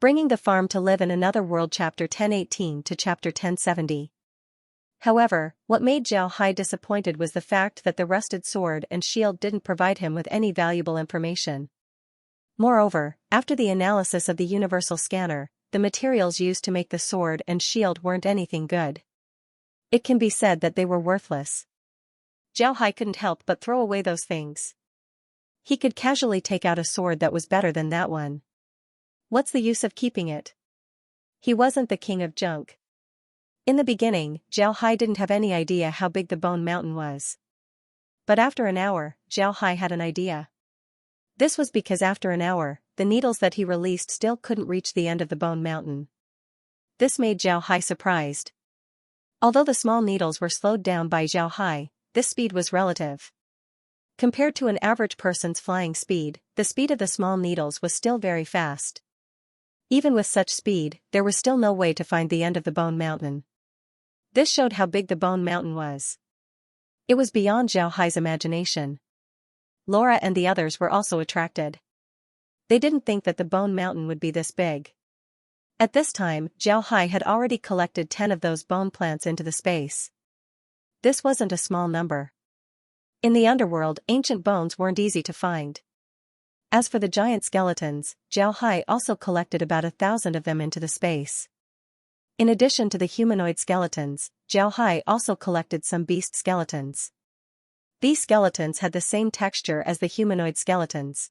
bringing the farm to live in another world. Chapter 1018 to Chapter 1070. However, what made Zhao Hai disappointed was the fact that the rusted sword and shield didn't provide him with any valuable information. Moreover, after the analysis of the universal scanner, the materials used to make the sword and shield weren't anything good. It can be said that they were worthless. Zhao Hai couldn't help but throw away those things. He could casually take out a sword that was better than that one. What's the use of keeping it? He wasn't the king of junk. In the beginning, Zhao Hai didn't have any idea how big the Bone Mountain was. But after an hour, Zhao Hai had an idea. This was because after an hour, the needles that he released still couldn't reach the end of the Bone Mountain. This made Zhao Hai surprised. Although the small needles were slowed down by Zhao Hai, this speed was relative. Compared to an average person's flying speed, the speed of the small needles was still very fast. Even with such speed, there was still no way to find the end of the Bone Mountain. This showed how big the Bone Mountain was. It was beyond Zhao Hai's imagination. Laura and the others were also attracted. They didn't think that the Bone Mountain would be this big. At this time, Zhao Hai had already collected 10 of those bone plants into the space. This wasn't a small number. In the underworld, ancient bones weren't easy to find. As for the giant skeletons, Zhao Hai also collected about 1,000 of them into the space. In addition to the humanoid skeletons, Zhao Hai also collected some beast skeletons. These skeletons had the same texture as the humanoid skeletons.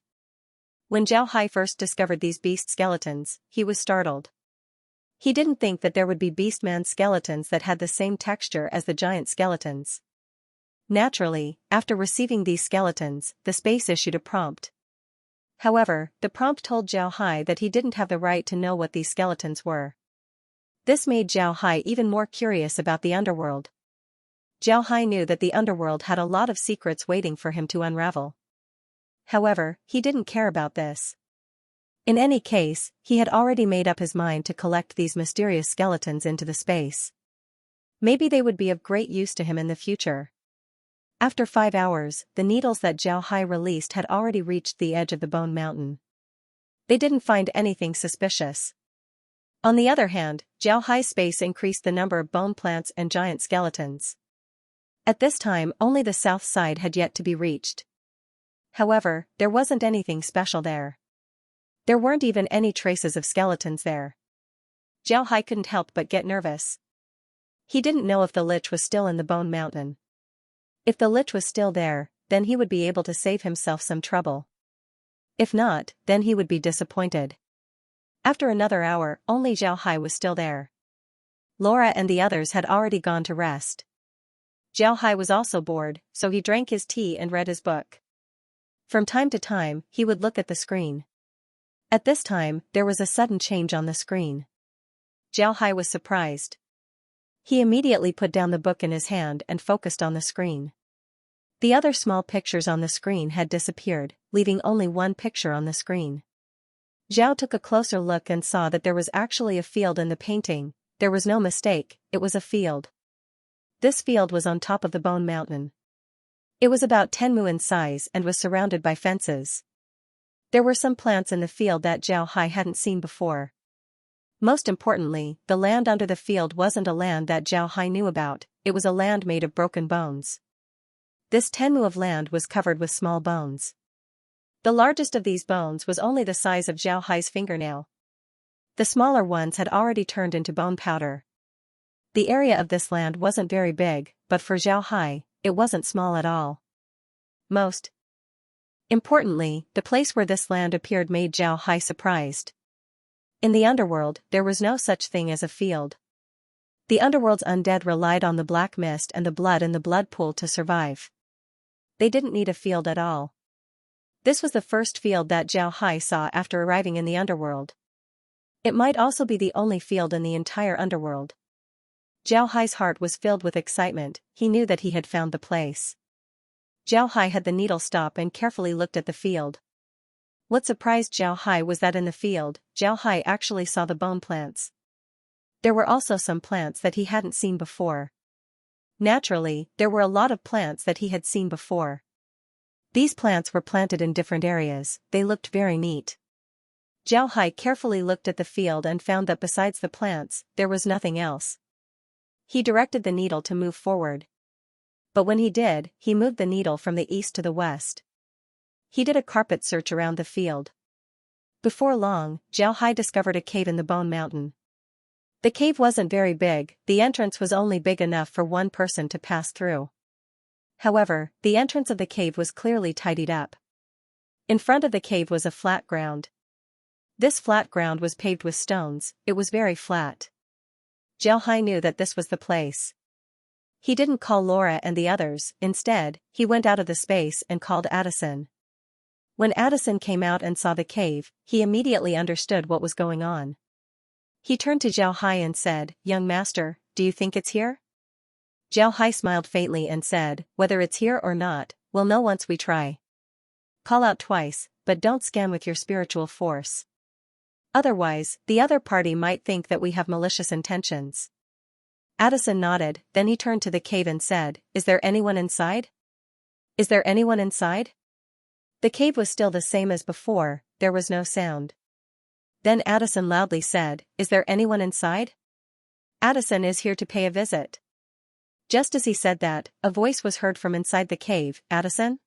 When Zhao Hai first discovered these beast skeletons, he was startled. He didn't think that there would be beastman skeletons that had the same texture as the giant skeletons. Naturally, after receiving these skeletons, the space issued a prompt. However, the prompt told Zhao Hai that he didn't have the right to know what these skeletons were. This made Zhao Hai even more curious about the underworld. Zhao Hai knew that the underworld had a lot of secrets waiting for him to unravel. However, he didn't care about this. In any case, he had already made up his mind to collect these mysterious skeletons into the space. Maybe they would be of great use to him in the future. After 5 hours, the needles that Zhao Hai released had already reached the edge of the Bone Mountain. They didn't find anything suspicious. On the other hand, Zhao Hai's space increased the number of bone plants and giant skeletons. At this time, only the south side had yet to be reached. However, there wasn't anything special there. There weren't even any traces of skeletons there. Zhao Hai couldn't help but get nervous. He didn't know if the lich was still in the Bone Mountain. If the lich was still there, then he would be able to save himself some trouble. If not, then he would be disappointed. After another hour, only Zhao Hai was still there. Laura and the others had already gone to rest. Zhao Hai was also bored, so he drank his tea and read his book. From time to time, he would look at the screen. At this time, there was a sudden change on the screen. Zhao Hai was surprised. He immediately put down the book in his hand and focused on the screen. The other small pictures on the screen had disappeared, leaving only one picture on the screen. Zhao took a closer look and saw that there was actually a field in the painting. There was no mistake, it was a field. This field was on top of the Bone Mountain. It was about 10 mu in size and was surrounded by fences. There were some plants in the field that Zhao Hai hadn't seen before. Most importantly, the land under the field wasn't a land that Zhao Hai knew about, it was a land made of broken bones. This 10 mu of land was covered with small bones. The largest of these bones was only the size of Zhao Hai's fingernail. The smaller ones had already turned into bone powder. The area of this land wasn't very big, but for Zhao Hai, it wasn't small at all. Most importantly, the place where this land appeared made Zhao Hai surprised. In the underworld, there was no such thing as a field. The underworld's undead relied on the black mist and the blood in the blood pool to survive. They didn't need a field at all. This was the first field that Zhao Hai saw after arriving in the underworld. It might also be the only field in the entire underworld. Zhao Hai's heart was filled with excitement, he knew that he had found the place. Zhao Hai had the needle stop and carefully looked at the field. What surprised Zhao Hai was that in the field, Zhao Hai actually saw the bone plants. There were also some plants that he hadn't seen before. Naturally, there were a lot of plants that he had seen before. These plants were planted in different areas, they looked very neat. Zhao Hai carefully looked at the field and found that besides the plants, there was nothing else. He directed the needle to move forward. But when he did, he moved the needle from the east to the west. He did a carpet search around the field. Before long, Zhao Hai discovered a cave in the Bone Mountain. The cave wasn't very big, the entrance was only big enough for one person to pass through. However, the entrance of the cave was clearly tidied up. In front of the cave was a flat ground. This flat ground was paved with stones, it was very flat. Zhao Hai knew that this was the place. He didn't call Laura and the others, instead, he went out of the space and called Addison. When Addison came out and saw the cave, he immediately understood what was going on. He turned to Zhao Hai and said, "Young master, do you think it's here?" Zhao Hai smiled faintly and said, "Whether it's here or not, we'll know once we try. Call out twice, but don't scam with your spiritual force. Otherwise, the other party might think that we have malicious intentions." Addison nodded, then he turned to the cave and said, "Is there anyone inside? Is there anyone inside?" The cave was still the same as before, there was no sound. Then Addison loudly said, "Is there anyone inside? Addison is here to pay a visit." Just as he said that, a voice was heard from inside the cave, "Addison?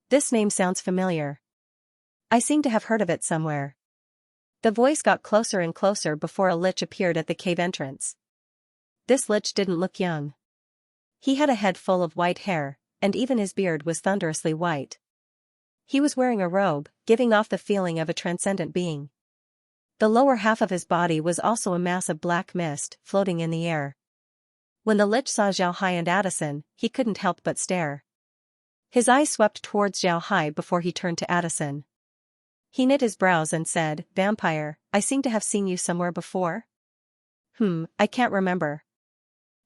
This name sounds familiar. I seem to have heard of it somewhere." The voice got closer and closer before a lich appeared at the cave entrance. This lich didn't look young. He had a head full of white hair, and even his beard was thunderously white. He was wearing a robe, giving off the feeling of a transcendent being. The lower half of his body was also a mass of black mist, floating in the air. When the lich saw Zhao Hai and Addison, he couldn't help but stare. His eyes swept towards Zhao Hai before he turned to Addison. He knit his brows and said, "Vampire, I seem to have seen you somewhere before?" I can't remember."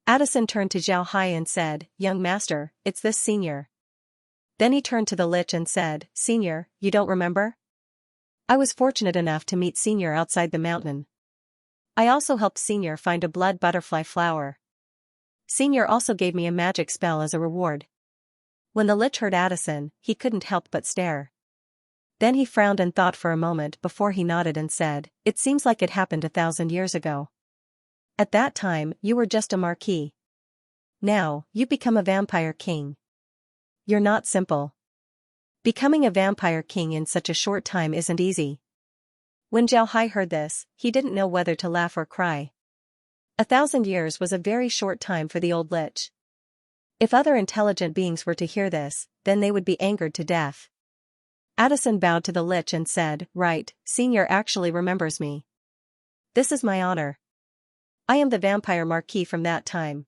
Addison turned to Zhao Hai and said, "Young master, it's this senior." Then he turned to the lich and said, "Senior, you don't remember? I was fortunate enough to meet Senior outside the mountain. I also helped Senior find a blood butterfly flower. Senior also gave me a magic spell as a reward." When the lich heard Addison, he couldn't help but stare. Then he frowned and thought for a moment before he nodded and said, "It seems like it happened 1,000 years ago. At that time, you were just a marquis. Now, you've become a vampire king. You're not simple. Becoming a vampire king in such a short time isn't easy." When Zhao Hai heard this, he didn't know whether to laugh or cry. 1,000 years was a very short time for the old lich. If other intelligent beings were to hear this, then they would be angered to death. Addison bowed to the lich and said, "Right, Senior actually remembers me. This is my honor. I am the vampire marquis from that time."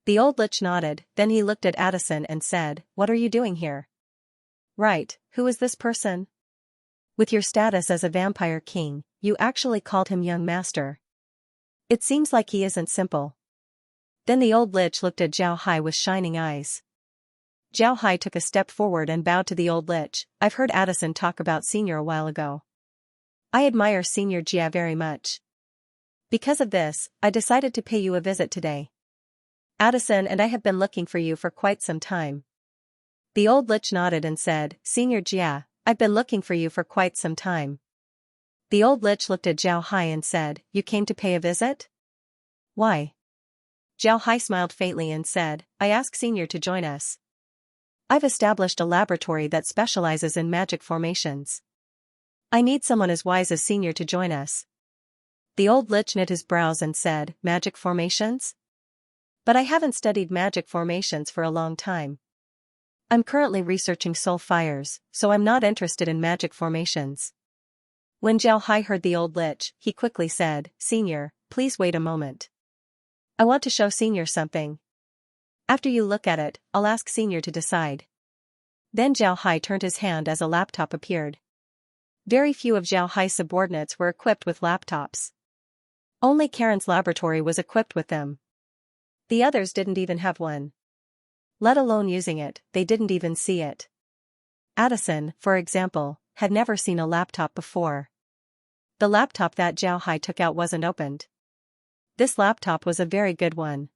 The old lich nodded, then he looked at Addison and said, "What are you doing here?" "Right, who is this person? With your status as a vampire king, you actually called him young master. It seems like he isn't simple." Then the old lich looked at Zhao Hai with shining eyes. Zhao Hai took a step forward and bowed to the old lich. "I've heard Addison talk about Senior a while ago. I admire Senior Jia very much. Because of this, I decided to pay you a visit today. Addison and I have been looking for you for quite some time." The old lich nodded and said, "Senior Jia, I've been looking for you for quite some time." The old lich looked at Zhao Hai and said, "You came to pay a visit? Why?" Zhao Hai smiled faintly and said, "I asked Senior to join us. I've established a laboratory that specializes in magic formations. I need someone as wise as Senior to join us." The old lich knit his brows and said, "Magic formations? But I haven't studied magic formations for a long time. I'm currently researching soul fires, so I'm not interested in magic formations." When Zhao Hai heard the old lich, he quickly said, "Senior, please wait a moment. I want to show Senior something. After you look at it, I'll ask Senior to decide." Then Zhao Hai turned his hand as a laptop appeared. Very few of Zhao Hai's subordinates were equipped with laptops. Only Karen's laboratory was equipped with them. The others didn't even have one. Let alone using it, they didn't even see it. Addison, for example, had never seen a laptop before. The laptop that Zhao Hai took out wasn't opened. This laptop was a very good one.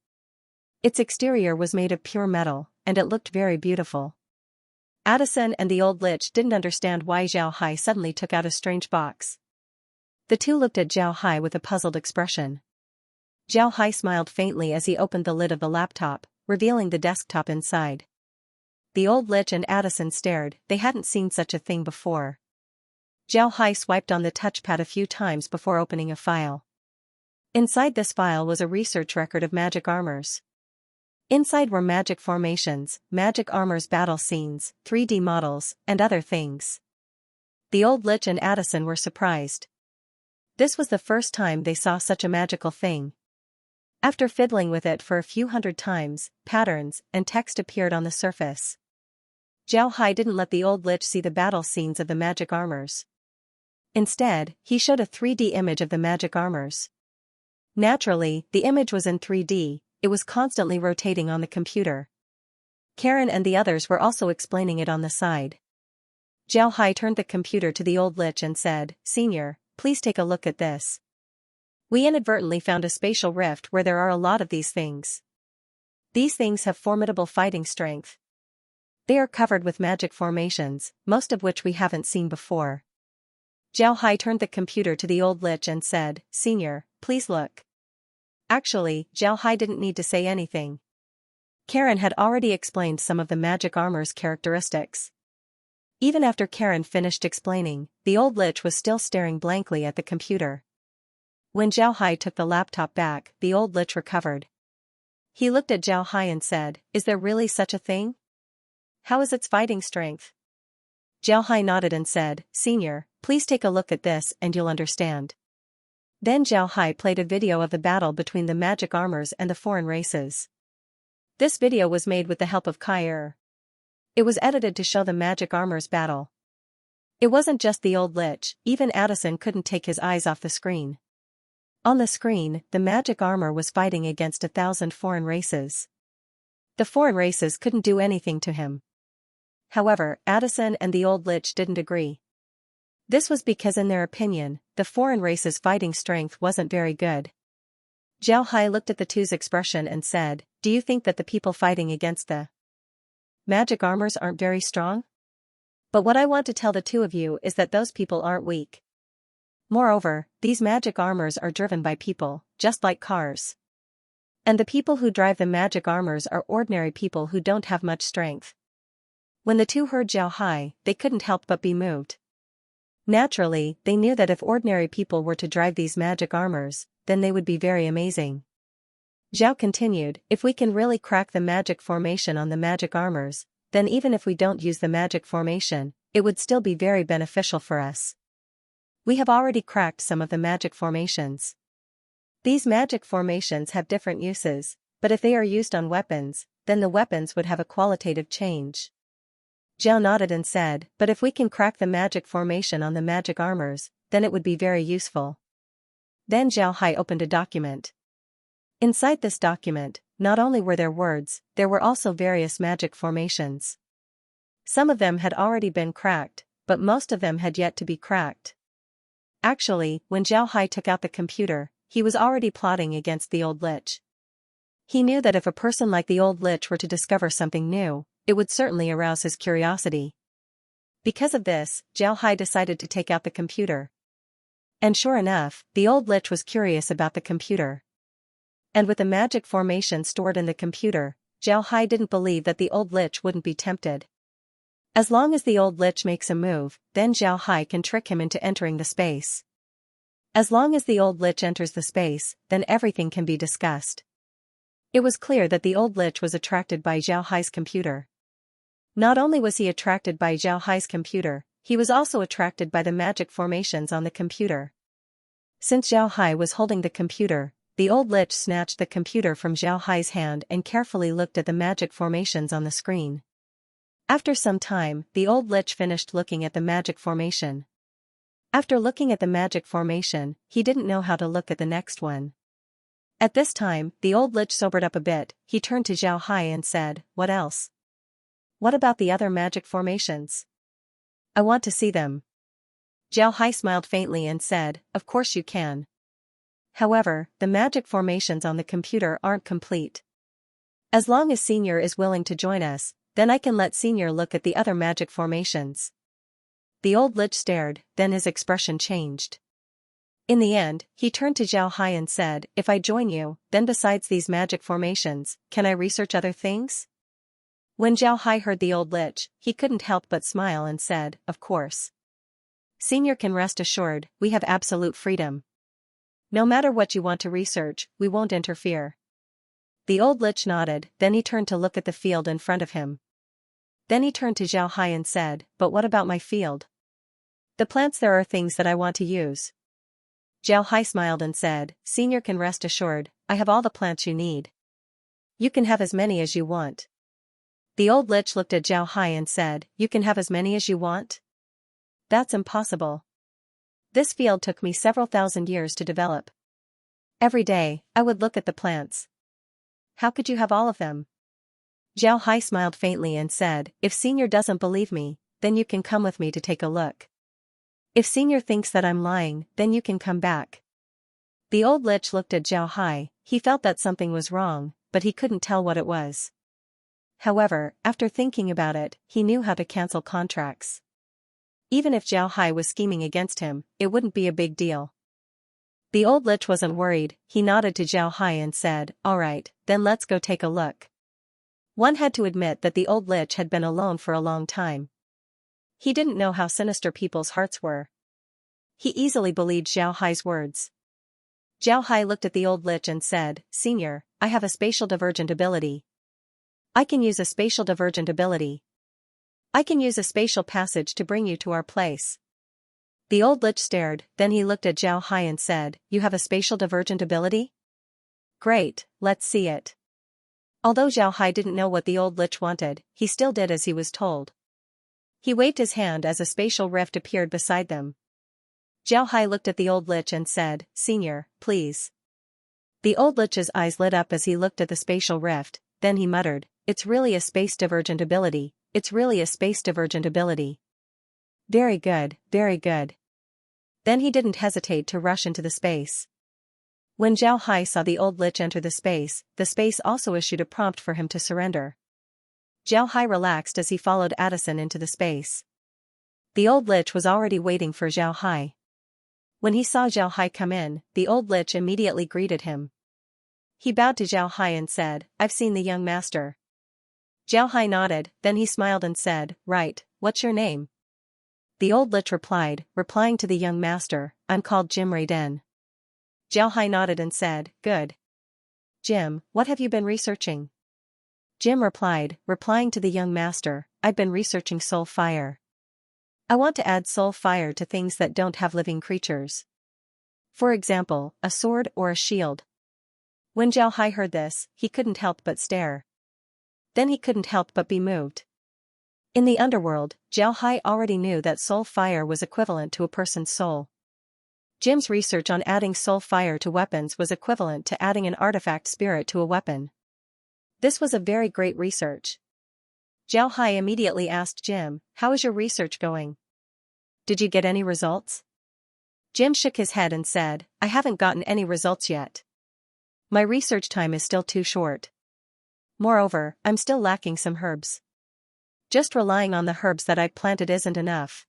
Its exterior was made of pure metal, and it looked very beautiful. Addison and the old lich didn't understand why Zhao Hai suddenly took out a strange box. The two looked at Zhao Hai with a puzzled expression. Zhao Hai smiled faintly as he opened the lid of the laptop, revealing the desktop inside. The old lich and Addison stared, they hadn't seen such a thing before. Zhao Hai swiped on the touchpad a few times before opening a file. Inside this file was a research record of magic armors. Inside were magic formations, magic armors battle scenes, 3D models, and other things. The old lich and Addison were surprised. This was the first time they saw such a magical thing. After fiddling with it for a few hundred times, patterns and text appeared on the surface. Zhao Hai didn't let the old lich see the battle scenes of the magic armors. Instead, he showed a 3D image of the magic armors. Naturally, the image was in 3D, it was constantly rotating on the computer. Karen and the others were also explaining it on the side. Zhao Hai turned the computer to the old lich and said, "Senior, please take a look at this. We inadvertently found a spatial rift where there are a lot of these things. These things have formidable fighting strength. They are covered with magic formations, most of which we haven't seen before." Zhao Hai turned the computer to the old lich and said, "Senior, please look." Actually, Zhao Hai didn't need to say anything. Karen had already explained some of the magic armor's characteristics. Even after Karen finished explaining, the old lich was still staring blankly at the computer. When Zhao Hai took the laptop back, the old lich recovered. He looked at Zhao Hai and said, "Is there really such a thing? How is its fighting strength?" Zhao Hai nodded and said, "Senior, please take a look at this and you'll understand." Then Zhao Hai played a video of the battle between the magic armors and the foreign races. This video was made with the help of Kai. It was edited to show the magic armors battle. It wasn't just the old lich, even Addison couldn't take his eyes off the screen. On the screen, the magic armor was fighting against 1,000 foreign races. The foreign races couldn't do anything to him. However, Addison and the old lich didn't agree. This was because in their opinion, the foreign race's fighting strength wasn't very good. Zhao Hai looked at the two's expression and said, "Do you think that the people fighting against the magic armors aren't very strong? But what I want to tell the two of you is that those people aren't weak. Moreover, these magic armors are driven by people, just like cars. And the people who drive the magic armors are ordinary people who don't have much strength." When the two heard Zhao Hai, they couldn't help but be moved. Naturally, they knew that if ordinary people were to drive these magic armors, then they would be very amazing. Zhao continued, "If we can really crack the magic formation on the magic armors, then even if we don't use the magic formation, it would still be very beneficial for us. We have already cracked some of the magic formations. These magic formations have different uses, but if they are used on weapons, then the weapons would have a qualitative change." Zhao nodded and said, "But if we can crack the magic formation on the magic armors, then it would be very useful." Then Zhao Hai opened a document. Inside this document, not only were there words, there were also various magic formations. Some of them had already been cracked, but most of them had yet to be cracked. Actually, when Zhao Hai took out the computer, he was already plotting against the old lich. He knew that if a person like the old lich were to discover something new, it would certainly arouse his curiosity. Because of this, Zhao Hai decided to take out the computer. And sure enough, the old lich was curious about the computer. And with the magic formation stored in the computer, Zhao Hai didn't believe that the old lich wouldn't be tempted. As long as the old lich makes a move, then Zhao Hai can trick him into entering the space. As long as the old lich enters the space, then everything can be discussed. It was clear that the old lich was attracted by Zhao Hai's computer. Not only was he attracted by Zhao Hai's computer, he was also attracted by the magic formations on the computer. Since Zhao Hai was holding the computer, the old lich snatched the computer from Zhao Hai's hand and carefully looked at the magic formations on the screen. After some time, the old lich finished looking at the magic formation. After looking at the magic formation, he didn't know how to look at the next one. At this time, the old lich sobered up a bit. He turned to Zhao Hai and said, "What else? What about the other magic formations? I want to see them." Zhao Hai smiled faintly and said, "Of course you can. However, the magic formations on the computer aren't complete. As long as Senior is willing to join us, Then I can let Senior look at the other magic formations. The old lich stared, then his expression changed. In the end, he turned to Zhao Hai and said, if I join you, then besides these magic formations, can I research other things? When Zhao Hai heard the old lich, he couldn't help but smile and said, of course. Senior can rest assured, we have absolute freedom. No matter what you want to research, we won't interfere. The old lich nodded, then he turned to look at the field in front of him. Then he turned to Zhao Hai and said, but what about my field? The plants, there are things that I want to use. Zhao Hai smiled and said, Senior can rest assured, I have all the plants you need. You can have as many as you want. The old lich looked at Zhao Hai and said, you can have as many as you want? That's impossible. This field took me several thousand years to develop. Every day, I would look at the plants. How could you have all of them? Zhao Hai smiled faintly and said, if Senior doesn't believe me, then you can come with me to take a look. If Senior thinks that I'm lying, then you can come back. The old lich looked at Zhao Hai. He felt that something was wrong, but he couldn't tell what it was. However, after thinking about it, he knew how to cancel contracts. Even if Zhao Hai was scheming against him, it wouldn't be a big deal. The old lich wasn't worried. He nodded to Zhao Hai and said, all right, then let's go take a look. One had to admit that the old lich had been alone for a long time. He didn't know how sinister people's hearts were. He easily believed Zhao Hai's words. Zhao Hai looked at the old lich and said, Senior, I have a spatial divergent ability. I can use a spatial divergent ability. I can use a spatial passage to bring you to our place. The old lich stared, then he looked at Zhao Hai and said, you have a spatial divergent ability? Great, let's see it. Although Zhao Hai didn't know what the old lich wanted, he still did as he was told. He waved his hand as a spatial rift appeared beside them. Zhao Hai looked at the old lich and said, Senior, please. The old lich's eyes lit up as he looked at the spatial rift, then he muttered, it's really a space divergent ability, it's really a space divergent ability. Very good, very good. Then he didn't hesitate to rush into the space. When Zhao Hai saw the old lich enter the space also issued a prompt for him to surrender. Zhao Hai relaxed as he followed Addison into the space. The old lich was already waiting for Zhao Hai. When he saw Zhao Hai come in, the old lich immediately greeted him. He bowed to Zhao Hai and said, I've seen the young master. Zhao Hai nodded, then he smiled and said, right, what's your name? The old lich replied, replying to the young master, I'm called Jim Raiden. Zhao Hai nodded and said, good. Jim, what have you been researching? Jim replied, replying to the young master, I've been researching soul fire. I want to add soul fire to things that don't have living creatures. For example, a sword or a shield. When Zhao Hai heard this, he couldn't help but stare. Then he couldn't help but be moved. In the underworld, Zhao Hai already knew that soul fire was equivalent to a person's soul. Jim's research on adding soul fire to weapons was equivalent to adding an artifact spirit to a weapon. This was a very great research. Zhao Hai immediately asked Jim, how is your research going? Did you get any results? Jim shook his head and said, I haven't gotten any results yet. My research time is still too short. Moreover, I'm still lacking some herbs. Just relying on the herbs that I planted isn't enough.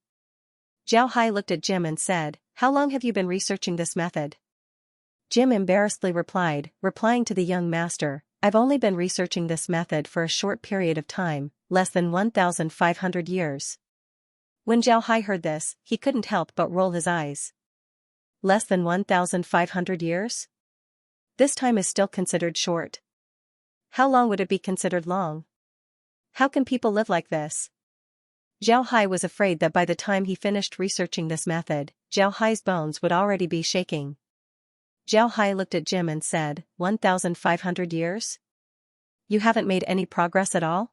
Zhao Hai looked at Jim and said, how long have you been researching this method? Jim embarrassedly replied, replying to the young master, I've only been researching this method for a short period of time, less than 1,500 years. When Zhao Hai heard this, he couldn't help but roll his eyes. Less than 1,500 years? This time is still considered short. How long would it be considered long? How can people live like this? Zhao Hai was afraid that by the time he finished researching this method, Zhao Hai's bones would already be shaking. Zhao Hai looked at Jim and said, 1,500 years? You haven't made any progress at all?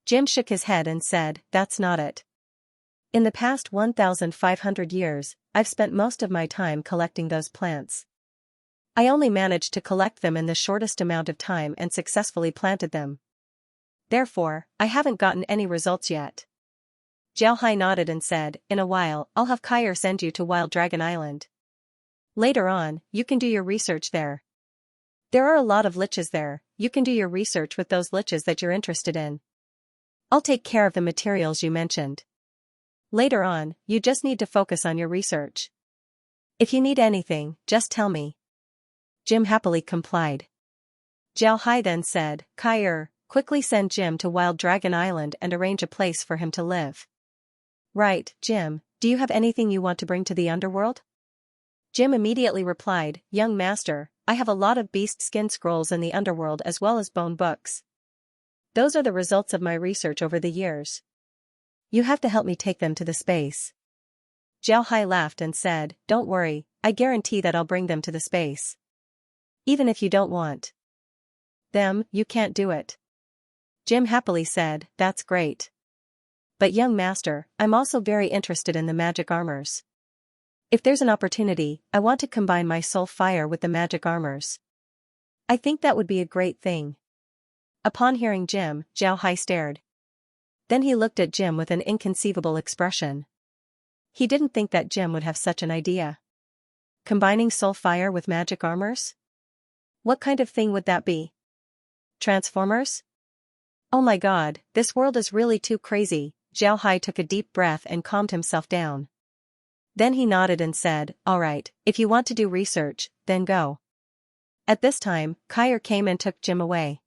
Jim shook his head and said, that's not it. In the past 1,500 years, I've spent most of my time collecting those plants. I only managed to collect them in the shortest amount of time and successfully planted them. Therefore, I haven't gotten any results yet. Zhao Hai nodded and said, in a while, I'll have Kyer send you to Wild Dragon Island. Later on, you can do your research there. There are a lot of liches there, you can do your research with those liches that you're interested in. I'll take care of the materials you mentioned. Later on, you just need to focus on your research. If you need anything, just tell me. Jim happily complied. Zhao Hai then said, Kai, quickly send Jim to Wild Dragon Island and arrange a place for him to live. Right, Jim, do you have anything you want to bring to the underworld? Jim immediately replied, Young master, I have a lot of beast skin scrolls in the underworld as well as bone books. Those are the results of my research over the years. You have to help me take them to the space. Zhao Hai laughed and said, Don't worry, I guarantee that I'll bring them to the space. Even if you don't want them, you can't do it. Jim happily said, That's great. But young master, I'm also very interested in the magic armors. If there's an opportunity, I want to combine my soul fire with the magic armors. I think that would be a great thing. Upon hearing Jim, Zhao Hai stared. Then he looked at Jim with an inconceivable expression. He didn't think that Jim would have such an idea. Combining soul fire with magic armors? What kind of thing would that be? Transformers? Oh my god, this world is really too crazy. Zhao Hai took a deep breath and calmed himself down. Then he nodded and said, Alright, if you want to do research, then go. At this time, Kai came and took Jim away.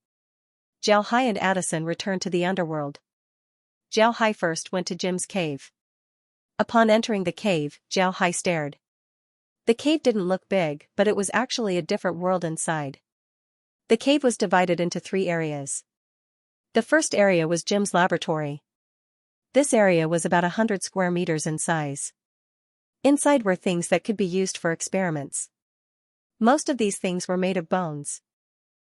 Zhao Hai and Addison returned to the underworld. Zhao Hai first went to Jim's cave. Upon entering the cave, Zhao Hai stared. The cave didn't look big, but it was actually a different world inside. The cave was divided into 3 areas. The first area was Jim's laboratory. This area was about 100 square meters in size. Inside were things that could be used for experiments. Most of these things were made of bones.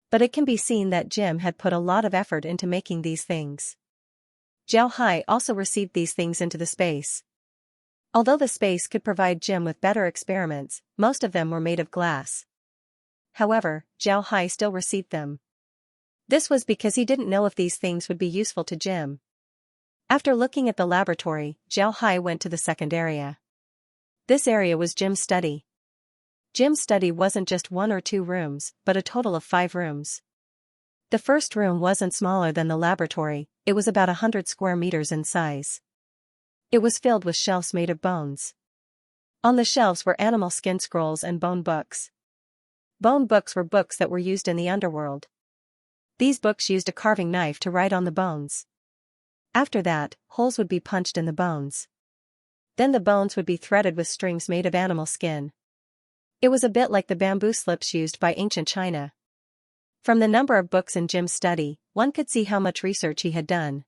But it can be seen that Jim had put a lot of effort into making these things. Zhao Hai also received these things into the space. Although the space could provide Jim with better experiments, most of them were made of glass. However, Zhao Hai still received them. This was because he didn't know if these things would be useful to Jim. After looking at the laboratory, Zhao Hai went to the second area. This area was Jim's study. Jim's study wasn't just 1 or 2 rooms, but a total of 5 rooms. The first room wasn't smaller than the laboratory, it was about 100 square meters in size. It was filled with shelves made of bones. On the shelves were animal skin scrolls and bone books. Bone books were books that were used in the underworld. These books used a carving knife to write on the bones. After that, holes would be punched in the bones. Then the bones would be threaded with strings made of animal skin. It was a bit like the bamboo slips used by ancient China. From the number of books in Jim's study, one could see how much research he had done.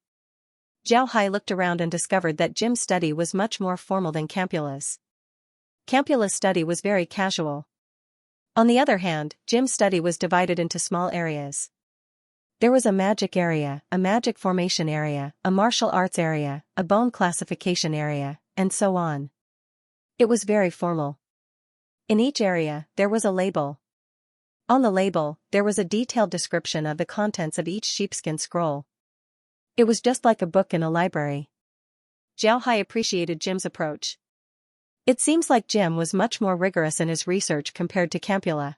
Zhao Hai looked around and discovered that Jim's study was much more formal than Campula's. Campula's study was very casual. On the other hand, Jim's study was divided into small areas. There was a magic area, a magic formation area, a martial arts area, a bone classification area, and so on. It was very formal. In each area, there was a label. On the label, there was a detailed description of the contents of each sheepskin scroll. It was just like a book in a library. Zhao Hai appreciated Jim's approach. It seems like Jim was much more rigorous in his research compared to Campula.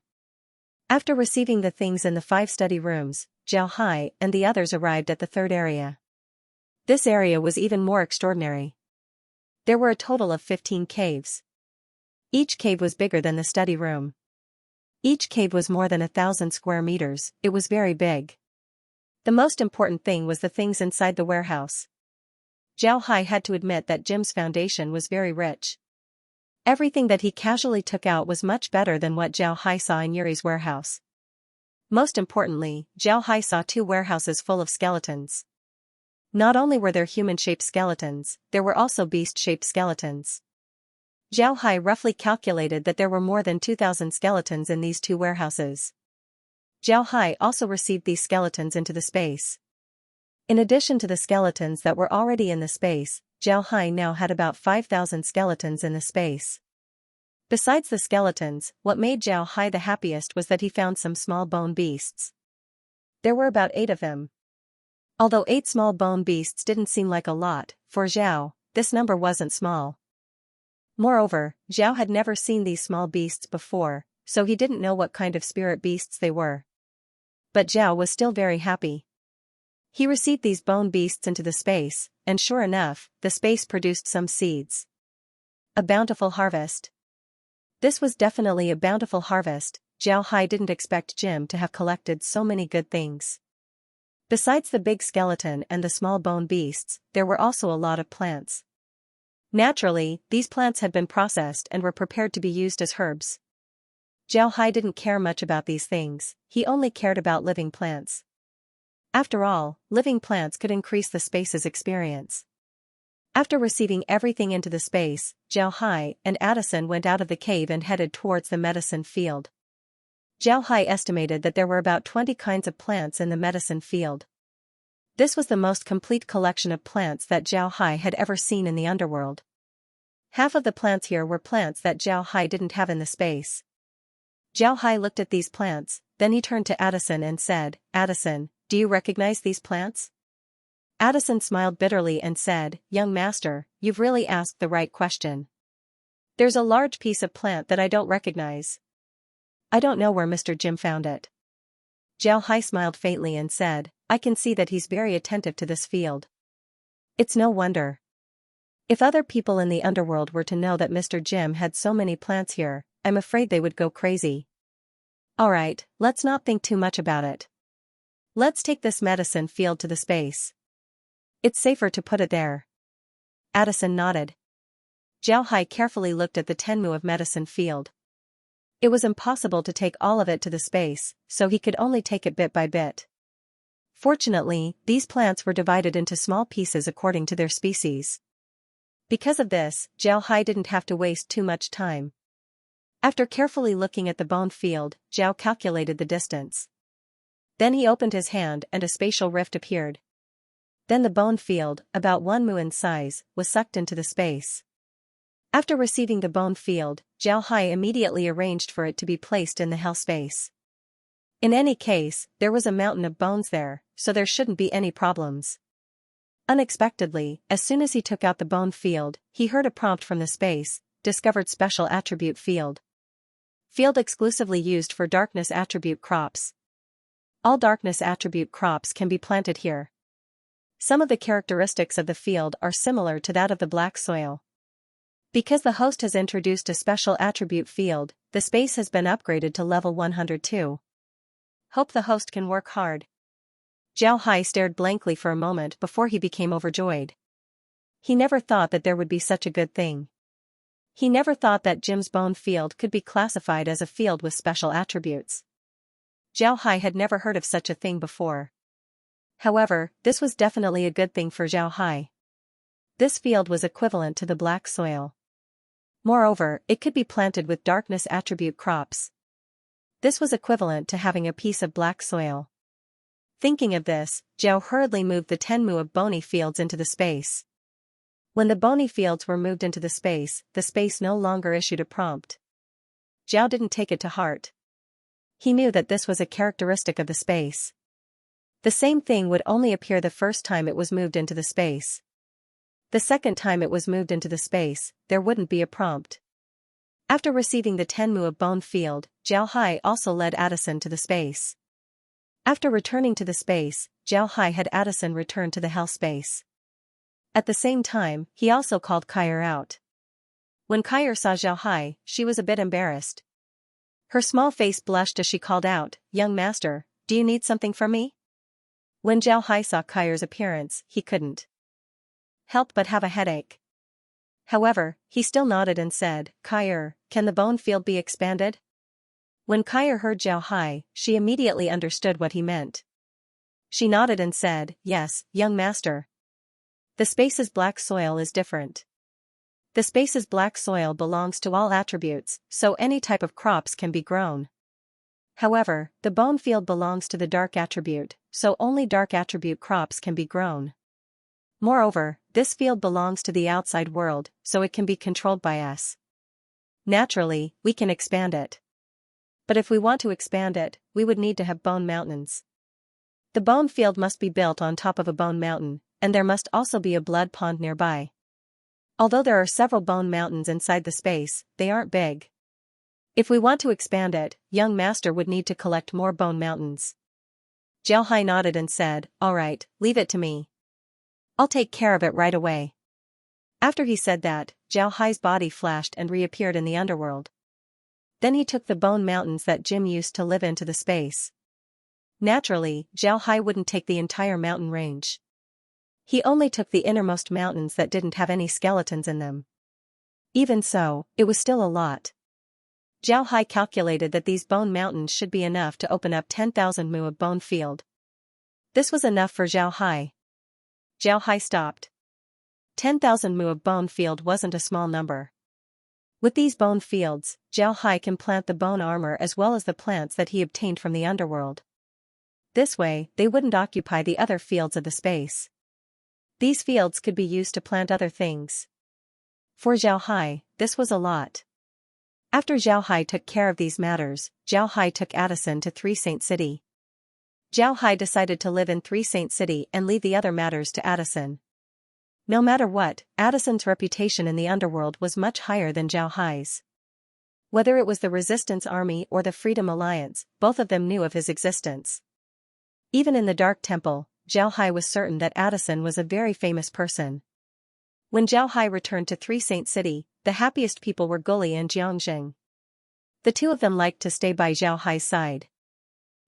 After receiving the things in the 5 study rooms, Zhao Hai and the others arrived at the third area. This area was even more extraordinary. There were a total of 15 caves. Each cave was bigger than the study room. Each cave was more than 1,000 square meters, it was very big. The most important thing was the things inside the warehouse. Zhao Hai had to admit that Jim's foundation was very rich. Everything that he casually took out was much better than what Zhao Hai saw in Yuri's warehouse. Most importantly, Zhao Hai saw 2 warehouses full of skeletons. Not only were there human-shaped skeletons, there were also beast-shaped skeletons. Zhao Hai roughly calculated that there were more than 2,000 skeletons in these 2 warehouses. Zhao Hai also received these skeletons into the space. In addition to the skeletons that were already in the space, Zhao Hai now had about 5,000 skeletons in the space. Besides the skeletons, what made Zhao Hai the happiest was that he found some small bone beasts. There were about 8 of them. Although 8 small bone beasts didn't seem like a lot, for Zhao, this number wasn't small. Moreover, Zhao had never seen these small beasts before, so he didn't know what kind of spirit beasts they were. But Zhao was still very happy. He received these bone beasts into the space, and sure enough, the space produced some seeds. A bountiful harvest. This was definitely a bountiful harvest. Zhao Hai didn't expect Jim to have collected so many good things. Besides the big skeleton and the small bone beasts, there were also a lot of plants. Naturally, these plants had been processed and were prepared to be used as herbs. Zhao Hai didn't care much about these things, he only cared about living plants. After all, living plants could increase the space's experience. After receiving everything into the space, Zhao Hai and Addison went out of the cave and headed towards the medicine field. Zhao Hai estimated that there were about 20 kinds of plants in the medicine field. This was the most complete collection of plants that Zhao Hai had ever seen in the underworld. Half of the plants here were plants that Zhao Hai didn't have in the space. Zhao Hai looked at these plants, then he turned to Addison and said, "Addison, do you recognize these plants?" Addison smiled bitterly and said, "Young master, you've really asked the right question. There's a large piece of plant that I don't recognize. I don't know where Mr. Jim found it." Zhao Hai smiled faintly and said, "I can see that he's very attentive to this field. It's no wonder. If other people in the underworld were to know that Mr. Jim had so many plants here, I'm afraid they would go crazy. Alright, let's not think too much about it. Let's take this medicine field to the space. It's safer to put it there." Addison nodded. Zhao Hai carefully looked at the Tenmu of medicine field. It was impossible to take all of it to the space, so he could only take it bit by bit. Fortunately, these plants were divided into small pieces according to their species. Because of this, Zhao Hai didn't have to waste too much time. After carefully looking at the bone field, Zhao calculated the distance. Then he opened his hand and a spatial rift appeared. Then the bone field, about 1 mu in size, was sucked into the space. After receiving the bone field, Zhao Hai immediately arranged for it to be placed in the hell space. In any case, there was a mountain of bones there, so there shouldn't be any problems. Unexpectedly, as soon as he took out the bone field, he heard a prompt from the space, discovered special attribute field. Field exclusively used for darkness attribute crops. All darkness attribute crops can be planted here. Some of the characteristics of the field are similar to that of the black soil. Because the host has introduced a special attribute field, the space has been upgraded to level 102. Hope the host can work hard. Zhao Hai stared blankly for a moment before he became overjoyed. He never thought that there would be such a good thing. He never thought that Jim's bone field could be classified as a field with special attributes. Zhao Hai had never heard of such a thing before. However, this was definitely a good thing for Zhao Hai. This field was equivalent to the black soil. Moreover, it could be planted with darkness attribute crops. This was equivalent to having a piece of black soil. Thinking of this, Zhao hurriedly moved the Tenmu of bony fields into the space. When the bony fields were moved into the space no longer issued a prompt. Zhao didn't take it to heart. He knew that this was a characteristic of the space. The same thing would only appear the first time it was moved into the space. The second time it was moved into the space, there wouldn't be a prompt. After receiving the Tenmu of bone field, Zhao Hai also led Addison to the space. After returning to the space, Zhao Hai had Addison return to the hell space. At the same time, he also called Kair out. When Kair saw Zhao Hai, she was a bit embarrassed. Her small face blushed as she called out, "Young master, do you need something from me?" When Zhao Hai saw Kair's appearance, he couldn't help but have a headache. However, he still nodded and said, "Kair, can the bone field be expanded?" When Kair heard Zhao Hai, she immediately understood what he meant. She nodded and said, "Yes, young master. The space's black soil is different. The space's black soil belongs to all attributes, so any type of crops can be grown. However, the bone field belongs to the dark attribute, so only dark attribute crops can be grown. Moreover, this field belongs to the outside world, so it can be controlled by us. Naturally, we can expand it. But if we want to expand it, we would need to have bone mountains. The bone field must be built on top of a bone mountain, and there must also be a blood pond nearby. Although there are several bone mountains inside the space, they aren't big. If we want to expand it, young master would need to collect more bone mountains. Xiaohai nodded and said, "All right, leave it to me. I'll take care of it right away." After he said that, Xiaohai's body flashed and reappeared in the underworld. Then he took the bone mountains that Jim used to live into the space. Naturally, Xiaohai wouldn't take the entire mountain range. He only took the innermost mountains that didn't have any skeletons in them. Even so, it was still a lot. Xiaohai calculated that these bone mountains should be enough to open up 10,000 mu of bone field. This was enough for Xiaohai. Xiaohai stopped. 10,000 mu of bone field wasn't a small number. With these bone fields, Xiaohai can plant the bone armor as well as the plants that he obtained from the underworld. This way, they wouldn't occupy the other fields of the space. These fields could be used to plant other things. For Xiaohai, this was a lot. After Xiaohai took care of these matters, Xiaohai took Addison to Three Saint City. Xiaohai decided to live in Three Saint City and leave the other matters to Addison. No matter what, Addison's reputation in the underworld was much higher than Xiaohai's. Whether it was the Resistance Army or the Freedom Alliance, both of them knew of his existence. Even in the Dark Temple, Xiaohai was certain that Addison was a very famous person. When Xiaohai returned to Three Saint City, the happiest people were Guli and Jiangxing. The two of them liked to stay by Xiaohai's side.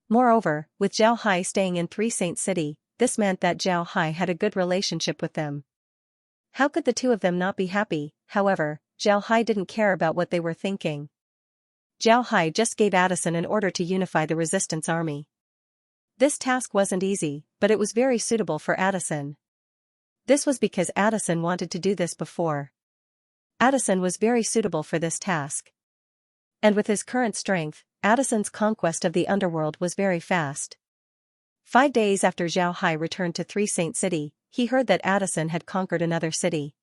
Moreover, with Xiaohai staying in Three Saint City, this meant that Xiaohai had a good relationship with them. How could the two of them not be happy? However, Xiaohai didn't care about what they were thinking. Xiaohai just gave Addison an order to unify the resistance army. This task wasn't easy, but it was very suitable for Addison. This was because Addison wanted to do this before. Addison was very suitable for this task. And with his current strength, Addison's conquest of the underworld was very fast. 5 days after Xiaohai returned to Three Saint City, he heard that Addison had conquered another city.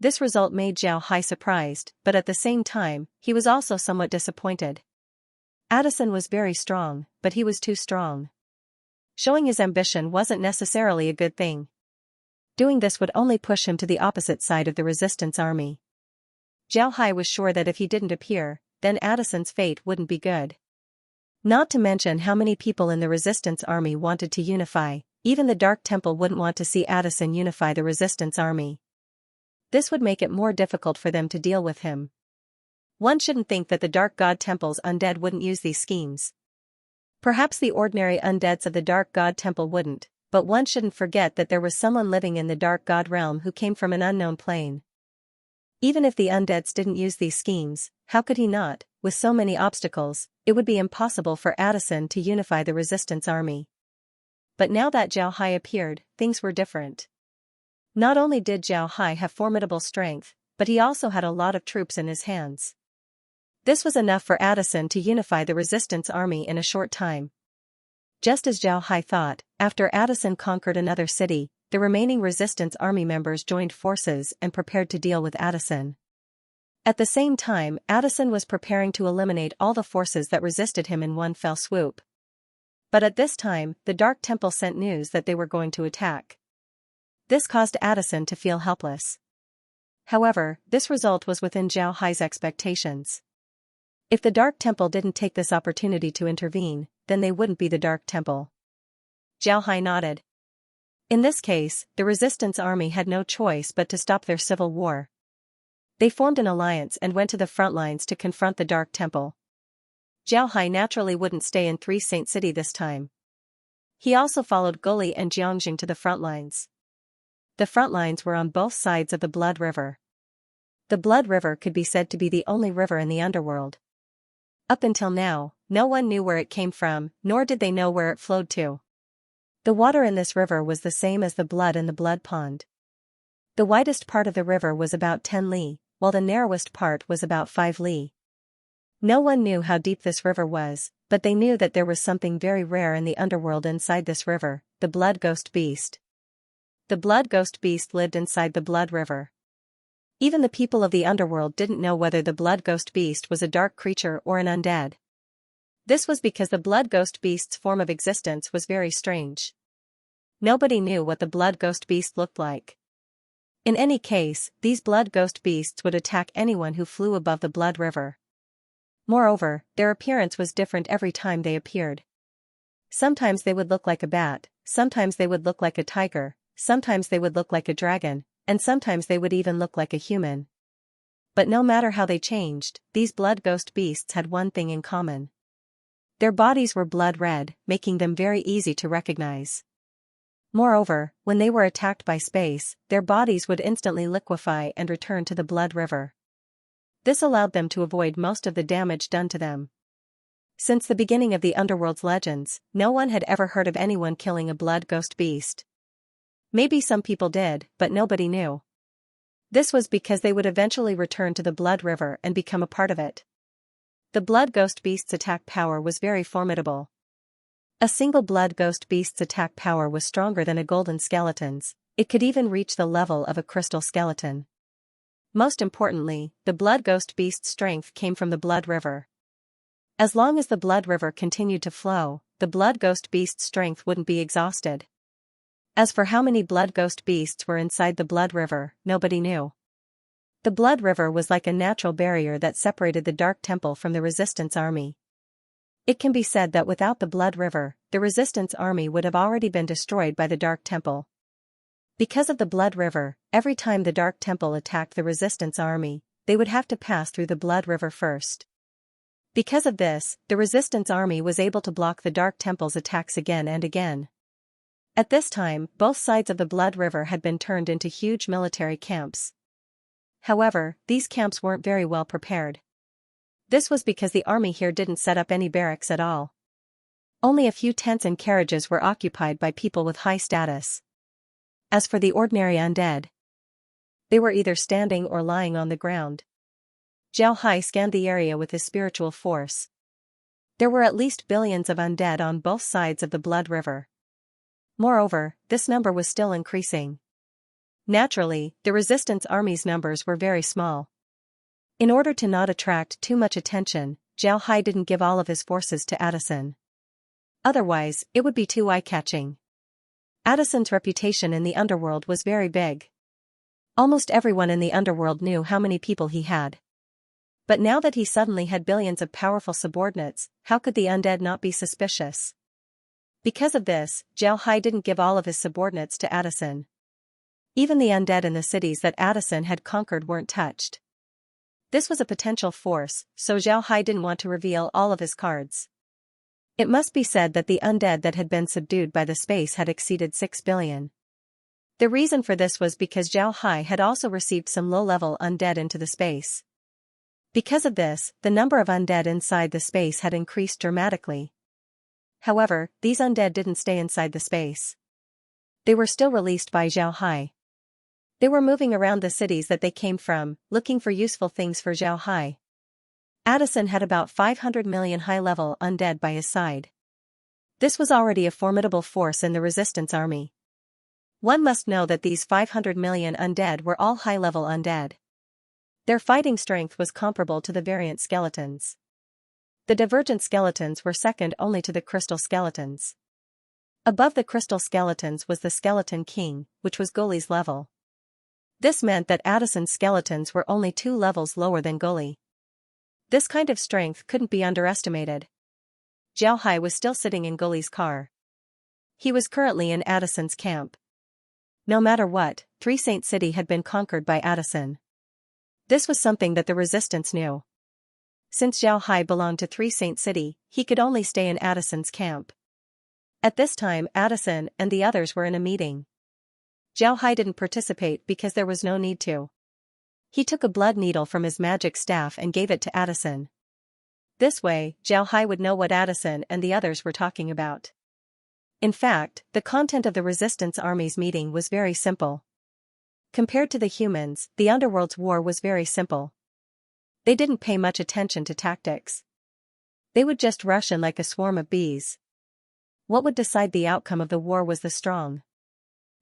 This result made Xiaohai surprised, but at the same time, he was also somewhat disappointed. Addison was very strong, but he was too strong. Showing his ambition wasn't necessarily a good thing. Doing this would only push him to the opposite side of the resistance army. Xiaohai was sure that if he didn't appear, then Addison's fate wouldn't be good. Not to mention how many people in the resistance army wanted to unify, even the Dark Temple wouldn't want to see Addison unify the resistance army. This would make it more difficult for them to deal with him. One shouldn't think that the Dark God Temple's undead wouldn't use these schemes. Perhaps the ordinary undeads of the Dark God Temple wouldn't, but one shouldn't forget that there was someone living in the Dark God realm who came from an unknown plane. Even if the undeads didn't use these schemes, how could he not? With so many obstacles, it would be impossible for Addison to unify the resistance army. But now that Xiaohai appeared, things were different. Not only did Xiaohai have formidable strength, but he also had a lot of troops in his hands. This was enough for Addison to unify the resistance army in a short time. Just as Xiaohai thought, after Addison conquered another city, the remaining resistance army members joined forces and prepared to deal with Addison. At the same time, Addison was preparing to eliminate all the forces that resisted him in one fell swoop. But at this time, the Dark Temple sent news that they were going to attack. This caused Addison to feel helpless. However, this result was within Xiaohai's expectations. If the Dark Temple didn't take this opportunity to intervene, then they wouldn't be the Dark Temple. Xiaohai nodded. In this case, the resistance army had no choice but to stop their civil war. They formed an alliance and went to the front lines to confront the Dark Temple. Xiaohai naturally wouldn't stay in Three Saint City this time. He also followed Guli and Jiangxing to the front lines. The front lines were on both sides of the Blood River. The Blood River could be said to be the only river in the underworld. Up until now, no one knew where it came from, nor did they know where it flowed to. The water in this river was the same as the blood in the blood pond. The widest part of the river was about 10 li, while the narrowest part was about 5 li. No one knew how deep this river was, but they knew that there was something very rare in the underworld inside this river, the Blood Ghost Beast. The Blood Ghost Beast lived inside the Blood River. Even the people of the underworld didn't know whether the Blood Ghost Beast was a dark creature or an undead. This was because the Blood Ghost Beast's form of existence was very strange. Nobody knew what the Blood Ghost Beast looked like. In any case, these Blood Ghost Beasts would attack anyone who flew above the Blood River. Moreover, their appearance was different every time they appeared. Sometimes they would look like a bat, sometimes they would look like a tiger, sometimes they would look like a dragon, and sometimes they would even look like a human. But no matter how they changed, these blood ghost beasts had one thing in common. Their bodies were blood red, making them very easy to recognize. Moreover, when they were attacked by space, their bodies would instantly liquefy and return to the blood river. This allowed them to avoid most of the damage done to them. Since the beginning of the underworld's legends, no one had ever heard of anyone killing a blood ghost beast. Maybe some people did, but nobody knew. This was because they would eventually return to the blood river and become a part of it. The blood ghost beast's attack power was very formidable. A single blood ghost beast's attack power was stronger than a golden skeleton's. It could even reach the level of a crystal skeleton. Most importantly, the blood ghost beast's strength came from the blood river. As long as the blood river continued to flow, the blood ghost beast's strength wouldn't be exhausted. As for how many blood ghost beasts were inside the blood river, nobody knew. The blood river was like a natural barrier that separated the Dark Temple from the Resistance Army. It can be said that without the blood river, the Resistance Army would have already been destroyed by the Dark Temple. Because of the blood river, every time the Dark Temple attacked the Resistance Army, they would have to pass through the blood river first. Because of this, the Resistance Army was able to block the Dark Temple's attacks again and again. At this time, both sides of the blood river had been turned into huge military camps. However, these camps weren't very well prepared. This was because the army here didn't set up any barracks at all. Only a few tents and carriages were occupied by people with high status. As for the ordinary undead, they were either standing or lying on the ground. Zhao Hai scanned the area with his spiritual force. There were at least billions of undead on both sides of the blood river. Moreover, this number was still increasing. Naturally, the Resistance Army's numbers were very small. In order to not attract too much attention, Zhao Hai didn't give all of his forces to Addison. Otherwise, it would be too eye-catching. Addison's reputation in the underworld was very big. Almost everyone in the underworld knew how many people he had. But now that he suddenly had billions of powerful subordinates, how could the undead not be suspicious? Because of this, Zhao Hai didn't give all of his subordinates to Addison. Even the undead in the cities that Addison had conquered weren't touched. This was a potential force, so Zhao Hai didn't want to reveal all of his cards. It must be said that the undead that had been subdued by the space had exceeded 6 billion. The reason for this was because Zhao Hai had also received some low-level undead into the space. Because of this, the number of undead inside the space had increased dramatically. However, these undead didn't stay inside the space. They were still released by Zhao Hai. They were moving around the cities that they came from, looking for useful things for Zhao Hai. Addison had about 500 million high-level undead by his side. This was already a formidable force in the Resistance Army. One must know that these 500 million undead were all high-level undead. Their fighting strength was comparable to the variant skeletons. The divergent skeletons were second only to the crystal skeletons. Above the crystal skeletons was the Skeleton King, which was Goli's level. This meant that Addison's skeletons were only 2 levels lower than Goli. This kind of strength couldn't be underestimated. Zhao Hai was still sitting in Goli's car. He was currently in Addison's camp. No matter what, Three Saint City had been conquered by Addison. This was something that the resistance knew. Since Zhao Hai belonged to Three Saint City, he could only stay in Addison's camp. At this time, Addison and the others were in a meeting. Zhao Hai didn't participate because there was no need to. He took a blood needle from his magic staff and gave it to Addison. This way, Zhao Hai would know what Addison and the others were talking about. In fact, the content of the Resistance Army's meeting was very simple. Compared to the humans, the Underworld's war was very simple. They didn't pay much attention to tactics. They would just rush in like a swarm of bees. What would decide the outcome of the war was the strong.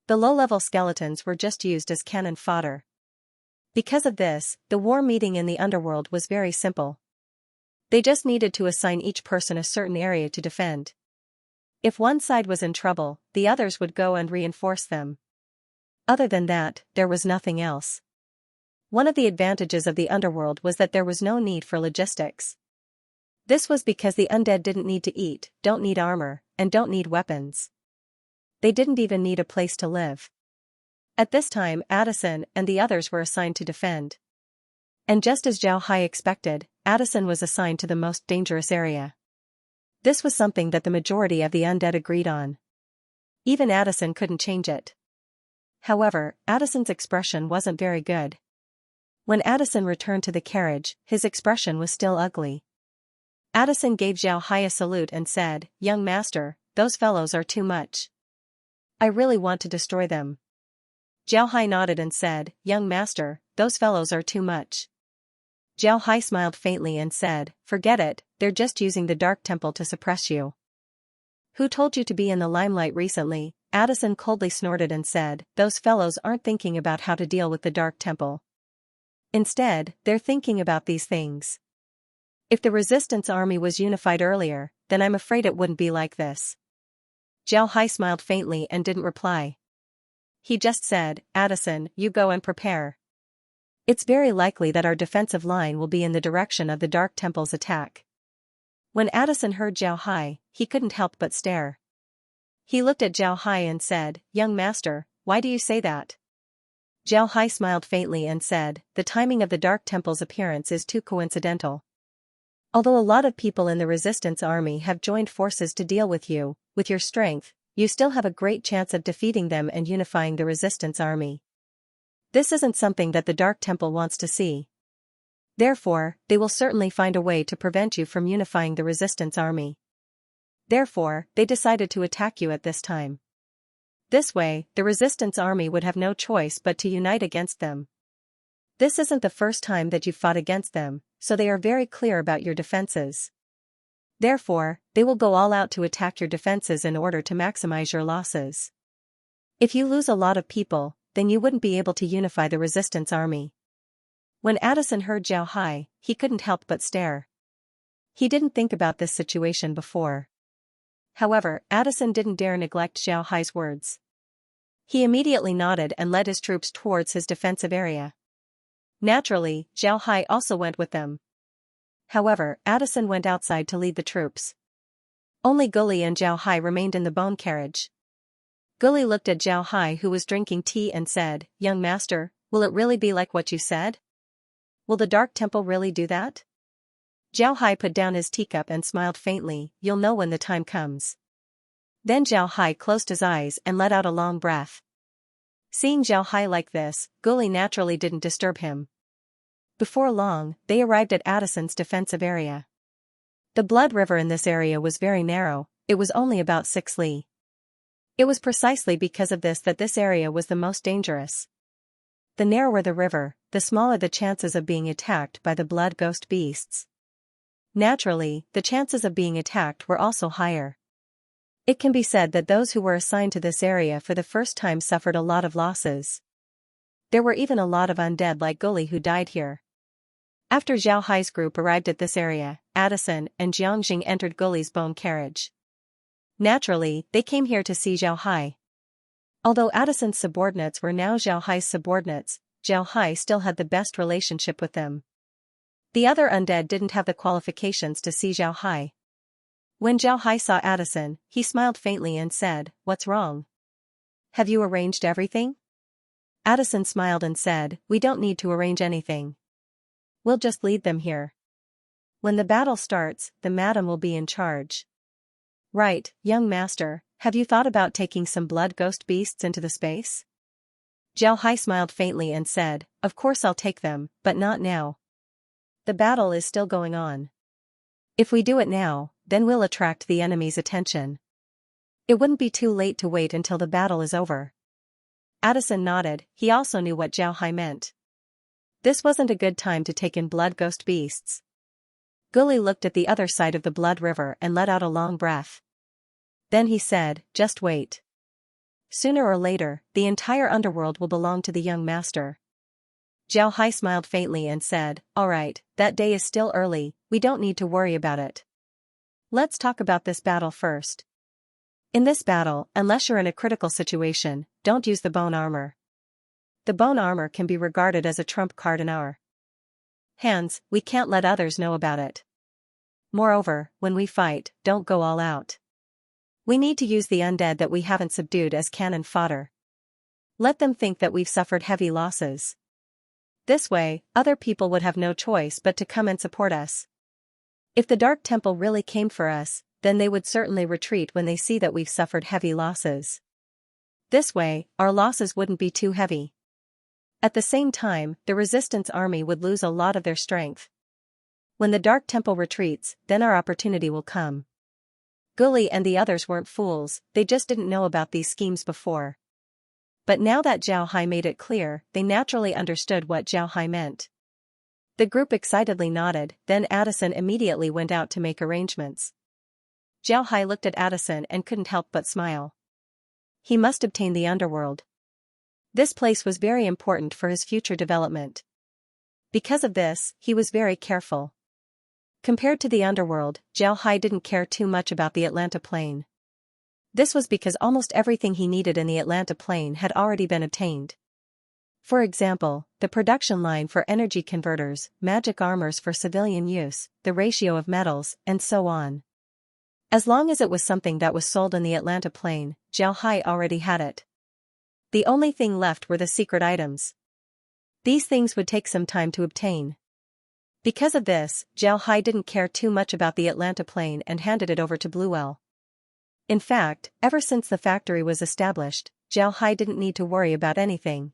The low-level skeletons were just used as cannon fodder. Because of this, the war meeting in the Underworld was very simple. They just needed to assign each person a certain area to defend. If one side was in trouble, the others would go and reinforce them. Other than that, there was nothing else. One of the advantages of the Underworld was that there was no need for logistics. This was because the undead didn't need to eat, don't need armor, and don't need weapons. They didn't even need a place to live. At this time, Addison and the others were assigned to defend. And just as Zhao Hai expected, Addison was assigned to the most dangerous area. This was something that the majority of the undead agreed on. Even Addison couldn't change it. However, Addison's expression wasn't very good. When Addison returned to the carriage, his expression was still ugly. Addison gave Zhao Hai a salute and said, "Young master, those fellows are too much. I really want to destroy them." Zhao Hai nodded and said, "Young master, those fellows are too much." Zhao Hai smiled faintly and said, "Forget it, they're just using the Dark Temple to suppress you." "Who told you to be in the limelight recently?" Addison coldly snorted and said, "Those fellows aren't thinking about how to deal with the Dark Temple. Instead, they're thinking about these things. If the resistance army was unified earlier, then I'm afraid it wouldn't be like this." Zhao Hai smiled faintly and didn't reply. He just said, "Addison, you go and prepare. It's very likely that our defensive line will be in the direction of the Dark Temple's attack." When Addison heard Zhao Hai, he couldn't help but stare. He looked at Zhao Hai and said, "Young master, why do you say that?" Zhao Hai smiled faintly and said, "The timing of the Dark Temple's appearance is too coincidental. Although a lot of people in the resistance army have joined forces to deal with you, with your strength, you still have a great chance of defeating them and unifying the resistance army. This isn't something that the Dark Temple wants to see. Therefore, they will certainly find a way to prevent you from unifying the resistance army. Therefore, they decided to attack you at this time. This way, the resistance army would have no choice but to unite against them. This isn't the first time that you've fought against them, so they are very clear about your defenses. Therefore, they will go all out to attack your defenses in order to maximize your losses. If you lose a lot of people, then you wouldn't be able to unify the resistance army." When Addison heard Zhao Hai, he couldn't help but stare. He didn't think about this situation before. However, Addison didn't dare neglect Zhao Hai's words. He immediately nodded and led his troops towards his defensive area. Naturally, Zhao Hai also went with them. However, Addison went outside to lead the troops. Only Gully and Zhao Hai remained in the bone carriage. Gully looked at Zhao Hai, who was drinking tea, and said, "Young master, will it really be like what you said? Will the Dark Temple really do that?" Zhao Hai put down his teacup and smiled faintly, "You'll know when the time comes." Then Zhao Hai closed his eyes and let out a long breath. Seeing Zhao Hai like this, Gully naturally didn't disturb him. Before long, they arrived at Addison's defensive area. The blood river in this area was very narrow, it was only about 6 li. It was precisely because of this that this area was the most dangerous. The narrower the river, the smaller the chances of being attacked by the blood ghost beasts. Naturally, the chances of being attacked were also higher. It can be said that those who were assigned to this area for the first time suffered a lot of losses. There were even a lot of undead like Gully who died here. After Zhao Hai's group arrived at this area, Addison and Xianxia entered Gully's bone carriage. Naturally, they came here to see Zhao Hai. Although Addison's subordinates were now Zhao Hai's subordinates, Zhao Hai still had the best relationship with them. The other undead didn't have the qualifications to see Zhao Hai. When Zhao Hai saw Addison, he smiled faintly and said, "What's wrong? Have you arranged everything?" Addison smiled and said, "We don't need to arrange anything. We'll just lead them here. When the battle starts, the madam will be in charge." "Right, young master, have you thought about taking some blood ghost beasts into the space?" Zhao Hai smiled faintly and said, "Of course I'll take them, but not now. The battle is still going on. If we do it now, then we'll attract the enemy's attention. It wouldn't be too late to wait until the battle is over." Addison nodded, he also knew what Zhao Hai meant. This wasn't a good time to take in blood ghost beasts. Gully looked at the other side of the blood river and let out a long breath. Then he said, "Just wait. Sooner or later, the entire underworld will belong to the young master." Zhao Hai smiled faintly and said, "All right, that day is still early, we don't need to worry about it. Let's talk about this battle first. In this battle, unless you're in a critical situation, don't use the bone armor. The bone armor can be regarded as a trump card in our hands, we can't let others know about it. Moreover, when we fight, don't go all out. We need to use the undead that we haven't subdued as cannon fodder. Let them think that we've suffered heavy losses. This way, other people would have no choice but to come and support us. If the Dark Temple really came for us, then they would certainly retreat when they see that we've suffered heavy losses. This way, our losses wouldn't be too heavy. At the same time, the resistance army would lose a lot of their strength. When the Dark Temple retreats, then our opportunity will come. Gully and the others weren't fools, they just didn't know about these schemes before. But now that Zhao Hai made it clear, they naturally understood what Zhao Hai meant. The group excitedly nodded, then Addison immediately went out to make arrangements. Zhao Hai looked at Addison and couldn't help but smile. He must obtain the underworld. This place was very important for his future development. Because of this, he was very careful. Compared to the underworld, Zhao Hai didn't care too much about the Atlanta Plain. This was because almost everything he needed in the Atlanta Plain had already been obtained. For example, the production line for energy converters, magic armors for civilian use, the ratio of metals, and so on. As long as it was something that was sold in the Atlanta Plain, Zhao Hai already had it. The only thing left were the secret items. These things would take some time to obtain. Because of this, Zhao Hai didn't care too much about the Atlanta Plain and handed it over to Bluewell. In fact, ever since the factory was established, Zhao Hai didn't need to worry about anything.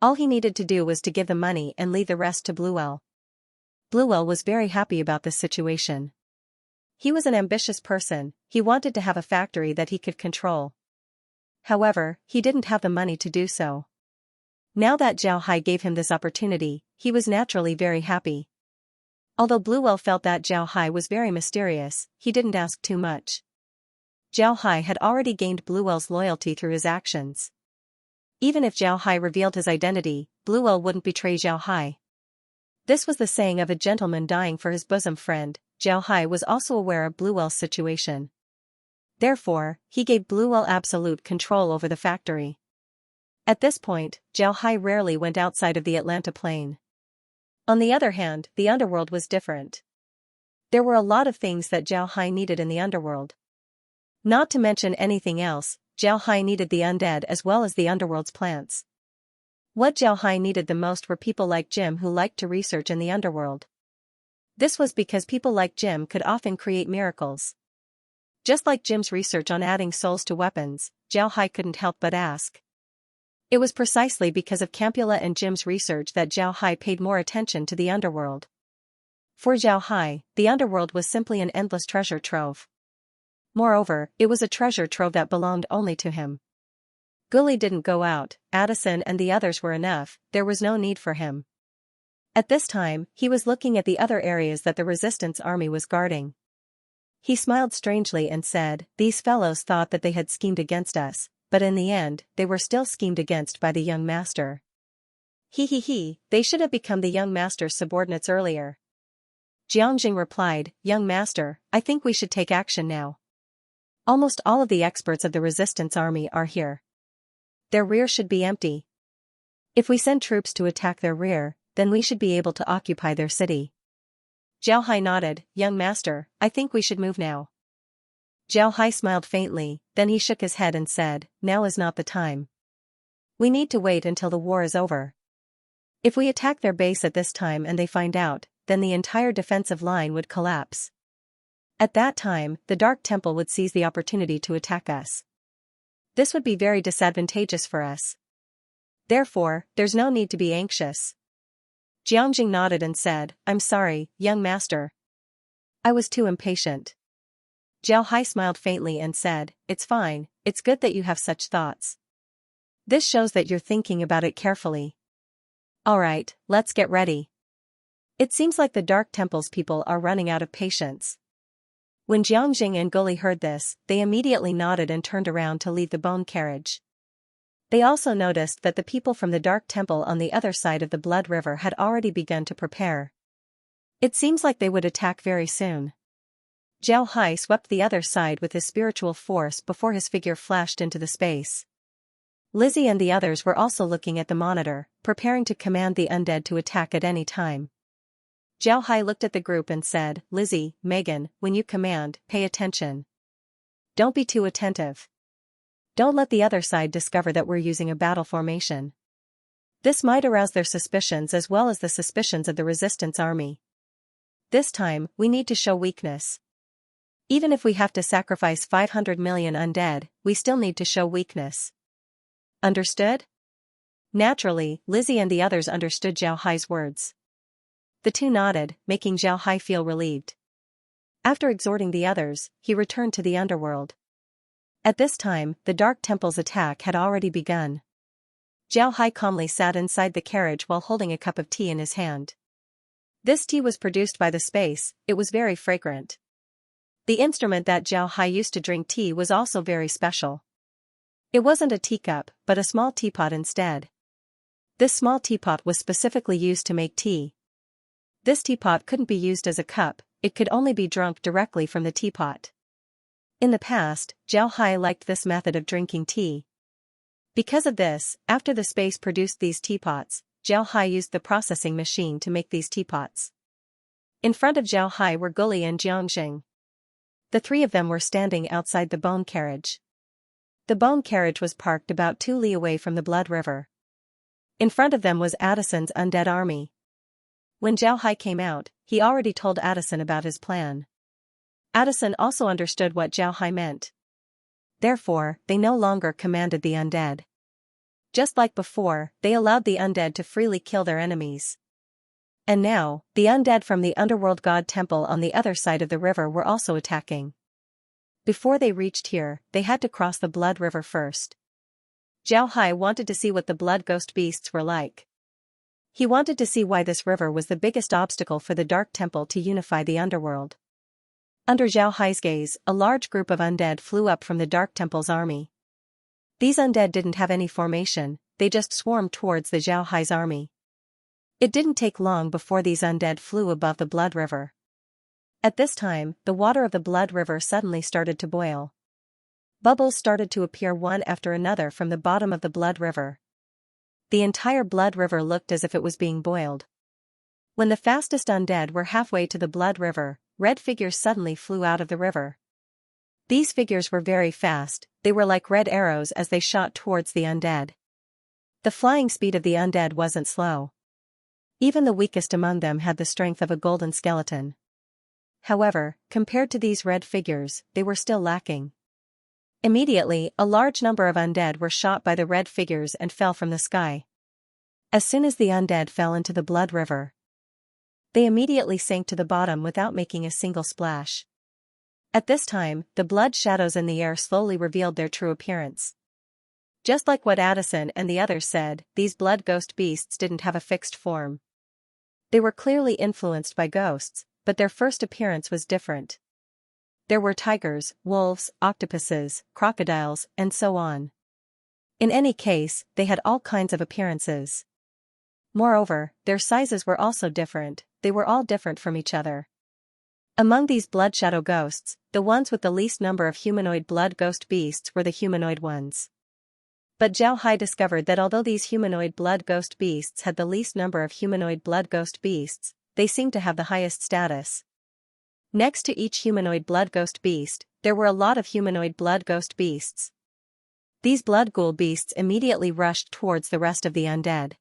All he needed to do was to give the money and leave the rest to Bluewell. Bluewell was very happy about this situation. He was an ambitious person, he wanted to have a factory that he could control. However, he didn't have the money to do so. Now that Zhao Hai gave him this opportunity, he was naturally very happy. Although Bluewell felt that Zhao Hai was very mysterious, he didn't ask too much. Zhao Hai had already gained Bluewell's loyalty through his actions. Even if Zhao Hai revealed his identity, Bluewell wouldn't betray Zhao Hai. This was the saying of a gentleman dying for his bosom friend. Zhao Hai was also aware of Bluewell's situation. Therefore, he gave Bluewell absolute control over the factory. At this point, Zhao Hai rarely went outside of the Atlanta Plain. On the other hand, the underworld was different. There were a lot of things that Zhao Hai needed in the underworld. Not to mention anything else, Zhao Hai needed the undead as well as the underworld's plants. What Zhao Hai needed the most were people like Jim who liked to research in the underworld. This was because people like Jim could often create miracles. Just like Jim's research on adding souls to weapons, Zhao Hai couldn't help but ask. It was precisely because of Campula and Jim's research that Zhao Hai paid more attention to the underworld. For Zhao Hai, the underworld was simply an endless treasure trove. Moreover, it was a treasure trove that belonged only to him. Gully didn't go out, Addison and the others were enough, there was no need for him. At this time, he was looking at the other areas that the resistance army was guarding. He smiled strangely and said, "These fellows thought that they had schemed against us, but in the end, they were still schemed against by the young master. They should have become the young master's subordinates earlier." Jiangjing replied, "Young master, I think we should take action now. Almost all of the experts of the resistance army are here. Their rear should be empty. If we send troops to attack their rear, then we should be able to occupy their city." Zhao Hai nodded, "Young master, I think we should move now." Zhao Hai smiled faintly, then he shook his head and said, "Now is not the time. We need to wait until the war is over. If we attack their base at this time and they find out, then the entire defensive line would collapse. At that time, the Dark Temple would seize the opportunity to attack us. This would be very disadvantageous for us. Therefore, there's no need to be anxious." Jiangjing nodded and said, "I'm sorry, young master. I was too impatient." Zhao Hai smiled faintly and said, "It's fine, it's good that you have such thoughts. This shows that you're thinking about it carefully. Alright, let's get ready. It seems like the Dark Temple's people are running out of patience." When Jiangjing and Gully heard this, they immediately nodded and turned around to leave the bone carriage. They also noticed that the people from the Dark Temple on the other side of the Blood River had already begun to prepare. It seems like they would attack very soon. Zhao Hai swept the other side with his spiritual force before his figure flashed into the space. Lizzie and the others were also looking at the monitor, preparing to command the undead to attack at any time. Zhao Hai looked at the group and said, "Lizzie, Megan, when you command, pay attention. Don't be too attentive. Don't let the other side discover that we're using a battle formation. This might arouse their suspicions as well as the suspicions of the resistance army. This time, we need to show weakness. Even if we have to sacrifice 500 million undead, we still need to show weakness. Understood? Naturally, Lizzie and the others understood Zhao Hai's words. The two nodded, making Zhao Hai feel relieved. After exhorting the others, he returned to the underworld. At this time, the Dark Temple's attack had already begun. Zhao Hai calmly sat inside the carriage while holding a cup of tea in his hand. This tea was produced by the space, it was very fragrant. The instrument that Zhao Hai used to drink tea was also very special. It wasn't a teacup, but a small teapot instead. This small teapot was specifically used to make tea. This teapot couldn't be used as a cup, it could only be drunk directly from the teapot. In the past, Zhao Hai liked this method of drinking tea. Because of this, after the space produced these teapots, Zhao Hai used the processing machine to make these teapots. In front of Zhao Hai were Guli and Xianxia. The three of them were standing outside the bone carriage. The bone carriage was parked about 2 li away from the Blood River. In front of them was Addison's undead army. When Zhao Hai came out, he already told Addison about his plan. Addison also understood what Zhao Hai meant. Therefore, they no longer commanded the undead. Just like before, they allowed the undead to freely kill their enemies. And now, the undead from the underworld god temple on the other side of the river were also attacking. Before they reached here, they had to cross the Blood River first. Zhao Hai wanted to see what the blood ghost beasts were like. He wanted to see why this river was the biggest obstacle for the Dark Temple to unify the underworld. Under Zhao Hai's gaze, a large group of undead flew up from the Dark Temple's army. These undead didn't have any formation, they just swarmed towards the Zhao Hai's army. It didn't take long before these undead flew above the Blood River. At this time, the water of the Blood River suddenly started to boil. Bubbles started to appear one after another from the bottom of the Blood River. The entire Blood River looked as if it was being boiled. When the fastest undead were halfway to the Blood River, red figures suddenly flew out of the river. These figures were very fast, they were like red arrows as they shot towards the undead. The flying speed of the undead wasn't slow. Even the weakest among them had the strength of a golden skeleton. However, compared to these red figures, they were still lacking. Immediately, a large number of undead were shot by the red figures and fell from the sky. As soon as the undead fell into the Blood River, they immediately sank to the bottom without making a single splash. At this time, the blood shadows in the air slowly revealed their true appearance. Just like what Addison and the others said, these blood ghost beasts didn't have a fixed form. They were clearly influenced by ghosts, but their first appearance was different. There were tigers, wolves, octopuses, crocodiles, and so on. In any case, they had all kinds of appearances. Moreover, their sizes were also different, they were all different from each other. Among these blood shadow ghosts, the ones with the least number of humanoid blood ghost beasts were the humanoid ones. But Zhao Hai discovered that although these humanoid blood ghost beasts had the least number of humanoid blood ghost beasts, they seemed to have the highest status. Next to each humanoid blood ghost beast, there were a lot of humanoid blood ghost beasts. These blood ghoul beasts immediately rushed towards the rest of the undead.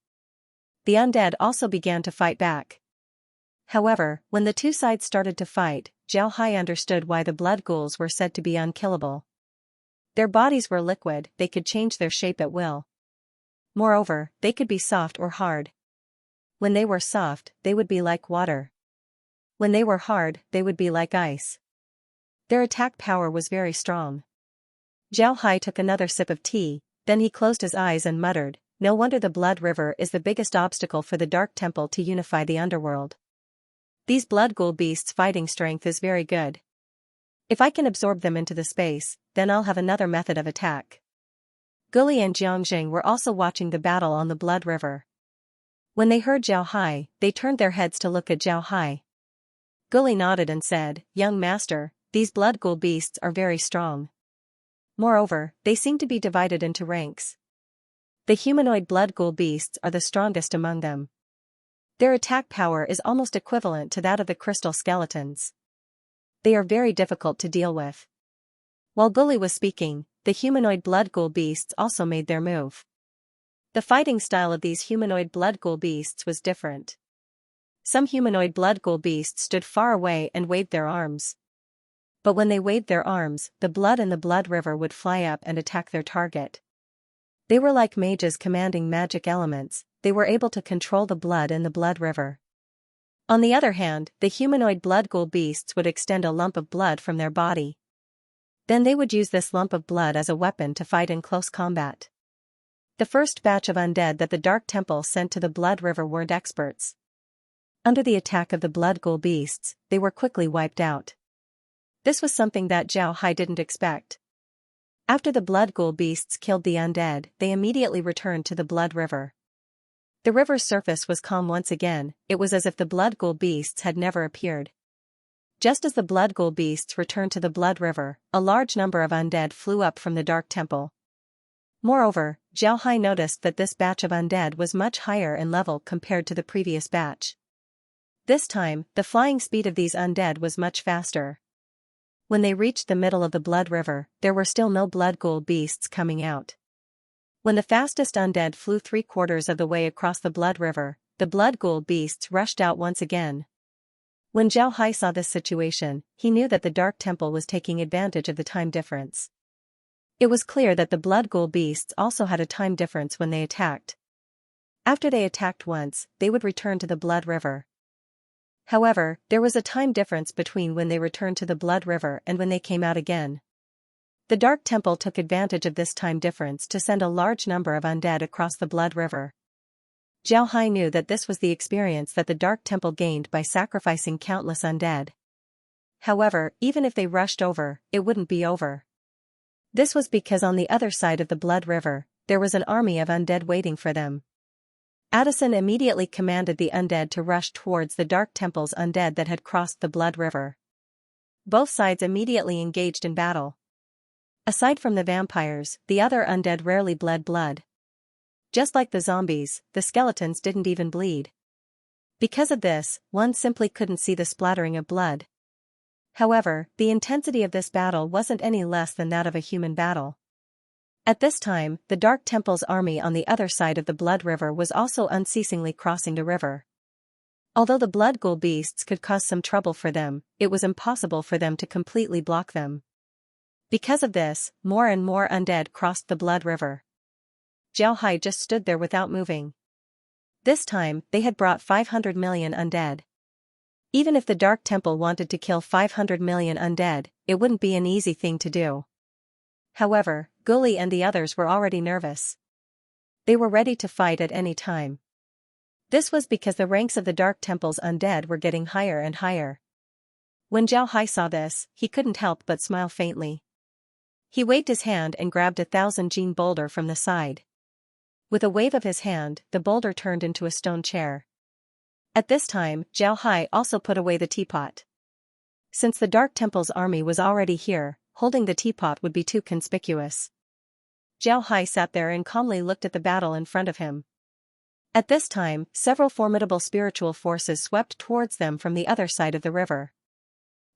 The undead also began to fight back. However, when the two sides started to fight, Zhao Hai understood why the blood ghouls were said to be unkillable. Their bodies were liquid, they could change their shape at will. Moreover, they could be soft or hard. When they were soft, they would be like water. When they were hard, they would be like ice. Their attack power was very strong. Zhao Hai took another sip of tea, then he closed his eyes and muttered, "No wonder the Blood River is the biggest obstacle for the Dark Temple to unify the underworld. These blood ghoul beasts' fighting strength is very good. If I can absorb them into the space, then I'll have another method of attack." Guli and Xianxia were also watching the battle on the Blood River. When they heard Zhao Hai, they turned their heads to look at Zhao Hai. Guli nodded and said, "Young master, these blood ghoul beasts are very strong. Moreover, they seem to be divided into ranks. The humanoid blood ghoul beasts are the strongest among them. Their attack power is almost equivalent to that of the crystal skeletons. They are very difficult to deal with. While Gully was speaking, the humanoid blood ghoul beasts also made their move. The fighting style of these humanoid blood ghoul beasts was different. Some humanoid blood ghoul beasts stood far away and waved their arms. But when they waved their arms, the blood in the blood river would fly up and attack their target. They were like mages commanding magic elements, they were able to control the blood in the blood river. On the other hand, the humanoid blood ghoul beasts would extend a lump of blood from their body. Then they would use this lump of blood as a weapon to fight in close combat. The first batch of undead that the Dark Temple sent to the blood river weren't experts. Under the attack of the blood ghoul beasts, they were quickly wiped out. This was something that Zhao Hai didn't expect. After the blood ghoul beasts killed the undead, they immediately returned to the blood river. The river's surface was calm once again, it was as if the blood ghoul beasts had never appeared. Just as the blood ghoul beasts returned to the blood river, a large number of undead flew up from the Dark Temple. Moreover, Zhao Hai noticed that this batch of undead was much higher in level compared to the previous batch. This time, the flying speed of these undead was much faster. When they reached the middle of the blood river, there were still no blood ghoul beasts coming out. When the fastest undead flew 3/4 of the way across the blood river, the blood ghoul beasts rushed out once again. When Zhao Hai saw this situation, he knew that the Dark Temple was taking advantage of the time difference. It was clear that the blood ghoul beasts also had a time difference when they attacked. After they attacked once, they would return to the blood river. However, there was a time difference between when they returned to the blood river and when they came out again. The Dark Temple took advantage of this time difference to send a large number of undead across the blood river. Zhao Hai knew that this was the experience that the Dark Temple gained by sacrificing countless undead. However, even if they rushed over, it wouldn't be over. This was because on the other side of the blood river, there was an army of undead waiting for them. Addison immediately commanded the undead to rush towards the Dark Temple's undead that had crossed the blood river. Both sides immediately engaged in battle. Aside from the vampires, the other undead rarely bled blood. Just like the zombies, the skeletons didn't even bleed. Because of this, one simply couldn't see the splattering of blood. However, the intensity of this battle wasn't any less than that of a human battle. At this time, the Dark Temple's army on the other side of the blood river was also unceasingly crossing the river. Although the blood ghoul beasts could cause some trouble for them, it was impossible for them to completely block them. Because of this, more and more undead crossed the blood river. Zhao Hai just stood there without moving. This time, they had brought 500 million undead. Even if the Dark Temple wanted to kill 500 million undead, it wouldn't be an easy thing to do. However, Gully and the others were already nervous. They were ready to fight at any time. This was because the ranks of the Dark Temple's undead were getting higher and higher. When Zhao Hai saw this, he couldn't help but smile faintly. He waved his hand and grabbed a 1,000 boulder from the side. With a wave of his hand, the boulder turned into a stone chair. At this time, Zhao Hai also put away the teapot. Since the Dark Temple's army was already here, holding the teapot would be too conspicuous. Zhao Hai sat there and calmly looked at the battle in front of him. At this time, several formidable spiritual forces swept towards them from the other side of the river.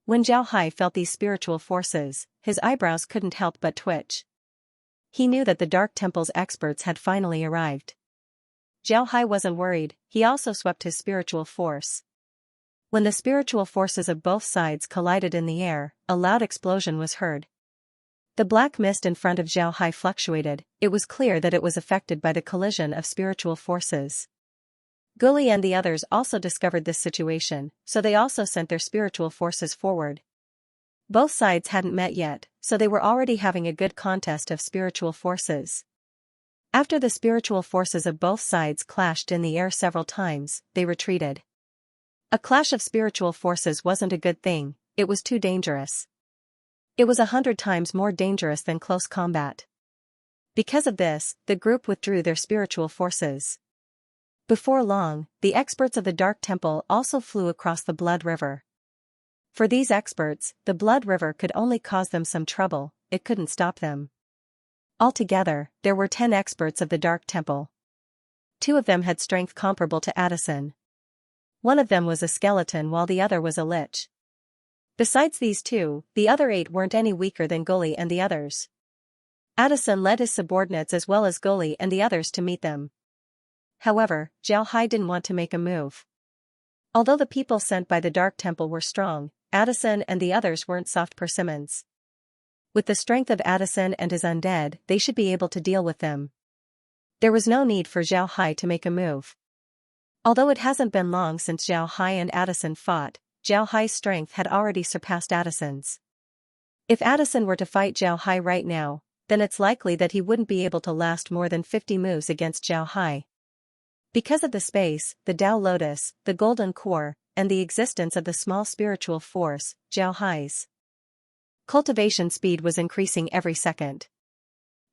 When Zhao Hai felt these spiritual forces, his eyebrows couldn't help but twitch. He knew that the Dark Temple's experts had finally arrived. Zhao Hai wasn't worried, he also swept his spiritual force. When the spiritual forces of both sides collided in the air, a loud explosion was heard. The black mist in front of Zhao Hai fluctuated, it was clear that it was affected by the collision of spiritual forces. Gully and the others also discovered this situation, so they also sent their spiritual forces forward. Both sides hadn't met yet, so they were already having a good contest of spiritual forces. After the spiritual forces of both sides clashed in the air several times, they retreated. A clash of spiritual forces wasn't a good thing, it was too dangerous. It was 100 times more dangerous than close combat. Because of this, the group withdrew their spiritual forces. Before long, the experts of the Dark Temple also flew across the Blood River. For these experts, the Blood River could only cause them some trouble, it couldn't stop them. Altogether, there were 10 experts of the Dark Temple. 2 of them had strength comparable to Addison. One of them was a skeleton while the other was a lich. Besides these two, the other 8 weren't any weaker than Gully and the others. Addison led his subordinates as well as Gully and the others to meet them. However, Zhao Hai didn't want to make a move. Although the people sent by the Dark Temple were strong, Addison and the others weren't soft persimmons. With the strength of Addison and his undead, they should be able to deal with them. There was no need for Zhao Hai to make a move. Although it hasn't been long since Zhao Hai and Addison fought, Zhao Hai's strength had already surpassed Addison's. If Addison were to fight Zhao Hai right now, then it's likely that he wouldn't be able to last more than 50 moves against Zhao Hai. Because of the space, the Tao Lotus, the Golden Core, and the existence of the small spiritual force, Zhao Hai's cultivation speed was increasing every second.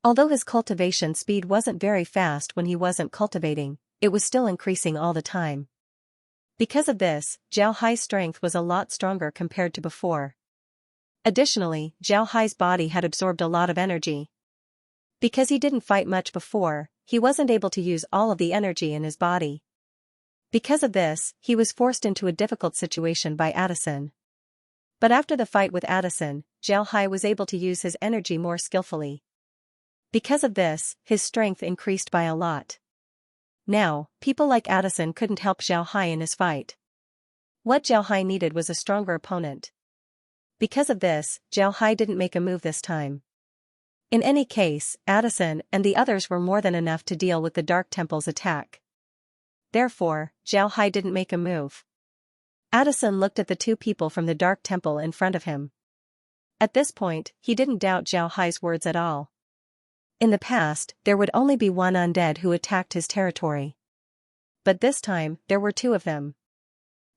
Although his cultivation speed wasn't very fast when he wasn't cultivating, it was still increasing all the time. Because of this, Zhao Hai's strength was a lot stronger compared to before. Additionally, Zhao Hai's body had absorbed a lot of energy. Because he didn't fight much before, he wasn't able to use all of the energy in his body. Because of this, he was forced into a difficult situation by Addison. But after the fight with Addison, Zhao Hai was able to use his energy more skillfully. Because of this, his strength increased by a lot. Now, people like Addison couldn't help Zhao Hai in his fight. What Zhao Hai needed was a stronger opponent. Because of this, Zhao Hai didn't make a move this time. In any case, Addison and the others were more than enough to deal with the Dark Temple's attack. Therefore, Zhao Hai didn't make a move. Addison looked at the 2 people from the Dark Temple in front of him. At this point, he didn't doubt Zhao Hai's words at all. In the past, there would only be one undead who attacked his territory. But this time, there were 2 of them.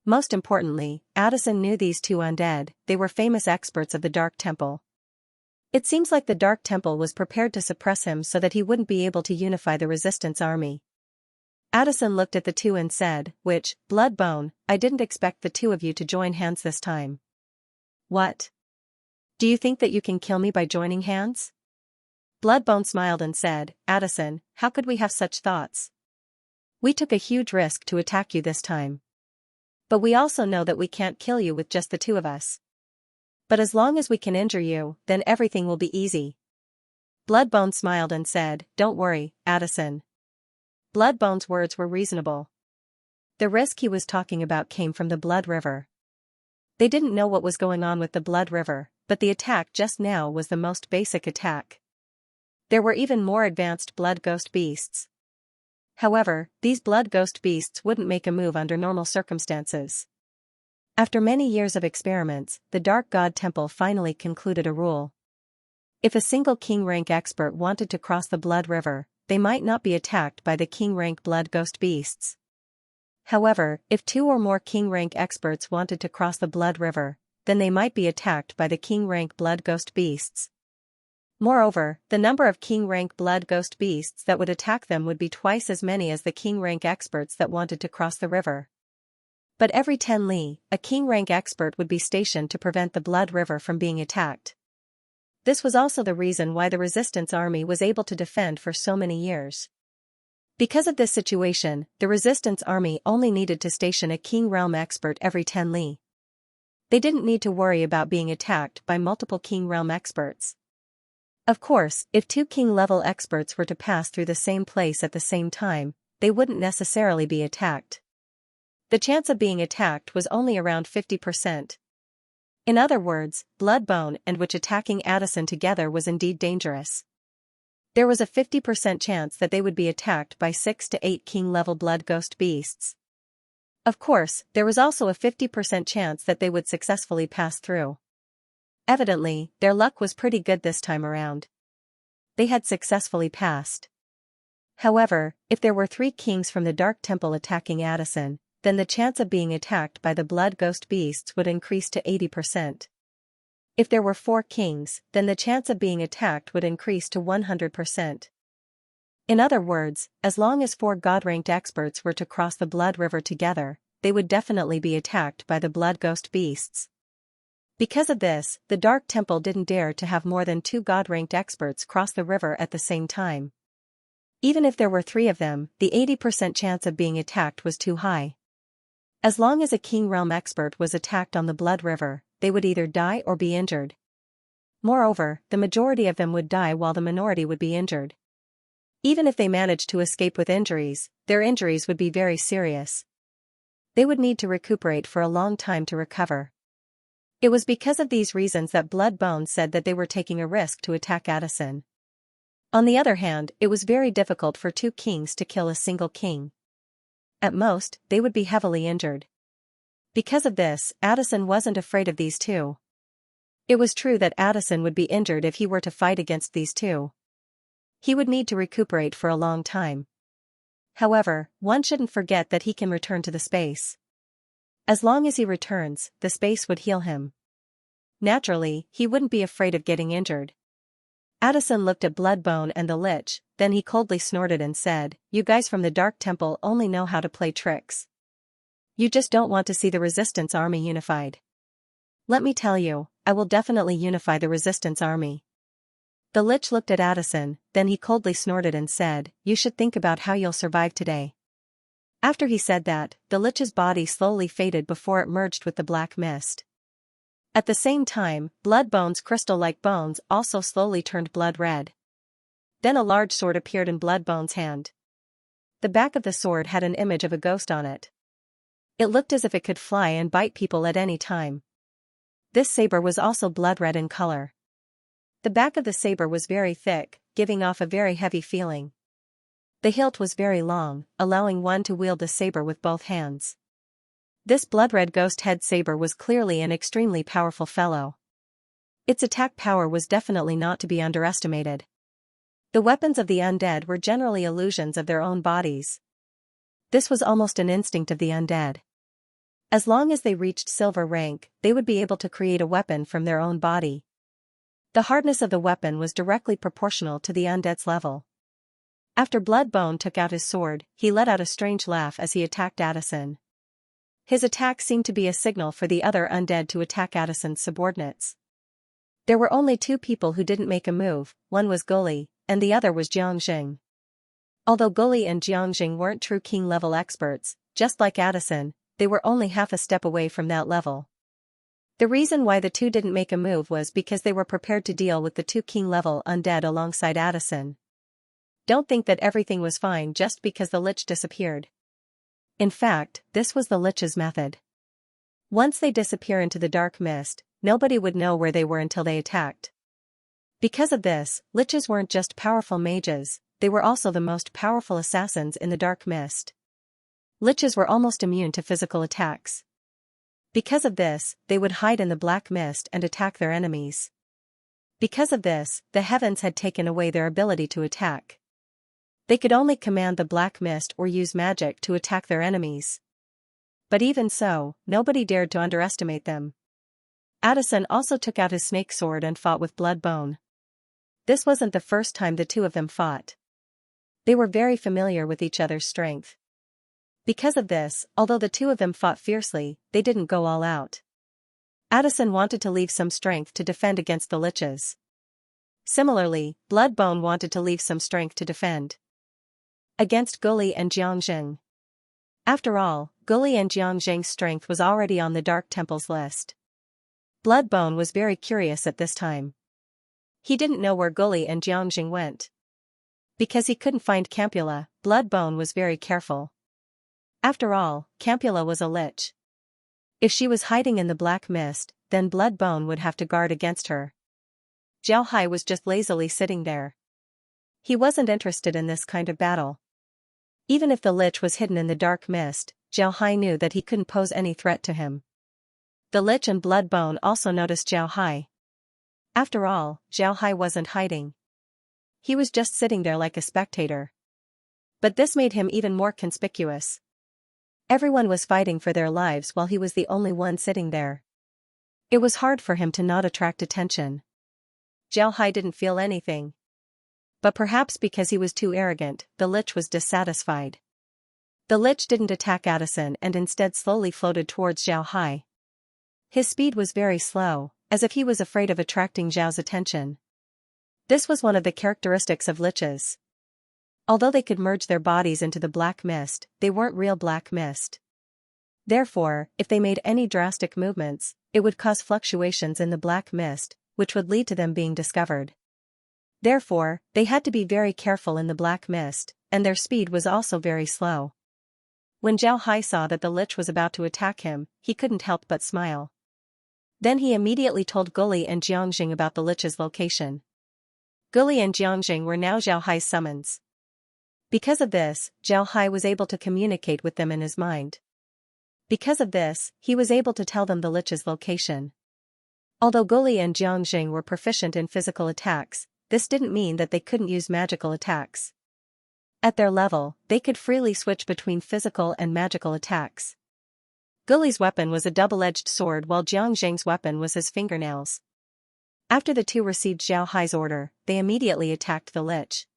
Most importantly, Addison knew these 2 undead, they were famous experts of the Dark Temple. It seems like the Dark Temple was prepared to suppress him so that he wouldn't be able to unify the resistance army. Addison looked at the 2 and said, Bloodbone, I didn't expect the 2 of you to join hands this time. What? Do you think that you can kill me by joining hands? Bloodbone smiled and said, Addison, how could we have such thoughts? We took a huge risk to attack you this time. But we also know that we can't kill you with just the 2 of us. But as long as we can injure you, then everything will be easy. Bloodbone smiled and said, Don't worry, Addison. Bloodbone's words were reasonable. The risk he was talking about came from the Blood River. They didn't know what was going on with the Blood River, but the attack just now was the most basic attack. There were even more advanced Blood Ghost Beasts. However, these Blood Ghost Beasts wouldn't make a move under normal circumstances. After many years of experiments, the Dark God Temple finally concluded a rule. If a single King rank expert wanted to cross the Blood River, they might not be attacked by the King rank Blood Ghost Beasts. However, if 2 or more King rank experts wanted to cross the Blood River, then they might be attacked by the King rank Blood Ghost Beasts. Moreover, the number of King rank Blood Ghost Beasts that would attack them would be twice as many as the King rank experts that wanted to cross the river. But every 10 li, a King rank expert would be stationed to prevent the Blood River from being attacked. This was also the reason why the resistance army was able to defend for so many years. Because of this situation, the resistance army only needed to station a King realm expert every 10 li. They didn't need to worry about being attacked by multiple King realm experts. Of course, if 2 King level experts were to pass through the same place at the same time, they wouldn't necessarily be attacked. The chance of being attacked was only around 50%. In other words, Bloodbone and Witch attacking Addison together was indeed dangerous. There was a 50% chance that they would be attacked by 6 to 8 King-level Blood Ghost Beasts. Of course, there was also a 50% chance that they would successfully pass through. Evidently, their luck was pretty good this time around. They had successfully passed. However, if there were 3 kings from the Dark Temple attacking Addison, then the chance of being attacked by the Blood Ghost Beasts would increase to 80%. If there were 4 kings, then the chance of being attacked would increase to 100%. In other words, as long as 4 God-ranked experts were to cross the Blood River together, they would definitely be attacked by the Blood Ghost Beasts. Because of this, the Dark Temple didn't dare to have more than 2 God-ranked experts cross the river at the same time. Even if there were 3 of them, the 80% chance of being attacked was too high. As long as a King Realm expert was attacked on the Blood River, they would either die or be injured. Moreover, the majority of them would die while the minority would be injured. Even if they managed to escape with injuries, their injuries would be very serious. They would need to recuperate for a long time to recover. It was because of these reasons that Bloodbone said that they were taking a risk to attack Addison. On the other hand, it was very difficult for two kings to kill a single king. At most, they would be heavily injured. Because of this, Addison wasn't afraid of these two. It was true that Addison would be injured if he were to fight against these two. He would need to recuperate for a long time. However, one shouldn't forget that he can return to the space. As long as he returns, the space would heal him. Naturally, he wouldn't be afraid of getting injured. Addison looked at Bloodbone and the Lich, then he coldly snorted and said, "You guys from the Dark Temple only know how to play tricks. You just don't want to see the Resistance Army unified. Let me tell you, I will definitely unify the Resistance Army." The Lich looked at Addison, then he coldly snorted and said, "You should think about how you'll survive today." After he said that, the Lich's body slowly faded before it merged with the black mist. At the same time, Bloodbone's crystal-like bones also slowly turned blood red. Then a large sword appeared in Bloodbone's hand. The back of the sword had an image of a ghost on it. It looked as if it could fly and bite people at any time. This saber was also blood red in color. The back of the saber was very thick, giving off a very heavy feeling. The hilt was very long, allowing one to wield the saber with both hands. This blood-red ghost head saber was clearly an extremely powerful fellow. Its attack power was definitely not to be underestimated. The weapons of the undead were generally illusions of their own bodies. This was almost an instinct of the undead. As long as they reached silver rank, they would be able to create a weapon from their own body. The hardness of the weapon was directly proportional to the undead's level. After Bloodbone took out his sword, he let out a strange laugh as he attacked Addison. His attack seemed to be a signal for the other undead to attack Addison's subordinates. There were only two people who didn't make a move, one was Gully, and the other was Xianxia. Although Gully and Xianxia weren't true king-level experts, just like Addison, they were only half a step away from that level. The reason why the two didn't make a move was because they were prepared to deal with the two king-level undead alongside Addison. Don't think that everything was fine just because the Lich disappeared. In fact, this was the Lich's method. Once they disappear into the dark mist, nobody would know where they were until they attacked. Because of this, Liches weren't just powerful mages, they were also the most powerful assassins in the dark mist. Liches were almost immune to physical attacks. Because of this, they would hide in the black mist and attack their enemies. Because of this, the heavens had taken away their ability to attack. They could only command the black mist or use magic to attack their enemies. But even so, nobody dared to underestimate them. Addison also took out his snake sword and fought with Bloodbone. This wasn't the first time the two of them fought. They were very familiar with each other's strength. Because of this, although the two of them fought fiercely, they didn't go all out. Addison wanted to leave some strength to defend against the Liches. Similarly, Bloodbone wanted to leave some strength to defend against Gully and Xianxia. After all, Gully and Xianxia's strength was already on the Dark Temple's list. Bloodbone was very curious at this time. He didn't know where Gully and Xianxia went. Because he couldn't find Campula, Bloodbone was very careful. After all, Campula was a lich. If she was hiding in the black mist, then Bloodbone would have to guard against her. Xiaohai was just lazily sitting there. He wasn't interested in this kind of battle. Even if the lich was hidden in the dark mist, Xiaohai knew that he couldn't pose any threat to him. The lich and Bloodbone also noticed Xiaohai. After all, Xiaohai wasn't hiding. He was just sitting there like a spectator. But this made him even more conspicuous. Everyone was fighting for their lives while he was the only one sitting there. It was hard for him to not attract attention. Xiaohai didn't feel anything. But perhaps because he was too arrogant, the lich was dissatisfied. The lich didn't attack Addison and instead slowly floated towards Xiaohai. His speed was very slow, as if he was afraid of attracting Zhao's attention. This was one of the characteristics of liches. Although they could merge their bodies into the black mist, they weren't real black mist. Therefore, if they made any drastic movements, it would cause fluctuations in the black mist, which would lead to them being discovered. Therefore, they had to be very careful in the black mist, and their speed was also very slow. When Zhao Hai saw that the lich was about to attack him, he couldn't help but smile. Then he immediately told Guli and Jiangjing about the lich's location. Guli and Jiangjing were now Zhao Hai's summons. Because of this, Zhao Hai was able to communicate with them in his mind. Because of this, he was able to tell them the lich's location. Although Guli and Jiangjing were proficient in physical attacks, this didn't mean that they couldn't use magical attacks. At their level, they could freely switch between physical and magical attacks. Guli's weapon was a double-edged sword while Jiangjing's weapon was his fingernails. After the two received Zhao Hai's order, they immediately attacked the lich.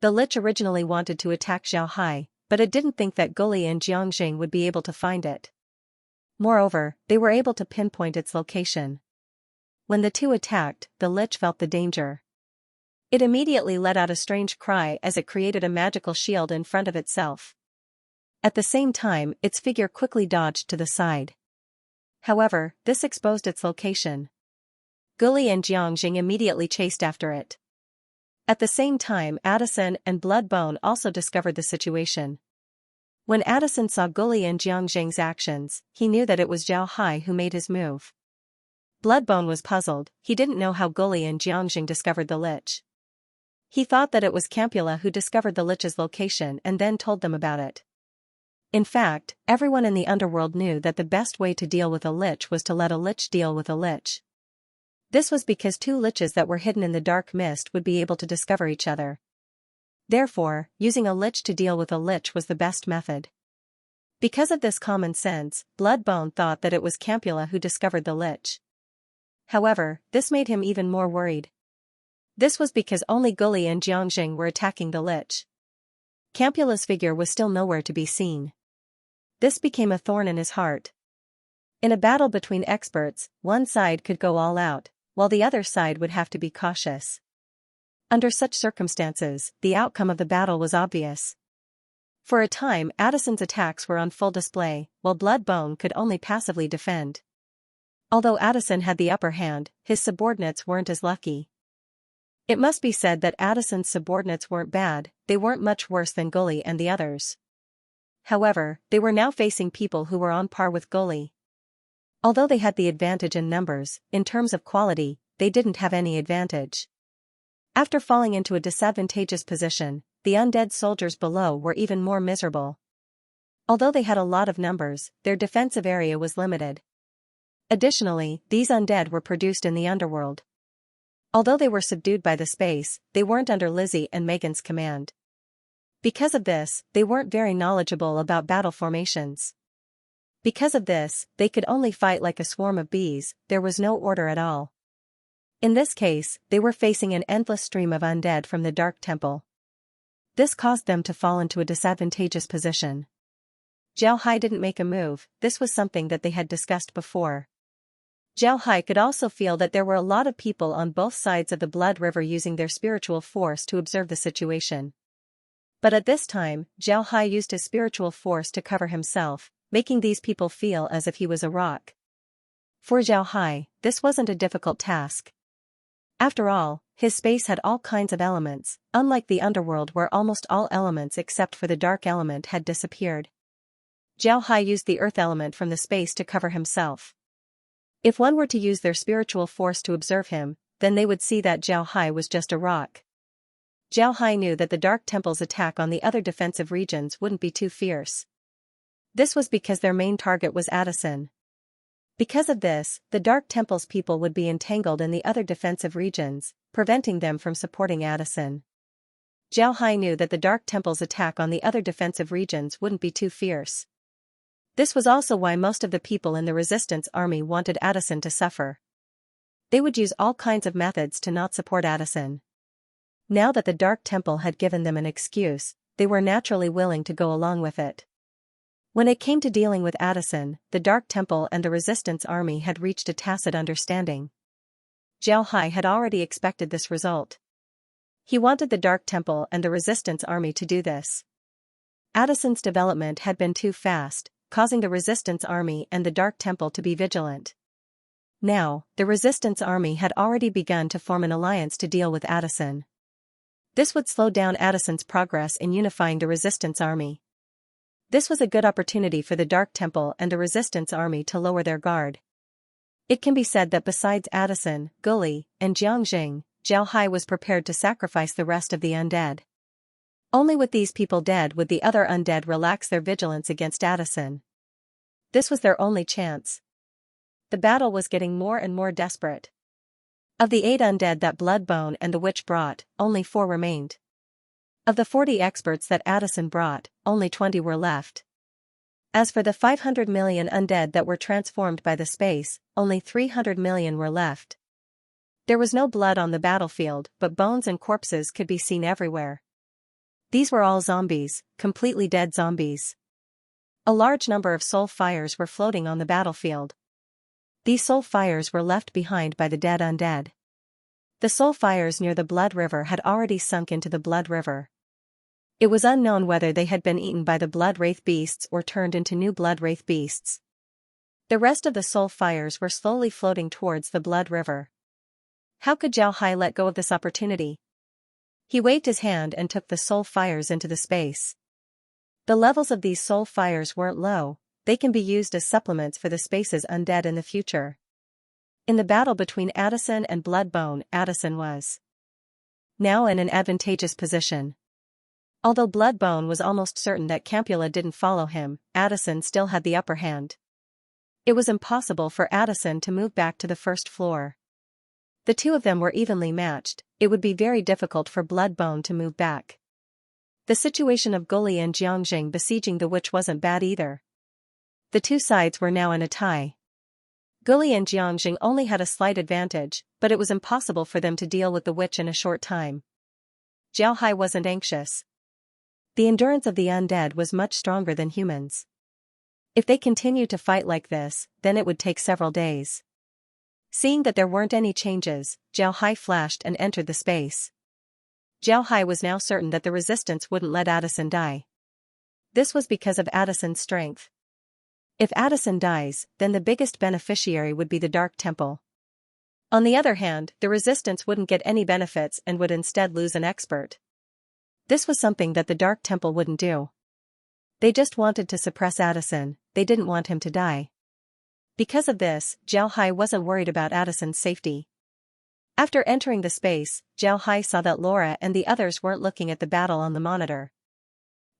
The lich originally wanted to attack Zhao Hai, but it didn't think that Guli and Jiangjing would be able to find it. Moreover, they were able to pinpoint its location. When the two attacked, the lich felt the danger. It immediately let out a strange cry as it created a magical shield in front of itself. At the same time, its figure quickly dodged to the side. However, this exposed its location. Guli and Jiangjing immediately chased after it. At the same time, Addison and Bloodbone also discovered the situation. When Addison saw Guli and Jiangjing's actions, he knew that it was Zhao Hai who made his move. Bloodbone was puzzled, he didn't know how Guli and Jiangjing discovered the lich. He thought that it was Campula who discovered the lich's location and then told them about it. In fact, everyone in the underworld knew that the best way to deal with a lich was to let a lich deal with a lich. This was because two liches that were hidden in the dark mist would be able to discover each other. Therefore, using a lich to deal with a lich was the best method. Because of this common sense, Bloodbone thought that it was Campula who discovered the lich. However, this made him even more worried. This was because only Guli and Jiangjing were attacking the lich. Campula's figure was still nowhere to be seen. This became a thorn in his heart. In a battle between experts, one side could go all out, while the other side would have to be cautious. Under such circumstances, the outcome of the battle was obvious. For a time, Addison's attacks were on full display, while Bloodbone could only passively defend. Although Addison had the upper hand, his subordinates weren't as lucky. It must be said that Addison's subordinates weren't bad, they weren't much worse than Guli and the others. However, they were now facing people who were on par with Guli. Although they had the advantage in numbers, in terms of quality, they didn't have any advantage. After falling into a disadvantageous position, the undead soldiers below were even more miserable. Although they had a lot of numbers, their defensive area was limited. Additionally, these undead were produced in the underworld. Although they were subdued by the space, they weren't under Lizzie and Megan's command. Because of this, they weren't very knowledgeable about battle formations. Because of this, they could only fight like a swarm of bees, there was no order at all. In this case, they were facing an endless stream of undead from the Dark Temple. This caused them to fall into a disadvantageous position. Zhao Hai didn't make a move, this was something that they had discussed before. Zhao Hai could also feel that there were a lot of people on both sides of the Blood River using their spiritual force to observe the situation. But at this time, Zhao Hai used his spiritual force to cover himself, making these people feel as if he was a rock. For Zhao Hai, this wasn't a difficult task. After all, his space had all kinds of elements, unlike the underworld where almost all elements except for the dark element had disappeared. Zhao Hai used the earth element from the space to cover himself. If one were to use their spiritual force to observe him, then they would see that Zhao Hai was just a rock. Zhao Hai knew that the Dark Temple's attack on the other defensive regions wouldn't be too fierce. This was because their main target was Addison. Because of this, the Dark Temple's people would be entangled in the other defensive regions, preventing them from supporting Addison. Zhao Hai knew that the Dark Temple's attack on the other defensive regions wouldn't be too fierce. This was also why most of the people in the resistance army wanted Addison to suffer. They would use all kinds of methods to not support Addison. Now that the Dark Temple had given them an excuse, they were naturally willing to go along with it. When it came to dealing with Addison, the Dark Temple and the resistance army had reached a tacit understanding. Zhao Hai had already expected this result. He wanted the Dark Temple and the resistance army to do this. Addison's development had been too fast, causing the resistance army and the Dark Temple to be vigilant. Now, the resistance army had already begun to form an alliance to deal with Addison. This would slow down Addison's progress in unifying the resistance army. This was a good opportunity for the Dark Temple and the resistance army to lower their guard. It can be said that besides Addison, Guli, and Xianxia, Zhao Hai was prepared to sacrifice the rest of the undead. Only with these people dead would the other undead relax their vigilance against Addison. This was their only chance. The battle was getting more and more desperate. Of the 8 undead that Bloodbone and the witch brought, only 4 remained. Of the 40 experts that Addison brought, only 20 were left. As for the 500 million undead that were transformed by the space, only 300 million were left. There was no blood on the battlefield, but bones and corpses could be seen everywhere. These were all zombies, completely dead zombies. A large number of soul fires were floating on the battlefield. These soul fires were left behind by the dead undead. The soul fires near the Blood River had already sunk into the Blood River. It was unknown whether they had been eaten by the Blood Wraith beasts or turned into new Blood Wraith beasts. The rest of the soul fires were slowly floating towards the Blood River. How could Zhao Hai let go of this opportunity? He waved his hand and took the soul fires into the space. The levels of these soul fires weren't low. They can be used as supplements for the space's undead in the future. In the battle between Addison and Bloodbone, Addison was now in an advantageous position. Although Bloodbone was almost certain that Campula didn't follow him, Addison still had the upper hand. It was impossible for Addison to move back to the first floor. The two of them were evenly matched. It would be very difficult for Bloodbone to move back. The situation of Guli and Xianxia besieging the witch wasn't bad either. The two sides were now in a tie. Guli and Xianxia only had a slight advantage, but it was impossible for them to deal with the witch in a short time. Zhao Hai wasn't anxious. The endurance of the undead was much stronger than humans. If they continued to fight like this, then it would take several days. Seeing that there weren't any changes, Zhao Hai flashed and entered the space. Zhao Hai was now certain that the resistance wouldn't let Addison die. This was because of Addison's strength. If Addison dies, then the biggest beneficiary would be the Dark Temple. On the other hand, the resistance wouldn't get any benefits and would instead lose an expert. This was something that the Dark Temple wouldn't do. They just wanted to suppress Addison, they didn't want him to die. Because of this, Zhao Hai wasn't worried about Addison's safety. After entering the space, Zhao Hai saw that Laura and the others weren't looking at the battle on the monitor.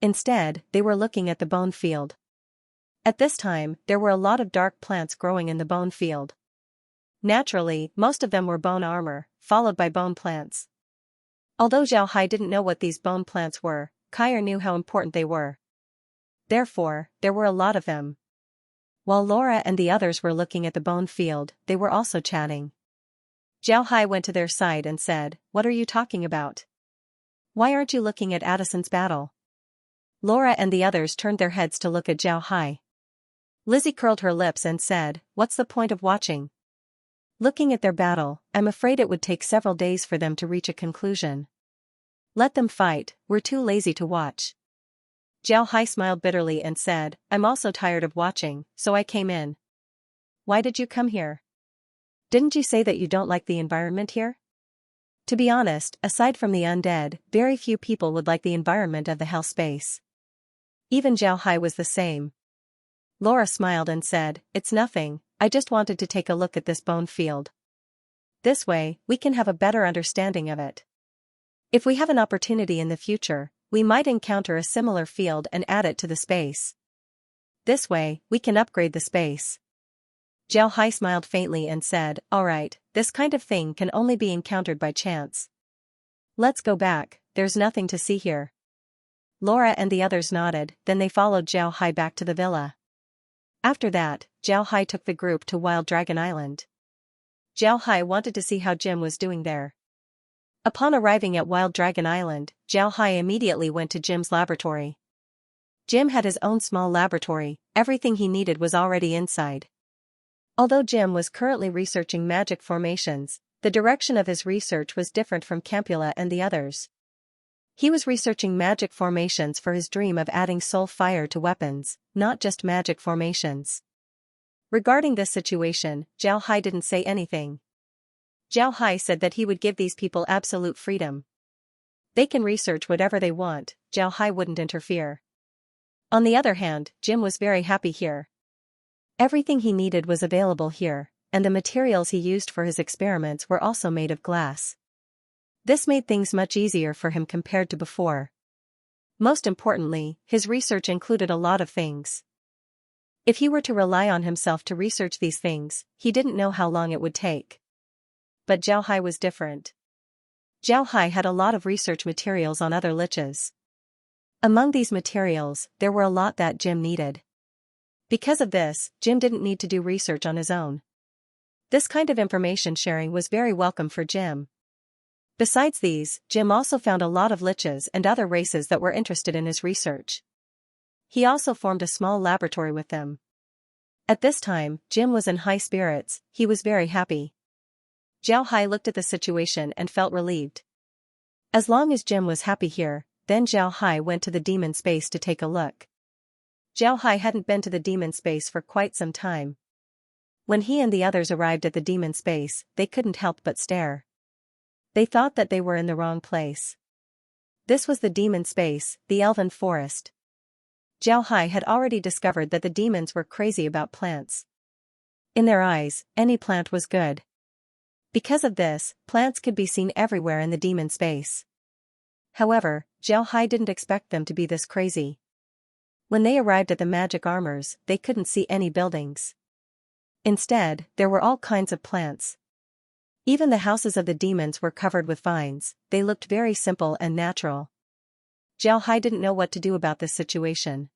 Instead, they were looking at the bone field. At this time, there were a lot of dark plants growing in the bone field. Naturally, most of them were bone armor, followed by bone plants. Although Zhao Hai didn't know what these bone plants were, Kair knew how important they were. Therefore, there were a lot of them. While Laura and the others were looking at the bone field, they were also chatting. Zhao Hai went to their side and said, "What are you talking about? Why aren't you looking at Addison's battle?" Laura and the others turned their heads to look at Zhao Hai. Lizzie curled her lips and said, "What's the point of watching? Looking at their battle, I'm afraid it would take several days for them to reach a conclusion. Let them fight, we're too lazy to watch." Zhao Hai smiled bitterly and said, "I'm also tired of watching, so I came in." "Why did you come here? Didn't you say that you don't like the environment here?" To be honest, aside from the undead, very few people would like the environment of the hell space. Even Zhao Hai was the same. Laura smiled and said, "It's nothing, I just wanted to take a look at this bone field. This way, we can have a better understanding of it. If we have an opportunity in the future, we might encounter a similar field and add it to the space. This way, we can upgrade the space." Zhao Hai smiled faintly and said, "Alright, this kind of thing can only be encountered by chance. Let's go back, there's nothing to see here." Laura and the others nodded, then they followed Zhao Hai back to the villa. After that, Zhao Hai took the group to Wild Dragon Island. Zhao Hai wanted to see how Jim was doing there. Upon arriving at Wild Dragon Island, Zhao Hai immediately went to Jim's laboratory. Jim had his own small laboratory, everything he needed was already inside. Although Jim was currently researching magic formations, the direction of his research was different from Campula and the others. He was researching magic formations for his dream of adding soul fire to weapons, not just magic formations. Regarding this situation, Zhao Hai didn't say anything. Zhao Hai said that he would give these people absolute freedom. They can research whatever they want, Zhao Hai wouldn't interfere. On the other hand, Jim was very happy here. Everything he needed was available here, and the materials he used for his experiments were also made of glass. This made things much easier for him compared to before. Most importantly, his research included a lot of things. If he were to rely on himself to research these things, he didn't know how long it would take. But Zhao Hai was different. Zhao Hai had a lot of research materials on other liches. Among these materials, there were a lot that Jim needed. Because of this, Jim didn't need to do research on his own. This kind of information sharing was very welcome for Jim. Besides these, Jim also found a lot of liches and other races that were interested in his research. He also formed a small laboratory with them. At this time, Jim was in high spirits, he was very happy. Zhao Hai looked at the situation and felt relieved. As long as Jim was happy here, then Zhao Hai went to the demon space to take a look. Zhao Hai hadn't been to the demon space for quite some time. When he and the others arrived at the demon space, they couldn't help but stare. They thought that they were in the wrong place. This was the demon space, the elven forest. Zhao Hai had already discovered that the demons were crazy about plants. In their eyes, any plant was good. Because of this, plants could be seen everywhere in the demon space. However, Zhao Hai didn't expect them to be this crazy. When they arrived at the magic armors, they couldn't see any buildings. Instead, there were all kinds of plants. Even the houses of the demons were covered with vines, they looked very simple and natural. Zhao Hai didn't know what to do about this situation.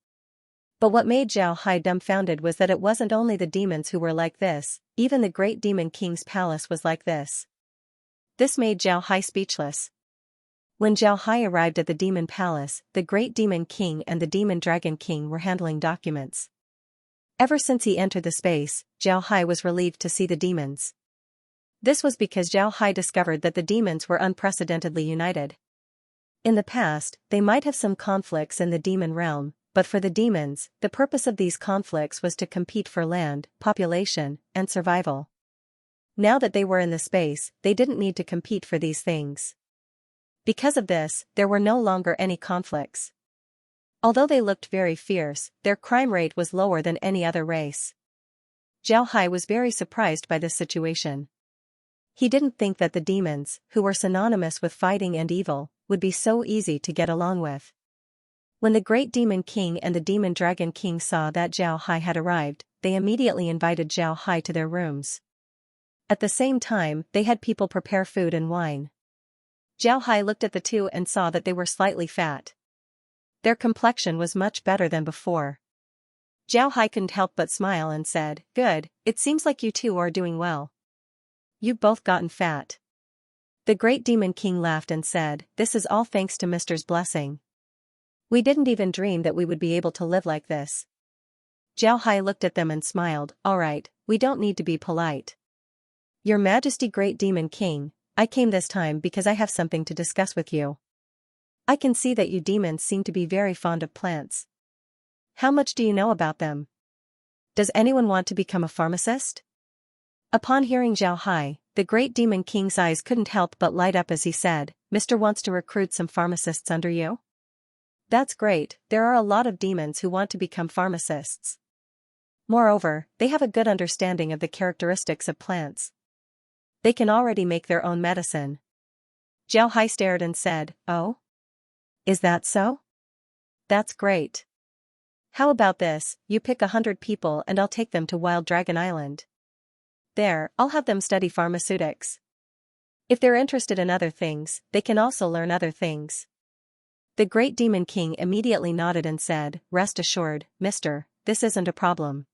But what made Zhao Hai dumbfounded was that it wasn't only the demons who were like this, even the great demon king's palace was like this. This made Zhao Hai speechless. When Zhao Hai arrived at the demon palace, the great demon king and the demon dragon king were handling documents. Ever since he entered the space, Zhao Hai was relieved to see the demons. This was because Zhao Hai discovered that the demons were unprecedentedly united. In the past, they might have some conflicts in the demon realm, but for the demons, the purpose of these conflicts was to compete for land, population, and survival. Now that they were in the space, they didn't need to compete for these things. Because of this, there were no longer any conflicts. Although they looked very fierce, their crime rate was lower than any other race. Zhao Hai was very surprised by this situation. He didn't think that the demons, who were synonymous with fighting and evil, would be so easy to get along with. When the great demon king and the demon dragon king saw that Zhao Hai had arrived, they immediately invited Zhao Hai to their rooms. At the same time, they had people prepare food and wine. Zhao Hai looked at the two and saw that they were slightly fat. Their complexion was much better than before. Zhao Hai couldn't help but smile and said, "Good, it seems like you two are doing well. You've both gotten fat." The great demon king laughed and said, "This is all thanks to Mister's blessing. We didn't even dream that we would be able to live like this." Zhao Hai looked at them and smiled, "All right, we don't need to be polite. Your Majesty Great Demon King, I came this time because I have something to discuss with you. I can see that you demons seem to be very fond of plants. How much do you know about them? Does anyone want to become a pharmacist?" Upon hearing Zhao Hai, the great demon king's eyes couldn't help but light up as he said, "Mister wants to recruit some pharmacists under you? That's great, there are a lot of demons who want to become pharmacists. Moreover, they have a good understanding of the characteristics of plants. They can already make their own medicine." Zhao Hai stared and said, "Oh? Is that so? That's great. How about this, you pick 100 people and I'll take them to Wild Dragon Island. There, I'll have them study pharmaceutics. If they're interested in other things, they can also learn other things." The great demon king immediately nodded and said, "Rest assured, mister, this isn't a problem.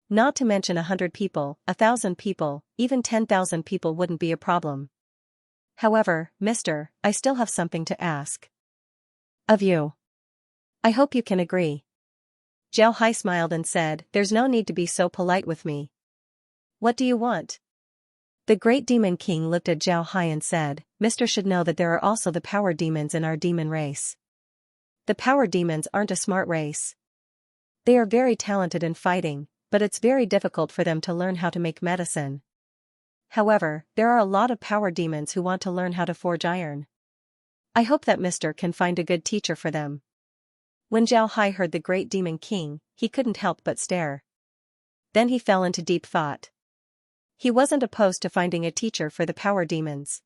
Not to mention 100 people, 1,000 people, even 10,000 people wouldn't be a problem. However, mister, I still have something to ask of you. I hope you can agree." Zhao Hai smiled and said, "There's no need to be so polite with me. What do you want?" The great demon king looked at Zhao Hai and said, "Mister should know that there are also the power demons in our demon race. The power demons aren't a smart race. They are very talented in fighting, but it's very difficult for them to learn how to make medicine. However, there are a lot of power demons who want to learn how to forge iron. I hope that Mr. can find a good teacher for them." When Zhao Hai heard the great demon king, he couldn't help but stare. Then he fell into deep thought. He wasn't opposed to finding a teacher for the power demons.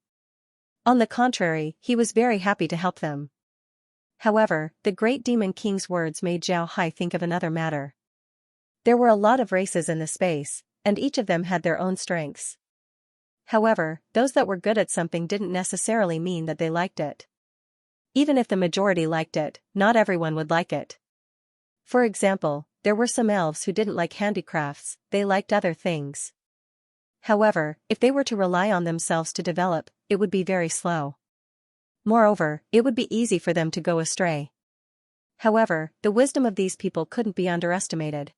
On the contrary, he was very happy to help them. However, the great demon king's words made Zhao Hai think of another matter. There were a lot of races in the space, and each of them had their own strengths. However, those that were good at something didn't necessarily mean that they liked it. Even if the majority liked it, not everyone would like it. For example, there were some elves who didn't like handicrafts, they liked other things. However, if they were to rely on themselves to develop, it would be very slow. Moreover, it would be easy for them to go astray. However, the wisdom of these people couldn't be underestimated.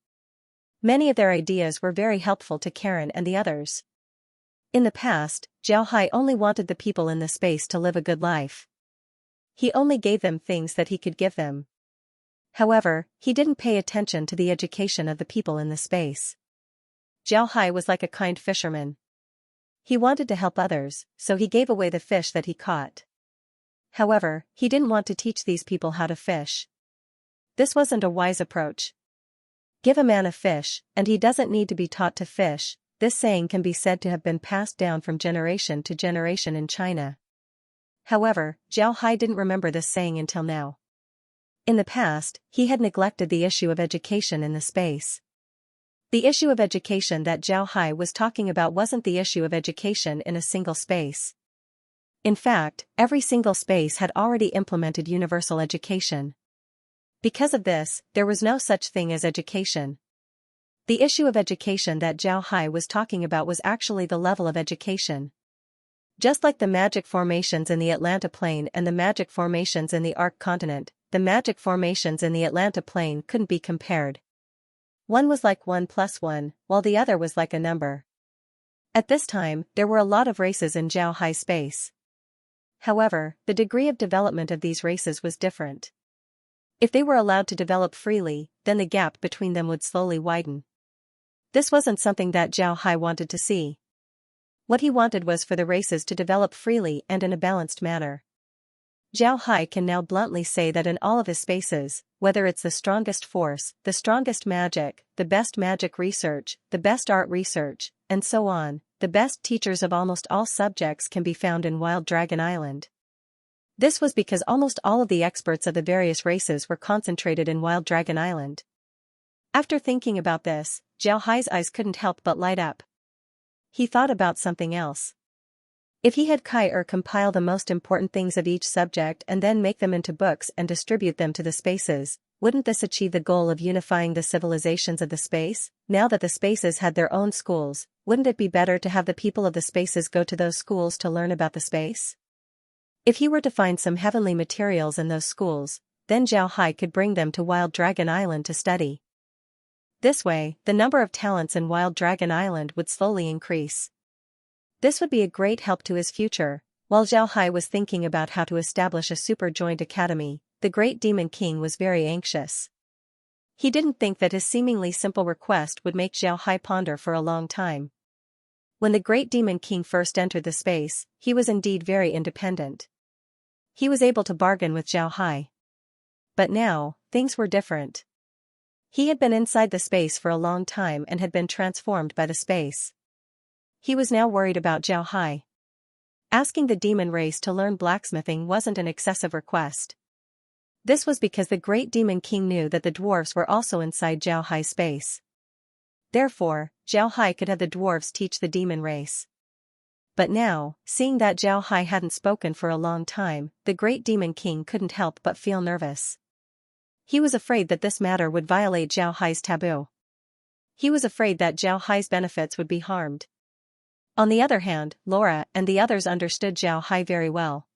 Many of their ideas were very helpful to Karen and the others. In the past, Zhao Hai only wanted the people in the space to live a good life. He only gave them things that he could give them. However, he didn't pay attention to the education of the people in the space. Zhao Hai was like a kind fisherman. He wanted to help others, so he gave away the fish that he caught. However, he didn't want to teach these people how to fish. This wasn't a wise approach. Give a man a fish, and he doesn't need to be taught to fish. This saying can be said to have been passed down from generation to generation in China. However, Zhao Hai didn't remember this saying until now. In the past, he had neglected the issue of education in the space. The issue of education that Zhao Hai was talking about wasn't the issue of education in a single space. In fact, every single space had already implemented universal education. Because of this, there was no such thing as education. The issue of education that Zhao Hai was talking about was actually the level of education. Just like the magic formations in the Atlanta Plain and the magic formations in the Arc Continent, the magic formations in the Atlanta Plain couldn't be compared. One was like 1 + 1, while the other was like a number. At this time, there were a lot of races in Zhao Hai space. However, the degree of development of these races was different. If they were allowed to develop freely, then the gap between them would slowly widen. This wasn't something that Zhao Hai wanted to see. What he wanted was for the races to develop freely and in a balanced manner. Zhao Hai can now bluntly say that in all of his spaces, whether it's the strongest force, the strongest magic, the best magic research, the best art research, and so on, the best teachers of almost all subjects can be found in Wild Dragon Island. This was because almost all of the experts of the various races were concentrated in Wild Dragon Island. After thinking about this, Zhao Hai's eyes couldn't help but light up. He thought about something else. If he had Kai compile the most important things of each subject and then make them into books and distribute them to the spaces, wouldn't this achieve the goal of unifying the civilizations of the space? Now that the spaces had their own schools, wouldn't it be better to have the people of the spaces go to those schools to learn about the space? If he were to find some heavenly materials in those schools, then Zhao Hai could bring them to Wild Dragon Island to study. This way, the number of talents in Wild Dragon Island would slowly increase. This would be a great help to his future. While Zhao Hai was thinking about how to establish a super joint academy, the great demon king was very anxious. He didn't think that his seemingly simple request would make Zhao Hai ponder for a long time. When the great demon king first entered the space, he was indeed very independent. He was able to bargain with Zhao Hai. But now, things were different. He had been inside the space for a long time and had been transformed by the space. He was now worried about Zhao Hai. Asking the demon race to learn blacksmithing wasn't an excessive request. This was because the great demon king knew that the dwarves were also inside Zhao Hai's space. Therefore, Zhao Hai could have the dwarves teach the demon race. But now, seeing that Zhao Hai hadn't spoken for a long time, the great demon king couldn't help but feel nervous. He was afraid that this matter would violate Zhao Hai's taboo. He was afraid that Zhao Hai's benefits would be harmed. On the other hand, Laura and the others understood Zhao Hai very well.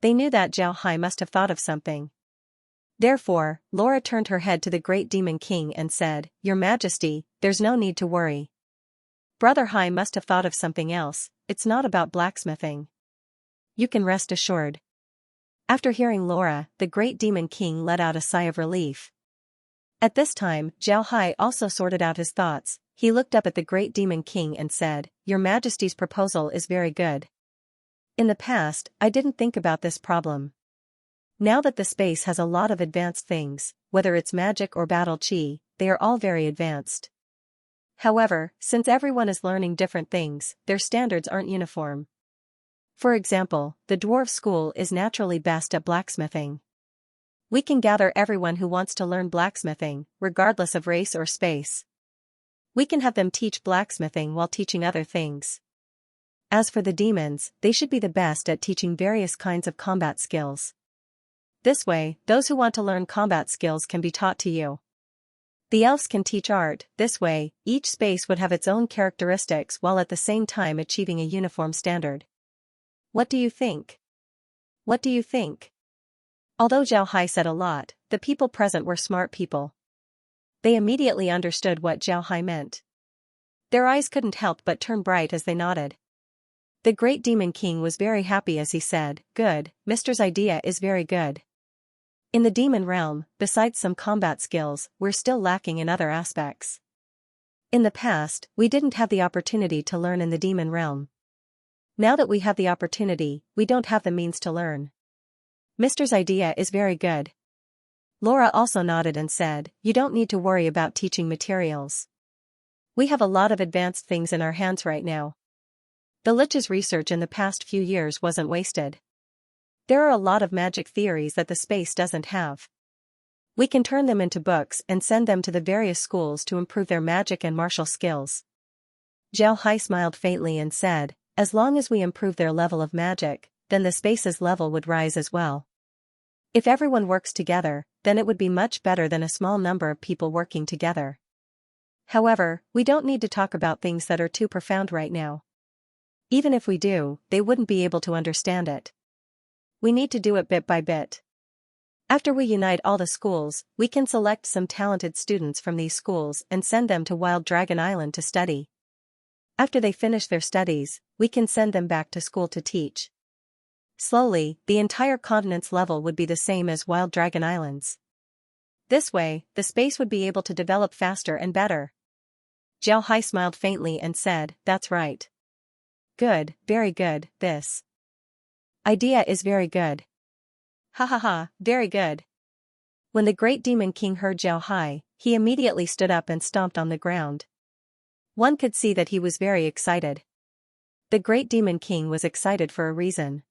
They knew that Zhao Hai must have thought of something. Therefore, Laura turned her head to the great demon king and said, "Your Majesty, there's no need to worry. Brother Hai must have thought of something else, it's not about blacksmithing. You can rest assured." After hearing Laura, the great demon king let out a sigh of relief. At this time, Zhao Hai also sorted out his thoughts. He looked up at the great demon king and said, "Your Majesty's proposal is very good. In the past, I didn't think about this problem. Now that the space has a lot of advanced things, whether it's magic or battle chi, they are all very advanced. However, since everyone is learning different things, their standards aren't uniform. For example, the dwarf school is naturally best at blacksmithing. We can gather everyone who wants to learn blacksmithing, regardless of race or space. We can have them teach blacksmithing while teaching other things. As for the demons, they should be the best at teaching various kinds of combat skills. This way, those who want to learn combat skills can be taught to you. The elves can teach art. This way, each space would have its own characteristics while at the same time achieving a uniform standard. What do you think? What do you think?" Although Zhao Hai said a lot, the people present were smart people. They immediately understood what Zhao Hai meant. Their eyes couldn't help but turn bright as they nodded. The great demon king was very happy as he said, "Good, Mister's idea is very good. In the demon realm, besides some combat skills, we're still lacking in other aspects. In the past, we didn't have the opportunity to learn in the demon realm. Now that we have the opportunity, we don't have the means to learn. Mister's idea is very good." Laura also nodded and said, "You don't need to worry about teaching materials. We have a lot of advanced things in our hands right now. The Lich's research in the past few years wasn't wasted. There are a lot of magic theories that the space doesn't have. We can turn them into books and send them to the various schools to improve their magic and martial skills." Zhao Hai smiled faintly and said, "As long as we improve their level of magic, then the space's level would rise as well. If everyone works together, then it would be much better than a small number of people working together. However, we don't need to talk about things that are too profound right now. Even if we do, they wouldn't be able to understand it. We need to do it bit by bit. After we unite all the schools, we can select some talented students from these schools and send them to Wild Dragon Island to study. After they finish their studies, we can send them back to school to teach. Slowly, the entire continent's level would be the same as Wild Dragon Island's. This way, the space would be able to develop faster and better." Zhao Hai smiled faintly and said, "That's right. Good, very good, this idea is very good. Ha ha ha, very good." When the great demon king heard Zhao Hai, he immediately stood up and stomped on the ground. One could see that he was very excited. The great demon king was excited for a reason.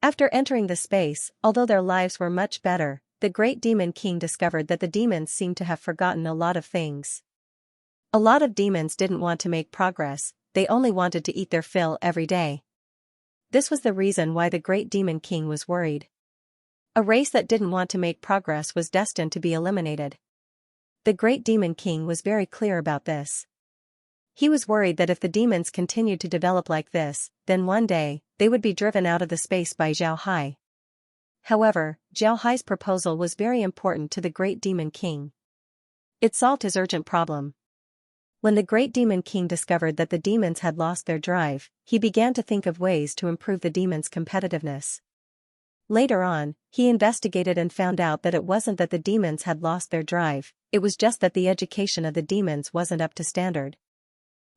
After entering the space, although their lives were much better, the great demon king discovered that the demons seemed to have forgotten a lot of things. A lot of demons didn't want to make progress, they only wanted to eat their fill every day. This was the reason why the great demon king was worried. A race that didn't want to make progress was destined to be eliminated. The great demon king was very clear about this. He was worried that if the demons continued to develop like this, then one day, they would be driven out of the space by Zhao Hai. However, Zhao Hai's proposal was very important to the great demon king. It solved his urgent problem. When the great demon king discovered that the demons had lost their drive, he began to think of ways to improve the demons' competitiveness. Later on, he investigated and found out that it wasn't that the demons had lost their drive, it was just that the education of the demons wasn't up to standard.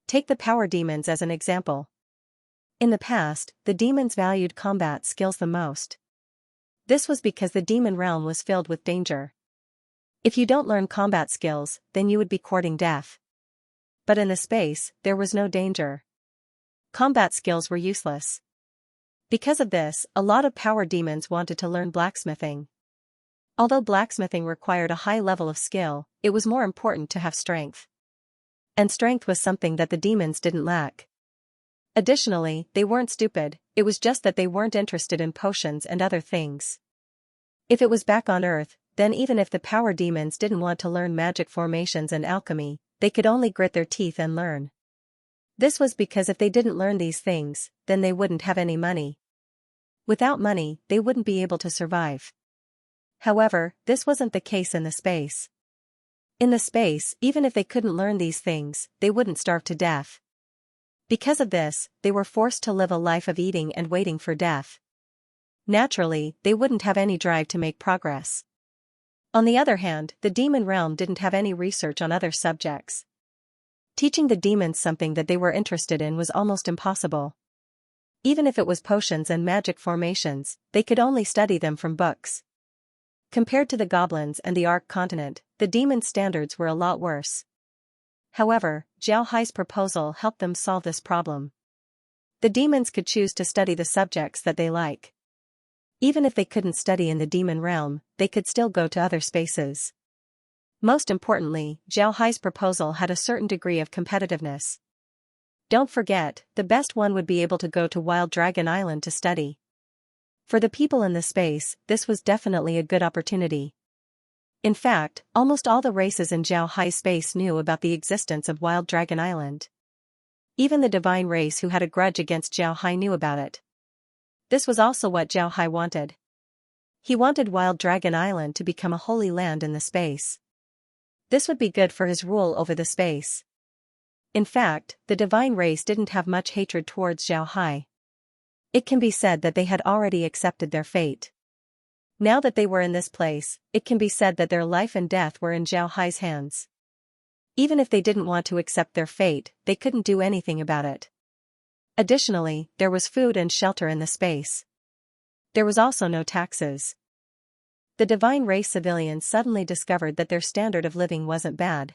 Take the power demons as an example. In the past, the demons valued combat skills the most. This was because the demon realm was filled with danger. If you don't learn combat skills, then you would be courting death. But in the space, there was no danger. Combat skills were useless. Because of this, a lot of power demons wanted to learn blacksmithing. Although blacksmithing required a high level of skill, it was more important to have strength. And strength was something that the demons didn't lack. Additionally, they weren't stupid, it was just that they weren't interested in potions and other things. If it was back on Earth, then even if the power demons didn't want to learn magic formations and alchemy, they could only grit their teeth and learn. This was because if they didn't learn these things, then they wouldn't have any money. Without money, they wouldn't be able to survive. However, this wasn't the case in the space. In the space, even if they couldn't learn these things, they wouldn't starve to death. Because of this, they were forced to live a life of eating and waiting for death. Naturally, they wouldn't have any drive to make progress. On the other hand, the demon realm didn't have any research on other subjects. Teaching the demons something that they were interested in was almost impossible. Even if it was potions and magic formations, they could only study them from books. Compared to the goblins and the Ark continent, the demons' standards were a lot worse. However, Zhao Hai's proposal helped them solve this problem. The demons could choose to study the subjects that they like. Even if they couldn't study in the demon realm, they could still go to other spaces. Most importantly, Zhao Hai's proposal had a certain degree of competitiveness. Don't forget, the best one would be able to go to Wild Dragon Island to study. For the people in the space, this was definitely a good opportunity. In fact, almost all the races in Zhao Hai's space knew about the existence of Wild Dragon Island. Even the divine race who had a grudge against Zhao Hai knew about it. This was also what Zhao Hai wanted. He wanted Wild Dragon Island to become a holy land in the space. This would be good for his rule over the space. In fact, the divine race didn't have much hatred towards Zhao Hai. It can be said that they had already accepted their fate. Now that they were in this place, it can be said that their life and death were in Zhao Hai's hands. Even if they didn't want to accept their fate, they couldn't do anything about it. Additionally, there was food and shelter in the space. There was also no taxes. The divine race civilians suddenly discovered that their standard of living wasn't bad.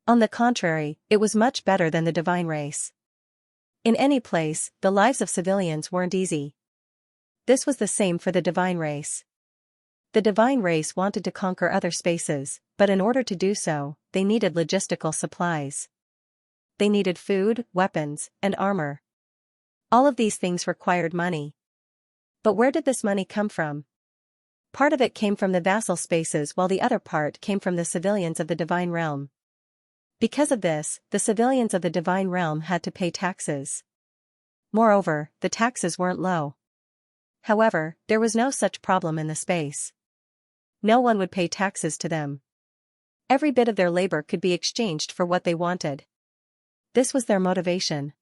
On the contrary, it was much better than the divine race. In any place, the lives of civilians weren't easy. This was the same for the divine race. The divine race wanted to conquer other spaces, but in order to do so, they needed logistical supplies. They needed food, weapons, and armor. All of these things required money. But where did this money come from? Part of it came from the vassal spaces while the other part came from the civilians of the divine realm. Because of this, the civilians of the divine realm had to pay taxes. Moreover, the taxes weren't low. However, there was no such problem in the space. No one would pay taxes to them. Every bit of their labor could be exchanged for what they wanted. This was their motivation.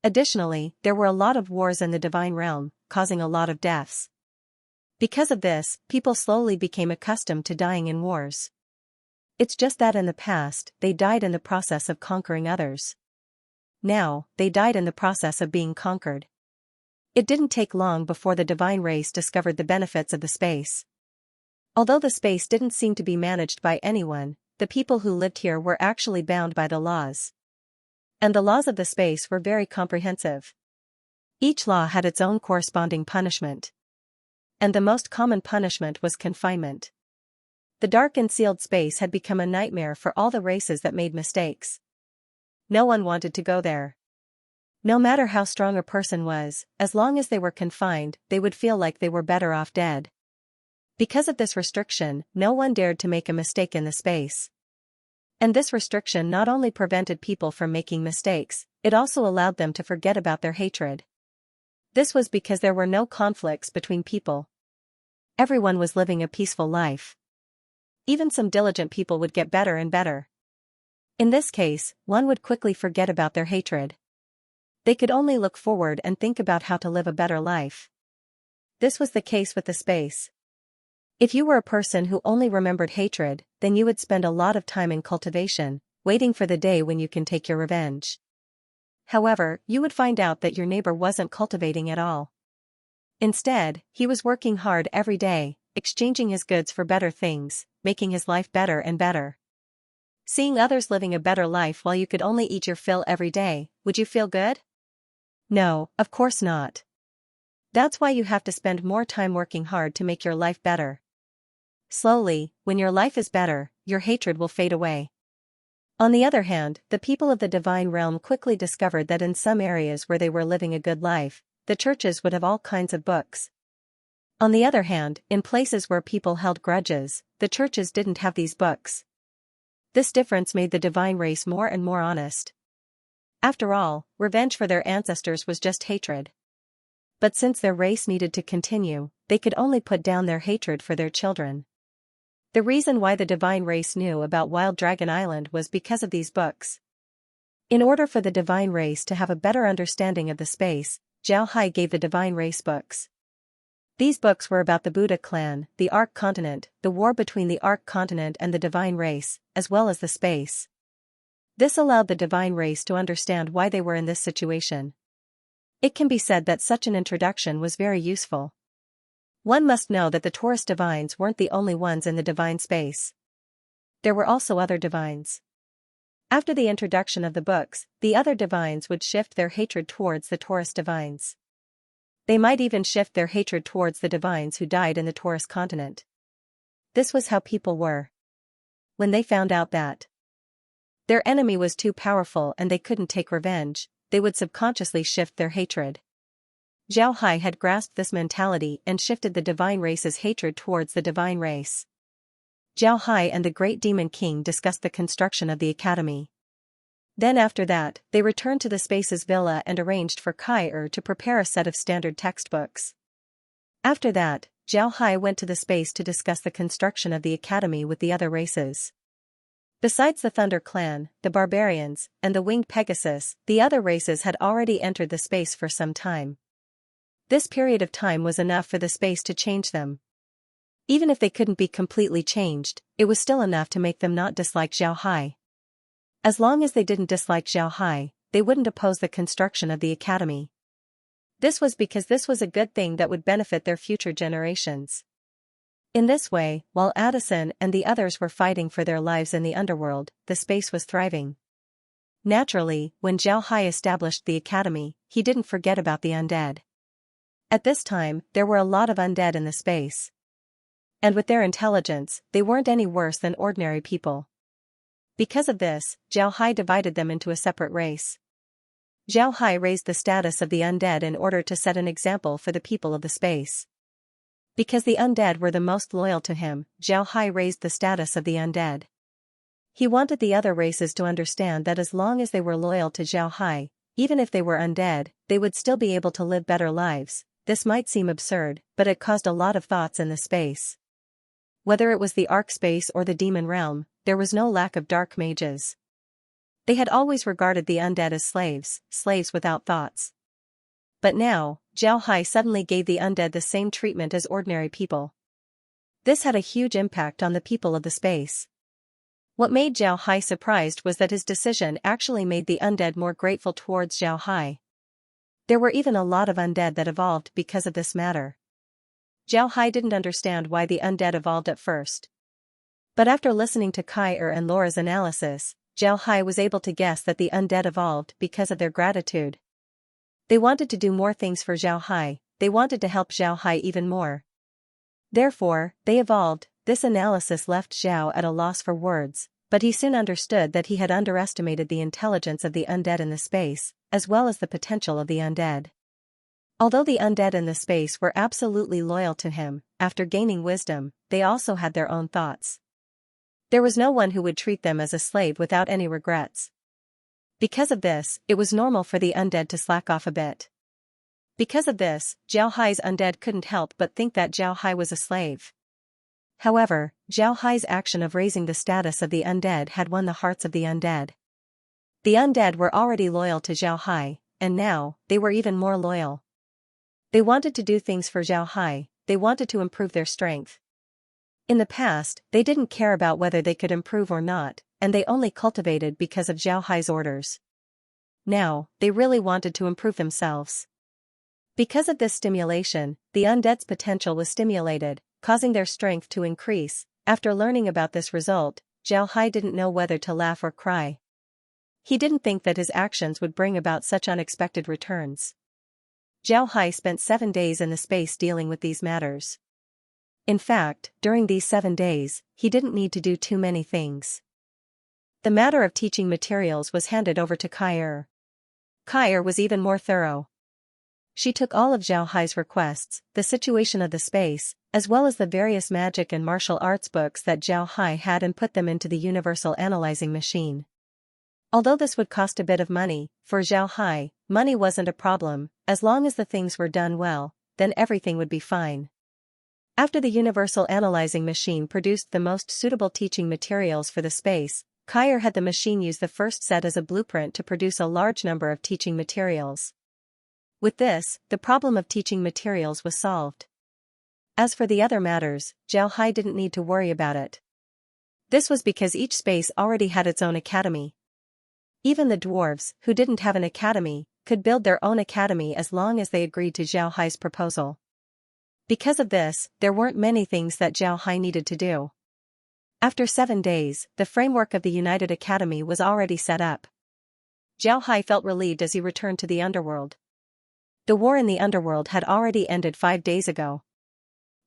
Additionally, there were a lot of wars in the divine realm, causing a lot of deaths. Because of this, people slowly became accustomed to dying in wars. It's just that in the past, they died in the process of conquering others. Now, they died in the process of being conquered. It didn't take long before the divine race discovered the benefits of the space. Although the space didn't seem to be managed by anyone, the people who lived here were actually bound by the laws. And the laws of the space were very comprehensive. Each law had its own corresponding punishment. And the most common punishment was confinement. The dark and sealed space had become a nightmare for all the races that made mistakes. No one wanted to go there. No matter how strong a person was, as long as they were confined, they would feel like they were better off dead. Because of this restriction, no one dared to make a mistake in the space. And this restriction not only prevented people from making mistakes, it also allowed them to forget about their hatred. This was because there were no conflicts between people. Everyone was living a peaceful life. Even some diligent people would get better and better. In this case, one would quickly forget about their hatred. They could only look forward and think about how to live a better life. This was the case with the space. If you were a person who only remembered hatred, then you would spend a lot of time in cultivation, waiting for the day when you can take your revenge. However, you would find out that your neighbor wasn't cultivating at all. Instead, he was working hard every day, exchanging his goods for better things, making his life better and better. Seeing others living a better life while you could only eat your fill every day, would you feel good? No, of course not. That's why you have to spend more time working hard to make your life better. Slowly, when your life is better, your hatred will fade away. On the other hand, the people of the divine realm quickly discovered that in some areas where they were living a good life, the churches would have all kinds of books. On the other hand, in places where people held grudges, the churches didn't have these books. This difference made the divine race more and more honest. After all, revenge for their ancestors was just hatred. But since their race needed to continue, they could only put down their hatred for their children. The reason why the divine race knew about Wild Dragon Island was because of these books. In order for the divine race to have a better understanding of the space, Zhao Hai gave the divine race books. These books were about the Buddha clan, the Ark continent, the war between the Ark continent and the divine race, as well as the space. This allowed the divine race to understand why they were in this situation. It can be said that such an introduction was very useful. One must know that the Taurus divines weren't the only ones in the divine space. There were also other divines. After the introduction of the books, the other divines would shift their hatred towards the Taurus divines. They might even shift their hatred towards the divines who died in the Taurus continent. This was how people were. When they found out that their enemy was too powerful and they couldn't take revenge, they would subconsciously shift their hatred. Zhao Hai had grasped this mentality and shifted the divine race's hatred towards the divine race. Zhao Hai and the great demon king discussed the construction of the academy. Then after that, they returned to the Space's villa and arranged for Kai to prepare a set of standard textbooks. After that, Zhao Hai went to the Space to discuss the construction of the academy with the other races. Besides the Thunder Clan, the Barbarians, and the Winged Pegasus, the other races had already entered the Space for some time. This period of time was enough for the Space to change them. Even if they couldn't be completely changed, it was still enough to make them not dislike Zhao Hai. As long as they didn't dislike Zhao Hai, they wouldn't oppose the construction of the academy. This was because this was a good thing that would benefit their future generations. In this way, while Addison and the others were fighting for their lives in the underworld, the Space was thriving. Naturally, when Zhao Hai established the academy, he didn't forget about the undead. At this time, there were a lot of undead in the Space. And with their intelligence, they weren't any worse than ordinary people. Because of this, Zhao Hai divided them into a separate race. Zhao Hai raised the status of the undead in order to set an example for the people of the Space. Because the undead were the most loyal to him, Zhao Hai raised the status of the undead. He wanted the other races to understand that as long as they were loyal to Zhao Hai, even if they were undead, they would still be able to live better lives. This might seem absurd, but it caused a lot of thoughts in the Space. Whether it was the Ark space or the demon realm, there was no lack of dark mages. They had always regarded the undead as slaves without thoughts. But now, Zhao Hai suddenly gave the undead the same treatment as ordinary people. This had a huge impact on the people of the Space. What made Zhao Hai surprised was that his decision actually made the undead more grateful towards Zhao Hai. There were even a lot of undead that evolved because of this matter. Zhao Hai didn't understand why the undead evolved at first. But after listening to Kai and Laura's analysis, Zhao Hai was able to guess that the undead evolved because of their gratitude. They wanted to do more things for Zhao Hai, they wanted to help Zhao Hai even more. Therefore, they evolved. This analysis left Zhao at a loss for words, but he soon understood that he had underestimated the intelligence of the undead in the Space, as well as the potential of the undead. Although the undead in the Space were absolutely loyal to him, after gaining wisdom, they also had their own thoughts. There was no one who would treat them as a slave without any regrets. Because of this, it was normal for the undead to slack off a bit. Because of this, Zhao Hai's undead couldn't help but think that Zhao Hai was a slave. However, Zhao Hai's action of raising the status of the undead had won the hearts of the undead. The undead were already loyal to Zhao Hai, and now, they were even more loyal. They wanted to do things for Zhao Hai, they wanted to improve their strength. In the past, they didn't care about whether they could improve or not, and they only cultivated because of Zhao Hai's orders. Now, they really wanted to improve themselves. Because of this stimulation, the undead's potential was stimulated, causing their strength to increase. After learning about this result, Zhao Hai didn't know whether to laugh or cry. He didn't think that his actions would bring about such unexpected returns. Zhao Hai spent 7 days in the Space dealing with these matters. In fact, during these 7 days, he didn't need to do too many things. The matter of teaching materials was handed over to Kai. Kai was even more thorough. She took all of Zhao Hai's requests, the situation of the Space, as well as the various magic and martial arts books that Zhao Hai had, and put them into the universal analyzing machine. Although this would cost a bit of money, for Zhao Hai, money wasn't a problem. As long as the things were done well, then everything would be fine. After the universal analyzing machine produced the most suitable teaching materials for the Space, Kai had the machine use the first set as a blueprint to produce a large number of teaching materials. With this, the problem of teaching materials was solved. As for the other matters, Xiaohai didn't need to worry about it. This was because each space already had its own academy. Even the dwarves, who didn't have an academy, could build their own academy as long as they agreed to Xiaohai's proposal. Because of this, there weren't many things that Xiaohai needed to do. After 7 days, the framework of the United Academy was already set up. Xiaohai felt relieved as he returned to the underworld. The war in the underworld had already ended 5 days ago.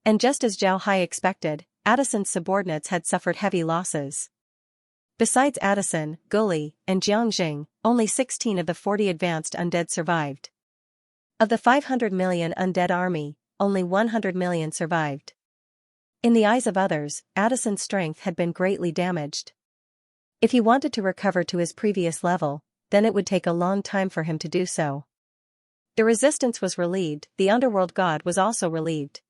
And just as Xiaohai expected, Addison's subordinates had suffered heavy losses. Besides Addison, Guli, and Jiangjing, only 16 of the 40 advanced undead survived. Of the 500 million undead army, only 100 million survived. In the eyes of others, Addison's strength had been greatly damaged. If he wanted to recover to his previous level, then it would take a long time for him to do so. The resistance was relieved, the underworld god was also relieved.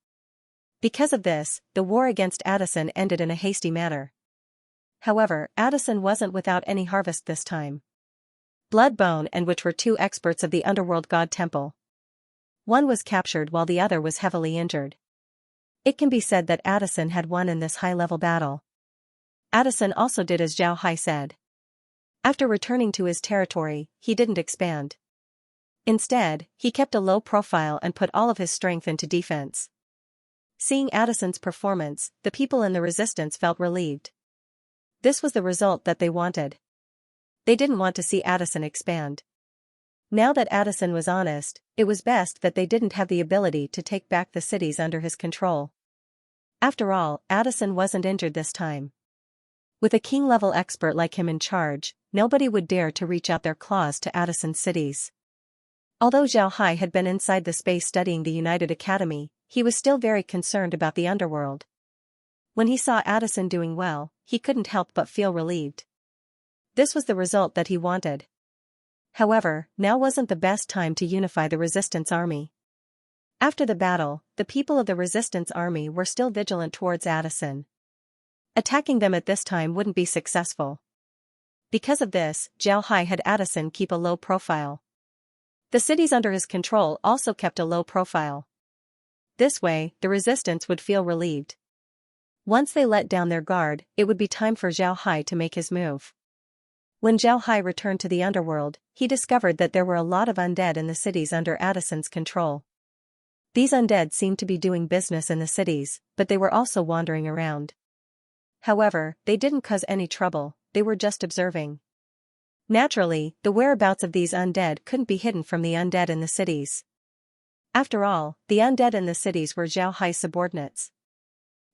Because of this, the war against Addison ended in a hasty manner. However, Addison wasn't without any harvest this time. Bloodbone and Witch were 2 experts of the underworld god temple. One was captured while the other was heavily injured. It can be said that Addison had won in this high-level battle. Addison also did as Xiaohai said. After returning to his territory, he didn't expand. Instead, he kept a low profile and put all of his strength into defense. Seeing Addison's performance, the people in the resistance felt relieved. This was the result that they wanted. They didn't want to see Addison expand. Now that Addison was honest, it was best that they didn't have the ability to take back the cities under his control. After all, Addison wasn't injured this time. With a king-level expert like him in charge, nobody would dare to reach out their claws to Addison's cities. Although Xiaohai had been inside the space studying the United Academy, he was still very concerned about the underworld. When he saw Addison doing well, he couldn't help but feel relieved. This was the result that he wanted. However, now wasn't the best time to unify the resistance army. After the battle, the people of the resistance army were still vigilant towards Addison. Attacking them at this time wouldn't be successful. Because of this, Xiaohai had Addison keep a low profile. The cities under his control also kept a low profile. This way, the resistance would feel relieved. Once they let down their guard, it would be time for Xiaohai to make his move. When Xiaohai returned to the underworld, he discovered that there were a lot of undead in the cities under Addison's control. These undead seemed to be doing business in the cities, but they were also wandering around. However, they didn't cause any trouble, they were just observing. Naturally, the whereabouts of these undead couldn't be hidden from the undead in the cities. After all, the undead in the cities were Xiaohai's subordinates.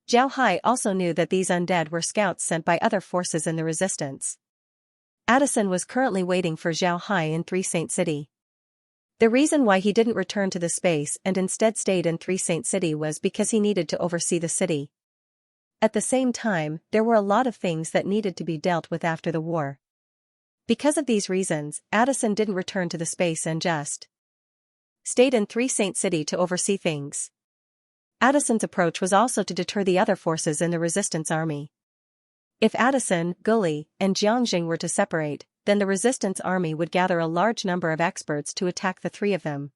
Xiaohai also knew that these undead were scouts sent by other forces in the resistance. Addison was currently waiting for Xiaohai in Three Saint City. The reason why he didn't return to the space and instead stayed in Three Saint City was because he needed to oversee the city. At the same time, there were a lot of things that needed to be dealt with after the war. Because of these reasons, Addison didn't return to the space and just stayed in Three Saint City to oversee things. Addison's approach was also to deter the other forces in the resistance army. If Addison, Guli, and Jiangjing were to separate, then the resistance army would gather a large number of experts to attack the 3 of them.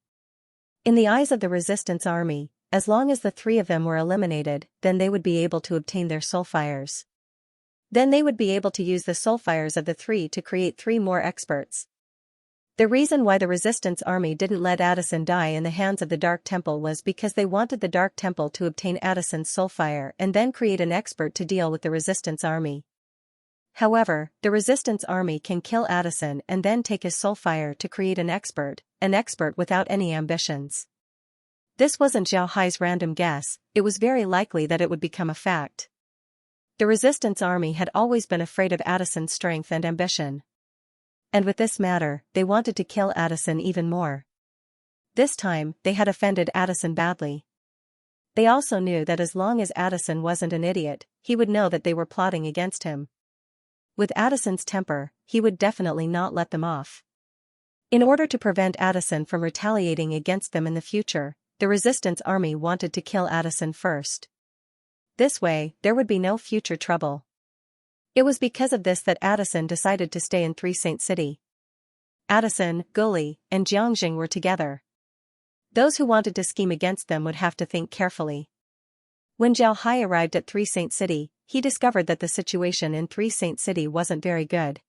In the eyes of the resistance army, as long as the 3 of them were eliminated, then they would be able to obtain their soulfires. Then they would be able to use the soulfires of the 3 to create 3 more experts. The reason why the resistance army didn't let Addison die in the hands of the Dark Temple was because they wanted the Dark Temple to obtain Addison's soulfire and then create an expert to deal with the resistance army. However, the resistance army can kill Addison and then take his soulfire to create an expert without any ambitions. This wasn't Xiaohai's random guess, it was very likely that it would become a fact. The resistance army had always been afraid of Addison's strength and ambition. And with this matter, they wanted to kill Addison even more. This time, they had offended Addison badly. They also knew that as long as Addison wasn't an idiot, he would know that they were plotting against him. With Addison's temper, he would definitely not let them off. In order to prevent Addison from retaliating against them in the future, the resistance army wanted to kill Addison first. This way, there would be no future trouble. It was because of this that Addison decided to stay in Three Saint City. Addison, Guli, and Jiangjing were together. Those who wanted to scheme against them would have to think carefully. When Zhao Hai arrived at Three Saint City, he discovered that the situation in Three Saint City wasn't very good.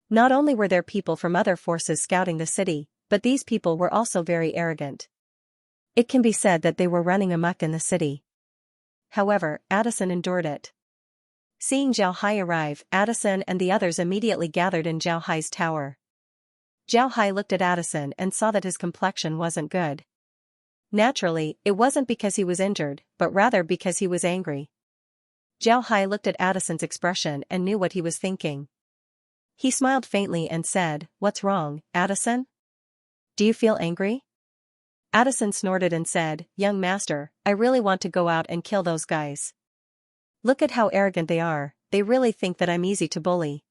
Not only were there people from other forces scouting the city, but these people were also very arrogant. It can be said that they were running amok in the city. However, Addison endured it. Seeing Zhao Hai arrive, Addison and the others immediately gathered in Zhao Hai's tower. Zhao Hai looked at Addison and saw that his complexion wasn't good. Naturally, it wasn't because he was injured, but rather because he was angry. Zhao Hai looked at Addison's expression and knew what he was thinking. He smiled faintly and said, "What's wrong, Addison? Do you feel angry?" Addison snorted and said, "Young master, I really want to go out and kill those guys. Look at how arrogant they are, they really think that I'm easy to bully."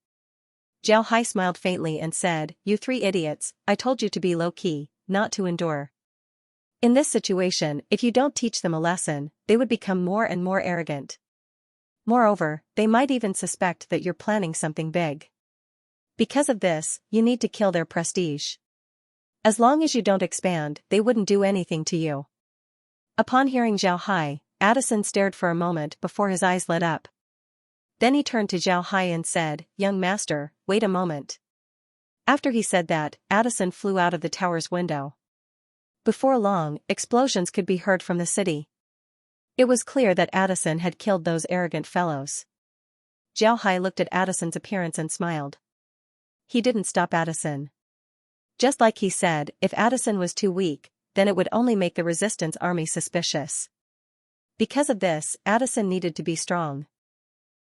Zhao Hai smiled faintly and said, "You three idiots, I told you to be low-key, not to endure. In this situation, if you don't teach them a lesson, they would become more and more arrogant. Moreover, they might even suspect that you're planning something big. Because of this, you need to kill their prestige. As long as you don't expand, they wouldn't do anything to you." Upon hearing Zhao Hai, Addison stared for a moment before his eyes lit up. Then he turned to Zhao Hai and said, "Young master, wait a moment." After he said that, Addison flew out of the tower's window. Before long, explosions could be heard from the city. It was clear that Addison had killed those arrogant fellows. Zhao Hai looked at Addison's appearance and smiled. He didn't stop Addison. Just like he said, if Addison was too weak, then it would only make the resistance army suspicious. Because of this, Addison needed to be strong.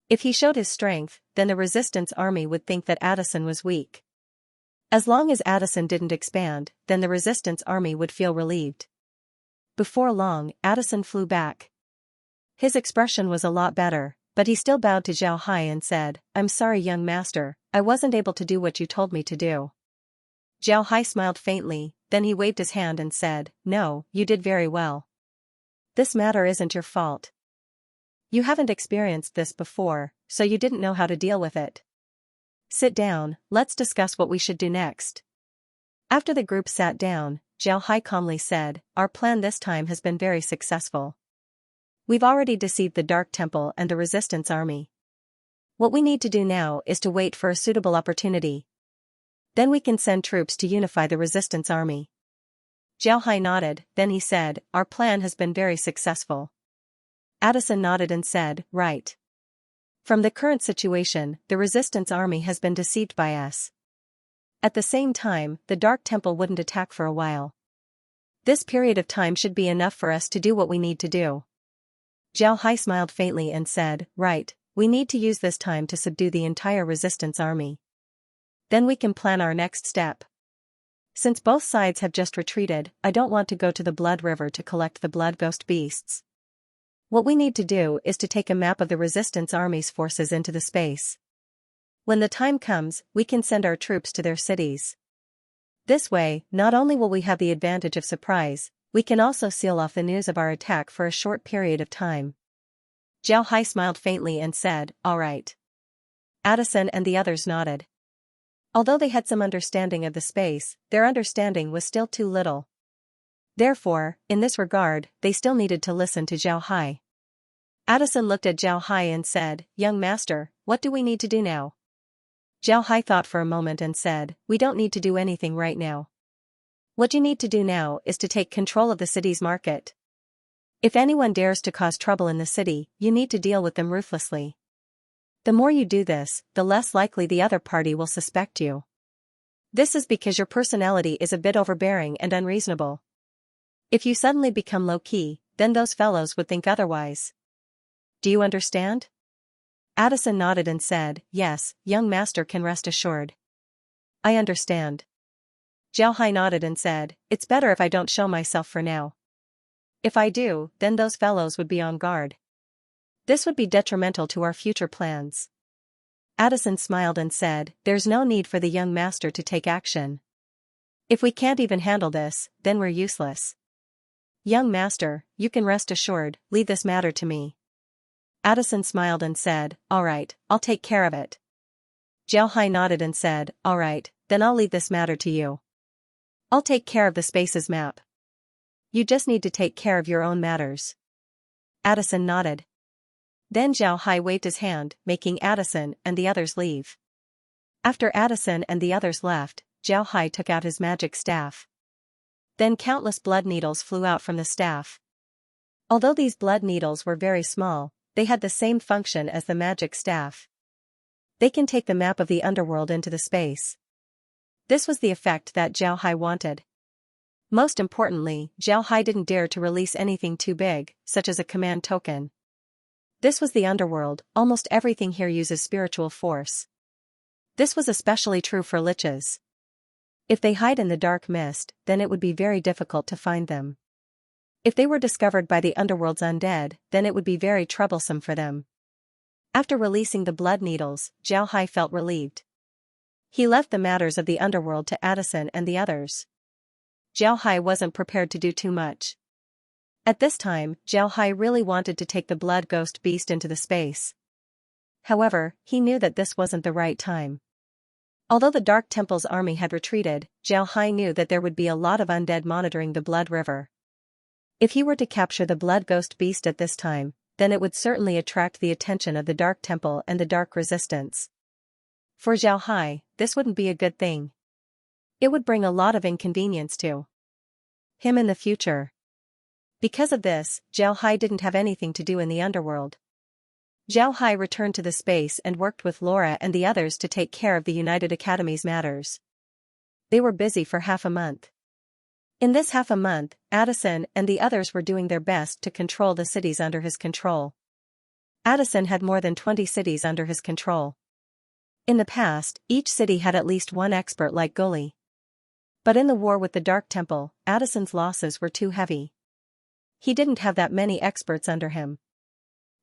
If he showed his strength, then the resistance army would think that Addison was weak. As long as Addison didn't expand, then the resistance army would feel relieved. Before long, Addison flew back. His expression was a lot better, but he still bowed to Zhao Hai and said, "I'm sorry, young master, I wasn't able to do what you told me to do." Zhao Hai smiled faintly, then he waved his hand and said, "No, you did very well. This matter isn't your fault. You haven't experienced this before, so you didn't know how to deal with it. Sit down, let's discuss what we should do next." After the group sat down, Zhao Hai calmly said, "Our plan this time has been very successful. We've already deceived the Dark Temple and the Resistance Army. What we need to do now is to wait for a suitable opportunity. Then we can send troops to unify the Resistance Army." Zhao Hai nodded, then he said, "Our plan has been very successful." Addison nodded and said, "Right. From the current situation, the Resistance Army has been deceived by us. At the same time, the Dark Temple wouldn't attack for a while. This period of time should be enough for us to do what we need to do." Zhao Hai smiled faintly and said, "Right, we need to use this time to subdue the entire Resistance Army. Then we can plan our next step. Since both sides have just retreated, I don't want to go to the Blood River to collect the Blood Ghost beasts. What we need to do is to take a map of the Resistance Army's forces into the space. When the time comes, we can send our troops to their cities. This way, not only will we have the advantage of surprise, we can also seal off the news of our attack for a short period of time." Zhao Hai smiled faintly and said, "All right." Addison and the others nodded. Although they had some understanding of the space, their understanding was still too little. Therefore, in this regard, they still needed to listen to Zhao Hai. Addison looked at Zhao Hai and said, "Young master, what do we need to do now?" Zhao Hai thought for a moment and said, "We don't need to do anything right now. What you need to do now is to take control of the city's market. If anyone dares to cause trouble in the city, you need to deal with them ruthlessly. The more you do this, the less likely the other party will suspect you. This is because your personality is a bit overbearing and unreasonable. If you suddenly become low-key, then those fellows would think otherwise. Do you understand?" Addison nodded and said, "Yes, young master can rest assured. I understand." Zhao Hai nodded and said, "It's better if I don't show myself for now. If I do, then those fellows would be on guard. This would be detrimental to our future plans." Addison smiled and said, "There's no need for the young master to take action. If we can't even handle this, then we're useless. Young master, you can rest assured, leave this matter to me." Addison smiled and said, "All right, I'll take care of it." Zhao Hai nodded and said, "All right, then I'll leave this matter to you. I'll take care of the spaces map. You just need to take care of your own matters." Addison nodded. Then Zhao Hai waved his hand, making Addison and the others leave. After Addison and the others left, Zhao Hai took out his magic staff. Then countless blood needles flew out from the staff. Although these blood needles were very small, they had the same function as the magic staff. They can take the map of the underworld into the space. This was the effect that Zhao Hai wanted. Most importantly, Zhao Hai didn't dare to release anything too big, such as a command token. This was the underworld, almost everything here uses spiritual force. This was especially true for liches. If they hide in the dark mist, then it would be very difficult to find them. If they were discovered by the underworld's undead, then it would be very troublesome for them. After releasing the blood needles, Zhao Hai felt relieved. He left the matters of the underworld to Addison and the others. Zhao Hai wasn't prepared to do too much. At this time, Zhao Hai really wanted to take the blood ghost beast into the space. However, he knew that this wasn't the right time. Although the Dark Temple's army had retreated, Zhao Hai knew that there would be a lot of undead monitoring the Blood River. If he were to capture the blood ghost beast at this time, then it would certainly attract the attention of the Dark Temple and the Dark Resistance. For Zhao Hai, this wouldn't be a good thing. It would bring a lot of inconvenience to him in the future. Because of this, Zhao Hai didn't have anything to do in the underworld. Zhao Hai returned to the space and worked with Laura and the others to take care of the United Academy's matters. They were busy for half a month. In this half a month, Addison and the others were doing their best to control the cities under his control. Addison had more than 20 cities under his control. In the past, each city had at least one expert like Gully. But in the war with the Dark Temple, Addison's losses were too heavy. He didn't have that many experts under him.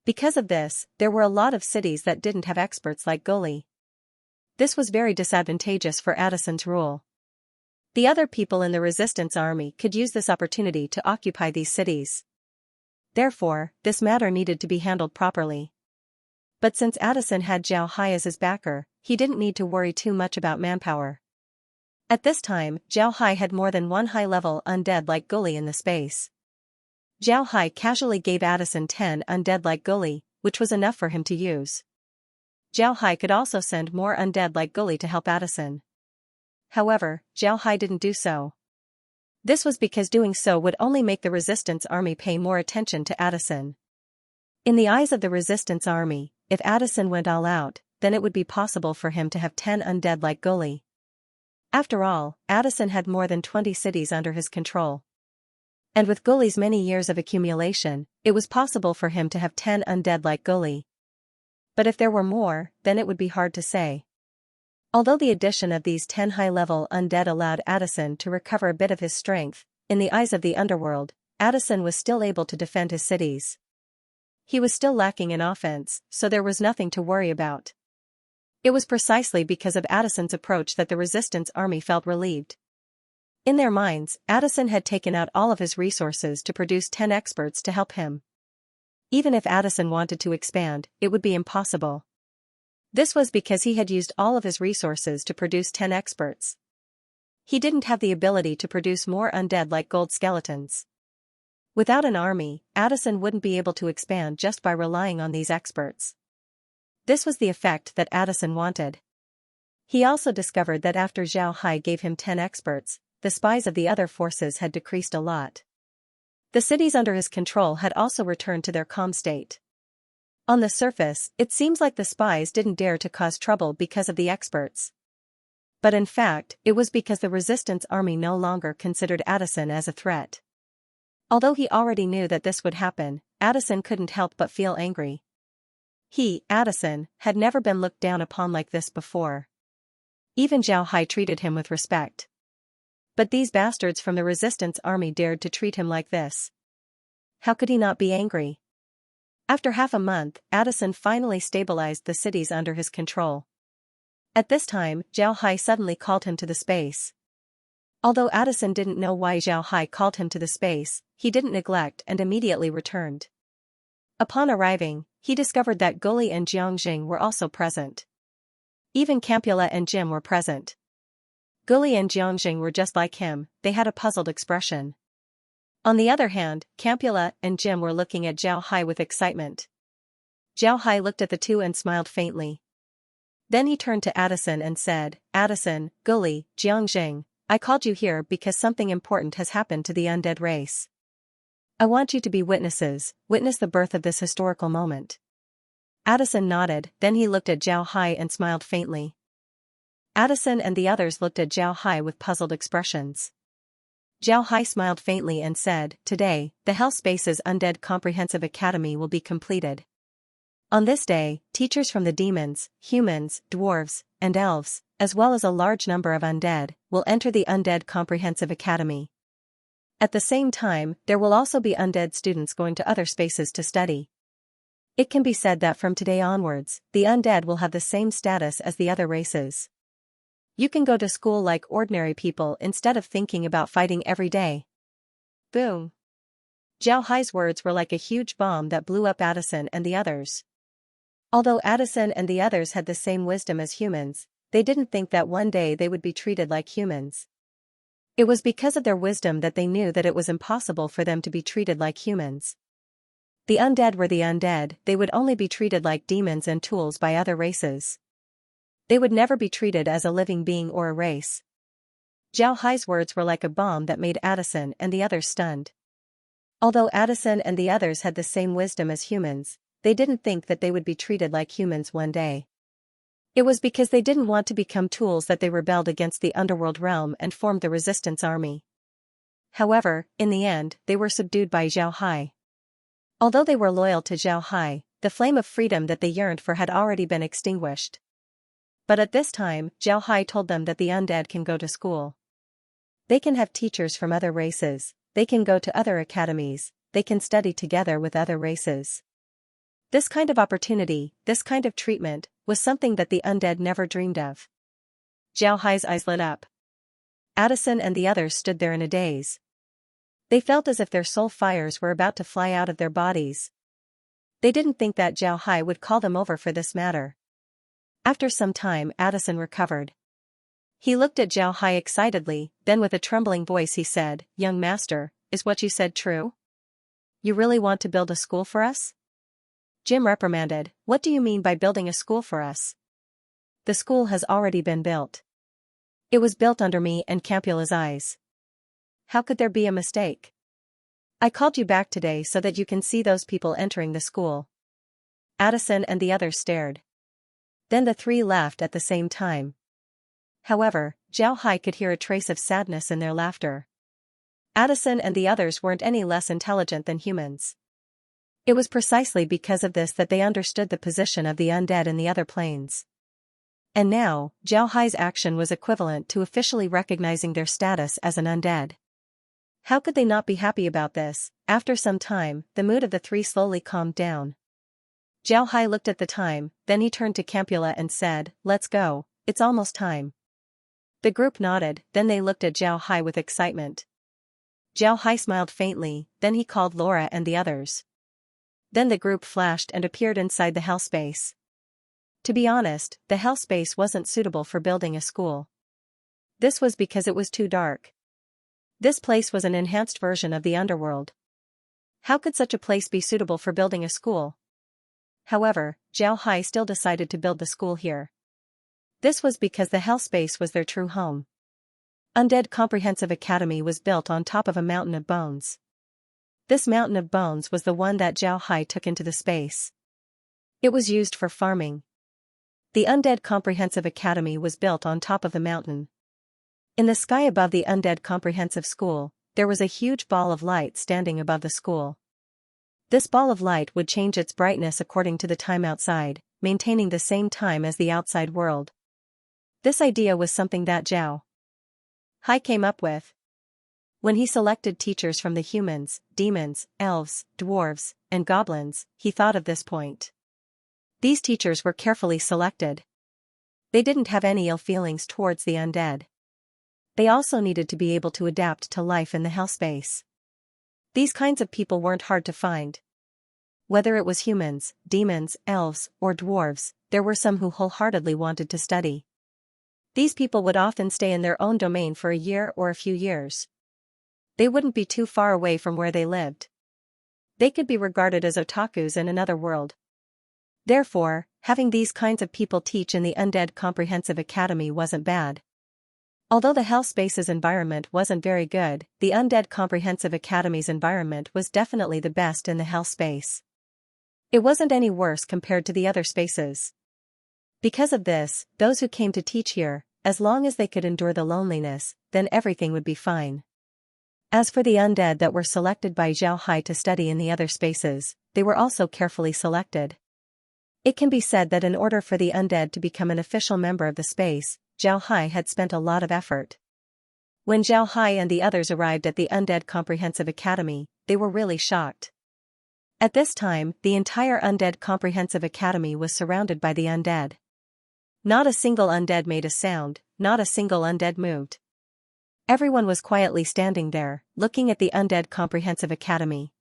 Because of this, there were a lot of cities that didn't have experts like Gully. This was very disadvantageous for Addison's rule. The other people in the resistance army could use this opportunity to occupy these cities. Therefore, this matter needed to be handled properly. But since Addison had Zhao Hai as his backer, he didn't need to worry too much about manpower. At this time, Zhao Hai had more than one high-level undead like Gully in the space. Zhao Hai casually gave Addison 10 undead like Gully, which was enough for him to use. Zhao Hai could also send more undead like Gully to help Addison. However, Zhao Hai didn't do so. This was because doing so would only make the resistance army pay more attention to Addison. In the eyes of the resistance army, if Addison went all out, then it would be possible for him to have 10 undead like Gully. After all, Addison had more than 20 cities under his control. And with Gully's many years of accumulation, it was possible for him to have 10 undead like Gully. But if there were more, then it would be hard to say. Although the addition of these 10 high-level undead allowed Addison to recover a bit of his strength, in the eyes of the underworld, Addison was still able to defend his cities. He was still lacking in offense, so there was nothing to worry about. It was precisely because of Addison's approach that the resistance army felt relieved. In their minds, Addison had taken out all of his resources to produce 10 experts to help him. Even if Addison wanted to expand, it would be impossible. This was because he had used all of his resources to produce 10 experts. He didn't have the ability to produce more undead like gold skeletons. Without an army, Addison wouldn't be able to expand just by relying on these experts. This was the effect that Addison wanted. He also discovered that after Zhao Hai gave him 10 experts, the spies of the other forces had decreased a lot. The cities under his control had also returned to their calm state. On the surface, it seems like the spies didn't dare to cause trouble because of the experts. But in fact, it was because the resistance army no longer considered Addison as a threat. Although he already knew that this would happen, Addison couldn't help but feel angry. He, Addison, had never been looked down upon like this before. Even Zhao Hai treated him with respect. But these bastards from the resistance army dared to treat him like this. How could he not be angry? After half a month, Addison finally stabilized the cities under his control. At this time, Zhao Hai suddenly called him to the space. Although Addison didn't know why Zhao Hai called him to the space, he didn't neglect and immediately returned. Upon arriving, he discovered that Gully and Xianxia were also present. Even Campula and Jim were present. Gully and Xianxia were just like him, they had a puzzled expression. On the other hand, Campula and Jim were looking at Zhao Hai with excitement. Zhao Hai looked at the two and smiled faintly. Then he turned to Addison and said, Addison, Guli, Jiangxing, I called you here because something important has happened to the undead race. I want you to be witnesses, witness the birth of this historical moment. Addison nodded, then he looked at Zhao Hai and smiled faintly. Addison and the others looked at Zhao Hai with puzzled expressions. Zhao Hai smiled faintly and said, Today, the Hell Space's Undead Comprehensive Academy will be completed. On this day, teachers from the demons, humans, dwarves, and elves, as well as a large number of undead, will enter the Undead Comprehensive Academy. At the same time, there will also be undead students going to other spaces to study. It can be said that from today onwards, the undead will have the same status as the other races. You can go to school like ordinary people instead of thinking about fighting every day. Boom. Zhao Hai's words were like a huge bomb that blew up Addison and the others. Although Addison and the others had the same wisdom as humans, they didn't think that one day they would be treated like humans. It was because of their wisdom that they knew that it was impossible for them to be treated like humans. The undead were the undead, they would only be treated like demons and tools by other races. They would never be treated as a living being or a race. Zhao Hai's words were like a bomb that made Addison and the others stunned. Although Addison and the others had the same wisdom as humans, they didn't think that they would be treated like humans one day. It was because they didn't want to become tools that they rebelled against the underworld realm and formed the resistance army. However, in the end, they were subdued by Zhao Hai. Although they were loyal to Zhao Hai, the flame of freedom that they yearned for had already been extinguished. But at this time, Zhao Hai told them that the undead can go to school. They can have teachers from other races, they can go to other academies, they can study together with other races. This kind of opportunity, this kind of treatment, was something that the undead never dreamed of. Zhao Hai's eyes lit up. Addison and the others stood there in a daze. They felt as if their soul fires were about to fly out of their bodies. They didn't think that Zhao Hai would call them over for this matter. After some time, Addison recovered. He looked at Zhao Hai excitedly, then with a trembling voice he said, Young master, is what you said true? You really want to build a school for us? Jim reprimanded, What do you mean by building a school for us? The school has already been built. It was built under me and Campula's eyes. How could there be a mistake? I called you back today so that you can see those people entering the school. Addison and the others stared. Then the three laughed at the same time. However, Zhao Hai could hear a trace of sadness in their laughter. Addison and the others weren't any less intelligent than humans. It was precisely because of this that they understood the position of the undead in the other planes. And now, Zhao Hai's action was equivalent to officially recognizing their status as an undead. How could they not be happy about this? After some time, the mood of the three slowly calmed down. Zhao Hai looked at the time, then he turned to Campula and said, Let's go, it's almost time. The group nodded, then they looked at Zhao Hai with excitement. Zhao Hai smiled faintly, then he called Laura and the others. Then the group flashed and appeared inside the hell space. To be honest, the hell space wasn't suitable for building a school. This was because it was too dark. This place was an enhanced version of the underworld. How could such a place be suitable for building a school? However, Zhao Hai still decided to build the school here. This was because the hell space was their true home. Undead Comprehensive Academy was built on top of a mountain of bones. This mountain of bones was the one that Zhao Hai took into the space. It was used for farming. The Undead Comprehensive Academy was built on top of the mountain. In the sky above the Undead Comprehensive School, there was a huge ball of light standing above the school. This ball of light would change its brightness according to the time outside, maintaining the same time as the outside world. This idea was something that Zhao Hai came up with. When he selected teachers from the humans, demons, elves, dwarves, and goblins, he thought of this point. These teachers were carefully selected. They didn't have any ill feelings towards the undead. They also needed to be able to adapt to life in the hell space. These kinds of people weren't hard to find. Whether it was humans, demons, elves, or dwarves, there were some who wholeheartedly wanted to study. These people would often stay in their own domain for a year or a few years. They wouldn't be too far away from where they lived. They could be regarded as otakus in another world. Therefore, having these kinds of people teach in the Undead Comprehensive Academy wasn't bad. Although the Hell Space's environment wasn't very good, the Undead Comprehensive Academy's environment was definitely the best in the Hell Space. It wasn't any worse compared to the other spaces. Because of this, those who came to teach here, as long as they could endure the loneliness, then everything would be fine. As for the undead that were selected by Zhao Hai to study in the other spaces, they were also carefully selected. It can be said that in order for the undead to become an official member of the space, Zhao Hai had spent a lot of effort. When Zhao Hai and the others arrived at the Undead Comprehensive Academy, they were really shocked. At this time, the entire Undead Comprehensive Academy was surrounded by the undead. Not a single undead made a sound, not a single undead moved. Everyone was quietly standing there, looking at the Undead Comprehensive Academy.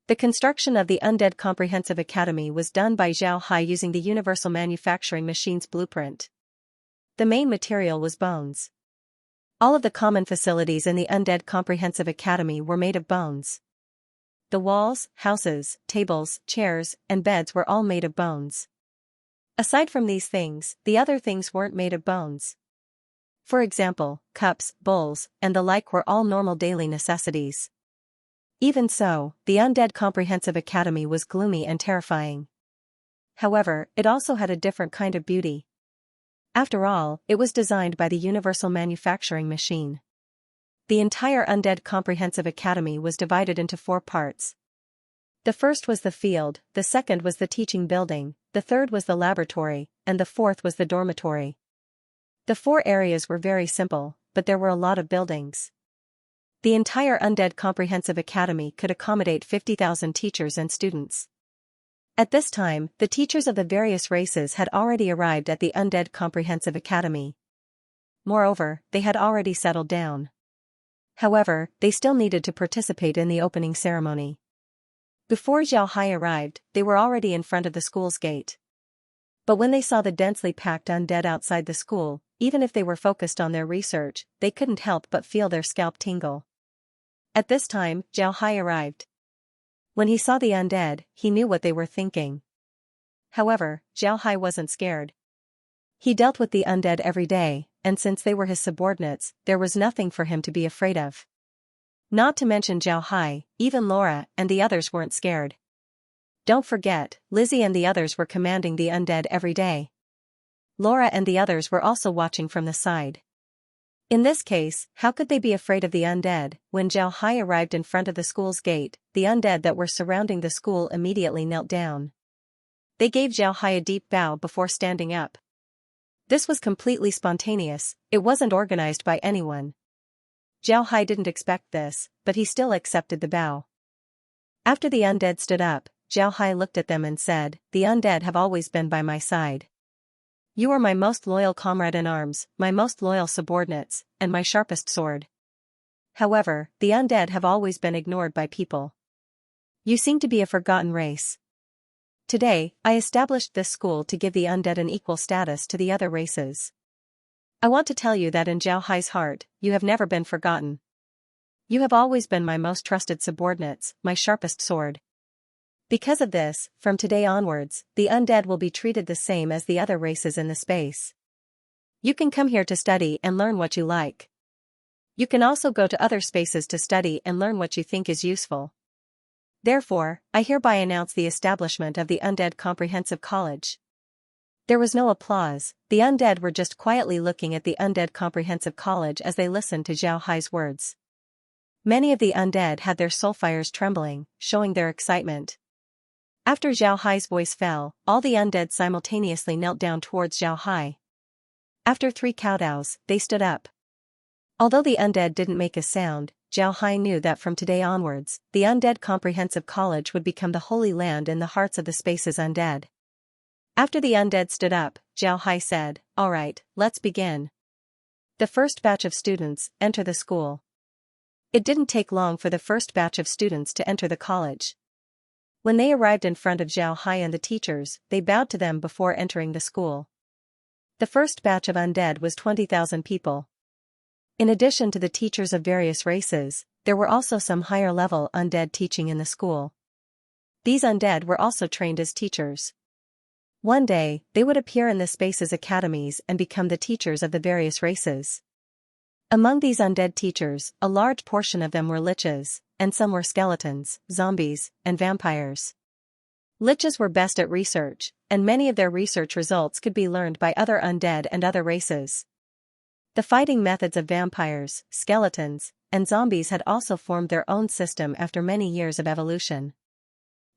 The construction of the Undead Comprehensive Academy was done by Zhao Hai using the Universal Manufacturing Machine's blueprint. The main material was bones. All of the common facilities in the Undead Comprehensive Academy were made of bones. The walls, houses, tables, chairs, and beds were all made of bones. Aside from these things, the other things weren't made of bones. For example, cups, bowls, and the like were all normal daily necessities. Even so, the Undead Comprehensive Academy was gloomy and terrifying. However, it also had a different kind of beauty. After all, it was designed by the Universal Manufacturing Machine. The entire Undead Comprehensive Academy was divided into 4 parts. The first was the field, the second was the teaching building, the third was the laboratory, and the fourth was the dormitory. The 4 areas were very simple, but there were a lot of buildings. The entire Undead Comprehensive Academy could accommodate 50,000 teachers and students. At this time, the teachers of the various races had already arrived at the Undead Comprehensive Academy. Moreover, they had already settled down. However, they still needed to participate in the opening ceremony. Before Zhao Hai arrived, they were already in front of the school's gate. But when they saw the densely packed undead outside the school, even if they were focused on their research, they couldn't help but feel their scalp tingle. At this time, Zhao Hai arrived. When he saw the undead, he knew what they were thinking. However, Zhao Hai wasn't scared. He dealt with the undead every day, and since they were his subordinates, there was nothing for him to be afraid of. Not to mention Zhao Hai, even Laura and the others weren't scared. Don't forget, Lizzie and the others were commanding the undead every day. Laura and the others were also watching from the side. In this case, how could they be afraid of the undead? When Zhao Hai arrived in front of the school's gate, the undead that were surrounding the school immediately knelt down. They gave Zhao Hai a deep bow before standing up. This was completely spontaneous, it wasn't organized by anyone. Zhao Hai didn't expect this, but he still accepted the bow. After the undead stood up, Zhao Hai looked at them and said, "The undead have always been by my side. You are my most loyal comrade in arms, my most loyal subordinates, and my sharpest sword. However, the undead have always been ignored by people. You seem to be a forgotten race. Today, I established this school to give the undead an equal status to the other races. I want to tell you that in Zhao Hai's heart, you have never been forgotten. You have always been my most trusted subordinates, my sharpest sword. Because of this, from today onwards, the undead will be treated the same as the other races in the space. You can come here to study and learn what you like. You can also go to other spaces to study and learn what you think is useful. Therefore, I hereby announce the establishment of the Undead Comprehensive College." There was no applause, the undead were just quietly looking at the Undead Comprehensive College as they listened to Zhao Hai's words. Many of the undead had their soul fires trembling, showing their excitement. After Zhao Hai's voice fell, all the undead simultaneously knelt down towards Zhao Hai. After 3 kowtows, they stood up. Although the undead didn't make a sound, Zhao Hai knew that from today onwards, the Undead Comprehensive College would become the holy land in the hearts of the space's undead. After the undead stood up, Zhao Hai said, "All right, let's begin. The first batch of students, enter the school." It didn't take long for the first batch of students to enter the college. When they arrived in front of Zhao Hai and the teachers, they bowed to them before entering the school. The first batch of undead was 20,000 people. In addition to the teachers of various races, there were also some higher-level undead teaching in the school. These undead were also trained as teachers. One day, they would appear in the spaces academies and become the teachers of the various races. Among these undead teachers, a large portion of them were liches, and some were skeletons, zombies, and vampires. Liches were best at research, and many of their research results could be learned by other undead and other races. The fighting methods of vampires, skeletons, and zombies had also formed their own system after many years of evolution.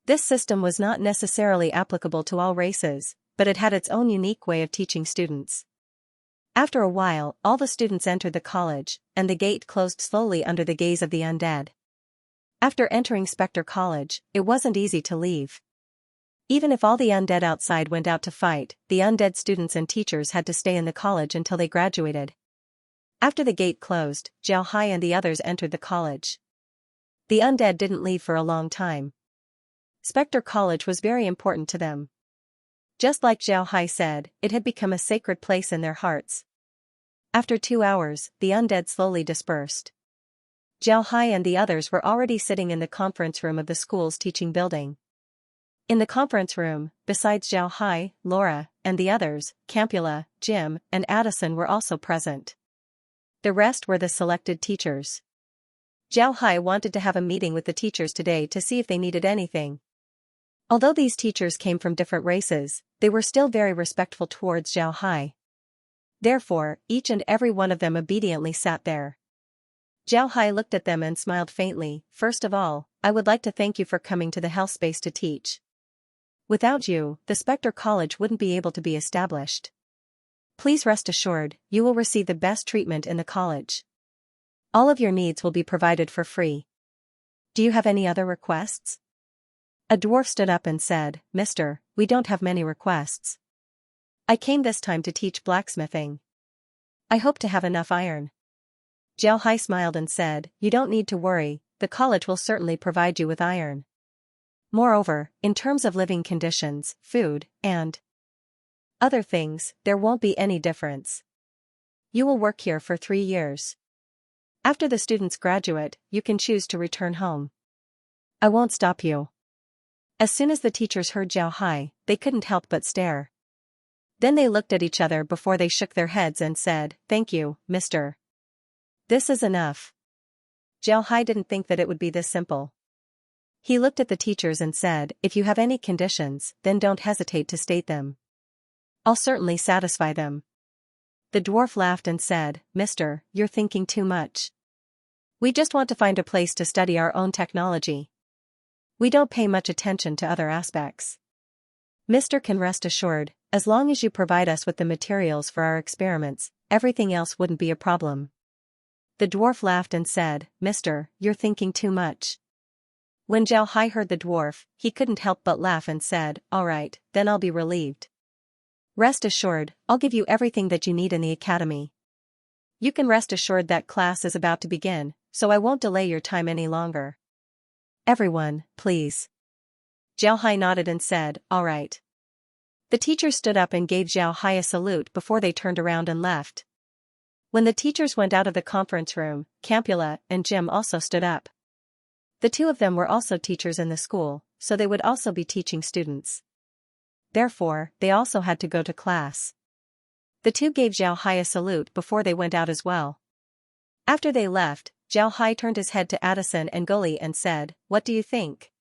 This system was not necessarily applicable to all races, but it had its own unique way of teaching students. After a while, all the students entered the college, and the gate closed slowly under the gaze of the undead. After entering Spectre College, it wasn't easy to leave. Even if all the undead outside went out to fight, the undead students and teachers had to stay in the college until they graduated. After the gate closed, Xianxia and the others entered the college. The undead didn't leave for a long time. Spectre College was very important to them. Just like Xianxia said, it had become a sacred place in their hearts. After 2 hours, the undead slowly dispersed. Xianxia and the others were already sitting in the conference room of the school's teaching building. In the conference room, besides Xianxia, Laura, and the others, Campula, Jim, and Addison were also present. The rest were the selected teachers. Xianxia wanted to have a meeting with the teachers today to see if they needed anything. Although these teachers came from different races, they were still very respectful towards Xianxia. Therefore, each and every one of them obediently sat there. Xianxia looked at them and smiled faintly. First of all, I would like to thank you for coming to the Hell Space to teach. Without you, the Spectre College wouldn't be able to be established. Please rest assured, you will receive the best treatment in the college. All of your needs will be provided for free. Do you have any other requests? A dwarf stood up and said, Mister, we don't have many requests. I came this time to teach blacksmithing. I hope to have enough iron. Xianxia smiled and said, You don't need to worry, the college will certainly provide you with iron. Moreover, in terms of living conditions, food, and other things, there won't be any difference. You will work here for 3 years. After the students graduate, you can choose to return home. I won't stop you. As soon as the teachers heard Xianxia, they couldn't help but stare. Then they looked at each other before they shook their heads and said, Thank you, mister. This is enough. Xianxia didn't think that it would be this simple. He looked at the teachers and said, If you have any conditions, then don't hesitate to state them. I'll certainly satisfy them. The dwarf laughed and said, Mister, you're thinking too much. We just want to find a place to study our own technology. We don't pay much attention to other aspects. Mister can rest assured, as long as you provide us with the materials for our experiments, everything else wouldn't be a problem. The dwarf laughed and said, Mister, you're thinking too much. When Xianxia heard the dwarf, he couldn't help but laugh and said, All right, then I'll be relieved. Rest assured, I'll give you everything that you need in the academy. You can rest assured that class is about to begin, so I won't delay your time any longer. Everyone, please. Xianxia nodded and said, All right. The teachers stood up and gave Xianxia a salute before they turned around and left. When the teachers went out of the conference room, Campula and Jim also stood up. The two of them were also teachers in the school, so they would also be teaching students. Therefore, they also had to go to class. The two gave Xianxia a salute before they went out as well. After they left, Xianxia turned his head to Addison and Gully and said, What do you think?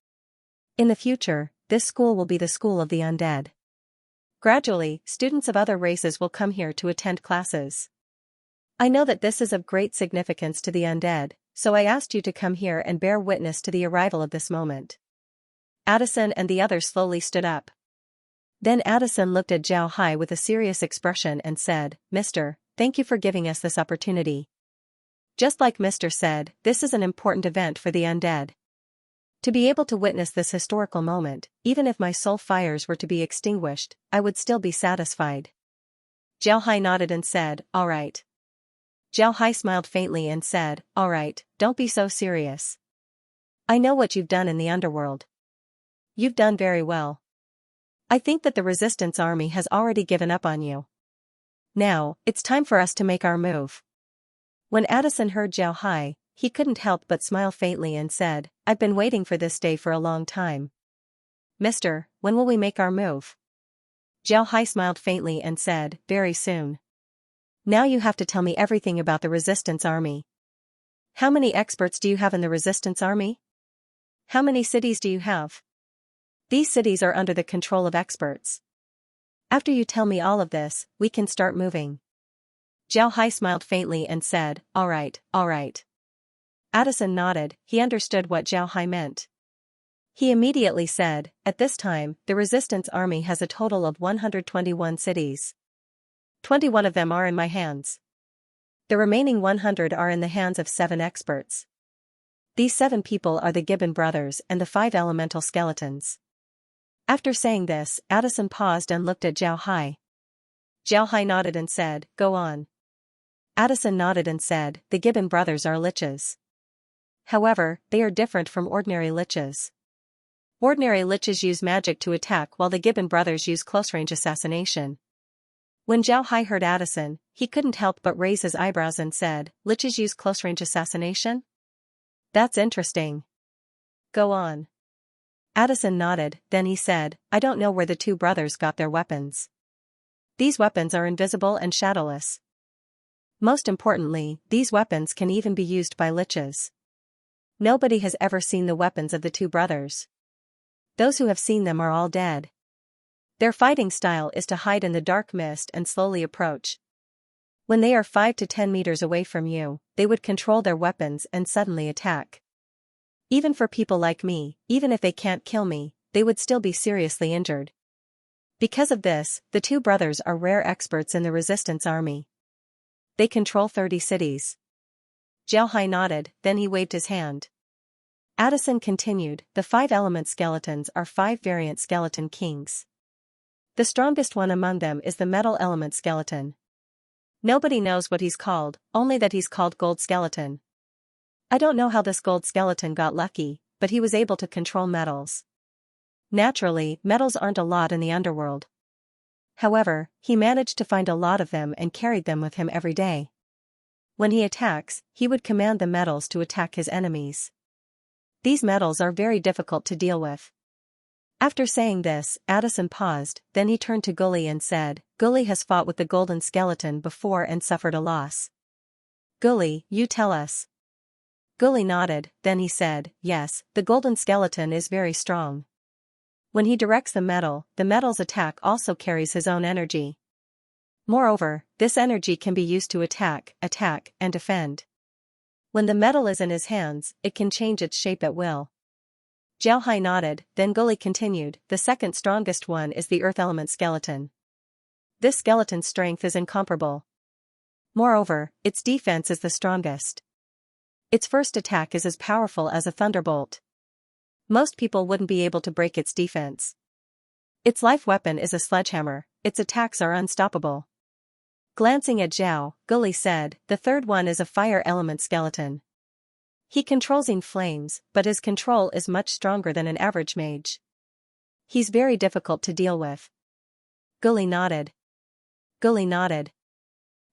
In the future, this school will be the school of the undead. Gradually, students of other races will come here to attend classes. I know that this is of great significance to the undead, so I asked you to come here and bear witness to the arrival of this moment. Addison and the others slowly stood up. Then Addison looked at Xianxia with a serious expression and said, Mister, thank you for giving us this opportunity. Just like Mister said, this is an important event for the undead. To be able to witness this historical moment, even if my soul fires were to be extinguished, I would still be satisfied. Xianxia nodded and said, All right. Xianxia smiled faintly and said, All right, don't be so serious. I know what you've done in the underworld. You've done very well. I think that the resistance army has already given up on you. Now, it's time for us to make our move. When Addison heard Zhao Hai, he couldn't help but smile faintly and said, "I've been waiting for this day for a long time. Mister, when will we make our move?" Zhao Hai smiled faintly and said, "Very soon. Now you have to tell me everything about the resistance army. How many experts do you have in the resistance army? How many cities do you have? These cities are under the control of experts. After you tell me all of this, we can start moving." Zhao Hai smiled faintly and said, All right. Addison nodded. He understood what Zhao Hai meant. He immediately said, "At this time, the resistance army has a total of 121 cities. 21 of them are in my hands. The remaining 100 are in the hands of 7 experts. These 7 people are the Gibbon brothers and the 5 elemental skeletons." After saying this, Addison paused and looked at Zhao Hai. Zhao Hai nodded and said, "Go on." Addison nodded and said, "The Gibbon brothers are liches. However, they are different from ordinary liches. Ordinary liches use magic to attack while the Gibbon brothers use close-range assassination." When Zhao Hai heard Addison, he couldn't help but raise his eyebrows and said, "Liches use close-range assassination? That's interesting. Go on." Addison nodded, then he said, "I don't know where the 2 brothers got their weapons. These weapons are invisible and shadowless. Most importantly, these weapons can even be used by liches. Nobody has ever seen the weapons of the 2 brothers. Those who have seen them are all dead. Their fighting style is to hide in the dark mist and slowly approach. When they are 5 to 10 meters away from you, they would control their weapons and suddenly attack. Even for people like me, even if they can't kill me, they would still be seriously injured. Because of this, the 2 brothers are rare experts in the resistance army. They control 30 cities." Zhao Hai nodded, then he waved his hand. Addison continued, "The 5 element skeletons are 5 variant skeleton kings. The strongest one among them is the metal element skeleton. Nobody knows what he's called, only that he's called Gold Skeleton. I don't know how this gold skeleton got lucky, but he was able to control metals. Naturally, metals aren't a lot in the underworld. However, he managed to find a lot of them and carried them with him every day. When he attacks, he would command the metals to attack his enemies. These metals are very difficult to deal with." After saying this, Addison paused, then he turned to Gully and said, "Gully has fought with the golden skeleton before and suffered a loss. Gully, you tell us." Gully nodded, then he said, "Yes, the golden skeleton is very strong. When he directs the metal's attack also carries his own energy. Moreover, this energy can be used to attack, and defend. When the metal is in his hands, it can change its shape at will." Zhao Hai nodded, then Gully continued, "The second strongest one is the earth element skeleton. This skeleton's strength is incomparable. Moreover, its defense is the strongest. Its first attack is as powerful as a thunderbolt. Most people wouldn't be able to break its defense. Its life weapon is a sledgehammer, its attacks are unstoppable." Glancing at Zhao, Gully said, "The third one is a fire element skeleton. He controls in flames, but his control is much stronger than an average mage. He's very difficult to deal with." Gully nodded.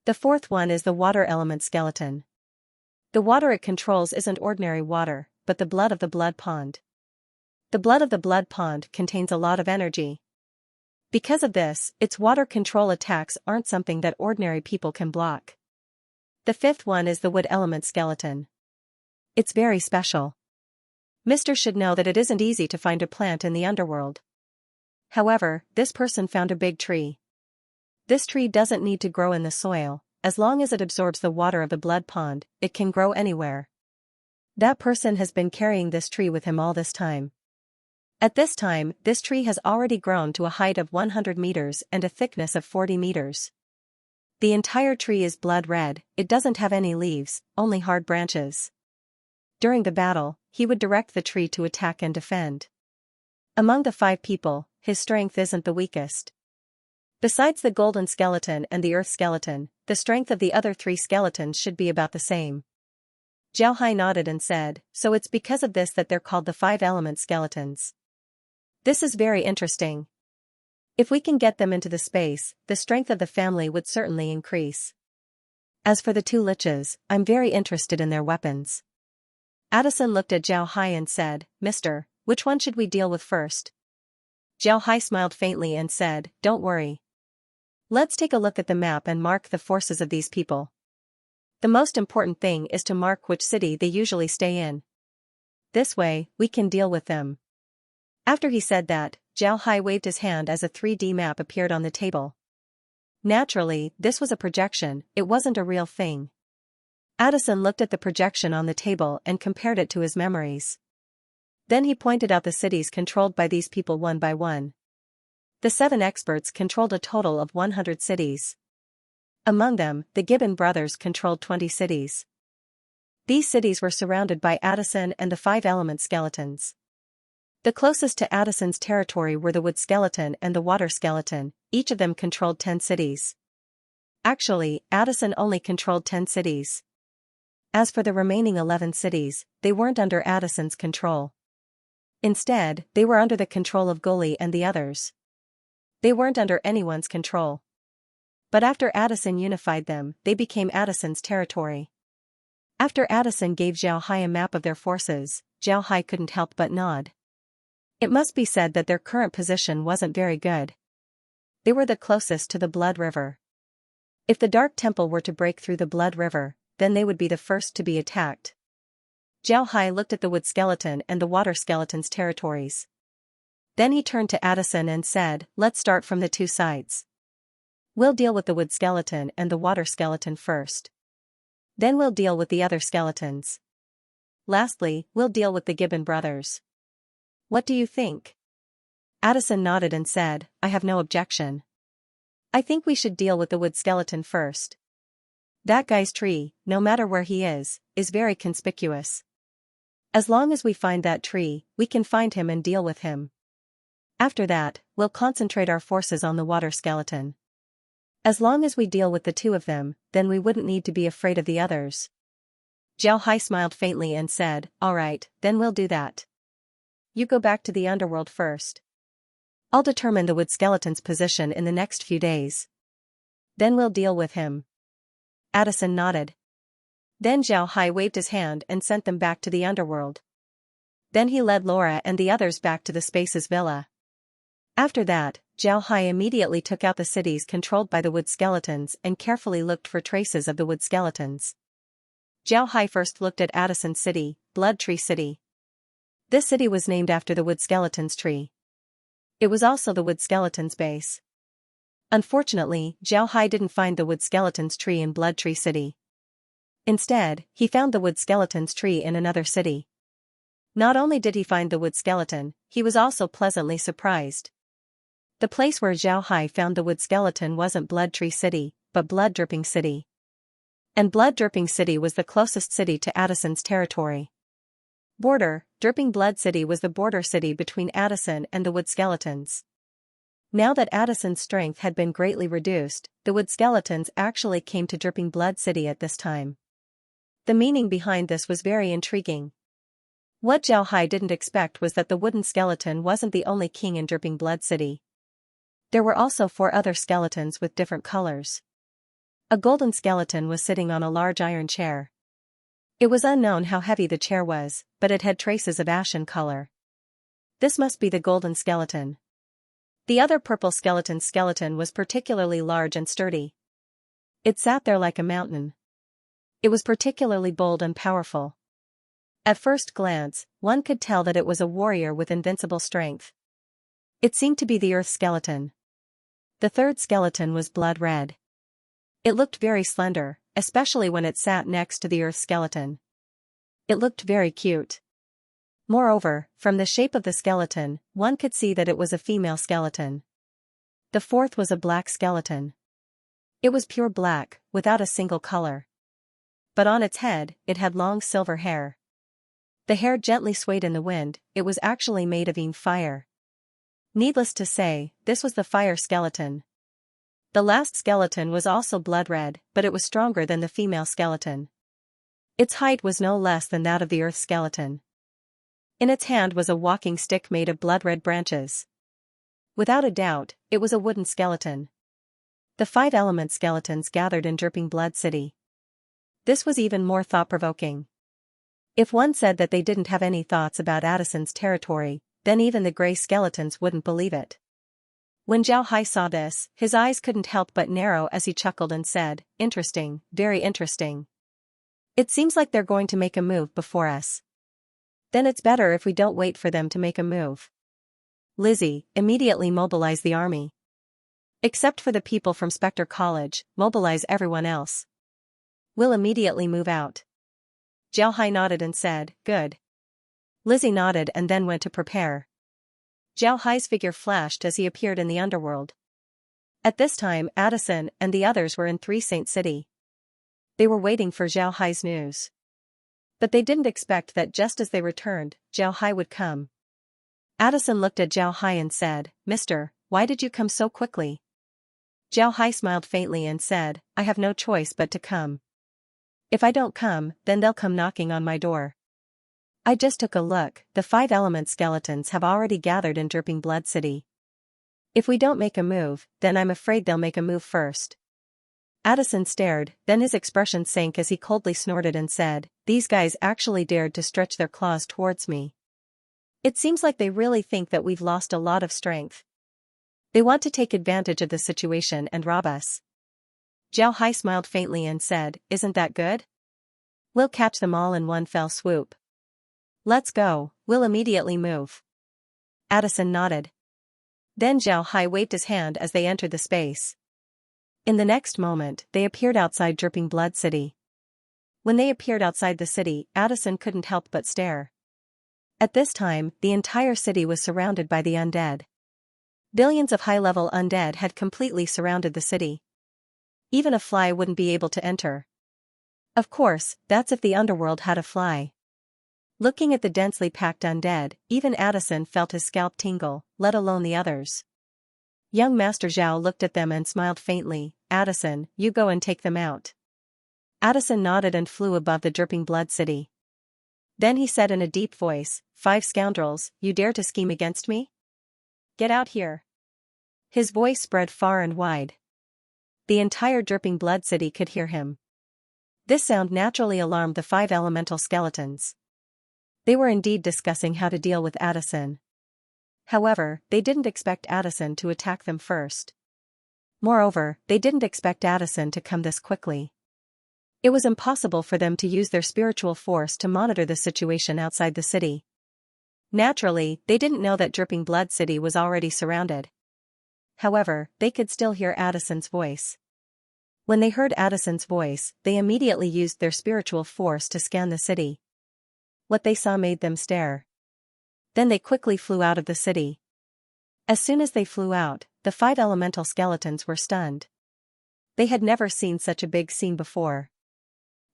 "The fourth one is the water element skeleton. The water it controls isn't ordinary water, but the blood of the blood pond. The blood of the blood pond contains a lot of energy. Because of this, its water control attacks aren't something that ordinary people can block. The fifth one is the wood element skeleton. It's very special. Mister should know that it isn't easy to find a plant in the underworld. However, this person found a big tree. This tree doesn't need to grow in the soil. As long as it absorbs the water of the blood pond, it can grow anywhere. That person has been carrying this tree with him all this time. At this time, this tree has already grown to a height of 100 meters and a thickness of 40 meters. The entire tree is blood red, it doesn't have any leaves, only hard branches. During the battle, he would direct the tree to attack and defend. Among the 5 people, his strength isn't the weakest. Besides the golden skeleton and the earth skeleton, the strength of the other 3 skeletons should be about the same." Zhao Hai nodded and said, "So it's because of this that they're called the 5 element skeletons. This is very interesting. If we can get them into the space, the strength of the family would certainly increase." As for the two liches, I'm very interested in their weapons. Addison looked at Zhao Hai and said, Mister, which one should we deal with first? Zhao Hai smiled faintly and said, Don't worry. Let's take a look at the map and mark the forces of these people. The most important thing is to mark which city they usually stay in. This way, we can deal with them. After he said that, Zhao Hai waved his hand as a 3D map appeared on the table. Naturally, this was a projection, it wasn't a real thing. Addison looked at the projection on the table and compared it to his memories. Then he pointed out the cities controlled by these people one by one. The 7 experts controlled a total of 100 cities. Among them, the Gibbon brothers controlled 20 cities. These cities were surrounded by Addison and the 5 element skeletons. The closest to Addison's territory were the wood skeleton and the water skeleton, each of them controlled 10 cities. Actually, Addison only controlled 10 cities. As for the remaining 11 cities, they weren't under Addison's control. Instead, they were under the control of Goli and the others. They weren't under anyone's control. But after Addison unified them, they became Addison's territory. After Addison gave Zhao Hai a map of their forces, Zhao Hai couldn't help but nod. It must be said that their current position wasn't very good. They were the closest to the Blood River. If the Dark Temple were to break through the Blood River, then they would be the first to be attacked. Zhao Hai looked at the wood skeleton and the water skeleton's territories. Then he turned to Addison and said, Let's start from the 2 sides. We'll deal with the wood skeleton and the water skeleton first. Then we'll deal with the other skeletons. Lastly, we'll deal with the Gibbon brothers. What do you think? Addison nodded and said, I have no objection. I think we should deal with the wood skeleton first. That guy's tree, no matter where he is very conspicuous. As long as we find that tree, we can find him and deal with him. After that, we'll concentrate our forces on the water skeleton. As long as we deal with the 2 of them, then we wouldn't need to be afraid of the others. Zhao Hai smiled faintly and said, All right, then we'll do that. You go back to the underworld first. I'll determine the wood skeleton's position in the next few days. Then we'll deal with him. Addison nodded. Then Zhao Hai waved his hand and sent them back to the underworld. Then he led Laura and the others back to the Spaces villa. After that, Zhao Hai immediately took out the cities controlled by the wood skeletons and carefully looked for traces of the wood skeletons. Zhao Hai first looked at Addison's city, Blood Tree City. This city was named after the wood skeleton's tree. It was also the wood skeleton's base. Unfortunately, Zhao Hai didn't find the wood skeleton's tree in Blood Tree City. Instead, he found the wood skeleton's tree in another city. Not only did he find the wood skeleton, he was also pleasantly surprised. The place where Zhao Hai found the wood skeleton wasn't Blood Tree City, but Blood Dripping City. And Blood Dripping City was the closest city to Addison's territory. Dripping Blood City was the border city between Addison and the wood skeletons. Now that Addison's strength had been greatly reduced, the wood skeletons actually came to Dripping Blood City at this time. The meaning behind this was very intriguing. What Zhao Hai didn't expect was that the wooden skeleton wasn't the only king in Dripping Blood City. There were also 4 other skeletons with different colors. A golden skeleton was sitting on a large iron chair. It was unknown how heavy the chair was, but it had traces of ashen color. This must be the golden skeleton. The other purple skeleton was particularly large and sturdy. It sat there like a mountain. It was particularly bold and powerful. At first glance, one could tell that it was a warrior with invincible strength. It seemed to be the earth skeleton. The third skeleton was blood red. It looked very slender, especially when it sat next to the earth skeleton. It looked very cute. Moreover, from the shape of the skeleton, one could see that it was a female skeleton. The fourth was a black skeleton. It was pure black, without a single color. But on its head, it had long silver hair. The hair gently swayed in the wind, it was actually made of fire. Needless to say, this was the fire skeleton. The last skeleton was also blood red, but it was stronger than the female skeleton. Its height was no less than that of the earth skeleton. In its hand was a walking stick made of blood-red branches. Without a doubt, it was a wooden skeleton. The 5 element skeletons gathered in Dripping Blood City. This was even more thought-provoking. If one said that they didn't have any thoughts about Addison's territory, then even the gray skeletons wouldn't believe it. When Zhao Hai saw this, his eyes couldn't help but narrow as he chuckled and said, "Interesting, very interesting. It seems like they're going to make a move before us. Then it's better if we don't wait for them to make a move. Lizzie, immediately mobilize the army. Except for the people from Spectre College, mobilize everyone else. We'll immediately move out." Zhao Hai nodded and said, "Good." Lizzie nodded and then went to prepare. Zhao Hai's figure flashed as he appeared in the underworld. At this time, Addison and the others were in Three Saint City. They were waiting for Zhao Hai's news. But they didn't expect that just as they returned, Zhao Hai would come. Addison looked at Zhao Hai and said, "Mister, why did you come so quickly?" Zhao Hai smiled faintly and said, "I have no choice but to come. If I don't come, then they'll come knocking on my door. I just took a look, the 5-element skeletons have already gathered in Dripping Blood City. If we don't make a move, then I'm afraid they'll make a move first." Addison stared, then his expression sank as he coldly snorted and said, "These guys actually dared to stretch their claws towards me. It seems like they really think that we've lost a lot of strength. They want to take advantage of the situation and rob us." Zhao Hai smiled faintly and said, "Isn't that good? We'll catch them all in one fell swoop. Let's go, we'll immediately move." Addison nodded. Then Zhao Hai waved his hand as they entered the space. In the next moment, they appeared outside Dripping Blood City. When they appeared outside the city, Addison couldn't help but stare. At this time, the entire city was surrounded by the undead. Billions of high-level undead had completely surrounded the city. Even a fly wouldn't be able to enter. Of course, that's if the underworld had a fly. Looking at the densely packed undead, even Addison felt his scalp tingle, let alone the others. Young Master Zhao looked at them and smiled faintly. "Addison, you go and take them out." Addison nodded and flew above the Dripping Blood City. Then he said in a deep voice, "5 scoundrels, you dare to scheme against me? Get out here." His voice spread far and wide. The entire Dripping Blood City could hear him. This sound naturally alarmed the 5 elemental skeletons. They were indeed discussing how to deal with Addison. However, they didn't expect Addison to attack them first. Moreover, they didn't expect Addison to come this quickly. It was impossible for them to use their spiritual force to monitor the situation outside the city. Naturally, they didn't know that Dripping Blood City was already surrounded. However, they could still hear Addison's voice. When they heard Addison's voice, they immediately used their spiritual force to scan the city. What they saw made them stare. Then they quickly flew out of the city. As soon as they flew out, the 5 elemental skeletons were stunned. They had never seen such a big scene before.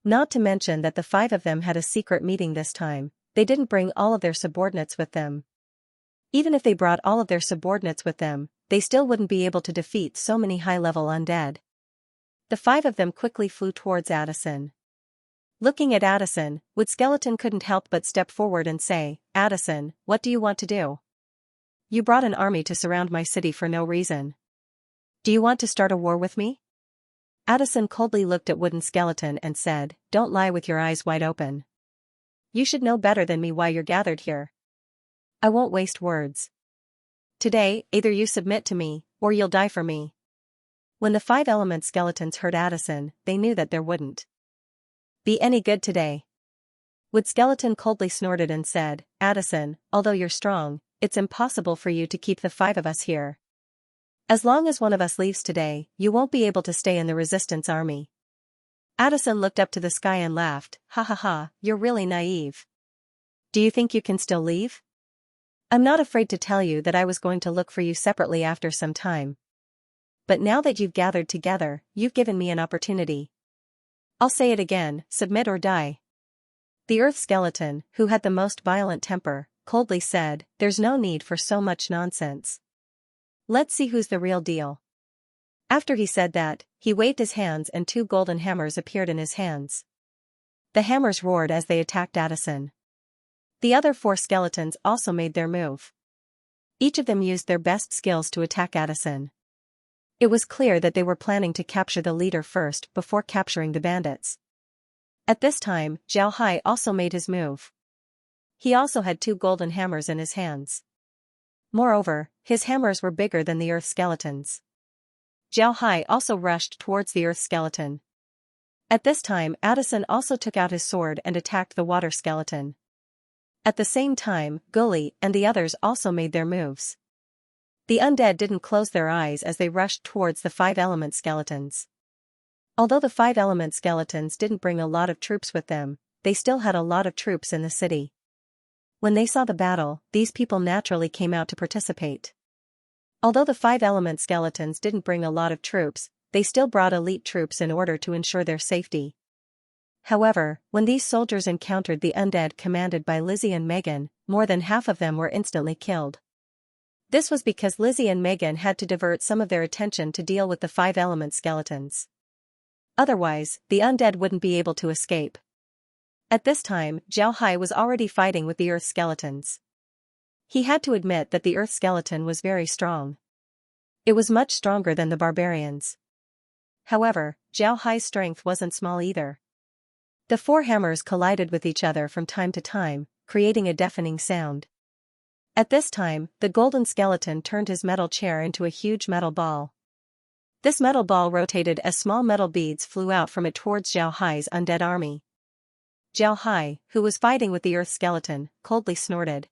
Not to mention that the 5 of them had a secret meeting this time. They didn't bring all of their subordinates with them. Even if they brought all of their subordinates with them, they still wouldn't be able to defeat so many high-level undead. The 5 of them quickly flew towards Addison. Looking at Addison, Wood Skeleton couldn't help but step forward and say, "Addison, what do you want to do? You brought an army to surround my city for no reason. Do you want to start a war with me?" Addison coldly looked at Wooden Skeleton and said, "Don't lie with your eyes wide open. You should know better than me why you're gathered here. I won't waste words. Today, either you submit to me, or you'll die for me." When the 5-element skeletons heard Addison, they knew that there wouldn't be any good today. Wood Skeleton coldly snorted and said, "Addison, although you're strong, it's impossible for you to keep the 5 of us here. As long as one of us leaves today, you won't be able to stay in the resistance army." Addison looked up to the sky and laughed, "Ha ha ha, you're really naive. Do you think you can still leave? I'm not afraid to tell you that I was going to look for you separately after some time. But now that you've gathered together, you've given me an opportunity. I'll say it again, submit or die." The Earth Skeleton, who had the most violent temper, coldly said, "There's no need for so much nonsense. Let's see who's the real deal." After he said that, he waved his hands and 2 golden hammers appeared in his hands. The hammers roared as they attacked Addison. The other 4 skeletons also made their move. Each of them used their best skills to attack Addison. It was clear that they were planning to capture the leader first before capturing the bandits. At this time, Zhao Hai also made his move. He also had 2 golden hammers in his hands. Moreover, his hammers were bigger than the earth skeletons. Zhao Hai also rushed towards the earth skeleton. At this time, Addison also took out his sword and attacked the water skeleton. At the same time, Gully and the others also made their moves. The undead didn't close their eyes as they rushed towards the 5-element skeletons. Although the 5-element skeletons didn't bring a lot of troops with them, they still had a lot of troops in the city. When they saw the battle, these people naturally came out to participate. Although the 5-element skeletons didn't bring a lot of troops, they still brought elite troops in order to ensure their safety. However, when these soldiers encountered the undead commanded by Lizzie and Megan, more than half of them were instantly killed. This was because Lizzie and Megan had to divert some of their attention to deal with the 5-element skeletons. Otherwise, the undead wouldn't be able to escape. At this time, Zhao Hai was already fighting with the earth skeletons. He had to admit that the earth skeleton was very strong. It was much stronger than the barbarians. However, Zhao Hai's strength wasn't small either. The 4 hammers collided with each other from time to time, creating a deafening sound. At this time, the golden skeleton turned his metal chair into a huge metal ball. This metal ball rotated as small metal beads flew out from it towards Zhao Hai's undead army. Zhao Hai, who was fighting with the earth skeleton, coldly snorted.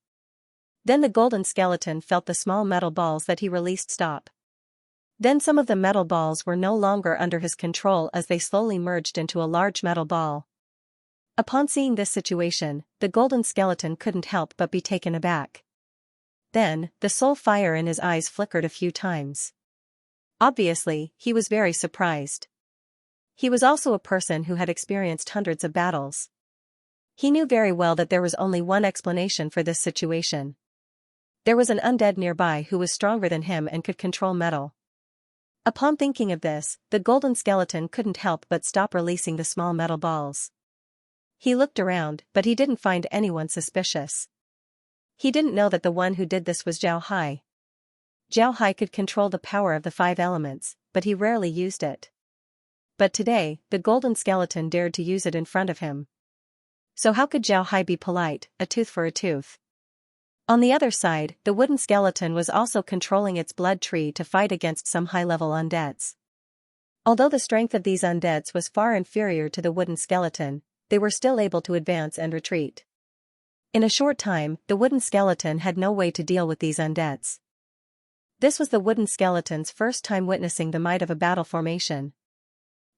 Then the golden skeleton felt the small metal balls that he released stop. Then some of the metal balls were no longer under his control as they slowly merged into a large metal ball. Upon seeing this situation, the golden skeleton couldn't help but be taken aback. Then, the soul fire in his eyes flickered a few times. Obviously, he was very surprised. He was also a person who had experienced hundreds of battles. He knew very well that there was only one explanation for this situation. There was an undead nearby who was stronger than him and could control metal. Upon thinking of this, the golden skeleton couldn't help but stop releasing the small metal balls. He looked around, but he didn't find anyone suspicious. He didn't know that the one who did this was Zhao Hai. Zhao Hai could control the power of the 5 elements, but he rarely used it. But today, the golden skeleton dared to use it in front of him. So how could Zhao Hai be polite, a tooth for a tooth? On the other side, the wooden skeleton was also controlling its blood tree to fight against some high-level undeads. Although the strength of these undeads was far inferior to the wooden skeleton, they were still able to advance and retreat. In a short time, the wooden skeleton had no way to deal with these undeads. This was the wooden skeleton's first time witnessing the might of a battle formation.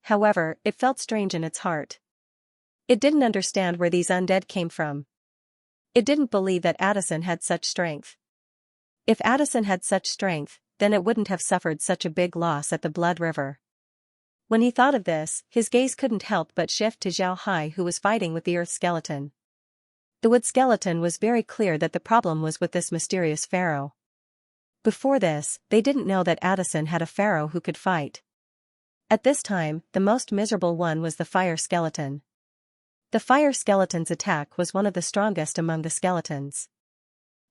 However, it felt strange in its heart. It didn't understand where these undead came from. It didn't believe that Addison had such strength. If Addison had such strength, then it wouldn't have suffered such a big loss at the Blood River. When he thought of this, his gaze couldn't help but shift to Zhao Hai, who was fighting with the earth skeleton. The wood skeleton was very clear that the problem was with this mysterious pharaoh. Before this, they didn't know that Addison had a pharaoh who could fight. At this time, the most miserable one was the fire skeleton. The fire skeleton's attack was one of the strongest among the skeletons.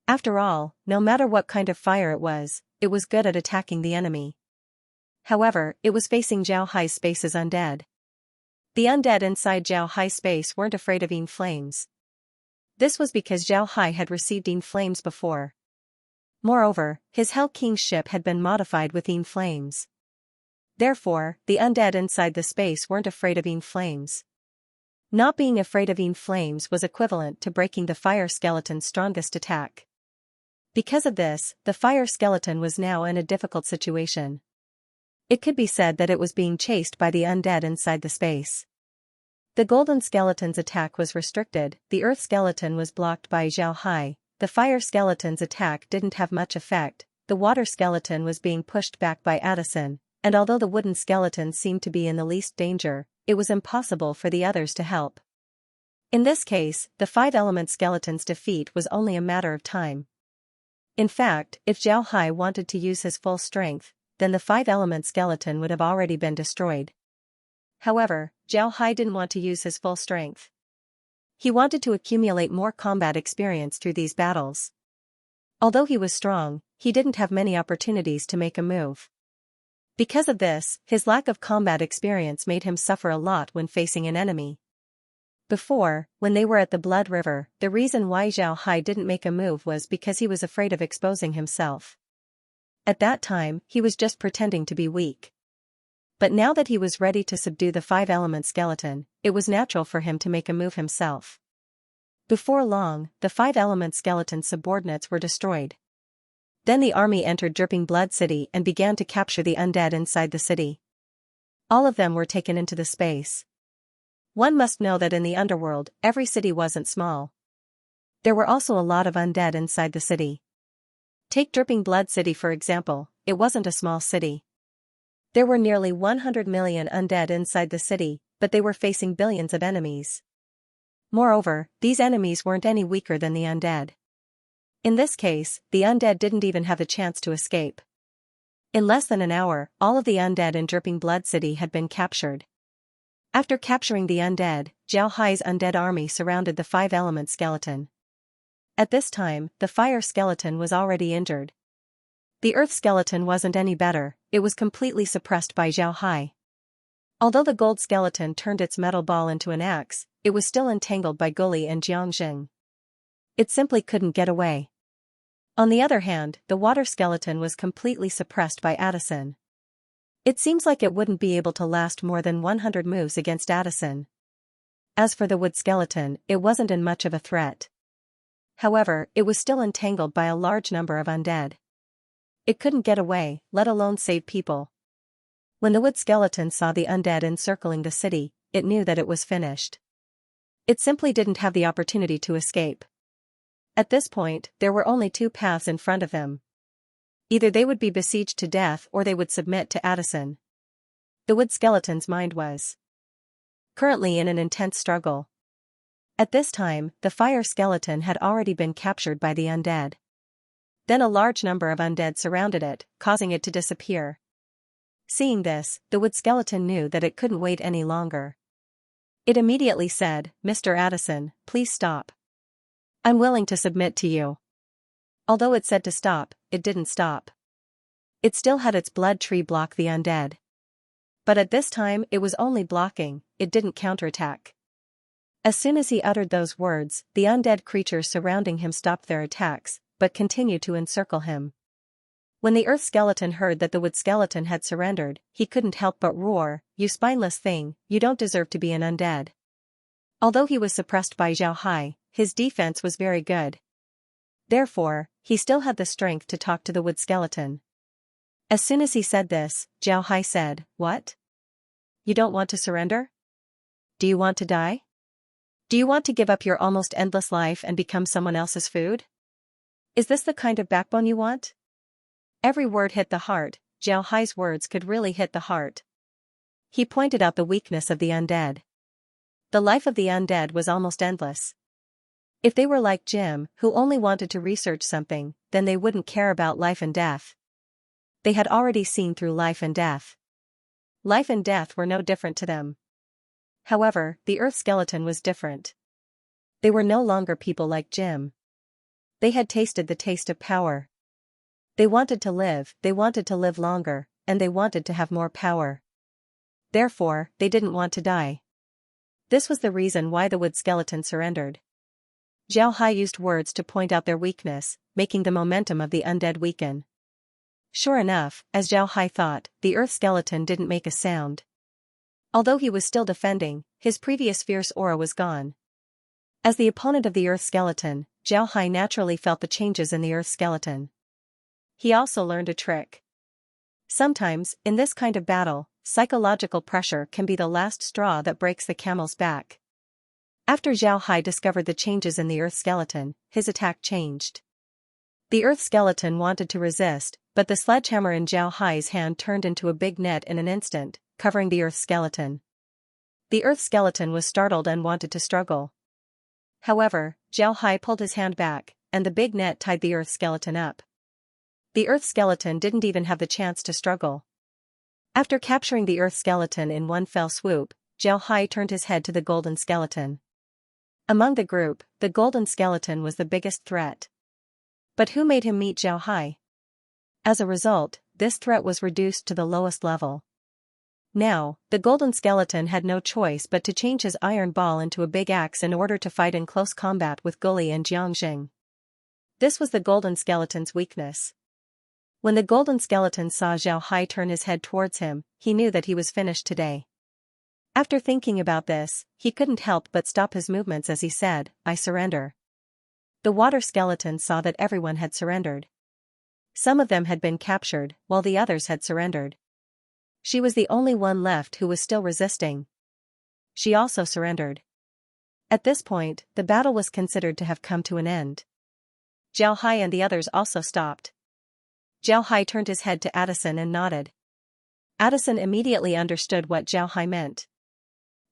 After all, no matter what kind of fire it was good at attacking the enemy. However, it was facing Zhao Hai's space as undead. The undead inside Zhao Hai's space weren't afraid of Yin flames. This was because Zhao Hai had received Yin flames before. Moreover, his Hell King's ship had been modified with Yin flames. Therefore, the undead inside the space weren't afraid of Yin flames. Not being afraid of Yin flames was equivalent to breaking the fire skeleton's strongest attack. Because of this, the fire skeleton was now in a difficult situation. It could be said that it was being chased by the undead inside the space. The golden skeleton's attack was restricted, the earth skeleton was blocked by Zhao Hai, the fire skeleton's attack didn't have much effect, the water skeleton was being pushed back by Addison, and although the wooden skeleton seemed to be in the least danger, it was impossible for the others to help. In this case, the 5-element skeleton's defeat was only a matter of time. In fact, if Zhao Hai wanted to use his full strength, then the 5-element skeleton would have already been destroyed. However, Zhao Hai didn't want to use his full strength. He wanted to accumulate more combat experience through these battles. Although he was strong, he didn't have many opportunities to make a move. Because of this, his lack of combat experience made him suffer a lot when facing an enemy. Before, when they were at the Blood River, the reason why Zhao Hai didn't make a move was because he was afraid of exposing himself. At that time, he was just pretending to be weak. But now that he was ready to subdue the five-element skeleton, it was natural for him to make a move himself. Before long, the five-element skeleton's subordinates were destroyed. Then the army entered Dripping Blood City and began to capture the undead inside the city. All of them were taken into the space. One must know that in the underworld, every city wasn't small. There were also a lot of undead inside the city. Take Dripping Blood City for example, it wasn't a small city. There were nearly 100 million undead inside the city, but they were facing billions of enemies. Moreover, these enemies weren't any weaker than the undead. In this case, the undead didn't even have a chance to escape. In less than an hour, all of the undead in Dripping Blood City had been captured. After capturing the undead, Zhao Hai's undead army surrounded the five-element skeleton. At this time, the fire skeleton was already injured. The earth skeleton wasn't any better, it was completely suppressed by Zhao Hai. Although the gold skeleton turned its metal ball into an axe, it was still entangled by Guli and Jiangxing. It simply couldn't get away. On the other hand, the water skeleton was completely suppressed by Addison. It seems like it wouldn't be able to last more than 100 moves against Addison. As for the wood skeleton, it wasn't in much of a threat. However, it was still entangled by a large number of undead. It couldn't get away, let alone save people. When the wood skeleton saw the undead encircling the city, it knew that it was finished. It simply didn't have the opportunity to escape. At this point, there were only two paths in front of him. Either they would be besieged to death or they would submit to Addison. The wood skeleton's mind was currently in an intense struggle. At this time, the fire skeleton had already been captured by the undead. Then a large number of undead surrounded it, causing it to disappear. Seeing this, the wood skeleton knew that it couldn't wait any longer. It immediately said, "Mr. Addison, please stop. I'm willing to submit to you." Although it said to stop, it didn't stop. It still had its blood tree block the undead. But at this time it was only blocking, it didn't counterattack. As soon as he uttered those words, the undead creatures surrounding him stopped their attacks, but continued to encircle him. When the earth skeleton heard that the wood skeleton had surrendered, he couldn't help but roar, "You spineless thing, you don't deserve to be an undead." Although he was suppressed by Zhao Hai, his defense was very good. Therefore, he still had the strength to talk to the wood skeleton. As soon as he said this, Zhao Hai said, "What? You don't want to surrender? Do you want to die? Do you want to give up your almost endless life and become someone else's food? Is this the kind of backbone you want?" Every word hit the heart. Zhao Hai's words could really hit the heart. He pointed out the weakness of the undead. The life of the undead was almost endless. If they were like Jim, who only wanted to research something, then they wouldn't care about life and death. They had already seen through life and death. Life and death were no different to them. However, the earth skeleton was different. They were no longer people like Jim. They had tasted the taste of power. They wanted to live longer, and they wanted to have more power. Therefore, they didn't want to die. This was the reason why the wood skeleton surrendered. Zhao Hai used words to point out their weakness, making the momentum of the undead weaken. Sure enough, as Zhao Hai thought, the earth skeleton didn't make a sound. Although he was still defending, his previous fierce aura was gone. As the opponent of the earth skeleton, Zhao Hai naturally felt the changes in the earth skeleton. He also learned a trick. Sometimes, in this kind of battle, psychological pressure can be the last straw that breaks the camel's back. After Zhao Hai discovered the changes in the earth skeleton, his attack changed. The earth skeleton wanted to resist, but the sledgehammer in Zhao Hai's hand turned into a big net in an instant, covering the earth skeleton. The earth skeleton was startled and wanted to struggle. However, Zhao Hai pulled his hand back, and the big net tied the earth skeleton up. The earth skeleton didn't even have the chance to struggle. After capturing the earth skeleton in one fell swoop, Zhao Hai turned his head to the golden skeleton. Among the group, the golden skeleton was the biggest threat. But who made him meet Zhao Hai? As a result, this threat was reduced to the lowest level. Now, the golden skeleton had no choice but to change his iron ball into a big axe in order to fight in close combat with Guli and Xianxia. This was the golden skeleton's weakness. When the golden skeleton saw Zhao Hai turn his head towards him, he knew that he was finished today. After thinking about this, he couldn't help but stop his movements as he said, "I surrender." The water skeleton saw that everyone had surrendered. Some of them had been captured, while the others had surrendered. She was the only one left who was still resisting. She also surrendered. At this point, the battle was considered to have come to an end. Zhao Hai and the others also stopped. Zhao Hai turned his head to Addison and nodded. Addison immediately understood what Zhao Hai meant.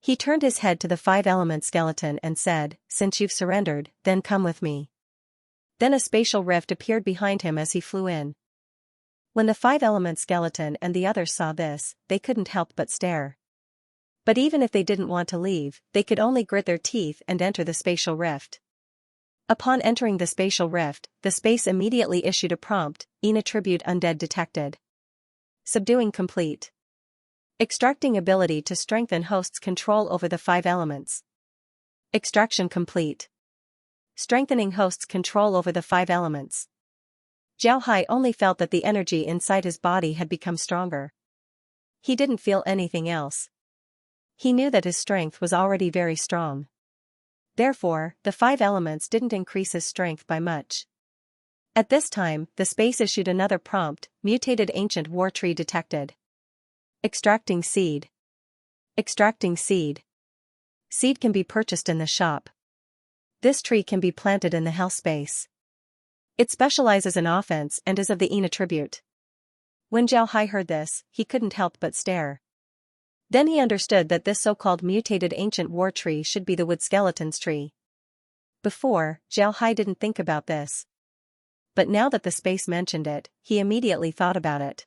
He turned his head to the five-element skeleton and said, "Since you've surrendered, then come with me." Then a spatial rift appeared behind him as he flew in. When the five-element skeleton and the others saw this, they couldn't help but stare. But even if they didn't want to leave, they could only grit their teeth and enter the spatial rift. Upon entering the spatial rift, the space immediately issued a prompt, "Inattribute undead detected. Subduing complete. Extracting ability to strengthen host's control over the five elements. Extraction complete. Strengthening host's control over the five elements." Zhao Hai only felt that the energy inside his body had become stronger. He didn't feel anything else. He knew that his strength was already very strong. Therefore, the five elements didn't increase his strength by much. At this time, the space issued another prompt, "Mutated ancient war tree detected. Extracting seed. Extracting seed. Seed can be purchased in the shop. This tree can be planted in the hell space. It specializes in offense and is of the Yin attribute." When Zhao Hai heard this, he couldn't help but stare. Then he understood that this so-called mutated ancient war tree should be the wood skeleton's tree. Before, Zhao Hai didn't think about this. But now that the space mentioned it, he immediately thought about it.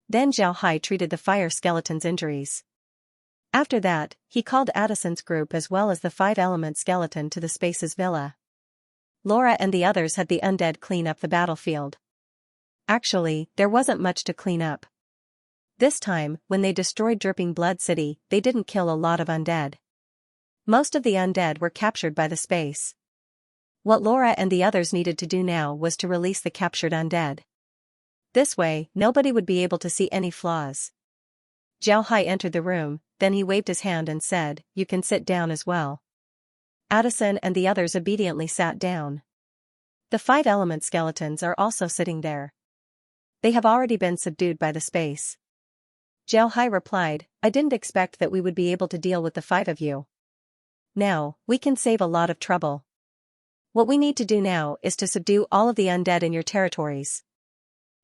Then Zhao Hai treated the fire skeleton's injuries. After that, he called Addison's group as well as the five-element skeleton to the space's villa. Laura and the others had the undead clean up the battlefield. Actually, there wasn't much to clean up. This time, when they destroyed Dripping Blood City, they didn't kill a lot of undead. Most of the undead were captured by the space. What Laura and the others needed to do now was to release the captured undead. This way, nobody would be able to see any flaws. Zhao Hai entered the room, then he waved his hand and said, "You can sit down as well." Addison and the others obediently sat down. The five-element skeletons are also sitting there. They have already been subdued by the space. Zhao Hai replied, "I didn't expect that we would be able to deal with the five of you. Now, we can save a lot of trouble. What we need to do now is to subdue all of the undead in your territories.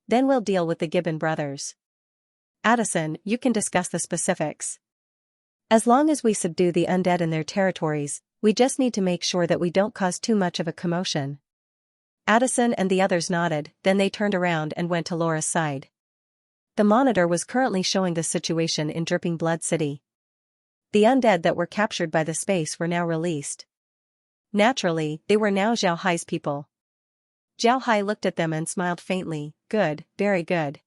Then we'll deal with the Gibbon brothers. Addison, you can discuss the specifics. As long as we subdue the undead in their territories, we just need to make sure that we don't cause too much of a commotion." Addison and the others nodded, then they turned around and went to Laura's side. The monitor was currently showing the situation in Dripping Blood City. The undead that were captured by the space were now released. Naturally, they were now Zhao Hai's people. Zhao Hai looked at them and smiled faintly. "Good, very good.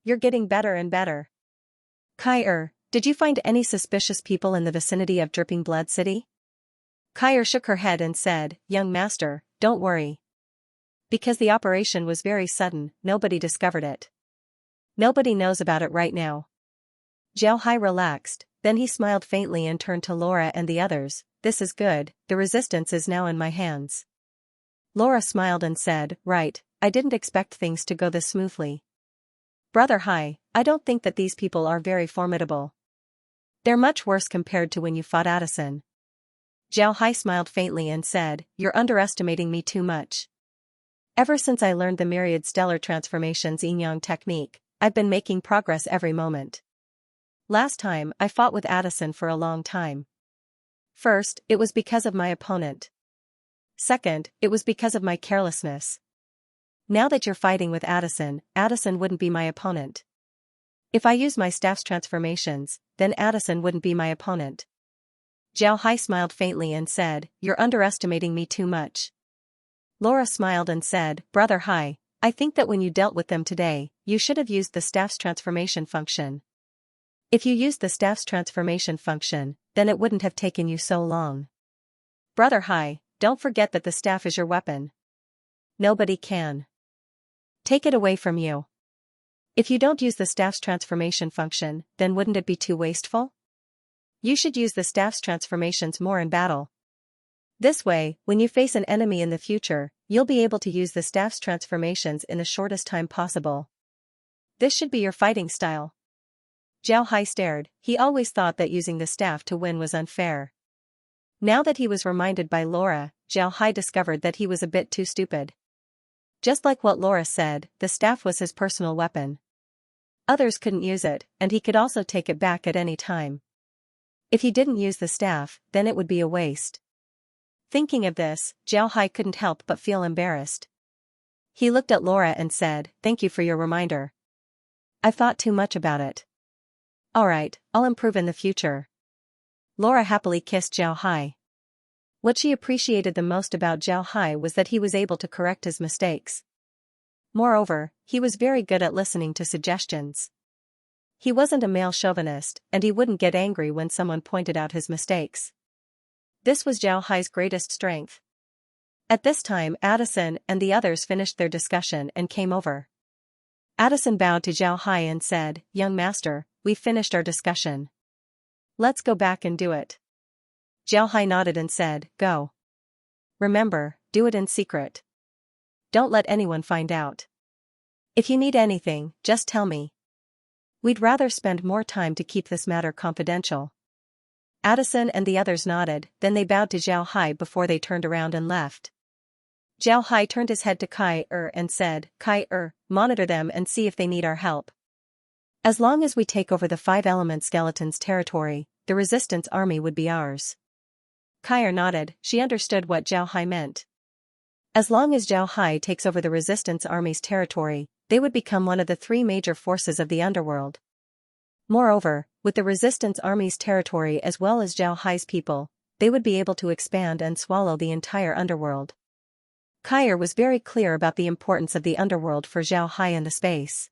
You're getting better and better. Kai, did you find any suspicious people in the vicinity of Dripping Blood City?" Kai shook her head and said, "Young master, don't worry. Because the operation was very sudden, nobody discovered it. Nobody knows about it right now." Zhao Hai relaxed, then he smiled faintly and turned to Laura and the others. "This is good, the resistance is now in my hands." Laura smiled and said, "Right, I didn't expect things to go this smoothly. Brother Hai, I don't think that these people are very formidable. They're much worse compared to when you fought Addison." Zhao Hai smiled faintly and said, "You're underestimating me too much. Ever since I learned the myriad stellar transformations yin-yang technique, I've been making progress every moment. Last time, I fought with Addison for a long time. First, it was because of my opponent. Second, it was because of my carelessness. Now that you're fighting with Addison, Addison wouldn't be my opponent. If I use my staff's transformations, then Addison wouldn't be my opponent." Zhao Hai smiled faintly and said, "You're underestimating me too much." Laura smiled and said, "Brother Hai, I think that when you dealt with them today, you should have used the staff's transformation function. If you used the staff's transformation function, then it wouldn't have taken you so long. Brother Hai, don't forget that the staff is your weapon. Nobody can take it away from you. If you don't use the staff's transformation function, then wouldn't it be too wasteful? You should use the staff's transformations more in battle. This way, when you face an enemy in the future, you'll be able to use the staff's transformations in the shortest time possible. This should be your fighting style. Zhao Hai stared. He always thought that using the staff to win was unfair. Now that he was reminded by Laura, Zhao Hai discovered that he was a bit too stupid. Just like what Laura said, the staff was his personal weapon. Others couldn't use it, and he could also take it back at any time. If he didn't use the staff, then it would be a waste. Thinking of this, Zhao Hai couldn't help but feel embarrassed. He looked at Laura and said, "Thank you for your reminder. I've thought too much about it. Alright, I'll improve in the future." Laura happily kissed Zhao Hai. What she appreciated the most about Zhao Hai was that he was able to correct his mistakes. Moreover, he was very good at listening to suggestions. He wasn't a male chauvinist, and he wouldn't get angry when someone pointed out his mistakes. This was Zhao Hai's greatest strength. At this time, Addison and the others finished their discussion and came over. Addison bowed to Zhao Hai and said, "Young master, we've finished our discussion. Let's go back and do it." Zhao Hai nodded and said, "Go. Remember, do it in secret. Don't let anyone find out. If you need anything, just tell me. We'd rather spend more time to keep this matter confidential." Addison and the others nodded, then they bowed to Zhao Hai before they turned around and left. Zhao Hai turned his head to Kai and said, "Kai, monitor them and see if they need our help. As long as we take over the 5-element skeleton's territory, the resistance army would be ours." Kai nodded. She understood what Zhao Hai meant. As long as Zhao Hai takes over the resistance army's territory, they would become one of the 3 major forces of the underworld. Moreover, with the resistance army's territory as well as Zhao Hai's people, they would be able to expand and swallow the entire underworld. Kai was very clear about the importance of the underworld for Zhao Hai and the space.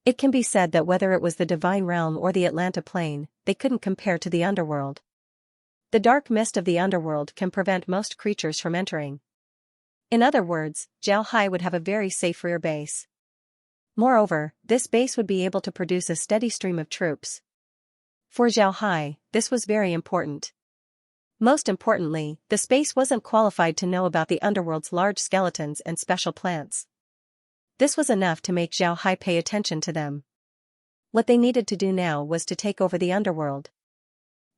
It can be said that whether it was the Divine Realm or the Atlanta Plane, they couldn't compare to the underworld. The dark mist of the underworld can prevent most creatures from entering. In other words, Zhao Hai would have a very safe rear base. Moreover, this base would be able to produce a steady stream of troops. For Zhao Hai, this was very important. Most importantly, the space wasn't qualified to know about the underworld's large skeletons and special plants. This was enough to make Zhao Hai pay attention to them. What they needed to do now was to take over the underworld.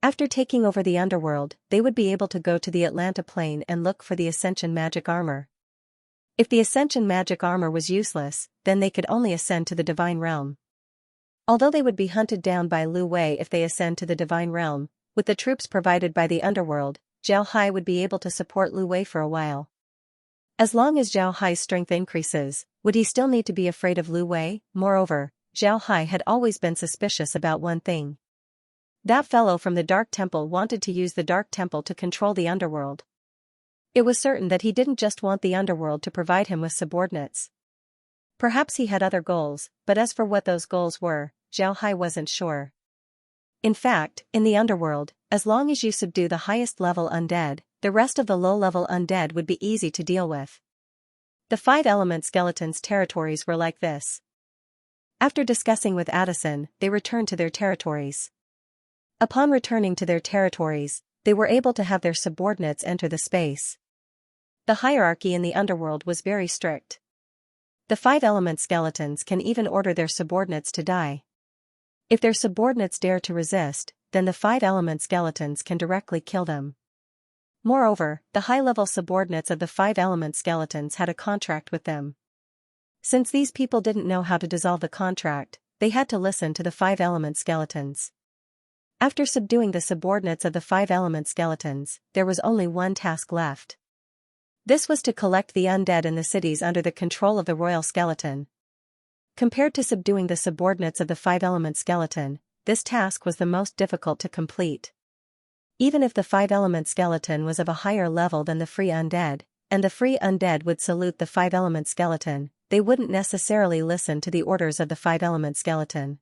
After taking over the underworld, they would be able to go to the Atlanta Plane and look for the Ascension magic armor. If the Ascension magic armor was useless, then they could only ascend to the Divine Realm. Although they would be hunted down by Lu Wei if they ascend to the Divine Realm, with the troops provided by the underworld, Zhao Hai would be able to support Lu Wei for a while. As long as Zhao Hai's strength increases, would he still need to be afraid of Lu Wei? Moreover, Zhao Hai had always been suspicious about one thing. That fellow from the Dark Temple wanted to use the Dark Temple to control the underworld. It was certain that he didn't just want the underworld to provide him with subordinates. Perhaps he had other goals, but as for what those goals were, Zhao Hai wasn't sure. In fact, in the underworld, as long as you subdue the highest level undead, the rest of the low-level undead would be easy to deal with. The 5-element skeletons' territories were like this. After discussing with Addison, they returned to their territories. Upon returning to their territories, they were able to have their subordinates enter the space. The hierarchy in the underworld was very strict. The 5-element skeletons can even order their subordinates to die. If their subordinates dare to resist, then the 5-element skeletons can directly kill them. Moreover, the high-level subordinates of the 5-element skeletons had a contract with them. Since these people didn't know how to dissolve the contract, they had to listen to the 5-element skeletons. After subduing the subordinates of the 5-element skeletons, there was only one task left. This was to collect the undead in the cities under the control of the royal skeleton. Compared to subduing the subordinates of the 5-element skeleton, this task was the most difficult to complete. Even if the 5-element skeleton was of a higher level than the free undead, and the free undead would salute the 5-element skeleton, they wouldn't necessarily listen to the orders of the 5-element skeleton.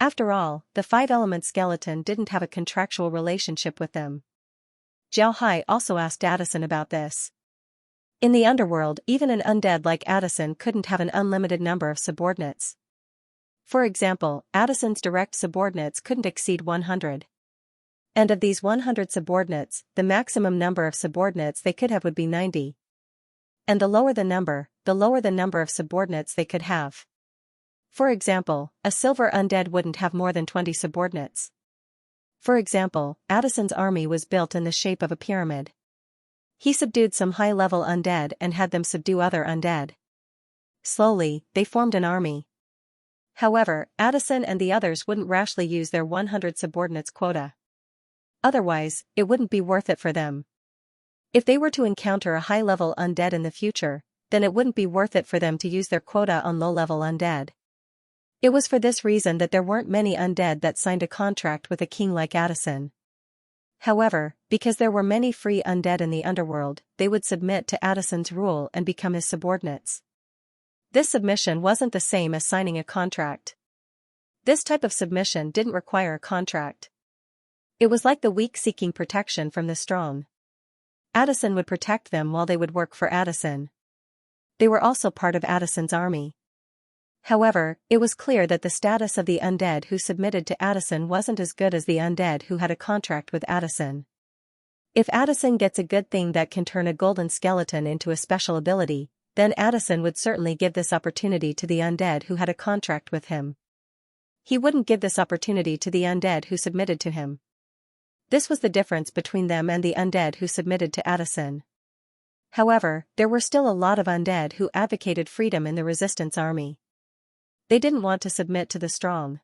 After all, the five-element skeleton didn't have a contractual relationship with them. Zhao Hai also asked Addison about this. In the underworld, even an undead like Addison couldn't have an unlimited number of subordinates. For example, Addison's direct subordinates couldn't exceed 100. And of these 100 subordinates, the maximum number of subordinates they could have would be 90. And the lower the number of subordinates they could have. For example, a silver undead wouldn't have more than 20 subordinates. For example, Addison's army was built in the shape of a pyramid. He subdued some high-level undead and had them subdue other undead. Slowly, they formed an army. However, Addison and the others wouldn't rashly use their 100 subordinates quota. Otherwise, it wouldn't be worth it for them. If they were to encounter a high-level undead in the future, then it wouldn't be worth it for them to use their quota on low-level undead. It was for this reason that there weren't many undead that signed a contract with a king like Addison. However, because there were many free undead in the underworld, they would submit to Addison's rule and become his subordinates. This submission wasn't the same as signing a contract. This type of submission didn't require a contract. It was like the weak seeking protection from the strong. Addison would protect them while they would work for Addison. They were also part of Addison's army. However, it was clear that the status of the undead who submitted to Addison wasn't as good as the undead who had a contract with Addison. If Addison gets a good thing that can turn a golden skeleton into a special ability, then Addison would certainly give this opportunity to the undead who had a contract with him. He wouldn't give this opportunity to the undead who submitted to him. This was the difference between them and the undead who submitted to Addison. However, there were still a lot of undead who advocated freedom in the resistance army. They didn't want to submit to the strong.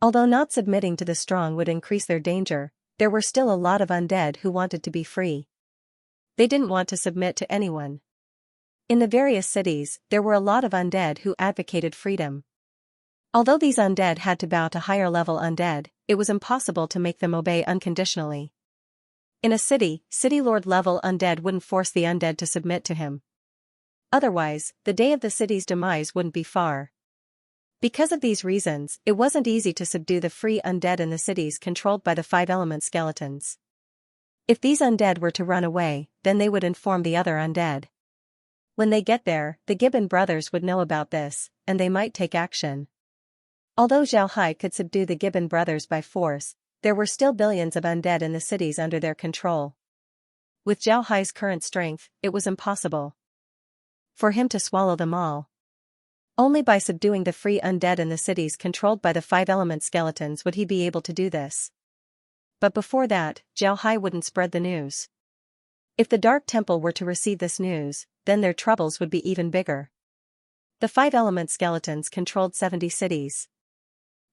Although not submitting to the strong would increase their danger, there were still a lot of undead who wanted to be free. They didn't want to submit to anyone. In the various cities, there were a lot of undead who advocated freedom. Although these undead had to bow to higher-level undead, it was impossible to make them obey unconditionally. In a city, city lord-level undead wouldn't force the undead to submit to him. Otherwise, the day of the city's demise wouldn't be far. Because of these reasons, it wasn't easy to subdue the free undead in the cities controlled by the five-element skeletons. If these undead were to run away, then they would inform the other undead. When they get there, the Gibbon brothers would know about this, and they might take action. Although Zhao Hai could subdue the Gibbon brothers by force, there were still billions of undead in the cities under their control. With Zhao Hai's current strength, it was impossible for him to swallow them all. Only by subduing the free undead in the cities controlled by the five-element skeletons would he be able to do this. But before that, Zhao Hai wouldn't spread the news. If the Dark Temple were to receive this news, then their troubles would be even bigger. The five-element skeletons controlled 70 cities.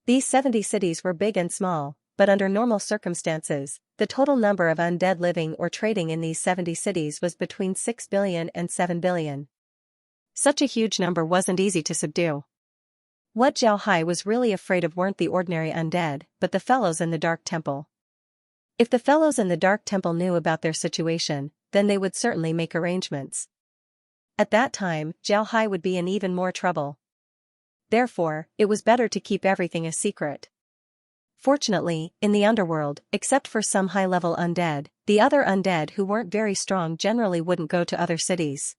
These 70 cities were big and small, but under normal circumstances, the total number of undead living or trading in these 70 cities was between 6 billion and 7 billion. Such a huge number wasn't easy to subdue. What Zhao Hai was really afraid of weren't the ordinary undead, but the fellows in the Dark Temple. If the fellows in the Dark Temple knew about their situation, then they would certainly make arrangements. At that time, Zhao Hai would be in even more trouble. Therefore, it was better to keep everything a secret. Fortunately, in the underworld, except for some high-level undead, the other undead who weren't very strong generally wouldn't go to other cities.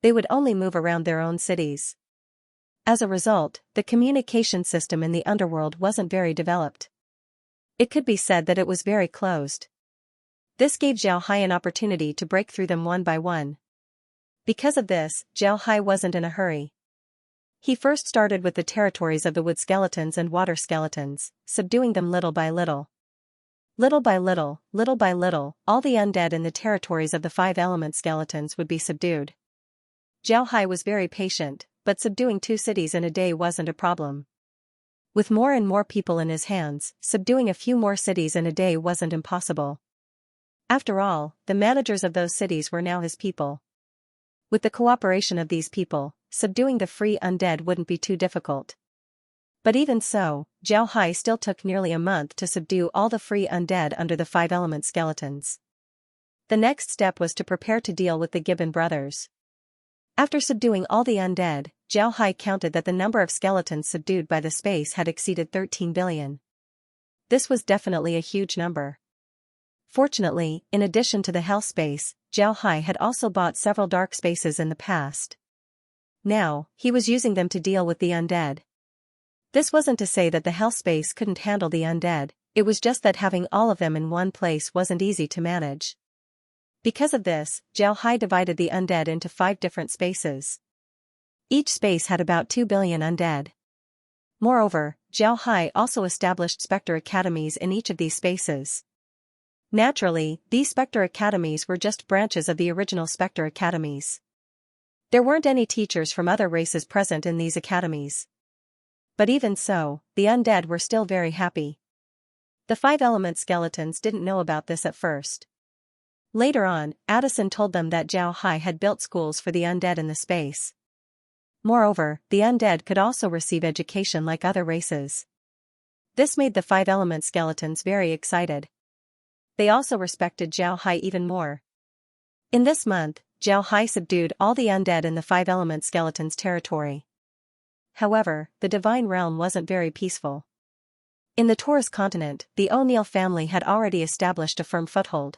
They would only move around their own cities. As a result, the communication system in the underworld wasn't very developed. It could be said that it was very closed. This gave Zhao Hai an opportunity to break through them one by one. Because of this, Zhao Hai wasn't in a hurry. He first started with the territories of the wood skeletons and water skeletons, subduing them little by little. Little by little, all the undead in the territories of the five-element skeletons would be subdued. Zhao Hai was very patient, but subduing 2 cities in a day wasn't a problem. With more and more people in his hands, subduing a few more cities in a day wasn't impossible. After all, the managers of those cities were now his people. With the cooperation of these people, subduing the free undead wouldn't be too difficult. But even so, Zhao Hai still took nearly a month to subdue all the free undead under the five-element skeletons. The next step was to prepare to deal with the Gibbon brothers. After subduing all the undead, Jiao Hai counted that the number of skeletons subdued by the space had exceeded 13 billion. This was definitely a huge number. Fortunately, in addition to the hell space, Jiao Hai had also bought several dark spaces in the past. Now, he was using them to deal with the undead. This wasn't to say that the hell space couldn't handle the undead, it was just that having all of them in one place wasn't easy to manage. Because of this, Jiao Hai divided the undead into 5 different spaces. Each space had about 2 billion undead. Moreover, Jiao Hai also established Spectre Academies in each of these spaces. Naturally, these Spectre Academies were just branches of the original Spectre Academies. There weren't any teachers from other races present in these academies. But even so, the undead were still very happy. The 5-element skeletons didn't know about this at first. Later on, Addison told them that Jiao Hai had built schools for the undead in the space. Moreover, the undead could also receive education like other races. This made the 5-element skeletons very excited. They also respected Jiao Hai even more. In this month, Jiao Hai subdued all the undead in the 5-element skeletons' territory. However, the divine realm wasn't very peaceful. In the Taurus continent, the O'Neill family had already established a firm foothold.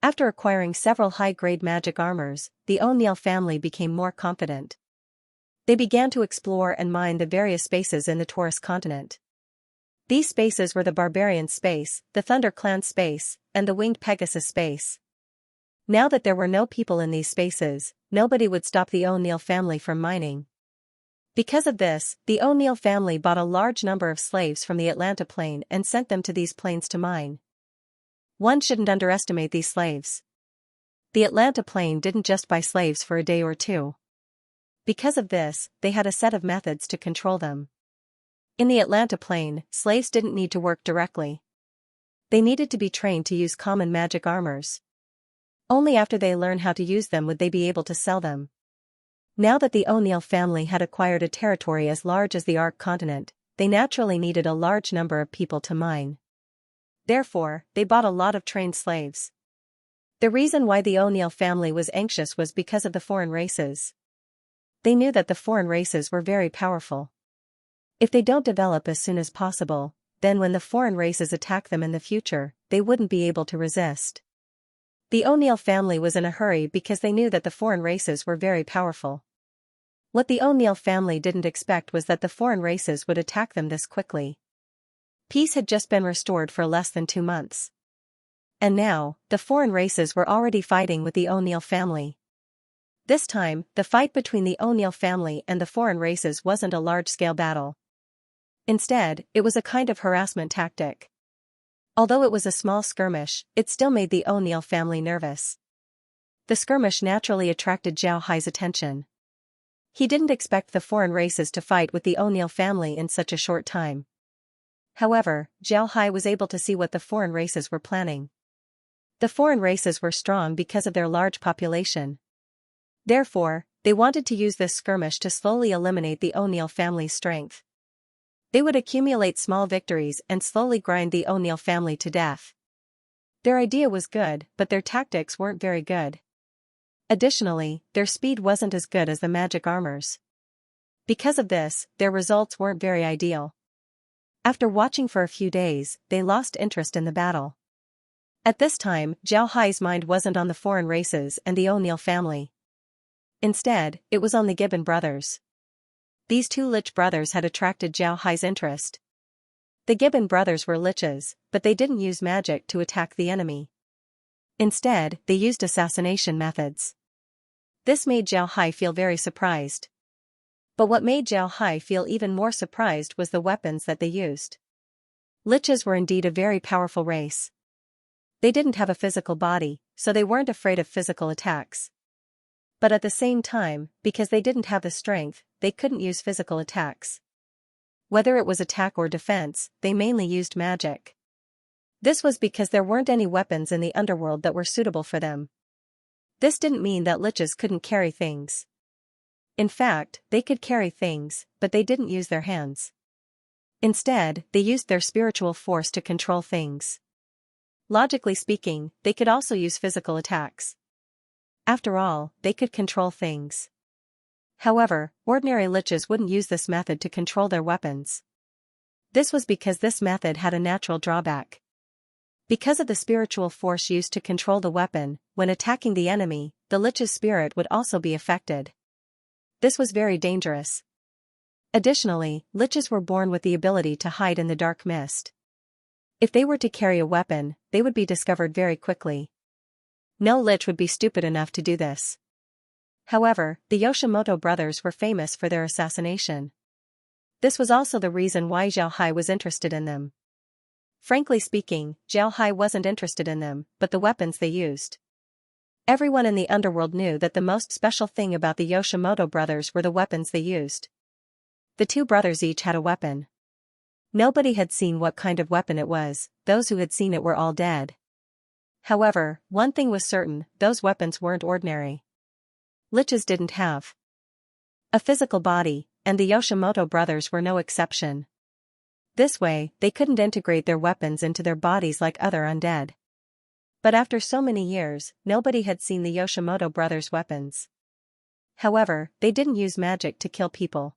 After acquiring several high-grade magic armors, the O'Neill family became more confident. They began to explore and mine the various spaces in the Taurus continent. These spaces were the Barbarian space, the Thunder Clan space, and the Winged Pegasus space. Now that there were no people in these spaces, nobody would stop the O'Neill family from mining. Because of this, the O'Neill family bought a large number of slaves from the Atlanta Plain and sent them to these plains to mine. One shouldn't underestimate these slaves. The Atlanta Plain didn't just buy slaves for a day or two. Because of this, they had a set of methods to control them. In the Atlanta Plain, slaves didn't need to work directly. They needed to be trained to use common magic armors. Only after they learn how to use them would they be able to sell them. Now that the O'Neill family had acquired a territory as large as the Ark continent, they naturally needed a large number of people to mine. Therefore, they bought a lot of trained slaves. The reason why the O'Neill family was anxious was because of the foreign races. They knew that the foreign races were very powerful. If they don't develop as soon as possible, then when the foreign races attack them in the future, they wouldn't be able to resist. The O'Neill family was in a hurry because they knew that the foreign races were very powerful. What the O'Neill family didn't expect was that the foreign races would attack them this quickly. Peace had just been restored for less than 2 months. And now, the foreign races were already fighting with the O'Neill family. This time, the fight between the O'Neill family and the foreign races wasn't a large-scale battle. Instead, it was a kind of harassment tactic. Although it was a small skirmish, it still made the O'Neill family nervous. The skirmish naturally attracted Jiao Hai's attention. He didn't expect the foreign races to fight with the O'Neill family in such a short time. However, Jiao Hai was able to see what the foreign races were planning. The foreign races were strong because of their large population. Therefore, they wanted to use this skirmish to slowly eliminate the O'Neill family's strength. They would accumulate small victories and slowly grind the O'Neill family to death. Their idea was good, but their tactics weren't very good. Additionally, their speed wasn't as good as the magic armors. Because of this, their results weren't very ideal. After watching for a few days, they lost interest in the battle. At this time, Jiao Hai's mind wasn't on the foreign races and the O'Neill family. Instead, it was on the Gibbon brothers. These 2 lich brothers had attracted Jiao Hai's interest. The Gibbon brothers were liches, but they didn't use magic to attack the enemy. Instead, they used assassination methods. This made Jiao Hai feel very surprised. But what made Jiao Hai feel even more surprised was the weapons that they used. Liches were indeed a very powerful race. They didn't have a physical body, so they weren't afraid of physical attacks. But at the same time, because they didn't have the strength, they couldn't use physical attacks. Whether it was attack or defense, they mainly used magic. This was because there weren't any weapons in the underworld that were suitable for them. This didn't mean that liches couldn't carry things. In fact, they could carry things, but they didn't use their hands. Instead, they used their spiritual force to control things. Logically speaking, they could also use physical attacks. After all, they could control things. However, ordinary liches wouldn't use this method to control their weapons. This was because this method had a natural drawback. Because of the spiritual force used to control the weapon, when attacking the enemy, the lich's spirit would also be affected. This was very dangerous. Additionally, liches were born with the ability to hide in the dark mist. If they were to carry a weapon, they would be discovered very quickly. No lich would be stupid enough to do this. However, the Yoshimoto brothers were famous for their assassination. This was also the reason why Zhao Hai was interested in them. Frankly speaking, Zhao Hai wasn't interested in them, but the weapons they used. Everyone in the underworld knew that the most special thing about the Yoshimoto brothers were the weapons they used. The two brothers each had a weapon. Nobody had seen what kind of weapon it was, those who had seen it were all dead. However, one thing was certain, those weapons weren't ordinary. Liches didn't have a physical body, and the Yoshimoto brothers were no exception. This way, they couldn't integrate their weapons into their bodies like other undead. But after so many years, nobody had seen the Yoshimoto brothers' weapons. However, they didn't use magic to kill people.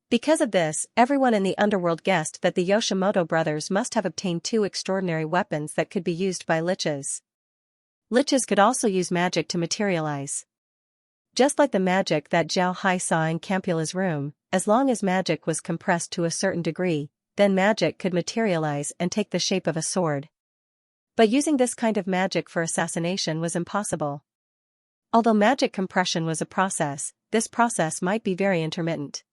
Because of this, everyone in the underworld guessed that the Yoshimoto brothers must have obtained two extraordinary weapons that could be used by liches. Liches could also use magic to materialize. Just like the magic that Zhao Hai saw in Campula's room, as long as magic was compressed to a certain degree, then magic could materialize and take the shape of a sword. But using this kind of magic for assassination was impossible. Although magic compression was a process, this process might be very intermittent.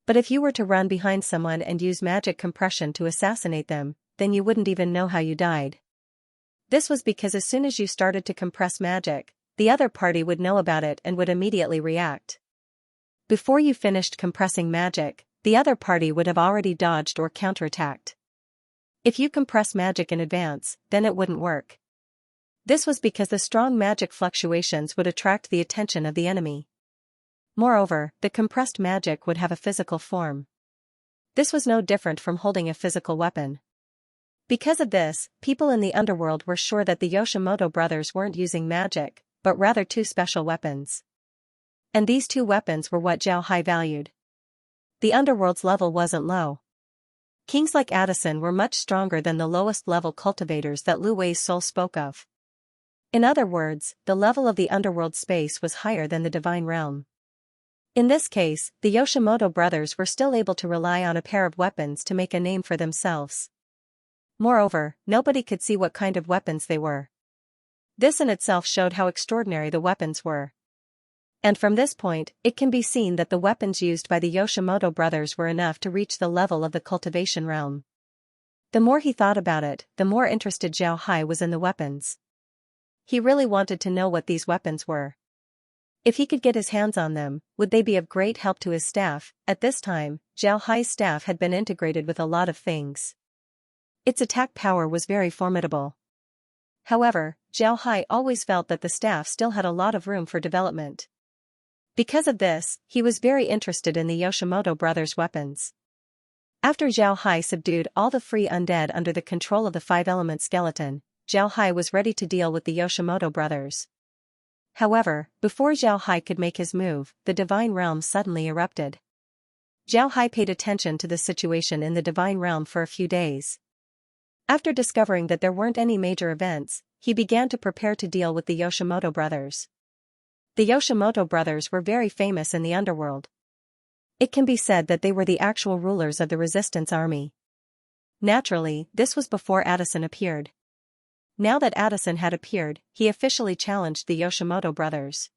But if you were to run behind someone and use magic compression to assassinate them, then you wouldn't even know how you died. This was because as soon as you started to compress magic, the other party would know about it and would immediately react. Before you finished compressing magic, the other party would have already dodged or counterattacked. If you compress magic in advance, then it wouldn't work. This was because the strong magic fluctuations would attract the attention of the enemy. Moreover, the compressed magic would have a physical form. This was no different from holding a physical weapon. Because of this, people in the underworld were sure that the Yoshimoto brothers weren't using magic, but rather two special weapons. And these two weapons were what Zhao Hai valued. The underworld's level wasn't low. Kings like Addison were much stronger than the lowest level cultivators that Lu Wei's soul spoke of. In other words, the level of the underworld space was higher than the divine realm. In this case, the Yoshimoto brothers were still able to rely on a pair of weapons to make a name for themselves. Moreover, nobody could see what kind of weapons they were. This in itself showed how extraordinary the weapons were. And from this point, it can be seen that the weapons used by the Yoshimoto brothers were enough to reach the level of the cultivation realm. The more he thought about it, the more interested Zhao Hai was in the weapons. He really wanted to know what these weapons were. If he could get his hands on them, would they be of great help to his staff? At this time, Zhao Hai's staff had been integrated with a lot of things. Its attack power was very formidable. However, Zhao Hai always felt that the staff still had a lot of room for development. Because of this, he was very interested in the Yoshimoto brothers' weapons. After Zhao Hai subdued all the free undead under the control of the five-element skeleton, Zhao Hai was ready to deal with the Yoshimoto brothers. However, before Zhao Hai could make his move, the divine realm suddenly erupted. Zhao Hai paid attention to the situation in the divine realm for a few days. After discovering that there weren't any major events, he began to prepare to deal with the Yoshimoto brothers. The Yoshimoto brothers were very famous in the underworld. It can be said that they were the actual rulers of the resistance army. Naturally, this was before Addison appeared. Now that Addison had appeared, he officially challenged the Yoshimoto brothers.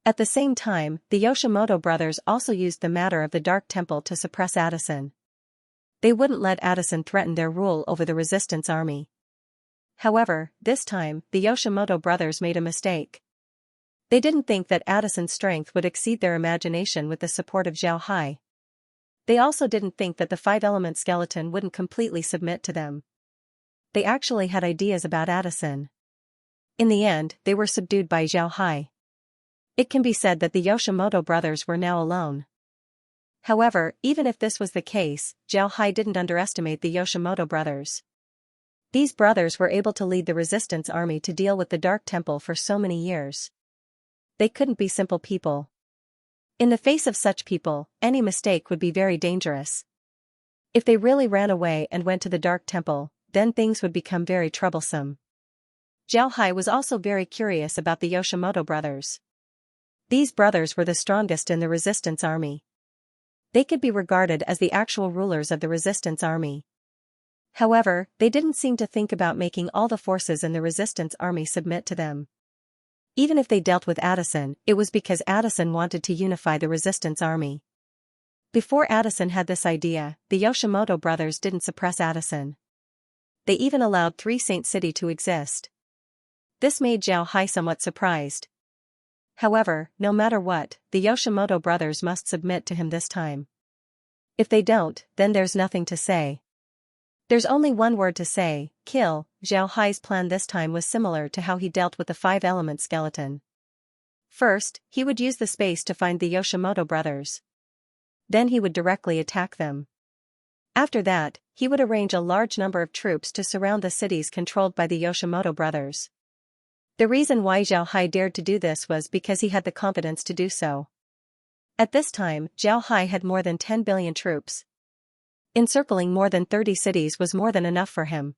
At the same time, the Yoshimoto brothers also used the matter of the Dark Temple to suppress Addison. They wouldn't let Addison threaten their rule over the resistance army. However, this time, the Yoshimoto brothers made a mistake. They didn't think that Addison's strength would exceed their imagination with the support of Zhao Hai. They also didn't think that the five-element skeleton wouldn't completely submit to them. They actually had ideas about Addison. In the end, they were subdued by Zhao Hai. It can be said that the Yoshimoto brothers were now alone. However, even if this was the case, Zhao Hai didn't underestimate the Yoshimoto brothers. These brothers were able to lead the resistance army to deal with the Dark Temple for so many years. They couldn't be simple people. In the face of such people, any mistake would be very dangerous. If they really ran away and went to the Dark Temple, then things would become very troublesome. Zhao Hai was also very curious about the Yoshimoto brothers. These brothers were the strongest in the resistance army. They could be regarded as the actual rulers of the resistance army. However, they didn't seem to think about making all the forces in the resistance army submit to them. Even if they dealt with Addison, it was because Addison wanted to unify the resistance army. Before Addison had this idea, the Yoshimoto brothers didn't suppress Addison. They even allowed 3 Saint City to exist. This made Zhao Hai somewhat surprised. However, no matter what, the Yoshimoto brothers must submit to him this time. If they don't, then there's nothing to say. There's only one word to say, kill. Zhao Hai's plan this time was similar to how he dealt with the 5-element skeleton. First, he would use the space to find the Yoshimoto brothers. Then he would directly attack them. After that, he would arrange a large number of troops to surround the cities controlled by the Yoshimoto brothers. The reason why Zhao Hai dared to do this was because he had the confidence to do so. At this time, Zhao Hai had more than 10 billion troops. Encircling more than 30 cities was more than enough for him.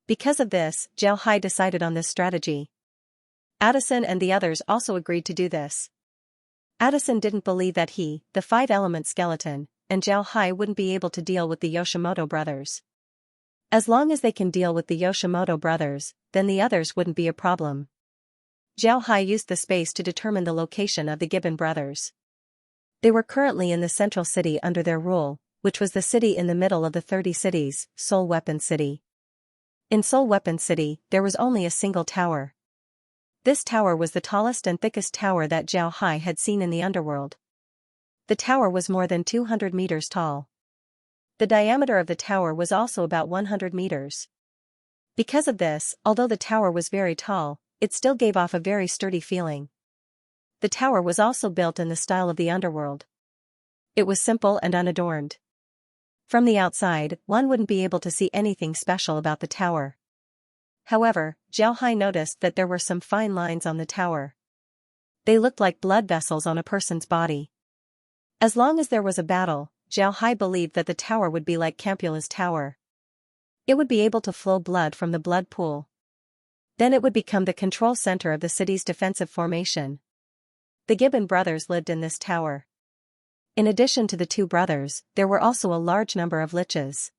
Because of this, Zhao Hai decided on this strategy. Addison and the others also agreed to do this. Addison didn't believe that he, the 5-element skeleton, and Zhao Hai wouldn't be able to deal with the Yoshimoto brothers. As long as they can deal with the Yoshimoto brothers, then the others wouldn't be a problem. Zhao Hai used the space to determine the location of the Gibbon brothers. They were currently in the central city under their rule, which was the city in the middle of the 30 cities, Soul Weapon City. In Soul Weapon City, there was only a single tower. This tower was the tallest and thickest tower that Zhao Hai had seen in the underworld. The tower was more than 200 meters tall. The diameter of the tower was also about 100 meters. Because of this, although the tower was very tall, it still gave off a very sturdy feeling. The tower was also built in the style of the underworld. It was simple and unadorned. From the outside, one wouldn't be able to see anything special about the tower. However, Zhao Hai noticed that there were some fine lines on the tower. They looked like blood vessels on a person's body. As long as there was a battle, Zhao Hai believed that the tower would be like Campula's tower. It would be able to flow blood from the blood pool. Then it would become the control center of the city's defensive formation. The Gibbon brothers lived in this tower. In addition to the 2 brothers, there were also a large number of liches.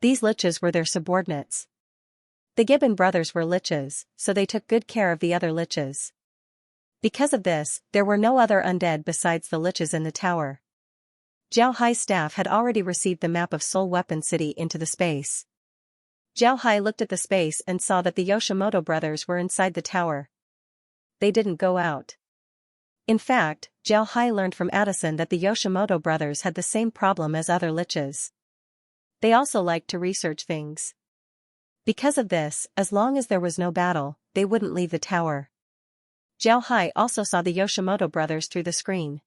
These liches were their subordinates. The Gibbon brothers were liches, so they took good care of the other liches. Because of this, there were no other undead besides the liches in the tower. Zhao Hai's staff had already received the map of Soul Weapon City into the space. Zhao Hai looked at the space and saw that the Yoshimoto brothers were inside the tower. They didn't go out. In fact, Zhao Hai learned from Addison that the Yoshimoto brothers had the same problem as other liches. They also liked to research things. Because of this, as long as there was no battle, they wouldn't leave the tower. Zhao Hai also saw the Yoshimoto brothers through the screen.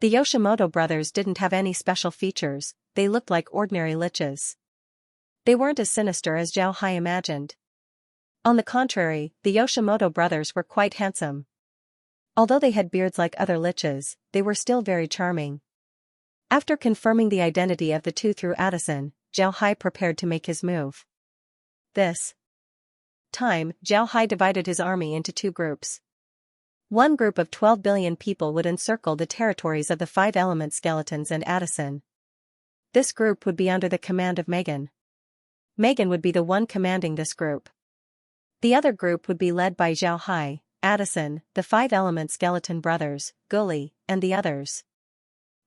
The Yoshimoto brothers didn't have any special features, they looked like ordinary liches. They weren't as sinister as Zhao Hai imagined. On the contrary, the Yoshimoto brothers were quite handsome. Although they had beards like other liches, they were still very charming. After confirming the identity of the 2 through Addison, Zhao Hai prepared to make his move. This time, Zhao Hai divided his army into 2 groups. One group of 12 billion people would encircle the territories of the 5-element skeletons and Addison. This group would be under the command of Megan. Megan would be the one commanding this group. The other group would be led by Zhao Hai, Addison, the 5-element skeleton brothers, Gully, and the others.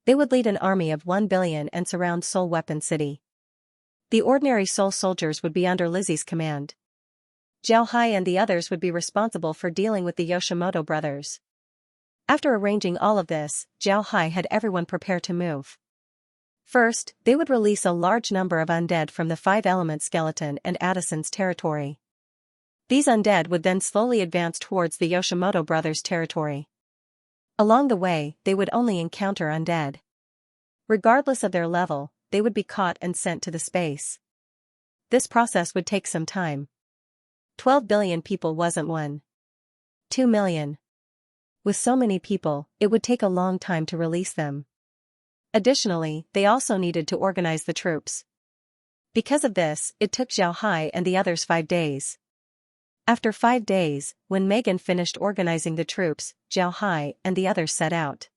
They would lead an army of 1 billion and surround Soul Weapon City. The ordinary soul soldiers would be under Lizzie's command. Zhao Hai and the others would be responsible for dealing with the Yoshimoto brothers. After arranging all of this, Zhao Hai had everyone prepare to move. First, they would release a large number of undead from the 5-element skeleton and Addison's territory. These undead would then slowly advance towards the Yoshimoto brothers' territory. Along the way, they would only encounter undead. Regardless of their level, they would be caught and sent to the space. This process would take some time. 12 billion people wasn't 1. 2 million. With so many people, it would take a long time to release them. Additionally, they also needed to organize the troops. Because of this, it took Zhao Hai and the others 5 days. After 5 days, when Megan finished organizing the troops, Zhao Hai and the others set out.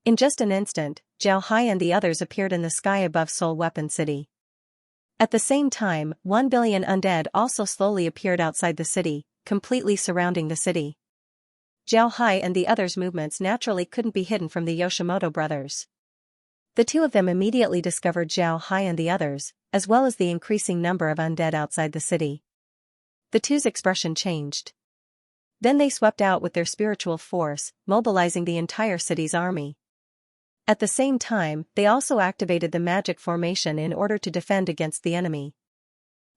In just an instant, Zhao Hai and the others appeared in the sky above Soul Weapon City. At the same time, 1 billion undead also slowly appeared outside the city, completely surrounding the city. Zhao Hai and the others' movements naturally couldn't be hidden from the Yoshimoto brothers. The two of them immediately discovered Zhao Hai and the others, as well as the increasing number of undead outside the city. The two's expression changed. Then they swept out with their spiritual force, mobilizing the entire city's army. At the same time, they also activated the magic formation in order to defend against the enemy.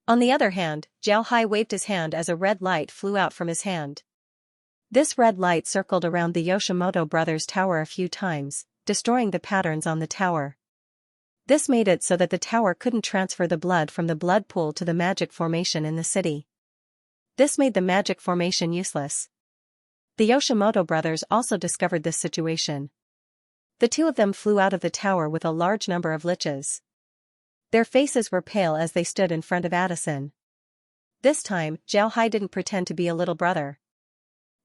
On the other hand, Zhao Hai waved his hand as a red light flew out from his hand. This red light circled around the Yoshimoto brothers' tower a few times, destroying the patterns on the tower. This made it so that the tower couldn't transfer the blood from the blood pool to the magic formation in the city. This made the magic formation useless. The Yoshimoto brothers also discovered this situation. The two of them flew out of the tower with a large number of liches. Their faces were pale as they stood in front of Addison. This time, Zhao Hai didn't pretend to be a little brother.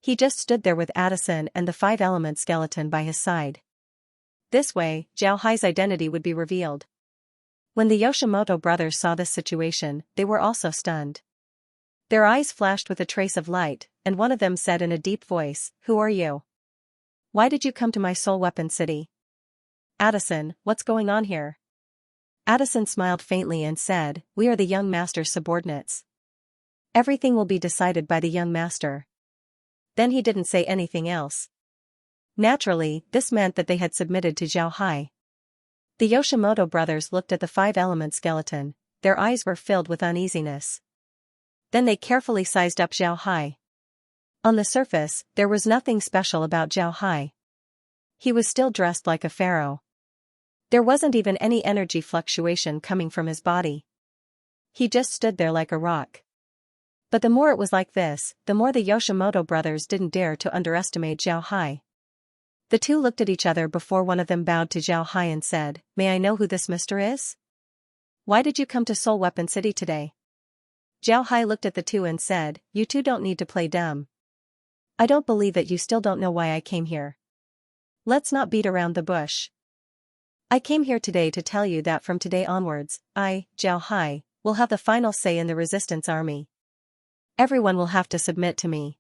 He just stood there with Addison and the 5-element skeleton by his side. This way, Zhao Hai's identity would be revealed. When the Yoshimoto brothers saw this situation, they were also stunned. Their eyes flashed with a trace of light, and one of them said in a deep voice, "Who are you? Why did you come to my Soul Weapon City?" "Addison, what's going on here?" Addison smiled faintly and said, "We are the young master's subordinates. Everything will be decided by the young master." Then he didn't say anything else. Naturally, this meant that they had submitted to Zhao Hai. The Yoshimoto brothers looked at the 5-element skeleton, their eyes were filled with uneasiness. Then they carefully sized up Zhao Hai. On the surface, there was nothing special about Zhao Hai. He was still dressed like a pharaoh. There wasn't even any energy fluctuation coming from his body. He just stood there like a rock. But the more it was like this, the more the Yoshimoto brothers didn't dare to underestimate Zhao Hai. The two looked at each other before one of them bowed to Zhao Hai and said, "May I know who this mister is? Why did you come to Soul Weapon City today?" Zhao Hai looked at the two and said, "You two don't need to play dumb. I don't believe that you still don't know why I came here. Let's not beat around the bush. I came here today to tell you that from today onwards, I, Zhao Hai, will have the final say in the resistance army. Everyone will have to submit to me.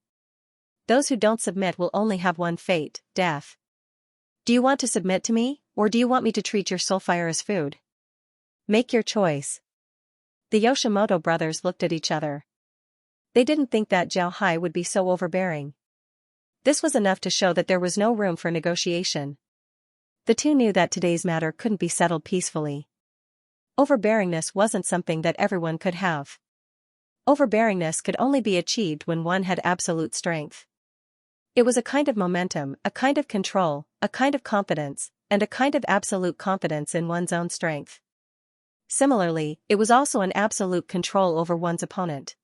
Those who don't submit will only have one fate, death. Do you want to submit to me, or do you want me to treat your soulfire as food? Make your choice." The Yoshimoto brothers looked at each other. They didn't think that Zhao Hai would be so overbearing. This was enough to show that there was no room for negotiation. The two knew that today's matter couldn't be settled peacefully. Overbearingness wasn't something that everyone could have. Overbearingness could only be achieved when one had absolute strength. It was a kind of momentum, a kind of control, a kind of confidence, and a kind of absolute confidence in one's own strength. Similarly, it was also an absolute control over one's opponent.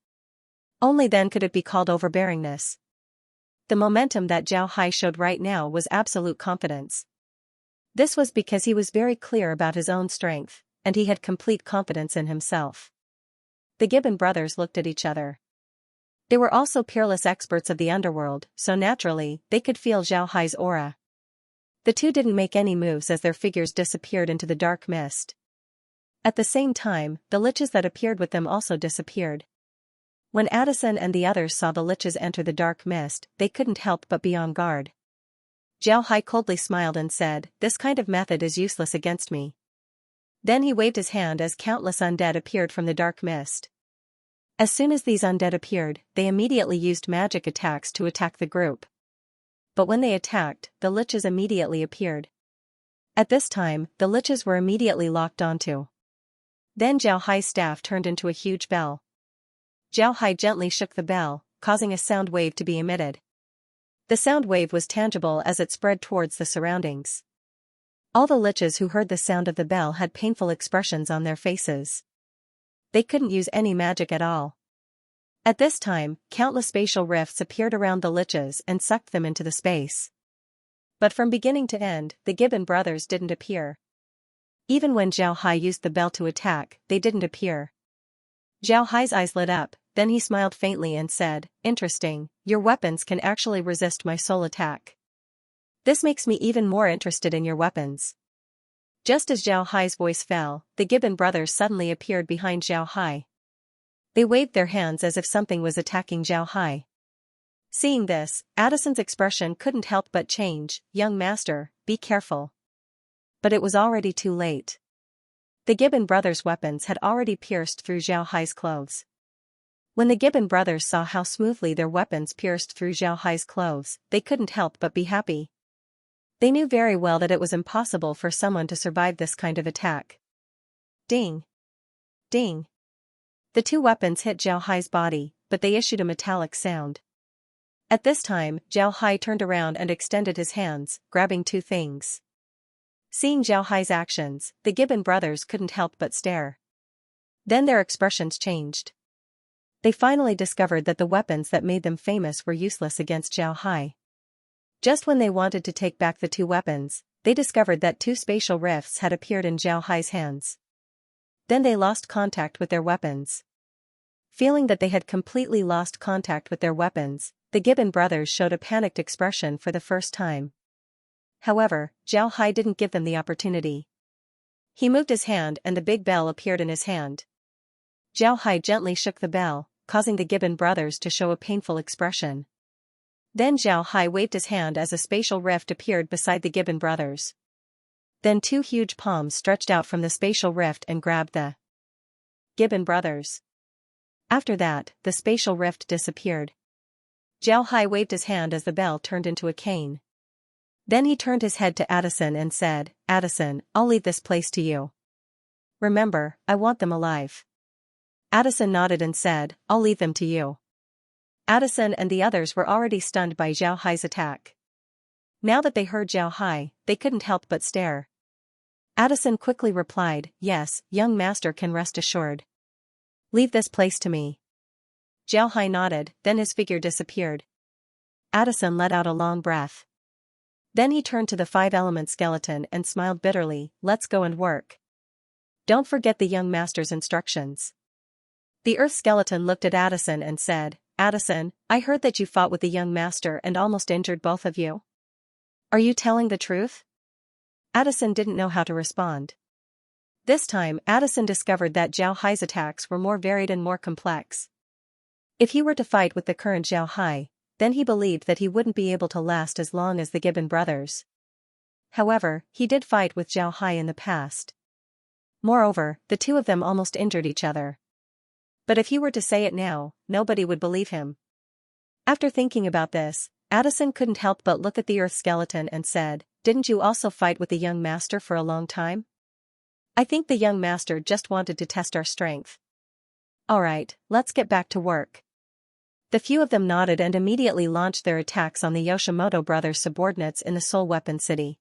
Only then could it be called overbearingness. The momentum that Zhao Hai showed right now was absolute confidence. This was because he was very clear about his own strength, and he had complete confidence in himself. The Gibbon brothers looked at each other. They were also peerless experts of the underworld, so naturally, they could feel Zhao Hai's aura. The two didn't make any moves as their figures disappeared into the dark mist. At the same time, the liches that appeared with them also disappeared. When Addison and the others saw the liches enter the dark mist, they couldn't help but be on guard. Zhao Hai coldly smiled and said, "This kind of method is useless against me." Then he waved his hand as countless undead appeared from the dark mist. As soon as these undead appeared, they immediately used magic attacks to attack the group. But when they attacked, the liches immediately appeared. At this time, the liches were immediately locked onto. Then Zhao Hai's staff turned into a huge bell. Zhao Hai gently shook the bell, causing a sound wave to be emitted. The sound wave was tangible as it spread towards the surroundings. All the liches who heard the sound of the bell had painful expressions on their faces. They couldn't use any magic at all. At this time, countless spatial rifts appeared around the liches and sucked them into the space. But from beginning to end, the Gibbon brothers didn't appear. Even when Zhao Hai used the bell to attack, they didn't appear. Zhao Hai's eyes lit up, then he smiled faintly and said, "Interesting, your weapons can actually resist my soul attack. This makes me even more interested in your weapons." Just as Zhao Hai's voice fell, the Gibbon brothers suddenly appeared behind Zhao Hai. They waved their hands as if something was attacking Zhao Hai. Seeing this, Addison's expression couldn't help but change. "Young master, be careful." But it was already too late. The Gibbon brothers' weapons had already pierced through Zhao Hai's clothes. When the Gibbon brothers saw how smoothly their weapons pierced through Zhao Hai's clothes, they couldn't help but be happy. They knew very well that it was impossible for someone to survive this kind of attack. Ding! Ding! The two weapons hit Zhao Hai's body, but they issued a metallic sound. At this time, Zhao Hai turned around and extended his hands, grabbing two things. Seeing Zhao Hai's actions, the Gibbon brothers couldn't help but stare. Then their expressions changed. They finally discovered that the weapons that made them famous were useless against Zhao Hai. Just when they wanted to take back the two weapons, they discovered that two spatial rifts had appeared in Zhao Hai's hands. Then they lost contact with their weapons. Feeling that they had completely lost contact with their weapons, the Gibbon brothers showed a panicked expression for the first time. However, Zhao Hai didn't give them the opportunity. He moved his hand and the big bell appeared in his hand. Zhao Hai gently shook the bell, causing the Gibbon brothers to show a painful expression. Then Zhao Hai waved his hand as a spatial rift appeared beside the Gibbon brothers. Then two huge palms stretched out from the spatial rift and grabbed the Gibbon brothers. After that, the spatial rift disappeared. Zhao Hai waved his hand as the bell turned into a cane. Then he turned his head to Addison and said, "Addison, I'll leave this place to you. Remember, I want them alive." Addison nodded and said, "I'll leave them to you." Addison and the others were already stunned by Zhao Hai's attack. Now that they heard Zhao Hai, they couldn't help but stare. Addison quickly replied, "Yes, young master can rest assured. Leave this place to me." Zhao Hai nodded, then his figure disappeared. Addison let out a long breath. Then he turned to the five-element skeleton and smiled bitterly, "Let's go and work. Don't forget the young master's instructions." The earth skeleton looked at Addison and said, "Addison, I heard that you fought with the young master and almost injured both of you. Are you telling the truth?" Addison didn't know how to respond. This time, Addison discovered that Zhao Hai's attacks were more varied and more complex. If he were to fight with the current Zhao Hai, then he believed that he wouldn't be able to last as long as the Gibbon brothers. However, he did fight with Zhao Hai in the past. Moreover, the two of them almost injured each other. But if he were to say it now, nobody would believe him. After thinking about this, Addison couldn't help but look at the earth skeleton and said, "Didn't you also fight with the young master for a long time? I think the young master just wanted to test our strength." "Alright, let's get back to work." The few of them nodded and immediately launched their attacks on the Yoshimoto brothers' subordinates in the Soul Weapon City.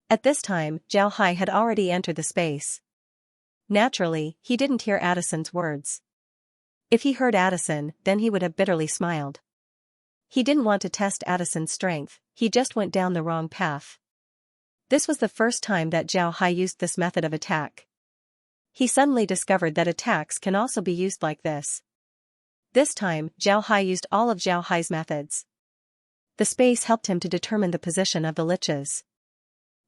At this time, Zhao Hai had already entered the space. Naturally, he didn't hear Addison's words. If he heard Addison, then he would have bitterly smiled. He didn't want to test Addison's strength, he just went down the wrong path. This was the first time that Zhao Hai used this method of attack. He suddenly discovered that attacks can also be used like this. This time, Zhao Hai used all of Zhao Hai's methods. The space helped him to determine the position of the liches.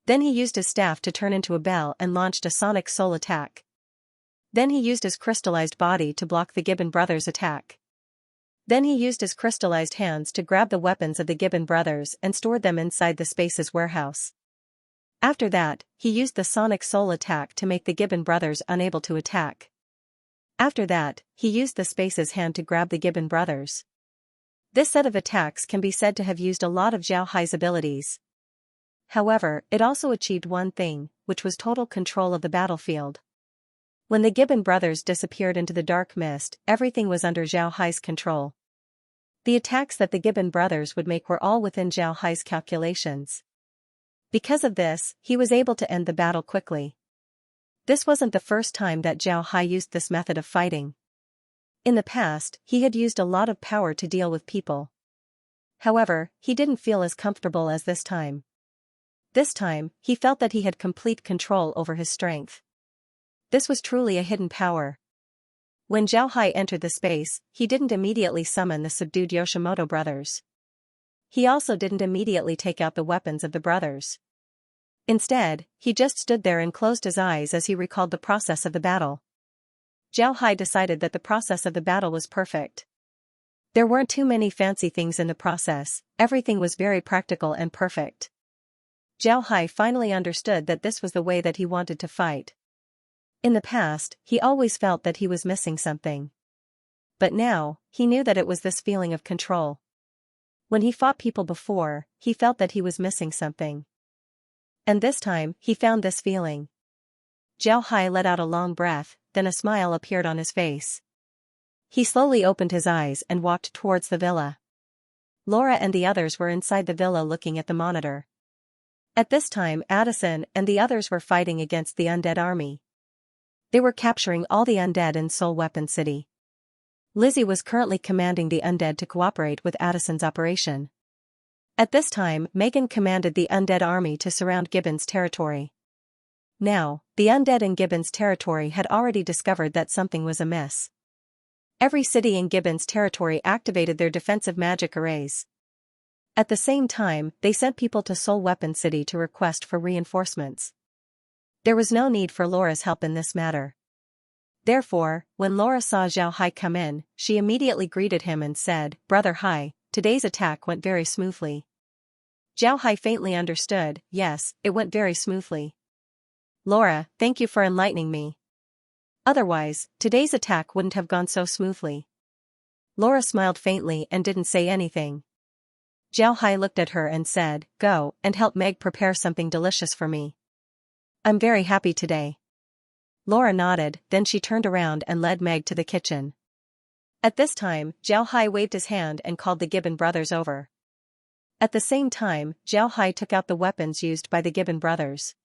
Then he used his staff to turn into a bell and launched a sonic soul attack. Then he used his crystallized body to block the Gibbon brothers' attack. Then he used his crystallized hands to grab the weapons of the Gibbon brothers and stored them inside the space's warehouse. After that, he used the sonic soul attack to make the Gibbon brothers unable to attack. After that, he used the space's hand to grab the Gibbon brothers. This set of attacks can be said to have used a lot of Zhao Hai's abilities. However, it also achieved one thing, which was total control of the battlefield. When the Gibbon brothers disappeared into the dark mist, everything was under Zhao Hai's control. The attacks that the Gibbon brothers would make were all within Zhao Hai's calculations. Because of this, he was able to end the battle quickly. This wasn't the first time that Zhao Hai used this method of fighting. In the past, he had used a lot of power to deal with people. However, he didn't feel as comfortable as this time. This time, he felt that he had complete control over his strength. This was truly a hidden power. When Zhao Hai entered the space, he didn't immediately summon the subdued Yoshimoto brothers. He also didn't immediately take out the weapons of the brothers. Instead, he just stood there and closed his eyes as he recalled the process of the battle. Zhao Hai decided that the process of the battle was perfect. There weren't too many fancy things in the process, everything was very practical and perfect. Zhao Hai finally understood that this was the way that he wanted to fight. In the past, he always felt that he was missing something. But now, he knew that it was this feeling of control. When he fought people before, he felt that he was missing something. And this time, he found this feeling. Zhao Hai let out a long breath, then a smile appeared on his face. He slowly opened his eyes and walked towards the villa. Laura and the others were inside the villa looking at the monitor. At this time, Addison and the others were fighting against the undead army. They were capturing all the undead in Soul Weapon City. Lizzie was currently commanding the undead to cooperate with Addison's operation. At this time, Megan commanded the undead army to surround Gibbon's territory. Now, the undead in Gibbon's territory had already discovered that something was amiss. Every city in Gibbon's territory activated their defensive magic arrays. At the same time, they sent people to Soul Weapon City to request for reinforcements. There was no need for Laura's help in this matter. Therefore, when Laura saw Zhao Hai come in, she immediately greeted him and said, "Brother Hai, today's attack went very smoothly." Zhao Hai faintly understood, yes, it went very smoothly. Laura, thank you for enlightening me. Otherwise, today's attack wouldn't have gone so smoothly. Laura smiled faintly and didn't say anything. Zhao Hai looked at her and said, "Go and help Meg prepare something delicious for me. I'm very happy today." Laura nodded, then she turned around and led Meg to the kitchen. At this time, Zhao Hai waved his hand and called the Gibbon brothers over. At the same time, Zhao Hai took out the weapons used by the Gibbon brothers.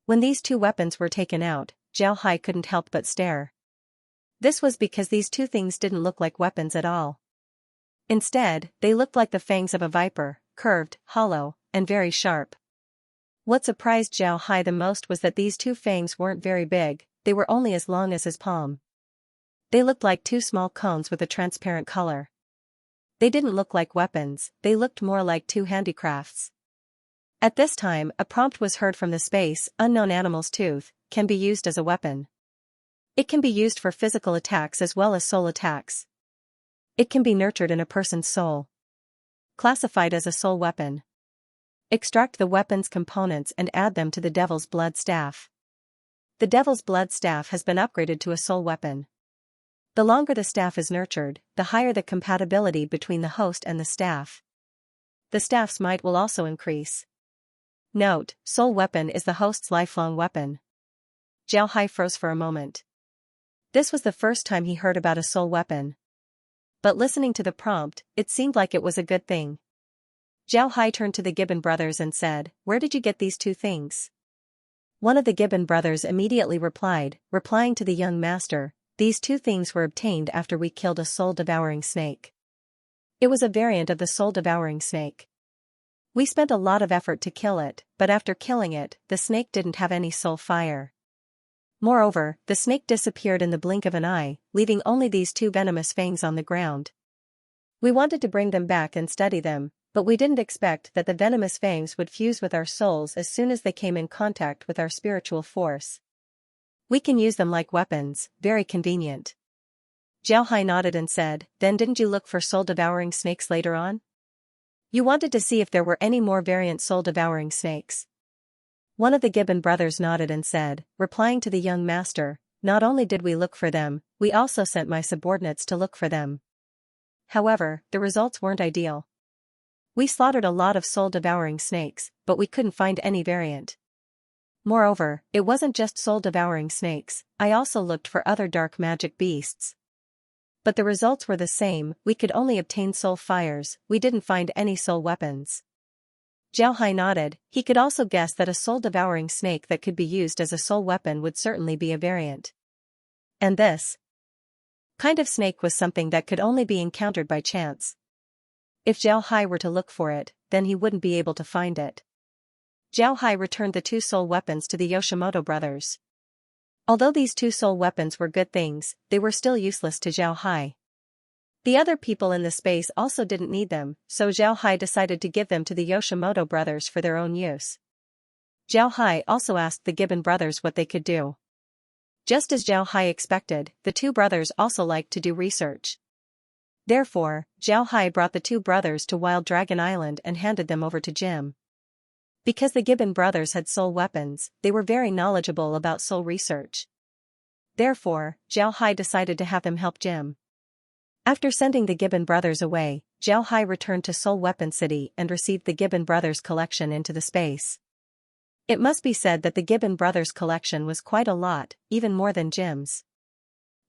When these two weapons were taken out, Zhao Hai couldn't help but stare. This was because these two things didn't look like weapons at all. Instead, they looked like the fangs of a viper, curved, hollow, and very sharp. What surprised Zhao Hai the most was that these two fangs weren't very big, they were only as long as his palm. They looked like two small cones with a transparent color. They didn't look like weapons, they looked more like two handicrafts. At this time, a prompt was heard from the space, "Unknown animal's tooth can be used as a weapon. It can be used for physical attacks as well as soul attacks. It can be nurtured in a person's soul. Classified as a soul weapon. Extract the weapon's components and add them to the Devil's Blood Staff. The Devil's Blood Staff has been upgraded to a soul weapon. The longer the staff is nurtured, the higher the compatibility between the host and the staff. The staff's might will also increase. Note, soul weapon is the host's lifelong weapon." Zhao Hai froze for a moment. This was the first time he heard about a soul weapon. But listening to the prompt, it seemed like it was a good thing. Zhao Hai turned to the Gibbon brothers and said, "Where did you get these two things?" One of the Gibbon brothers immediately replying to the young master, "These two things were obtained after we killed a soul-devouring snake. It was a variant of the soul-devouring snake. We spent a lot of effort to kill it, but after killing it, the snake didn't have any soul fire. Moreover, the snake disappeared in the blink of an eye, leaving only these two venomous fangs on the ground. We wanted to bring them back and study them, but we didn't expect that the venomous fangs would fuse with our souls as soon as they came in contact with our spiritual force. We can use them like weapons, very convenient." Zhao Hai nodded and said, "Then didn't you look for soul-devouring snakes later on? You wanted to see if there were any more variant soul-devouring snakes?" One of the Gibbon brothers nodded and said, replying to the young master, "Not only did we look for them, we also sent my subordinates to look for them. However, the results weren't ideal. We slaughtered a lot of soul-devouring snakes, but we couldn't find any variant. Moreover, it wasn't just soul-devouring snakes, I also looked for other dark magic beasts. But the results were the same, we could only obtain soul fires, we didn't find any soul weapons." Zhao Hai nodded, he could also guess that a soul-devouring snake that could be used as a soul weapon would certainly be a variant. And this kind of snake was something that could only be encountered by chance. If Zhao Hai were to look for it, then he wouldn't be able to find it. Zhao Hai returned the 2 soul weapons to the Yoshimoto brothers. Although these 2 soul weapons were good things, they were still useless to Zhao Hai. The other people in the space also didn't need them, so Zhao Hai decided to give them to the Yoshimoto brothers for their own use. Zhao Hai also asked the Gibbon brothers what they could do. Just as Zhao Hai expected, the 2 brothers also liked to do research. Therefore, Zhao Hai brought the 2 brothers to Wild Dragon Island and handed them over to Jim. Because the Gibbon brothers had soul weapons, they were very knowledgeable about soul research. Therefore, Zhao Hai decided to have them help Jim. After sending the Gibbon brothers away, Zhao Hai returned to Soul Weapon City and received the Gibbon brothers' collection into the space. It must be said that the Gibbon brothers' collection was quite a lot, even more than Jim's.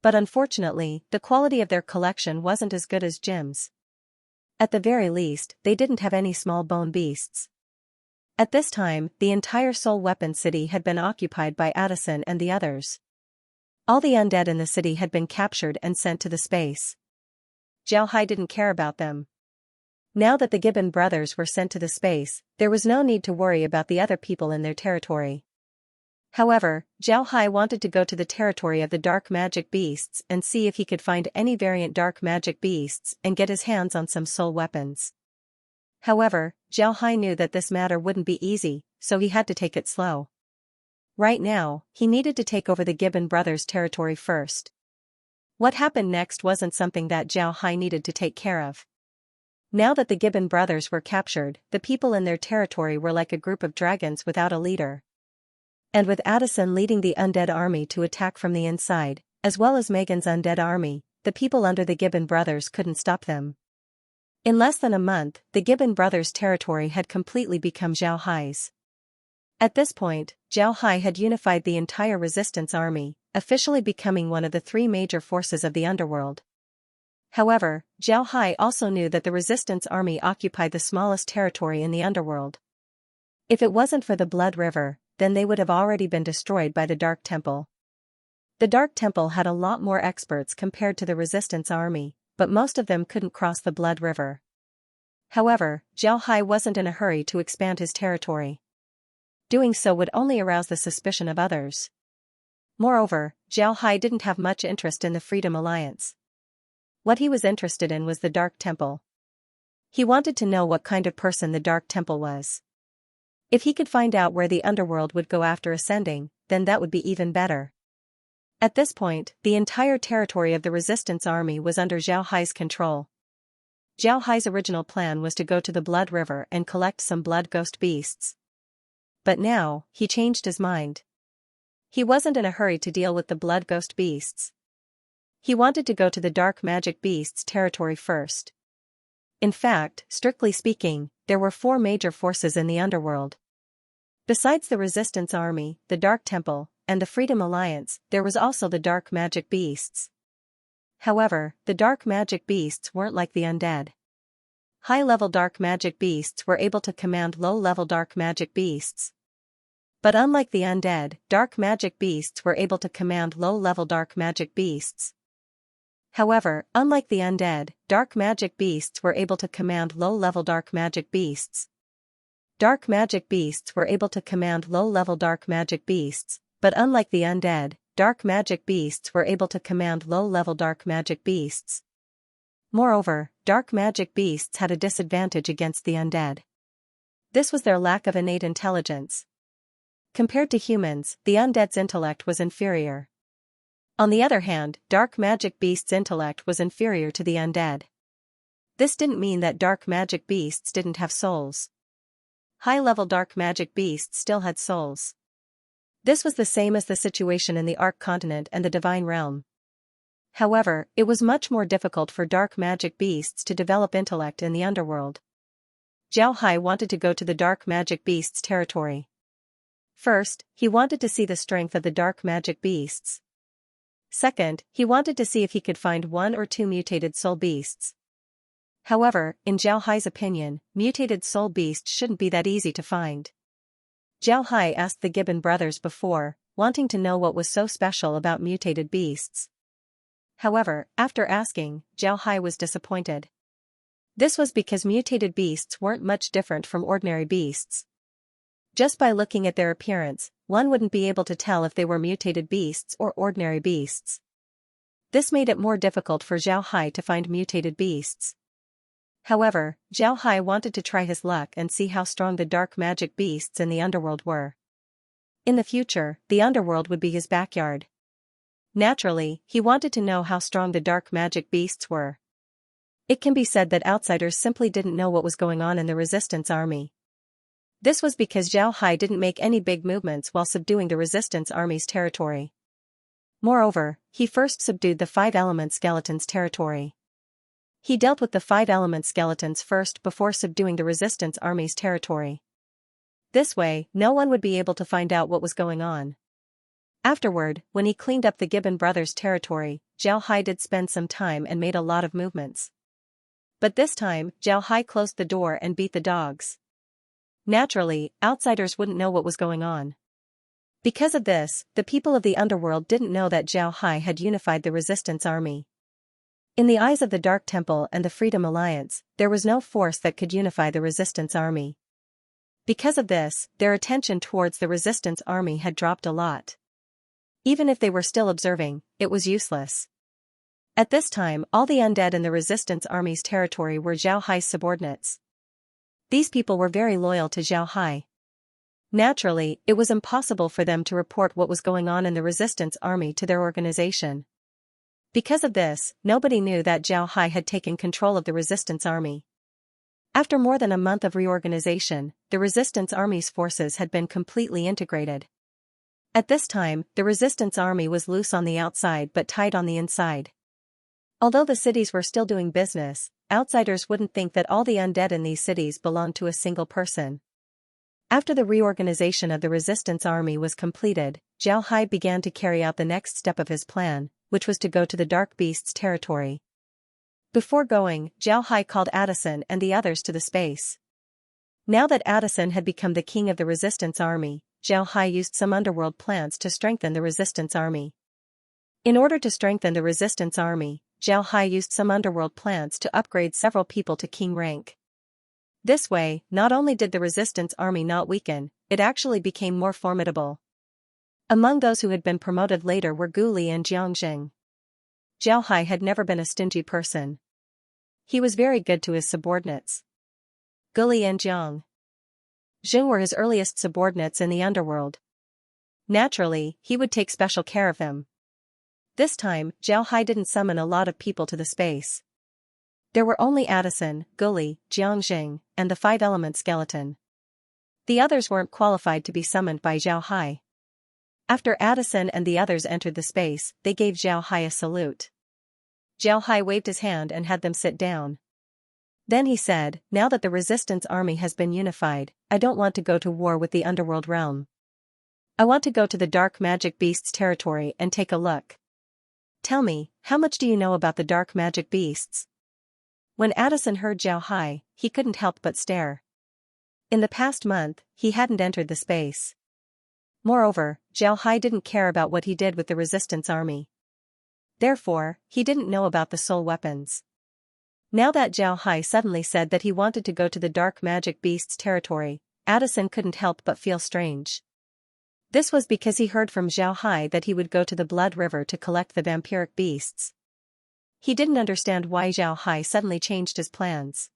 But unfortunately, the quality of their collection wasn't as good as Jim's. At the very least, they didn't have any small bone beasts. At this time, the entire Soul Weapon City had been occupied by Addison and the others. All the undead in the city had been captured and sent to the space. Zhao Hai didn't care about them. Now that the Gibbon brothers were sent to the space, there was no need to worry about the other people in their territory. However, Zhao Hai wanted to go to the territory of the dark magic beasts and see if he could find any variant dark magic beasts and get his hands on some soul weapons. However, Zhao Hai knew that this matter wouldn't be easy, so he had to take it slow. Right now, he needed to take over the Gibbon brothers' territory first. What happened next wasn't something that Zhao Hai needed to take care of. Now that the Gibbon brothers were captured, the people in their territory were like a group of dragons without a leader. And with Addison leading the undead army to attack from the inside, as well as Megan's undead army, the people under the Gibbon brothers couldn't stop them. In less than a month, the Gibbon brothers' territory had completely become Zhao Hai's. At this point, Zhao Hai had unified the entire resistance army, officially becoming one of the 3 major forces of the underworld. However, Zhao Hai also knew that the resistance army occupied the smallest territory in the underworld. If it wasn't for the Blood River, then they would have already been destroyed by the Dark Temple. The Dark Temple had a lot more experts compared to the resistance army, but most of them couldn't cross the Blood River. However, Zhao Hai wasn't in a hurry to expand his territory. Doing so would only arouse the suspicion of others. Moreover, Zhao Hai didn't have much interest in the Freedom Alliance. What he was interested in was the Dark Temple. He wanted to know what kind of person the Dark Temple was. If he could find out where the underworld would go after ascending, then that would be even better. At this point, the entire territory of the resistance army was under Zhao Hai's control. Zhao Hai's original plan was to go to the Blood River and collect some blood ghost beasts. But now, he changed his mind. He wasn't in a hurry to deal with the blood ghost beasts. He wanted to go to the dark magic beasts territory first. In fact, strictly speaking, there were 4 major forces in the underworld. Besides the Resistance Army, the Dark Temple, and the Freedom Alliance, there was also the dark magic beasts. However, the dark magic beasts weren't like the undead. High-level dark magic beasts were able to command low-level dark magic beasts. But unlike the undead, dark magic beasts were able to command low-level dark magic beasts. However, unlike the undead, dark magic beasts were able to command low-level dark magic beasts. Dark magic beasts were able to command low-level dark magic beasts, but unlike the undead, dark magic beasts were able to command low-level dark magic beasts. Moreover, dark magic beasts had a disadvantage against the undead. This was their lack of innate intelligence. Compared to humans, the undead's intellect was inferior. On the other hand, dark magic beasts' intellect was inferior to the undead. This didn't mean that dark magic beasts didn't have souls. High-level dark magic beasts still had souls. This was the same as the situation in the Ark Continent and the Divine Realm. However, it was much more difficult for dark magic beasts to develop intellect in the underworld. Zhao Hai wanted to go to the dark magic beasts' territory. First, he wanted to see the strength of the dark magic beasts. Second, he wanted to see if he could find 1 or 2 mutated soul beasts. However, in Zhao Hai's opinion, mutated soul beasts shouldn't be that easy to find. Zhao Hai asked the Gibbon brothers before, wanting to know what was so special about mutated beasts. However, after asking, Zhao Hai was disappointed. This was because mutated beasts weren't much different from ordinary beasts. Just by looking at their appearance, one wouldn't be able to tell if they were mutated beasts or ordinary beasts. This made it more difficult for Zhao Hai to find mutated beasts. However, Zhao Hai wanted to try his luck and see how strong the dark magic beasts in the underworld were. In the future, the underworld would be his backyard. Naturally, he wanted to know how strong the dark magic beasts were. It can be said that outsiders simply didn't know what was going on in the resistance army. This was because Zhao Hai didn't make any big movements while subduing the resistance army's territory. Moreover, he first subdued the 5-element skeletons' territory. He dealt with the 5-element skeletons first before subduing the resistance army's territory. This way, no one would be able to find out what was going on. Afterward, when he cleaned up the Gibbon brothers' territory, Zhao Hai did spend some time and made a lot of movements. But this time, Zhao Hai closed the door and beat the dogs. Naturally, outsiders wouldn't know what was going on. Because of this, the people of the underworld didn't know that Zhao Hai had unified the resistance army. In the eyes of the Dark Temple and the Freedom Alliance, there was no force that could unify the resistance army. Because of this, their attention towards the resistance army had dropped a lot. Even if they were still observing, it was useless. At this time, all the undead in the resistance army's territory were Zhao Hai's subordinates. These people were very loyal to Zhao Hai. Naturally, it was impossible for them to report what was going on in the resistance army to their organization. Because of this, nobody knew that Zhao Hai had taken control of the resistance army. After more than a month of reorganization, the resistance army's forces had been completely integrated. At this time, the resistance army was loose on the outside but tight on the inside. Although the cities were still doing business, outsiders wouldn't think that all the undead in these cities belonged to a single person. After the reorganization of the resistance army was completed, Zhao Hai began to carry out the next step of his plan, which was to go to the Dark Beast's territory. Before going, Zhao Hai called Addison and the others to the space. Now that Addison had become the king of the resistance army, Zhao Hai used some underworld plants to strengthen the resistance army. In order to strengthen the resistance army, Zhao Hai used some underworld plants to upgrade several people to king rank. This way, not only did the resistance army not weaken, it actually became more formidable. Among those who had been promoted later were Gu Li and Xianxia. Zhao Hai had never been a stingy person. He was very good to his subordinates. Gu Li and Xianxia were his earliest subordinates in the underworld. Naturally, he would take special care of them. This time, Zhao Hai didn't summon a lot of people to the space. There were only Addison, Gu Li, Xianxia, and the 5-element skeleton. The others weren't qualified to be summoned by Zhao Hai. After Addison and the others entered the space, they gave Zhao Hai a salute. Zhao Hai waved his hand and had them sit down. Then he said, "Now that the resistance army has been unified, I don't want to go to war with the underworld realm. I want to go to the dark magic beast's territory and take a look. Tell me, how much do you know about the dark magic beasts?" When Addison heard Zhao Hai, he couldn't help but stare. In the past month, he hadn't entered the space. Moreover, Zhao Hai didn't care about what he did with the resistance army. Therefore, he didn't know about the soul weapons. Now that Zhao Hai suddenly said that he wanted to go to the dark magic beast's territory, Addison couldn't help but feel strange. This was because he heard from Zhao Hai that he would go to the Blood River to collect the vampiric beasts. He didn't understand why Zhao Hai suddenly changed his plans.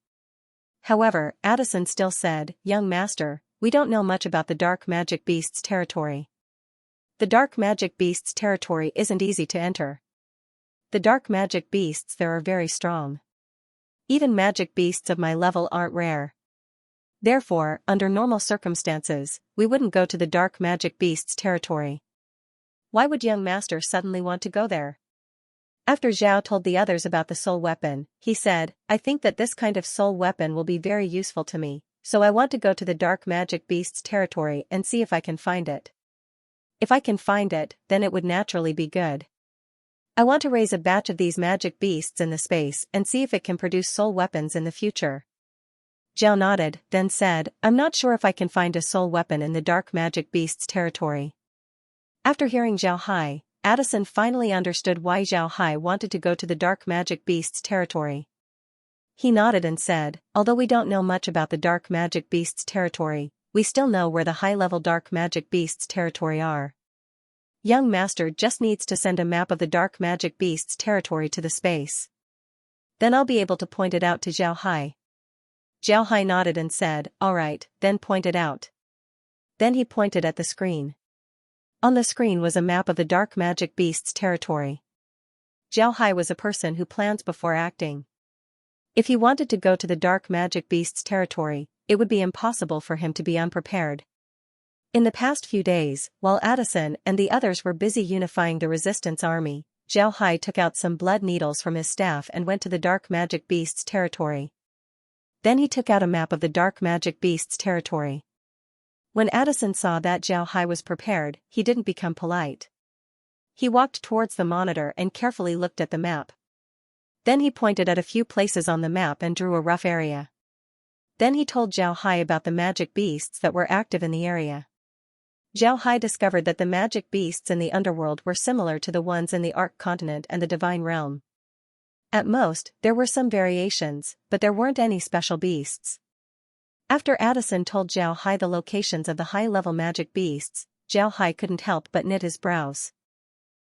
However, Addison still said, "Young master, we don't know much about the dark magic beast's territory. The dark magic beast's territory isn't easy to enter. The dark magic beasts there are very strong. Even magic beasts of my level aren't rare. Therefore, under normal circumstances, we wouldn't go to the dark magic beast's territory. Why would young master suddenly want to go there?" After Zhao told the others about the soul weapon, he said, "I think that this kind of soul weapon will be very useful to me, so I want to go to the dark magic beast's territory and see if I can find it. If I can find it, then it would naturally be good. I want to raise a batch of these magic beasts in the space and see if it can produce soul weapons in the future." Zhao nodded, then said, "I'm not sure if I can find a soul weapon in the dark magic beast's territory." After hearing Zhao Hai, Addison finally understood why Xiao Hai wanted to go to the dark magic beast's territory. He nodded and said, although we don't know much about the dark magic beast's territory, we still know where the high-level dark magic beast's territory are. Young Master just needs to send a map of the dark magic beast's territory to the space. Then I'll be able to point it out to Xiao Hai. Xiao Hai nodded and said, alright, then point it out. Then he pointed at the screen. On the screen was a map of the dark magic beast's territory. Xiao Hai was a person who plans before acting. If he wanted to go to the dark magic beast's territory, it would be impossible for him to be unprepared. In the past few days, while Addison and the others were busy unifying the resistance army, Xiao Hai took out some blood needles from his staff and went to the dark magic beast's territory. Then he took out a map of the dark magic beast's territory. When Addison saw that Xiao Hai was prepared, he didn't become polite. He walked towards the monitor and carefully looked at the map. Then he pointed at a few places on the map and drew a rough area. Then he told Xiao Hai about the magic beasts that were active in the area. Xiao Hai discovered that the magic beasts in the underworld were similar to the ones in the Ark Continent and the Divine Realm. At most, there were some variations, but there weren't any special beasts. After Addison told Xiao Hai the locations of the high-level magic beasts, Xiao Hai couldn't help but knit his brows.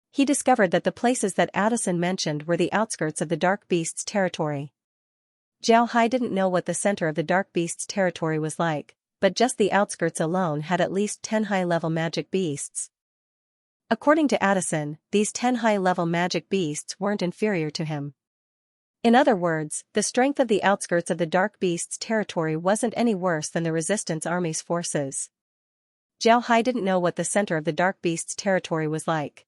He discovered that the places that Addison mentioned were the outskirts of the dark beast's territory. Xiao Hai didn't know what the center of the dark beast's territory was like, but just the outskirts alone had at least 10 high-level magic beasts. According to Addison, these 10 high-level magic beasts weren't inferior to him. In other words, the strength of the outskirts of the dark beast's territory wasn't any worse than the resistance army's forces. Xiao Hai didn't know what the center of the dark beast's territory was like.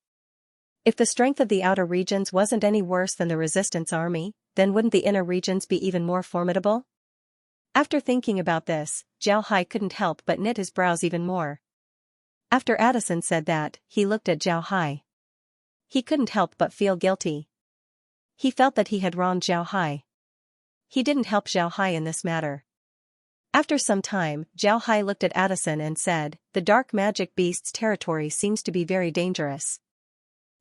If the strength of the outer regions wasn't any worse than the resistance army, then wouldn't the inner regions be even more formidable? After thinking about this, Xiao Hai couldn't help but knit his brows even more. After Addison said that, he looked at Xiao Hai. He couldn't help but feel guilty. He felt that he had wronged Xiao Hai. He didn't help Xiao Hai in this matter. After some time, Xiao Hai looked at Addison and said, the dark magic beast's territory seems to be very dangerous.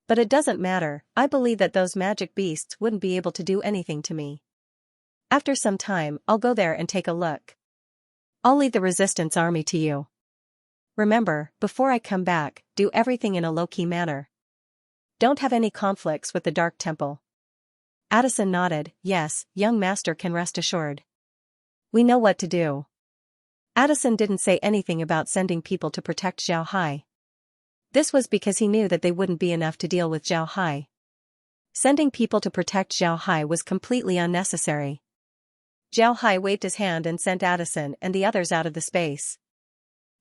But it doesn't matter, I believe that those magic beasts wouldn't be able to do anything to me. After some time, I'll go there and take a look. I'll lead the resistance army to you. Remember, before I come back, do everything in a low-key manner. Don't have any conflicts with the Dark Temple. Addison nodded, yes, young master can rest assured. We know what to do. Addison didn't say anything about sending people to protect Xiao Hai. This was because he knew that they wouldn't be enough to deal with Xiao Hai. Sending people to protect Xiao Hai was completely unnecessary. Xiao Hai waved his hand and sent Addison and the others out of the space.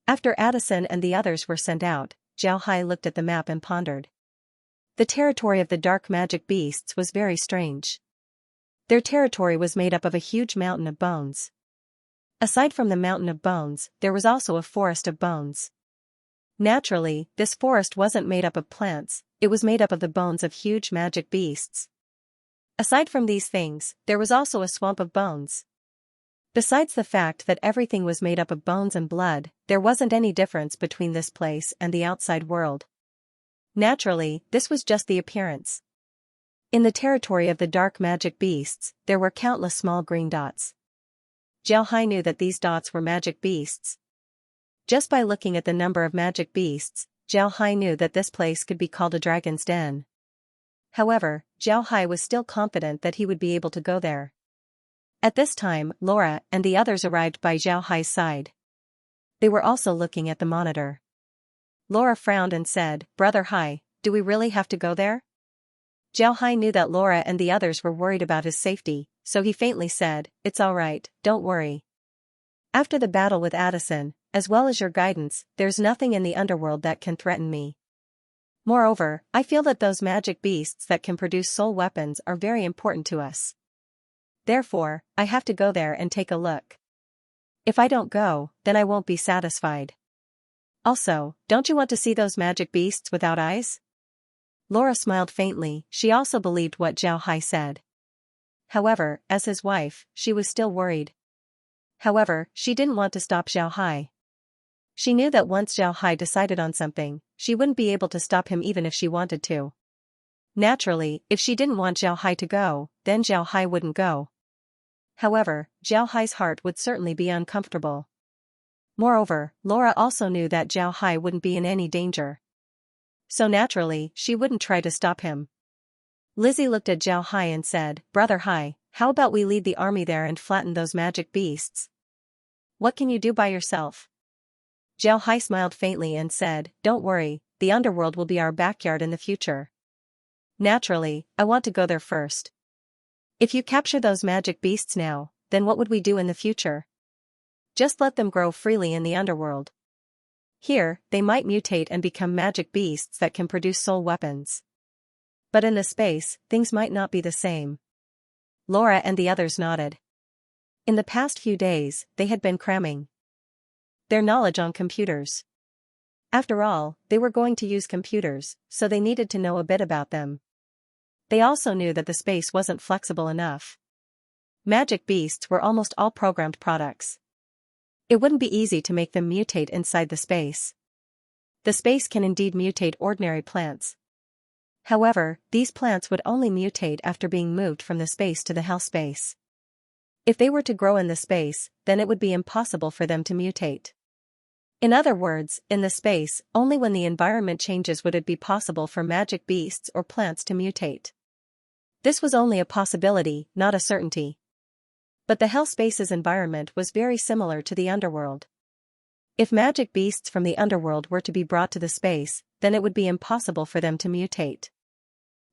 After Addison and the others were sent out, Xiao Hai looked at the map and pondered. The territory of the dark magic beasts was very strange. Their territory was made up of a huge mountain of bones. Aside from the mountain of bones, there was also a forest of bones. Naturally, this forest wasn't made up of plants, it was made up of the bones of huge magic beasts. Aside from these things, there was also a swamp of bones. Besides the fact that everything was made up of bones and blood, there wasn't any difference between this place and the outside world. Naturally, this was just the appearance. In the territory of the dark magic beasts, there were countless small green dots. Xiao Hai knew that these dots were magic beasts. Just by looking at the number of magic beasts, Xiao Hai knew that this place could be called a dragon's den. However, Xiao Hai was still confident that he would be able to go there. At this time, Laura and the others arrived by Xiao Hai's side. They were also looking at the monitor. Laura frowned and said, Brother Hai, do we really have to go there? Xiao Hai knew that Laura and the others were worried about his safety, so he faintly said, it's all right, don't worry. After the battle with Addison, as well as your guidance, there's nothing in the underworld that can threaten me. Moreover, I feel that those magic beasts that can produce soul weapons are very important to us. Therefore, I have to go there and take a look. If I don't go, then I won't be satisfied. Also, don't you want to see those magic beasts without eyes? Laura smiled faintly, she also believed what Xiao Hai said. However, as his wife, she was still worried. However, she didn't want to stop Xiao Hai. She knew that once Xiao Hai decided on something, she wouldn't be able to stop him even if she wanted to. Naturally, if she didn't want Xiao Hai to go, then Xiao Hai wouldn't go. However, Xiao Hai's heart would certainly be uncomfortable. Moreover, Laura also knew that Xiao Hai wouldn't be in any danger. So naturally, she wouldn't try to stop him. Lizzie looked at Xiao Hai and said, "Brother Hai, how about we lead the army there and flatten those magic beasts? What can you do by yourself?" Xiao Hai smiled faintly and said, "Don't worry, the underworld will be our backyard in the future. Naturally, I want to go there first. If you capture those magic beasts now, then what would we do in the future? Just let them grow freely in the underworld. Here, they might mutate and become magic beasts that can produce soul weapons. But in the space, things might not be the same." Laura and the others nodded. In the past few days, they had been cramming their knowledge on computers. After all, they were going to use computers, so they needed to know a bit about them. They also knew that the space wasn't flexible enough. Magic beasts were almost all programmed products. It wouldn't be easy to make them mutate inside the space. The space can indeed mutate ordinary plants. However, these plants would only mutate after being moved from the space to the hell space. If they were to grow in the space, then it would be impossible for them to mutate. In other words, in the space, only when the environment changes would it be possible for magic beasts or plants to mutate. This was only a possibility, not a certainty. But the hell space's environment was very similar to the underworld. If magic beasts from the underworld were to be brought to the space, then it would be impossible for them to mutate.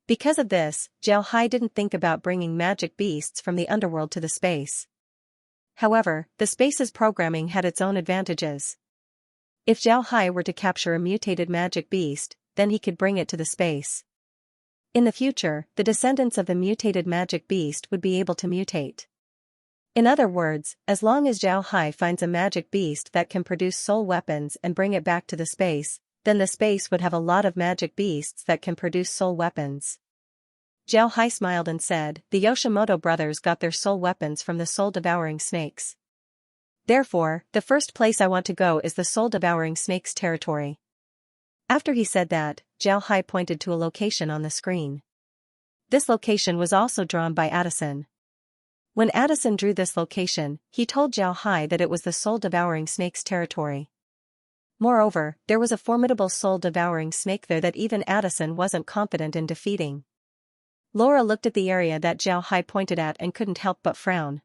Because of this, Xiao Hai didn't think about bringing magic beasts from the underworld to the space. However, the space's programming had its own advantages. If Xiao Hai were to capture a mutated magic beast, then he could bring it to the space. In the future, the descendants of the mutated magic beast would be able to mutate. In other words, as long as Xiao Hai finds a magic beast that can produce soul weapons and bring it back to the space, then the space would have a lot of magic beasts that can produce soul weapons. Xiao Hai smiled and said, "The Yoshimoto brothers got their soul weapons from the soul-devouring snakes. Therefore, the first place I want to go is the soul-devouring snakes territory." After he said that, Xiao Hai pointed to a location on the screen. This location was also drawn by Addison. When Addison drew this location, he told Xiao Hai that it was the soul-devouring snakes territory. Moreover, there was a formidable soul-devouring snake there that even Addison wasn't confident in defeating. Laura looked at the area that Xiao Hai pointed at and couldn't help but frown.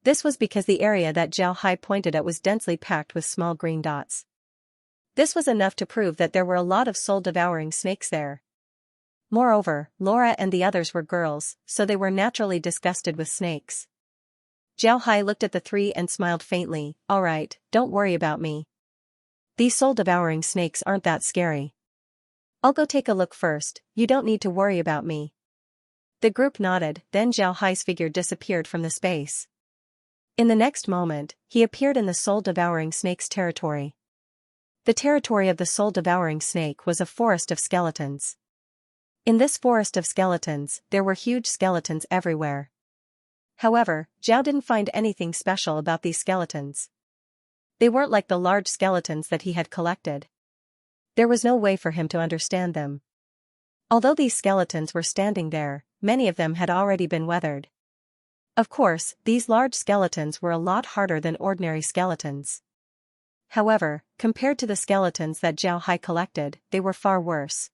This was because the area that Xiao Hai pointed at was densely packed with small green dots. This was enough to prove that there were a lot of soul-devouring snakes there. Moreover, Laura and the others were girls, so they were naturally disgusted with snakes. Xiao Hai looked at the three and smiled faintly. "All right, don't worry about me. These soul-devouring snakes aren't that scary. I'll go take a look first, you don't need to worry about me." The group nodded, then Xiao Hai's figure disappeared from the space. In the next moment, he appeared in the soul-devouring snake's territory. The territory of the soul-devouring snake was a forest of skeletons. In this forest of skeletons, there were huge skeletons everywhere. However, Zhao didn't find anything special about these skeletons. They weren't like the large skeletons that he had collected. There was no way for him to understand them. Although these skeletons were standing there, many of them had already been weathered. Of course, these large skeletons were a lot harder than ordinary skeletons. However, compared to the skeletons that Xiao Hai collected, they were far worse.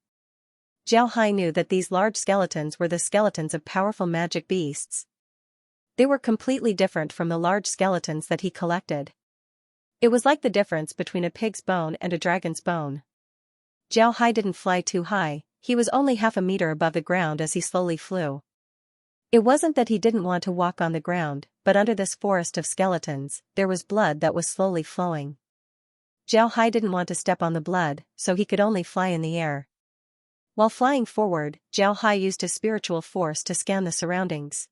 Xiao Hai knew that these large skeletons were the skeletons of powerful magic beasts. They were completely different from the large skeletons that he collected. It was like the difference between a pig's bone and a dragon's bone. Xiao Hai didn't fly too high, he was only half a meter above the ground as he slowly flew. It wasn't that he didn't want to walk on the ground, but under this forest of skeletons, there was blood that was slowly flowing. Xiao Hai didn't want to step on the blood, so he could only fly in the air. While flying forward, Xiao Hai used his spiritual force to scan the surroundings.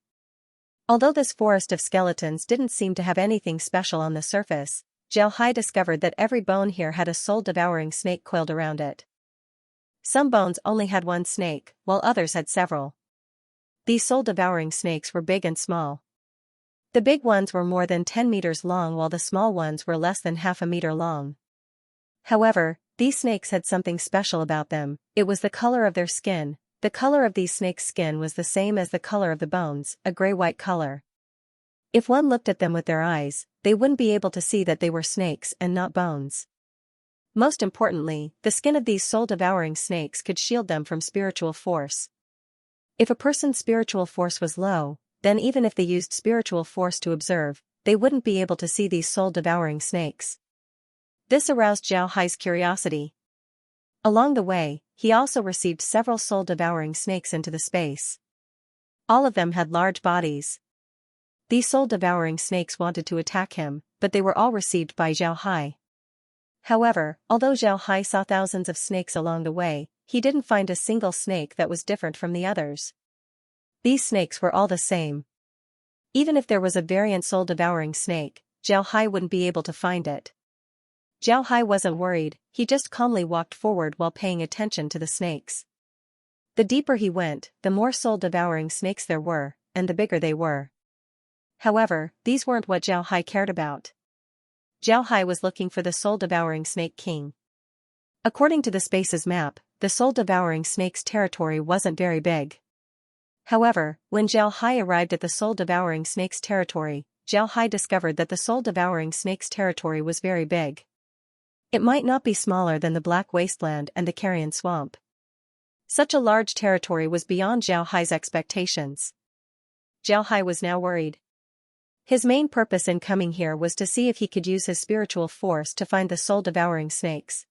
Although this forest of skeletons didn't seem to have anything special on the surface, Xiao Hai discovered that every bone here had a soul-devouring snake coiled around it. Some bones only had one snake, while others had several. These soul-devouring snakes were big and small. The big ones were more than 10 meters long while the small ones were less than half a meter long. However, These snakes had something special about them. It was the color of their skin. The color of these snakes' skin was the same as the color of the bones, a gray-white color. If one looked at them with their eyes, they wouldn't be able to see that they were snakes and not bones. Most importantly, the skin of these soul-devouring snakes could shield them from spiritual force. If a person's spiritual force was low, then even if they used spiritual force to observe, they wouldn't be able to see these soul-devouring snakes. This aroused Zhao Hai's curiosity. Along the way, he also received several soul-devouring snakes into the space. All of them had large bodies. These soul-devouring snakes wanted to attack him, but they were all received by Zhao Hai. However, although Zhao Hai saw thousands of snakes along the way, he didn't find a single snake that was different from the others. These snakes were all the same. Even if there was a variant soul-devouring snake, Zhao Hai wouldn't be able to find it. Zhao Hai wasn't worried, he just calmly walked forward while paying attention to the snakes. The deeper he went, the more soul-devouring snakes there were, and the bigger they were. However, these weren't what Zhao Hai cared about. Zhao Hai was looking for the soul-devouring snake king. According to the space's map, the soul-devouring snake's territory wasn't very big. However, when Zhao Hai arrived at the soul-devouring snake's territory, Zhao Hai discovered that the soul-devouring snake's territory was very big. It might not be smaller than the Black Wasteland and the Carrion Swamp. Such a large territory was beyond Zhao Hai's expectations. Zhao Hai was now worried. His main purpose in coming here was to see if he could use his spiritual force to find the soul-devouring snakes.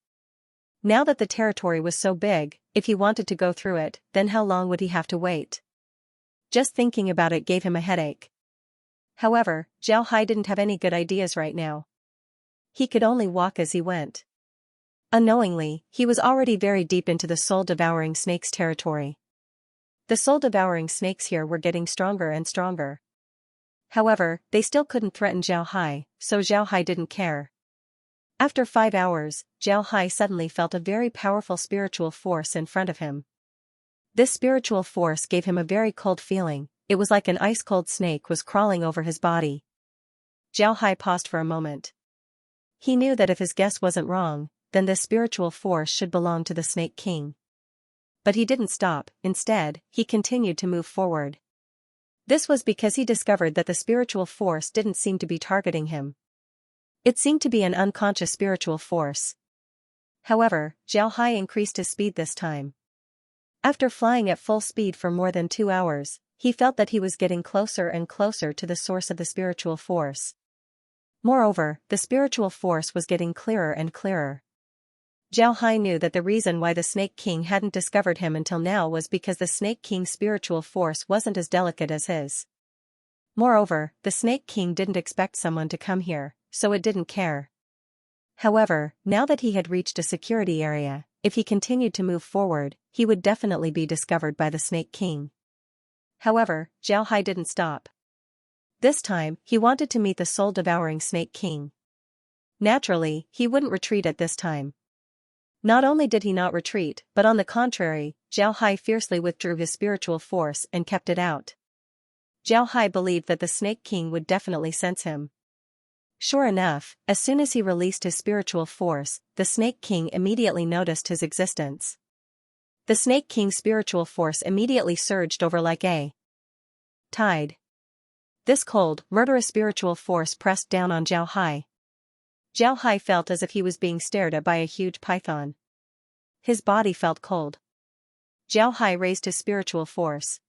Now that the territory was so big, if he wanted to go through it, then how long would he have to wait? Just thinking about it gave him a headache. However, Zhao Hai didn't have any good ideas right now. He could only walk as he went. Unknowingly, he was already very deep into the soul-devouring snakes' territory. The soul-devouring snakes here were getting stronger and stronger. However, they still couldn't threaten Zhao Hai, so Zhao Hai didn't care. After 5 hours, Zhao Hai suddenly felt a very powerful spiritual force in front of him. This spiritual force gave him a very cold feeling. It was like an ice-cold snake was crawling over his body. Zhao Hai paused for a moment. He knew that if his guess wasn't wrong, then this spiritual force should belong to the Snake King. But he didn't stop, instead, he continued to move forward. This was because he discovered that the spiritual force didn't seem to be targeting him. It seemed to be an unconscious spiritual force. However, Zhao Hai increased his speed this time. After flying at full speed for more than 2 hours, he felt that he was getting closer and closer to the source of the spiritual force. Moreover, the spiritual force was getting clearer and clearer. Zhao Hai knew that the reason why the Snake King hadn't discovered him until now was because the Snake King's spiritual force wasn't as delicate as his. Moreover, the Snake King didn't expect someone to come here, so it didn't care. However, now that he had reached a security area, if he continued to move forward, he would definitely be discovered by the Snake King. However, Zhao Hai didn't stop. This time, he wanted to meet the soul-devouring Snake King. Naturally, he wouldn't retreat at this time. Not only did he not retreat, but on the contrary, Zhao Hai fiercely withdrew his spiritual force and kept it out. Zhao Hai believed that the Snake King would definitely sense him. Sure enough, as soon as he released his spiritual force, the Snake King immediately noticed his existence. The Snake King's spiritual force immediately surged over like a tide. This cold, murderous spiritual force pressed down on Zhao Hai. Zhao Hai felt as if he was being stared at by a huge python. His body felt cold. Zhao Hai raised his spiritual force.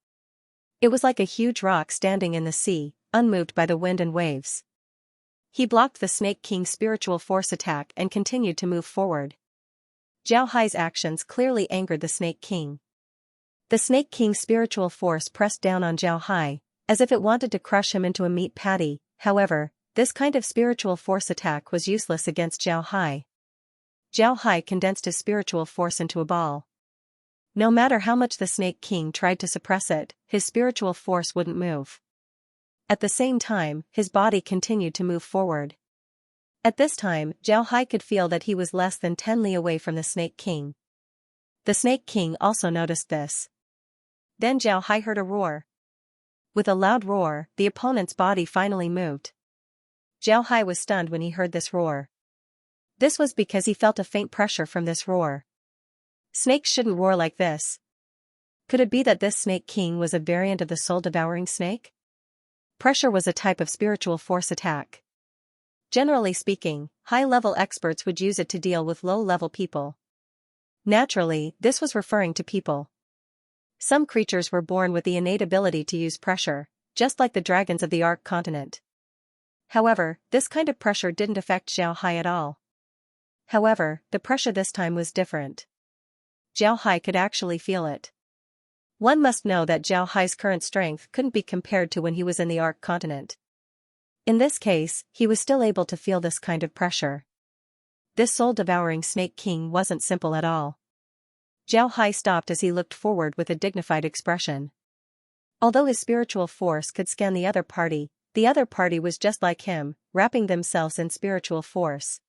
It was like a huge rock standing in the sea, unmoved by the wind and waves. He blocked the Snake King's spiritual force attack and continued to move forward. Zhao Hai's actions clearly angered the Snake King. The Snake King's spiritual force pressed down on Zhao Hai, as if it wanted to crush him into a meat patty. However, this kind of spiritual force attack was useless against Zhao Hai. Zhao Hai condensed his spiritual force into a ball. No matter how much the Snake King tried to suppress it, his spiritual force wouldn't move. At the same time, his body continued to move forward. At this time, Zhao Hai could feel that he was less than 10 li away from the Snake King. The Snake King also noticed this. Then Zhao Hai heard a roar. With a loud roar, the opponent's body finally moved. Zhao Hai was stunned when he heard this roar. This was because he felt a faint pressure from this roar. Snakes shouldn't roar like this. Could it be that this Snake King was a variant of the soul-devouring snake? Pressure was a type of spiritual force attack. Generally speaking, high-level experts would use it to deal with low-level people. Naturally, this was referring to people. Some creatures were born with the innate ability to use pressure, just like the dragons of the Ark continent. However, this kind of pressure didn't affect Xiao Hai at all. However, the pressure this time was different. Xiao Hai could actually feel it. One must know that Xiao Hai's current strength couldn't be compared to when he was in the Ark continent. In this case, he was still able to feel this kind of pressure. This soul-devouring Snake King wasn't simple at all. Xiao Hai stopped as he looked forward with a dignified expression. Although his spiritual force could scan the other party was just like him, wrapping themselves in spiritual force.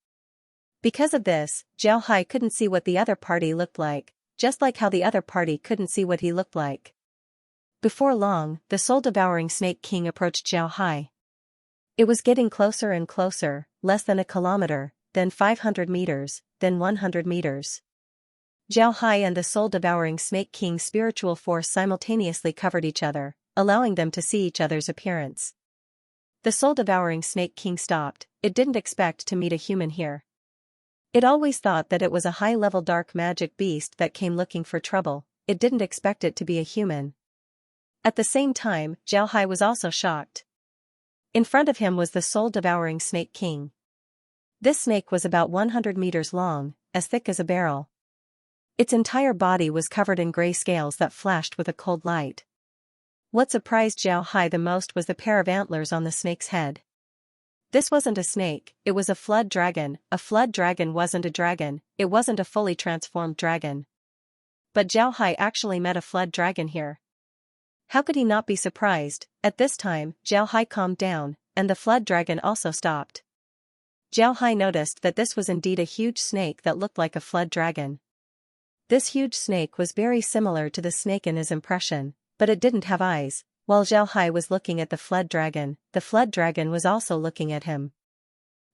Because of this, Xiao Hai couldn't see what the other party looked like, just like how the other party couldn't see what he looked like. Before long, the soul-devouring Snake King approached Xiao Hai. It was getting closer and closer, less than a kilometer, then 500 meters, then 100 meters. Xiao Hai and the soul-devouring Snake King's spiritual force simultaneously covered each other, allowing them to see each other's appearance. The soul-devouring Snake King stopped. It didn't expect to meet a human here. It always thought that it was a high-level dark magic beast that came looking for trouble. It didn't expect it to be a human. At the same time, Xiao Hai was also shocked. In front of him was the soul-devouring Snake King. This snake was about 100 meters long, as thick as a barrel. Its entire body was covered in gray scales that flashed with a cold light. What surprised Xiao Hai the most was the pair of antlers on the snake's head. This wasn't a snake, it was a flood dragon. A flood dragon wasn't a dragon, it wasn't a fully transformed dragon. But Xiao Hai actually met a flood dragon here. How could he not be surprised? At this time, Xiao Hai calmed down, and the flood dragon also stopped. Xiao Hai noticed that this was indeed a huge snake that looked like a flood dragon. This huge snake was very similar to the snake in his impression, but it didn't have eyes. While Xiao Hai was looking at the flood dragon was also looking at him.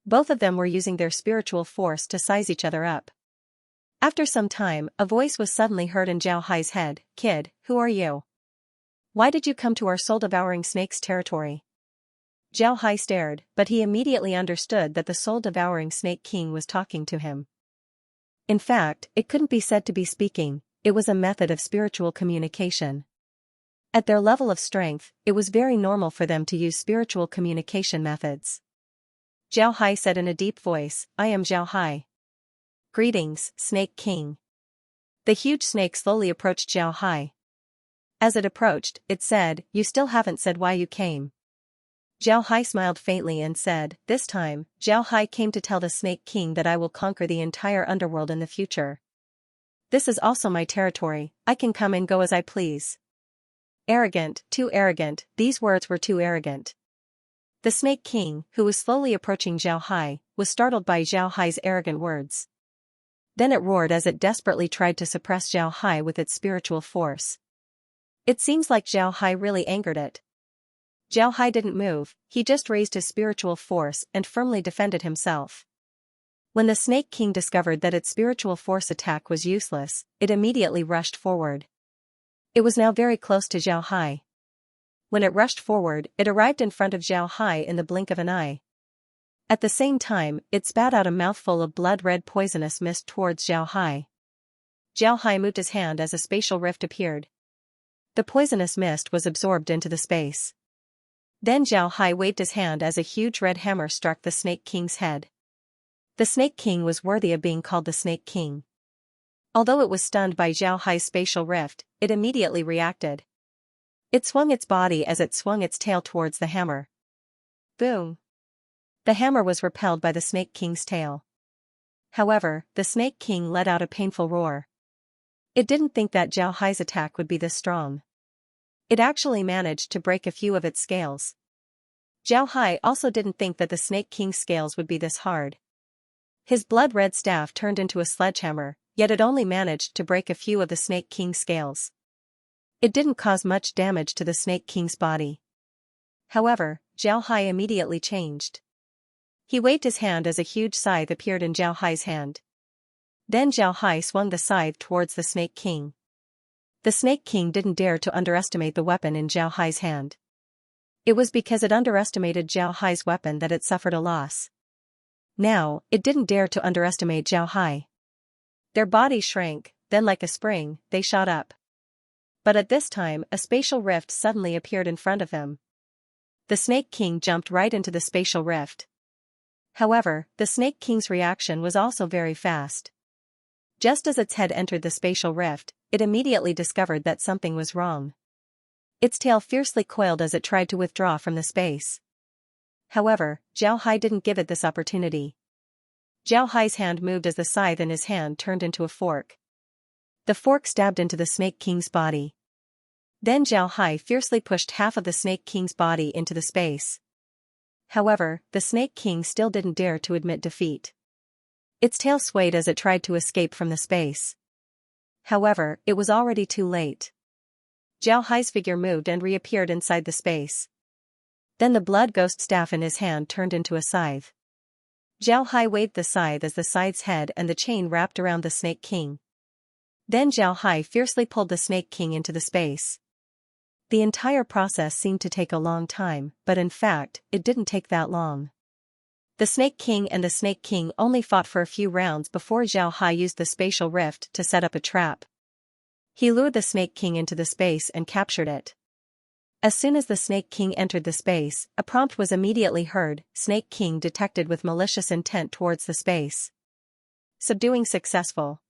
Both of them were using their spiritual force to size each other up. After some time, a voice was suddenly heard in Xiao Hai's head. "Kid, who are you? Why did you come to our soul-devouring snake's territory?" Xiao Hai stared, but he immediately understood that the soul-devouring Snake King was talking to him. In fact, it couldn't be said to be speaking, it was a method of spiritual communication. At their level of strength, it was very normal for them to use spiritual communication methods. Xiao Hai said in a deep voice, "I am Xiao Hai." "Greetings, Snake King." The huge snake slowly approached Xiao Hai. As it approached, it said, "You still haven't said why you came." Xiao Hai smiled faintly and said, "This time, Xiao Hai came to tell the Snake King that I will conquer the entire underworld in the future. This is also my territory, I can come and go as I please." Arrogant, too arrogant, these words were too arrogant. The Snake King, who was slowly approaching Xiao Hai, was startled by Xiao Hai's arrogant words. Then it roared as it desperately tried to suppress Xiao Hai with its spiritual force. It seems like Xiao Hai really angered it. Xiao Hai didn't move, he just raised his spiritual force and firmly defended himself. When the Snake King discovered that its spiritual force attack was useless, it immediately rushed forward. It was now very close to Xiao Hai. When it rushed forward, it arrived in front of Xiao Hai in the blink of an eye. At the same time, it spat out a mouthful of blood-red poisonous mist towards Xiao Hai. Xiao Hai moved his hand as a spatial rift appeared. The poisonous mist was absorbed into the space. Then Xiao Hai waved his hand as a huge red hammer struck the Snake King's head. The Snake King was worthy of being called the Snake King. Although it was stunned by Xiao Hai's spatial rift, it immediately reacted. It swung its body as it swung its tail towards the hammer. Boom! The hammer was repelled by the Snake King's tail. However, the Snake King let out a painful roar. It didn't think that Xiao Hai's attack would be this strong. It actually managed to break a few of its scales. Xiao Hai also didn't think that the Snake King's scales would be this hard. His blood-red staff turned into a sledgehammer, yet it only managed to break a few of the Snake King's scales. It didn't cause much damage to the Snake King's body. However, Xiao Hai immediately changed. He waved his hand as a huge scythe appeared in Zhao Hai's hand. Then Zhao Hai swung the scythe towards the Snake King. The Snake King didn't dare to underestimate the weapon in Zhao Hai's hand. It was because it underestimated Zhao Hai's weapon that it suffered a loss. Now, it didn't dare to underestimate Zhao Hai. Their bodies shrank, then like a spring, they shot up. But at this time, a spatial rift suddenly appeared in front of him. The Snake King jumped right into the spatial rift. However, the Snake King's reaction was also very fast. Just as its head entered the spatial rift, it immediately discovered that something was wrong. Its tail fiercely coiled as it tried to withdraw from the space. However, Zhao Hai didn't give it this opportunity. Zhao Hai's hand moved as the scythe in his hand turned into a fork. The fork stabbed into the Snake King's body. Then Zhao Hai fiercely pushed half of the Snake King's body into the space. However, the Snake King still didn't dare to admit defeat. Its tail swayed as it tried to escape from the space. However, it was already too late. Zhao Hai's figure moved and reappeared inside the space. Then the blood ghost staff in his hand turned into a scythe. Zhao Hai waved the scythe as the scythe's head and the chain wrapped around the Snake King. Then Zhao Hai fiercely pulled the Snake King into the space. The entire process seemed to take a long time, but in fact, it didn't take that long. The Snake King and the Snake King only fought for a few rounds before Zhao Hai used the spatial rift to set up a trap. He lured the Snake King into the space and captured it. As soon as the Snake King entered the space, a prompt was immediately heard: Snake King detected with malicious intent towards the space. Subduing successful.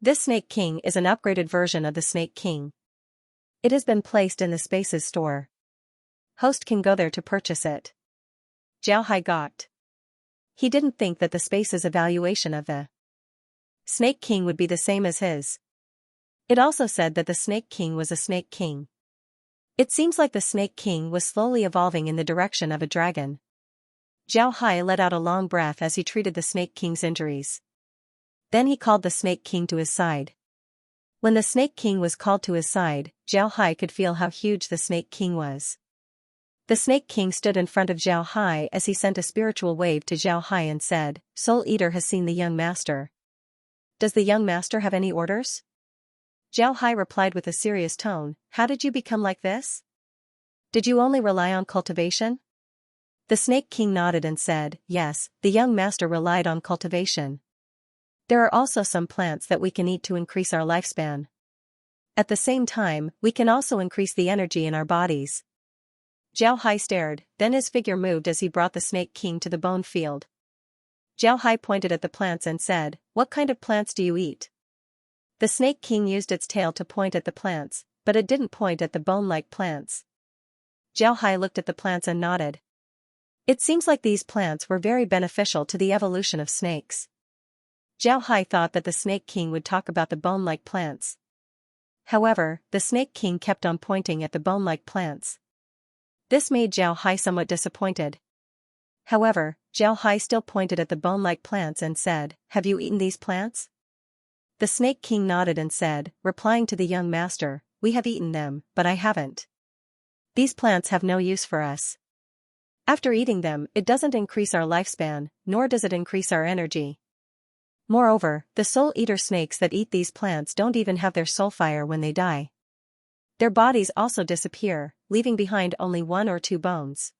This Snake King is an upgraded version of the Snake King. It has been placed in the space's store. Host can go there to purchase it. Zhao Hai gawked. He didn't think that the space's evaluation of the Snake King would be the same as his. It also said that the Snake King was a Snake King. It seems like the Snake King was slowly evolving in the direction of a dragon. Zhao Hai let out a long breath as he treated the Snake King's injuries. Then he called the Snake King to his side. When the Snake King was called to his side, Zhao Hai could feel how huge the Snake King was. The Snake King stood in front of Zhao Hai as he sent a spiritual wave to Zhao Hai and said, "Soul Eater has seen the young master. Does the young master have any orders?" Zhao Hai replied with a serious tone, "How did you become like this? Did you only rely on cultivation?" The Snake King nodded and said, "Yes, the young master relied on cultivation. There are also some plants that we can eat to increase our lifespan. At the same time, we can also increase the energy in our bodies." Zhao Hai stared, then his figure moved as he brought the Snake King to the bone field. Zhao Hai pointed at the plants and said, "What kind of plants do you eat?" The Snake King used its tail to point at the plants, but it didn't point at the bone-like plants. Zhao Hai looked at the plants and nodded. It seems like these plants were very beneficial to the evolution of snakes. Zhao Hai thought that the Snake King would talk about the bone-like plants. However, the Snake King kept on pointing at the bone-like plants. This made Zhao Hai somewhat disappointed. However, Zhao Hai still pointed at the bone-like plants and said, "Have you eaten these plants?" The Snake King nodded and said, replying to the young master, "We have eaten them, but I haven't. These plants have no use for us. After eating them, it doesn't increase our lifespan, nor does it increase our energy. Moreover, the soul-eater snakes that eat these plants don't even have their soul fire when they die. Their bodies also disappear, leaving behind only 1 or 2 bones.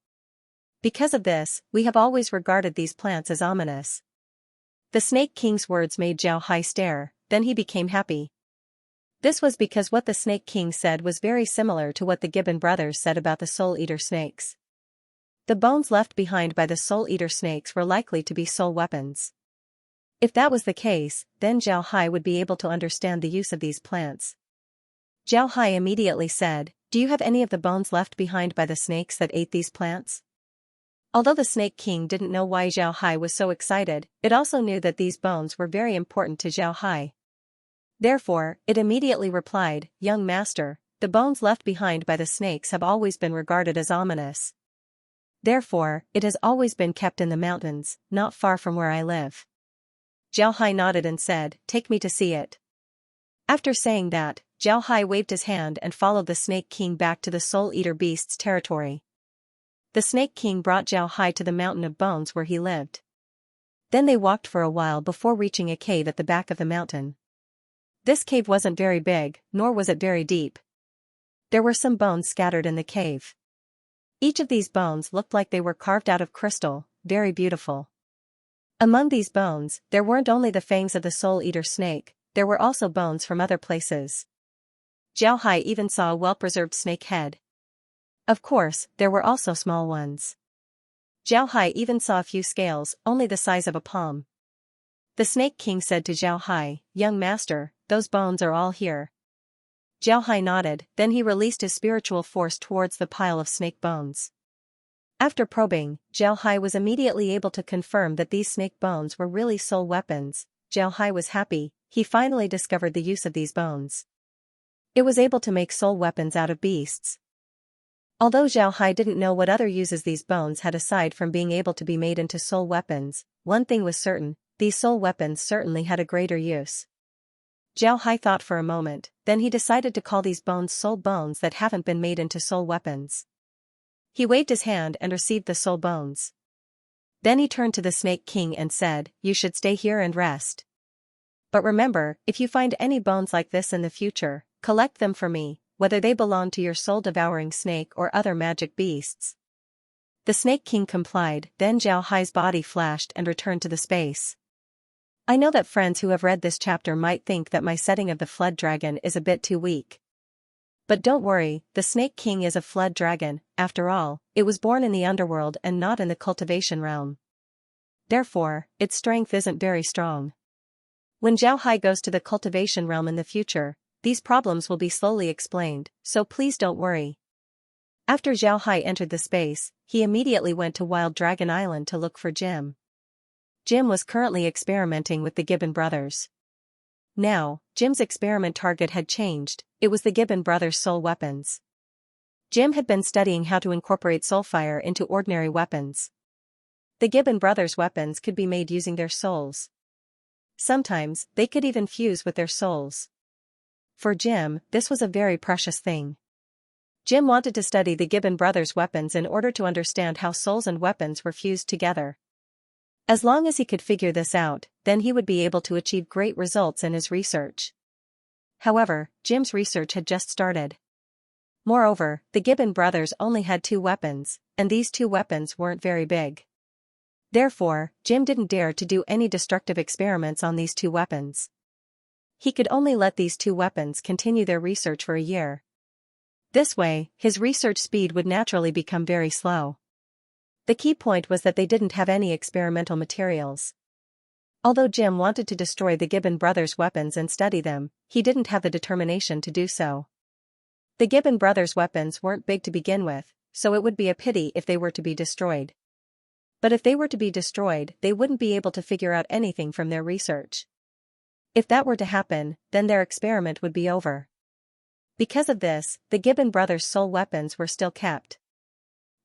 Because of this, we have always regarded these plants as ominous." The Snake King's words made Zhao Hai stare, then he became happy. This was because what the Snake King said was very similar to what the Gibbon brothers said about the soul-eater snakes. The bones left behind by the soul-eater snakes were likely to be soul weapons. If that was the case, then Zhao Hai would be able to understand the use of these plants. Zhao Hai immediately said, "Do you have any of the bones left behind by the snakes that ate these plants?" Although the Snake King didn't know why Zhao Hai was so excited, it also knew that these bones were very important to Zhao Hai. Therefore, it immediately replied, "Young master, the bones left behind by the snakes have always been regarded as ominous. Therefore, it has always been kept in the mountains, not far from where I live." Zhao Hai nodded and said, "Take me to see it." After saying that, Zhao Hai waved his hand and followed the Snake King back to the Soul-Eater beast's territory. the Snake King brought Zhao Hai to the mountain of bones where he lived. Then they walked for a while before reaching a cave at the back of the mountain. This cave wasn't very big, nor was it very deep. There were some bones scattered in the cave. Each of these bones looked like they were carved out of crystal, very beautiful. Among these bones, there weren't only the fangs of the soul-eater snake, there were also bones from other places. Zhao Hai even saw a well-preserved snake head. Of course, there were also small ones. Zhao Hai even saw a few scales, only the size of a palm. The Snake King said to Zhao Hai, "Young master, those bones are all here." Zhao Hai nodded, then he released his spiritual force towards the pile of snake bones. After probing, Zhao Hai was immediately able to confirm that these snake bones were really soul weapons. Zhao Hai was happy, he finally discovered the use of these bones. It was able to make soul weapons out of beasts. Although Zhao Hai didn't know what other uses these bones had aside from being able to be made into soul weapons, one thing was certain, these soul weapons certainly had a greater use. Zhao Hai thought for a moment, then he decided to call these bones soul bones that haven't been made into soul weapons. He waved his hand and received the soul bones. Then he turned to the Snake King and said, "You should stay here and rest. But remember, if you find any bones like this in the future, collect them for me, whether they belong to your soul-devouring snake or other magic beasts." The Snake King complied, then Zhao Hai's body flashed and returned to the space. I know that friends who have read this chapter might think that my setting of the flood dragon is a bit too weak. But don't worry, the Snake King is a flood dragon, after all, it was born in the underworld and not in the cultivation realm. Therefore, its strength isn't very strong. When Zhao Hai goes to the cultivation realm in the future, these problems will be slowly explained, so please don't worry. After Zhao Hai entered the space, he immediately went to Wild Dragon Island to look for Jim. Jim was currently experimenting with the Gibbon brothers. Now, Jim's experiment target had changed, it was the Gibbon brothers' soul weapons. Jim had been studying how to incorporate soulfire into ordinary weapons. The Gibbon brothers' weapons could be made using their souls. Sometimes, they could even fuse with their souls. For Jim, this was a very precious thing. Jim wanted to study the Gibbon brothers' weapons in order to understand how souls and weapons were fused together. As long as he could figure this out, then he would be able to achieve great results in his research. However, Jim's research had just started. Moreover, the Gibbon brothers only had 2 weapons, and these 2 weapons weren't very big. Therefore, Jim didn't dare to do any destructive experiments on these 2 weapons. He could only let these 2 weapons continue their research for a year. This way, his research speed would naturally become very slow. The key point was that they didn't have any experimental materials. Although Jim wanted to destroy the Gibbon brothers' weapons and study them, he didn't have the determination to do so. The Gibbon brothers' weapons weren't big to begin with, so it would be a pity if they were to be destroyed. But if they were to be destroyed, they wouldn't be able to figure out anything from their research. If that were to happen, then their experiment would be over. Because of this, the Gibbon brothers' soul weapons were still kept.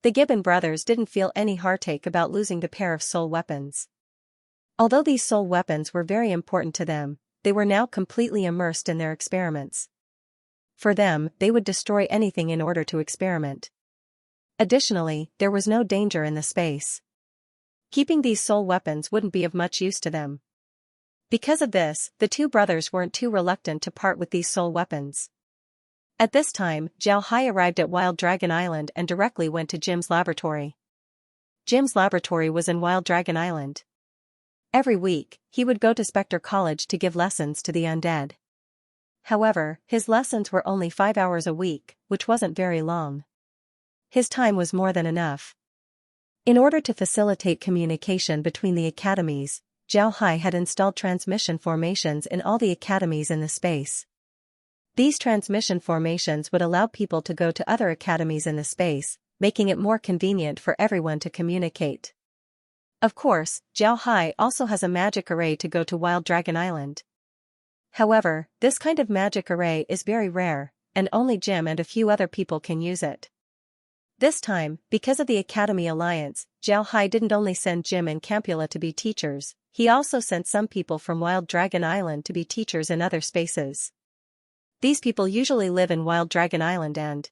The Gibbon brothers didn't feel any heartache about losing the pair of soul weapons. Although these soul weapons were very important to them, they were now completely immersed in their experiments. For them, they would destroy anything in order to experiment. Additionally, there was no danger in the space. Keeping these soul weapons wouldn't be of much use to them. Because of this, the 2 brothers weren't too reluctant to part with these soul weapons. At this time, Zhao Hai arrived at Wild Dragon Island and directly went to Jim's laboratory. Jim's laboratory was in Wild Dragon Island. Every week, he would go to Spectre College to give lessons to the undead. However, his lessons were only 5 hours a week, which wasn't very long. His time was more than enough. In order to facilitate communication between the academies, Zhao Hai had installed transmission formations in all the academies in the space. These transmission formations would allow people to go to other academies in the space, making it more convenient for everyone to communicate. Of course, Zhao Hai also has a magic array to go to Wild Dragon Island. However, this kind of magic array is very rare, and only Jim and a few other people can use it. This time, because of the Academy Alliance, Zhao Hai didn't only send Jim and Campula to be teachers, he also sent some people from Wild Dragon Island to be teachers in other spaces. These people usually live in Wild Dragon Island and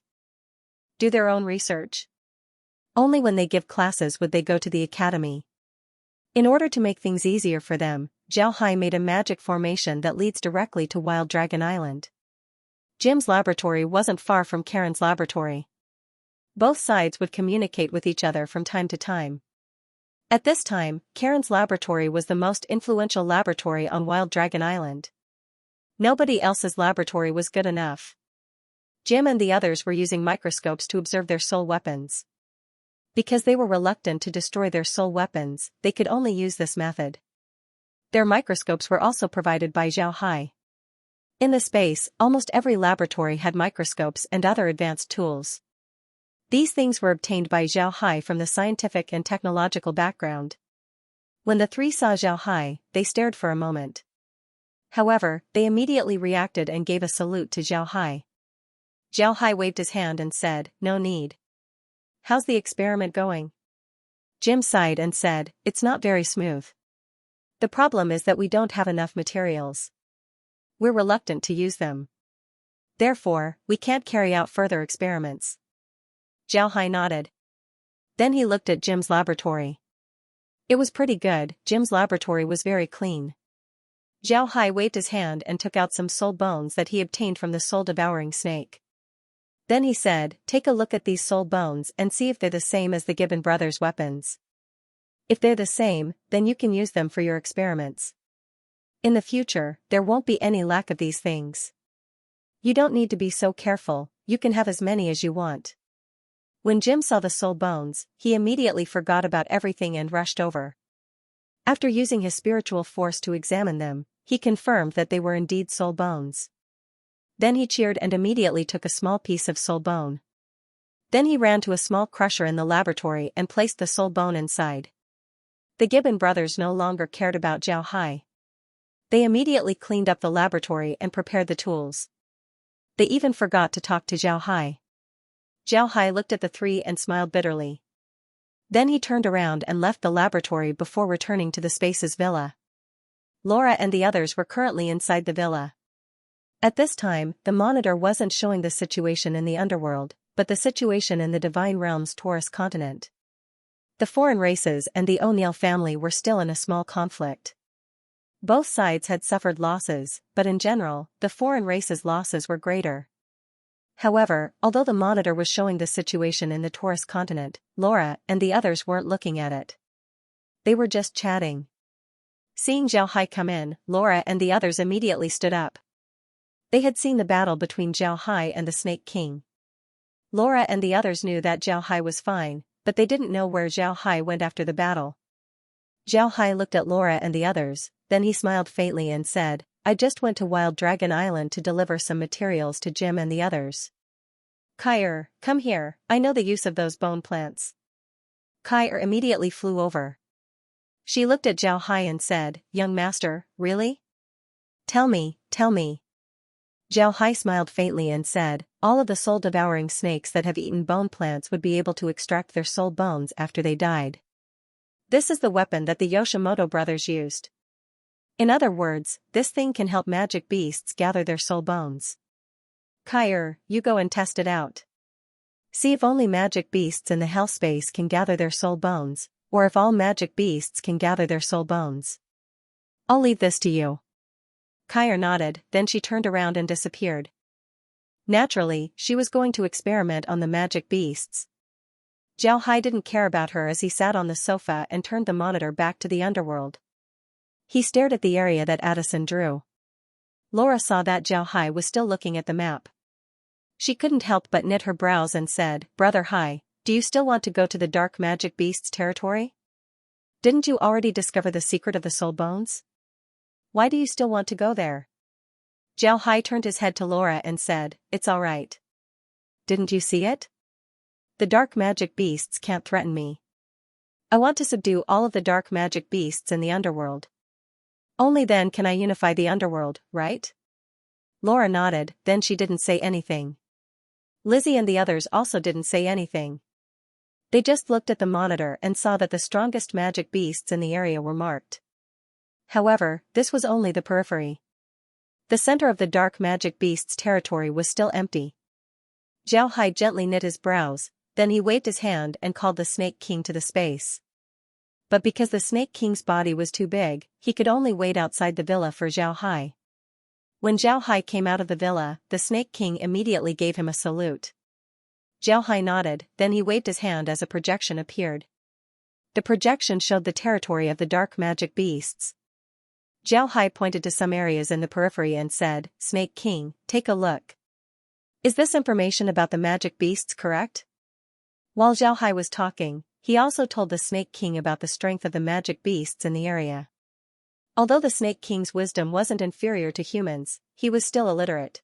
do their own research. Only when they give classes would they go to the academy. In order to make things easier for them, Zhao Hai made a magic formation that leads directly to Wild Dragon Island. Jim's laboratory wasn't far from Karen's laboratory. Both sides would communicate with each other from time to time. At this time, Karen's laboratory was the most influential laboratory on Wild Dragon Island. Nobody else's laboratory was good enough. Jim and the others were using microscopes to observe their soul weapons. Because they were reluctant to destroy their soul weapons, they could only use this method. Their microscopes were also provided by Zhao Hai. In the space, almost every laboratory had microscopes and other advanced tools. These things were obtained by Zhao Hai from the scientific and technological background. When the three saw Zhao Hai, they stared for a moment. However, they immediately reacted and gave a salute to Zhao Hai. Zhao Hai waved his hand and said, "No need. How's the experiment going?" Jim sighed and said, "It's not very smooth. The problem is that we don't have enough materials. We're reluctant to use them. Therefore, we can't carry out further experiments." Zhao Hai nodded. Then he looked at Jim's laboratory. It was pretty good. Jim's laboratory was very clean. Zhao Hai waved his hand and took out some soul bones that he obtained from the soul-devouring snake. Then he said, "Take a look at these soul bones and see if they're the same as the Gibbon brothers' weapons. If they're the same, then you can use them for your experiments. In the future, there won't be any lack of these things. You don't need to be so careful, you can have as many as you want." When Jim saw the soul bones, he immediately forgot about everything and rushed over. After using his spiritual force to examine them, he confirmed that they were indeed soul bones. Then he cheered and immediately took a small piece of soul bone. Then he ran to a small crusher in the laboratory and placed the soul bone inside. The Gibbon brothers no longer cared about Zhao Hai. They immediately cleaned up the laboratory and prepared the tools. They even forgot to talk to Zhao Hai. Zhao Hai looked at the three and smiled bitterly. Then he turned around and left the laboratory before returning to the Space's villa. Laura and the others were currently inside the villa. At this time, the monitor wasn't showing the situation in the underworld, but the situation in the Divine Realm's Taurus continent. The foreign races and the O'Neill family were still in a small conflict. Both sides had suffered losses, but in general, the foreign races' losses were greater. However, although the monitor was showing the situation in the Taurus continent, Laura and the others weren't looking at it. They were just chatting. Seeing Zhao Hai come in, Laura and the others immediately stood up. They had seen the battle between Zhao Hai and the Snake King. Laura and the others knew that Zhao Hai was fine, but they didn't know where Zhao Hai went after the battle. Zhao Hai looked at Laura and the others, then he smiled faintly and said, "I just went to Wild Dragon Island to deliver some materials to Jim and the others." "Kair, come here, I know the use of those bone plants." Kair immediately flew over. She looked at Zhao Hai and said, "Young master, really? Tell me, tell me." Zhao Hai smiled faintly and said, "All of the soul-devouring snakes that have eaten bone plants would be able to extract their soul bones after they died. This is the weapon that the Yoshimoto brothers used. In other words, this thing can help magic beasts gather their soul bones. Kair, you go and test it out. See if only magic beasts in the hell space can gather their soul bones, or if all magic beasts can gather their soul bones. I'll leave this to you." Kair nodded, then she turned around and disappeared. Naturally, she was going to experiment on the magic beasts. Zhao Hai didn't care about her as he sat on the sofa and turned the monitor back to the underworld. He stared at the area that Addison drew. Laura saw that Zhao Hai was still looking at the map. She couldn't help but knit her brows and said, "Brother Hai, do you still want to go to the dark magic beast's territory? Didn't you already discover the secret of the soul bones? Why do you still want to go there?" Zhao Hai turned his head to Laura and said, "It's all right. Didn't you see it? The dark magic beasts can't threaten me. I want to subdue all of the dark magic beasts in the underworld. Only then can I unify the underworld, right?" Laura nodded, then she didn't say anything. Lizzie and the others also didn't say anything. They just looked at the monitor and saw that the strongest magic beasts in the area were marked. However, this was only the periphery. The center of the dark magic beast's territory was still empty. Zhao Hai gently knit his brows, Then he waved his hand and called the Snake King to the space. But because the Snake King's body was too big, he could only wait outside the villa for Zhao Hai. When Zhao Hai came out of the villa, the Snake King immediately gave him a salute. Zhao Hai nodded, then he waved his hand as a projection appeared. The projection showed the territory of the dark magic beasts. Zhao Hai pointed to some areas in the periphery and said, "Snake King, take a look. Is this information about the magic beasts correct?" While Zhao Hai was talking, he also told the Snake King about the strength of the magic beasts in the area. Although the Snake King's wisdom wasn't inferior to humans, he was still illiterate.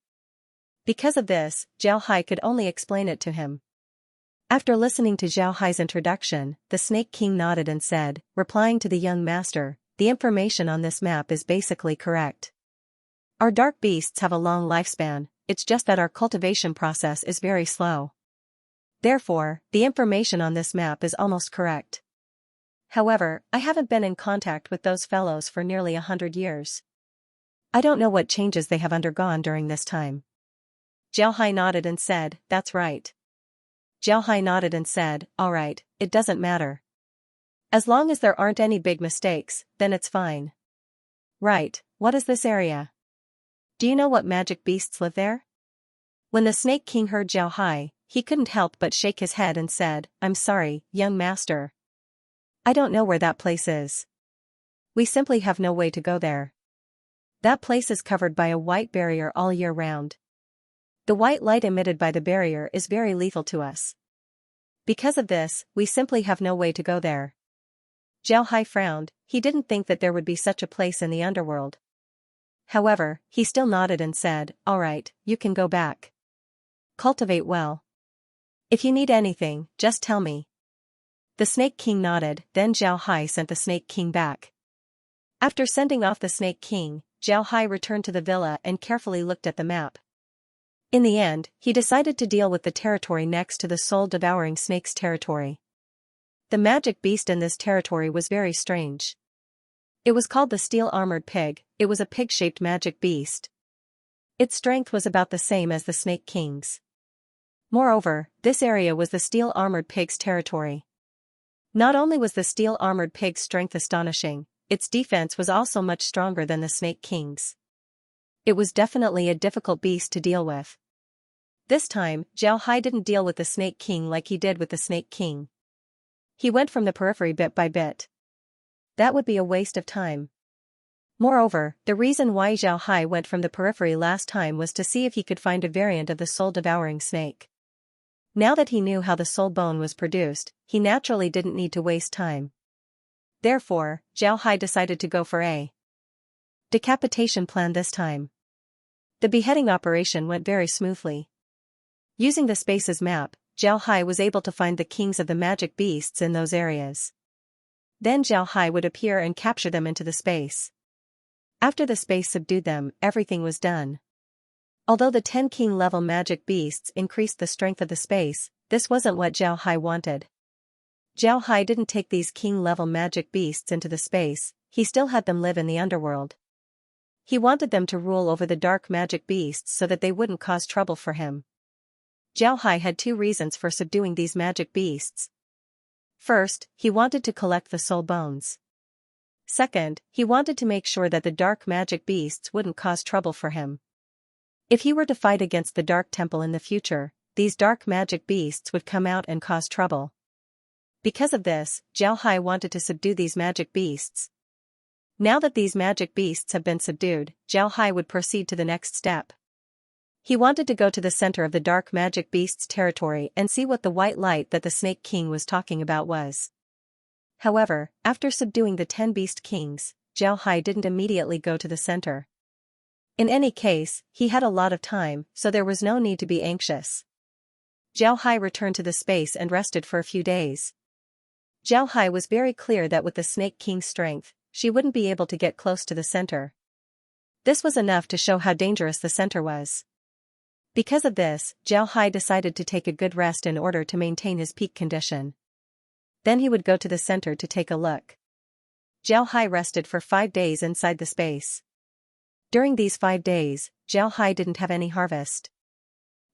Because of this, Zhao Hai could only explain it to him. After listening to Zhao Hai's introduction, the Snake King nodded and said, replying to the young master, "The information on this map is basically correct. Our dark beasts have a long lifespan, it's just that our cultivation process is very slow. Therefore, the information on this map is almost correct. However, I haven't been in contact with those fellows for nearly 100 years. I don't know what changes they have undergone during this time." Zhao Hai nodded and said, "That's right." Zhao Hai nodded and said, "All right, it doesn't matter. As long as there aren't any big mistakes, then it's fine." "Right, what is this area? Do you know what magic beasts live there?" When the Snake King heard Zhao Hai, he couldn't help but shake his head and said, "I'm sorry, young master. I don't know where that place is. We simply have no way to go there. That place is covered by a white barrier all year round. The white light emitted by the barrier is very lethal to us. Because of this, we simply have no way to go there." Zhao Hai frowned, he didn't think that there would be such a place in the underworld. However, he still nodded and said, "All right, you can go back. Cultivate well. If you need anything, just tell me." The Snake King nodded, then Zhao Hai sent the Snake King back. After sending off the Snake King, Zhao Hai returned to the villa and carefully looked at the map. In the end, he decided to deal with the territory next to the soul-devouring snake's territory. The magic beast in this territory was very strange. It was called the steel-armored pig. It was a pig-shaped magic beast. Its strength was about the same as the Snake King's. Moreover, this area was the steel-armored pig's territory. Not only was the steel-armored pig's strength astonishing, its defense was also much stronger than the Snake King's. It was definitely a difficult beast to deal with. This time, Zhao Hai didn't deal with the Snake King like he did with the Snake King. He went from the periphery bit by bit. That would be a waste of time. Moreover, the reason why Zhao Hai went from the periphery last time was to see if he could find a variant of the soul-devouring snake. Now that he knew how the soul bone was produced, he naturally didn't need to waste time. Therefore, Zhao Hai decided to go for a decapitation plan this time. The beheading operation went very smoothly. Using the space's map, Zhao Hai was able to find the kings of the magic beasts in those areas. Then Zhao Hai would appear and capture them into the space. After the space subdued them, everything was done. Although the 10 king-level magic beasts increased the strength of the space, this wasn't what Zhao Hai wanted. Zhao Hai didn't take these king-level magic beasts into the space, he still had them live in the underworld. He wanted them to rule over the dark magic beasts so that they wouldn't cause trouble for him. Zhao Hai had 2 reasons for subduing these magic beasts. First, he wanted to collect the soul bones. Second, he wanted to make sure that the dark magic beasts wouldn't cause trouble for him. If he were to fight against the Dark Temple in the future, these dark magic beasts would come out and cause trouble. Because of this, Zhao Hai wanted to subdue these magic beasts. Now that these magic beasts have been subdued, Zhao Hai would proceed to the next step. He wanted to go to the center of the dark magic beast's territory and see what the white light that the Snake King was talking about was. However, after subduing the 10 beast kings, Zhao Hai didn't immediately go to the center. In any case, he had a lot of time, so there was no need to be anxious. Zhao Hai returned to the space and rested for a few days. Zhao Hai was very clear that with the Snake King's strength, she wouldn't be able to get close to the center. This was enough to show how dangerous the center was. Because of this, Zhao Hai decided to take a good rest in order to maintain his peak condition. Then he would go to the center to take a look. Zhao Hai rested for 5 days inside the space. During these 5 days, Zhao Hai didn't have any harvest.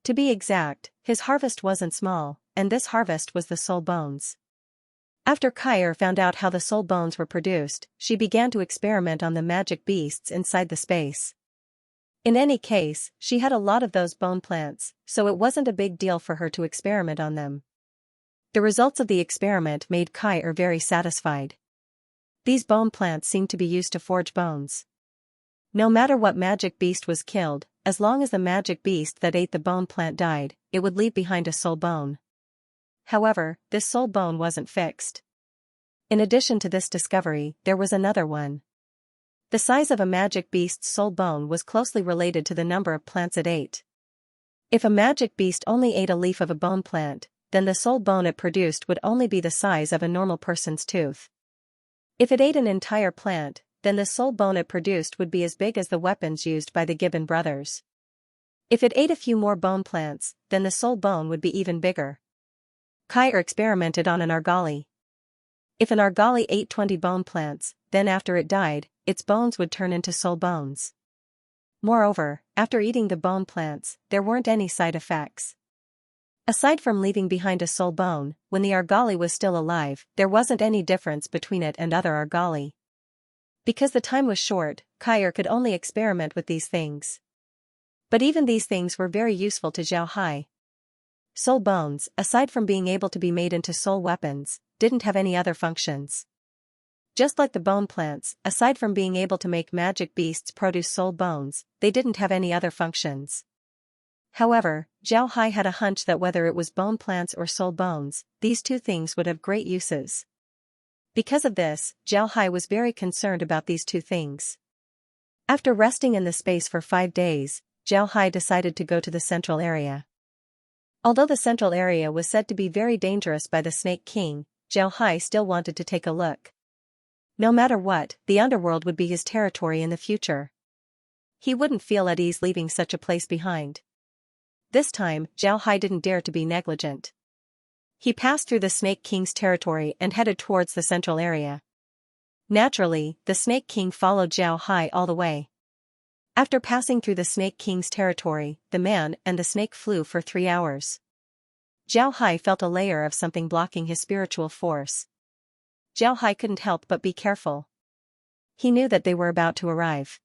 To be exact, his harvest wasn't small, and this harvest was the soul bones. After Kair found out how the soul bones were produced, she began to experiment on the magic beasts inside the space. In any case, she had a lot of those bone plants, so it wasn't a big deal for her to experiment on them. The results of the experiment made Kair very satisfied. These bone plants seemed to be used to forge bones. No matter what magic beast was killed, as long as the magic beast that ate the bone plant died, it would leave behind a soul bone. However, this soul bone wasn't fixed. In addition to this discovery, there was another one. The size of a magic beast's soul bone was closely related to the number of plants it ate. If a magic beast only ate a leaf of a bone plant, then the soul bone it produced would only be the size of a normal person's tooth. If it ate an entire plant, then the soul bone it produced would be as big as the weapons used by the Gibbon brothers. If it ate a few more bone plants, then the soul bone would be even bigger. Kair experimented on an argali. If an argali ate 20 bone plants, then after it died, its bones would turn into soul bones. Moreover, after eating the bone plants, there weren't any side effects. Aside from leaving behind a soul bone, when the argali was still alive, there wasn't any difference between it and other argali. Because the time was short, Kair could only experiment with these things. But even these things were very useful to Zhao Hai. Soul bones, aside from being able to be made into soul weapons, didn't have any other functions. Just like the bone plants, aside from being able to make magic beasts produce soul bones, they didn't have any other functions. However, Zhao Hai had a hunch that whether it was bone plants or soul bones, these two things would have great uses. Because of this, Zhao Hai was very concerned about these two things. After resting in the space for 5 days, Zhao Hai decided to go to the central area. Although the central area was said to be very dangerous by the Snake King, Zhao Hai still wanted to take a look. No matter what, the underworld would be his territory in the future. He wouldn't feel at ease leaving such a place behind. This time, Zhao Hai didn't dare to be negligent. He passed through the Snake King's territory and headed towards the central area. Naturally, the Snake King followed Zhao Hai all the way. After passing through the Snake King's territory, the man and the snake flew for 3 hours. Zhao Hai felt a layer of something blocking his spiritual force. Zhao Hai couldn't help but be careful. He knew that they were about to arrive.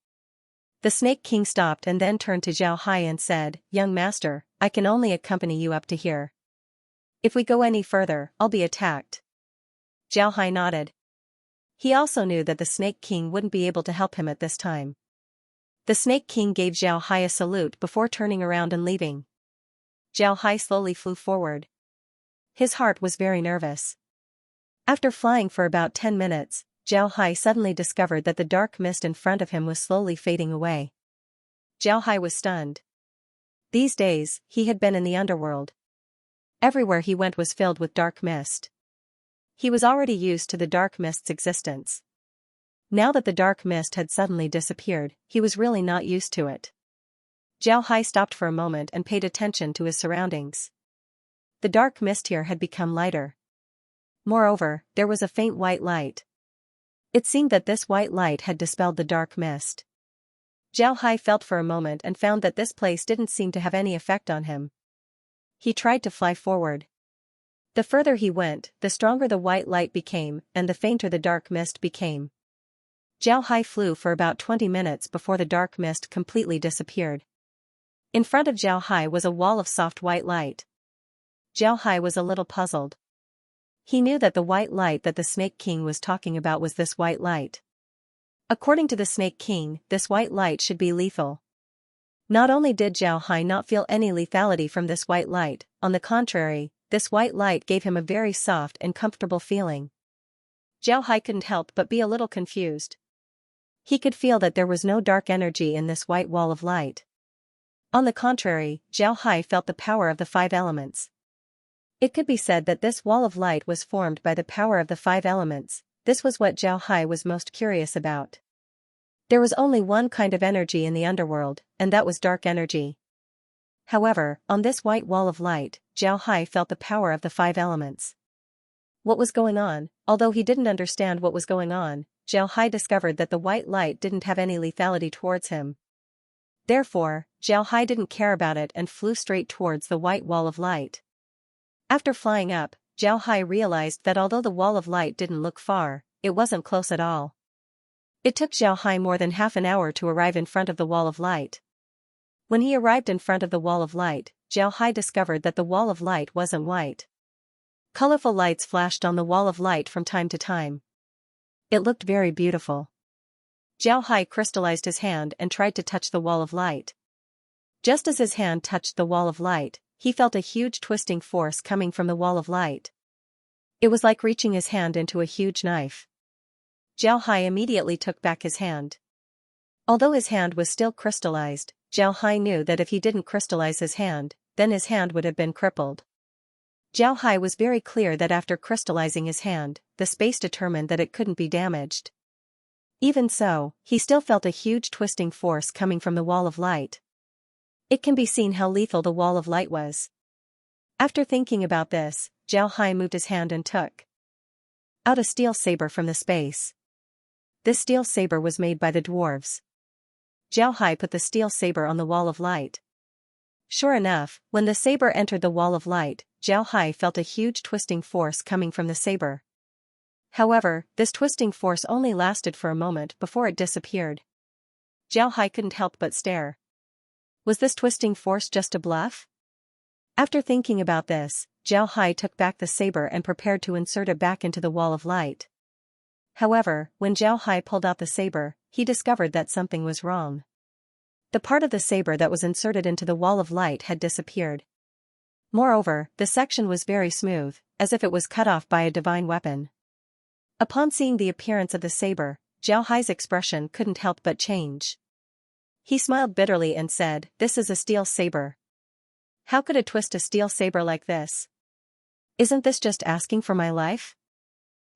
The Snake King stopped and then turned to Zhao Hai and said, "Young master, I can only accompany you up to here. If we go any further, I'll be attacked." Zhao Hai nodded. He also knew that the Snake King wouldn't be able to help him at this time. The Snake King gave Zhao Hai a salute before turning around and leaving. Zhao Hai slowly flew forward. His heart was very nervous. After flying for about 10 minutes, Zhao Hai suddenly discovered that the dark mist in front of him was slowly fading away. Zhao Hai was stunned. These days, he had been in the underworld. Everywhere he went was filled with dark mist. He was already used to the dark mist's existence. Now that the dark mist had suddenly disappeared, he was really not used to it. Zhao Hai stopped for a moment and paid attention to his surroundings. The dark mist here had become lighter. Moreover, there was a faint white light. It seemed that this white light had dispelled the dark mist. Zhao Hai felt for a moment and found that this place didn't seem to have any effect on him. He tried to fly forward. The further he went, the stronger the white light became, and the fainter the dark mist became. Zhao Hai flew for about 20 minutes before the dark mist completely disappeared. In front of Zhao Hai was a wall of soft white light. Zhao Hai was a little puzzled. He knew that the white light that the Snake King was talking about was this white light. According to the Snake King, this white light should be lethal. Not only did Zhao Hai not feel any lethality from this white light, on the contrary, this white light gave him a very soft and comfortable feeling. Zhao Hai couldn't help but be a little confused. He could feel that there was no dark energy in this white wall of light. On the contrary, Zhao Hai felt the power of the 5 elements. It could be said that this wall of light was formed by the power of the 5 elements. This was what Zhao Hai was most curious about. There was only one kind of energy in the underworld, and that was dark energy. However, on this white wall of light, Zhao Hai felt the power of the 5 elements. What was going on? Although he didn't understand what was going on, Zhao Hai discovered that the white light didn't have any lethality towards him. Therefore, Zhao Hai didn't care about it and flew straight towards the white wall of light. After flying up, Zhao Hai realized that although the wall of light didn't look far, it wasn't close at all. It took Zhao Hai more than half an hour to arrive in front of the wall of light. When he arrived in front of the wall of light, Zhao Hai discovered that the wall of light wasn't white. Colorful lights flashed on the wall of light from time to time. It looked very beautiful. Zhao Hai crystallized his hand and tried to touch the wall of light. Just as his hand touched the wall of light, he felt a huge twisting force coming from the wall of light. It was like reaching his hand into a huge knife. Zhao Hai immediately took back his hand. Although his hand was still crystallized, Zhao Hai knew that if he didn't crystallize his hand, then his hand would have been crippled. Zhao Hai was very clear that after crystallizing his hand, the space determined that it couldn't be damaged. Even so, he still felt a huge twisting force coming from the wall of light. It can be seen how lethal the wall of light was. After thinking about this, Zhao Hai moved his hand and took out a steel saber from the space. This steel saber was made by the dwarves. Zhao Hai put the steel saber on the wall of light. Sure enough, when the saber entered the wall of light, Zhao Hai felt a huge twisting force coming from the saber. However, this twisting force only lasted for a moment before it disappeared. Zhao Hai couldn't help but stare. Was this twisting force just a bluff? After thinking about this, Zhao Hai took back the saber and prepared to insert it back into the wall of light. However, when Zhao Hai pulled out the saber, he discovered that something was wrong. The part of the saber that was inserted into the wall of light had disappeared. Moreover, the section was very smooth, as if it was cut off by a divine weapon. Upon seeing the appearance of the saber, Zhao Hai's expression couldn't help but change. He smiled bitterly and said, "This is a steel saber. How could it twist a steel saber like this? Isn't this just asking for my life?"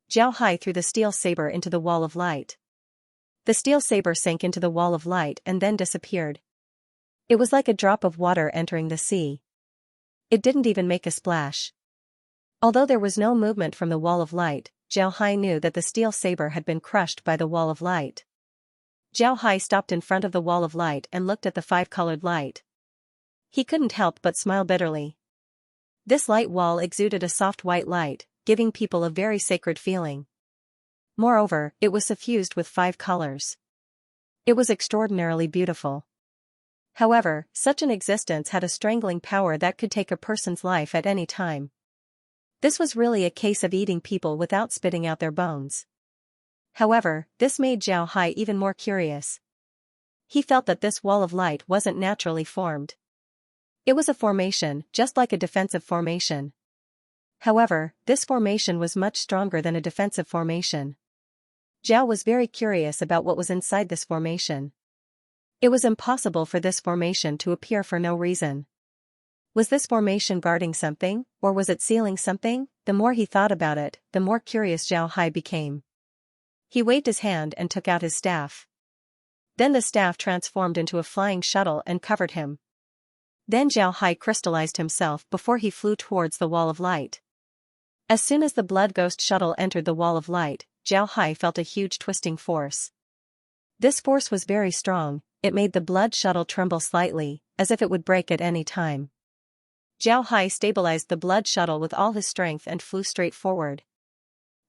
Zhao Hai threw the steel saber into the wall of light. The steel saber sank into the wall of light and then disappeared. It was like a drop of water entering the sea. It didn't even make a splash. Although there was no movement from the wall of light, Zhao Hai knew that the steel saber had been crushed by the wall of light. Zhao Hai stopped in front of the wall of light and looked at the five-colored light. He couldn't help but smile bitterly. This light wall exuded a soft white light, giving people a very sacred feeling. Moreover, it was suffused with 5 colors. It was extraordinarily beautiful. However, such an existence had a strangling power that could take a person's life at any time. This was really a case of eating people without spitting out their bones. However, this made Zhao Hai even more curious. He felt that this wall of light wasn't naturally formed. It was a formation, just like a defensive formation. However, this formation was much stronger than a defensive formation. Zhao was very curious about what was inside this formation. It was impossible for this formation to appear for no reason. Was this formation guarding something, or was it sealing something? The more he thought about it, the more curious Zhao Hai became. He waved his hand and took out his staff. Then the staff transformed into a flying shuttle and covered him. Then Zhao Hai crystallized himself before he flew towards the wall of light. As soon as the blood ghost shuttle entered the wall of light, Zhao Hai felt a huge twisting force. This force was very strong. It made the blood shuttle tremble slightly, as if it would break at any time. Zhao Hai stabilized the blood shuttle with all his strength and flew straight forward.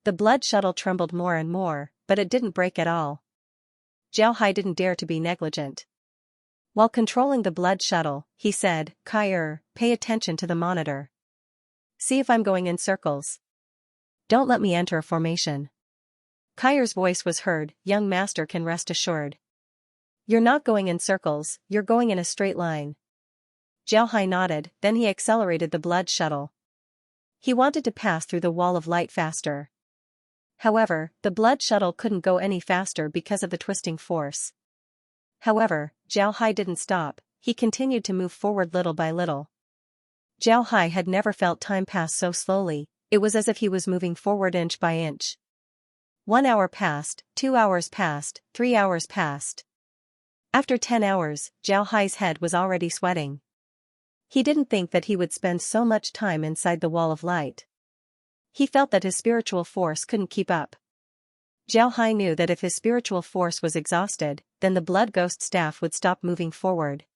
The blood shuttle trembled more and more, but it didn't break at all. Zhao Hai didn't dare to be negligent. While controlling the blood shuttle, he said, "Kai, pay attention to the monitor. See if I'm going in circles. Don't let me enter a formation." Kai's voice was heard, "Young master can rest assured. You're not going in circles, you're going in a straight line." Zhao Hai nodded, then he accelerated the blood shuttle. He wanted to pass through the wall of light faster. However, the blood shuttle couldn't go any faster because of the twisting force. However, Zhao Hai didn't stop, he continued to move forward little by little. Zhao Hai had never felt time pass so slowly, it was as if he was moving forward inch by inch. 1 hour passed, 2 hours passed, 3 hours passed. After 10 hours, Zhao Hai's head was already sweating. He didn't think that he would spend so much time inside the wall of light. He felt that his spiritual force couldn't keep up. Zhao Hai knew that if his spiritual force was exhausted, then the blood ghost staff would stop moving forward.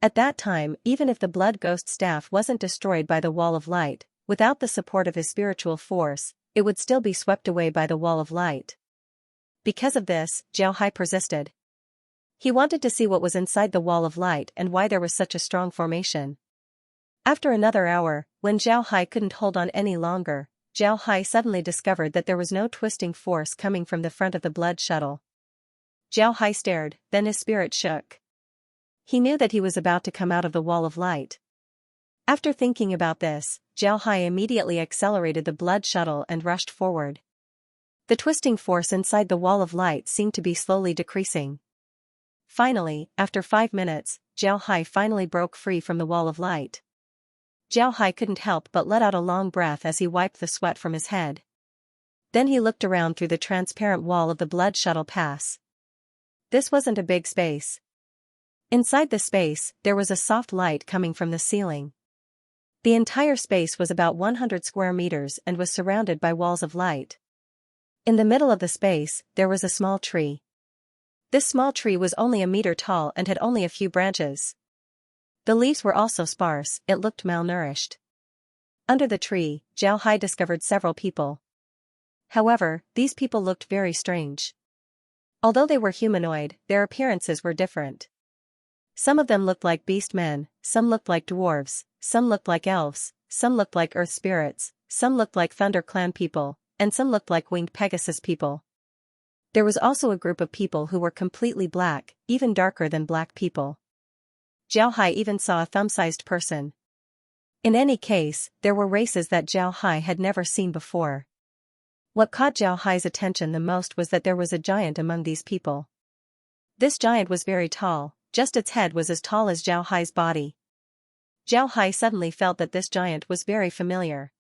At that time, even if the blood ghost staff wasn't destroyed by the wall of light, without the support of his spiritual force, it would still be swept away by the wall of light. Because of this, Zhao Hai persisted. He wanted to see what was inside the wall of light and why there was such a strong formation. After another hour, when Zhao Hai couldn't hold on any longer, Zhao Hai suddenly discovered that there was no twisting force coming from the front of the blood shuttle. Zhao Hai stared, then his spirit shook. He knew that he was about to come out of the wall of light. After thinking about this, Zhao Hai immediately accelerated the blood shuttle and rushed forward. The twisting force inside the wall of light seemed to be slowly decreasing. Finally, after 5 minutes, Zhao Hai finally broke free from the wall of light. Zhao Hai couldn't help but let out a long breath as he wiped the sweat from his head. Then he looked around through the transparent wall of the blood shuttle pass. This wasn't a big space. Inside the space, there was a soft light coming from the ceiling. The entire space was about 100 square meters and was surrounded by walls of light. In the middle of the space, there was a small tree. This small tree was only a meter tall and had only a few branches. The leaves were also sparse, it looked malnourished. Under the tree, Zhao Hai discovered several people. However, these people looked very strange. Although they were humanoid, their appearances were different. Some of them looked like beast men, some looked like dwarves, some looked like elves, some looked like earth spirits, some looked like Thunder Clan people, and some looked like winged Pegasus people. There was also a group of people who were completely black, even darker than black people. Zhao Hai even saw a thumb-sized person. In any case, there were races that Zhao Hai had never seen before. What caught Zhao Hai's attention the most was that there was a giant among these people. This giant was very tall, just its head was as tall as Zhao Hai's body. Zhao Hai suddenly felt that this giant was very familiar.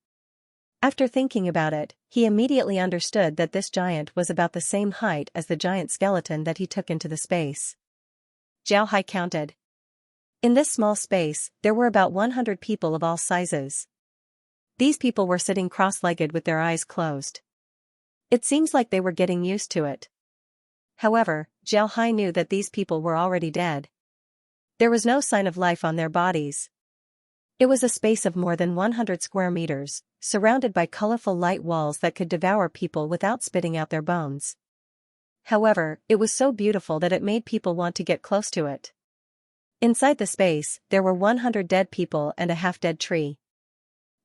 After thinking about it, he immediately understood that this giant was about the same height as the giant skeleton that he took into the space. Zhao Hai counted. In this small space, there were about 100 people of all sizes. These people were sitting cross-legged with their eyes closed. It seems like they were getting used to it. However, Zhao Hai knew that these people were already dead. There was no sign of life on their bodies. It was a space of more than 100 square meters, surrounded by colorful light walls that could devour people without spitting out their bones. However, it was so beautiful that it made people want to get close to it. Inside the space, there were 100 dead people and a half-dead tree.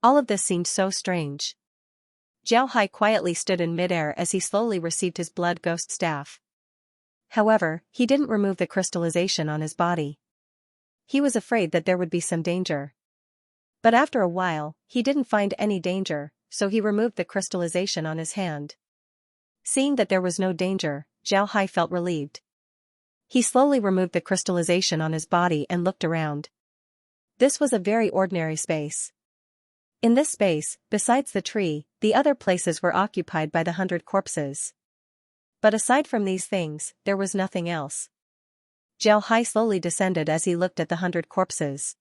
All of this seemed so strange. Zhao Hai quietly stood in midair as he slowly received his blood ghost staff. However, he didn't remove the crystallization on his body. He was afraid that there would be some danger. But after a while, he didn't find any danger, so he removed the crystallization on his hand. Seeing that there was no danger, Zhao Hai felt relieved. He slowly removed the crystallization on his body and looked around. This was a very ordinary space. In this space, besides the tree, the other places were occupied by the 100 corpses. But aside from these things, there was nothing else. Zhao Hai slowly descended as he looked at the 100 corpses.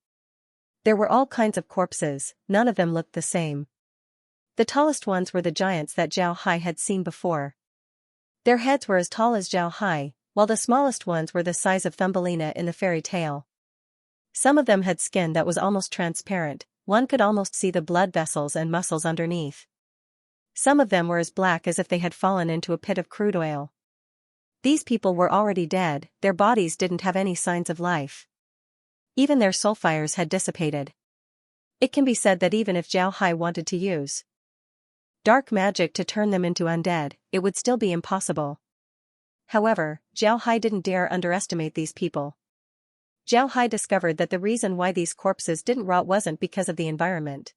There were all kinds of corpses, none of them looked the same. The tallest ones were the giants that Zhao Hai had seen before. Their heads were as tall as Zhao Hai, while the smallest ones were the size of Thumbelina in the fairy tale. Some of them had skin that was almost transparent, one could almost see the blood vessels and muscles underneath. Some of them were as black as if they had fallen into a pit of crude oil. These people were already dead, their bodies didn't have any signs of life. Even their soul fires had dissipated. It can be said that even if Zhao Hai wanted to use dark magic to turn them into undead, it would still be impossible. However, Zhao Hai didn't dare underestimate these people. Zhao Hai discovered that the reason why these corpses didn't rot wasn't because of the environment.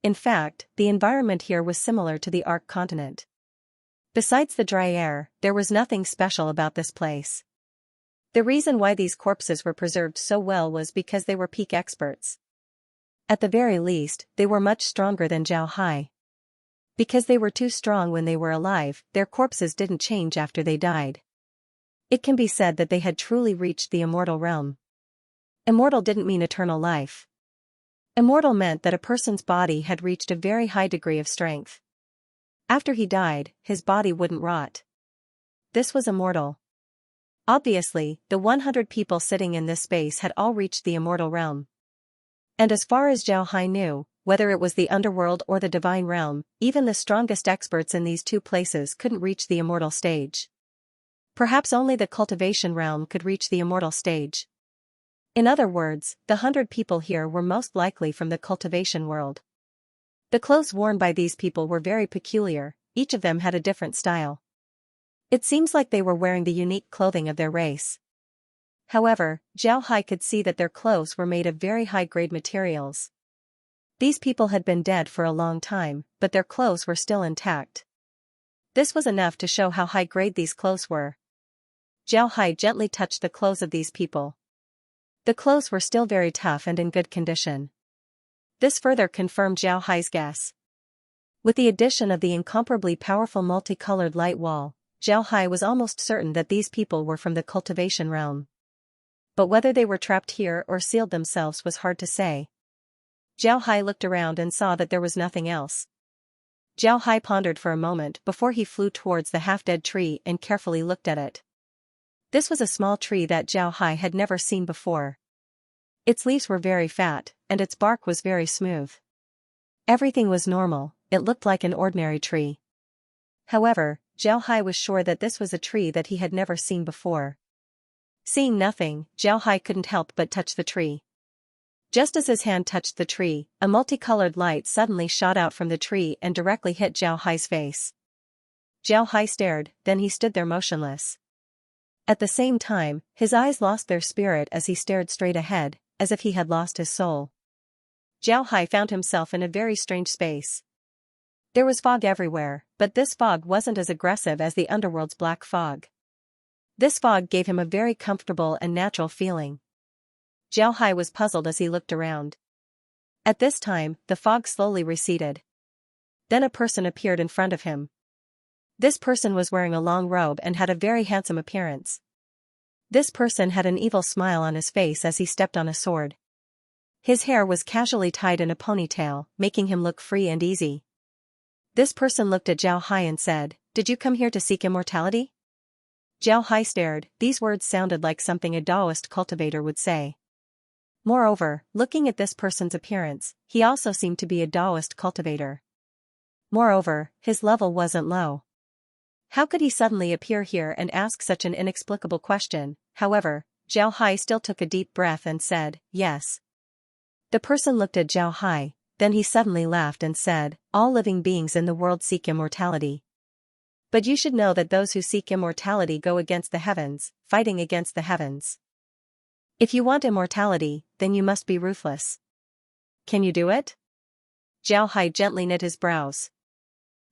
In fact, the environment here was similar to the Ark continent. Besides the dry air, there was nothing special about this place. The reason why these corpses were preserved so well was because they were peak experts. At the very least, they were much stronger than Zhao Hai. Because they were too strong when they were alive, their corpses didn't change after they died. It can be said that they had truly reached the immortal realm. Immortal didn't mean eternal life. Immortal meant that a person's body had reached a very high degree of strength. After he died, his body wouldn't rot. This was immortal. Obviously, the 100 people sitting in this space had all reached the immortal realm. And as far as Zhao Hai knew, whether it was the underworld or the divine realm, even the strongest experts in these two places couldn't reach the immortal stage. Perhaps only the cultivation realm could reach the immortal stage. In other words, the 100 people here were most likely from the cultivation world. The clothes worn by these people were very peculiar, each of them had a different style. It seems like they were wearing the unique clothing of their race. However, Zhao Hai could see that their clothes were made of very high-grade materials. These people had been dead for a long time, but their clothes were still intact. This was enough to show how high-grade these clothes were. Zhao Hai gently touched the clothes of these people. The clothes were still very tough and in good condition. This further confirmed Zhao Hai's guess. With the addition of the incomparably powerful multicolored light wall, Zhao Hai was almost certain that these people were from the cultivation realm. But whether they were trapped here or sealed themselves was hard to say. Zhao Hai looked around and saw that there was nothing else. Zhao Hai pondered for a moment before he flew towards the half-dead tree and carefully looked at it. This was a small tree that Zhao Hai had never seen before. Its leaves were very fat, and its bark was very smooth. Everything was normal, it looked like an ordinary tree. However, Zhao Hai was sure that this was a tree that he had never seen before. Seeing nothing, Zhao Hai couldn't help but touch the tree. Just as his hand touched the tree, a multicolored light suddenly shot out from the tree and directly hit Zhao Hai's face. Zhao Hai stared, then he stood there motionless. At the same time, his eyes lost their spirit as he stared straight ahead, as if he had lost his soul. Zhao Hai found himself in a very strange space. There was fog everywhere, but this fog wasn't as aggressive as the underworld's black fog. This fog gave him a very comfortable and natural feeling. Zhao Hai was puzzled as he looked around. At this time, the fog slowly receded. Then a person appeared in front of him. This person was wearing a long robe and had a very handsome appearance. This person had an evil smile on his face as he stepped on a sword. His hair was casually tied in a ponytail, making him look free and easy. This person looked at Zhao Hai and said, "Did you come here to seek immortality?" Zhao Hai stared. These words sounded like something a Taoist cultivator would say. Moreover, looking at this person's appearance, he also seemed to be a Taoist cultivator. Moreover, his level wasn't low. How could he suddenly appear here and ask such an inexplicable question? However, Zhao Hai still took a deep breath and said, "Yes." The person looked at Zhao Hai, then he suddenly laughed and said, "All living beings in the world seek immortality. But you should know that those who seek immortality go against the heavens, fighting against the heavens. If you want immortality, then you must be ruthless. Can you do it?" Zhao Hai gently knit his brows.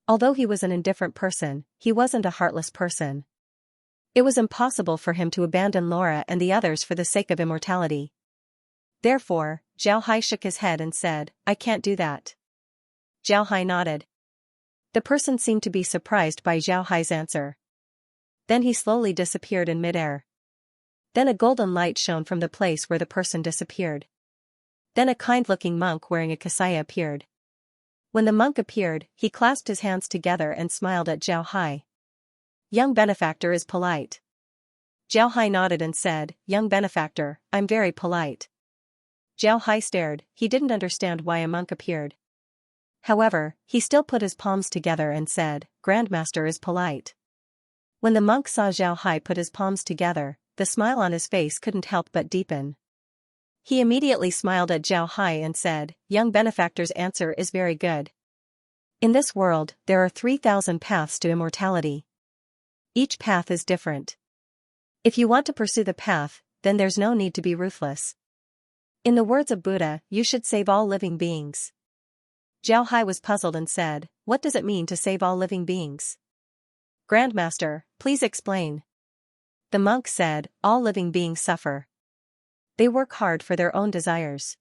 Although he was an indifferent person, he wasn't a heartless person. It was impossible for him to abandon Laura and the others for the sake of immortality. Therefore, Zhao Hai shook his head and said, "I can't do that." Zhao Hai nodded. The person seemed to be surprised by Zhao Hai's answer. Then he slowly disappeared in midair. Then a golden light shone from the place where the person disappeared. Then a kind-looking monk wearing a kasaya appeared. When the monk appeared, he clasped his hands together and smiled at Zhao Hai. "Young benefactor is polite." Zhao Hai nodded and said, "Young benefactor, I'm very polite." Zhao Hai stared, he didn't understand why a monk appeared. However, he still put his palms together and said, "Grandmaster is polite." When the monk saw Zhao Hai put his palms together, the smile on his face couldn't help but deepen. He immediately smiled at Zhao Hai and said, "Young benefactor's answer is very good. In this world, there are 3,000 paths to immortality. Each path is different. If you want to pursue the path, then there's no need to be ruthless. In the words of Buddha, you should save all living beings." Zhao Hai was puzzled and said, "What does it mean to save all living beings?" "Grandmaster, please explain." The monk said, "All living beings suffer. They work hard for their own desires.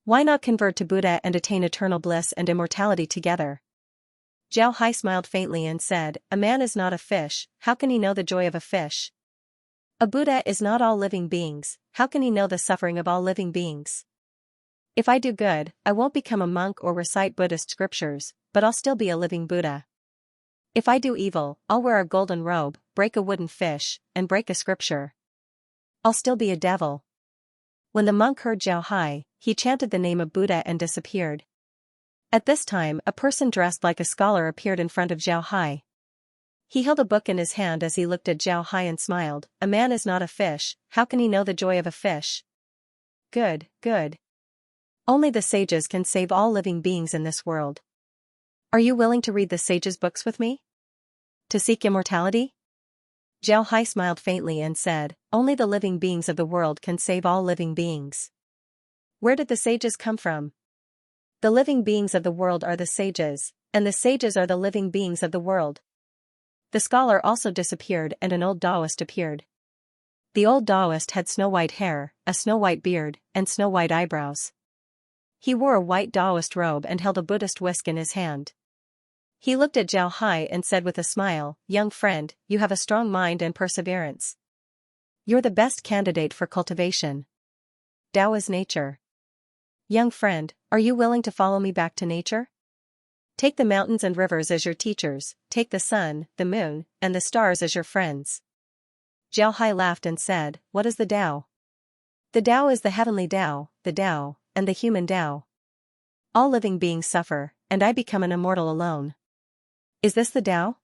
Why not convert to Buddha and attain eternal bliss and immortality together?" Zhao Hai smiled faintly and said, "A man is not a fish, how can he know the joy of a fish? A Buddha is not all living beings, how can he know the suffering of all living beings? If I do good, I won't become a monk or recite Buddhist scriptures, but I'll still be a living Buddha. If I do evil, I'll wear a golden robe, break a wooden fish, and break a scripture. I'll still be a devil. When the monk heard Zhao Hai, he chanted the name of Buddha and disappeared. At this time, a person dressed like a scholar appeared in front of Zhao Hai. He held a book in his hand as he looked at Zhao Hai and smiled. A man is not a fish, how can he know the joy of a fish? Good, good. Only the sages can save all living beings in this world. Are you willing to read the sages' books with me? To seek immortality? Zhao Hai smiled faintly and said, only the living beings of the world can save all living beings. Where did the sages come from? The living beings of the world are the sages, and the sages are the living beings of the world. The scholar also disappeared and an old Taoist appeared. The old Taoist had snow-white hair, a snow-white beard, and snow-white eyebrows. He wore a white Taoist robe and held a Buddhist whisk in his hand. He looked at Zhao Hai and said with a smile, young friend, you have a strong mind and perseverance. You're the best candidate for cultivation. Tao is nature. Young friend, are you willing to follow me back to nature? Take the mountains and rivers as your teachers, take the sun, the moon, and the stars as your friends. Zhao Hai laughed and said, what is the Tao? The Tao is the heavenly Tao, and the human Tao. All living beings suffer, and I become an immortal alone. Is this the Tao?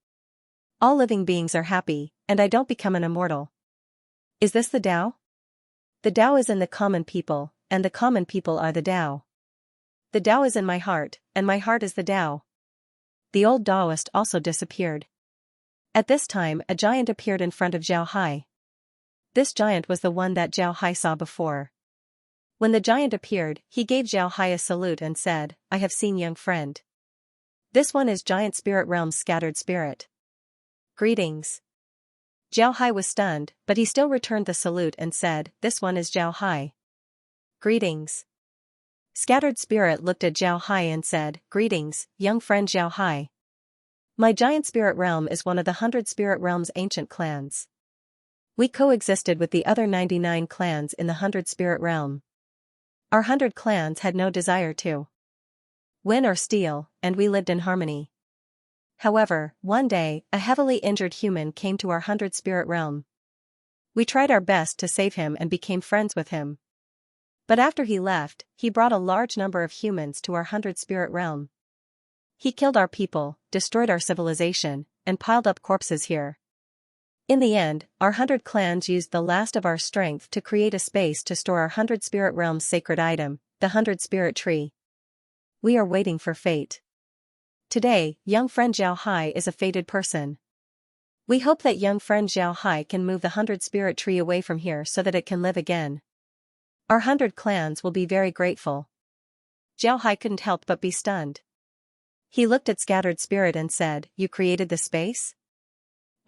All living beings are happy, and I don't become an immortal. Is this the Tao? The Tao is in the common people, and the common people are the Tao. The Tao is in my heart, and my heart is the Tao. The old Taoist also disappeared. At this time a giant appeared in front of Zhao Hai. This giant was the one that Zhao Hai saw before. When the giant appeared, he gave Zhao Hai a salute and said, I have seen young friend. This one is Giant Spirit Realm's scattered spirit. Greetings. Zhao Hai was stunned, but he still returned the salute and said, this one is Zhao Hai. Greetings. Scattered Spirit looked at Zhao Hai and said, greetings, young friend Zhao Hai. My Giant Spirit Realm is one of the 100 Spirit Realm's ancient clans. We coexisted with the other 99 clans in the 100 Spirit Realm. Our 100 clans had no desire to win or steal, and we lived in harmony. However, one day, a heavily injured human came to our 100 Spirit Realm. We tried our best to save him and became friends with him. But after he left, he brought a large number of humans to our 100 Spirit Realm. He killed our people, destroyed our civilization, and piled up corpses here. In the end, our 100 clans used the last of our strength to create a space to store our 100 Spirit Realm's sacred item, the 100 Spirit Tree. We are waiting for fate. Today, young friend Zhao Hai is a fated person. We hope that young friend Zhao Hai can move the 100 Spirit Tree away from here so that it can live again. Our 100 clans will be very grateful. Zhao Hai couldn't help but be stunned. He looked at Scattered Spirit and said, you created the space?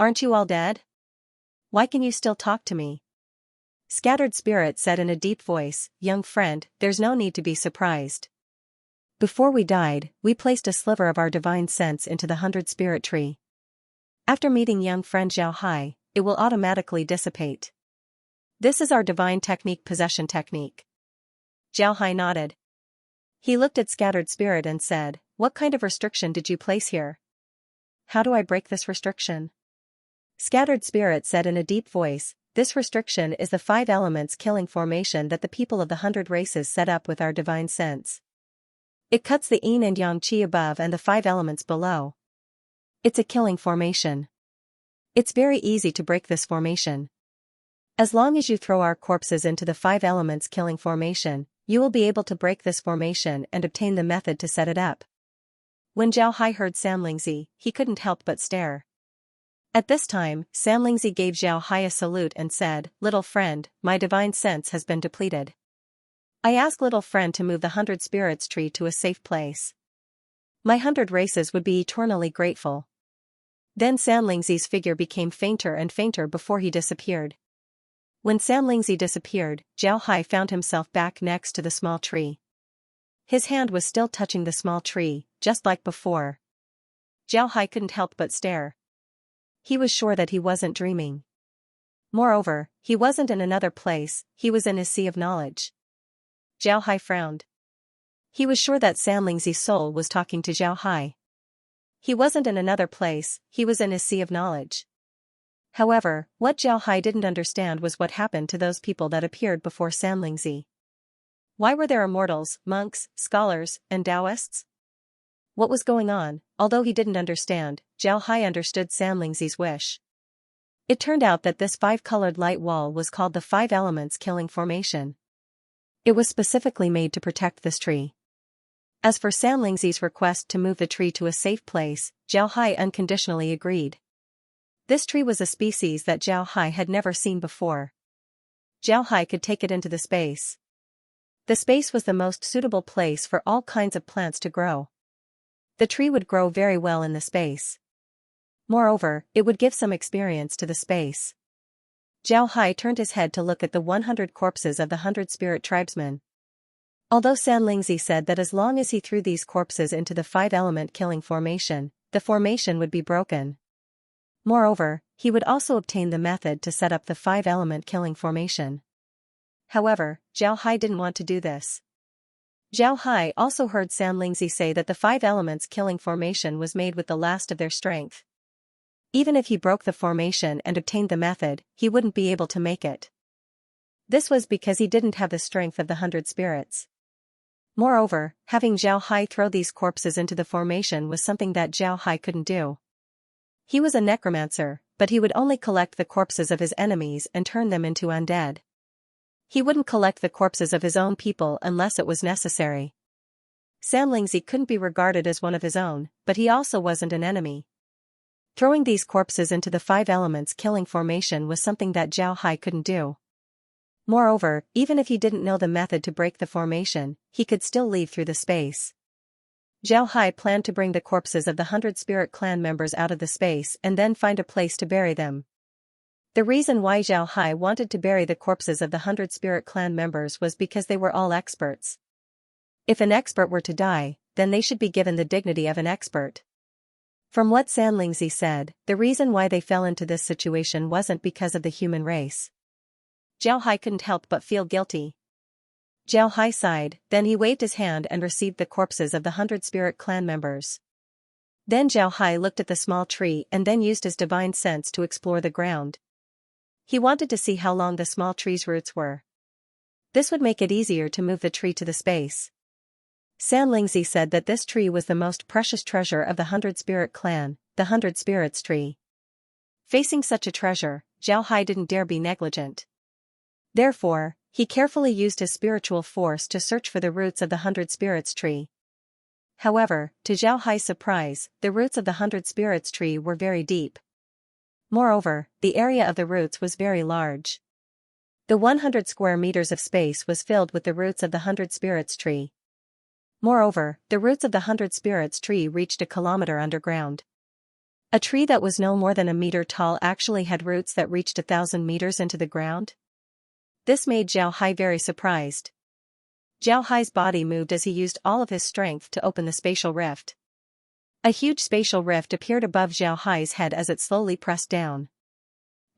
Aren't you all dead? Why can you still talk to me? Scattered Spirit said in a deep voice, young friend, there's no need to be surprised. Before we died, we placed a sliver of our divine sense into the 100 Spirit Tree. After meeting young friend Zhao Hai, it will automatically dissipate. This is our divine technique, possession technique. Zhao Hai nodded. He looked at Scattered Spirit and said, what kind of restriction did you place here? How do I break this restriction? Scattered Spirit said in a deep voice, this restriction is the 5 elements killing formation that the people of the 100 races set up with our divine sense. It cuts the yin and yang qi above and the 5 elements below. It's a killing formation. It's very easy to break this formation. As long as you throw our corpses into the 5 elements killing formation, you will be able to break this formation and obtain the method to set it up. When Zhao Hai heard Samlingzi, he couldn't help but stare. At this time, Samlingzi gave Zhao Hai a salute and said, little friend, my divine sense has been depleted. I ask little friend to move the 100 Spirits Tree to a safe place. My 100 races would be eternally grateful. Then Samlingzi's figure became fainter and fainter before he disappeared. When Samlingzi disappeared, Zhao Hai found himself back next to the small tree. His hand was still touching the small tree, just like before. Zhao Hai couldn't help but stare. He was sure that he wasn't dreaming. Moreover, he wasn't in another place, he was in his sea of knowledge. Zhao Hai frowned. He was sure that Samlingzi's soul was talking to Zhao Hai. He wasn't in another place, he was in his sea of knowledge. However, what Zhao Hai didn't understand was what happened to those people that appeared before Xianxia. Why were there immortals, monks, scholars, and Taoists? What was going on? Although he didn't understand, Zhao Hai understood Xianxia's wish. It turned out that this five-colored light wall was called the Five Elements Killing Formation. It was specifically made to protect this tree. As for Xianxia's request to move the tree to a safe place, Zhao Hai unconditionally agreed. This tree was a species that Zhao Hai had never seen before. Zhao Hai could take it into the space. The space was the most suitable place for all kinds of plants to grow. The tree would grow very well in the space. Moreover, it would give some experience to the space. Zhao Hai turned his head to look at the 100 corpses of the 100 spirit tribesmen. Although Xianxia said that as long as he threw these corpses into the five-element killing formation, the formation would be broken. Moreover, he would also obtain the method to set up the five-element killing formation. However, Zhao Hai didn't want to do this. Zhao Hai also heard Xianxia say that the five elements killing formation was made with the last of their strength. Even if he broke the formation and obtained the method, he wouldn't be able to make it. This was because he didn't have the strength of the 100 spirits. Moreover, having Zhao Hai throw these corpses into the formation was something that Zhao Hai couldn't do. He was a necromancer, but he would only collect the corpses of his enemies and turn them into undead. He wouldn't collect the corpses of his own people unless it was necessary. Xianxia couldn't be regarded as one of his own, but he also wasn't an enemy. Throwing these corpses into the five elements killing formation was something that Zhao Hai couldn't do. Moreover, even if he didn't know the method to break the formation, he could still leave through the space. Zhao Hai planned to bring the corpses of the 100 spirit clan members out of the space and then find a place to bury them. The reason why Zhao Hai wanted to bury the corpses of the 100 spirit clan members was because they were all experts. If an expert were to die, then they should be given the dignity of an expert. From what Xianxia said, the reason why they fell into this situation wasn't because of the human race. Zhao Hai couldn't help but feel guilty. Zhao Hai sighed, then he waved his hand and received the corpses of the 100 spirit clan members. Then Zhao Hai looked at the small tree and then used his divine sense to explore the ground. He wanted to see how long the small tree's roots were. This would make it easier to move the tree to the space. Xianxia said that this tree was the most precious treasure of the 100 spirit clan, the 100 spirits tree. Facing such a treasure, Zhao Hai didn't dare be negligent. Therefore, he carefully used his spiritual force to search for the roots of the 100 spirits tree. However, to Zhao Hai's surprise, the roots of the 100 spirits tree were very deep. Moreover, the area of the roots was very large. The 100 square meters of space was filled with the roots of the 100 spirits tree. Moreover, the roots of the 100 spirits tree reached a kilometer underground. A tree that was no more than a meter tall actually had roots that reached 1,000 meters into the ground. This made Zhao Hai very surprised. Zhao Hai's body moved as he used all of his strength to open the spatial rift. A huge spatial rift appeared above Zhao Hai's head as it slowly pressed down.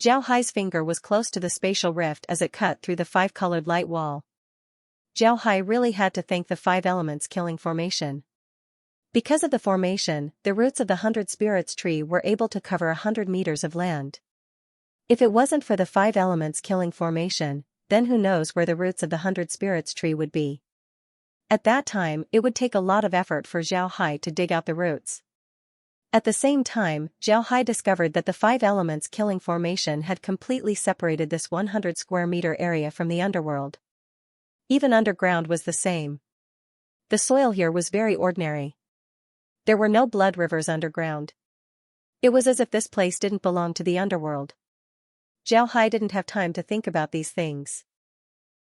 Zhao Hai's finger was close to the spatial rift as it cut through the five-colored light wall. Zhao Hai really had to thank the five elements killing formation. Because of the formation, the roots of the 100 spirits tree were able to cover 100 meters of land. If it wasn't for the five elements killing formation, then who knows where the roots of the 100 spirits tree would be. At that time, it would take a lot of effort for Zhao Hai to dig out the roots. At the same time, Zhao Hai discovered that the five elements killing formation had completely separated this 100 square meter area from the underworld. Even underground was the same. The soil here was very ordinary. There were no blood rivers underground. It was as if this place didn't belong to the underworld. Zhao Hai didn't have time to think about these things.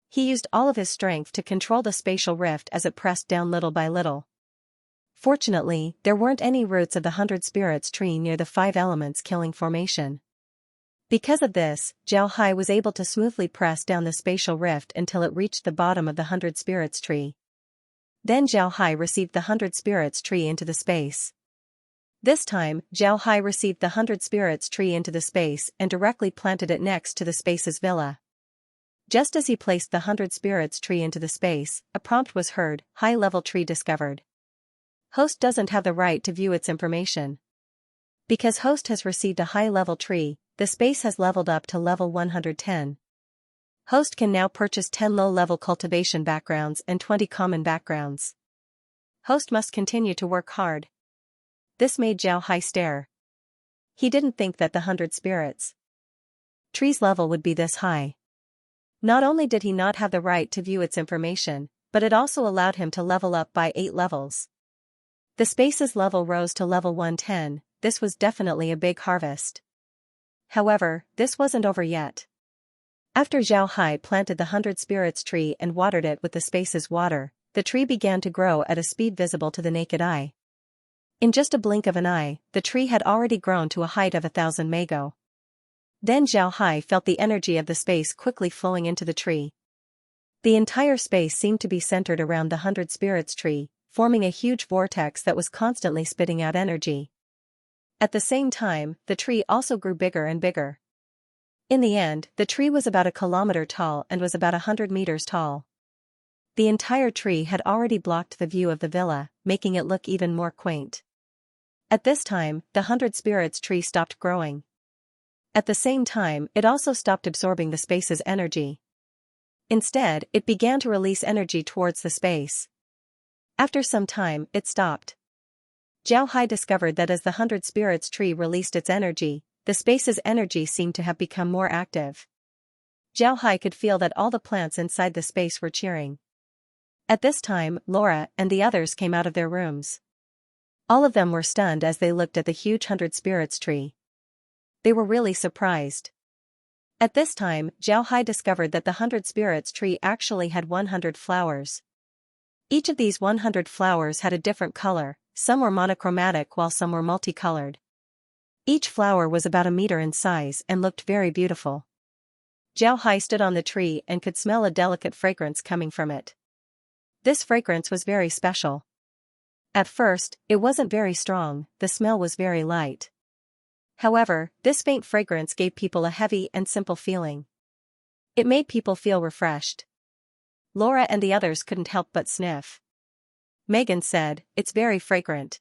He used all of his strength to control the spatial rift as it pressed down little by little. Fortunately, there weren't any roots of the 100 spirits tree near the five elements killing formation. Because of this, Zhao Hai was able to smoothly press down the spatial rift until it reached the bottom of the 100 spirits tree. Then Zhao Hai received the 100 spirits tree into the space. This time, Zhao Hai received the 100 spirits tree into the space and directly planted it next to the space's villa. Just as he placed the 100 spirits tree into the space, a prompt was heard, high-level tree discovered. Host doesn't have the right to view its information. Because host has received a high-level tree, the space has leveled up to level 110. Host can now purchase 10 low-level cultivation backgrounds and 20 common backgrounds. Host must continue to work hard. This made Zhao Hai stare. He didn't think that the 100 spirits tree's level would be this high. Not only did he not have the right to view its information, but it also allowed him to level up by 8 levels. The space's level rose to level 110, this was definitely a big harvest. However, this wasn't over yet. After Zhao Hai planted the 100 spirits tree and watered it with the space's water, the tree began to grow at a speed visible to the naked eye. In just a blink of an eye, the tree had already grown to a height of 1,000 mago. Then Zhao Hai felt the energy of the space quickly flowing into the tree. The entire space seemed to be centered around the 100 spirits tree, forming a huge vortex that was constantly spitting out energy. At the same time, the tree also grew bigger and bigger. In the end, the tree was about 1 kilometer tall and was about 100 meters tall. The entire tree had already blocked the view of the villa, making it look even more quaint. At this time, the 100 spirits tree stopped growing. At the same time, it also stopped absorbing the space's energy. Instead, it began to release energy towards the space. After some time, it stopped. Zhao Hai discovered that as the 100 spirits tree released its energy, the space's energy seemed to have become more active. Zhao Hai could feel that all the plants inside the space were cheering. At this time, Laura and the others came out of their rooms. All of them were stunned as they looked at the huge 100 spirits tree. They were really surprised. At this time, Zhao Hai discovered that the 100 spirits tree actually had 100 flowers. Each of these 100 flowers had a different color, some were monochromatic while some were multicolored. Each flower was about 1 meter in size and looked very beautiful. Zhao Hai stood on the tree and could smell a delicate fragrance coming from it. This fragrance was very special. At first, it wasn't very strong, the smell was very light. However, this faint fragrance gave people a heavy and simple feeling. It made people feel refreshed. Laura and the others couldn't help but sniff. Megan said, "It's very fragrant."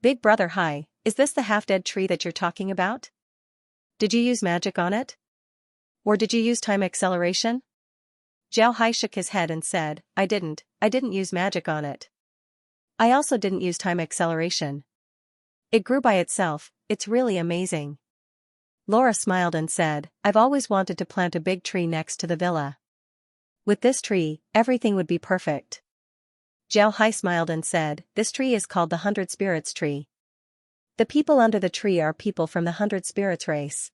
"Big Brother Hai, is this the half-dead tree that you're talking about? Did you use magic on it? Or did you use time acceleration?" Zhao Hai shook his head and said, I didn't use magic on it. I also didn't use time acceleration. It grew by itself, it's really amazing." Laura smiled and said, "I've always wanted to plant a big tree next to the villa. With this tree, everything would be perfect." Zhao Hai smiled and said, "This tree is called the 100 spirits tree. The people under the tree are people from the 100 spirits race.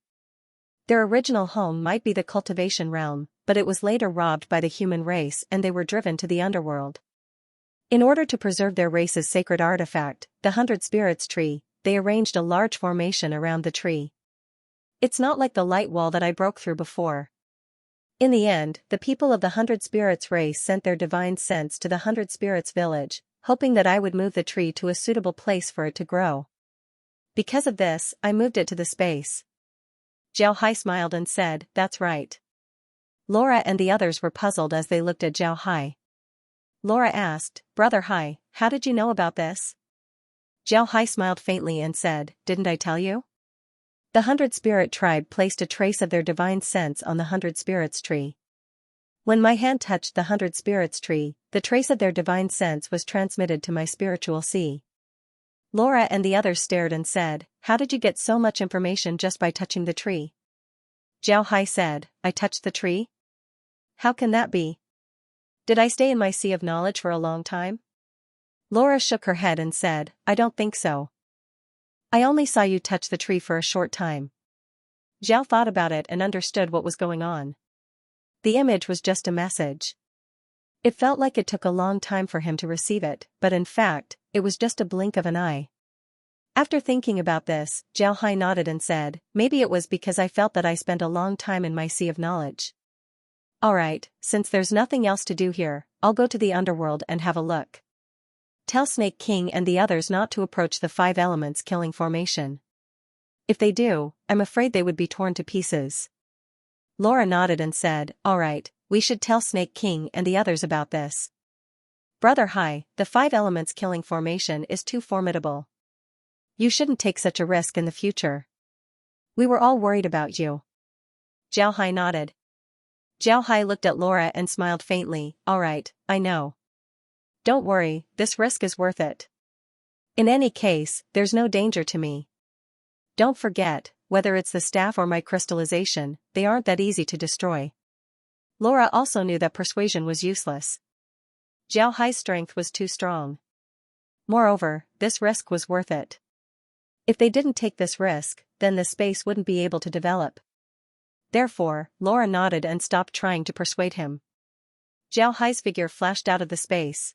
Their original home might be the cultivation realm, but it was later robbed by the human race and they were driven to the underworld. In order to preserve their race's sacred artifact, the 100 spirits tree, they arranged a large formation around the tree. It's not like the light wall that I broke through before." In the end, the people of the 100 spirits race sent their divine sense to the 100 spirits village, hoping that I would move the tree to a suitable place for it to grow. Because of this, I moved it to the space. Zhao Hai smiled and said, "That's right." Laura and the others were puzzled as they looked at Zhao Hai. Laura asked, "Brother Hai, how did you know about this?" Zhao Hai smiled faintly and said, "Didn't I tell you?" The 100 spirit tribe placed a trace of their divine sense on the 100 spirits tree. When my hand touched the 100 spirits tree, the trace of their divine sense was transmitted to my spiritual sea. Laura and the others stared and said, "How did you get so much information just by touching the tree?" Zhao Hai said, "I touched the tree? How can that be? Did I stay in my sea of knowledge for a long time?" Laura shook her head and said, "I don't think so. I only saw you touch the tree for a short time." Zhao thought about it and understood what was going on. The image was just a message. It felt like it took a long time for him to receive it, but in fact, it was just a blink of an eye. After thinking about this, Zhao Hai nodded and said, "Maybe it was because I felt that I spent a long time in my sea of knowledge. Alright, since there's nothing else to do here, I'll go to the underworld and have a look. Tell Snake King and the others not to approach the 5 elements killing formation. If they do, I'm afraid they would be torn to pieces." Laura nodded and said, "Alright, we should tell Snake King and the others about this. Brother Hai, the 5 elements killing formation is too formidable. You shouldn't take such a risk in the future." We were all worried about you. Zhao Hai nodded. Zhao Hai looked at Laura and smiled faintly. All right, I know. Don't worry, this risk is worth it. In any case, there's no danger to me. Don't forget, whether it's the staff or my crystallization, they aren't that easy to destroy. Laura also knew that persuasion was useless. Zhao Hai's strength was too strong. Moreover, this risk was worth it. If they didn't take this risk, then the space wouldn't be able to develop. Therefore, Laura nodded and stopped trying to persuade him. Zhao Hai's figure flashed out of the space.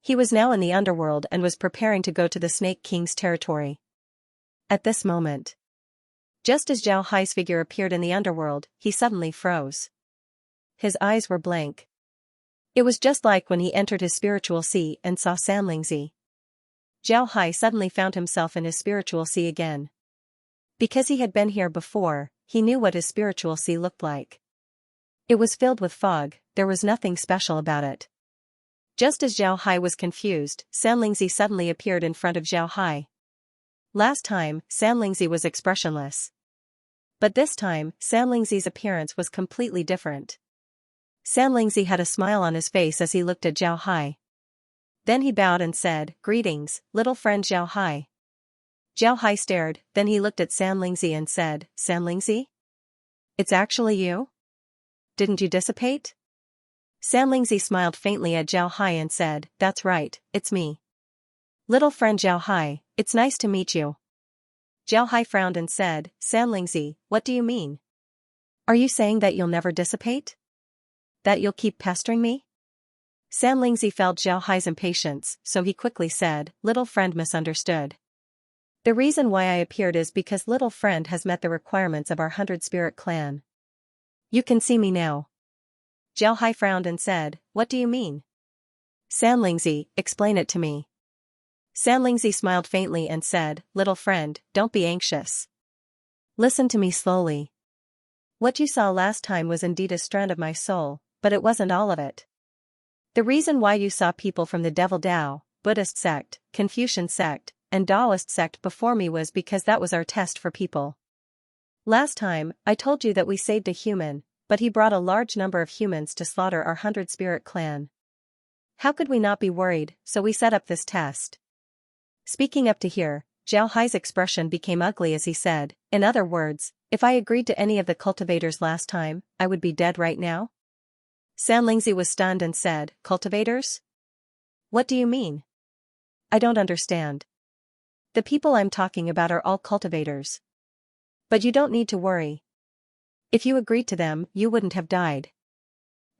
He was now in the underworld and was preparing to go to the Snake King's territory. At this moment, just as Zhao Hai's figure appeared in the underworld, he suddenly froze. His eyes were blank. It was just like when he entered his spiritual sea and saw Sanlingzi. Zhao Hai suddenly found himself in his spiritual sea again. Because he had been here before, he knew what his spiritual sea looked like. It was filled with fog, there was nothing special about it. Just as Zhao Hai was confused, Sanlingzi suddenly appeared in front of Zhao Hai. Last time, Sanlingzi was expressionless. But this time, Sanlingzi's appearance was completely different. Sanlingzi had a smile on his face as he looked at Zhao Hai. Then he bowed and said, "Greetings, little friend Zhao Hai." Zhao Hai stared, then he looked at Sanlingzi and said, "Sanlingzi? It's actually you? Didn't you dissipate?" Sanlingzi smiled faintly at Zhao Hai and said, "That's right, it's me. Little friend Zhao Hai, it's nice to meet you." Zhao Hai frowned and said, "Sanlingzi, what do you mean? Are you saying that you'll never dissipate? That you'll keep pestering me?" Sanlingzi felt Zhao Hai's impatience, so he quickly said, "Little friend misunderstood. The reason why I appeared is because little friend has met the requirements of our 100-spirit clan. You can see me now." Zhao Hai frowned and said, "What do you mean?" "Sanlingzi, explain it to me." Sanlingzi smiled faintly and said, "Little friend, don't be anxious. Listen to me slowly. What you saw last time was indeed a strand of my soul, but it wasn't all of it. The reason why you saw people from the Devil Dao, Buddhist sect, Confucian sect, and Taoist sect before me was because that was our test for people. Last time, I told you that we saved a human, but he brought a large number of humans to slaughter our 100-spirit clan. How could we not be worried, so we set up this test." Speaking up to here, Zhao Hai's expression became ugly as he said, "In other words, if I agreed to any of the cultivators last time, I would be dead right now?" Sanlingzi was stunned and said, "Cultivators? What do you mean? I don't understand. The people I'm talking about are all cultivators. But you don't need to worry. If you agreed to them, you wouldn't have died.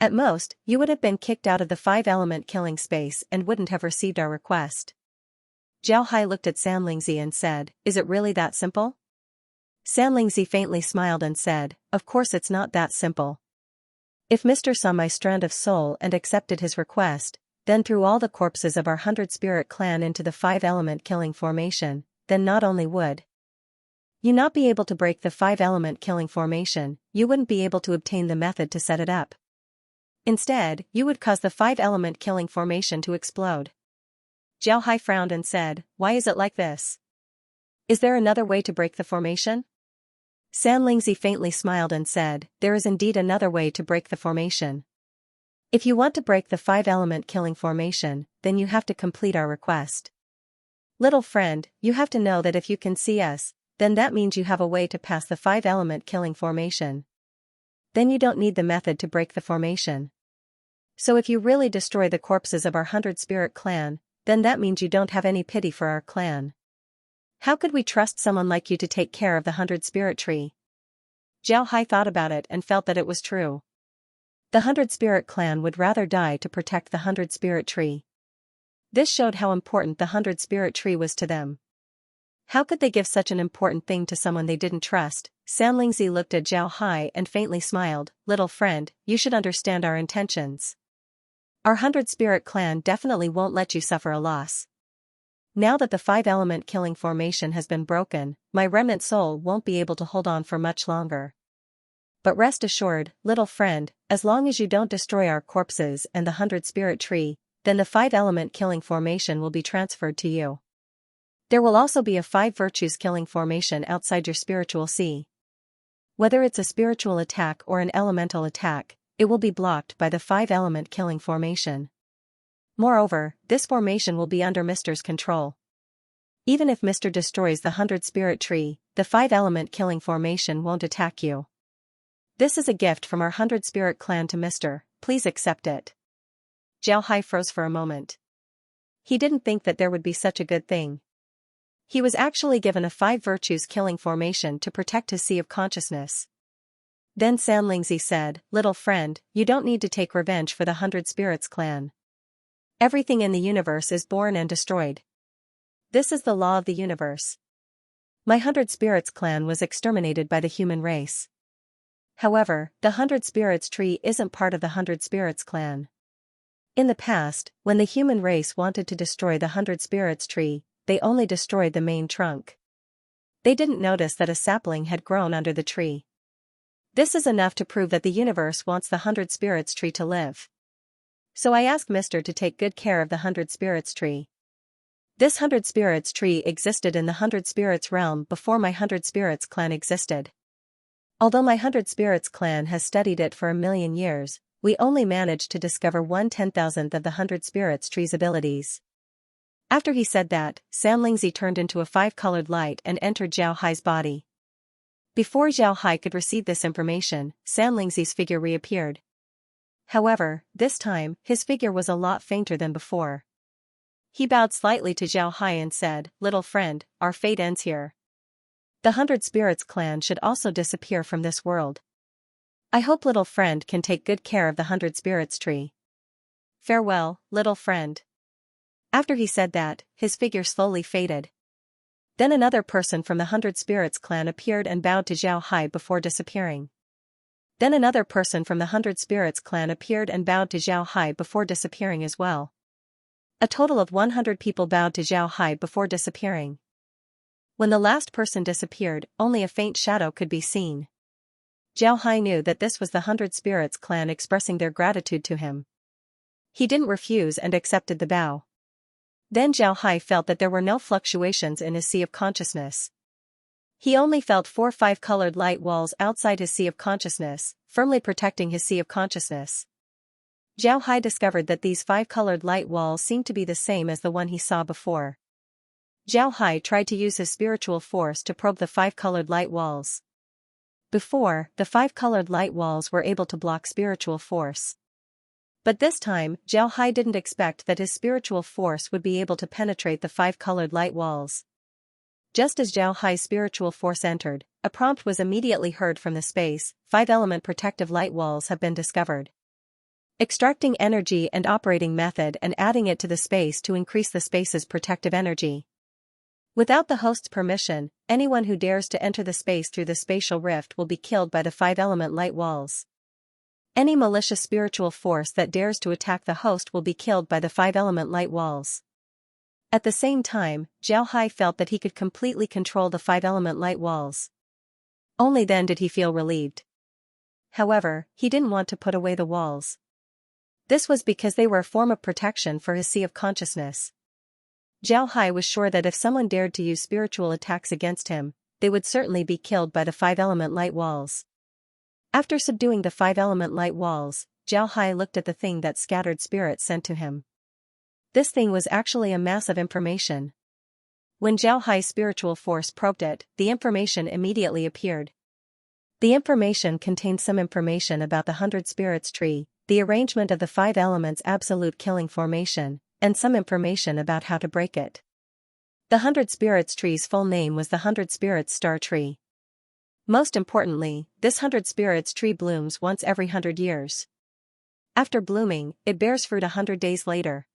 At most, you would have been kicked out of the 5-element killing space and wouldn't have received our request." Zhao Hai looked at Sanlingzi and said, "Is it really that simple?" Sanlingzi faintly smiled and said, "Of course it's not that simple. If Mr. saw my strand of soul and accepted his request, then threw all the corpses of our 100-spirit clan into the 5-element killing formation, then not only would you not be able to break the 5-element killing formation, you wouldn't be able to obtain the method to set it up. Instead, you would cause the 5-element killing formation to explode." Zhao Hai frowned and said, "Why is it like this? Is there another way to break the formation?" Sanlingzi faintly smiled and said, "There is indeed another way to break the formation. If you want to break the 5-element killing formation, then you have to complete our request. Little friend, you have to know that if you can see us, then that means you have a way to pass the 5-element killing formation. Then you don't need the method to break the formation. So if you really destroy the corpses of our 100-spirit clan, then that means you don't have any pity for our clan. How could we trust someone like you to take care of the 100-spirit tree?" Zhao Hai thought about it and felt that it was true. The 100-spirit clan would rather die to protect the 100-spirit tree. This showed how important the 100-spirit tree was to them. How could they give such an important thing to someone they didn't trust? Sanlingzi looked at Zhao Hai and faintly smiled, "Little friend, you should understand our intentions. Our 100-spirit clan definitely won't let you suffer a loss. Now that the 5-element killing formation has been broken, my remnant soul won't be able to hold on for much longer. But rest assured, little friend, as long as you don't destroy our corpses and the 100-spirit tree, then the 5-element killing formation will be transferred to you." There will also be a 5 virtues killing formation outside your spiritual sea. Whether it's a spiritual attack or an elemental attack, it will be blocked by the 5 element killing formation. Moreover, this formation will be under Mr.'s control. Even if Mr. destroys the 100 spirit tree, the 5 element killing formation won't attack you. This is a gift from our 100 spirit clan to Mr. Please accept it. Zhao Hai froze for a moment. He didn't think that there would be such a good thing. He was actually given a 5 virtues killing formation to protect his sea of consciousness. Then Xianxia said, "Little friend, you don't need to take revenge for the 100 spirits clan. Everything in the universe is born and destroyed. This is the law of the universe. My 100 spirits clan was exterminated by the human race. However, the 100 spirits tree isn't part of the 100 spirits clan. In the past, when the human race wanted to destroy the 100 spirits tree, they only destroyed the main trunk. They didn't notice that a sapling had grown under the tree. This is enough to prove that the universe wants the 100 spirits tree to live. So I ask Mr. to take good care of the 100 spirits tree. This 100 spirits tree existed in the 100 spirits realm before my 100 spirits clan existed. Although my 100 spirits clan has studied it for 1,000,000 years, we only managed to discover 1/10,000th of the 100 spirits tree's abilities." After he said that, Xianxia turned into a 5-colored light and entered Zhao Hai's body. Before Zhao Hai could receive this information, Xianxia's figure reappeared. However, this time, his figure was a lot fainter than before. He bowed slightly to Zhao Hai and said, "Little friend, our fate ends here. The 100 spirits clan should also disappear from this world. I hope little friend can take good care of the 100 spirits tree. Farewell, little friend." After he said that, his figure slowly faded. Then another person from the 100 spirits clan appeared and bowed to Zhao Hai before disappearing. Then another person from the 100 spirits clan appeared and bowed to Zhao Hai before disappearing as well. A total of 100 people bowed to Zhao Hai before disappearing. When the last person disappeared, only a faint shadow could be seen. Zhao Hai knew that this was the 100 spirits clan expressing their gratitude to him. He didn't refuse and accepted the bow. Then Zhao Hai felt that there were no fluctuations in his sea of consciousness. He only felt 4 5-colored light walls outside his sea of consciousness, firmly protecting his sea of consciousness. Zhao Hai discovered that these 5-colored light walls seemed to be the same as the one he saw before. Zhao Hai tried to use his spiritual force to probe the 5-colored light walls. Before, the 5-colored light walls were able to block spiritual force. But this time, Zhao Hai didn't expect that his spiritual force would be able to penetrate the 5-colored light walls. Just as Zhao Hai's spiritual force entered, a prompt was immediately heard from the space: 5-element protective light walls have been discovered. Extracting energy and operating method and adding it to the space to increase the space's protective energy. Without the host's permission, anyone who dares to enter the space through the spatial rift will be killed by the 5-element light walls. Any malicious spiritual force that dares to attack the host will be killed by the 5-element light walls. At the same time, Zhao Hai felt that he could completely control the 5-element light walls. Only then did he feel relieved. However, he didn't want to put away the walls. This was because they were a form of protection for his sea of consciousness. Zhao Hai was sure that if someone dared to use spiritual attacks against him, they would certainly be killed by the 5-element light walls. After subduing the 5-element light walls, Zhao Hai looked at the thing that scattered spirits sent to him. This thing was actually a mass of information. When Zhao Hai's spiritual force probed it, the information immediately appeared. The information contained some information about the 100 spirits tree, the arrangement of the 5 elements absolute killing formation, and some information about how to break it. The 100 spirits tree's full name was the 100 spirits star tree. Most importantly, this 100 spirits tree blooms once every 100 years. After blooming, it bears fruit 100 days later.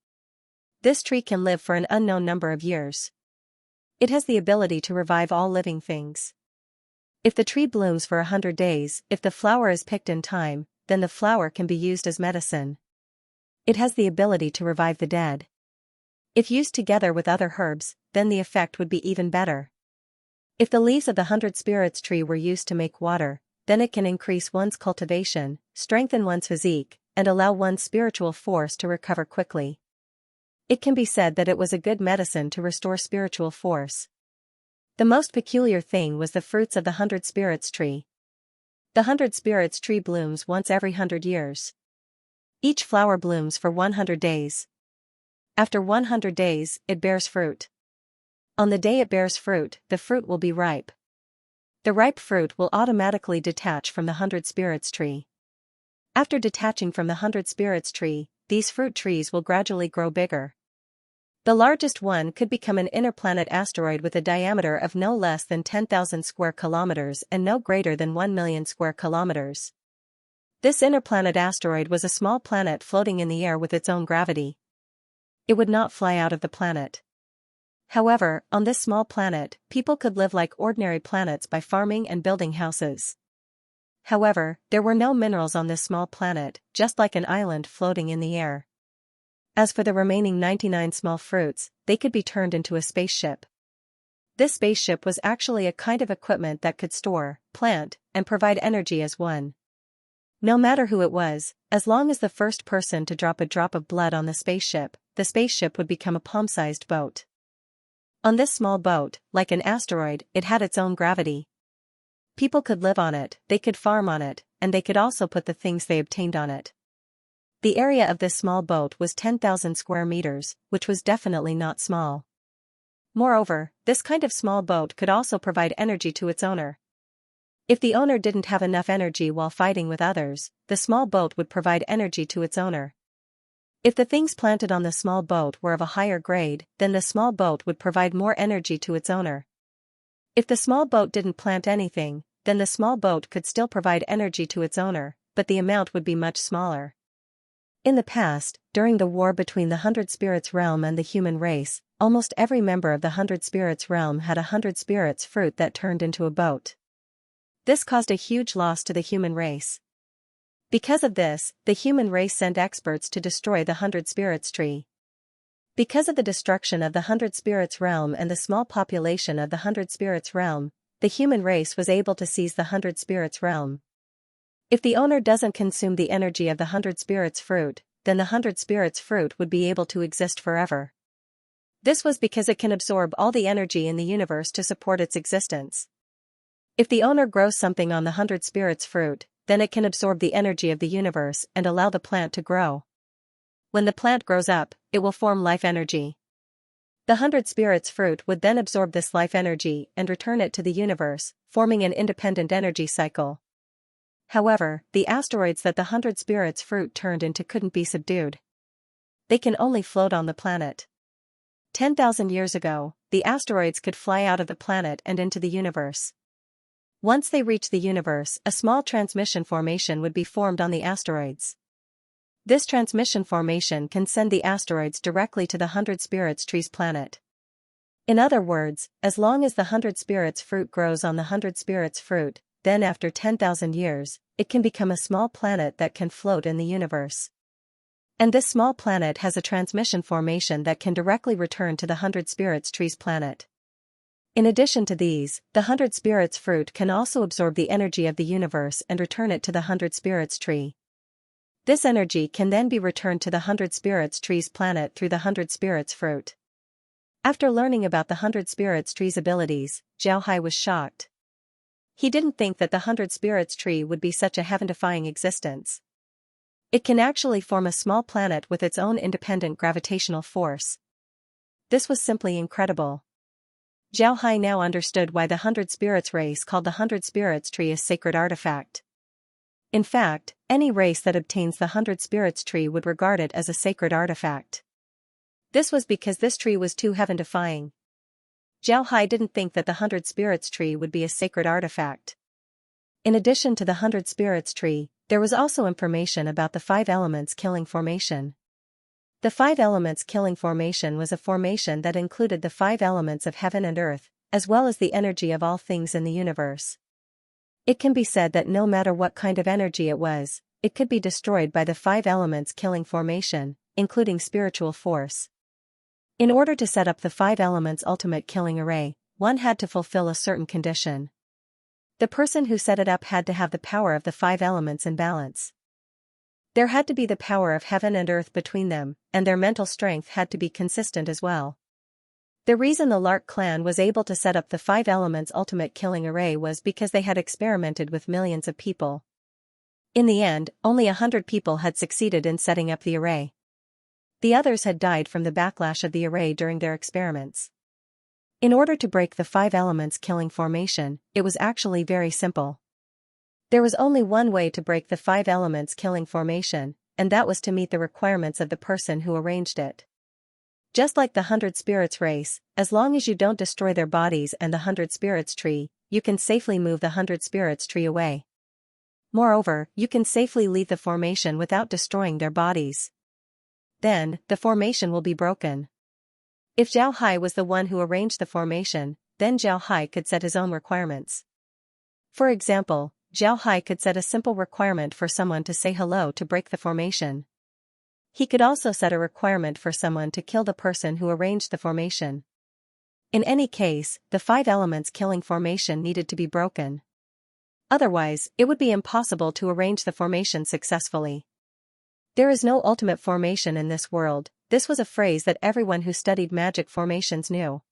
This tree can live for an unknown number of years. It has the ability to revive all living things. If the tree blooms for 100 days, if the flower is picked in time, then the flower can be used as medicine. It has the ability to revive the dead. If used together with other herbs, then the effect would be even better. If the leaves of the 100 spirits tree were used to make water, then it can increase one's cultivation, strengthen one's physique, and allow one's spiritual force to recover quickly. It can be said that it was a good medicine to restore spiritual force. The most peculiar thing was the fruits of the 100 Spirits tree. The 100 Spirits tree blooms once every 100 years. Each flower blooms for 100 days. After 100 days, it bears fruit. On the day it bears fruit, the fruit will be ripe. The ripe fruit will automatically detach from the 100 Spirits tree. After detaching from the 100 Spirits tree, these fruit trees will gradually grow bigger. The largest one could become an inner-planet asteroid with a diameter of no less than 10,000 square kilometers and no greater than 1 million square kilometers. This inner-planet asteroid was a small planet floating in the air with its own gravity. It would not fly out of the planet. However, on this small planet, people could live like ordinary planets by farming and building houses. However, there were no minerals on this small planet, just like an island floating in the air. As for the remaining 99 small fruits, they could be turned into a spaceship. This spaceship was actually a kind of equipment that could store, plant, and provide energy as one. No matter who it was, as long as the first person to drop a drop of blood on the spaceship would become a palm-sized boat. On this small boat, like an asteroid, it had its own gravity. People could live on it, they could farm on it, and they could also put the things they obtained on it. The area of this small boat was 10,000 square meters, which was definitely not small. Moreover, this kind of small boat could also provide energy to its owner. If the owner didn't have enough energy while fighting with others, the small boat would provide energy to its owner. If the things planted on the small boat were of a higher grade, then the small boat would provide more energy to its owner. If the small boat didn't plant anything, then the small boat could still provide energy to its owner, but the amount would be much smaller. In the past, during the war between the 100 Spirits realm and the human race, almost every member of the 100 Spirits realm had a 100 Spirits fruit that turned into a boat. This caused a huge loss to the human race. Because of this, the human race sent experts to destroy the 100 Spirits tree. Because of the destruction of the 100 Spirits realm and the small population of the 100 Spirits realm, the human race was able to seize the 100 Spirits realm. If the owner doesn't consume the energy of the 100 Spirits fruit, then the 100 Spirits fruit would be able to exist forever. This was because it can absorb all the energy in the universe to support its existence. If the owner grows something on the 100 Spirits fruit, then it can absorb the energy of the universe and allow the plant to grow. When the plant grows up, it will form life energy. The 100 Spirits fruit would then absorb this life energy and return it to the universe, forming an independent energy cycle. However, the asteroids that the 100 Spirits fruit turned into couldn't be subdued. They can only float on the planet. 10,000 years ago, the asteroids could fly out of the planet and into the universe. Once they reach the universe, a small transmission formation would be formed on the asteroids. This transmission formation can send the asteroids directly to the 100 Spirits tree's planet. In other words, as long as the 100 Spirits fruit grows on the 100 Spirits fruit, then after 10,000 years, it can become a small planet that can float in the universe. And this small planet has a transmission formation that can directly return to the 100 Spirits tree's planet. In addition to these, the 100 Spirits fruit can also absorb the energy of the universe and return it to the 100 Spirits tree. This energy can then be returned to the 100 Spirits tree's planet through the 100 Spirits fruit. After learning about the 100 Spirits tree's abilities, Zhao Hai was shocked. He didn't think that the 100 Spirits tree would be such a heaven-defying existence. It can actually form a small planet with its own independent gravitational force. This was simply incredible. Zhao Hai now understood why the 100 Spirits race called the 100 Spirits tree a sacred artifact. In fact, any race that obtains the 100 Spirits tree would regard it as a sacred artifact. This was because this tree was too heaven-defying. Zhao Hai didn't think that the 100 Spirits tree would be a sacred artifact. In addition to the 100 Spirits tree, there was also information about the 5 elements killing formation. The 5 elements killing formation was a formation that included the 5 elements of heaven and earth, as well as the energy of all things in the universe. It can be said that no matter what kind of energy it was, it could be destroyed by the 5 elements killing formation, including spiritual force. In order to set up the 5 elements ultimate killing array, one had to fulfill a certain condition. The person who set it up had to have the power of the 5 elements in balance. There had to be the power of heaven and earth between them, and their mental strength had to be consistent as well. The reason the Lark clan was able to set up the 5 elements ultimate killing array was because they had experimented with millions of people. In the end, only 100 people had succeeded in setting up the array. The others had died from the backlash of the array during their experiments. In order to break the 5 elements killing formation, it was actually very simple. There was only one way to break the 5 elements killing formation, and that was to meet the requirements of the person who arranged it. Just like the 100 spirits race, as long as you don't destroy their bodies and the 100 spirits tree, you can safely move the 100 spirits tree away. Moreover, you can safely leave the formation without destroying their bodies. Then, the formation will be broken. If Zhao Hai was the one who arranged the formation, then Zhao Hai could set his own requirements. For example, Zhao Hai could set a simple requirement for someone to say hello to break the formation. He could also set a requirement for someone to kill the person who arranged the formation. In any case, the 5 elements killing formation needed to be broken. Otherwise, it would be impossible to arrange the formation successfully. There is no ultimate formation in this world. This was a phrase that everyone who studied magic formations knew.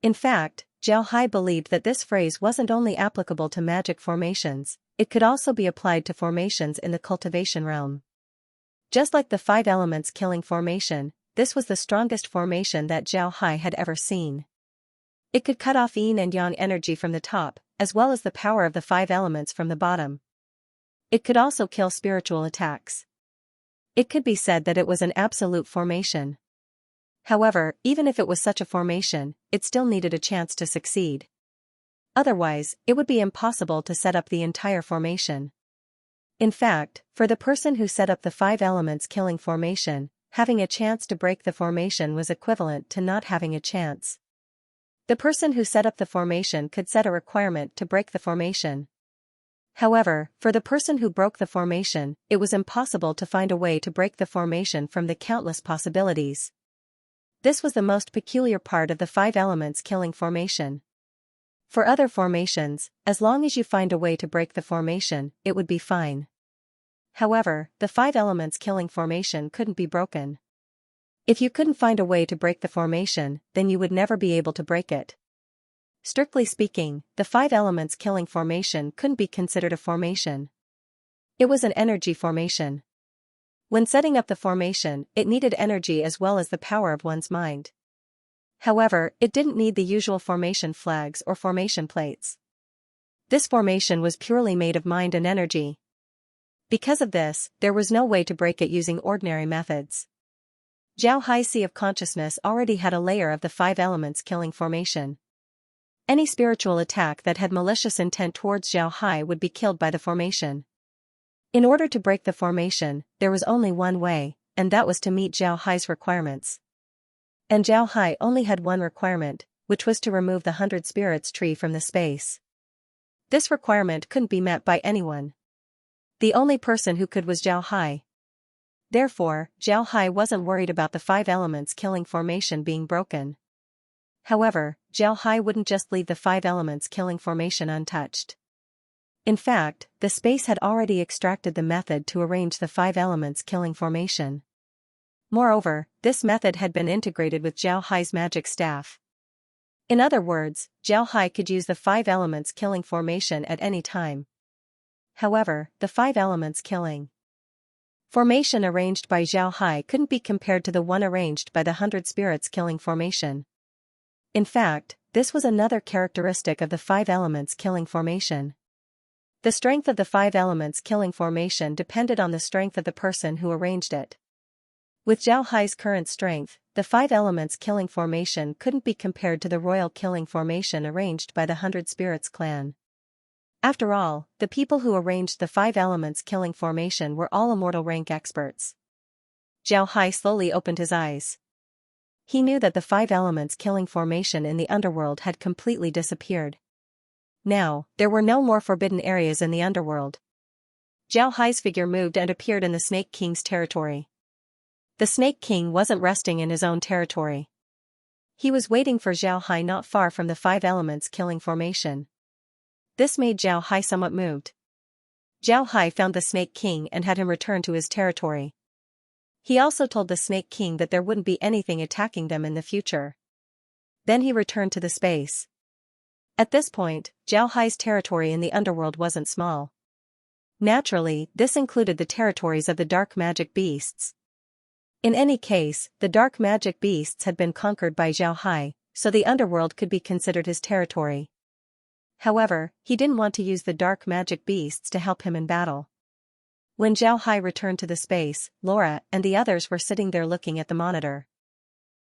In fact, Zhao Hai believed that this phrase wasn't only applicable to magic formations, it could also be applied to formations in the cultivation realm. Just like the 5 elements killing formation, this was the strongest formation that Zhao Hai had ever seen. It could cut off yin and yang energy from the top, as well as the power of the 5 elements from the bottom. It could also kill spiritual attacks. It could be said that it was an absolute formation. However, even if it was such a formation, it still needed a chance to succeed. Otherwise, it would be impossible to set up the entire formation. In fact, for the person who set up the 5 elements killing formation, having a chance to break the formation was equivalent to not having a chance. The person who set up the formation could set a requirement to break the formation. However, for the person who broke the formation, it was impossible to find a way to break the formation from the countless possibilities. This was the most peculiar part of the 5 elements killing formation. For other formations, as long as you find a way to break the formation, it would be fine. However, the 5 elements killing formation couldn't be broken. If you couldn't find a way to break the formation, then you would never be able to break it. Strictly speaking, the 5 elements killing formation couldn't be considered a formation. It was an energy formation. When setting up the formation, it needed energy as well as the power of one's mind. However, it didn't need the usual formation flags or formation plates. This formation was purely made of mind and energy. Because of this, there was no way to break it using ordinary methods. Zhao Hai's Sea of Consciousness already had a layer of the 5 elements killing formation. Any spiritual attack that had malicious intent towards Zhao Hai would be killed by the formation. In order to break the formation, there was only one way, and that was to meet Zhao Hai's requirements. And Zhao Hai only had one requirement, which was to remove the 100 spirits tree from the space. This requirement couldn't be met by anyone. The only person who could was Zhao Hai. Therefore, Zhao Hai wasn't worried about the 5 elements killing formation being broken. However, Zhao Hai wouldn't just leave the 5 elements killing formation untouched. In fact, the space had already extracted the method to arrange the 5 elements killing formation. Moreover, this method had been integrated with Zhao Hai's magic staff. In other words, Zhao Hai could use the 5 elements killing formation at any time. However, the 5 elements killing formation arranged by Zhao Hai couldn't be compared to the one arranged by the 100 spirits killing formation. In fact, this was another characteristic of the 5 elements killing formation. The strength of the 5 elements killing formation depended on the strength of the person who arranged it. With Zhao Hai's current strength, the 5 elements killing formation couldn't be compared to the royal killing formation arranged by the 100 spirits clan. After all, the people who arranged the 5 elements killing formation were all immortal rank experts. Zhao Hai slowly opened his eyes. He knew that the 5 elements killing formation in the underworld had completely disappeared. Now, there were no more forbidden areas in the underworld. Zhao Hai's figure moved and appeared in the Snake King's territory. The Snake King wasn't resting in his own territory. He was waiting for Zhao Hai not far from the 5 elements killing formation. This made Zhao Hai somewhat moved. Zhao Hai found the Snake King and had him return to his territory. He also told the Snake King that there wouldn't be anything attacking them in the future. Then he returned to the space. At this point, Zhao Hai's territory in the underworld wasn't small. Naturally, this included the territories of the dark magic beasts. In any case, the dark magic beasts had been conquered by Zhao Hai, so the underworld could be considered his territory. However, he didn't want to use the dark magic beasts to help him in battle. When Zhao Hai returned to the space, Laura and the others were sitting there looking at the monitor.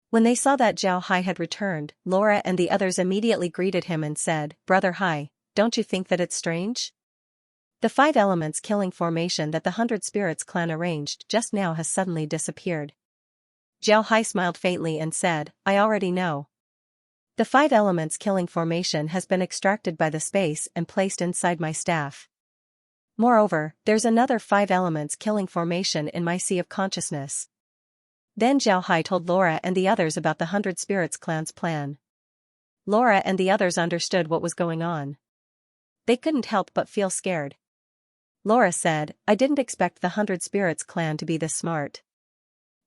When they saw that Zhao Hai had returned, Laura and the others immediately greeted him and said, "Brother Hai, don't you think that it's strange? The 5 elements killing formation that the 100 Spirits clan arranged just now has suddenly disappeared." Zhao Hai smiled faintly and said, "I already know. The 5 elements killing formation has been extracted by the space and placed inside my staff. Moreover, there's another 5 elements killing formation in my sea of consciousness." Then Zhao Hai told Laura and the others about the 100 Spirits clan's plan. Laura and the others understood what was going on. They couldn't help but feel scared. Laura said, "I didn't expect the 100 Spirits clan to be this smart.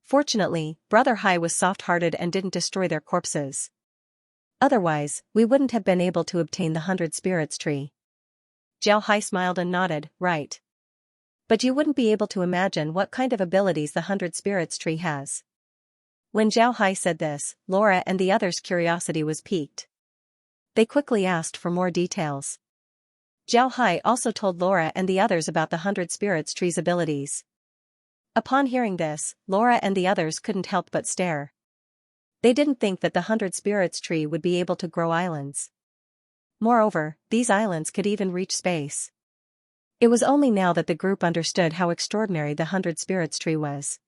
Fortunately, Brother Hai was soft-hearted and didn't destroy their corpses. Otherwise, we wouldn't have been able to obtain the 100 Spirits tree." Zhao Hai smiled and nodded, "Right. But you wouldn't be able to imagine what kind of abilities the 100 Spirits tree has." When Zhao Hai said this, Laura and the others' curiosity was piqued. They quickly asked for more details. Zhao Hai also told Laura and the others about the 100 Spirits tree's abilities. Upon hearing this, Laura and the others couldn't help but stare. They didn't think that the 100 Spirits tree would be able to grow islands. Moreover, these islands could even reach space. It was only now that the group understood how extraordinary the 100 Spirits tree was.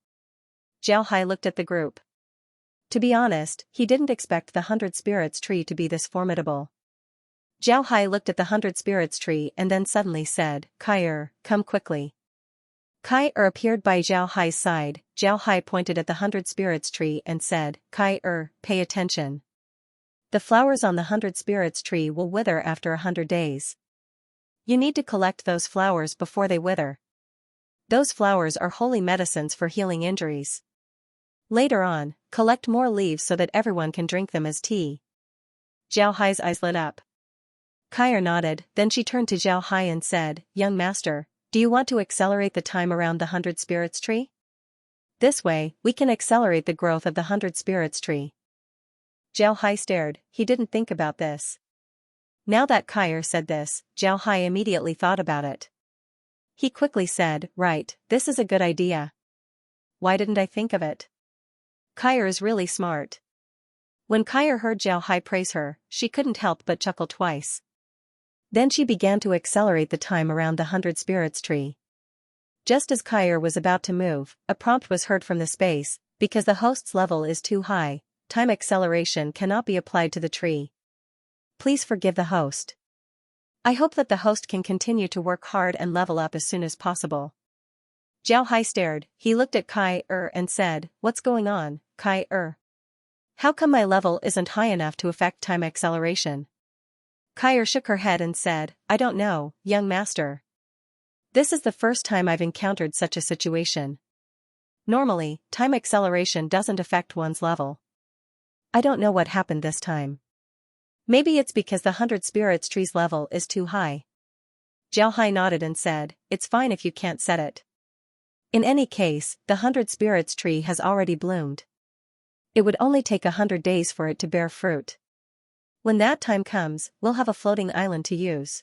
Zhao Hai looked at the group. To be honest, he didn't expect the 100 Spirits tree to be this formidable. Zhao Hai looked at the 100 Spirits tree and then suddenly said, "Kai, come quickly." Kai appeared by Zhao Hai's side. Zhao Hai pointed at the 100 Spirits tree and said, "Kai, pay attention. The flowers on the 100 Spirits tree will wither after 100 days. You need to collect those flowers before they wither. Those flowers are holy medicines for healing injuries. Later on, collect more leaves so that everyone can drink them as tea." Zhao Hai's eyes lit up. Kai nodded, then she turned to Zhao Hai and said, "Young master, do you want to accelerate the time around the 100 Spirits tree? This way, we can accelerate the growth of the 100 Spirits tree." Zhao Hai stared, he didn't think about this. Now that Kai said this, Zhao Hai immediately thought about it. He quickly said, "Right, this is a good idea. Why didn't I think of it? Kai is really smart." When Kai heard Zhao Hai praise her, she couldn't help but chuckle twice. Then she began to accelerate the time around the 100 Spirits tree. Just as Kai was about to move, a prompt was heard from the space, "Because the host's level is too high, time acceleration cannot be applied to the tree. Please forgive the host. I hope that the host can continue to work hard and level up as soon as possible." Zhao Hai stared, he looked at Kai and said, "What's going on, Kai? How come my level isn't high enough to affect time acceleration?" Kai shook her head and said, "I don't know, young master. This is the first time I've encountered such a situation. Normally, time acceleration doesn't affect one's level. I don't know what happened this time. Maybe it's because the 100 Spirits tree's level is too high." Zhao Hai nodded and said, "It's fine if you can't set it. In any case, the 100 Spirits tree has already bloomed. It would only take 100 days for it to bear fruit. When that time comes, we'll have a floating island to use."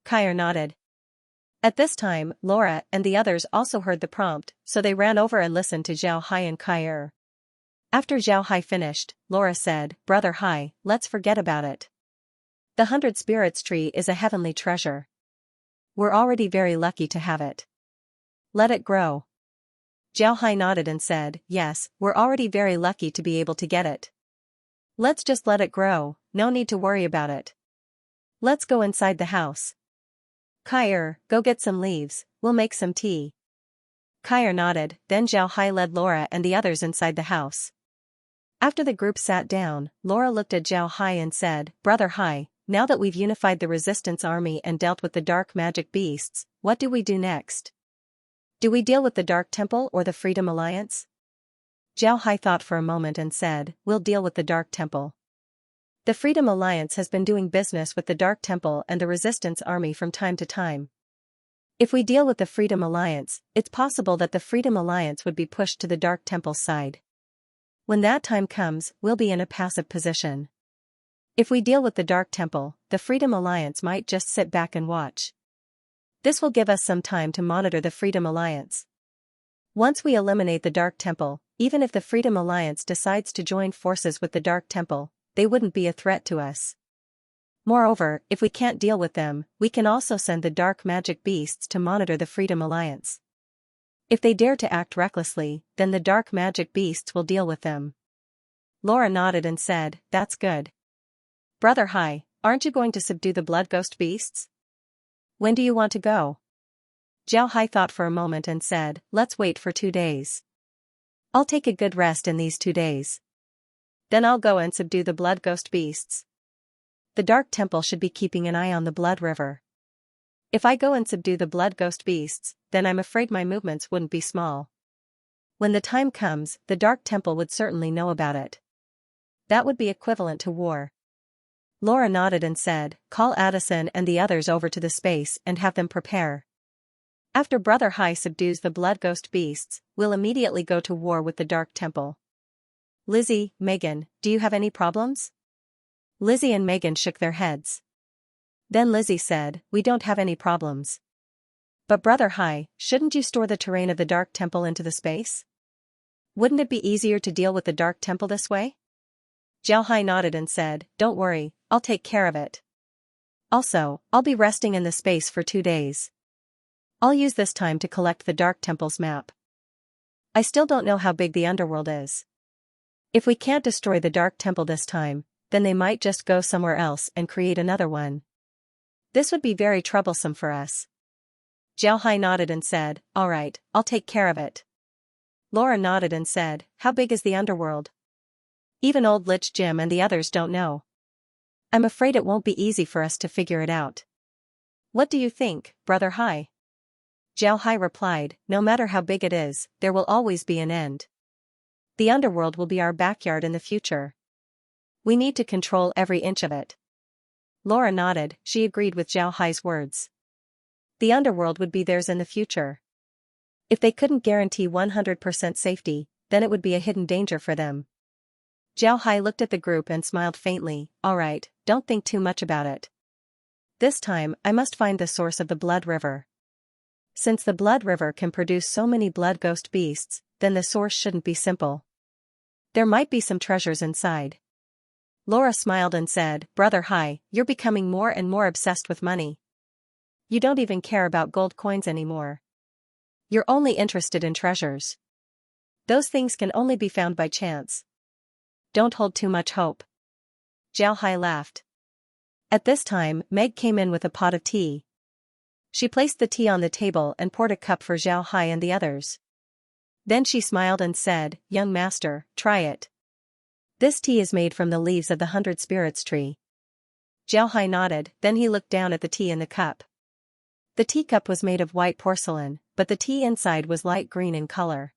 Kai nodded. At this time, Laura and the others also heard the prompt, so they ran over and listened to Zhao Hai and Kai. After Zhao Hai finished, Laura said, "Brother Hai, let's forget about it. The 100 Spirits tree is a heavenly treasure. We're already very lucky to have it. Let it grow." Zhao Hai nodded and said, "Yes, we're already very lucky to be able to get it. Let's just let it grow, no need to worry about it. Let's go inside the house. Kai, go get some leaves, we'll make some tea." Kai nodded, then Zhao Hai led Laura and the others inside the house. After the group sat down, Laura looked at Zhao Hai and said, "Brother Hai, now that we've unified the resistance army and dealt with the dark magic beasts, what do we do next? Do we deal with the Dark Temple or the Freedom Alliance? Zhao Hai thought for a moment and said, we'll deal with the Dark Temple. The Freedom Alliance has been doing business with the Dark Temple and the Resistance Army from time to time. If we deal with the Freedom Alliance, it's possible that the Freedom Alliance would be pushed to the Dark Temple's side. When that time comes, we'll be in a passive position. If we deal with the Dark Temple, the Freedom Alliance might just sit back and watch. This will give us some time to monitor the Freedom Alliance. Once we eliminate the Dark Temple, even if the Freedom Alliance decides to join forces with the Dark Temple, they wouldn't be a threat to us. Moreover, if we can't deal with them, we can also send the dark magic beasts to monitor the Freedom Alliance. If they dare to act recklessly, then the dark magic beasts will deal with them. Laura nodded and said, that's good. Brother Hai, aren't you going to subdue the blood ghost beasts? When do you want to go? Zhao Hai thought for a moment and said, let's wait for 2 days. I'll take a good rest in these 2 days. Then I'll go and subdue the blood ghost beasts. The Dark Temple should be keeping an eye on the Blood River. If I go and subdue the blood ghost beasts, then I'm afraid my movements wouldn't be small. When the time comes, the Dark Temple would certainly know about it. That would be equivalent to war. Laura nodded and said, call Addison and the others over to the space and have them prepare. After Brother Hai subdues the blood ghost beasts, we'll immediately go to war with the Dark Temple. Lizzie, Megan, do you have any problems? Lizzie and Megan shook their heads. Then Lizzie said, we don't have any problems. But Brother Hai, shouldn't you store the terrain of the Dark Temple into the space? Wouldn't it be easier to deal with the Dark Temple this way? Zhao Hai nodded and said, don't worry, I'll take care of it. Also, I'll be resting in the space for 2 days. I'll use this time to collect the Dark Temple's map. I still don't know how big the underworld is. If we can't destroy the Dark Temple this time, then they might just go somewhere else and create another one. This would be very troublesome for us. Zhao Hai nodded and said, all right, I'll take care of it. Laura nodded and said, how big is the underworld? Even old Lich Jim and the others don't know. I'm afraid it won't be easy for us to figure it out. What do you think, Brother Hai? Zhao Hai replied, no matter how big it is, there will always be an end. The underworld will be our backyard in the future. We need to control every inch of it. Laura nodded, she agreed with Zhao Hai's words. The underworld would be theirs in the future. If they couldn't guarantee 100% safety, then it would be a hidden danger for them. Zhao Hai looked at the group and smiled faintly, all right, don't think too much about it. This time, I must find the source of the Blood River. Since the Blood River can produce so many blood ghost beasts, then the source shouldn't be simple. There might be some treasures inside. Laura smiled and said, Brother Hai, you're becoming more and more obsessed with money. You don't even care about gold coins anymore. You're only interested in treasures. Those things can only be found by chance. Don't hold too much hope. Zhao Hai laughed. At this time, Meg came in with a pot of tea. She placed the tea on the table and poured a cup for Zhao Hai and the others. Then she smiled and said, young master, try it. This tea is made from the leaves of the 100 Spirits tree. Zhao Hai nodded, then he looked down at the tea in the cup. The teacup was made of white porcelain, but the tea inside was light green in color.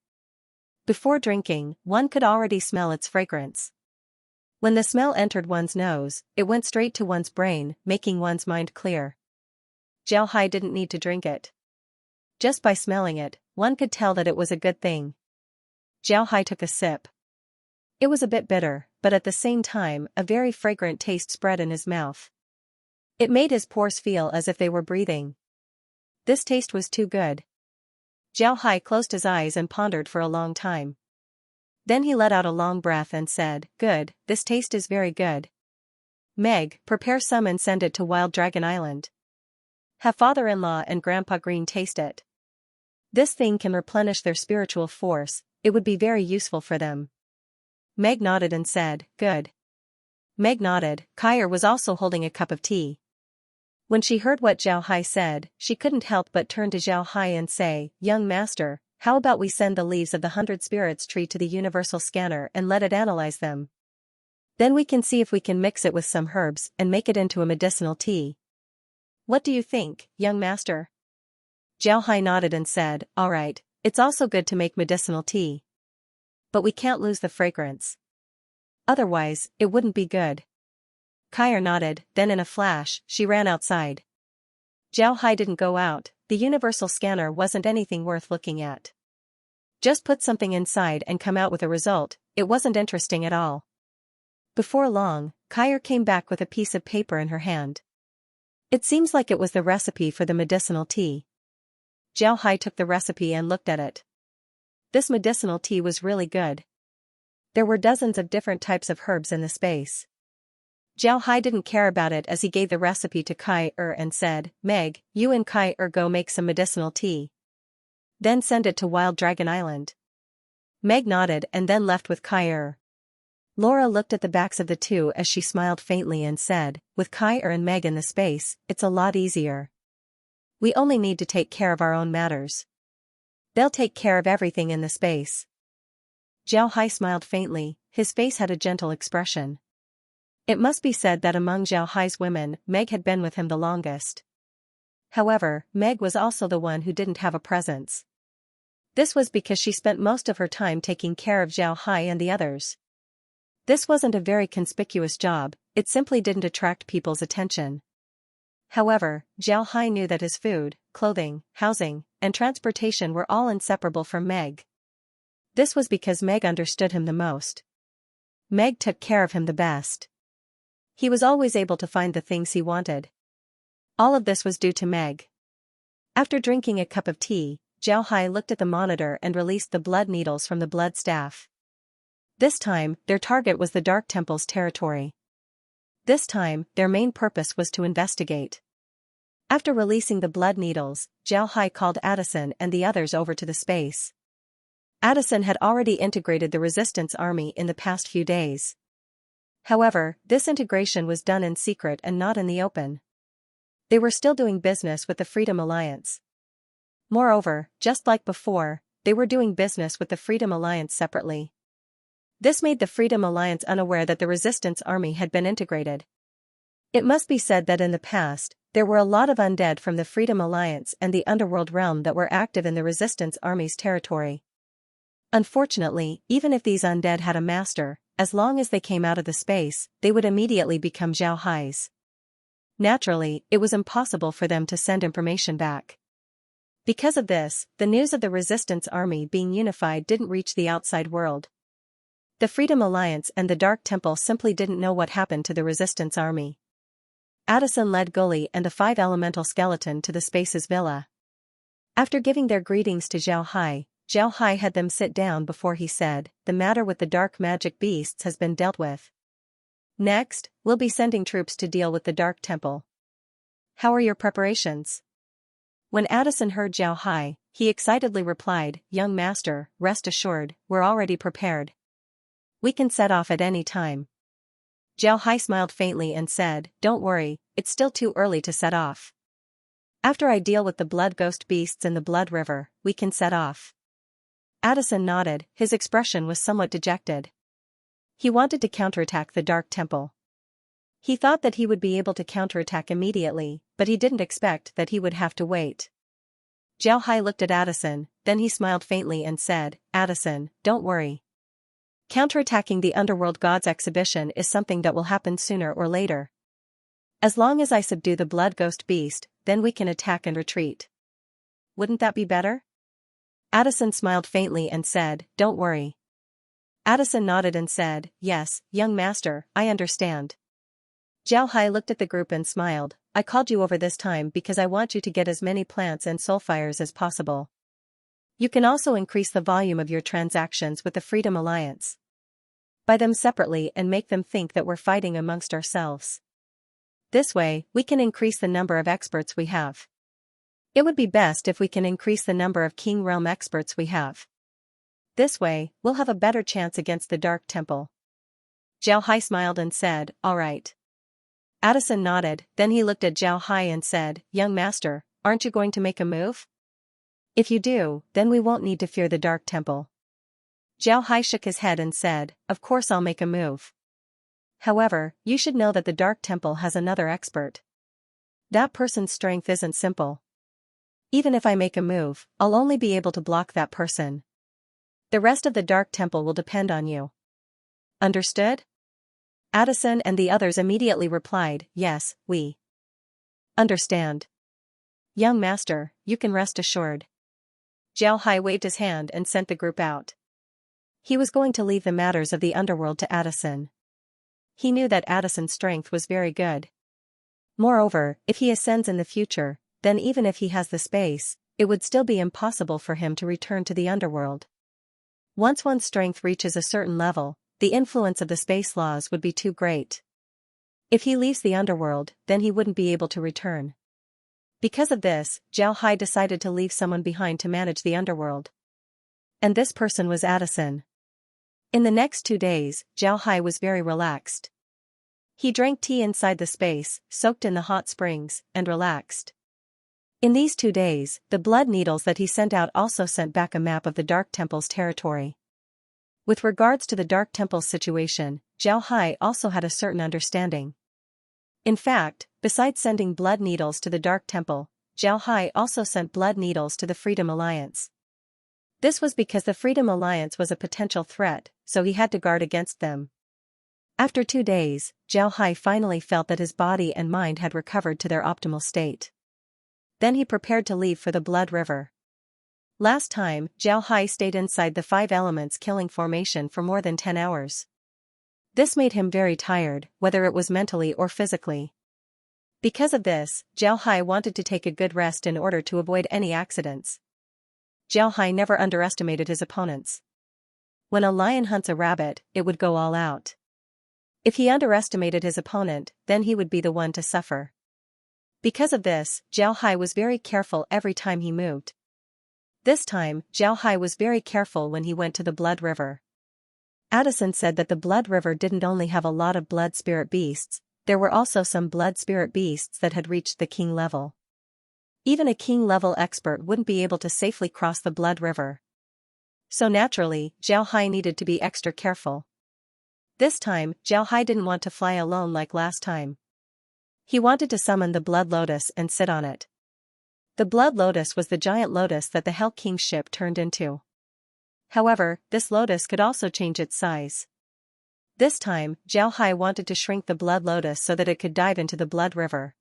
Before drinking, one could already smell its fragrance. When the smell entered one's nose, it went straight to one's brain, making one's mind clear. Zhao Hai didn't need to drink it. Just by smelling it, one could tell that it was a good thing. Zhao Hai took a sip. It was a bit bitter, but at the same time, a very fragrant taste spread in his mouth. It made his pores feel as if they were breathing. This taste was too good. Zhao Hai closed his eyes and pondered for a long time. Then he let out a long breath and said, good, this taste is very good. Meg, prepare some and send it to Wild Dragon Island. Have father-in-law and Grandpa Green taste it. This thing can replenish their spiritual force, it would be very useful for them. Meg nodded and said, good. Meg nodded. Kyra was also holding a cup of tea. When she heard what Zhao Hai said, she couldn't help but turn to Zhao Hai and say, young master, how about we send the leaves of the 100 Spirits tree to the universal scanner and let it analyze them? Then we can see if we can mix it with some herbs and make it into a medicinal tea. What do you think, young master? Xiaohai nodded and said, all right, it's also good to make medicinal tea. But we can't lose the fragrance. Otherwise, it wouldn't be good. Kair nodded, then in a flash, she ran outside. Xiaohai didn't go out, the universal scanner wasn't anything worth looking at. Just put something inside and come out with a result, it wasn't interesting at all. Before long, Kair came back with a piece of paper in her hand. It seems like it was the recipe for the medicinal tea. Xiaohai took the recipe and looked at it. This medicinal tea was really good. There were dozens of different types of herbs in the space. Xiaohai didn't care about it as he gave the recipe to Kair and said, Meg, you and Kair go make some medicinal tea. Then send it to Wild Dragon Island. Meg nodded and then left with Kair. Laura looked at the backs of the two as she smiled faintly and said, with Kair and Meg in the space, it's a lot easier. We only need to take care of our own matters. They'll take care of everything in the space. Xiaohai smiled faintly, his face had a gentle expression. It must be said that among Xiaohai's women, Meg had been with him the longest. However, Meg was also the one who didn't have a presence. This was because she spent most of her time taking care of Xiaohai and the others. This wasn't a very conspicuous job, it simply didn't attract people's attention. However, Xiaohai knew that his food, clothing, housing, and transportation were all inseparable from Meg. This was because Meg understood him the most. Meg took care of him the best. He was always able to find the things he wanted. All of this was due to Meg. After drinking a cup of tea, Xiaohai looked at the monitor and released the blood needles from the blood staff. This time, their target was the Dark Temple's territory. This time, their main purpose was to investigate. After releasing the blood needles, Xiaohai called Addison and the others over to the space. Addison had already integrated the resistance army in the past few days. However, this integration was done in secret and not in the open. They were still doing business with the Freedom Alliance. Moreover, just like before, they were doing business with the Freedom Alliance separately. This made the Freedom Alliance unaware that the resistance army had been integrated. It must be said that in the past, there were a lot of undead from the Freedom Alliance and the Underworld realm that were active in the resistance army's territory. Unfortunately, even if these undead had a master, as long as they came out of the space, they would immediately become Xiaohai's. Naturally, it was impossible for them to send information back. Because of this, the news of the resistance army being unified didn't reach the outside world. The Freedom Alliance and the Dark Temple simply didn't know what happened to the resistance army. Addison led Gully and the 5 elemental skeleton to the space's villa. After giving their greetings to Xiaohai, Xiaohai had them sit down before he said, the matter with the dark magic beasts has been dealt with. Next, we'll be sending troops to deal with the Dark Temple. How are your preparations? When Addison heard Xiaohai, he excitedly replied, young master, rest assured, we're already prepared. We can set off at any time. Xiaohai smiled faintly and said, don't worry, it's still too early to set off. After I deal with the blood ghost beasts in the blood river, we can set off. Addison nodded, his expression was somewhat dejected. He wanted to counterattack the Dark Temple. He thought that he would be able to counterattack immediately, but he didn't expect that he would have to wait. Xiaohai looked at Addison, then he smiled faintly and said, Addison, don't worry. Counterattacking the Underworld Gods exhibition is something that will happen sooner or later. As long as I subdue the blood ghost beast, then we can attack and retreat. Wouldn't that be better? Addison smiled faintly and said, don't worry. Addison nodded and said, yes, young master, I understand. Xiaohai looked at the group and smiled, I called you over this time because I want you to get as many plants and soulfires as possible. You can also increase the volume of your transactions with the Freedom Alliance. Buy them separately and make them think that we're fighting amongst ourselves. This way, we can increase the number of experts we have. It would be best if we can increase the number of King Realm experts we have. This way, we'll have a better chance against the Dark Temple. Xiaohai smiled and said, all right. Addison nodded, then he looked at Xiaohai and said, young master, aren't you going to make a move? If you do, then we won't need to fear the Dark Temple. Xiaohai shook his head and said, of course I'll make a move. However, you should know that the Dark Temple has another expert. That person's strength isn't simple. Even if I make a move, I'll only be able to block that person. The rest of the Dark Temple will depend on you. Understood? Addison and the others immediately replied, yes, we understand. Young master, you can rest assured. Jiao Hai waved his hand and sent the group out. He was going to leave the matters of the underworld to Addison. He knew that Addison's strength was very good. Moreover, if he ascends in the future, then even if he has the space, it would still be impossible for him to return to the underworld. Once one's strength reaches a certain level, the influence of the space laws would be too great. If he leaves the underworld, then he wouldn't be able to return. Because of this, Jiao Hai decided to leave someone behind to manage the underworld. And this person was Addison. In the next 2 days, Jiao Hai was very relaxed. He drank tea inside the space, soaked in the hot springs, and relaxed. In these 2 days, the blood needles that he sent out also sent back a map of the Dark Temple's territory. With regards to the Dark Temple's situation, Jiao Hai also had a certain understanding. In fact, besides sending blood needles to the Dark Temple, Jiao Hai also sent blood needles to the Freedom Alliance. This was because the Freedom Alliance was a potential threat, so he had to guard against them. After 2 days, Jiao Hai finally felt that his body and mind had recovered to their optimal state. Then he prepared to leave for the Blood River. Last time, Jiao Hai stayed inside the 5 elements killing formation for more than 10 hours. This made him very tired, whether it was mentally or physically. Because of this, Jiao Hai wanted to take a good rest in order to avoid any accidents. Jiao Hai never underestimated his opponents. When a lion hunts a rabbit, it would go all out. If he underestimated his opponent, then he would be the one to suffer. Because of this, Jiao Hai was very careful every time he moved. This time, Jiao Hai was very careful when he went to the Blood River. Addison said that the Blood River didn't only have a lot of blood spirit beasts, there were also some blood spirit beasts that had reached the king level. Even a king-level expert wouldn't be able to safely cross the Blood River. So naturally, Jiao Hai needed to be extra careful. This time, Jiao Hai didn't want to fly alone like last time. He wanted to summon the Blood Lotus and sit on it. The Blood Lotus was the giant lotus that the Hell King's ship turned into. However, this lotus could also change its size. This time, Jiao Hai wanted to shrink the Blood Lotus so that it could dive into the Blood River.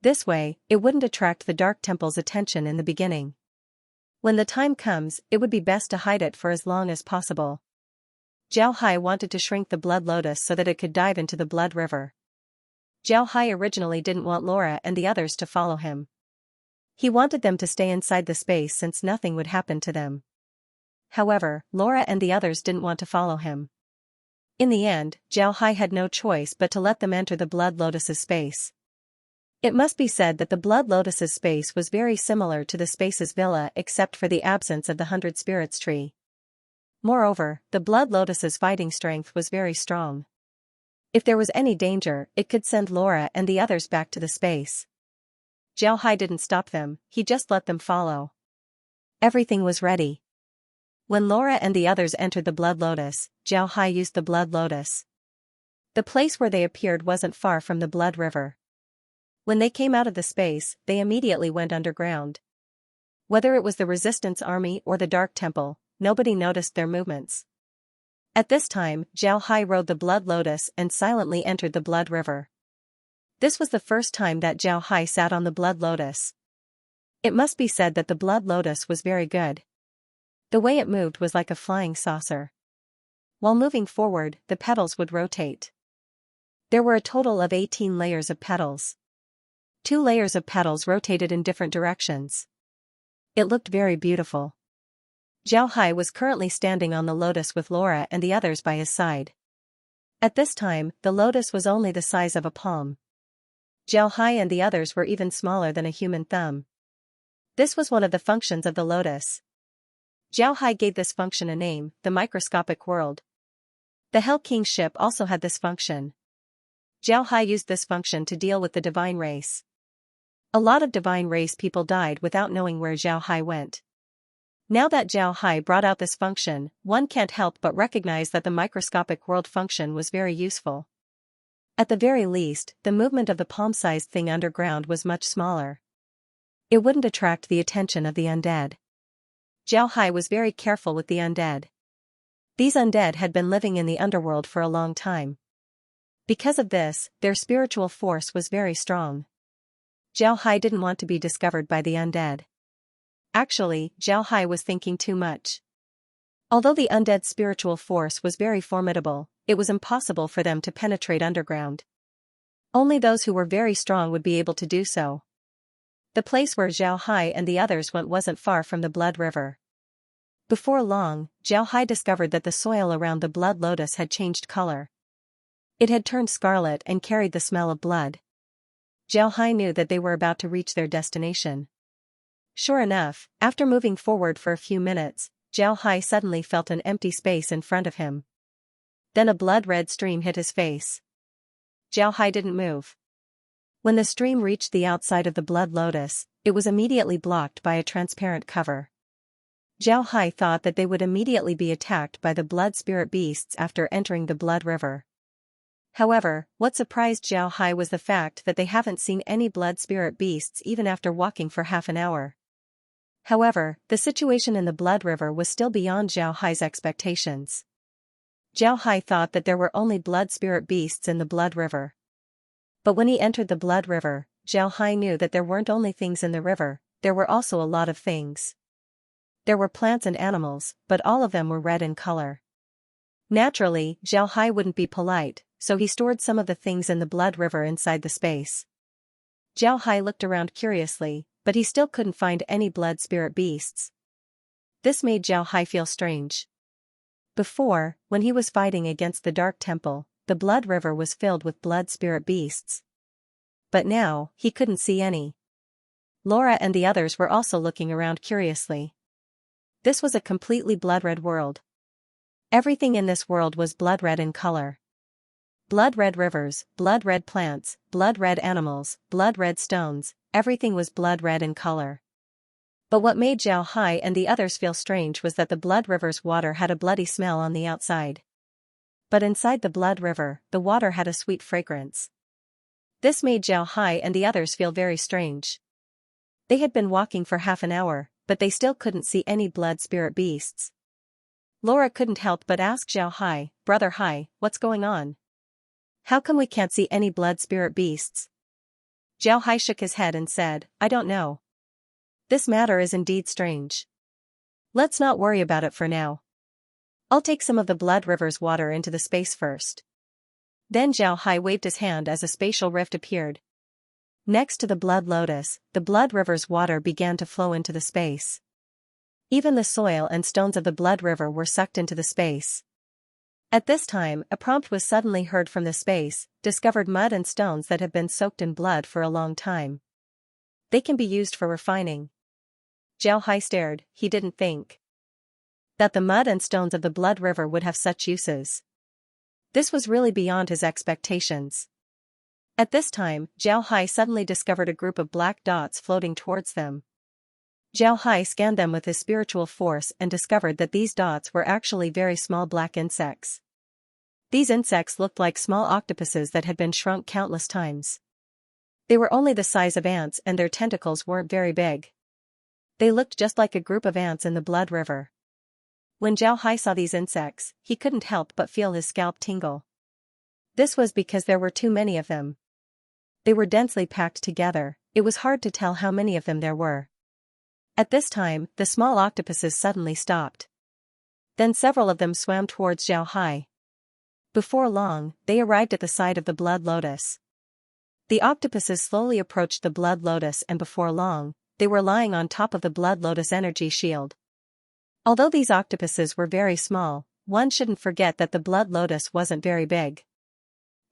This way, it wouldn't attract the Dark Temple's attention in the beginning. When the time comes, it would be best to hide it for as long as possible. Jiao Hai wanted to shrink the Blood Lotus so that it could dive into the Blood River. Jiao Hai originally didn't want Laura and the others to follow him. He wanted them to stay inside the space since nothing would happen to them. However, Laura and the others didn't want to follow him. In the end, Jiao Hai had no choice but to let them enter the Blood Lotus's space. It must be said that the Blood Lotus's space was very similar to the space's villa except for the absence of the 100 Spirits tree. Moreover, the Blood Lotus's fighting strength was very strong. If there was any danger, it could send Laura and the others back to the space. Jiao Hai didn't stop them, he just let them follow. Everything was ready. When Laura and the others entered the Blood Lotus, Jiao Hai used the Blood Lotus. The place where they appeared wasn't far from the Blood River. When they came out of the space, they immediately went underground. Whether it was the Resistance Army or the Dark Temple, nobody noticed their movements. At this time, Jiao Hai rode the Blood Lotus and silently entered the Blood River. This was the first time that Jiao Hai sat on the Blood Lotus. It must be said that the Blood Lotus was very good. The way it moved was like a flying saucer. While moving forward, the petals would rotate. There were a total of 18 layers of petals. 2 layers of petals rotated in different directions. It looked very beautiful. Jiao Hai was currently standing on the lotus with Laura and the others by his side. At this time, the lotus was only the size of a palm. Jiao Hai and the others were even smaller than a human thumb. This was one of the functions of the lotus. Jiao Hai gave this function a name, the microscopic world. The Hell King's ship also had this function. Jiao Hai used this function to deal with the divine race. A lot of divine race people died without knowing where Jiao Hai went. Now that Jiao Hai brought out this function, one can't help but recognize that the microscopic world function was very useful. At the very least, the movement of the palm-sized thing underground was much smaller. It wouldn't attract the attention of the undead. Zhao Hai was very careful with the undead. These undead had been living in the underworld for a long time. Because of this, their spiritual force was very strong. Zhao Hai didn't want to be discovered by the undead. Actually, Zhao Hai was thinking too much. Although the undead spiritual force was very formidable, it was impossible for them to penetrate underground. Only those who were very strong would be able to do so. The place where Zhao Hai and the others went wasn't far from the Blood River. Before long, Zhao Hai discovered that the soil around the blood lotus had changed color. It had turned scarlet and carried the smell of blood. Zhao Hai knew that they were about to reach their destination. Sure enough, after moving forward for a few minutes, Zhao Hai suddenly felt an empty space in front of him. Then a blood-red stream hit his face. Zhao Hai didn't move. When the stream reached the outside of the blood lotus, it was immediately blocked by a transparent cover. Zhao Hai thought that they would immediately be attacked by the blood spirit beasts after entering the blood river. However, what surprised Zhao Hai was the fact that they haven't seen any blood spirit beasts even after walking for half an hour. However, the situation in the blood river was still beyond Zhao Hai's expectations. Zhao Hai thought that there were only blood spirit beasts in the blood river. But when he entered the blood river, Zhao Hai knew that there weren't only things in the river, there were also a lot of things. There were plants and animals, but all of them were red in color. Naturally, Zhao Hai wouldn't be polite, so he stored some of the things in the blood river inside the space. Zhao Hai looked around curiously, but he still couldn't find any blood spirit beasts. This made Zhao Hai feel strange. Before, when he was fighting against the Dark Temple, the blood river was filled with blood spirit beasts. But now, he couldn't see any. Laura and the others were also looking around curiously. This was a completely blood-red world. Everything in this world was blood-red in color. Blood-red rivers, blood-red plants, blood-red animals, blood-red stones, everything was blood-red in color. But what made Zhao Hai and the others feel strange was that the blood river's water had a bloody smell on the outside. But inside the blood river, the water had a sweet fragrance. This made Zhao Hai and the others feel very strange. They had been walking for half an hour, but they still couldn't see any blood spirit beasts. Laura couldn't help but ask Zhao Hai, "Brother Hai, what's going on? How come we can't see any blood spirit beasts?" Zhao Hai shook his head and said, "I don't know. This matter is indeed strange. Let's not worry about it for now. I'll take some of the blood river's water into the space first." Then Zhao Hai waved his hand as a spatial rift appeared. Next to the blood lotus, the blood river's water began to flow into the space. Even the soil and stones of the blood river were sucked into the space. At this time, a prompt was suddenly heard from the space: discovered mud and stones that have been soaked in blood for a long time. They can be used for refining. Zhao Hai stared. He didn't think that the mud and stones of the blood river would have such uses. This was really beyond his expectations. At this time, Zhao Hai suddenly discovered a group of black dots floating towards them. Zhao Hai scanned them with his spiritual force and discovered that these dots were actually very small black insects. These insects looked like small octopuses that had been shrunk countless times. They were only the size of ants and their tentacles weren't very big. They looked just like a group of ants in the blood river. When Zhao Hai saw these insects, he couldn't help but feel his scalp tingle. This was because there were too many of them. They were densely packed together, it was hard to tell how many of them there were. At this time, the small octopuses suddenly stopped. Then several of them swam towards Zhao Hai. Before long, they arrived at the side of the blood lotus. The octopuses slowly approached the blood lotus and before long, they were lying on top of the blood lotus energy shield. Although these octopuses were very small, one shouldn't forget that the blood lotus wasn't very big.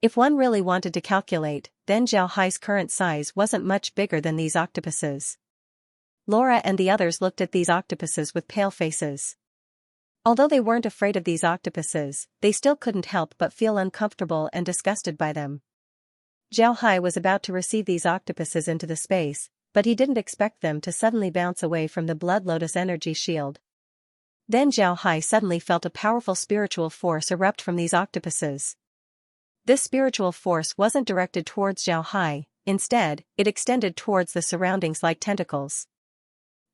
If one really wanted to calculate, then Zhao Hai's current size wasn't much bigger than these octopuses. Laura and the others looked at these octopuses with pale faces. Although they weren't afraid of these octopuses, they still couldn't help but feel uncomfortable and disgusted by them. Zhao Hai was about to receive these octopuses into the space, but he didn't expect them to suddenly bounce away from the blood lotus energy shield. Then Zhao Hai suddenly felt a powerful spiritual force erupt from these octopuses. This spiritual force wasn't directed towards Zhao Hai, instead, it extended towards the surroundings like tentacles.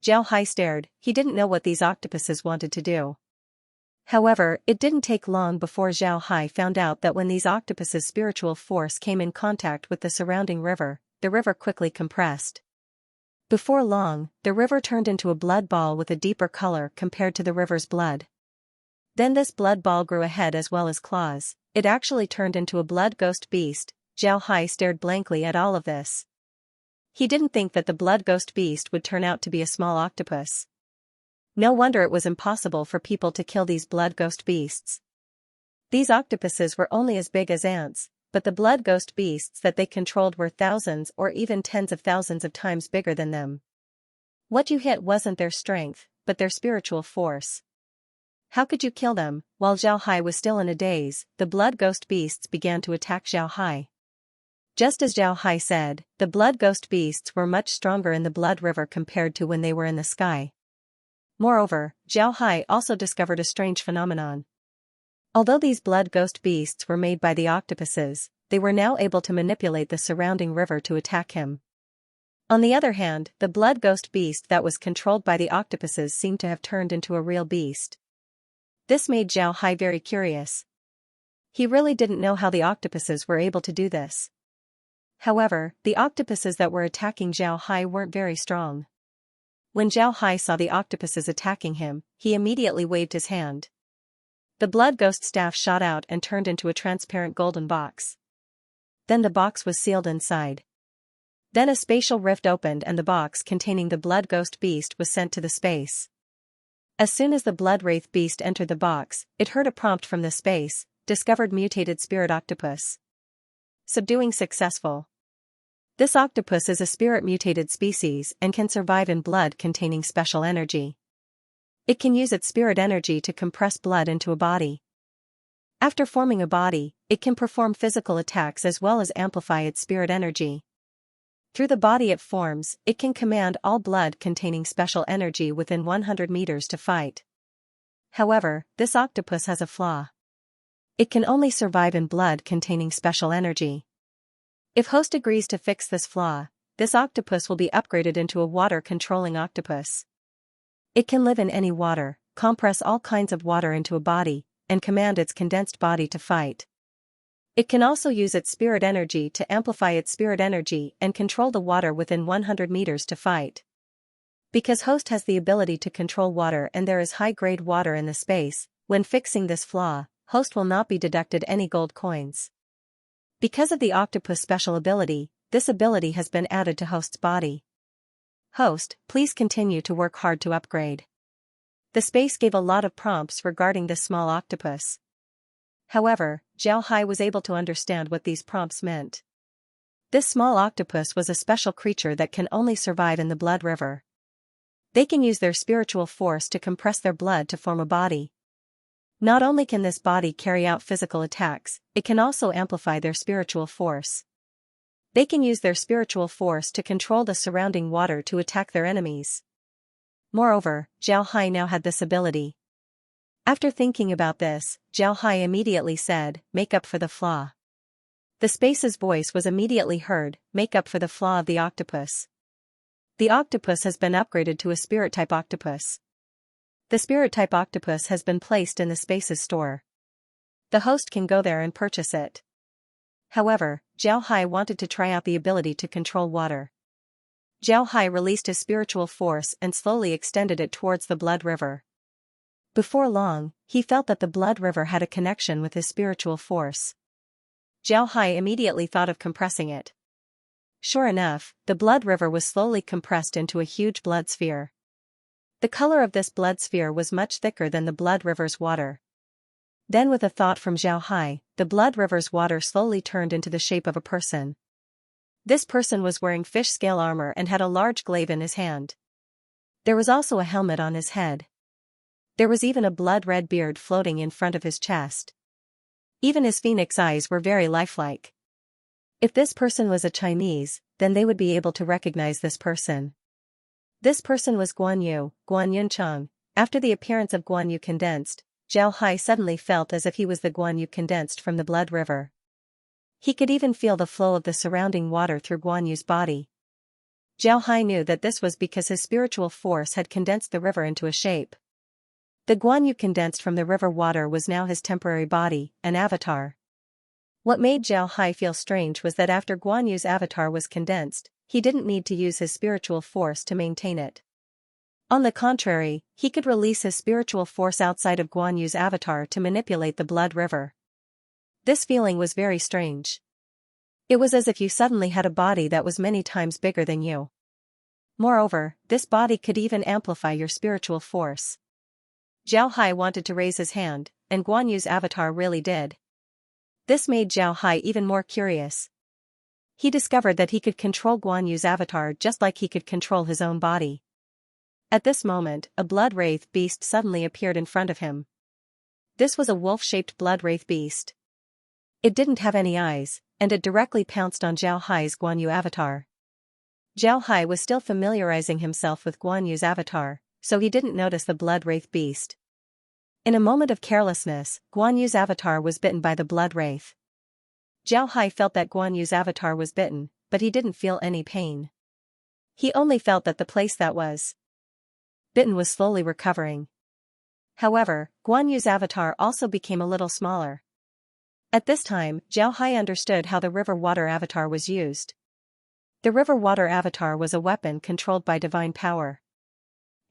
Zhao Hai stared, he didn't know what these octopuses wanted to do. However, it didn't take long before Zhao Hai found out that when these octopuses' spiritual force came in contact with the surrounding river, the river quickly compressed. Before long, the river turned into a blood ball with a deeper color compared to the river's blood. Then this blood ball grew a head as well as claws. It actually turned into a blood ghost beast. Zhao Hai stared blankly at all of this. He didn't think that the blood ghost beast would turn out to be a small octopus. No wonder it was impossible for people to kill these blood ghost beasts. These octopuses were only as big as ants, but the blood ghost beasts that they controlled were thousands or even tens of thousands of times bigger than them. What you hit wasn't their strength, but their spiritual force. How could you kill them? While Zhao Hai was still in a daze, the blood ghost beasts began to attack Zhao Hai. Just as Zhao Hai said, the blood ghost beasts were much stronger in the blood river compared to when they were in the sky. Moreover, Zhao Hai also discovered a strange phenomenon. Although these blood ghost beasts were made by the octopuses, they were now able to manipulate the surrounding river to attack him. On the other hand, the blood ghost beast that was controlled by the octopuses seemed to have turned into a real beast. This made Zhao Hai very curious. He really didn't know how the octopuses were able to do this. However, the octopuses that were attacking Zhao Hai weren't very strong. When Zhao Hai saw the octopuses attacking him, he immediately waved his hand. The blood ghost staff shot out and turned into a transparent golden box. Then the box was sealed inside. Then a spatial rift opened and the box containing the blood ghost beast was sent to the space. As soon as the blood wraith beast entered the box, it heard a prompt from the space, discovered mutated spirit octopus. Subduing successful. This octopus is a spirit-mutated species and can survive in blood containing special energy. It can use its spirit energy to compress blood into a body. After forming a body, it can perform physical attacks as well as amplify its spirit energy. Through the body it forms, it can command all blood containing special energy within 100 meters to fight. However, this octopus has a flaw. It can only survive in blood containing special energy. If host agrees to fix this flaw, this octopus will be upgraded into a water-controlling octopus. It can live in any water, compress all kinds of water into a body, and command its condensed body to fight. It can also use its spirit energy to amplify its spirit energy and control the water within 100 meters to fight. Because host has the ability to control water and there is high-grade water in the space, when fixing this flaw, host will not be deducted any gold coins. Because of the octopus' special ability, this ability has been added to host's body. Host, please continue to work hard to upgrade. The space gave a lot of prompts regarding this small octopus. However, Zhao Hai was able to understand what these prompts meant. This small octopus was a special creature that can only survive in the blood river. They can use their spiritual force to compress their blood to form a body. Not only can this body carry out physical attacks, it can also amplify their spiritual force. They can use their spiritual force to control the surrounding water to attack their enemies. Moreover, Zhao Hai now had this ability. After thinking about this, Zhao Hai immediately said, "Make up for the flaw." The space's voice was immediately heard, "Make up for the flaw of the octopus." The octopus has been upgraded to a spirit-type octopus. The spirit-type octopus has been placed in the space's store. The host can go there and purchase it. However, Zhao Hai wanted to try out the ability to control water. Zhao Hai released his spiritual force and slowly extended it towards the blood river. Before long, he felt that the blood river had a connection with his spiritual force. Zhao Hai immediately thought of compressing it. Sure enough, the blood river was slowly compressed into a huge blood sphere. The color of this blood sphere was much thicker than the blood river's water. Then with a thought from Zhao Hai, the blood river's water slowly turned into the shape of a person. This person was wearing fish scale armor and had a large glaive in his hand. There was also a helmet on his head. There was even a blood-red beard floating in front of his chest. Even his phoenix eyes were very lifelike. If this person was a Chinese, then they would be able to recognize this person. This person was Guan Yun Chang. After the appearance of Guan Yu condensed, Zhao Hai suddenly felt as if he was the Guan Yu condensed from the blood river. He could even feel the flow of the surrounding water through Guan Yu's body. Zhao Hai knew that this was because his spiritual force had condensed the river into a shape. The Guan Yu condensed from the river water was now his temporary body, an avatar. What made Zhao Hai feel strange was that after Guan Yu's avatar was condensed, he didn't need to use his spiritual force to maintain it. On the contrary, he could release his spiritual force outside of Guan Yu's avatar to manipulate the blood river. This feeling was very strange. It was as if you suddenly had a body that was many times bigger than you. Moreover, this body could even amplify your spiritual force. Zhao Hai wanted to raise his hand, and Guan Yu's avatar really did. This made Zhao Hai even more curious. He discovered that he could control Guan Yu's avatar just like he could control his own body. At this moment, a blood wraith beast suddenly appeared in front of him. This was a wolf-shaped blood wraith beast. It didn't have any eyes, and it directly pounced on Zhao Hai's Guan Yu avatar. Zhao Hai was still familiarizing himself with Guan Yu's avatar, so he didn't notice the blood wraith beast. In a moment of carelessness, Guan Yu's avatar was bitten by the blood wraith. Zhao Hai felt that Guan Yu's avatar was bitten, but he didn't feel any pain. He only felt that the place that was bitten was slowly recovering. However, Guan Yu's avatar also became a little smaller. At this time, Zhao Hai understood how the river water avatar was used. The river water avatar was a weapon controlled by divine power.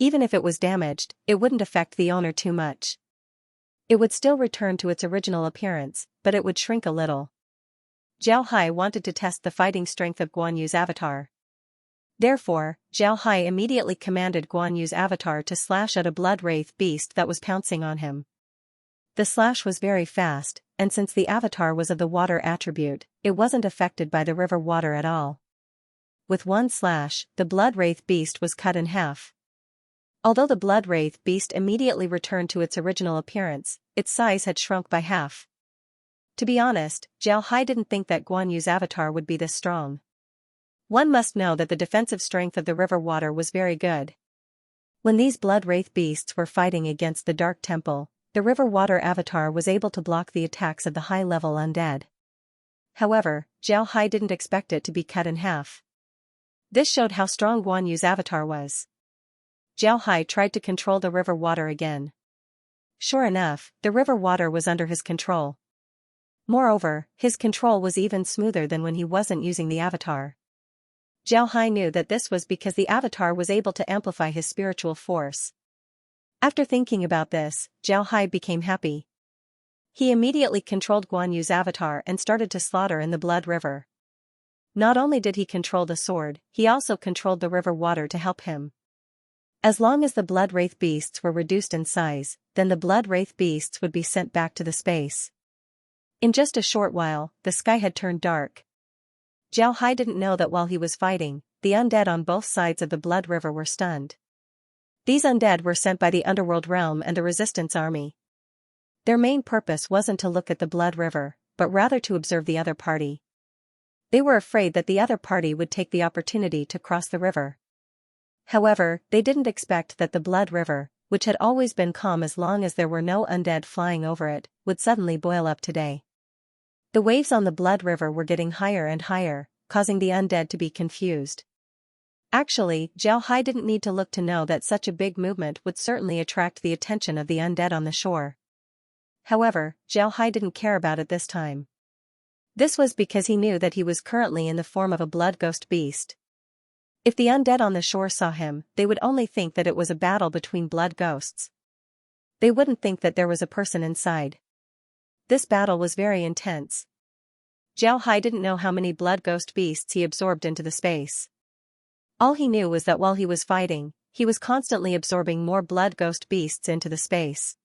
Even if it was damaged, it wouldn't affect the owner too much. It would still return to its original appearance, but it would shrink a little. Zhao Hai wanted to test the fighting strength of Guan Yu's avatar. Therefore, Zhao Hai immediately commanded Guan Yu's avatar to slash at a blood wraith beast that was pouncing on him. The slash was very fast, and since the avatar was of the water attribute, it wasn't affected by the river water at all. With one slash, the blood wraith beast was cut in half. Although the blood wraith beast immediately returned to its original appearance, its size had shrunk by half. To be honest, Zhao Hai didn't think that Guan Yu's avatar would be this strong. One must know that the defensive strength of the river water was very good. When these blood wraith beasts were fighting against the Dark Temple, the river water avatar was able to block the attacks of the high-level undead. However, Zhao Hai didn't expect it to be cut in half. This showed how strong Guan Yu's avatar was. Zhao Hai tried to control the river water again. Sure enough, the river water was under his control. Moreover, his control was even smoother than when he wasn't using the avatar. Zhao Hai knew that this was because the avatar was able to amplify his spiritual force. After thinking about this, Zhao Hai became happy. He immediately controlled Guan Yu's avatar and started to slaughter in the blood river. Not only did he control the sword, he also controlled the river water to help him. As long as the blood wraith beasts were reduced in size, then the blood wraith beasts would be sent back to the space. In just a short while, the sky had turned dark. Zhao Hai didn't know that while he was fighting, the undead on both sides of the blood river were stunned. These undead were sent by the underworld realm and the resistance army. Their main purpose wasn't to look at the blood river, but rather to observe the other party. They were afraid that the other party would take the opportunity to cross the river. However, they didn't expect that the blood river, which had always been calm as long as there were no undead flying over it, would suddenly boil up today. The waves on the blood river were getting higher and higher, causing the undead to be confused. Actually, Zhao Hai didn't need to look to know that such a big movement would certainly attract the attention of the undead on the shore. However, Zhao Hai didn't care about it this time. This was because he knew that he was currently in the form of a blood ghost beast. If the undead on the shore saw him, they would only think that it was a battle between blood ghosts. They wouldn't think that there was a person inside. This battle was very intense. Zhao Hai didn't know how many blood ghost beasts he absorbed into the space. All he knew was that while he was fighting, he was constantly absorbing more blood ghost beasts into the space.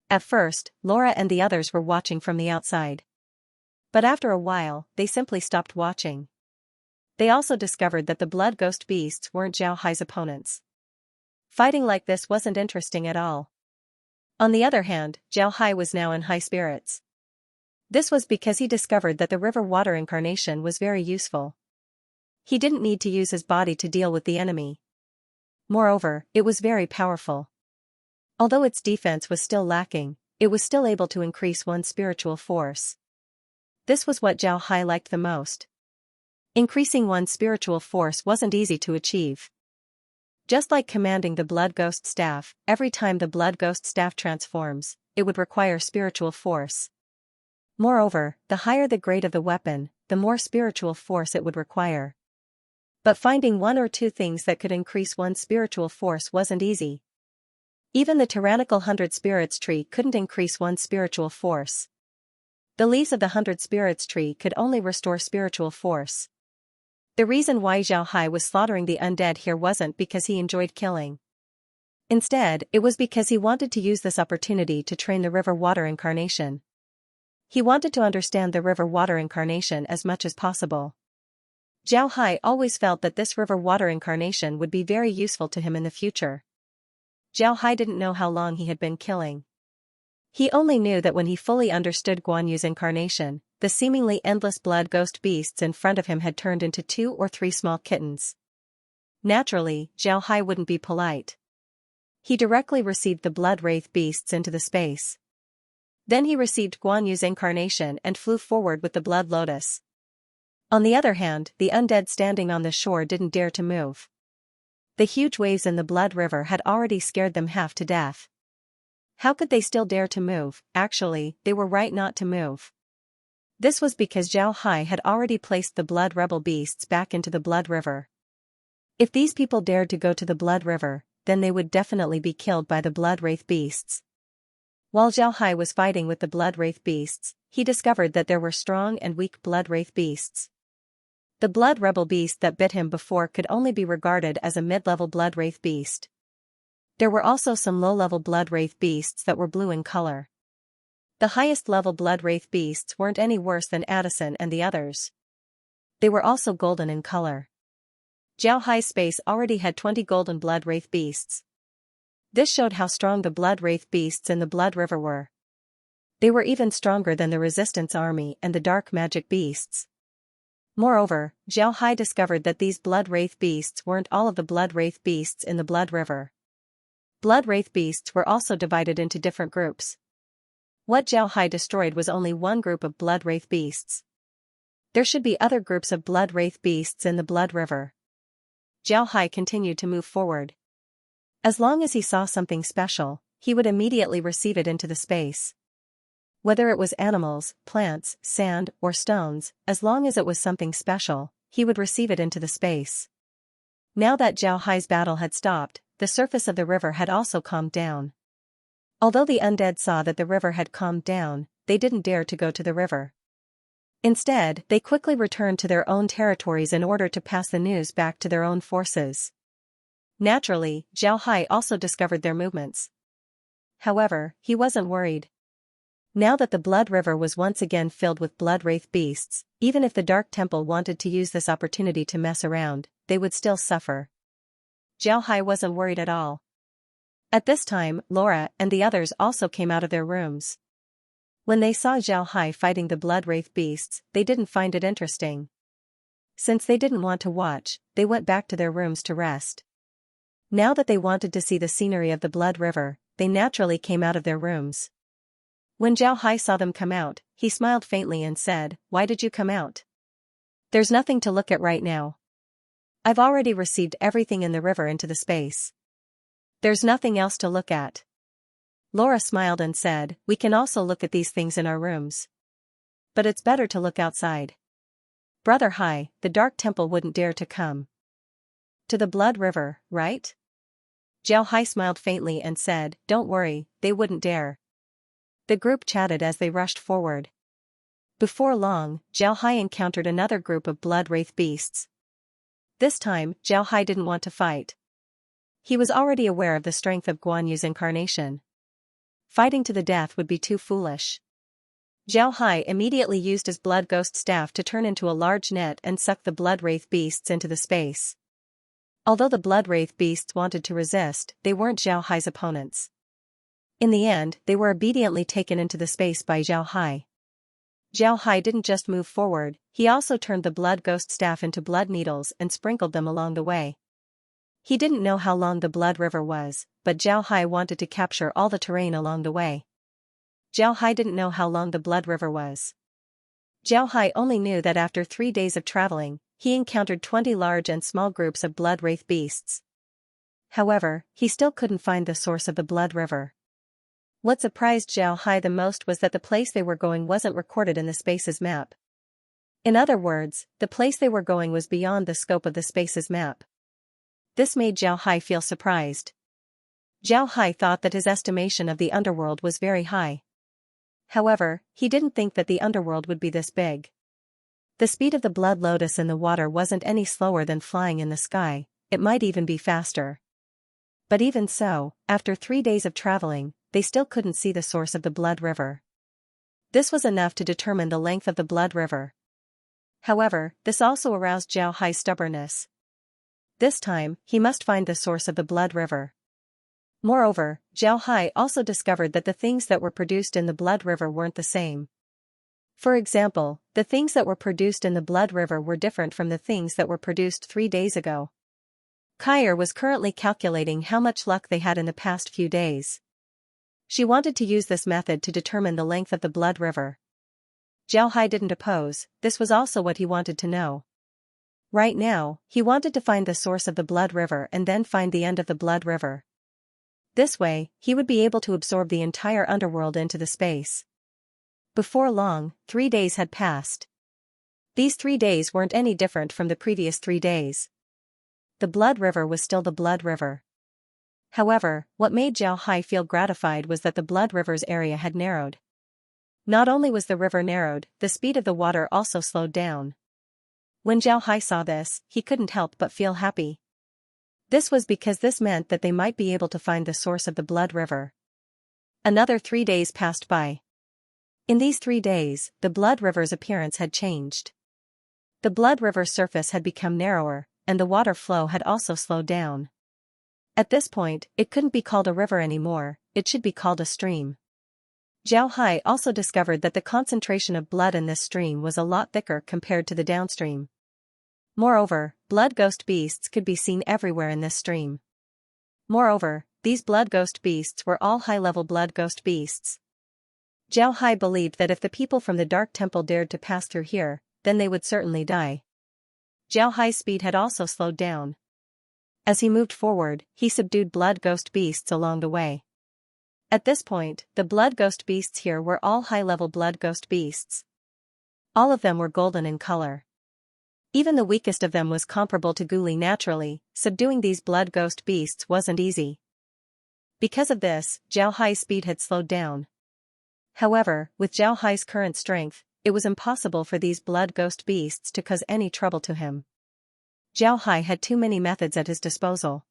At first, Laura and the others were watching from the outside. But after a while, they simply stopped watching. They also discovered that the blood ghost beasts weren't Zhao Hai's opponents. Fighting like this wasn't interesting at all. On the other hand, Zhao Hai was now in high spirits. This was because he discovered that the river water incarnation was very useful. He didn't need to use his body to deal with the enemy. Moreover, it was very powerful. Although its defense was still lacking, it was still able to increase one's spiritual force. This was what Zhao Hai liked the most. Increasing one's spiritual force wasn't easy to achieve. Just like commanding the Blood Ghost Staff, every time the Blood Ghost Staff transforms, it would require spiritual force. Moreover, the higher the grade of the weapon, the more spiritual force it would require. But finding one or two things that could increase one's spiritual force wasn't easy. Even the tyrannical 100 Spirits tree couldn't increase one's spiritual force. The leaves of the 100 Spirits tree could only restore spiritual force. The reason why Zhao Hai was slaughtering the undead here wasn't because he enjoyed killing. Instead, it was because he wanted to use this opportunity to train the river water incarnation. He wanted to understand the river water incarnation as much as possible. Zhao Hai always felt that this river water incarnation would be very useful to him in the future. Zhao Hai didn't know how long he had been killing. He only knew that when he fully understood Guan Yu's incarnation, the seemingly endless blood ghost beasts in front of him had turned into 2 or 3 small kittens. Naturally, Zhao Hai wouldn't be polite. He directly received the blood wraith beasts into the space. Then he received Guan Yu's incarnation and flew forward with the blood lotus. On the other hand, the undead standing on the shore didn't dare to move. The huge waves in the blood river had already scared them half to death. How could they still dare to move? Actually, they were right not to move. This was because Zhao Hai had already placed the blood rebel beasts back into the blood river. If these people dared to go to the blood river, then they would definitely be killed by the blood wraith beasts. While Zhao Hai was fighting with the blood wraith beasts, he discovered that there were strong and weak blood wraith beasts. The blood rebel beast that bit him before could only be regarded as a mid-level blood wraith beast. There were also some low-level blood wraith beasts that were blue in color. The highest level blood wraith beasts weren't any worse than Addison and the others. They were also golden in color. Zhao Hai's space already had 20 golden blood wraith beasts. This showed how strong the blood wraith beasts in the blood river were. They were even stronger than the resistance army and the dark magic beasts. Moreover, Zhao Hai discovered that these blood wraith beasts weren't all of the blood wraith beasts in the blood river. Blood wraith beasts were also divided into different groups. What Zhao Hai destroyed was only one group of blood wraith beasts. There should be other groups of blood wraith beasts in the blood river. Zhao Hai continued to move forward. As long as he saw something special, he would immediately receive it into the space. Whether it was animals, plants, sand, or stones, as long as it was something special, he would receive it into the space. Now that Zhao Hai's battle had stopped, the surface of the river had also calmed down. Although the undead saw that the river had calmed down, they didn't dare to go to the river. Instead, they quickly returned to their own territories in order to pass the news back to their own forces. Naturally, Zhao Hai also discovered their movements. However, he wasn't worried. Now that the blood river was once again filled with blood wraith beasts, even if the Dark Temple wanted to use this opportunity to mess around, they would still suffer. Zhao Hai wasn't worried at all. At this time, Laura and the others also came out of their rooms. When they saw Zhao Hai fighting the blood wraith beasts, they didn't find it interesting. Since they didn't want to watch, they went back to their rooms to rest. Now that they wanted to see the scenery of the blood river, they naturally came out of their rooms. When Zhao Hai saw them come out, he smiled faintly and said, "Why did you come out? There's nothing to look at right now. I've already received everything in the river into the space. There's nothing else to look at." Laura smiled and said, "We can also look at these things in our rooms. But it's better to look outside. Brother Hai, the Dark Temple wouldn't dare to come to the blood river, right?" Zhao Hai smiled faintly and said, "Don't worry, they wouldn't dare." The group chatted as they rushed forward. Before long, Zhao Hai encountered another group of blood wraith beasts. This time, Zhao Hai didn't want to fight. He was already aware of the strength of Guan Yu's incarnation. Fighting to the death would be too foolish. Zhao Hai immediately used his blood ghost staff to turn into a large net and suck the blood wraith beasts into the space. Although the blood wraith beasts wanted to resist, they weren't Zhao Hai's opponents. In the end, they were obediently taken into the space by Zhao Hai. Zhao Hai didn't just move forward, he also turned the blood ghost staff into blood needles and sprinkled them along the way. He didn't know how long the blood river was, but Zhao Hai wanted to capture all the terrain along the way. Zhao Hai didn't know how long the blood river was. Jiao Hai only knew that after 3 days of traveling, he encountered 20 large and small groups of blood wraith beasts. However, he still couldn't find the source of the blood river. What surprised Jiao Hai the most was that the place they were going wasn't recorded in the space's map. In other words, the place they were going was beyond the scope of the space's map. This made Jiao Hai feel surprised. Jiao Hai thought that his estimation of the underworld was very high. However, he didn't think that the underworld would be this big. The speed of the blood lotus in the water wasn't any slower than flying in the sky, it might even be faster. But even so, after 3 days of traveling, they still couldn't see the source of the blood river. This was enough to determine the length of the blood river. However, this also aroused Jiao Hai's stubbornness. This time, he must find the source of the blood river. Moreover, Jiao Hai also discovered that the things that were produced in the blood river weren't the same. For example, the things that were produced in the blood river were different from the things that were produced 3 days ago. Kair was currently calculating how much luck they had in the past few days. She wanted to use this method to determine the length of the blood river. Jiao Hai didn't oppose, this was also what he wanted to know. Right now, he wanted to find the source of the blood river and then find the end of the blood river. This way, he would be able to absorb the entire underworld into the space. Before long, 3 days had passed. These 3 days weren't any different from the previous 3 days. The blood river was still the blood river. However, what made Jiao Hai feel gratified was that the blood river's area had narrowed. Not only was the river narrowed, the speed of the water also slowed down. When Jiao Hai saw this, he couldn't help but feel happy. This was because this meant that they might be able to find the source of the blood river. Another 3 days passed by. In these 3 days, the blood river's appearance had changed. The blood river's surface had become narrower, and the water flow had also slowed down. At this point, it couldn't be called a river anymore, it should be called a stream. Jiao Hai also discovered that the concentration of blood in this stream was a lot thicker compared to the downstream. Moreover, blood ghost beasts could be seen everywhere in this stream. Moreover, these blood ghost beasts were all high-level blood ghost beasts. Jiao Hai believed that if the people from the Dark Temple dared to pass through here, then they would certainly die. Jiao Hai's speed had also slowed down. As he moved forward, he subdued blood ghost beasts along the way. At this point, the blood ghost beasts here were all high-level blood ghost beasts. All of them were golden in color. Even the weakest of them was comparable to Guli naturally, subduing these blood ghost beasts wasn't easy. Because of this, Jiao Hai's speed had slowed down. However, with Jiao Hai's current strength, it was impossible for these blood ghost beasts to cause any trouble to him. Jiao Hai had too many methods at his disposal.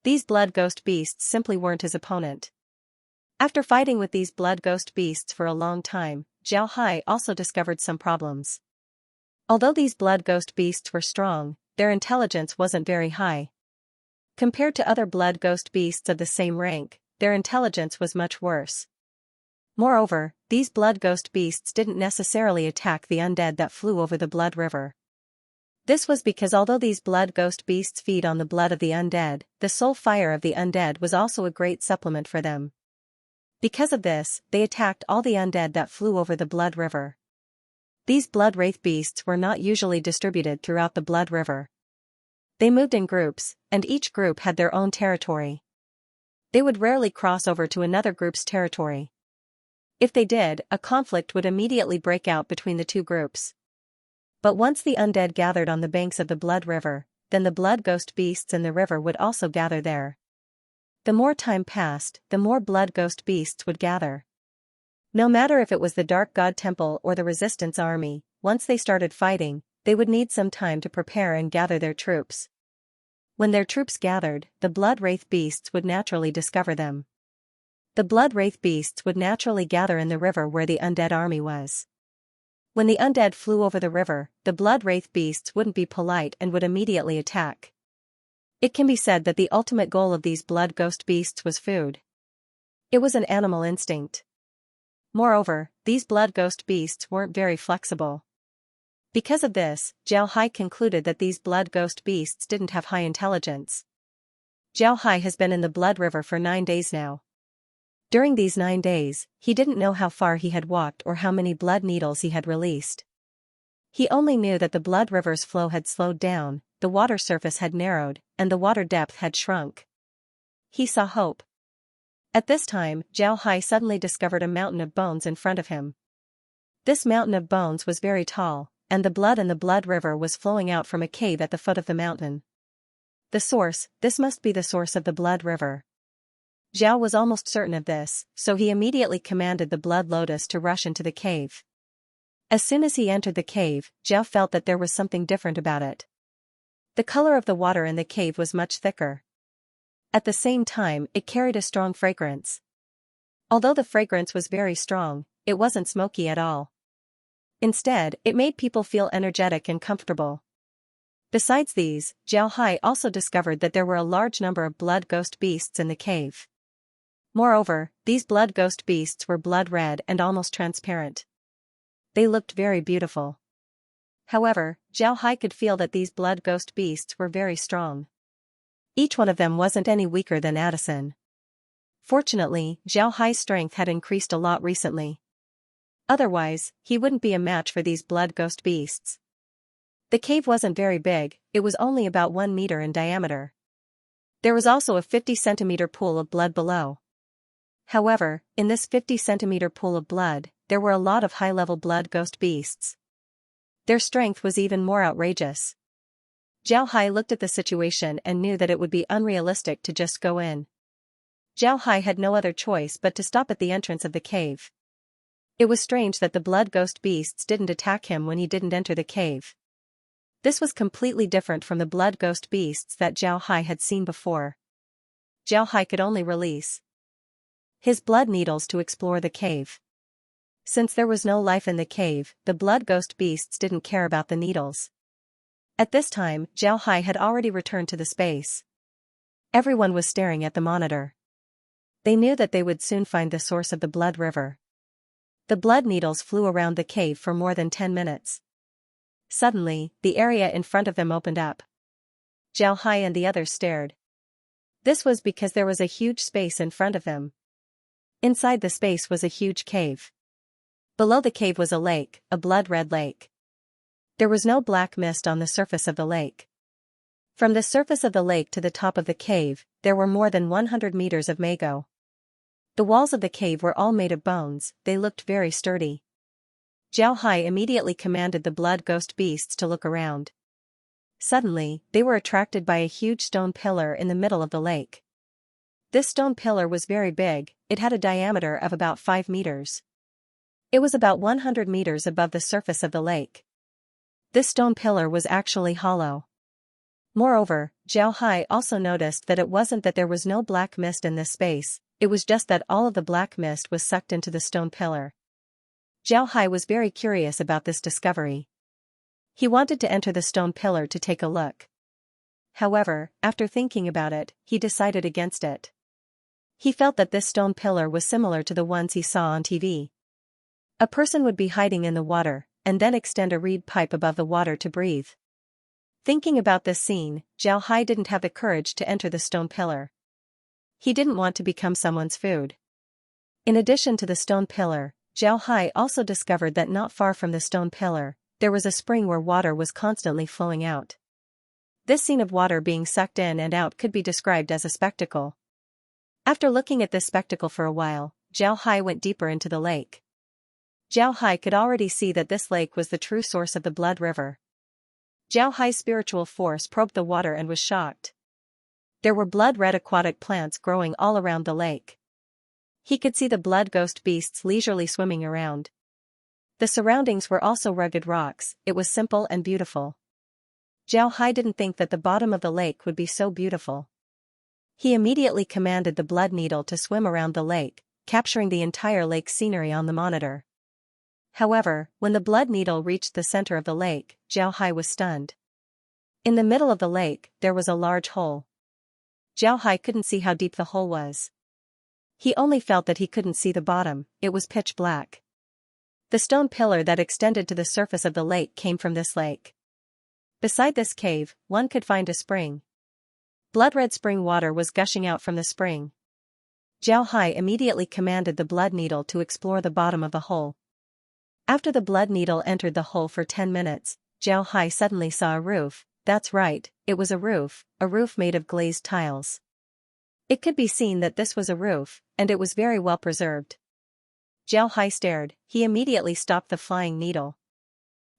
These blood ghost beasts simply weren't his opponent. After fighting with these blood ghost beasts for a long time, Jiao Hai also discovered some problems. Although these blood ghost beasts were strong, their intelligence wasn't very high. Compared to other blood ghost beasts of the same rank, their intelligence was much worse. Moreover, these blood ghost beasts didn't necessarily attack the undead that flew over the blood river. This was because although these blood ghost beasts feed on the blood of the undead, the soul fire of the undead was also a great supplement for them. Because of this, they attacked all the undead that flew over the blood river. These blood wraith beasts were not usually distributed throughout the blood river. They moved in groups, and each group had their own territory. They would rarely cross over to another group's territory. If they did, a conflict would immediately break out between the two groups. But once the undead gathered on the banks of the blood river, then the blood ghost beasts in the river would also gather there. The more time passed, the more blood ghost beasts would gather. No matter if it was the Dark God Temple or the Resistance Army, once they started fighting, they would need some time to prepare and gather their troops. When their troops gathered, the blood wraith beasts would naturally discover them. The blood wraith beasts would naturally gather in the river where the undead army was. When the undead flew over the river, the blood wraith beasts wouldn't be polite and would immediately attack. It can be said that the ultimate goal of these blood ghost beasts was food. It was an animal instinct. Moreover, these blood ghost beasts weren't very flexible. Because of this, Jiao Hai concluded that these blood ghost beasts didn't have high intelligence. Jiao Hai has been in the blood river for 9 days now. During these 9 days, he didn't know how far he had walked or how many blood needles he had released. He only knew that the blood river's flow had slowed down, the water surface had narrowed, and the water depth had shrunk. He saw hope. At this time, Zhao Hai suddenly discovered a mountain of bones in front of him. This mountain of bones was very tall, and the blood in the blood river was flowing out from a cave at the foot of the mountain. This must be the source of the blood river. Zhao was almost certain of this, so he immediately commanded the blood lotus to rush into the cave. As soon as he entered the cave, Zhao felt that there was something different about it. The color of the water in the cave was much thicker. At the same time, it carried a strong fragrance. Although the fragrance was very strong, it wasn't smoky at all. Instead, it made people feel energetic and comfortable. Besides these, Zhao Hai also discovered that there were a large number of blood ghost beasts in the cave. Moreover, these blood ghost beasts were blood red and almost transparent. They looked very beautiful. However, Zhao Hai could feel that these blood ghost beasts were very strong. Each one of them wasn't any weaker than Addison. Fortunately, Zhao Hai's strength had increased a lot recently. Otherwise, he wouldn't be a match for these blood ghost beasts. The cave wasn't very big, it was only about 1 meter in diameter. There was also a 50-centimeter pool of blood below. However, in this 50-centimeter pool of blood, there were a lot of high-level blood ghost beasts. Their strength was even more outrageous. Zhao Hai looked at the situation and knew that it would be unrealistic to just go in. Zhao Hai had no other choice but to stop at the entrance of the cave. It was strange that the blood ghost beasts didn't attack him when he didn't enter the cave. This was completely different from the blood ghost beasts that Zhao Hai had seen before. Zhao Hai could only release his blood needles to explore the cave. Since there was no life in the cave, the blood ghost beasts didn't care about the needles. At this time, Zhao Hai had already returned to the space. Everyone was staring at the monitor. They knew that they would soon find the source of the blood river. The blood needles flew around the cave for more than 10 minutes. Suddenly, the area in front of them opened up. Zhao Hai and the others stared. This was because there was a huge space in front of them. Inside the space was a huge cave. Below the cave was a lake, a blood-red lake. There was no black mist on the surface of the lake. From the surface of the lake to the top of the cave, there were more than 100 meters of mago. The walls of the cave were all made of bones, they looked very sturdy. Zhao Hai immediately commanded the blood ghost beasts to look around. Suddenly, they were attracted by a huge stone pillar in the middle of the lake. This stone pillar was very big, it had a diameter of about 5 meters. It was about 100 meters above the surface of the lake. This stone pillar was actually hollow. Moreover, Zhao Hai also noticed that it wasn't that there was no black mist in this space, it was just that all of the black mist was sucked into the stone pillar. Zhao Hai was very curious about this discovery. He wanted to enter the stone pillar to take a look. However, after thinking about it, he decided against it. He felt that this stone pillar was similar to the ones he saw on TV. A person would be hiding in the water, and then extend a reed pipe above the water to breathe. Thinking about this scene, Zhao Hai didn't have the courage to enter the stone pillar. He didn't want to become someone's food. In addition to the stone pillar, Zhao Hai also discovered that not far from the stone pillar, there was a spring where water was constantly flowing out. This scene of water being sucked in and out could be described as a spectacle. After looking at this spectacle for a while, Zhao Hai went deeper into the lake. Zhao Hai could already see that this lake was the true source of the blood river. Zhao Hai's spiritual force probed the water and was shocked. There were blood-red aquatic plants growing all around the lake. He could see the blood ghost beasts leisurely swimming around. The surroundings were also rugged rocks, it was simple and beautiful. Zhao Hai didn't think that the bottom of the lake would be so beautiful. He immediately commanded the blood needle to swim around the lake, capturing the entire lake scenery on the monitor. However, when the blood needle reached the center of the lake, Zhao Hai was stunned. In the middle of the lake, there was a large hole. Zhao Hai couldn't see how deep the hole was. He only felt that he couldn't see the bottom, it was pitch black. The stone pillar that extended to the surface of the lake came from this lake. Beside this cave, one could find a spring. Blood-red spring water was gushing out from the spring. Zhao Hai immediately commanded the blood needle to explore the bottom of the hole. After the blood needle entered the hole for 10 minutes, Zhao Hai suddenly saw a roof. That's right, it was a roof made of glazed tiles. It could be seen that this was a roof, and it was very well preserved. Zhao Hai stared. He immediately stopped the flying needle.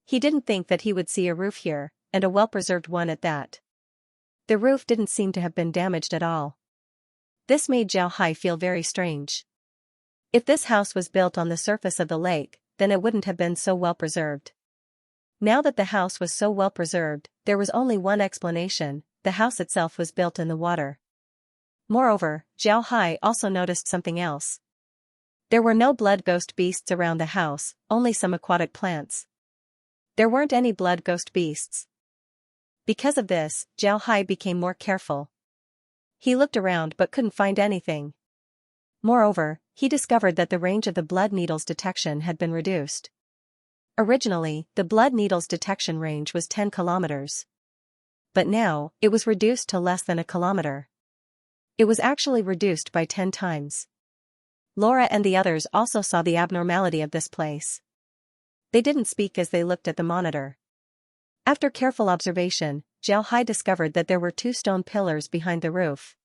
He didn't think that he would see a roof here, and a well-preserved one at that. The roof didn't seem to have been damaged at all. This made Zhao Hai feel very strange. If this house was built on the surface of the lake, then it wouldn't have been so well preserved. Now that the house was so well preserved, there was only one explanation: the house itself was built in the water. Moreover, Zhao Hai also noticed something else. There were no blood ghost beasts around the house, only some aquatic plants. There weren't any blood ghost beasts. Because of this, Zhao Hai became more careful. He looked around but couldn't find anything. Moreover, he discovered that the range of the blood needle's detection had been reduced. Originally, the blood needle's detection range was 10 kilometers. But now, it was reduced to less than a kilometer. It was actually reduced by 10 times. Laura and the others also saw the abnormality of this place. They didn't speak as they looked at the monitor. After careful observation, Zhao Hai discovered that there were 2 stone pillars behind the roof.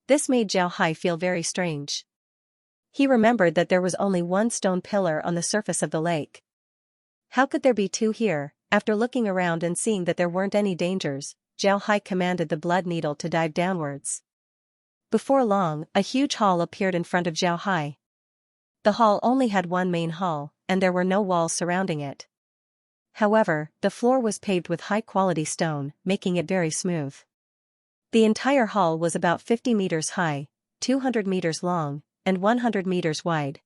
This made Zhao Hai feel very strange. He remembered that there was only 1 stone pillar on the surface of the lake. How could there be 2 here? After looking around and seeing that there weren't any dangers, Zhao Hai commanded the blood needle to dive downwards. Before long, a huge hall appeared in front of Zhao Hai. The hall only had one main hall, and there were no walls surrounding it. However, the floor was paved with high-quality stone, making it very smooth. The entire hall was about 50 meters high, 200 meters long, and 100 meters wide.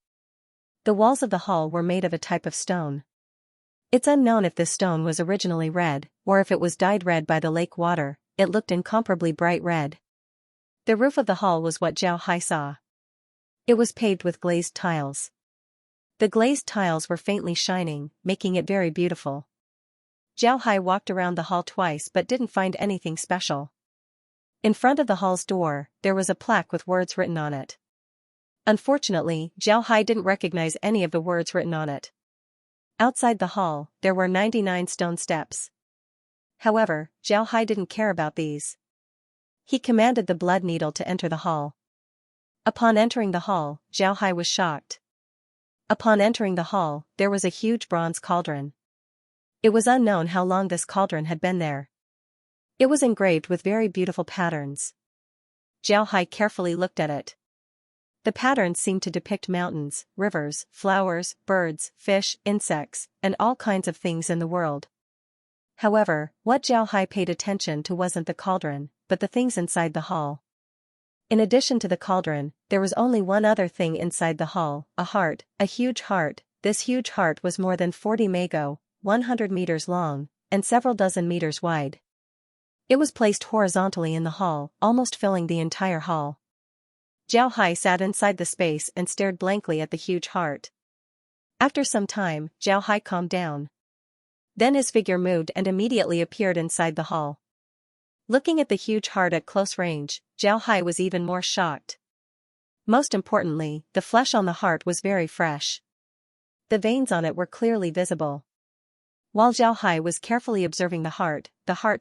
The walls of the hall were made of a type of stone. It's unknown if this stone was originally red, or if it was dyed red by the lake water. It looked incomparably bright red. The roof of the hall was what Zhao Hai saw. It was paved with glazed tiles. The glazed tiles were faintly shining, making it very beautiful. Zhao Hai walked around the hall twice but didn't find anything special. In front of the hall's door, there was a plaque with words written on it. Unfortunately, Zhao Hai didn't recognize any of the words written on it. Outside the hall, there were 99 stone steps. However, Zhao Hai didn't care about these. He commanded the blood needle to enter the hall. Upon entering the hall, Zhao Hai was shocked. Upon entering the hall, there was a huge bronze cauldron. It was unknown how long this cauldron had been there. It was engraved with very beautiful patterns. Zhao Hai carefully looked at it. The patterns seemed to depict mountains, rivers, flowers, birds, fish, insects, and all kinds of things in the world. However, what Zhao Hai paid attention to wasn't the cauldron, but the things inside the hall. In addition to the cauldron, there was only one other thing inside the hall: a heart, a huge heart. This huge heart was more than 40 mago, 100 meters long, and several dozen meters wide. It was placed horizontally in the hall, almost filling the entire hall. Zhao Hai sat inside the space and stared blankly at the huge heart. After some time, Zhao Hai calmed down. Then his figure moved and immediately appeared inside the hall. Looking at the huge heart at close range, Zhao Hai was even more shocked. Most importantly, the flesh on the heart was very fresh. The veins on it were clearly visible. While Zhao Hai was carefully observing the heart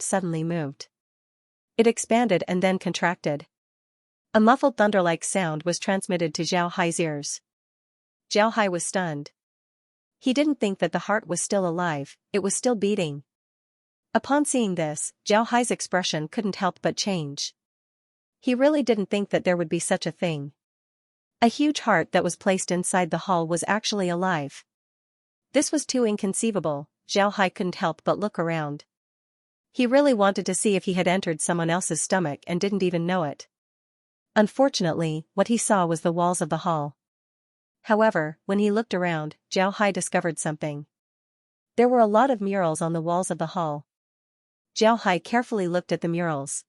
suddenly moved. It expanded and then contracted. A muffled thunder-like sound was transmitted to Zhao Hai's ears. Zhao Hai was stunned. He didn't think that the heart was still alive, it was still beating. Upon seeing this, Zhao Hai's expression couldn't help but change. He really didn't think that there would be such a thing. A huge heart that was placed inside the hall was actually alive. This was too inconceivable. Zhao Hai couldn't help but look around. He really wanted to see if he had entered someone else's stomach and didn't even know it. Unfortunately, what he saw was the walls of the hall. However, when he looked around, Zhao Hai discovered something. There were a lot of murals on the walls of the hall. Zhao Hai carefully looked at the murals.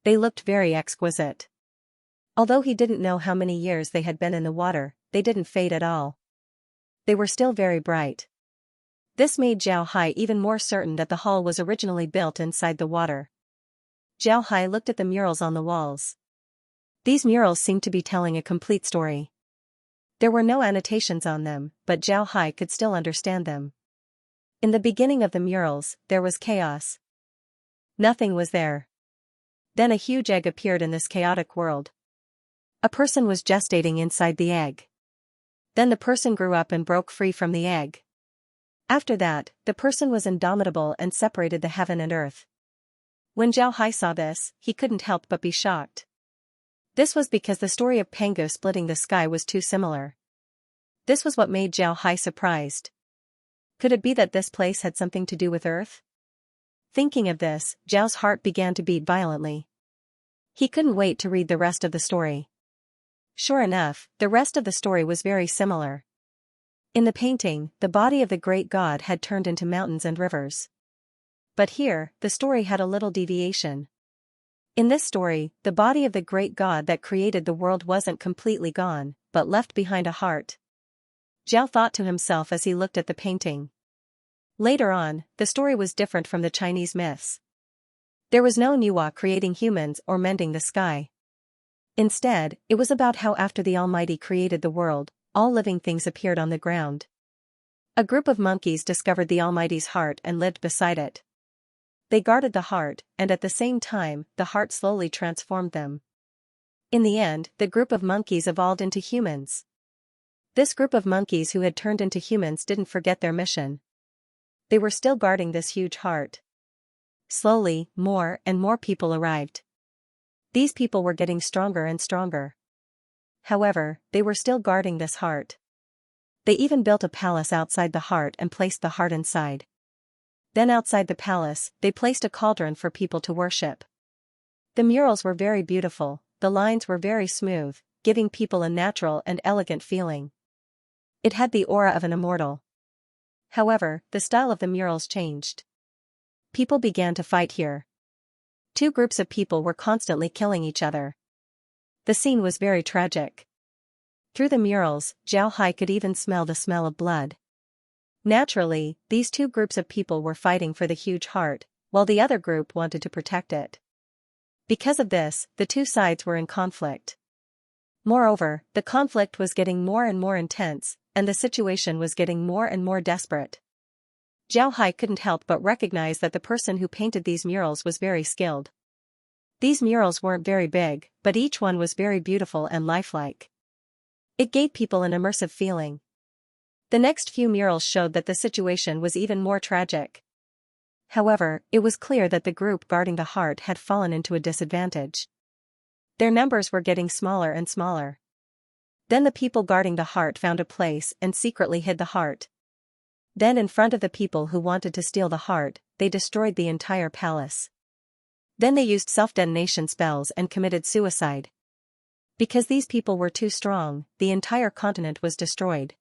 They looked very exquisite. Although he didn't know how many years they had been in the water, they didn't fade at all. They were still very bright. This made Zhao Hai even more certain that the hall was originally built inside the water. Zhao Hai looked at the murals on the walls. These murals seemed to be telling a complete story. There were no annotations on them, but Zhao Hai could still understand them. In the beginning of the murals, there was chaos. Nothing was there. Then a huge egg appeared in this chaotic world. A person was gestating inside the egg. Then the person grew up and broke free from the egg. After that, the person was indomitable and separated the heaven and earth. When Zhao Hai saw this, he couldn't help but be shocked. This was because the story of Pangu splitting the sky was too similar. This was what made Zhao Hai surprised. Could it be that this place had something to do with Earth? Thinking of this, Zhao's heart began to beat violently. He couldn't wait to read the rest of the story. Sure enough, the rest of the story was very similar. In the painting, the body of the great god had turned into mountains and rivers. But here, the story had a little deviation. In this story, the body of the great god that created the world wasn't completely gone, but left behind a heart. Zhao thought to himself as he looked at the painting. Later on, the story was different from the Chinese myths. There was no Nuwa creating humans or mending the sky. Instead, it was about how after the Almighty created the world, all living things appeared on the ground. A group of monkeys discovered the Almighty's heart and lived beside it. They guarded the heart, and at the same time, the heart slowly transformed them. In the end, the group of monkeys evolved into humans. This group of monkeys who had turned into humans didn't forget their mission. They were still guarding this huge heart. Slowly, more and more people arrived. These people were getting stronger and stronger. However, they were still guarding this heart. They even built a palace outside the heart and placed the heart inside. Then outside the palace, they placed a cauldron for people to worship. The murals were very beautiful, the lines were very smooth, giving people a natural and elegant feeling. It had the aura of an immortal. However, the style of the murals changed. People began to fight here. Two groups of people were constantly killing each other. The scene was very tragic. Through the murals, Zhao Hai could even smell the smell of blood. Naturally, these two groups of people were fighting for the huge heart, while the other group wanted to protect it. Because of this, the two sides were in conflict. Moreover, the conflict was getting more and more intense, and the situation was getting more and more desperate. Zhao Hai couldn't help but recognize that the person who painted these murals was very skilled. These murals weren't very big, but each one was very beautiful and lifelike. It gave people an immersive feeling. The next few murals showed that the situation was even more tragic. However, it was clear that the group guarding the heart had fallen into a disadvantage. Their numbers were getting smaller and smaller. Then the people guarding the heart found a place and secretly hid the heart. Then in front of the people who wanted to steal the heart, they destroyed the entire palace. Then they used self-detonation spells and committed suicide. Because these people were too strong, the entire continent was destroyed.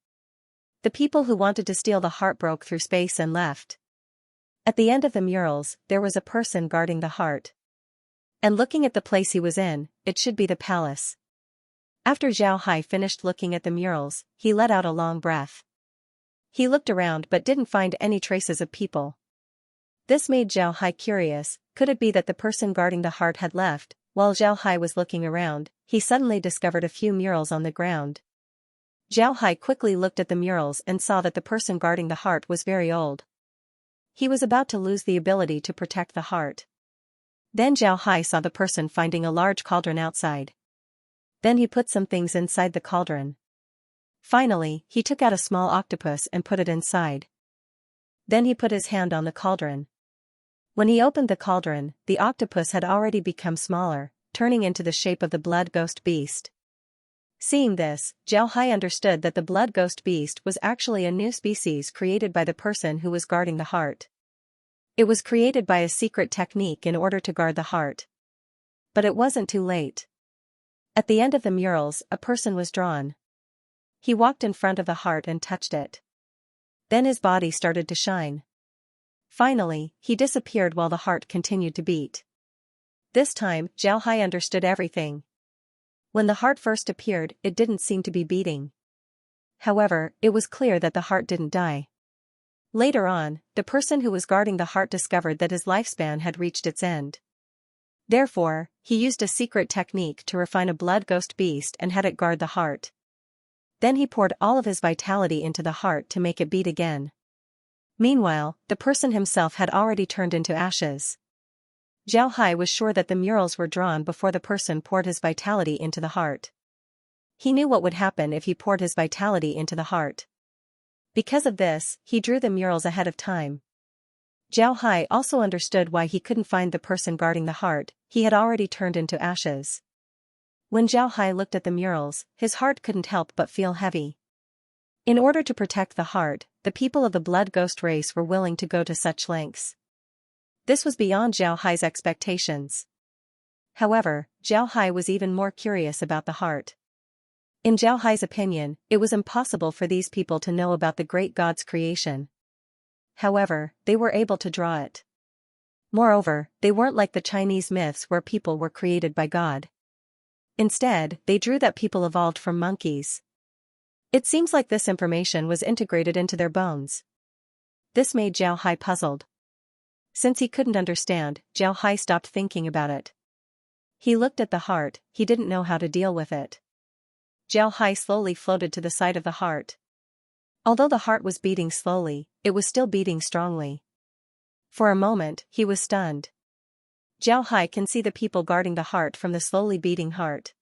The people who wanted to steal the heart broke through space and left. At the end of the murals, there was a person guarding the heart. And looking at the place he was in, it should be the palace. After Zhao Hai finished looking at the murals, he let out a long breath. He looked around but didn't find any traces of people. This made Zhao Hai curious. Could it be that the person guarding the heart had left? While Zhao Hai was looking around, he suddenly discovered a few murals on the ground. Zhao Hai quickly looked at the murals and saw that the person guarding the heart was very old. He was about to lose the ability to protect the heart. Then Zhao Hai saw the person finding a large cauldron outside. Then he put some things inside the cauldron. Finally, he took out a small octopus and put it inside. Then he put his hand on the cauldron. When he opened the cauldron, the octopus had already become smaller, turning into the shape of the blood ghost beast. Seeing this, Zhao Hai understood that the blood ghost beast was actually a new species created by the person who was guarding the heart. It was created by a secret technique in order to guard the heart. But it wasn't too late. At the end of the murals, a person was drawn. He walked in front of the heart and touched it. Then his body started to shine. Finally, he disappeared while the heart continued to beat. This time, Zhao Hai understood everything. When the heart first appeared, it didn't seem to be beating. However, it was clear that the heart didn't die. Later on, the person who was guarding the heart discovered that his lifespan had reached its end. Therefore, he used a secret technique to refine a blood ghost beast and had it guard the heart. Then he poured all of his vitality into the heart to make it beat again. Meanwhile, the person himself had already turned into ashes. Zhao Hai was sure that the murals were drawn before the person poured his vitality into the heart. He knew what would happen if he poured his vitality into the heart. Because of this, he drew the murals ahead of time. Zhao Hai also understood why he couldn't find the person guarding the heart. He had already turned into ashes. When Zhao Hai looked at the murals, his heart couldn't help but feel heavy. In order to protect the heart, the people of the blood ghost race were willing to go to such lengths. This was beyond Zhao Hai's expectations. However, Zhao Hai was even more curious about the heart. In Zhao Hai's opinion, it was impossible for these people to know about the great god's creation. However, they were able to draw it. Moreover, they weren't like the Chinese myths where people were created by God. Instead, they drew that people evolved from monkeys. It seems like this information was integrated into their bones. This made Zhao Hai puzzled. Since he couldn't understand, Zhao Hai stopped thinking about it. He looked at the heart, he didn't know how to deal with it. Zhao Hai slowly floated to the side of the heart. Although the heart was beating slowly, it was still beating strongly. For a moment, he was stunned. Zhao Hai can see the people guarding the heart from the slowly beating heart.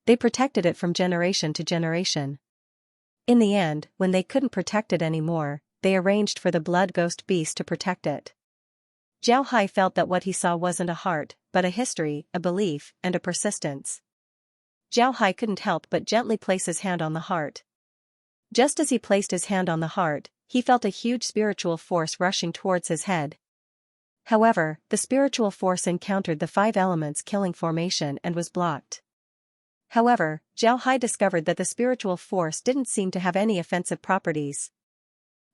They protected it from generation to generation. In the end, when they couldn't protect it anymore, they arranged for the blood ghost beast to protect it. Zhao Hai felt that what he saw wasn't a heart, but a history, a belief, and a persistence. Zhao Hai couldn't help but gently place his hand on the heart. Just as he placed his hand on the heart, he felt a huge spiritual force rushing towards his head. However, the spiritual force encountered the 5 elements killing formation and was blocked. However, Zhao Hai discovered that the spiritual force didn't seem to have any offensive properties.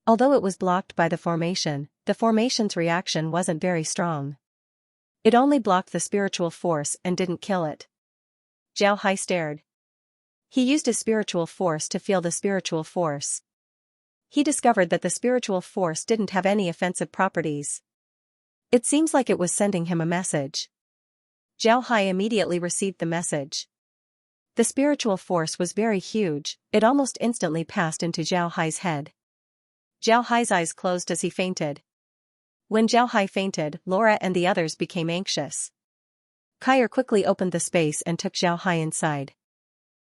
Although it was blocked by the formation's reaction wasn't very strong. It only blocked the spiritual force and didn't kill it. Zhao Hai stared. He used his spiritual force to feel the spiritual force. He discovered that the spiritual force didn't have any offensive properties. It seems like it was sending him a message. Zhao Hai immediately received the message. The spiritual force was very huge, it almost instantly passed into Zhao Hai's head. Zhao Hai's eyes closed as he fainted. When Zhao Hai fainted, Laura and the others became anxious. Kai quickly opened the space and took Zhao Hai inside.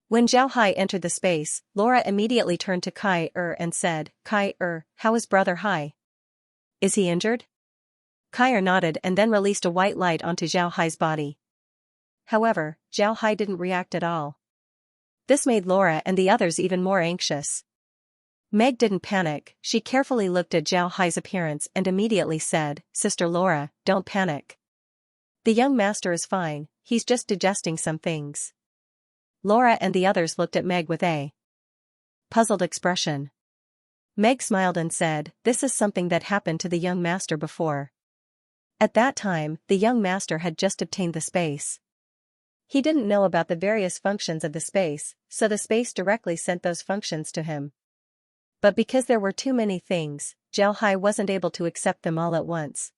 When Zhao Hai entered the space, Laura immediately turned to Kai and said, Kai how is Brother Hai? Is he injured? Kai nodded and then released a white light onto Zhao Hai's body. However, Zhao Hai didn't react at all. This made Laura and the others even more anxious. Meg didn't panic, she carefully looked at Zhao Hai's appearance and immediately said, Sister Laura, don't panic. The young master is fine, he's just digesting some things. Laura and the others looked at Meg with a puzzled expression. Meg smiled and said, this is something that happened to the young master before. At that time, the young master had just obtained the space. He didn't know about the various functions of the space, so the space directly sent those functions to him. But because there were too many things, Zhao Hai wasn't able to accept them all at once.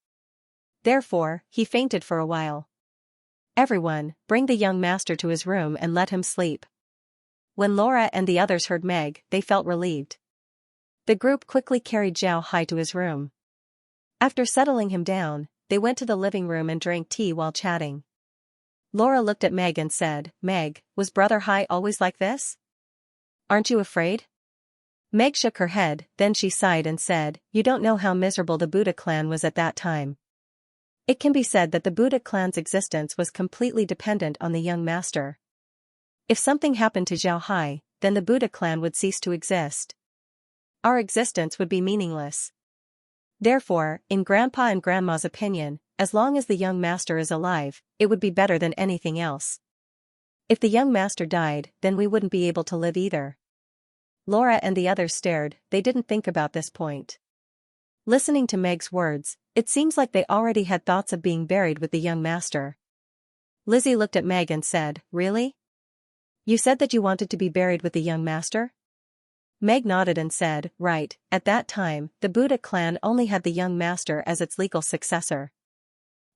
Therefore, he fainted for a while. Everyone, bring the young master to his room and let him sleep. When Laura and the others heard Meg, they felt relieved. The group quickly carried Zhao Hai to his room. After settling him down, they went to the living room and drank tea while chatting. Laura looked at Meg and said, Meg, was Brother Hai always like this? Aren't you afraid? Meg shook her head, then she sighed and said, you don't know how miserable the Buddha clan was at that time. It can be said that the Buddha clan's existence was completely dependent on the young master. If something happened to Zhao Hai, then the Buddha clan would cease to exist. Our existence would be meaningless. Therefore, in Grandpa and Grandma's opinion, as long as the young master is alive, it would be better than anything else. If the young master died, then we wouldn't be able to live either. Laura and the others stared, they didn't think about this point. Listening to Meg's words, it seems like they already had thoughts of being buried with the young master. Lizzie looked at Meg and said, really? You said that you wanted to be buried with the young master? Meg nodded and said, right, at that time, the Buddha clan only had the young master as its legal successor.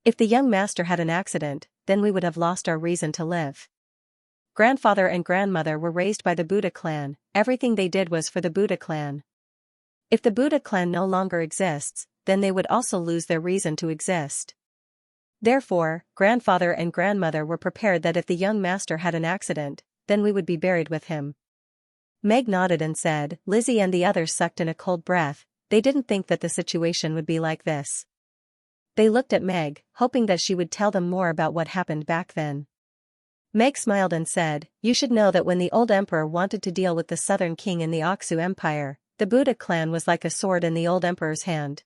If the young master had an accident, then we would have lost our reason to live. Grandfather and grandmother were raised by the Buddha clan, everything they did was for the Buddha clan. If the Buddha clan no longer exists, then they would also lose their reason to exist. Therefore, grandfather and grandmother were prepared that if the young master had an accident, then we would be buried with him. Meg nodded and said, Lizzie and the others sucked in a cold breath. They didn't think that the situation would be like this. They looked at Meg, hoping that she would tell them more about what happened back then. Meg smiled and said, You should know that when the old emperor wanted to deal with the southern king in the Aksu Empire, the Buddha clan was like a sword in the old emperor's hand.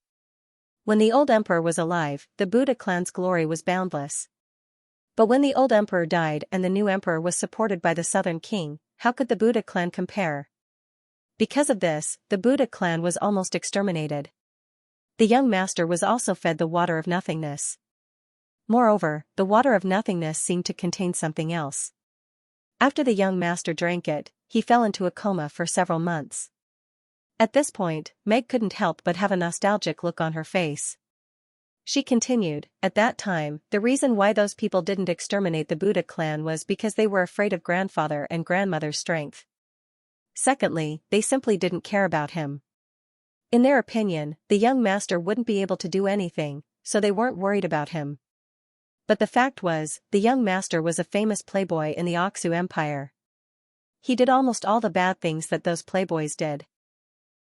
When the old emperor was alive, the Buddha clan's glory was boundless. But when the old emperor died and the new emperor was supported by the southern king, how could the Buddha clan compare? Because of this, the Buddha clan was almost exterminated. The young master was also fed the water of nothingness. Moreover, the water of nothingness seemed to contain something else. After the young master drank it, he fell into a coma for several months. At this point, Meg couldn't help but have a nostalgic look on her face. She continued, At that time, the reason why those people didn't exterminate the Buddha clan was because they were afraid of grandfather and grandmother's strength. Secondly, they simply didn't care about him. In their opinion, the young master wouldn't be able to do anything, so they weren't worried about him. But the fact was, the young master was a famous playboy in the Aksu Empire. He did almost all the bad things that those playboys did.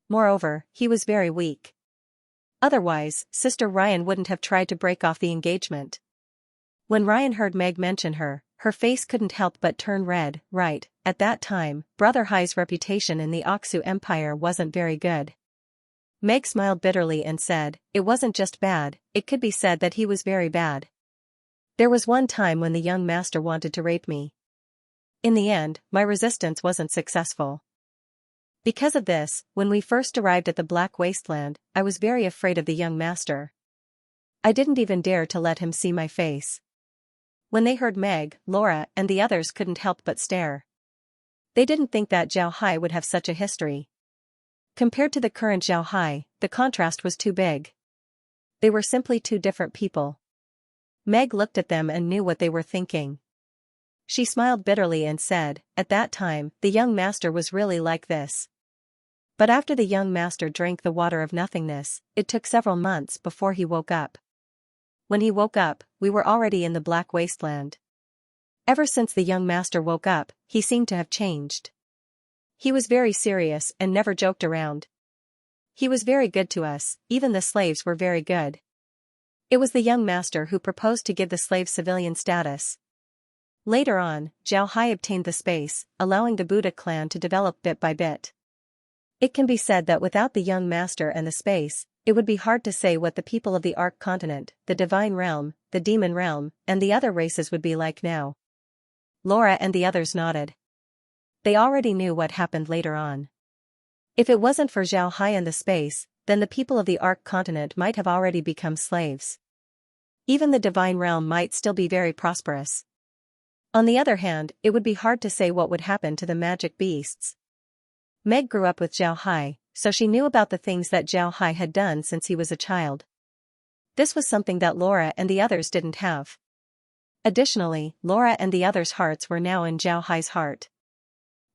Moreover, he was very weak. Otherwise, Sister Ryan wouldn't have tried to break off the engagement. When Ryan heard Meg mention her face couldn't help but turn red. Right, at that time, Brother Hai's reputation in the Aksu Empire wasn't very good. Meg smiled bitterly and said, It wasn't just bad, it could be said that he was very bad. There was one time when the young master wanted to rape me. In the end, my resistance wasn't successful. Because of this, when we first arrived at the Black Wasteland, I was very afraid of the young master. I didn't even dare to let him see my face. When they heard Meg, Laura, and the others couldn't help but stare. They didn't think that Zhao Hai would have such a history. Compared to the current Zhao Hai, the contrast was too big. They were simply two different people. Meg looked at them and knew what they were thinking. She smiled bitterly and said, At that time, the young master was really like this. But after the young master drank the water of nothingness, it took several months before he woke up. When he woke up, we were already in the Black Wasteland. Ever since the young master woke up, he seemed to have changed. He was very serious and never joked around. He was very good to us, even the slaves were very good. It was the young master who proposed to give the slaves civilian status. Later on, Zhao Hai obtained the space, allowing the Buddha clan to develop bit by bit. It can be said that without the young master and the space, it would be hard to say what the people of the Ark continent, the divine realm, the demon realm, and the other races would be like now. Laura and the others nodded. They already knew what happened later on. If it wasn't for Zhao Hai and the space, then the people of the Ark continent might have already become slaves. Even the divine realm might still be very prosperous. On the other hand, it would be hard to say what would happen to the magic beasts. Meg grew up with Zhao Hai, so she knew about the things that Zhao Hai had done since he was a child. This was something that Laura and the others didn't have. Additionally, Laura and the others' hearts were now in Zhao Hai's heart.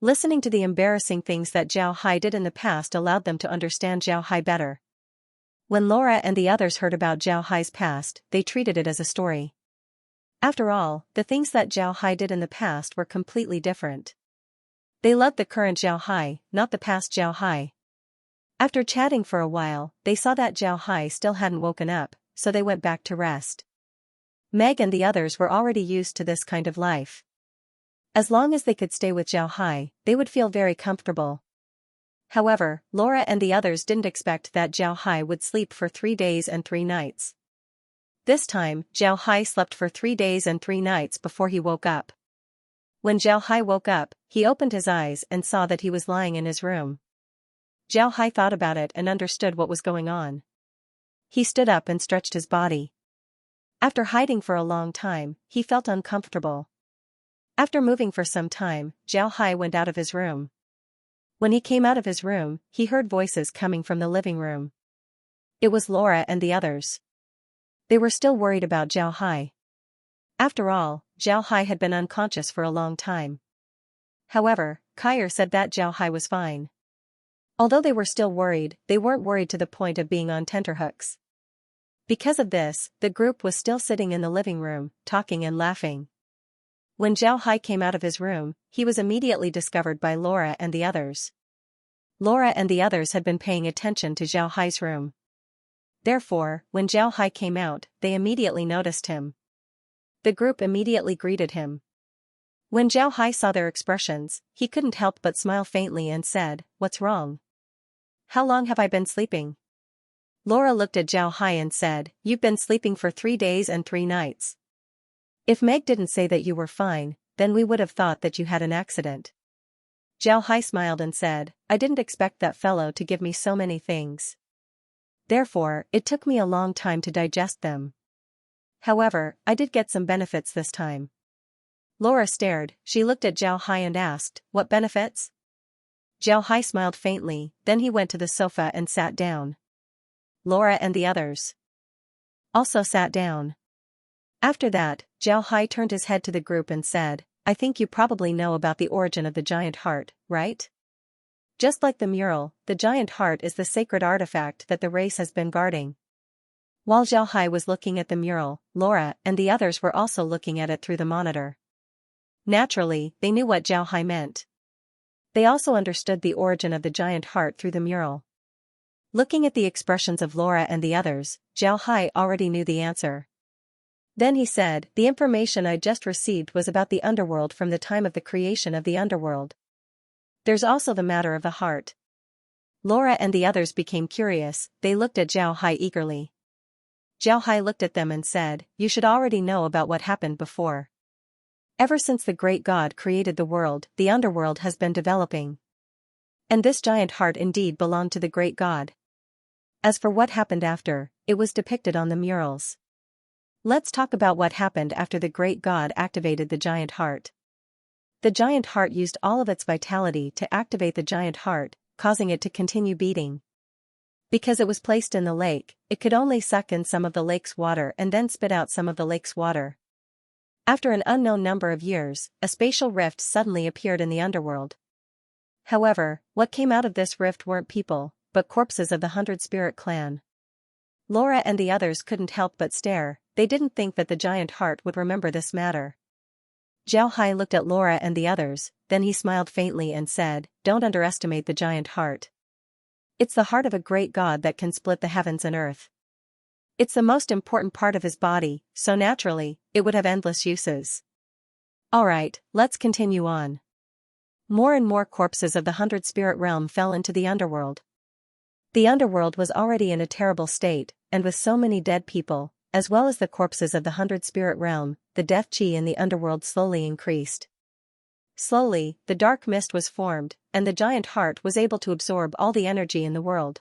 Listening to the embarrassing things that Zhao Hai did in the past allowed them to understand Zhao Hai better. When Laura and the others heard about Zhao Hai's past, they treated it as a story. After all, the things that Zhao Hai did in the past were completely different. They loved the current Zhao Hai, not the past Zhao Hai. After chatting for a while, they saw that Zhao Hai still hadn't woken up, so they went back to rest. Meg and the others were already used to this kind of life. As long as they could stay with Zhao Hai, they would feel very comfortable. However, Laura and the others didn't expect that Zhao Hai would sleep for 3 days and 3 nights. This time, Zhao Hai slept for 3 days and 3 nights before he woke up. When Zhao Hai woke up, he opened his eyes and saw that he was lying in his room. Zhao Hai thought about it and understood what was going on. He stood up and stretched his body. After hiding for a long time, he felt uncomfortable. After moving for some time, Zhao Hai went out of his room. When he came out of his room, he heard voices coming from the living room. It was Laura and the others. They were still worried about Zhao Hai. After all, Zhao Hai had been unconscious for a long time. However, Kyer said that Zhao Hai was fine. Although they were still worried, they weren't worried to the point of being on tenterhooks. Because of this, the group was still sitting in the living room, talking and laughing. When Zhao Hai came out of his room, he was immediately discovered by Laura and the others. Laura and the others had been paying attention to Zhao Hai's room. Therefore, when Zhao Hai came out, they immediately noticed him. The group immediately greeted him. When Zhao Hai saw their expressions, he couldn't help but smile faintly and said, "What's wrong? How long have I been sleeping?" Laura looked at Zhao Hai and said, "You've been sleeping for 3 days and 3 nights. If Meg didn't say that you were fine, then we would have thought that you had an accident." Zhao Hai smiled and said, "I didn't expect that fellow to give me so many things. Therefore, it took me a long time to digest them. However, I did get some benefits this time." Laura stared, she looked at Zhao Hai and asked, "What benefits?" Zhao Hai smiled faintly, then he went to the sofa and sat down. Laura and the others also sat down. After that, Zhao Hai turned his head to the group and said, "I think you probably know about the origin of the giant heart, right? Just like the mural, the giant heart is the sacred artifact that the race has been guarding." While Zhao Hai was looking at the mural, Laura and the others were also looking at it through the monitor. Naturally, they knew what Zhao Hai meant. They also understood the origin of the giant heart through the mural. Looking at the expressions of Laura and the others, Zhao Hai already knew the answer. Then he said, "The information I just received was about the underworld from the time of the creation of the underworld. There's also the matter of the heart." Laura and the others became curious, they looked at Zhao Hai eagerly. Zhao Hai looked at them and said, "You should already know about what happened before. Ever since the great God created the world, the underworld has been developing. And this giant heart indeed belonged to the great God. As for what happened after, it was depicted on the murals. Let's talk about what happened after the great God activated the giant heart. The giant heart used all of its vitality to activate the giant heart, causing it to continue beating. Because it was placed in the lake, it could only suck in some of the lake's water and then spit out some of the lake's water. After an unknown number of years, a spatial rift suddenly appeared in the underworld. However, what came out of this rift weren't people, but corpses of the 100-spirit clan. Laura and the others couldn't help but stare, they didn't think that the giant heart would remember this matter. Zhao Hai looked at Laura and the others, then he smiled faintly and said, "Don't underestimate the giant heart. It's the heart of a great God that can split the heavens and earth. It's the most important part of his body, so naturally, it would have endless uses." Alright, let's continue on. More and more corpses of the 100-spirit realm fell into the underworld. The underworld was already in a terrible state, and with so many dead people, as well as the corpses of the 100-spirit realm, the death chi in the underworld slowly increased. Slowly, the dark mist was formed, and the giant heart was able to absorb all the energy in the world.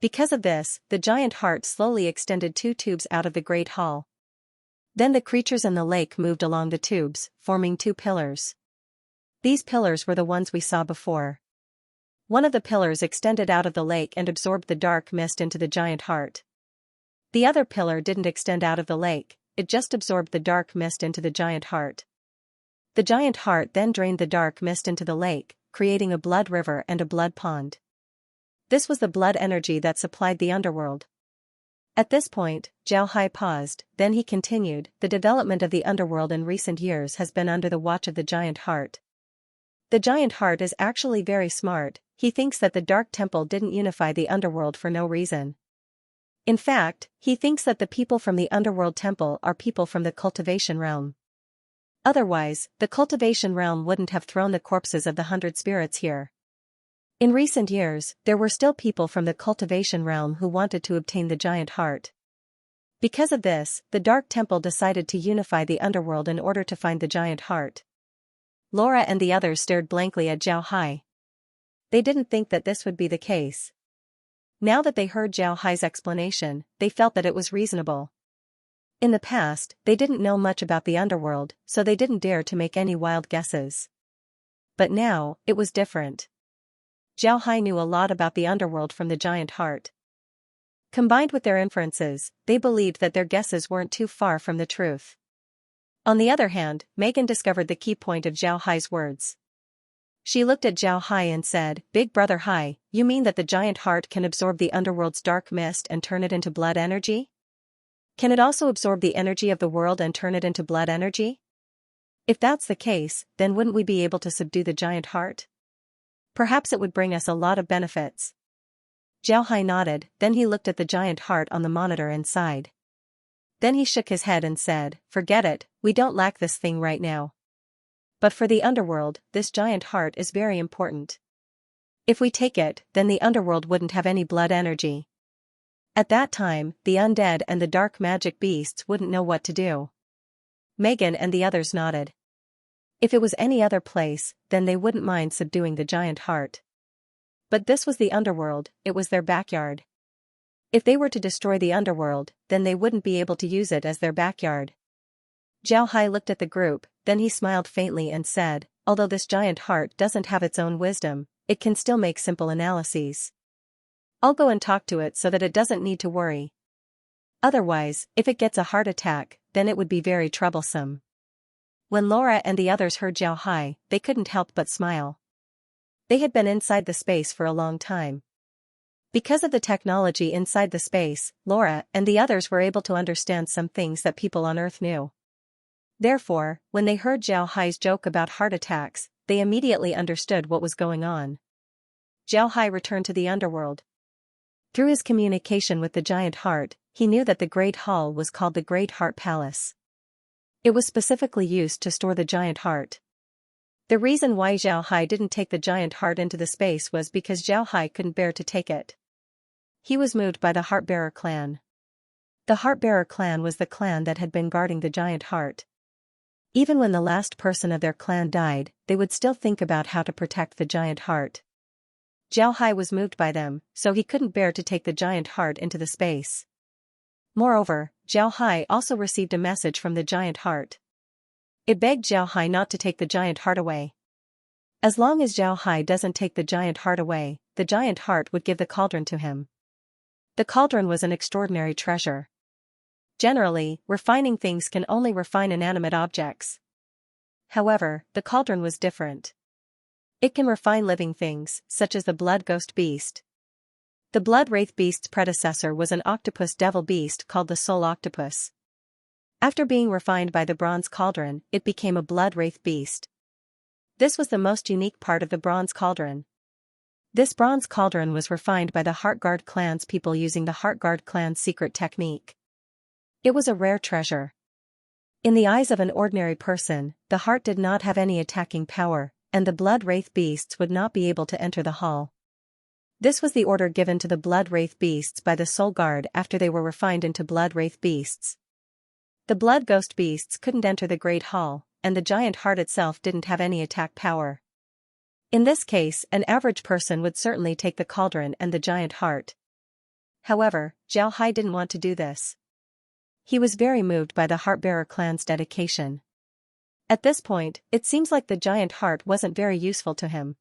Because of this, the giant heart slowly extended 2 tubes out of the great hall. Then the creatures in the lake moved along the tubes, forming 2 pillars. These pillars were the ones we saw before. One of the pillars extended out of the lake and absorbed the dark mist into the giant heart. The other pillar didn't extend out of the lake, it just absorbed the dark mist into the giant heart. The giant heart then drained the dark mist into the lake, creating a blood river and a blood pond. This was the blood energy that supplied the underworld. At this point, Zhao Hai paused, then he continued, "The development of the underworld in recent years has been under the watch of the giant heart. The giant heart is actually very smart, he thinks that the Dark Temple didn't unify the underworld for no reason. In fact, he thinks that the people from the Underworld Temple are people from the Cultivation realm. Otherwise, the Cultivation realm wouldn't have thrown the corpses of the 100 spirits here. In recent years, there were still people from the Cultivation realm who wanted to obtain the giant heart. Because of this, the Dark Temple decided to unify the underworld in order to find the giant heart." Laura and the others stared blankly at Zhao Hai. They didn't think that this would be the case. Now that they heard Zhao Hai's explanation, they felt that it was reasonable. In the past, they didn't know much about the underworld, so they didn't dare to make any wild guesses. But now, it was different. Zhao Hai knew a lot about the underworld from the giant heart. Combined with their inferences, they believed that their guesses weren't too far from the truth. On the other hand, Megan discovered the key point of Zhao Hai's words. She looked at Zhao Hai and said, "Big Brother Hai, you mean that the giant heart can absorb the underworld's dark mist and turn it into blood energy? Can it also absorb the energy of the world and turn it into blood energy? If that's the case, then wouldn't we be able to subdue the giant heart? Perhaps it would bring us a lot of benefits." Zhao Hai nodded, then he looked at the giant heart on the monitor and sighed. Then he shook his head and said, "Forget it, we don't lack this thing right now. But for the underworld, this giant heart is very important. If we take it, then the underworld wouldn't have any blood energy. At that time, the undead and the dark magic beasts wouldn't know what to do." Megan and the others nodded. If it was any other place, then they wouldn't mind subduing the giant heart. But this was the underworld, it was their backyard. If they were to destroy the underworld, then they wouldn't be able to use it as their backyard. Zhao Hai looked at the group, then he smiled faintly and said, "Although this giant heart doesn't have its own wisdom, it can still make simple analyses. I'll go and talk to it so that it doesn't need to worry. Otherwise, if it gets a heart attack, then it would be very troublesome." When Laura and the others heard Zhao Hai, they couldn't help but smile. They had been inside the space for a long time. Because of the technology inside the space, Laura and the others were able to understand some things that people on Earth knew. Therefore, when they heard Zhao Hai's joke about heart attacks, they immediately understood what was going on. Zhao Hai returned to the underworld. Through his communication with the giant heart, he knew that the Great Hall was called the Great Heart Palace. It was specifically used to store the giant heart. The reason why Zhao Hai didn't take the giant heart into the space was because Zhao Hai couldn't bear to take it. He was moved by the Heartbearer clan. The Heartbearer clan was the clan that had been guarding the giant heart. Even when the last person of their clan died, they would still think about how to protect the giant heart. Zhao Hai was moved by them, so he couldn't bear to take the giant heart into the space. Moreover, Zhao Hai also received a message from the giant heart. It begged Zhao Hai not to take the giant heart away. As long as Zhao Hai doesn't take the giant heart away, the giant heart would give the cauldron to him. The cauldron was an extraordinary treasure. Generally, refining things can only refine inanimate objects. However, the cauldron was different. It can refine living things, such as the blood ghost beast. The blood wraith beast's predecessor was an octopus devil beast called the soul octopus. After being refined by the bronze cauldron, it became a blood wraith beast. This was the most unique part of the bronze cauldron. This bronze cauldron was refined by the Heartguard clan's people using the Heartguard clan's secret technique. It was a rare treasure. In the eyes of an ordinary person, the heart did not have any attacking power, and the blood wraith beasts would not be able to enter the hall. This was the order given to the blood wraith beasts by the Soul Guard after they were refined into blood wraith beasts. The blood ghost beasts couldn't enter the Great Hall, and the giant heart itself didn't have any attack power. In this case, an average person would certainly take the cauldron and the giant heart. However, Zhao Hai didn't want to do this. He was very moved by the Heartbearer clan's dedication. At this point, it seems like the giant heart wasn't very useful to him.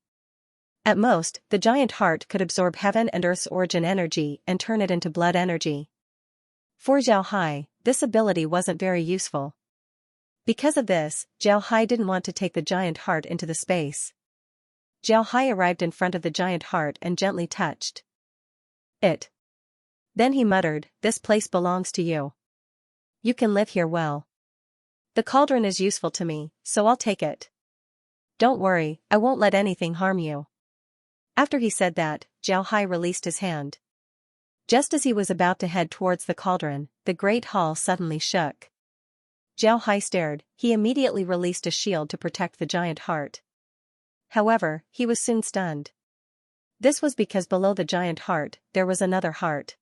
At most, the giant heart could absorb heaven and earth's origin energy and turn it into blood energy. For Zhao Hai, this ability wasn't very useful. Because of this, Zhao Hai didn't want to take the giant heart into the space. Zhao Hai arrived in front of the giant heart and gently touched it. Then he muttered, "This place belongs to you. You can live here well. The cauldron is useful to me, so I'll take it. Don't worry, I won't let anything harm you." After he said that, Zhao Hai released his hand. Just as he was about to head towards the cauldron, the Great Hall suddenly shook. Zhao Hai stared, he immediately released a shield to protect the giant heart. However, he was soon stunned. This was because below the giant heart, there was another heart.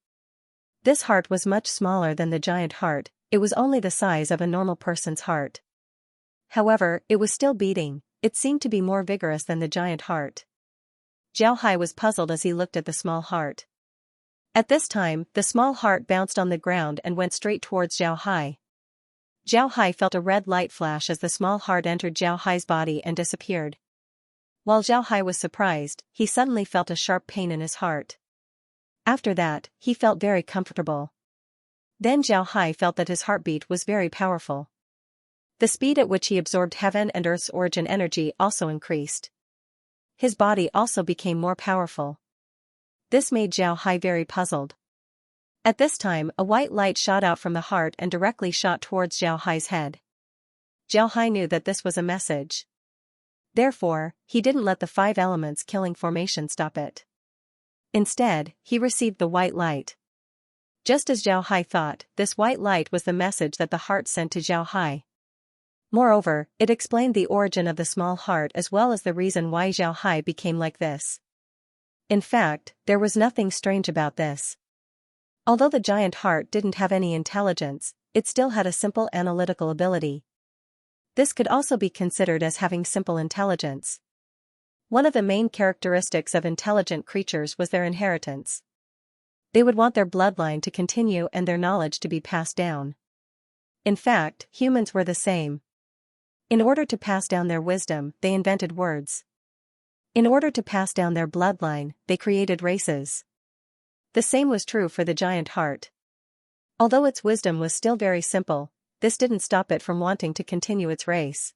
This heart was much smaller than the giant heart, it was only the size of a normal person's heart. However, it was still beating, it seemed to be more vigorous than the giant heart. Zhao Hai was puzzled as he looked at the small heart. At this time, the small heart bounced on the ground and went straight towards Zhao Hai. Zhao Hai felt a red light flash as the small heart entered Zhao Hai's body and disappeared. While Zhao Hai was surprised, he suddenly felt a sharp pain in his heart. After that, he felt very comfortable. Then Zhao Hai felt that his heartbeat was very powerful. The speed at which he absorbed heaven and earth's origin energy also increased. His body also became more powerful. This made Zhao Hai very puzzled. At this time, a white light shot out from the heart and directly shot towards Zhao Hai's head. Zhao Hai knew that this was a message. Therefore, he didn't let the 5 elements killing formation stop it. Instead, he received the white light. Just as Zhao Hai thought, this white light was the message that the heart sent to Zhao Hai. Moreover, it explained the origin of the small heart as well as the reason why Zhao Hai became like this. In fact, there was nothing strange about this. Although the giant heart didn't have any intelligence, it still had a simple analytical ability. This could also be considered as having simple intelligence. One of the main characteristics of intelligent creatures was their inheritance. They would want their bloodline to continue and their knowledge to be passed down. In fact, humans were the same. In order to pass down their wisdom, they invented words. In order to pass down their bloodline, they created races. The same was true for the giant heart. Although its wisdom was still very simple, this didn't stop it from wanting to continue its race.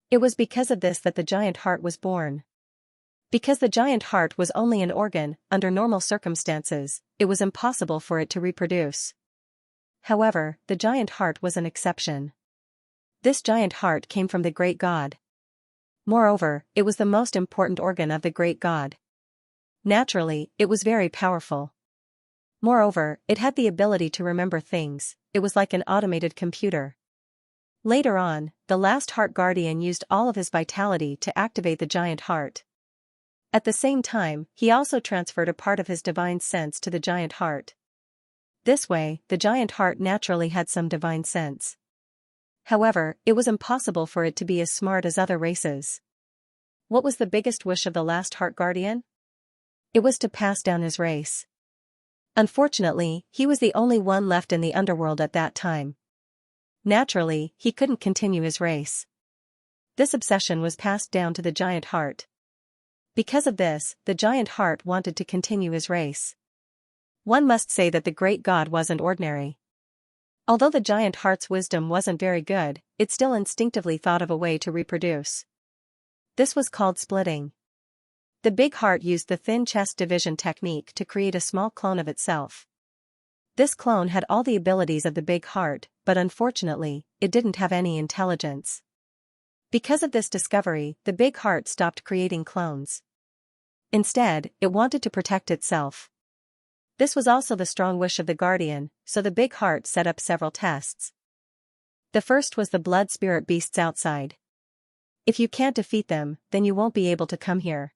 It was because of this that the giant heart was born. Because the giant heart was only an organ, under normal circumstances, it was impossible for it to reproduce. However, the giant heart was an exception. This giant heart came from the great god. Moreover, it was the most important organ of the great god. Naturally, it was very powerful. Moreover, it had the ability to remember things, it was like an automated computer. Later on, the last heart guardian used all of his vitality to activate the giant heart. At the same time, he also transferred a part of his divine sense to the giant heart. This way, the giant heart naturally had some divine sense. However, it was impossible for it to be as smart as other races. What was the biggest wish of the last heart guardian? It was to pass down his race. Unfortunately, he was the only one left in the underworld at that time. Naturally, he couldn't continue his race. This obsession was passed down to the giant heart. Because of this, the giant heart wanted to continue his race. One must say that the great god wasn't ordinary. Although the giant heart's wisdom wasn't very good, it still instinctively thought of a way to reproduce. This was called splitting. The big heart used the thin chest division technique to create a small clone of itself. This clone had all the abilities of the big heart, but unfortunately, it didn't have any intelligence. Because of this discovery, the big heart stopped creating clones. Instead, it wanted to protect itself. This was also the strong wish of the guardian, so the big heart set up several tests. The first was the blood spirit beasts outside. If you can't defeat them, then you won't be able to come here.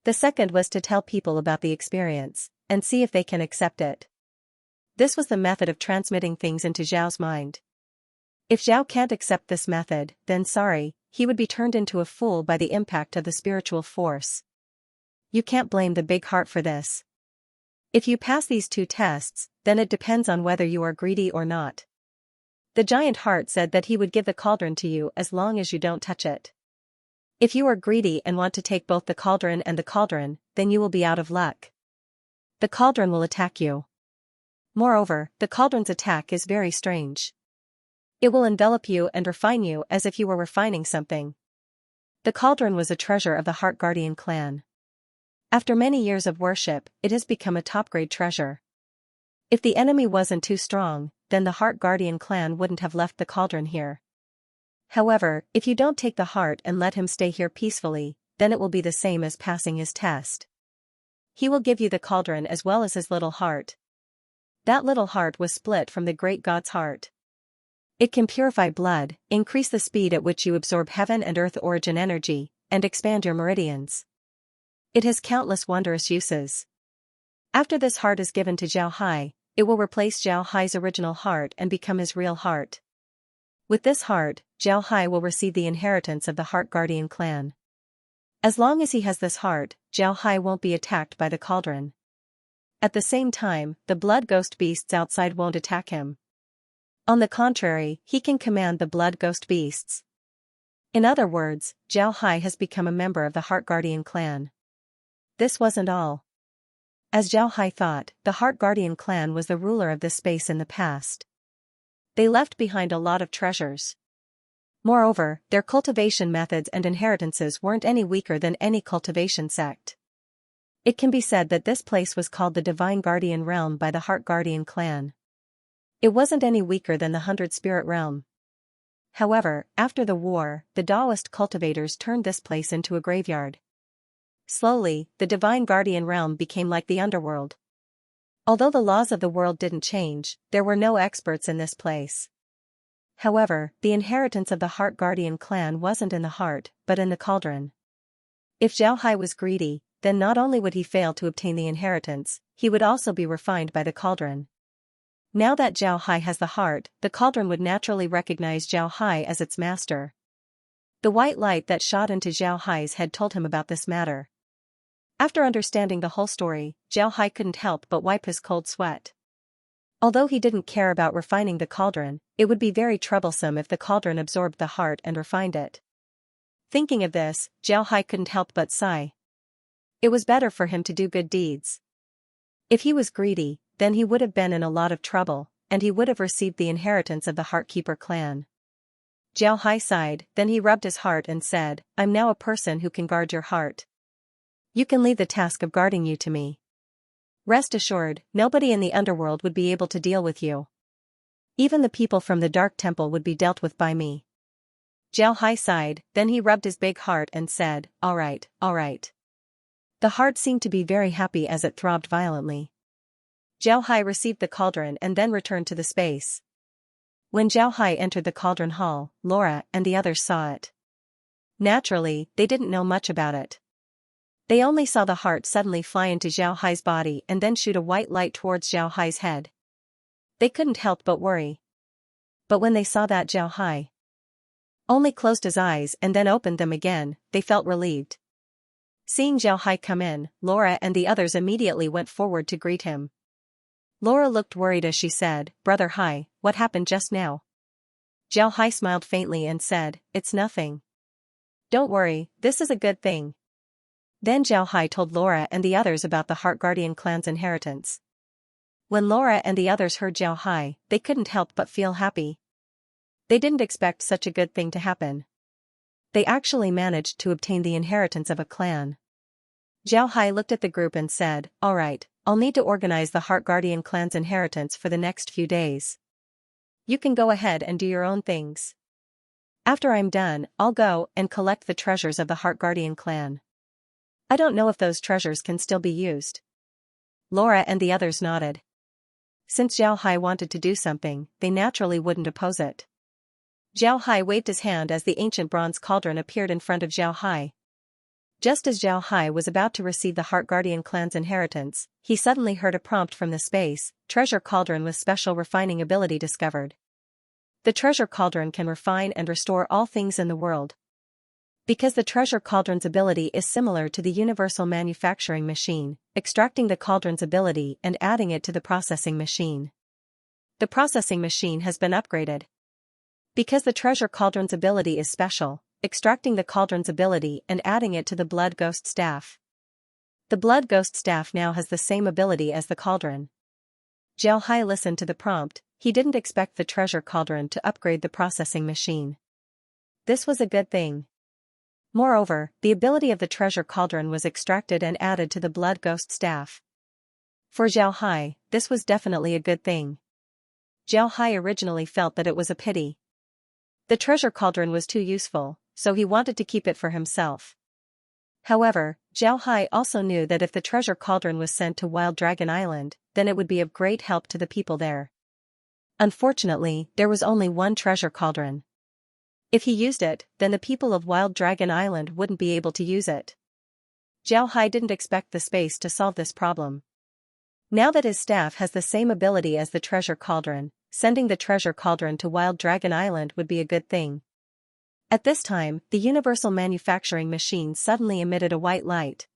The second was to tell people about the experience, and see if they can accept it. This was the method of transmitting things into Zhao's mind. If Zhao can't accept this method, then sorry, he would be turned into a fool by the impact of the spiritual force. You can't blame the big heart for this. If you pass these 2 tests, then it depends on whether you are greedy or not. The giant heart said that he would give the cauldron to you as long as you don't touch it. If you are greedy and want to take both the cauldron and the cauldron, then you will be out of luck. The cauldron will attack you. Moreover, the cauldron's attack is very strange. It will envelop you and refine you as if you were refining something. The cauldron was a treasure of the Heart Guardian clan. After many years of worship, it has become a top-grade treasure. If the enemy wasn't too strong, then the Heart Guardian clan wouldn't have left the cauldron here. However, if you don't take the heart and let him stay here peacefully, then it will be the same as passing his test. He will give you the cauldron as well as his little heart. That little heart was split from the great god's heart. It can purify blood, increase the speed at which you absorb heaven and earth origin energy, and expand your meridians. It has countless wondrous uses. After this heart is given to Zhao Hai, it will replace Zhao Hai's original heart and become his real heart. With this heart, Zhao Hai will receive the inheritance of the Heart Guardian clan. As long as he has this heart, Zhao Hai won't be attacked by the cauldron. At the same time, the blood ghost beasts outside won't attack him. On the contrary, he can command the blood ghost beasts. In other words, Zhao Hai has become a member of the Heart Guardian clan. This wasn't all. As Zhao Hai thought, the Heart Guardian clan was the ruler of this space in the past. They left behind a lot of treasures. Moreover, their cultivation methods and inheritances weren't any weaker than any cultivation sect. It can be said that this place was called the Divine Guardian Realm by the Heart Guardian clan. It wasn't any weaker than the 100 Spirit Realm. However, after the war, the Taoist cultivators turned this place into a graveyard. Slowly, the Divine Guardian Realm became like the underworld. Although the laws of the world didn't change, there were no experts in this place. However, the inheritance of the Heart Guardian clan wasn't in the heart, but in the cauldron. If Zhao Hai was greedy, then not only would he fail to obtain the inheritance, he would also be refined by the cauldron. Now that Zhao Hai has the heart, the cauldron would naturally recognize Zhao Hai as its master. The white light that shot into Zhao Hai's head told him about this matter. After understanding the whole story, Zhao Hai couldn't help but wipe his cold sweat. Although he didn't care about refining the cauldron, it would be very troublesome if the cauldron absorbed the heart and refined it. Thinking of this, Zhao Hai couldn't help but sigh. It was better for him to do good deeds. If he was greedy, then he would have been in a lot of trouble, and he would have received the inheritance of the Heartkeeper clan. Zhao Hai sighed, then he rubbed his heart and said, "I'm now a person who can guard your heart. You can leave the task of guarding you to me. Rest assured, nobody in the underworld would be able to deal with you. Even the people from the Dark Temple would be dealt with by me." Zhao Hai sighed, then he rubbed his big heart and said, all right. The heart seemed to be very happy as it throbbed violently. Zhao Hai received the cauldron and then returned to the space. When Zhao Hai entered the cauldron hall, Laura and the others saw it. Naturally, they didn't know much about it. They only saw the heart suddenly fly into Zhao Hai's body and then shoot a white light towards Zhao Hai's head. They couldn't help but worry. But when they saw that Zhao Hai only closed his eyes and then opened them again, they felt relieved. Seeing Zhao Hai come in, Laura and the others immediately went forward to greet him. Laura looked worried as she said, "Brother Hai, what happened just now?" Zhao Hai smiled faintly and said, "It's nothing. Don't worry, this is a good thing." Then Zhao Hai told Laura and the others about the Heart Guardian clan's inheritance. When Laura and the others heard Zhao Hai, they couldn't help but feel happy. They didn't expect such a good thing to happen. They actually managed to obtain the inheritance of a clan. Zhao Hai looked at the group and said, "All right, I'll need to organize the Heart Guardian clan's inheritance for the next few days. You can go ahead and do your own things. After I'm done, I'll go and collect the treasures of the Heart Guardian clan. I don't know if those treasures can still be used." Laura and the others nodded. Since Zhao Hai wanted to do something, they naturally wouldn't oppose it. Zhao Hai waved his hand as the ancient bronze cauldron appeared in front of Zhao Hai. Just as Zhao Hai was about to receive the Heart Guardian clan's inheritance, he suddenly heard a prompt from the space, "Treasure cauldron with special refining ability discovered." The treasure cauldron can refine and restore all things in the world. Because the treasure cauldron's ability is similar to the universal manufacturing machine, extracting the cauldron's ability and adding it to the processing machine. The processing machine has been upgraded. Because the treasure cauldron's ability is special, extracting the cauldron's ability and adding it to the blood ghost staff. The blood ghost staff now has the same ability as the cauldron. Zhao Hai listened to the prompt. He didn't expect the treasure cauldron to upgrade the processing machine. This was a good thing. Moreover, the ability of the treasure cauldron was extracted and added to the blood ghost staff. For Zhao Hai, this was definitely a good thing. Zhao Hai originally felt that it was a pity. The treasure cauldron was too useful, so he wanted to keep it for himself. However, Zhao Hai also knew that if the treasure cauldron was sent to Wild Dragon Island, then it would be of great help to the people there. Unfortunately, there was only one treasure cauldron. If he used it, then the people of Wild Dragon Island wouldn't be able to use it. Zhao Hai didn't expect the space to solve this problem. Now that his staff has the same ability as the treasure cauldron, sending the treasure cauldron to Wild Dragon Island would be a good thing. At this time, the universal manufacturing machine suddenly emitted a white light.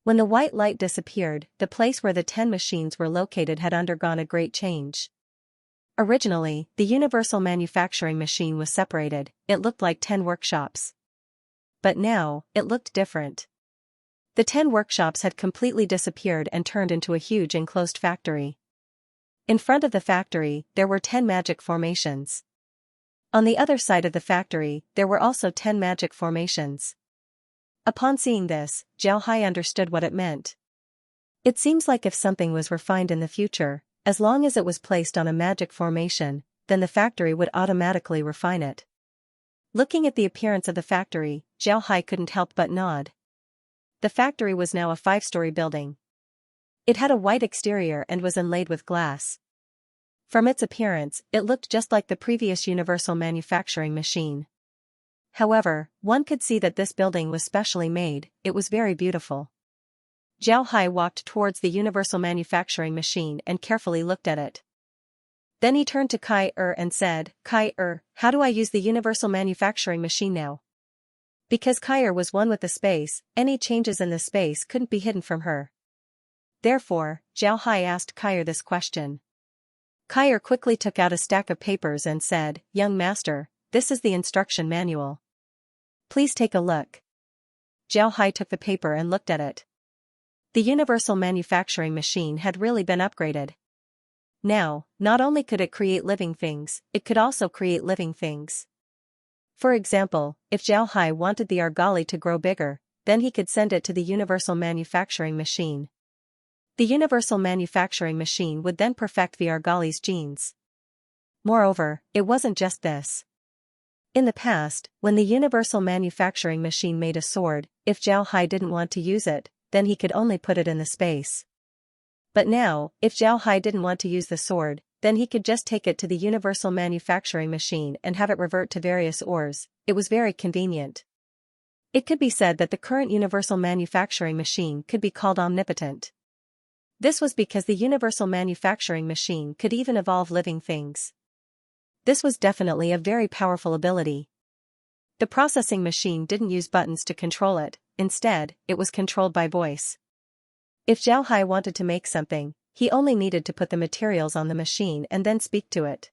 When the white light disappeared, the place where the 10 machines were located had undergone a great change. Originally, the universal manufacturing machine was separated, it looked like 10 workshops. But now, it looked different. The 10 workshops had completely disappeared and turned into a huge enclosed factory. In front of the factory, there were 10 magic formations. On the other side of the factory, there were also 10 magic formations. Upon seeing this, Zhao Hai understood what it meant. It seems like if something was refined in the future, as long as it was placed on a magic formation, then the factory would automatically refine it. Looking at the appearance of the factory, Zhao Hai couldn't help but nod. The factory was now a 5-story building. It had a white exterior and was inlaid with glass. From its appearance, it looked just like the previous universal manufacturing machine. However, one could see that this building was specially made. It was very beautiful. Zhao Hai walked towards the universal manufacturing machine and carefully looked at it. Then he turned to Kai and said, Kai, how do I use the universal manufacturing machine now? Because Kai was one with the space, any changes in the space couldn't be hidden from her. Therefore, Zhao Hai asked Kai this question. Kai quickly took out a stack of papers and said, Young master, this is the instruction manual. Please take a look. Zhao Hai took the paper and looked at it. The universal manufacturing machine had really been upgraded. Now, not only could it create living things, it could also create living things. For example, if Zhao Hai wanted the argali to grow bigger, then he could send it to the universal manufacturing machine. The universal manufacturing machine would then perfect the argali's genes. Moreover, it wasn't just this. In the past, when the universal manufacturing machine made a sword, if Zhao Hai didn't want to use it, then he could only put it in the space. But now, if Zhao Hai didn't want to use the sword, then he could just take it to the universal manufacturing machine and have it revert to various ores. It was very convenient. It could be said that the current universal manufacturing machine could be called omnipotent. This was because the universal manufacturing machine could even evolve living things. This was definitely a very powerful ability. The processing machine didn't use buttons to control it, instead, it was controlled by voice. If Zhao Hai wanted to make something, he only needed to put the materials on the machine and then speak to it.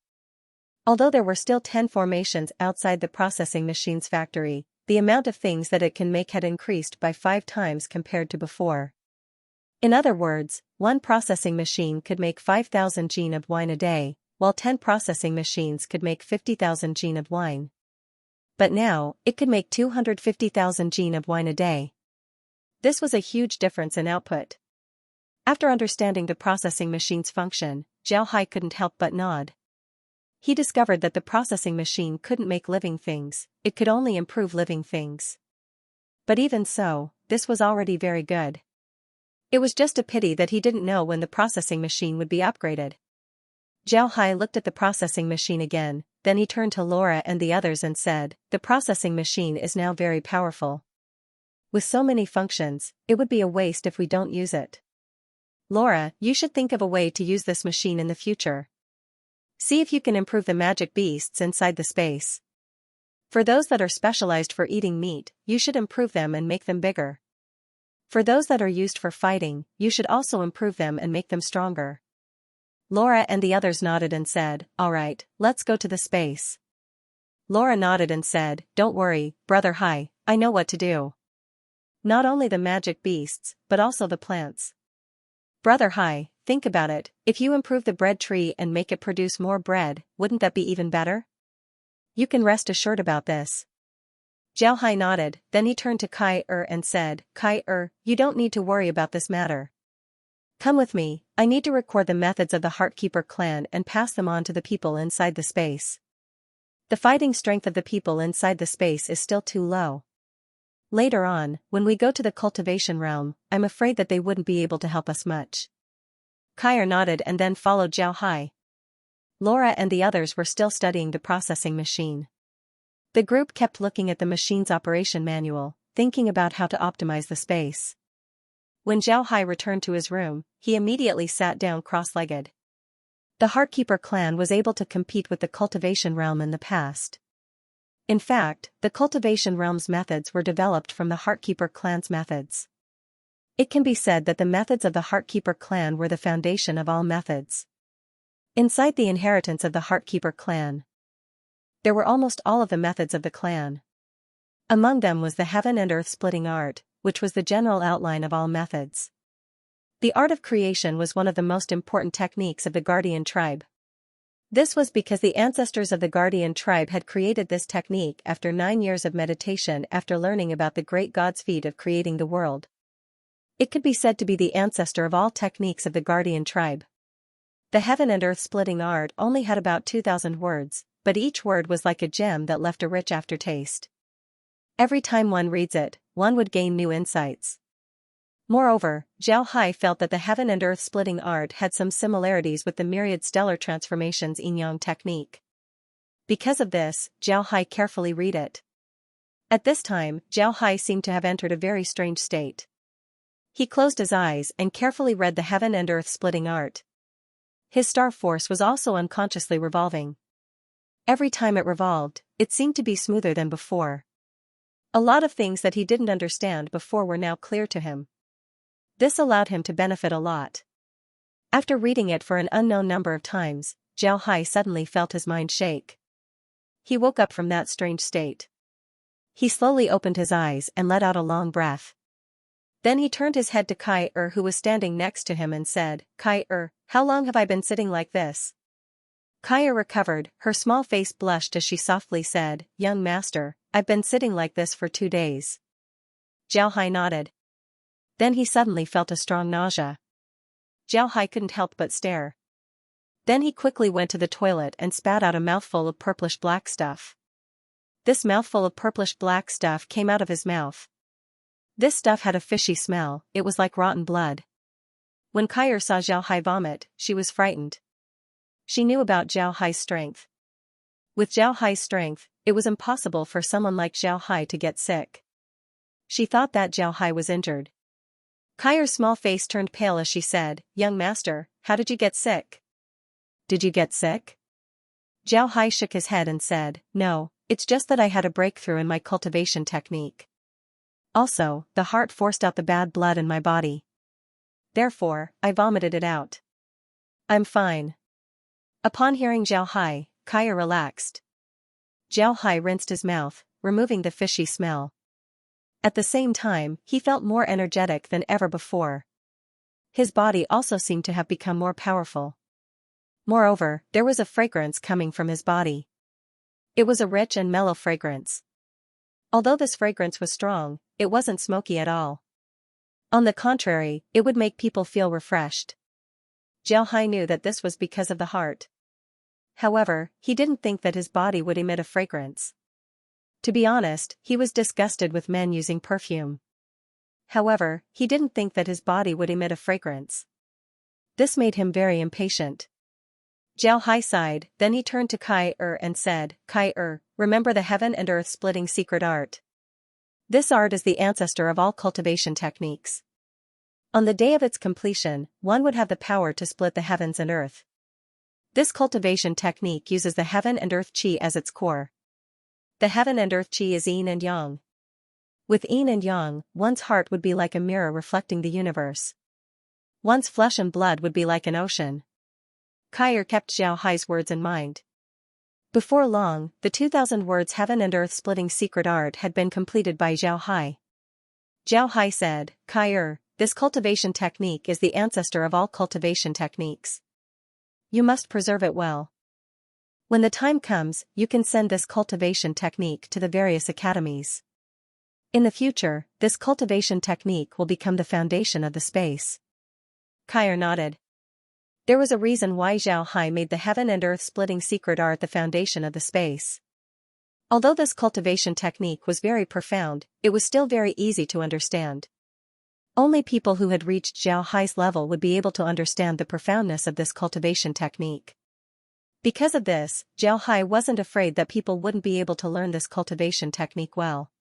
Although there were still 10 formations outside the processing machine's factory, the amount of things that it can make had increased by 5 times compared to before. In other words, one processing machine could make 5,000 jin of wine a day, while 10 processing machines could make 50,000 jin of wine. But now, it could make 250,000 jin of wine a day. This was a huge difference in output. After understanding the processing machine's function, Zhao Hai couldn't help but nod. He discovered that the processing machine couldn't make living things, it could only improve living things. But even so, this was already very good. It was just a pity that he didn't know when the processing machine would be upgraded. Zhao Hai looked at the processing machine again, then he turned to Laura and the others and said, The processing machine is now very powerful. With so many functions, it would be a waste if we don't use it. Laura, you should think of a way to use this machine in the future. See if you can improve the magic beasts inside the space. For those that are specialized for eating meat, you should improve them and make them bigger. For those that are used for fighting, you should also improve them and make them stronger. Laura and the others nodded and said, All right, let's go to the space. Laura nodded and said, Don't worry, Brother Hai, I know what to do. Not only the magic beasts, but also the plants. Brother Hai, think about it, if you improve the bread tree and make it produce more bread, wouldn't that be even better? You can rest assured about this. Zhao Hai nodded, then he turned to Kai and said, Kai you don't need to worry about this matter. Come with me, I need to record the methods of the Heartkeeper clan and pass them on to the people inside the space. The fighting strength of the people inside the space is still too low. Later on, when we go to the cultivation realm, I'm afraid that they wouldn't be able to help us much. Kai nodded and then followed Zhao Hai. Laura and the others were still studying the processing machine. The group kept looking at the machine's operation manual, thinking about how to optimize the space. When Zhao Hai returned to his room, he immediately sat down cross-legged. The Heartkeeper clan was able to compete with the Cultivation realm in the past. In fact, the Cultivation realm's methods were developed from the Heartkeeper clan's methods. It can be said that the methods of the Heartkeeper clan were the foundation of all methods. Inside the inheritance of the Heartkeeper clan, there were almost all of the methods of the clan. Among them was the heaven and earth splitting art, which was the general outline of all methods. The art of creation was one of the most important techniques of the Guardian tribe. This was because the ancestors of the Guardian tribe had created this technique after 9 years of meditation after learning about the great God's feat of creating the world. It could be said to be the ancestor of all techniques of the Guardian tribe. The heaven and earth splitting art only had about 2,000 words, but each word was like a gem that left a rich aftertaste. Every time one reads it, one would gain new insights. Moreover, Zhao Hai felt that the heaven and earth splitting art had some similarities with the myriad stellar transformations yin-yang technique. Because of this, Zhao Hai carefully read it. At this time, Zhao Hai seemed to have entered a very strange state. He closed his eyes and carefully read the heaven and earth splitting art. His star force was also unconsciously revolving. Every time it revolved, it seemed to be smoother than before. A lot of things that he didn't understand before were now clear to him. This allowed him to benefit a lot. After reading it for an unknown number of times, Zhao Hai suddenly felt his mind shake. He woke up from that strange state. He slowly opened his eyes and let out a long breath. Then he turned his head to Kai-Er, who was standing next to him, and said, "Kai-Er, how long have I been sitting like this?" Kai-Er recovered, her small face blushed as she softly said, "Young master, I've been sitting like this for 2 days." Zhao Hai nodded. Then he suddenly felt a strong nausea. Zhao Hai couldn't help but stare. Then he quickly went to the toilet and spat out a mouthful of purplish black stuff. This mouthful of purplish black stuff came out of his mouth. This stuff had a fishy smell, it was like rotten blood. When Kai-Er saw Zhao Hai vomit, she was frightened. She knew about Zhao Hai's strength. With Zhao Hai's strength, it was impossible for someone like Zhao Hai to get sick. She thought that Zhao Hai was injured. Kai-Er's small face turned pale as she said, "Young master, how did you get sick?" "Did you get sick?" Zhao Hai shook his head and said, "No, it's just that I had a breakthrough in my cultivation technique. Also, the heart forced out the bad blood in my body. Therefore, I vomited it out. I'm fine." Upon hearing Zhao Hai, Kai-Er relaxed. Zhao Hai rinsed his mouth, removing the fishy smell. At the same time, he felt more energetic than ever before. His body also seemed to have become more powerful. Moreover, there was a fragrance coming from his body. It was a rich and mellow fragrance. Although this fragrance was strong, it wasn't smoky at all. On the contrary, it would make people feel refreshed. Zhao Hai knew that this was because of the heart. However, he didn't think that his body would emit a fragrance. To be honest, he was disgusted with men using perfume. However, he didn't think that his body would emit a fragrance. This made him very impatient. Zhao Hai sighed, then he turned to Kai-Er and said, "Kai-Er, remember the heaven and earth splitting secret art. This art is the ancestor of all cultivation techniques. On the day of its completion, one would have the power to split the heavens and earth. This cultivation technique uses the heaven and earth chi as its core. The heaven and earth chi is yin and yang. With yin and yang, one's heart would be like a mirror reflecting the universe. One's flesh and blood would be like an ocean." Kai-Er kept Zhao Hai's words in mind. Before long, the 2,000 words heaven and earth splitting secret art had been completed by Zhao Hai. Zhao Hai said, "Kai-Er, this cultivation technique is the ancestor of all cultivation techniques. You must preserve it well. When the time comes, you can send this cultivation technique to the various academies. In the future, this cultivation technique will become the foundation of the space." Kai-Er nodded. There was a reason why Zhao Hai made the heaven and earth splitting secret art the foundation of the space. Although this cultivation technique was very profound, it was still very easy to understand. Only people who had reached Zhao Hai's level would be able to understand the profoundness of this cultivation technique. Because of this, Zhao Hai wasn't afraid that people wouldn't be able to learn this cultivation technique well.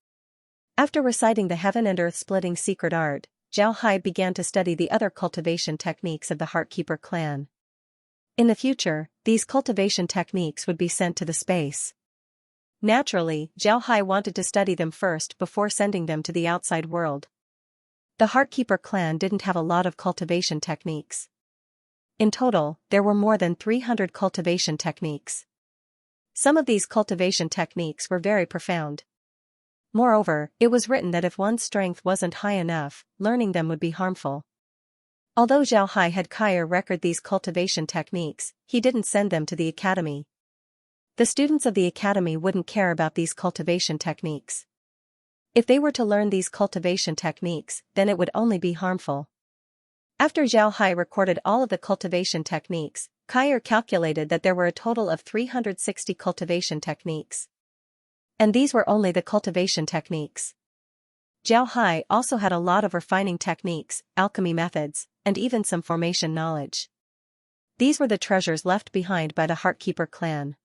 After reciting the heaven and earth splitting secret art, Zhao Hai began to study the other cultivation techniques of the Heartkeeper clan. In the future, these cultivation techniques would be sent to the space. Naturally, Zhao Hai wanted to study them first before sending them to the outside world. The Heartkeeper clan didn't have a lot of cultivation techniques. In total, there were more than 300 cultivation techniques. Some of these cultivation techniques were very profound. Moreover, it was written that if one's strength wasn't high enough, learning them would be harmful. Although Zhao Hai had Kaier record these cultivation techniques, he didn't send them to the academy. The students of the academy wouldn't care about these cultivation techniques. If they were to learn these cultivation techniques, then it would only be harmful. After Zhao Hai recorded all of the cultivation techniques, Kaier calculated that there were a total of 360 cultivation techniques. And these were only the cultivation techniques. Zhao Hai also had a lot of refining techniques, alchemy methods, and even some formation knowledge. These were the treasures left behind by the Heartkeeper clan.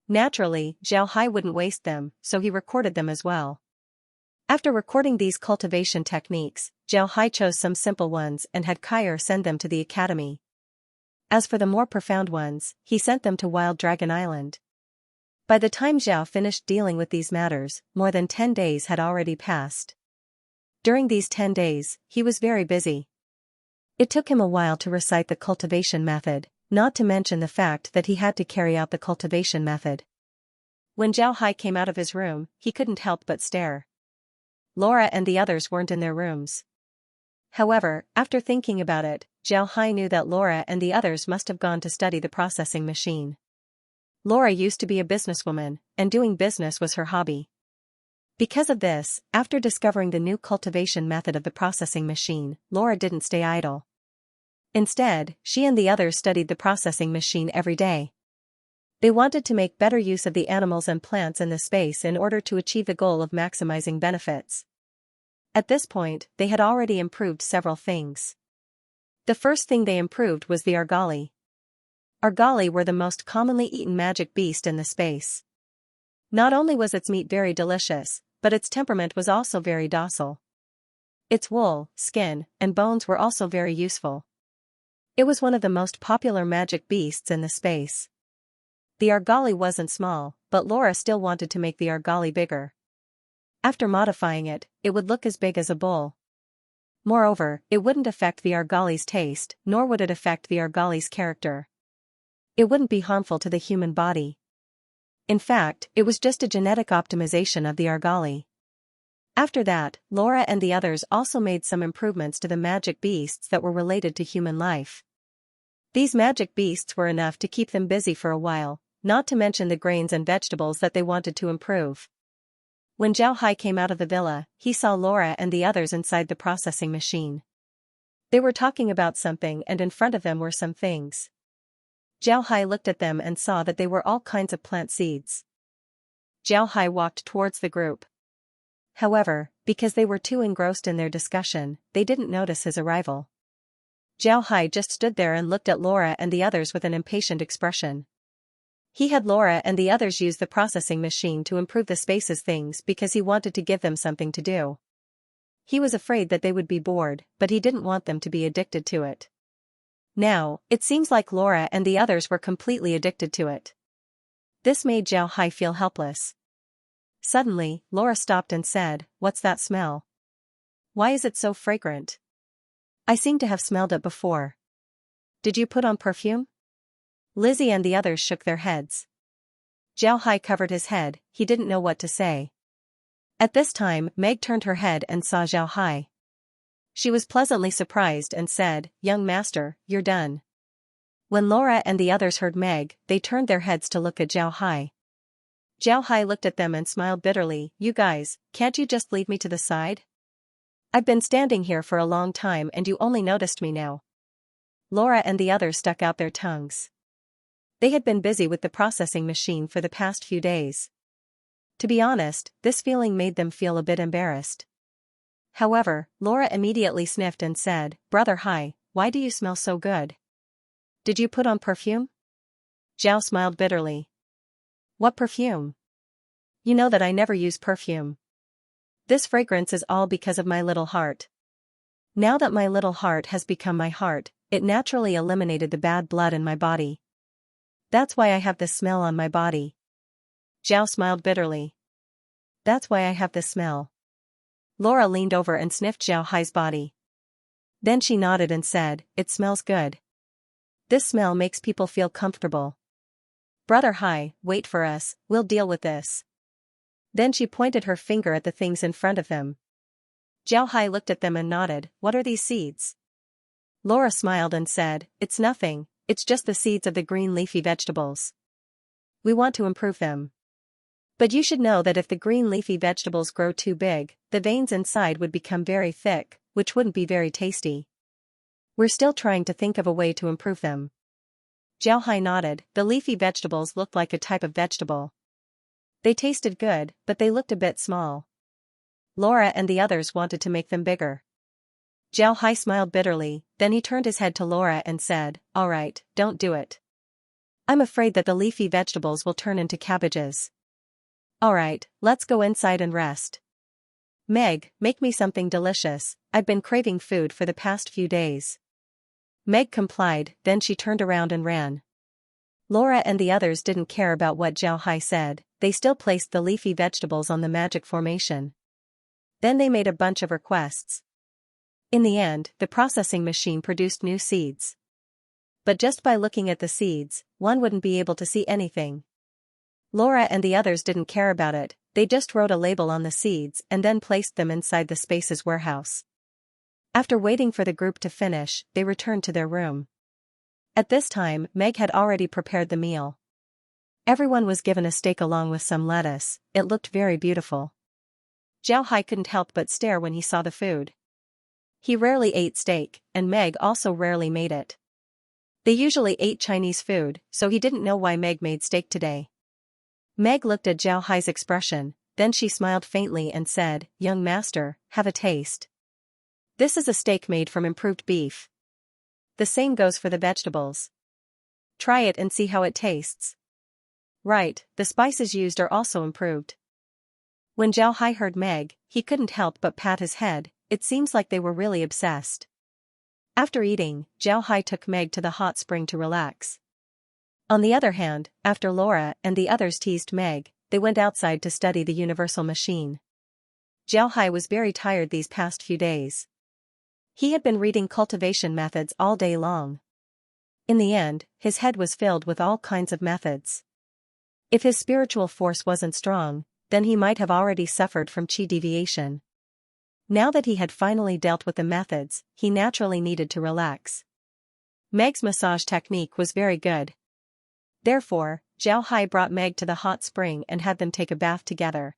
Naturally, Zhao Hai wouldn't waste them, so he recorded them as well. After recording these cultivation techniques, Zhao Hai chose some simple ones and had Kaier send them to the academy. As for the more profound ones, he sent them to Wild Dragon Island. By the time Zhao finished dealing with these matters, more than 10 days had already passed. During these 10 days, he was very busy. It took him a while to recite the cultivation method, not to mention the fact that he had to carry out the cultivation method. When Zhao Hai came out of his room, he couldn't help but stare. Laura and the others weren't in their rooms. However, after thinking about it, Zhao Hai knew that Laura and the others must have gone to study the processing machine. Laura used to be a businesswoman, and doing business was her hobby. Because of this, after discovering the new cultivation method of the processing machine, Laura didn't stay idle. Instead, she and the others studied the processing machine every day. They wanted to make better use of the animals and plants in the space in order to achieve the goal of maximizing benefits. At this point, they had already improved several things. The first thing they improved was the argali. Argali were the most commonly eaten magic beast in the space. Not only was its meat very delicious, but its temperament was also very docile. Its wool, skin, and bones were also very useful. It was one of the most popular magic beasts in the space. The argali wasn't small, but Laura still wanted to make the argali bigger. After modifying it, it would look as big as a bull. Moreover, it wouldn't affect the argali's taste, nor would it affect the argali's character. It wouldn't be harmful to the human body. In fact, it was just a genetic optimization of the argali. After that, Laura and the others also made some improvements to the magic beasts that were related to human life. These magic beasts were enough to keep them busy for a while, not to mention the grains and vegetables that they wanted to improve. When Zhao Hai came out of the villa, he saw Laura and the others inside the processing machine. They were talking about something and in front of them were some things. Zhao Hai looked at them and saw that they were all kinds of plant seeds. Zhao Hai walked towards the group. However, because they were too engrossed in their discussion, they didn't notice his arrival. Zhao Hai just stood there and looked at Laura and the others with an impatient expression. He had Laura and the others use the processing machine to improve the space's things because he wanted to give them something to do. He was afraid that they would be bored, but he didn't want them to be addicted to it. Now, it seems like Laura and the others were completely addicted to it. This made Zhao Hai feel helpless. Suddenly, Laura stopped and said, "What's that smell? Why is it so fragrant? I seem to have smelled it before. Did you put on perfume?" Lizzie and the others shook their heads. Zhao Hai covered his head, he didn't know what to say. At this time, Meg turned her head and saw Zhao Hai. She was pleasantly surprised and said, "Young master, you're done." When Laura and the others heard Meg, they turned their heads to look at Zhao Hai. Zhao Hai looked at them and smiled bitterly. "You guys, can't you just leave me to the side? I've been standing here for a long time and you only noticed me now." Laura and the others stuck out their tongues. They had been busy with the processing machine for the past few days. To be honest, this feeling made them feel a bit embarrassed. However, Laura immediately sniffed and said, "Brother Hai, why do you smell so good? Did you put on perfume?" Zhao smiled bitterly. "What perfume? You know that I never use perfume. This fragrance is all because of my little heart. Now that my little heart has become my heart, it naturally eliminated the bad blood in my body. That's why I have this smell on my body." Zhao smiled bitterly. "That's why I have this smell." Laura leaned over and sniffed Zhao Hai's body. Then she nodded and said, "It smells good. This smell makes people feel comfortable. Brother Hai, wait for us, we'll deal with this." Then she pointed her finger at the things in front of him. Jiao Hai looked at them and nodded. What are these seeds? Laura smiled and said, it's nothing, it's just the seeds of the green leafy vegetables. We want to improve them. But you should know that if the green leafy vegetables grow too big, the veins inside would become very thick, which wouldn't be very tasty. We're still trying to think of a way to improve them. Jiao Hai nodded. The leafy vegetables looked like a type of vegetable. They tasted good, but they looked a bit small. Laura and the others wanted to make them bigger. Jiao Hai smiled bitterly, then he turned his head to Laura and said, all right, don't do it. I'm afraid that the leafy vegetables will turn into cabbages. All right, let's go inside and rest. Meg, make me something delicious, I've been craving food for the past few days. Meg complied, then she turned around and ran. Laura and the others didn't care about what Jiao Hai said, they still placed the leafy vegetables on the magic formation. Then they made a bunch of requests. In the end, the processing machine produced new seeds. But just by looking at the seeds, one wouldn't be able to see anything. Laura and the others didn't care about it, they just wrote a label on the seeds and then placed them inside the space's warehouse. After waiting for the group to finish, they returned to their room. At this time, Meg had already prepared the meal. Everyone was given a steak along with some lettuce, it looked very beautiful. Jiao Hai couldn't help but stare when he saw the food. He rarely ate steak, and Meg also rarely made it. They usually ate Chinese food, so he didn't know why Meg made steak today. Meg looked at Jiao Hai's expression, then she smiled faintly and said, young master, have a taste. This is a steak made from improved beef. The same goes for the vegetables. Try it and see how it tastes. Right, the spices used are also improved. When Jiao Hai heard Meg, he couldn't help but pat his head, it seems like they were really obsessed. After eating, Jiao Hai took Meg to the hot spring to relax. On the other hand, after Laura and the others teased Meg, they went outside to study the universal machine. Jiao Hai was very tired these past few days. He had been reading cultivation methods all day long. In the end, his head was filled with all kinds of methods. If his spiritual force wasn't strong, then he might have already suffered from qi deviation. Now that he had finally dealt with the methods, he naturally needed to relax. Meg's massage technique was very good. Therefore, Jiao Hai brought Meg to the hot spring and had them take a bath together.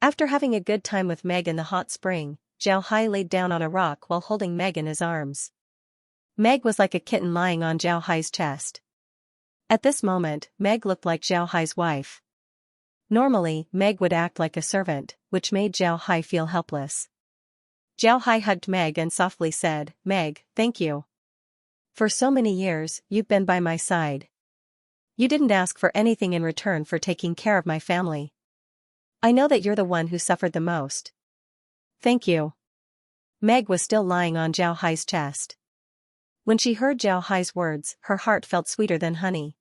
After having a good time with Meg in the hot spring, Jiao Hai laid down on a rock while holding Meg in his arms. Meg was like a kitten lying on Jiao Hai's chest. At this moment, Meg looked like Jiao Hai's wife. Normally, Meg would act like a servant, which made Jiao Hai feel helpless. Jiao Hai hugged Meg and softly said, Meg, thank you. For so many years, you've been by my side. You didn't ask for anything in return for taking care of my family. I know that you're the one who suffered the most. Thank you. Meg was still lying on Jiao Hai's chest. When she heard Jiao Hai's words, her heart felt sweeter than honey.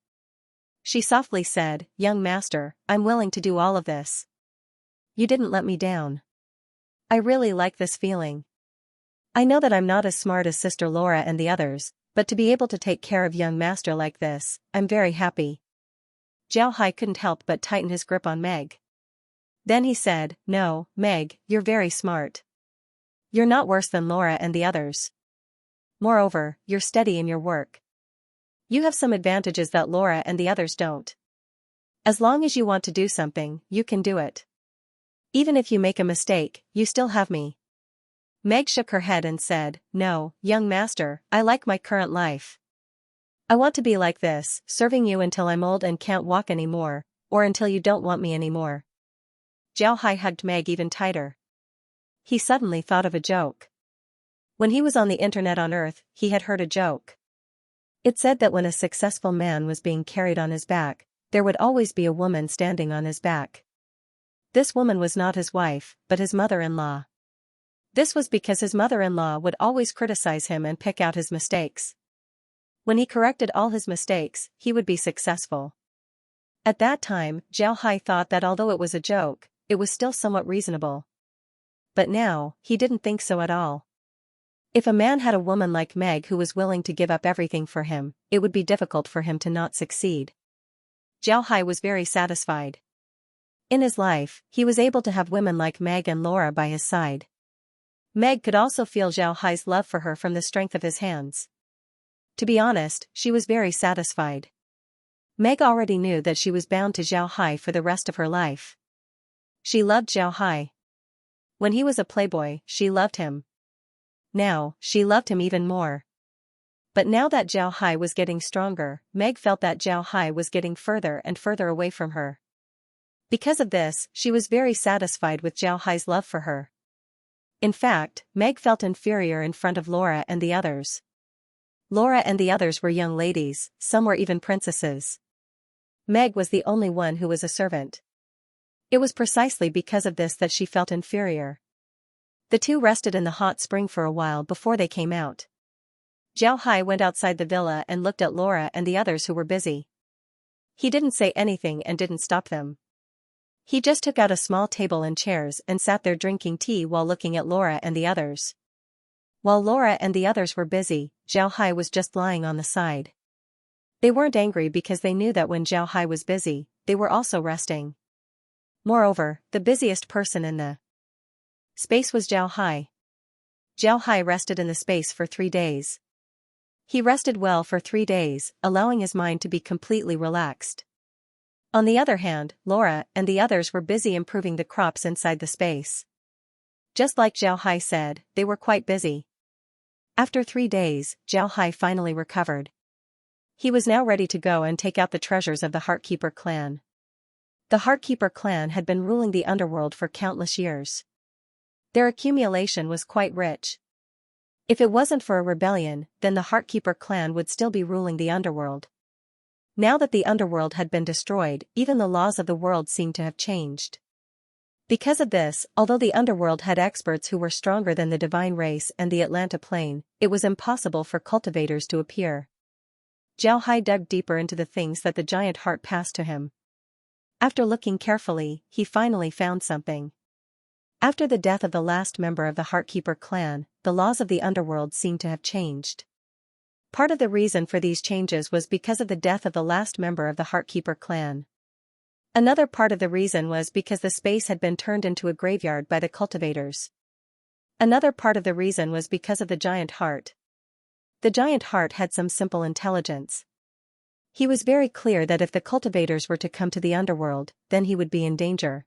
She softly said, young master, I'm willing to do all of this. You didn't let me down. I really like this feeling. I know that I'm not as smart as Sister Laura and the others, but to be able to take care of young master like this, I'm very happy. Jiao Hai couldn't help but tighten his grip on Meg. Then he said, no, Meg, you're very smart. You're not worse than Laura and the others. Moreover, you're steady in your work. You have some advantages that Laura and the others don't. As long as you want to do something, you can do it. Even if you make a mistake, you still have me. Meg shook her head and said, no, young master, I like my current life. I want to be like this, serving you until I'm old and can't walk anymore, or until you don't want me anymore. Jiao Hai hugged Meg even tighter. He suddenly thought of a joke. When he was on the internet on Earth, he had heard a joke. It said that when a successful man was being carried on his back, there would always be a woman standing on his back. This woman was not his wife, but his mother-in-law. This was because his mother-in-law would always criticize him and pick out his mistakes. When he corrected all his mistakes, he would be successful. At that time, Jiao Hai thought that although it was a joke, it was still somewhat reasonable. But now, he didn't think so at all. If a man had a woman like Meg who was willing to give up everything for him, it would be difficult for him to not succeed. Jiao Hai was very satisfied. In his life, he was able to have women like Meg and Laura by his side. Meg could also feel Zhao Hai's love for her from the strength of his hands. To be honest, she was very satisfied. Meg already knew that she was bound to Zhao Hai for the rest of her life. She loved Zhao Hai. When he was a playboy, she loved him. Now, she loved him even more. But now that Zhao Hai was getting stronger, Meg felt that Zhao Hai was getting further and further away from her. Because of this, she was very satisfied with Zhao Hai's love for her. In fact, Meg felt inferior in front of Laura and the others. Laura and the others were young ladies, some were even princesses. Meg was the only one who was a servant. It was precisely because of this that she felt inferior. The two rested in the hot spring for a while before they came out. Zhao Hai went outside the villa and looked at Laura and the others who were busy. He didn't say anything and didn't stop them. He just took out a small table and chairs and sat there drinking tea while looking at Laura and the others. While Laura and the others were busy, Zhao Hai was just lying on the side. They weren't angry because they knew that when Zhao Hai was busy, they were also resting. Moreover, the busiest person in the space was Zhao Hai. Zhao Hai rested in the space for 3 days. He rested well for 3 days, allowing his mind to be completely relaxed. On the other hand, Laura and the others were busy improving the crops inside the space. Just like Zhao Hai said, they were quite busy. After 3 days, Zhao Hai finally recovered. He was now ready to go and take out the treasures of the Heartkeeper clan. The Heartkeeper clan had been ruling the underworld for countless years. Their accumulation was quite rich. If it wasn't for a rebellion, then the Heartkeeper clan would still be ruling the underworld. Now that the underworld had been destroyed, even the laws of the world seemed to have changed. Because of this, although the underworld had experts who were stronger than the divine race and the Atlanta plane, it was impossible for cultivators to appear. Zhao Hai dug deeper into the things that the giant heart passed to him. After looking carefully, he finally found something. After the death of the last member of the Heartkeeper clan, the laws of the underworld seemed to have changed. Part of the reason for these changes was because of the death of the last member of the Heartkeeper clan. Another part of the reason was because the space had been turned into a graveyard by the cultivators. Another part of the reason was because of the giant heart. The giant heart had some simple intelligence. He was very clear that if the cultivators were to come to the underworld, then he would be in danger.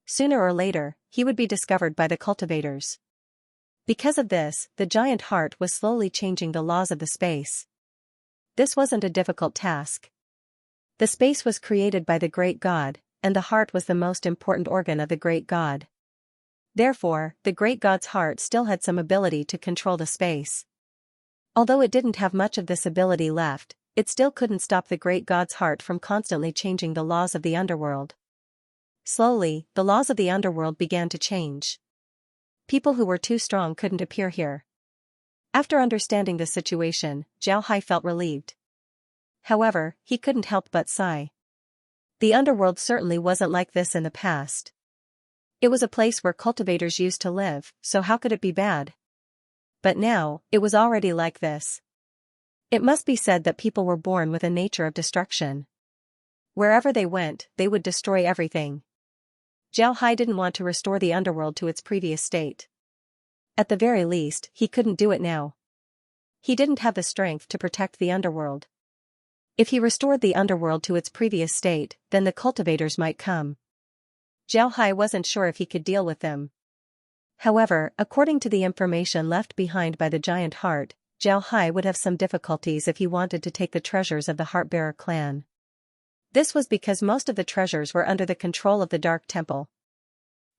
Sooner or later, he would be discovered by the cultivators. Because of this, the giant heart was slowly changing the laws of the space. This wasn't a difficult task. The space was created by the great god, and the heart was the most important organ of the great god. Therefore, the great god's heart still had some ability to control the space. Although it didn't have much of this ability left, it still couldn't stop the great god's heart from constantly changing the laws of the underworld. Slowly, the laws of the underworld began to change. People who were too strong couldn't appear here. After understanding the situation, Zhao Hai felt relieved. However, he couldn't help but sigh. The underworld certainly wasn't like this in the past. It was a place where cultivators used to live, so how could it be bad? But now, it was already like this. It must be said that people were born with a nature of destruction. Wherever they went, they would destroy everything. Zhao Hai didn't want to restore the underworld to its previous state. At the very least, he couldn't do it now. He didn't have the strength to protect the underworld. If he restored the underworld to its previous state, then the cultivators might come. Zhao Hai wasn't sure if he could deal with them. However, according to the information left behind by the giant heart, Zhao Hai would have some difficulties if he wanted to take the treasures of the Heartbearer clan. This was because most of the treasures were under the control of the Dark Temple.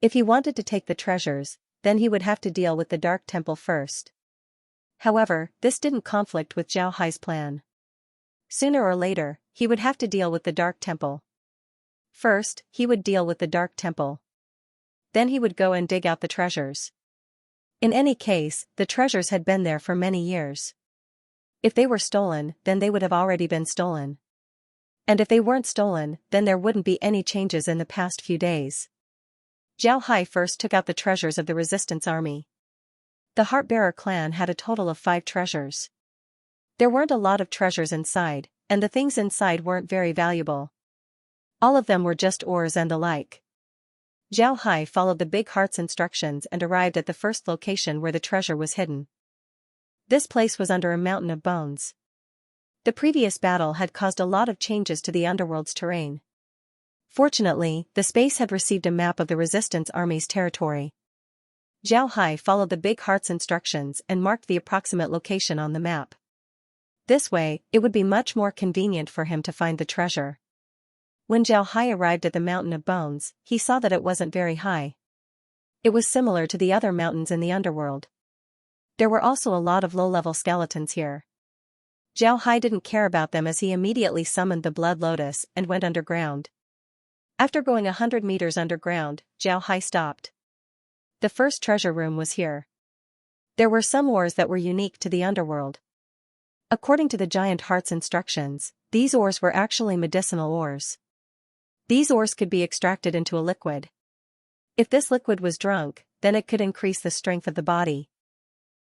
If he wanted to take the treasures, then he would have to deal with the Dark Temple first. However, this didn't conflict with Zhao Hai's plan. Sooner or later, he would have to deal with the Dark Temple. First, he would deal with the Dark Temple. Then he would go and dig out the treasures. In any case, the treasures had been there for many years. If they were stolen, then they would have already been stolen. And if they weren't stolen, then there wouldn't be any changes in the past few days. Zhao Hai first took out the treasures of the resistance army. The Heartbearer clan had a total of 5 treasures. There weren't a lot of treasures inside, and the things inside weren't very valuable. All of them were just ores and the like. Zhao Hai followed the big heart's instructions and arrived at the first location where the treasure was hidden. This place was under a mountain of bones. The previous battle had caused a lot of changes to the underworld's terrain. Fortunately, the space had received a map of the resistance army's territory. Zhao Hai followed the big heart's instructions and marked the approximate location on the map. This way, it would be much more convenient for him to find the treasure. When Zhao Hai arrived at the mountain of bones, he saw that it wasn't very high. It was similar to the other mountains in the underworld. There were also a lot of low-level skeletons here. Zhao Hai didn't care about them as he immediately summoned the blood lotus and went underground. After going 100 meters underground, Zhao Hai stopped. The first treasure room was here. There were some ores that were unique to the underworld. According to the giant heart's instructions, these ores were actually medicinal ores. These ores could be extracted into a liquid. If this liquid was drunk, then it could increase the strength of the body.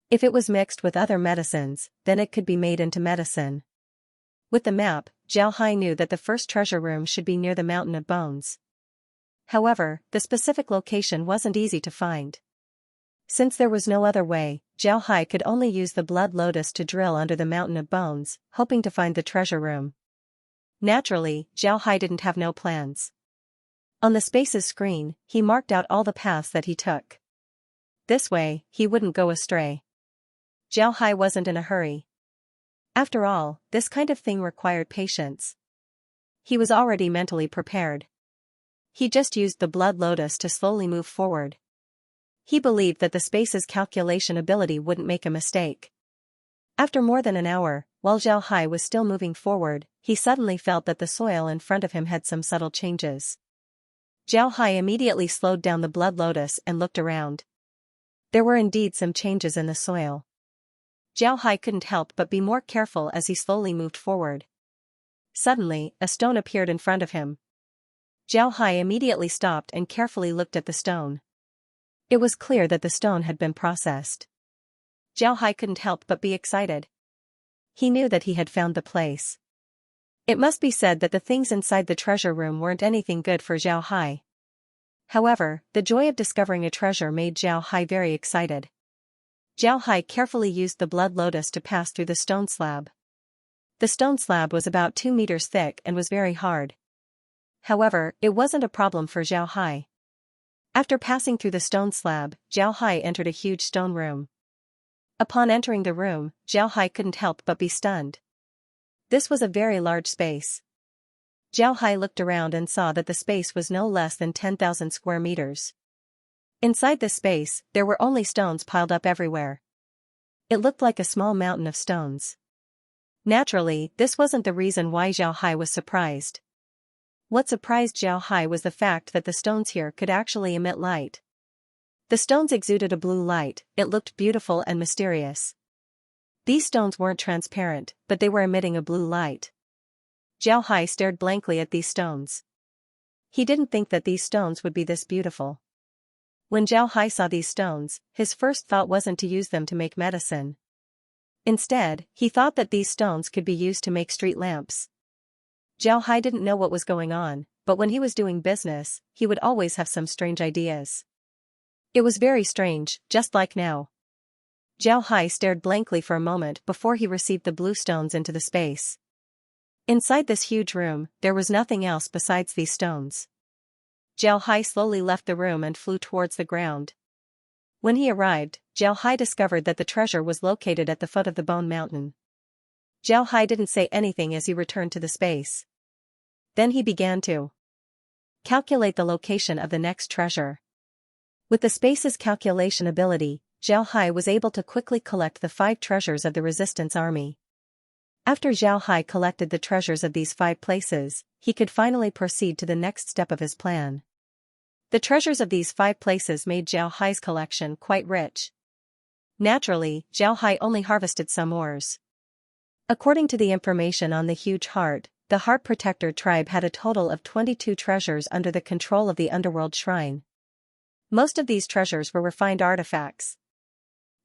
If it was mixed with other medicines, then it could be made into medicine. With the map, Zhao Hai knew that the first treasure room should be near the mountain of bones. However, the specific location wasn't easy to find. Since there was no other way, Zhao Hai could only use the blood lotus to drill under the mountain of bones, hoping to find the treasure room. Naturally, Zhao Hai didn't have no plans. On the space's screen, he marked out all the paths that he took. This way, he wouldn't go astray. Zhao Hai wasn't in a hurry. After all, this kind of thing required patience. He was already mentally prepared. He just used the blood lotus to slowly move forward. He believed that the space's calculation ability wouldn't make a mistake. After more than an hour, while Zhao Hai was still moving forward, he suddenly felt that the soil in front of him had some subtle changes. Zhao Hai immediately slowed down the blood lotus and looked around. There were indeed some changes in the soil. Zhao Hai couldn't help but be more careful as he slowly moved forward. Suddenly, a stone appeared in front of him. Zhao Hai immediately stopped and carefully looked at the stone. It was clear that the stone had been processed. Zhao Hai couldn't help but be excited. He knew that he had found the place. It must be said that the things inside the treasure room weren't anything good for Zhao Hai. However, the joy of discovering a treasure made Zhao Hai very excited. Zhao Hai carefully used the blood lotus to pass through the stone slab. The stone slab was about 2 meters thick and was very hard. However, it wasn't a problem for Zhao Hai. After passing through the stone slab, Zhao Hai entered a huge stone room. Upon entering the room, Zhao Hai couldn't help but be stunned. This was a very large space. Zhao Hai looked around and saw that the space was no less than 10,000 square meters. Inside this space, there were only stones piled up everywhere. It looked like a small mountain of stones. Naturally, this wasn't the reason why Zhao Hai was surprised. What surprised Zhao Hai was the fact that the stones here could actually emit light. The stones exuded a blue light. It looked beautiful and mysterious. These stones weren't transparent, but they were emitting a blue light. Zhao Hai stared blankly at these stones. He didn't think that these stones would be this beautiful. When Zhao Hai saw these stones, his first thought wasn't to use them to make medicine. Instead, he thought that these stones could be used to make street lamps. Zhao Hai didn't know what was going on, but when he was doing business, he would always have some strange ideas. It was very strange, just like now. Zhao Hai stared blankly for a moment before he received the blue stones into the space. Inside this huge room, there was nothing else besides these stones. Zhao Hai slowly left the room and flew towards the ground. When he arrived, Zhao Hai discovered that the treasure was located at the foot of the Bone Mountain. Zhao Hai didn't say anything as he returned to the space. Then he began to calculate the location of the next treasure. With the space's calculation ability, Zhao Hai was able to quickly collect the 5 treasures of the resistance army. After Zhao Hai collected the treasures of these 5 places, he could finally proceed to the next step of his plan. The treasures of these 5 places made Zhao Hai's collection quite rich. Naturally, Zhao Hai only harvested some ores. According to the information on the huge heart, the Heart Protector tribe had a total of 22 treasures under the control of the Underworld Shrine. Most of these treasures were refined artifacts.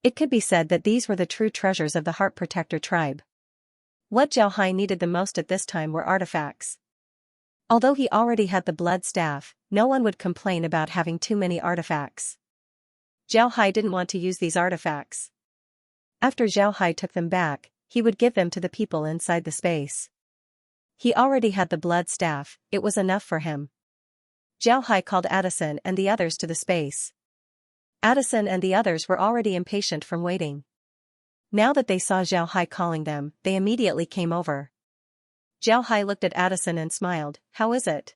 It could be said that these were the true treasures of the Heart Protector tribe. What Zhao Hai needed the most at this time were artifacts. Although he already had the blood staff, no one would complain about having too many artifacts. Zhao Hai didn't want to use these artifacts. After Zhao Hai took them back, he would give them to the people inside the space. He already had the blood staff, it was enough for him. Zhao Hai called Addison and the others to the space. Addison and the others were already impatient from waiting. Now that they saw Zhao Hai calling them, they immediately came over. Zhao Hai looked at Addison and smiled. "How is it?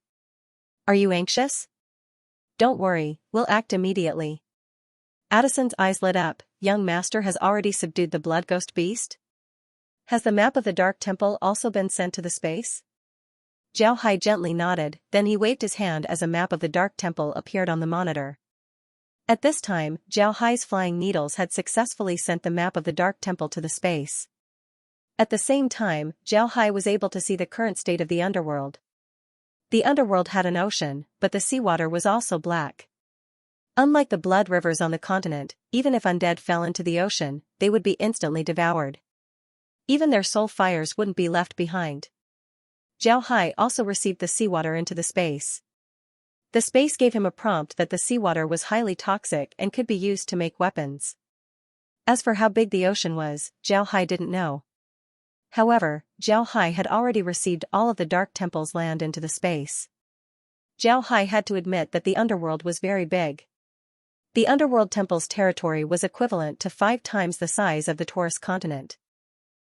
Are you anxious?" "Don't worry, we'll act immediately." Addison's eyes lit up. "Young master has already subdued the blood ghost beast? Has the map of the Dark Temple also been sent to the space?" Zhao Hai gently nodded, then he waved his hand as a map of the Dark Temple appeared on the monitor. At this time, Zhao Hai's flying needles had successfully sent the map of the Dark Temple to the space. At the same time, Zhao Hai was able to see the current state of the underworld. The underworld had an ocean, but the seawater was also black. Unlike the blood rivers on the continent, even if undead fell into the ocean, they would be instantly devoured. Even their soul fires wouldn't be left behind. Zhao Hai also received the seawater into the space. The space gave him a prompt that the seawater was highly toxic and could be used to make weapons. As for how big the ocean was, Zhao Hai didn't know. However, Zhao Hai had already received all of the Dark Temple's land into the space. Zhao Hai had to admit that the underworld was very big. The Underworld Temple's territory was equivalent to 5 times the size of the Taurus continent.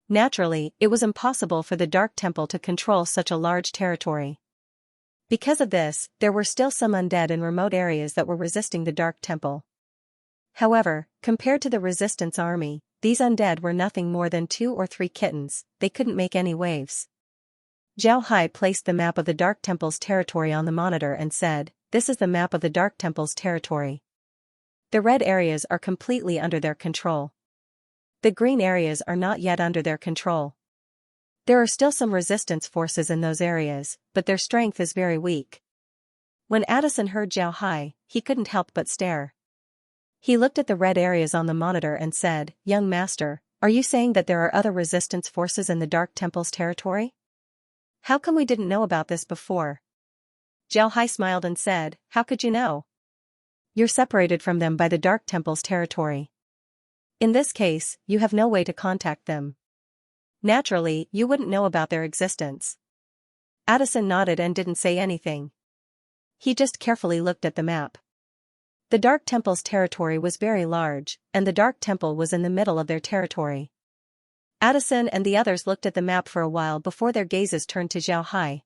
Naturally, it was impossible for the Dark Temple to control such a large territory. Because of this, there were still some undead in remote areas that were resisting the Dark Temple. However, compared to the Resistance army, these undead were nothing more than 2 or 3 kittens. They couldn't make any waves. Zhao Hai placed the map of the Dark Temple's territory on the monitor and said, "This is the map of the Dark Temple's territory. The red areas are completely under their control. The green areas are not yet under their control. There are still some resistance forces in those areas, but their strength is very weak." When Addison heard Zhao Hai, he couldn't help but stare. He looked at the red areas on the monitor and said, "Young master, are you saying that there are other resistance forces in the Dark Temple's territory? How come we didn't know about this before?" Zhao Hai smiled and said, "How could you know? You're separated from them by the Dark Temple's territory. In this case, you have no way to contact them. Naturally, you wouldn't know about their existence." Addison nodded and didn't say anything. He just carefully looked at the map. The Dark Temple's territory was very large, and the Dark Temple was in the middle of their territory. Addison and the others looked at the map for a while before their gazes turned to Zhao Hai.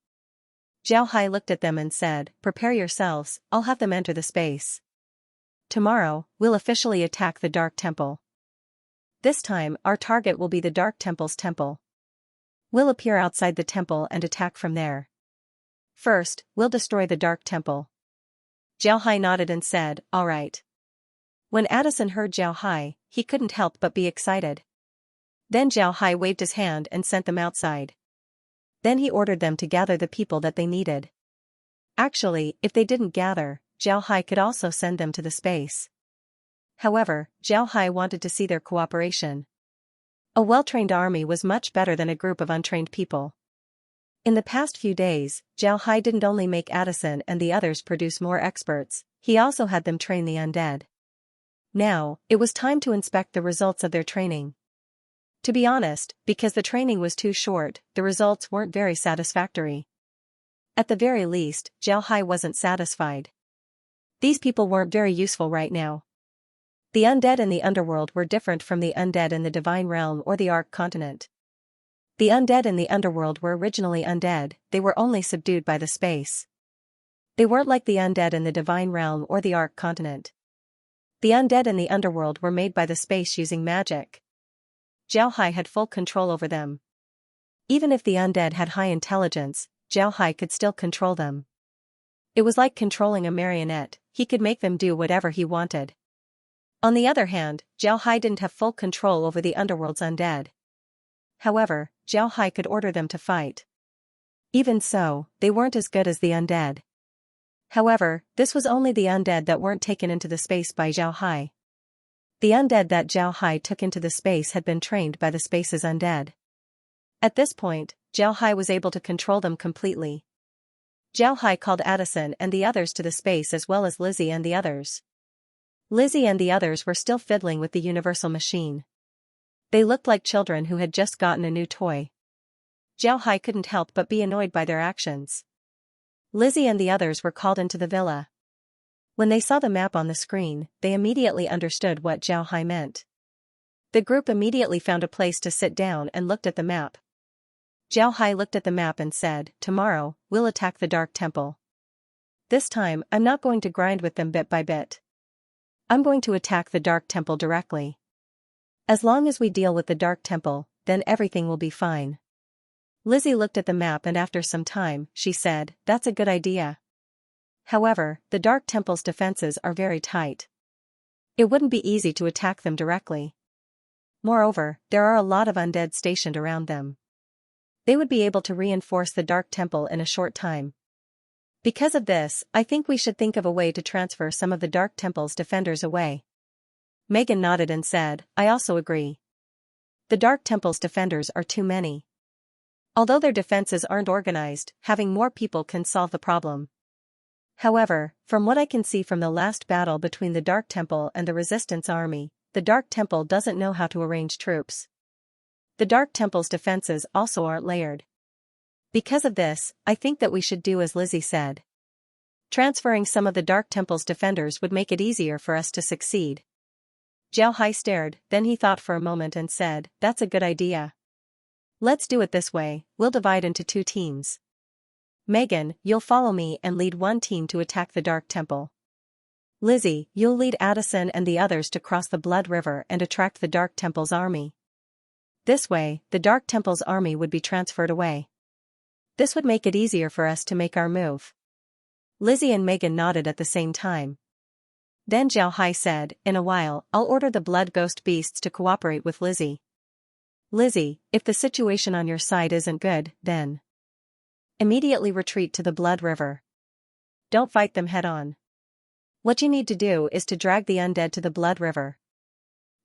Zhao Hai looked at them and said, "Prepare yourselves, I'll have them enter the space. Tomorrow, we'll officially attack the Dark Temple. This time, our target will be the Dark Temple's temple. We'll appear outside the temple and attack from there. First, we'll destroy the Dark Temple." Zhao Hai nodded and said, "All right." When Addison heard Zhao Hai, he couldn't help but be excited. Then Zhao Hai waved his hand and sent them outside. Then he ordered them to gather the people that they needed. Actually, if they didn't gather, Zhao Hai could also send them to the space. However, Zhao Hai wanted to see their cooperation. A well-trained army was much better than a group of untrained people. In the past few days, Zhao Hai didn't only make Addison and the others produce more experts, he also had them train the undead. Now, it was time to inspect the results of their training. To be honest, because the training was too short, the results weren't very satisfactory. At the very least, Zhao Hai wasn't satisfied. These people weren't very useful right now. The undead in the underworld were different from the undead in the Divine Realm or the Ark Continent. The undead in the underworld were originally undead, they were only subdued by the space. They weren't like the undead in the Divine Realm or the Ark Continent. The undead in the underworld were made by the space using magic. Zhao Hai had full control over them. Even if the undead had high intelligence, Zhao Hai could still control them. It was like controlling a marionette, he could make them do whatever he wanted. On the other hand, Zhao Hai didn't have full control over the underworld's undead. However, Zhao Hai could order them to fight. Even so, they weren't as good as the undead. However, this was only the undead that weren't taken into the space by Zhao Hai. The undead that Zhao Hai took into the space had been trained by the space's undead. At this point, Zhao Hai was able to control them completely. Zhao Hai called Addison and the others to the space as well as Lizzie and the others. Lizzie and the others were still fiddling with the universal machine. They looked like children who had just gotten a new toy. Zhao Hai couldn't help but be annoyed by their actions. Lizzie and the others were called into the villa. When they saw the map on the screen, they immediately understood what Zhao Hai meant. The group immediately found a place to sit down and looked at the map. Zhao Hai looked at the map and said, "Tomorrow, we'll attack the Dark Temple. This time, I'm not going to grind with them bit by bit. I'm going to attack the Dark Temple directly. As long as we deal with the Dark Temple, then everything will be fine." Lizzie looked at the map and after some time, she said, "That's a good idea. However, the Dark Temple's defenses are very tight. It wouldn't be easy to attack them directly. Moreover, there are a lot of undead stationed around them. They would be able to reinforce the Dark Temple in a short time. Because of this, I think we should think of a way to transfer some of the Dark Temple's defenders away." Megan nodded and said, "I also agree. The Dark Temple's defenders are too many. Although their defenses aren't organized, having more people can solve the problem. However, from what I can see from the last battle between the Dark Temple and the Resistance Army, the Dark Temple doesn't know how to arrange troops. The Dark Temple's defenses also aren't layered. Because of this, I think that we should do as Lizzie said. Transferring some of the Dark Temple's defenders would make it easier for us to succeed." Zhao Hai stared, then he thought for a moment and said, "That's a good idea. Let's do it this way, we'll divide into 2 teams. Megan, you'll follow me and lead one team to attack the Dark Temple. Lizzie, you'll lead Addison and the others to cross the Blood River and attract the Dark Temple's army. This way, the Dark Temple's army would be transferred away. This would make it easier for us to make our move." Lizzie and Megan nodded at the same time. Then Zhao Hai said, "In a while, I'll order the Blood Ghost Beasts to cooperate with Lizzie. Lizzie, if the situation on your side isn't good, then immediately retreat to the Blood River. Don't fight them head-on. What you need to do is to drag the undead to the Blood River.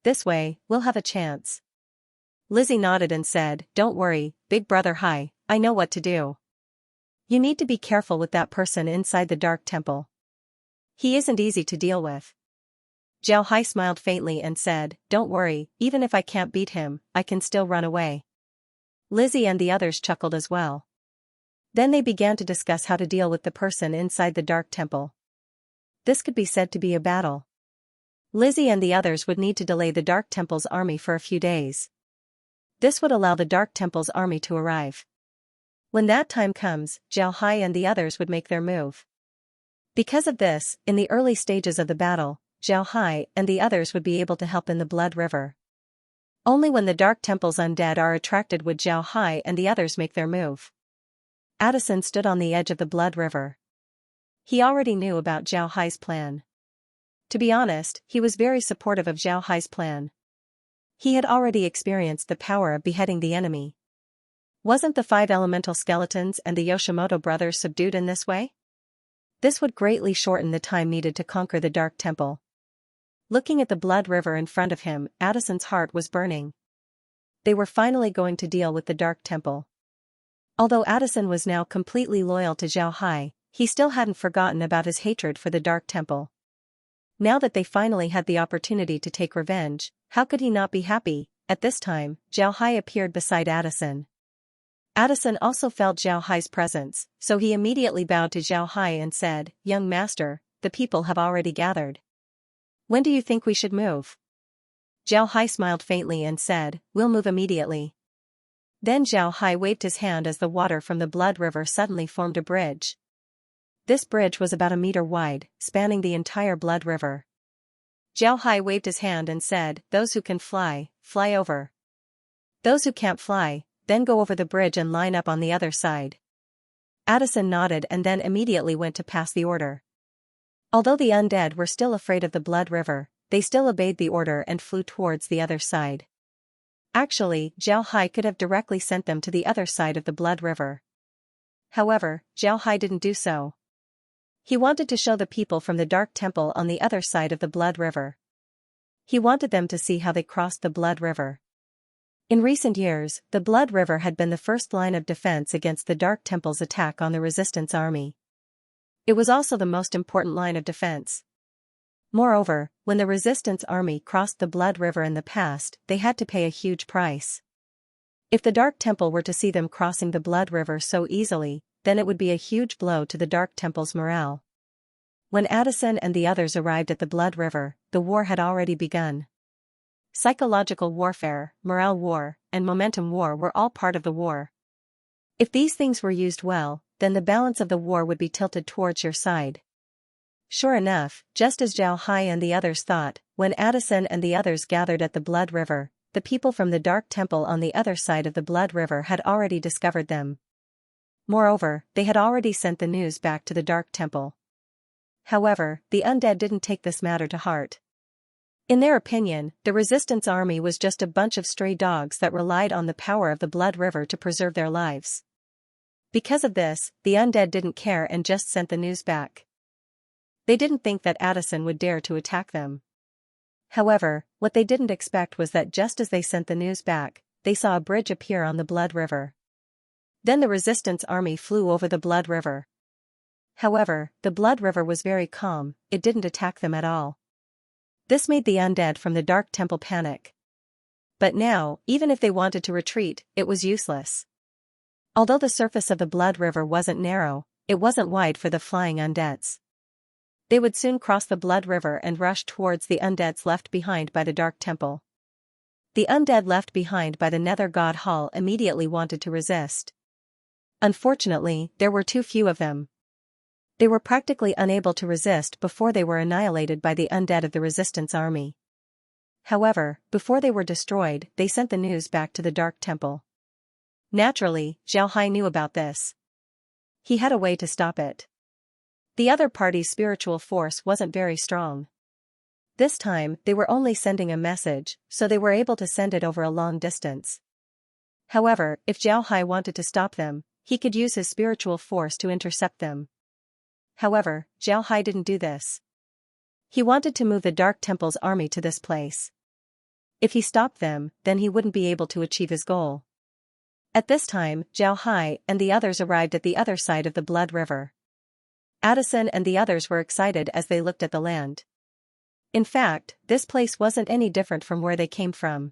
This way, we'll have a chance." Lizzie nodded and said, "Don't worry, Big Brother Hai, I know what to do. You need to be careful with that person inside the Dark Temple. He isn't easy to deal with." Zhao Hai smiled faintly and said, "Don't worry, even if I can't beat him, I can still run away." Lizzie and the others chuckled as well. Then they began to discuss how to deal with the person inside the Dark Temple. This could be said to be a battle. Lizzie and the others would need to delay the Dark Temple's army for a few days. This would allow the Dark Temple's army to arrive. When that time comes, Zhao Hai and the others would make their move. Because of this, in the early stages of the battle, Zhao Hai and the others would be able to help in the Blood River. Only when the Dark Temple's undead are attracted would Zhao Hai and the others make their move. Addison stood on the edge of the Blood River. He already knew about Zhao Hai's plan. To be honest, he was very supportive of Zhao Hai's plan. He had already experienced the power of beheading the enemy. Wasn't the 5 elemental skeletons and the Yoshimoto brothers subdued in this way? This would greatly shorten the time needed to conquer the Dark Temple. Looking at the Blood River in front of him, Addison's heart was burning. They were finally going to deal with the Dark Temple. Although Addison was now completely loyal to Zhao Hai, he still hadn't forgotten about his hatred for the Dark Temple. Now that they finally had the opportunity to take revenge, how could he not be happy? At this time, Zhao Hai appeared beside Addison. Addison also felt Zhao Hai's presence, so he immediately bowed to Zhao Hai and said, "Young master, the people have already gathered. When do you think we should move?" Zhao Hai smiled faintly and said, "We'll move immediately." Then Zhao Hai waved his hand as the water from the Blood River suddenly formed a bridge. This bridge was about a meter wide, spanning the entire Blood River. Zhao Hai waved his hand and said, "Those who can fly, fly over. Those who can't fly, then go over the bridge and line up on the other side." Addison nodded and then immediately went to pass the order. Although the undead were still afraid of the Blood River, they still obeyed the order and flew towards the other side. Actually, Zhao Hai could have directly sent them to the other side of the Blood River. However, Zhao Hai didn't do so. He wanted to show the people from the Dark Temple on the other side of the Blood River. He wanted them to see how they crossed the Blood River. In recent years, the Blood River had been the first line of defense against the Dark Temple's attack on the Resistance Army. It was also the most important line of defense. Moreover, when the Resistance Army crossed the Blood River in the past, they had to pay a huge price. If the Dark Temple were to see them crossing the Blood River so easily, then it would be a huge blow to the Dark Temple's morale. When Addison and the others arrived at the Blood River, the war had already begun. Psychological warfare, morale war, and momentum war were all part of the war. If these things were used well, then the balance of the war would be tilted towards your side. Sure enough, just as Zhao Hai and the others thought, when Addison and the others gathered at the Blood River, the people from the Dark Temple on the other side of the Blood River had already discovered them. Moreover, they had already sent the news back to the Dark Temple. However, the undead didn't take this matter to heart. In their opinion, the Resistance Army was just a bunch of stray dogs that relied on the power of the Blood River to preserve their lives. Because of this, the undead didn't care and just sent the news back. They didn't think that Addison would dare to attack them. However, what they didn't expect was that just as they sent the news back, they saw a bridge appear on the Blood River. Then the Resistance Army flew over the Blood River. However, the Blood River was very calm, it didn't attack them at all. This made the undead from the Dark Temple panic. But now, even if they wanted to retreat, it was useless. Although the surface of the Blood River wasn't narrow, it wasn't wide for the flying undeads. They would soon cross the Blood River and rush towards the undeads left behind by the Dark Temple. The undead left behind by the Nether God Hall immediately wanted to resist. Unfortunately, there were too few of them. They were practically unable to resist before they were annihilated by the undead of the Resistance Army. However, before they were destroyed, they sent the news back to the Dark Temple. Naturally, Zhao Hai knew about this. He had a way to stop it. The other party's spiritual force wasn't very strong. This time, they were only sending a message, so they were able to send it over a long distance. However, if Zhao Hai wanted to stop them, he could use his spiritual force to intercept them. However, Zhao Hai didn't do this. He wanted to move the Dark Temple's army to this place. If he stopped them, then he wouldn't be able to achieve his goal. At this time, Zhao Hai and the others arrived at the other side of the Blood River. Addison and the others were excited as they looked at the land. In fact, this place wasn't any different from where they came from.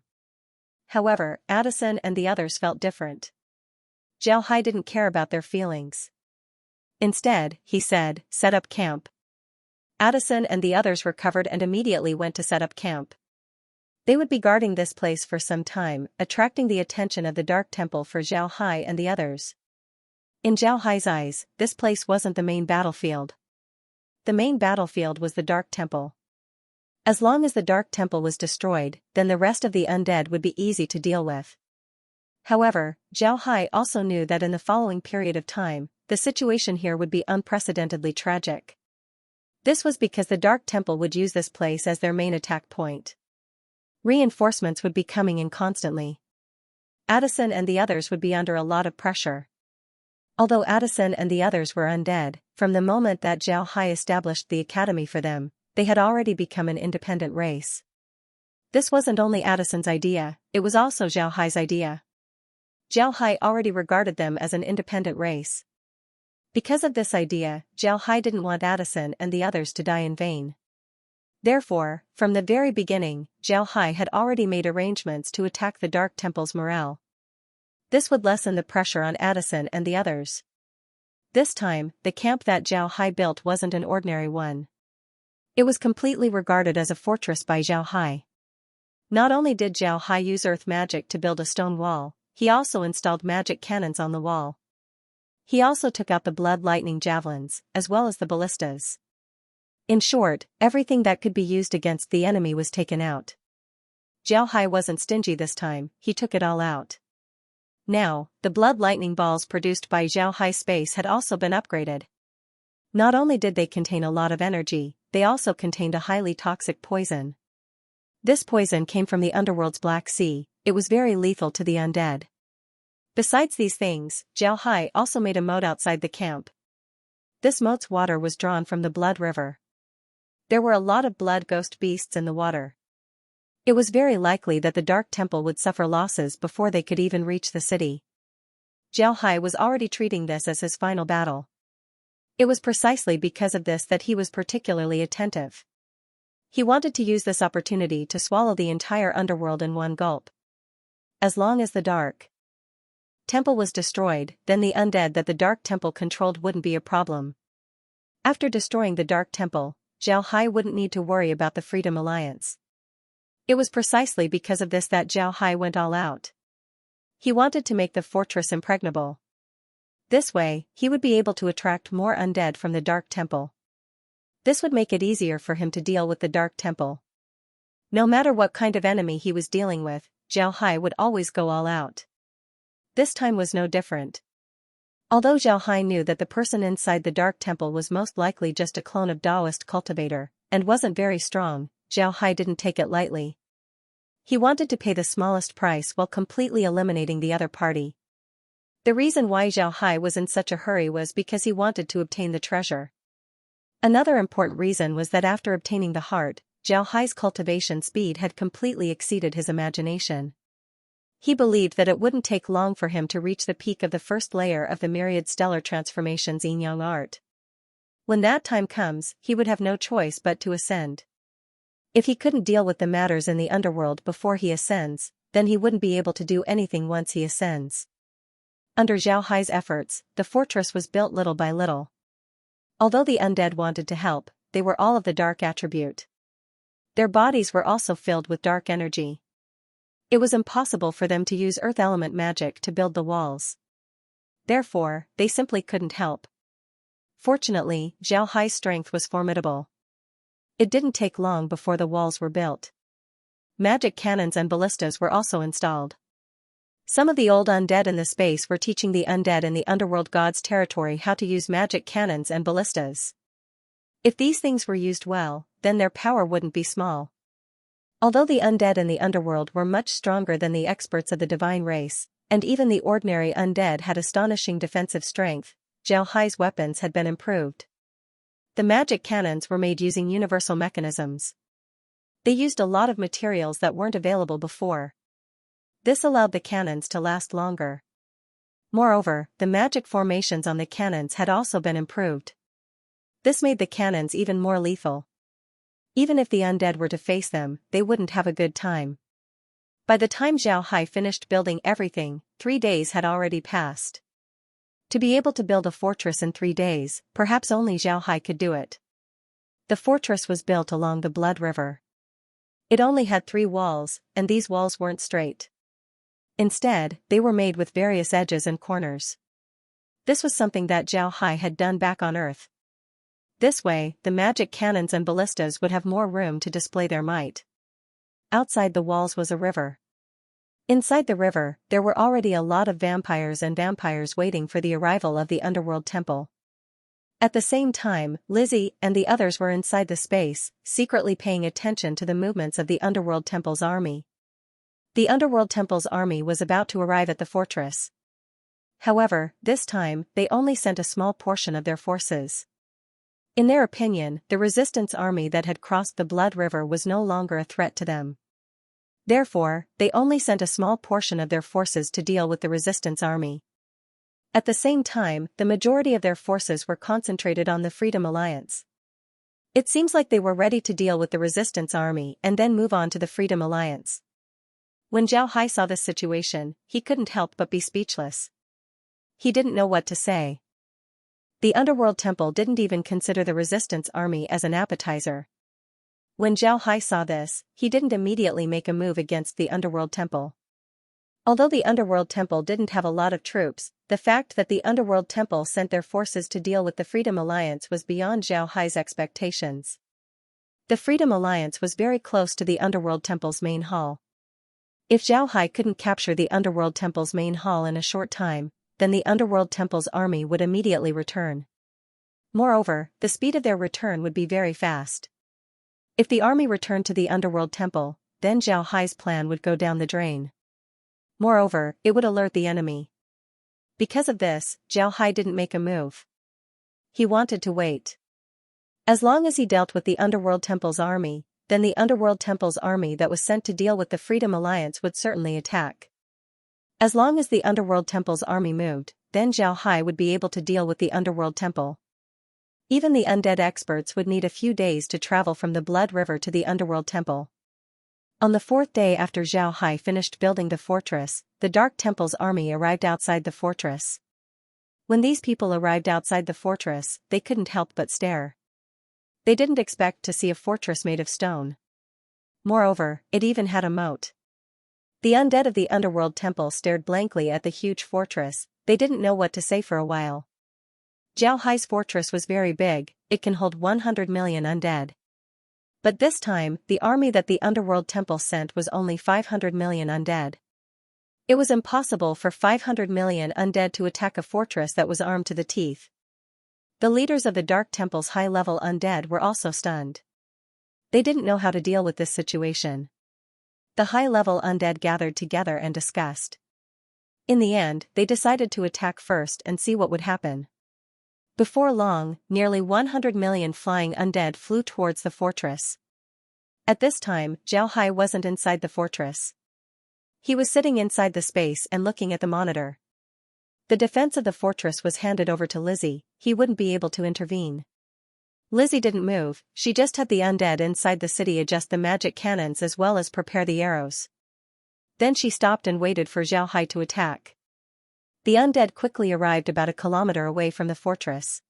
However, Addison and the others felt different. Zhao Hai didn't care about their feelings. Instead, he said, "Set up camp." Addison and the others recovered and immediately went to set up camp. They would be guarding this place for some time, attracting the attention of the Dark Temple for Zhao Hai and the others. In Zhao Hai's eyes, this place wasn't the main battlefield. The main battlefield was the Dark Temple. As long as the Dark Temple was destroyed, then the rest of the undead would be easy to deal with. However, Zhao Hai also knew that in the following period of time, the situation here would be unprecedentedly tragic. This was because the Dark Temple would use this place as their main attack point. Reinforcements would be coming in constantly. Addison and the others would be under a lot of pressure. Although Addison and the others were undead, from the moment that Zhao Hai established the academy for them, they had already become an independent race. This wasn't only Addison's idea, it was also Zhao Hai's idea. Zhao Hai already regarded them as an independent race. Because of this idea, Zhao Hai didn't want Addison and the others to die in vain. Therefore, from the very beginning, Zhao Hai had already made arrangements to attack the Dark Temple's morale. This would lessen the pressure on Addison and the others. This time, the camp that Zhao Hai built wasn't an ordinary one. It was completely regarded as a fortress by Zhao Hai. Not only did Zhao Hai use earth magic to build a stone wall, he also installed magic cannons on the wall. He also took out the blood lightning javelins, as well as the ballistas. In short, everything that could be used against the enemy was taken out. Zhao Hai wasn't stingy this time, he took it all out. Now, the blood lightning balls produced by Zhao Hai's space had also been upgraded. Not only did they contain a lot of energy, they also contained a highly toxic poison. This poison came from the underworld's Black Sea, it was very lethal to the undead. Besides these things, Zhao Hai also made a moat outside the camp. This moat's water was drawn from the Blood River. There were a lot of blood ghost beasts in the water. It was very likely that the Dark Temple would suffer losses before they could even reach the city. Zhao Hai was already treating this as his final battle. It was precisely because of this that he was particularly attentive. He wanted to use this opportunity to swallow the entire underworld in one gulp. As long as the Dark Temple was destroyed, then the undead that the Dark Temple controlled wouldn't be a problem. After destroying the Dark Temple, Zhao Hai wouldn't need to worry about the Freedom Alliance. It was precisely because of this that Zhao Hai went all out. He wanted to make the fortress impregnable. This way, he would be able to attract more undead from the Dark Temple. This would make it easier for him to deal with the Dark Temple. No matter what kind of enemy he was dealing with, Zhao Hai would always go all out. This time was no different. Although Zhao Hai knew that the person inside the Dark Temple was most likely just a clone of Taoist Cultivator, and wasn't very strong, Zhao Hai didn't take it lightly. He wanted to pay the smallest price while completely eliminating the other party. The reason why Zhao Hai was in such a hurry was because he wanted to obtain the treasure. Another important reason was that after obtaining the heart, Zhao Hai's cultivation speed had completely exceeded his imagination. He believed that it wouldn't take long for him to reach the peak of the first layer of the myriad stellar transformations yin yang art. When that time comes, he would have no choice but to ascend. If he couldn't deal with the matters in the underworld before he ascends, then he wouldn't be able to do anything once he ascends. Under Zhao Hai's efforts, the fortress was built little by little. Although the undead wanted to help, they were all of the dark attribute. Their bodies were also filled with dark energy. It was impossible for them to use earth element magic to build the walls. Therefore, they simply couldn't help. Fortunately, Zhao Hai's strength was formidable. It didn't take long before the walls were built. Magic cannons and ballistas were also installed. Some of the old undead in the space were teaching the undead in the underworld gods' territory how to use magic cannons and ballistas. If these things were used well, then their power wouldn't be small. Although the undead in the underworld were much stronger than the experts of the divine race, and even the ordinary undead had astonishing defensive strength, Zhao Hai's weapons had been improved. The magic cannons were made using universal mechanisms. They used a lot of materials that weren't available before. This allowed the cannons to last longer. Moreover, the magic formations on the cannons had also been improved. This made the cannons even more lethal. Even if the undead were to face them, they wouldn't have a good time. By the time Zhao Hai finished building everything, 3 days had already passed. To be able to build a fortress in 3 days, perhaps only Zhao Hai could do it. The fortress was built along the Blood River. It only had 3 walls, and these walls weren't straight. Instead, they were made with various edges and corners. This was something that Zhao Hai had done back on Earth. This way, the magic cannons and ballistas would have more room to display their might. Outside the walls was a river. Inside the river, there were already a lot of vampires waiting for the arrival of the underworld temple. At the same time, Lizzie and the others were inside the space, secretly paying attention to the movements of the underworld temple's army. The underworld temple's army was about to arrive at the fortress. However, this time, they only sent a small portion of their forces. In their opinion, the resistance army that had crossed the Blood River was no longer a threat to them. Therefore, they only sent a small portion of their forces to deal with the resistance army. At the same time, the majority of their forces were concentrated on the Freedom Alliance. It seems like they were ready to deal with the resistance army and then move on to the Freedom Alliance. When Zhao Hai saw this situation, he couldn't help but be speechless. He didn't know what to say. The underworld temple didn't even consider the resistance army as an appetizer. When Zhao Hai saw this, he didn't immediately make a move against the underworld temple. Although the underworld temple didn't have a lot of troops, the fact that the underworld temple sent their forces to deal with the Freedom Alliance was beyond Zhao Hai's expectations. The Freedom Alliance was very close to the underworld temple's main hall. If Zhao Hai couldn't capture the underworld temple's main hall in a short time, then the underworld temple's army would immediately return. Moreover, the speed of their return would be very fast. If the army returned to the underworld temple, then Zhao Hai's plan would go down the drain. Moreover, it would alert the enemy. Because of this, Zhao Hai didn't make a move. He wanted to wait. As long as he dealt with the underworld temple's army, then the Underworld Temple's army that was sent to deal with the Freedom Alliance would certainly attack. As long as the Underworld Temple's army moved, then Zhao Hai would be able to deal with the Underworld Temple. Even the undead experts would need a few days to travel from the Blood River to the Underworld Temple. On the fourth day after Zhao Hai finished building the fortress, the Dark Temple's army arrived outside the fortress. When these people arrived outside the fortress, they couldn't help but stare. They didn't expect to see a fortress made of stone. Moreover, it even had a moat. The undead of the Underworld Temple stared blankly at the huge fortress. They didn't know what to say for a while. Zhao Hai's fortress was very big, it can hold 100 million undead. But this time, the army that the Underworld Temple sent was only 500 million undead. It was impossible for 500 million undead to attack a fortress that was armed to the teeth. The leaders of the Dark Temple's high-level undead were also stunned. They didn't know how to deal with this situation. The high-level undead gathered together and discussed. In the end, they decided to attack first and see what would happen. Before long, nearly 100 million flying undead flew towards the fortress. At this time, Zhao Hai wasn't inside the fortress. He was sitting inside the space and looking at the monitor. The defense of the fortress was handed over to Lizzie. He wouldn't be able to intervene. Lizzie didn't move, she just had the undead inside the city adjust the magic cannons as well as prepare the arrows. Then she stopped and waited for Zhao Hai to attack. The undead quickly arrived about a kilometer away from the fortress.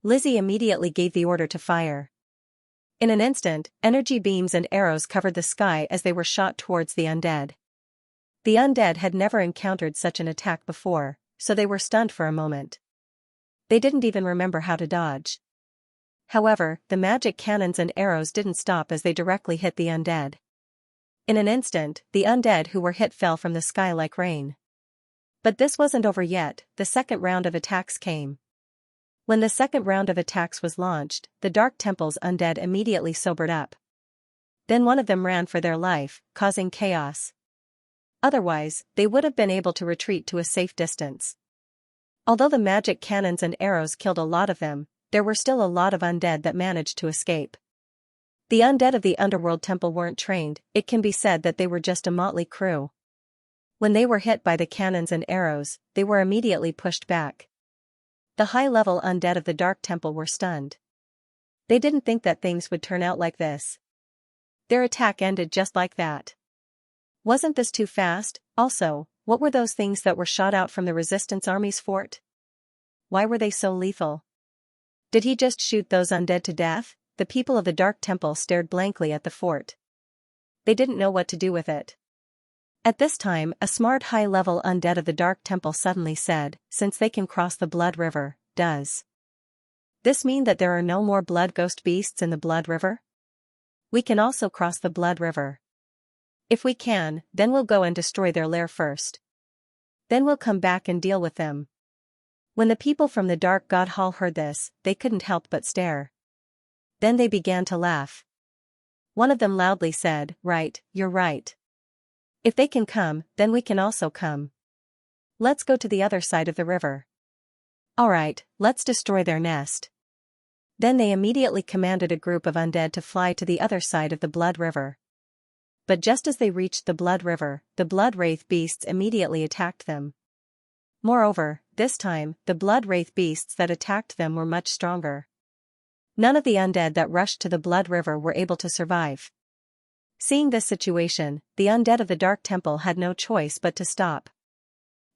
Lizzie immediately gave the order to fire. In an instant, energy beams and arrows covered the sky as they were shot towards the undead. The undead had never encountered such an attack before, so they were stunned for a moment. They didn't even remember how to dodge. However, the magic cannons and arrows didn't stop as they directly hit the undead. In an instant, the undead who were hit fell from the sky like rain. But this wasn't over yet, the second round of attacks came. When the second round of attacks was launched, the Dark Temple's undead immediately sobered up. Then one of them ran for their life, causing chaos. Otherwise, they would have been able to retreat to a safe distance. Although the magic cannons and arrows killed a lot of them, there were still a lot of undead that managed to escape. The undead of the Underworld Temple weren't trained, it can be said that they were just a motley crew. When they were hit by the cannons and arrows, they were immediately pushed back. The high-level undead of the Dark Temple were stunned. They didn't think that things would turn out like this. Their attack ended just like that. Wasn't this too fast? Also, what were those things that were shot out from the Resistance Army's fort? Why were they so lethal? Did he just shoot those undead to death? The people of the Dark Temple stared blankly at the fort. They didn't know what to do with it. At this time, a smart high-level undead of the Dark Temple suddenly said, "Since they can cross the Blood River, does this mean that there are no more blood ghost beasts in the Blood River? We can also cross the Blood River. If we can, then we'll go and destroy their lair first. Then we'll come back and deal with them." When the people from the Dark God Hall heard this, they couldn't help but stare. Then they began to laugh. One of them loudly said, "Right, you're right. If they can come, then we can also come. Let's go to the other side of the river. Alright, let's destroy their nest." Then they immediately commanded a group of undead to fly to the other side of the Blood River. But just as they reached the Blood River, the Blood Wraith beasts immediately attacked them. Moreover, this time, the Blood Wraith beasts that attacked them were much stronger. None of the undead that rushed to the Blood River were able to survive. Seeing this situation, the undead of the Dark Temple had no choice but to stop.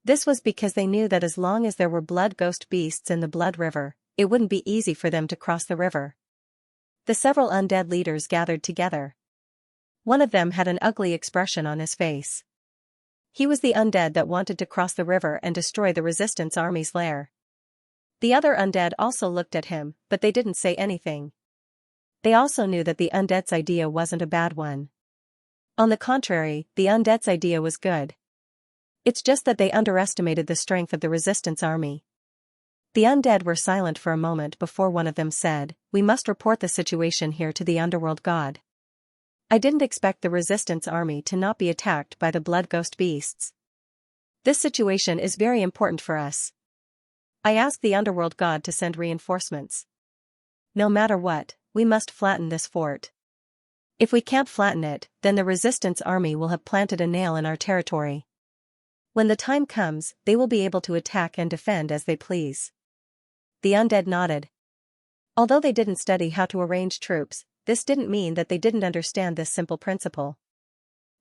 This was because they knew that as long as there were blood ghost beasts in the Blood River, it wouldn't be easy for them to cross the river. The several undead leaders gathered together. One of them had an ugly expression on his face. He was the undead that wanted to cross the river and destroy the Resistance Army's lair. The other undead also looked at him, but they didn't say anything. They also knew that the undead's idea wasn't a bad one. On the contrary, the undead's idea was good. It's just that they underestimated the strength of the Resistance Army. The undead were silent for a moment before one of them said, "We must report the situation here to the Underworld God. I didn't expect the Resistance Army to not be attacked by the blood ghost beasts. This situation is very important for us. I ask the Underworld God to send reinforcements. No matter what, we must flatten this fort. If we can't flatten it, then the resistance army will have planted a nail in our territory. When the time comes, they will be able to attack and defend as they please." The undead nodded. Although they didn't study how to arrange troops, this didn't mean that they didn't understand this simple principle.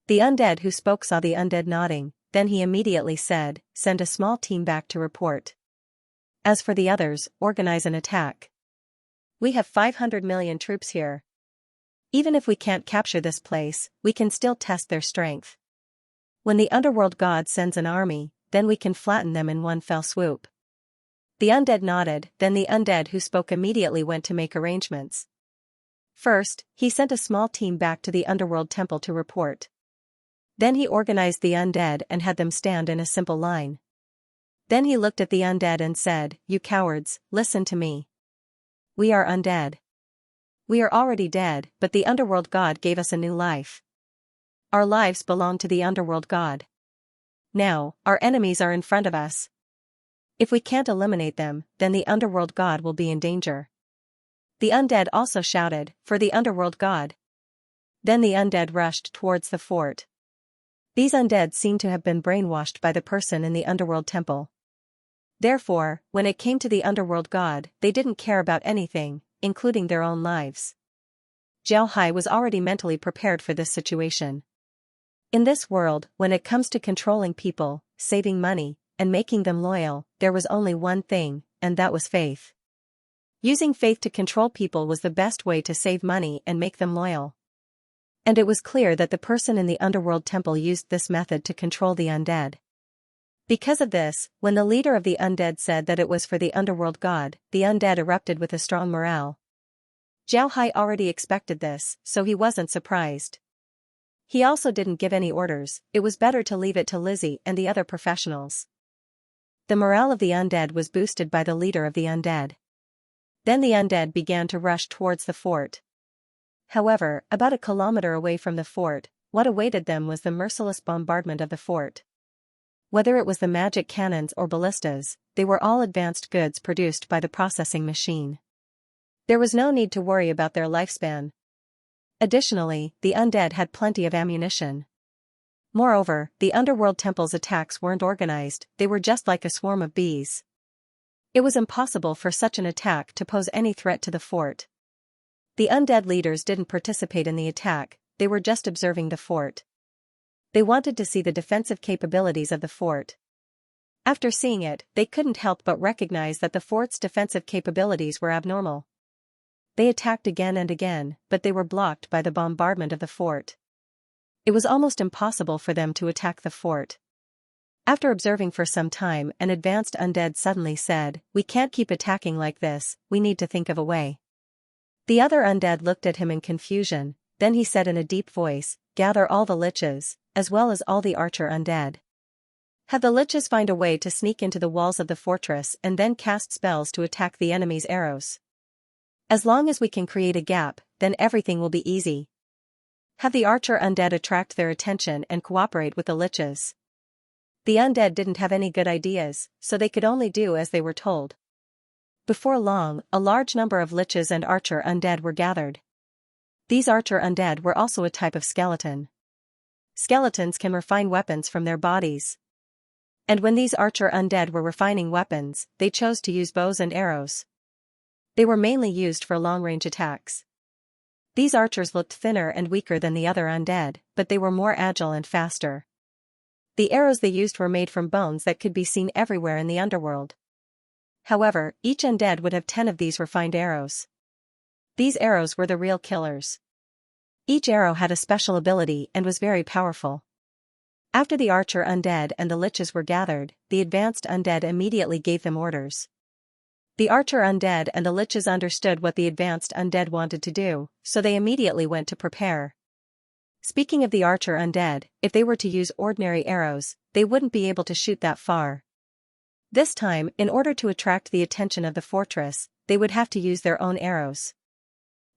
The undead who spoke saw the undead nodding, then he immediately said, "Send a small team back to report. As for the others, organize an attack. We have 500 million troops here. Even if we can't capture this place, we can still test their strength. When the underworld god sends an army, then we can flatten them in one fell swoop." The undead nodded, then the undead who spoke immediately went to make arrangements. First, he sent a small team back to the underworld temple to report. Then he organized the undead and had them stand in a simple line. Then he looked at the undead and said, "You cowards, listen to me. We are undead. We are already dead, but the underworld god gave us a new life. Our lives belong to the underworld god. Now, our enemies are in front of us. If we can't eliminate them, then the underworld god will be in danger." The undead also shouted, "For the underworld god." Then the undead rushed towards the fort. These undead seemed to have been brainwashed by the person in the underworld temple. Therefore, when it came to the underworld god, they didn't care about anything, including their own lives. Xiao Hai was already mentally prepared for this situation. In this world, when it comes to controlling people, saving money, and making them loyal, there was only one thing, and that was faith. Using faith to control people was the best way to save money and make them loyal. And it was clear that the person in the underworld temple used this method to control the undead. Because of this, when the leader of the undead said that it was for the underworld god, the undead erupted with a strong morale. Xiao Hai already expected this, so he wasn't surprised. He also didn't give any orders, it was better to leave it to Lizzie and the other professionals. The morale of the undead was boosted by the leader of the undead. Then the undead began to rush towards the fort. However, about a kilometer away from the fort, what awaited them was the merciless bombardment of the fort. Whether it was the magic cannons or ballistas, they were all advanced goods produced by the processing machine. There was no need to worry about their lifespan. Additionally, the undead had plenty of ammunition. Moreover, the underworld temple's attacks weren't organized, they were just like a swarm of bees. It was impossible for such an attack to pose any threat to the fort. The undead leaders didn't participate in the attack, they were just observing the fort. They wanted to see the defensive capabilities of the fort. After seeing it, they couldn't help but recognize that the fort's defensive capabilities were abnormal. They attacked again and again, but they were blocked by the bombardment of the fort. It was almost impossible for them to attack the fort. After observing for some time, an advanced undead suddenly said, "We can't keep attacking like this, we need to think of a way." The other undead looked at him in confusion, then he said in a deep voice, "Gather all the liches, as well as all the archer undead. Have the liches find a way to sneak into the walls of the fortress and then cast spells to attack the enemy's arrows. As long as we can create a gap, then everything will be easy. Have the archer undead attract their attention and cooperate with the liches." The undead didn't have any good ideas, so they could only do as they were told. Before long, a large number of liches and archer undead were gathered. These archer undead were also a type of skeleton. Skeletons can refine weapons from their bodies. And when these archer undead were refining weapons, they chose to use bows and arrows. They were mainly used for long-range attacks. These archers looked thinner and weaker than the other undead, but they were more agile and faster. The arrows they used were made from bones that could be seen everywhere in the underworld. However, each undead would have 10 of these refined arrows. These arrows were the real killers. Each arrow had a special ability and was very powerful. After the archer undead and the liches were gathered, the advanced undead immediately gave them orders. The archer undead and the liches understood what the advanced undead wanted to do, so they immediately went to prepare. Speaking of the archer undead, if they were to use ordinary arrows, they wouldn't be able to shoot that far. This time, in order to attract the attention of the fortress, they would have to use their own arrows.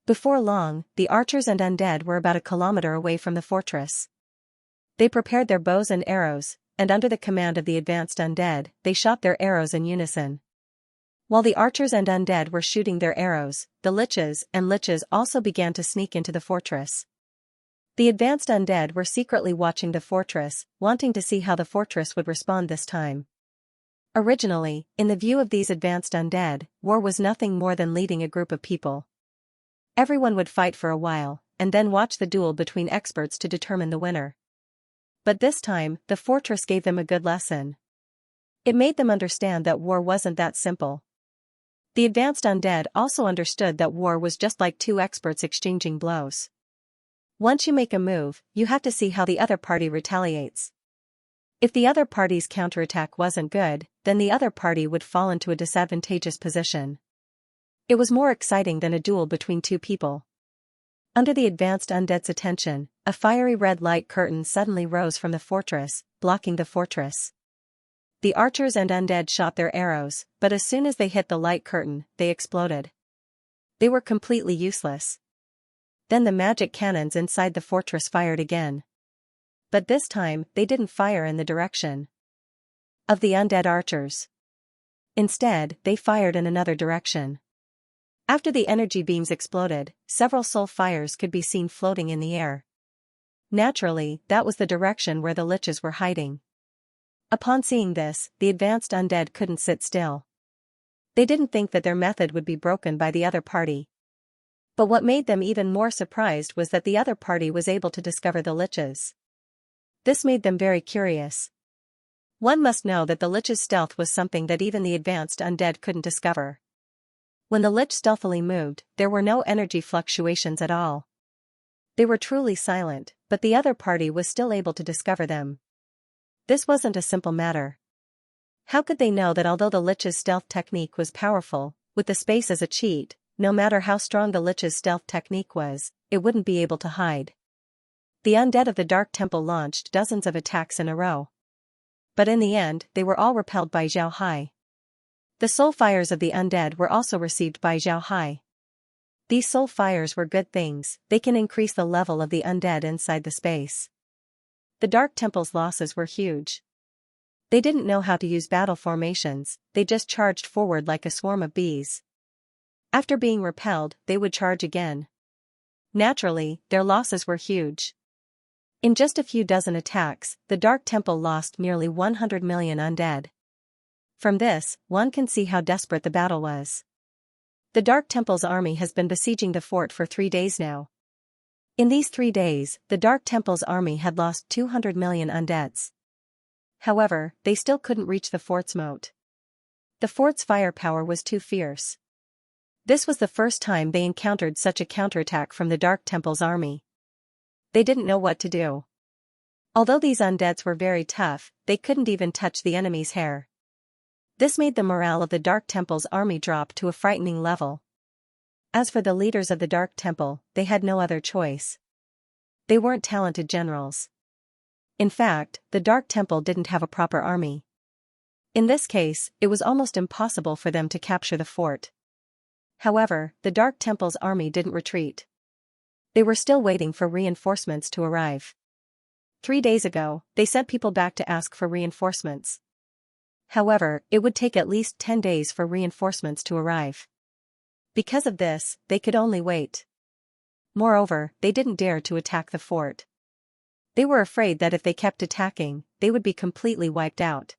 Before long, the archers and undead were about a kilometer away from the fortress. They prepared their bows and arrows, and under the command of the advanced undead, they shot their arrows in unison. While the archers and undead were shooting their arrows, the liches also began to sneak into the fortress. The advanced undead were secretly watching the fortress, wanting to see how the fortress would respond this time. Originally, in the view of these advanced undead, war was nothing more than leading a group of people. Everyone would fight for a while, and then watch the duel between experts to determine the winner. But this time, the fortress gave them a good lesson. It made them understand that war wasn't that simple. The advanced undead also understood that war was just like two experts exchanging blows. Once you make a move, you have to see how the other party retaliates. If the other party's counterattack wasn't good, then the other party would fall into a disadvantageous position. It was more exciting than a duel between two people. Under the advanced undead's attention, a fiery red light curtain suddenly rose from the fortress, blocking the fortress. The archers and undead shot their arrows, but as soon as they hit the light curtain, they exploded. They were completely useless. Then the magic cannons inside the fortress fired again. But this time, they didn't fire in the direction of the undead archers. Instead, they fired in another direction. After the energy beams exploded, several soul fires could be seen floating in the air. Naturally, that was the direction where the liches were hiding. Upon seeing this, the advanced undead couldn't sit still. They didn't think that their method would be broken by the other party. But what made them even more surprised was that the other party was able to discover the liches. This made them very curious. One must know that the lich's stealth was something that even the advanced undead couldn't discover. When the lich stealthily moved, there were no energy fluctuations at all. They were truly silent, but the other party was still able to discover them. This wasn't a simple matter. How could they know that although the lich's stealth technique was powerful, with the space as a cheat, no matter how strong the lich's stealth technique was, it wouldn't be able to hide? The undead of the Dark Temple launched dozens of attacks in a row. But in the end, they were all repelled by Xiao Hai. The soul fires of the undead were also received by Xiao Hai. These soul fires were good things, they can increase the level of the undead inside the space. The Dark Temple's losses were huge. They didn't know how to use battle formations, they just charged forward like a swarm of bees. After being repelled, they would charge again. Naturally, their losses were huge. In just a few dozen attacks, the Dark Temple lost nearly 100 million undead. From this, one can see how desperate the battle was. The Dark Temple's army has been besieging the fort for 3 days now. In these 3 days, the Dark Temple's army had lost 200 million undeads. However, they still couldn't reach the fort's moat. The fort's firepower was too fierce. This was the first time they encountered such a counterattack from the Dark Temple's army. They didn't know what to do. Although these undeads were very tough, they couldn't even touch the enemy's hair. This made the morale of the Dark Temple's army drop to a frightening level. As for the leaders of the Dark Temple, they had no other choice. They weren't talented generals. In fact, the Dark Temple didn't have a proper army. In this case, it was almost impossible for them to capture the fort. However, the Dark Temple's army didn't retreat. They were still waiting for reinforcements to arrive. 3 days ago, they sent people back to ask for reinforcements. However, it would take at least 10 days for reinforcements to arrive. Because of this, they could only wait. Moreover, they didn't dare to attack the fort. They were afraid that if they kept attacking, they would be completely wiped out.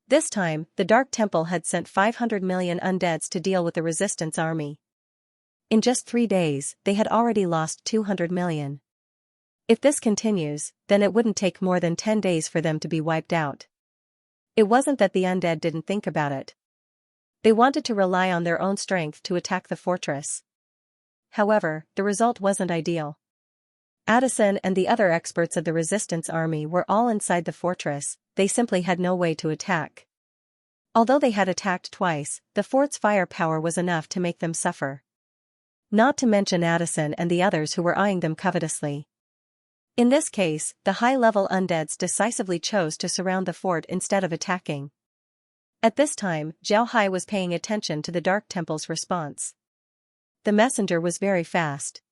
This time, the Dark Temple had sent 500 million undeads to deal with the resistance army. In just 3 days, they had already lost 200 million. If this continues, then it wouldn't take more than 10 days for them to be wiped out. It wasn't that the undead didn't think about it. They wanted to rely on their own strength to attack the fortress. However, the result wasn't ideal. Addison and the other experts of the resistance army were all inside the fortress, they simply had no way to attack. Although they had attacked twice, the fort's firepower was enough to make them suffer. Not to mention Addison and the others who were eyeing them covetously. In this case, the high-level undeads decisively chose to surround the fort instead of attacking. At this time, Xiao Hai was paying attention to the Dark Temple's response. The messenger was very fast.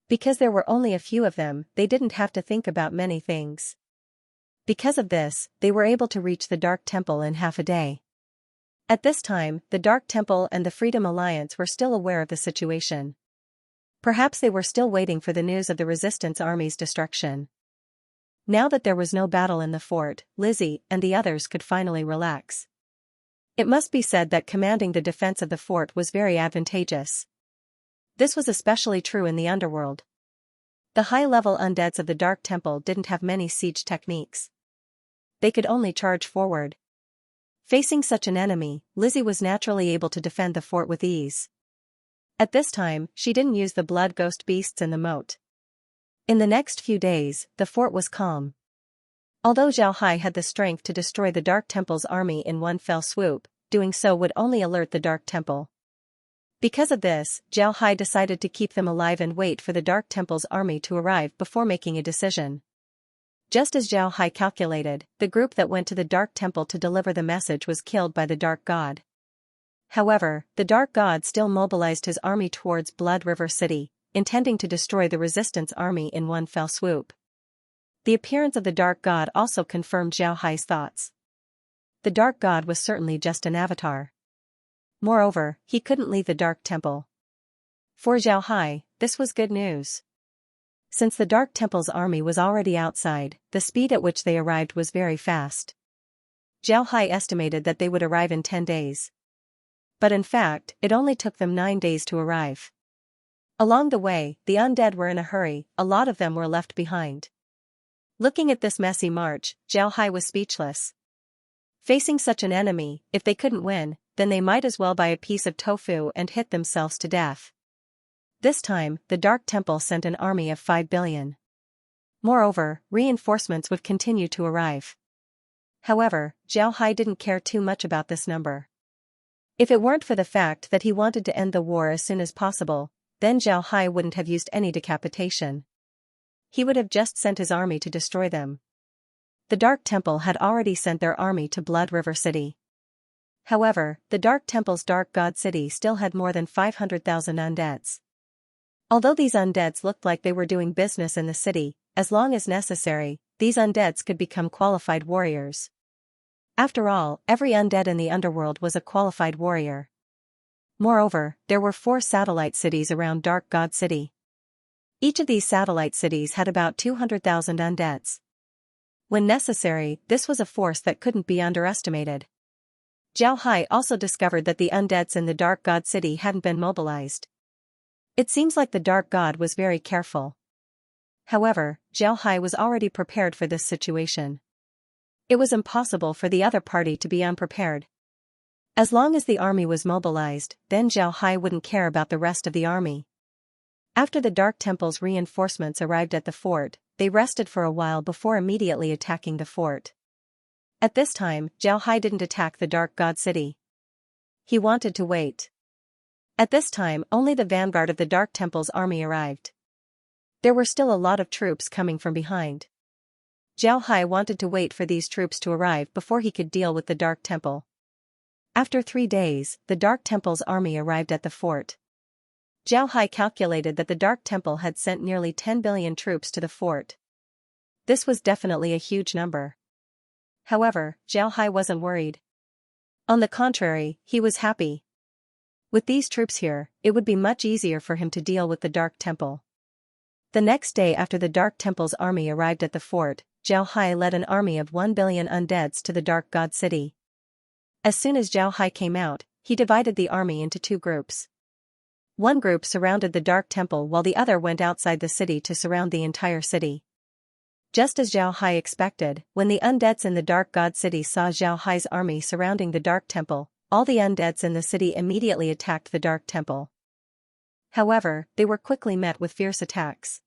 Because there were only a few of them, they didn't have to think about many things. Because of this, they were able to reach the Dark Temple in half a day. At this time, the Dark Temple and the Freedom Alliance were still aware of the situation. Perhaps they were still waiting for the news of the resistance army's destruction. Now that there was no battle in the fort, Lizzie and the others could finally relax. It must be said that commanding the defense of the fort was very advantageous. This was especially true in the underworld. The high-level undeads of the Dark Temple didn't have many siege techniques. They could only charge forward. Facing such an enemy, Lizzie was naturally able to defend the fort with ease. At this time, she didn't use the blood ghost beasts in the moat. In the next few days, the fort was calm. Although Zhao Hai had the strength to destroy the Dark Temple's army in one fell swoop, doing so would only alert the Dark Temple. Because of this, Zhao Hai decided to keep them alive and wait for the Dark Temple's army to arrive before making a decision. Just as Zhao Hai calculated, the group that went to the Dark Temple to deliver the message was killed by the Dark God. However, the Dark God still mobilized his army towards Blood River City, intending to destroy the resistance army in one fell swoop. The appearance of the Dark God also confirmed Zhao Hai's thoughts. The Dark God was certainly just an avatar. Moreover, he couldn't leave the Dark Temple. For Zhao Hai, this was good news. Since the Dark Temple's army was already outside, the speed at which they arrived was very fast. Zhao Hai estimated that they would arrive in 10 days. But in fact, it only took them 9 days to arrive. Along the way, the undead were in a hurry, a lot of them were left behind. Looking at this messy march, Zhao Hai was speechless. Facing such an enemy, if they couldn't win, then they might as well buy a piece of tofu and hit themselves to death. This time, the Dark Temple sent an army of 5 billion. Moreover, reinforcements would continue to arrive. However, Zhao Hai didn't care too much about this number. If it weren't for the fact that he wanted to end the war as soon as possible, then Zhao Hai wouldn't have used any decapitation. He would have just sent his army to destroy them. The Dark Temple had already sent their army to Blood River City. However, the Dark Temple's Dark God City still had more than 500,000 undeads. Although these undeads looked like they were doing business in the city, as long as necessary, these undeads could become qualified warriors. After all, every undead in the underworld was a qualified warrior. Moreover, there were 4 satellite cities around Dark God City. Each of these satellite cities had about 200,000 undeads. When necessary, this was a force that couldn't be underestimated. Zhao Hai also discovered that the undeads in the Dark God City hadn't been mobilized. It seems like the Dark God was very careful. However, Zhao Hai was already prepared for this situation. It was impossible for the other party to be unprepared. As long as the army was mobilized, then Zhao Hai wouldn't care about the rest of the army. After the Dark Temple's reinforcements arrived at the fort, they rested for a while before immediately attacking the fort. At this time, Zhao Hai didn't attack the Dark God City. He wanted to wait. At this time, only the vanguard of the Dark Temple's army arrived. There were still a lot of troops coming from behind. Zhao Hai wanted to wait for these troops to arrive before he could deal with the Dark Temple. After 3 days, the Dark Temple's army arrived at the fort. Zhao Hai calculated that the Dark Temple had sent nearly 10 billion troops to the fort. This was definitely a huge number. However, Zhao Hai wasn't worried. On the contrary, he was happy. With these troops here, it would be much easier for him to deal with the Dark Temple. The next day after the Dark Temple's army arrived at the fort, Zhao Hai led an army of 1 billion undeads to the Dark God City. As soon as Zhao Hai came out, he divided the army into 2 groups. One group surrounded the Dark Temple while the other went outside the city to surround the entire city. Just as Zhao Hai expected, when the undeads in the Dark God City saw Zhao Hai's army surrounding the Dark Temple, all the undeads in the city immediately attacked the Dark Temple. However, they were quickly met with fierce attacks.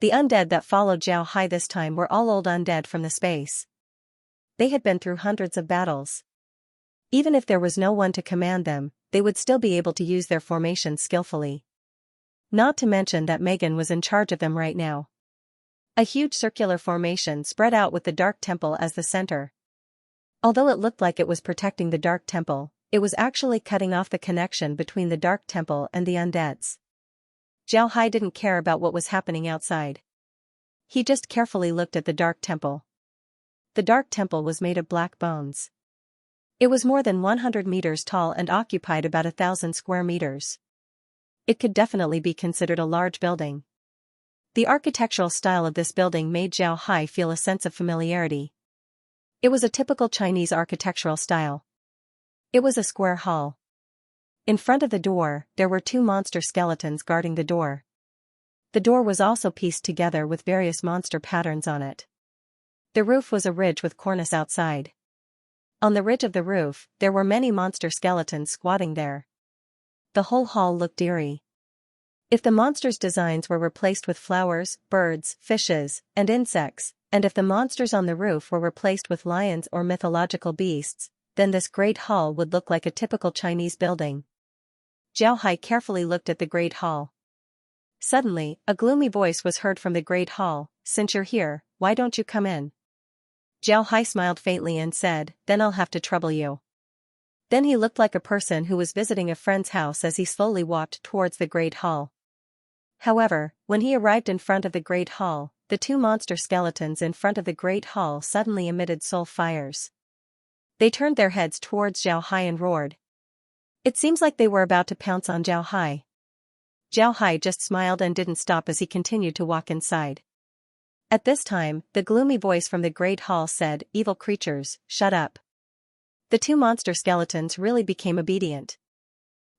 The undead that followed Zhao Hai this time were all old undead from the space. They had been through hundreds of battles. Even if there was no one to command them, they would still be able to use their formation skillfully. Not to mention that Megan was in charge of them right now. A huge circular formation spread out with the Dark Temple as the center. Although it looked like it was protecting the Dark Temple, it was actually cutting off the connection between the Dark Temple and the undeads. Zhao Hai didn't care about what was happening outside. He just carefully looked at the Dark Temple. The Dark Temple was made of black bones. It was more than 100 meters tall and occupied about 1,000 square meters. It could definitely be considered a large building. The architectural style of this building made Zhao Hai feel a sense of familiarity. It was a typical Chinese architectural style. It was a square hall. In front of the door, there were two monster skeletons guarding the door. The door was also pieced together with various monster patterns on it. The roof was a ridge with cornice outside. On the ridge of the roof, there were many monster skeletons squatting there. The whole hall looked eerie. If the monsters' designs were replaced with flowers, birds, fishes, and insects, and if the monsters on the roof were replaced with lions or mythological beasts, then this great hall would look like a typical Chinese building. Zhao Hai carefully looked at the great hall. Suddenly, a gloomy voice was heard from the great hall, "Since you're here, why don't you come in?" Zhao Hai smiled faintly and said, "Then I'll have to trouble you." Then he looked like a person who was visiting a friend's house as he slowly walked towards the great hall. However, when he arrived in front of the great hall, the two monster skeletons in front of the great hall suddenly emitted soul fires. They turned their heads towards Zhao Hai and roared. It seems like they were about to pounce on Zhao Hai. Zhao Hai just smiled and didn't stop as he continued to walk inside. At this time, the gloomy voice from the great hall said, "Evil creatures, shut up." The two monster skeletons really became obedient.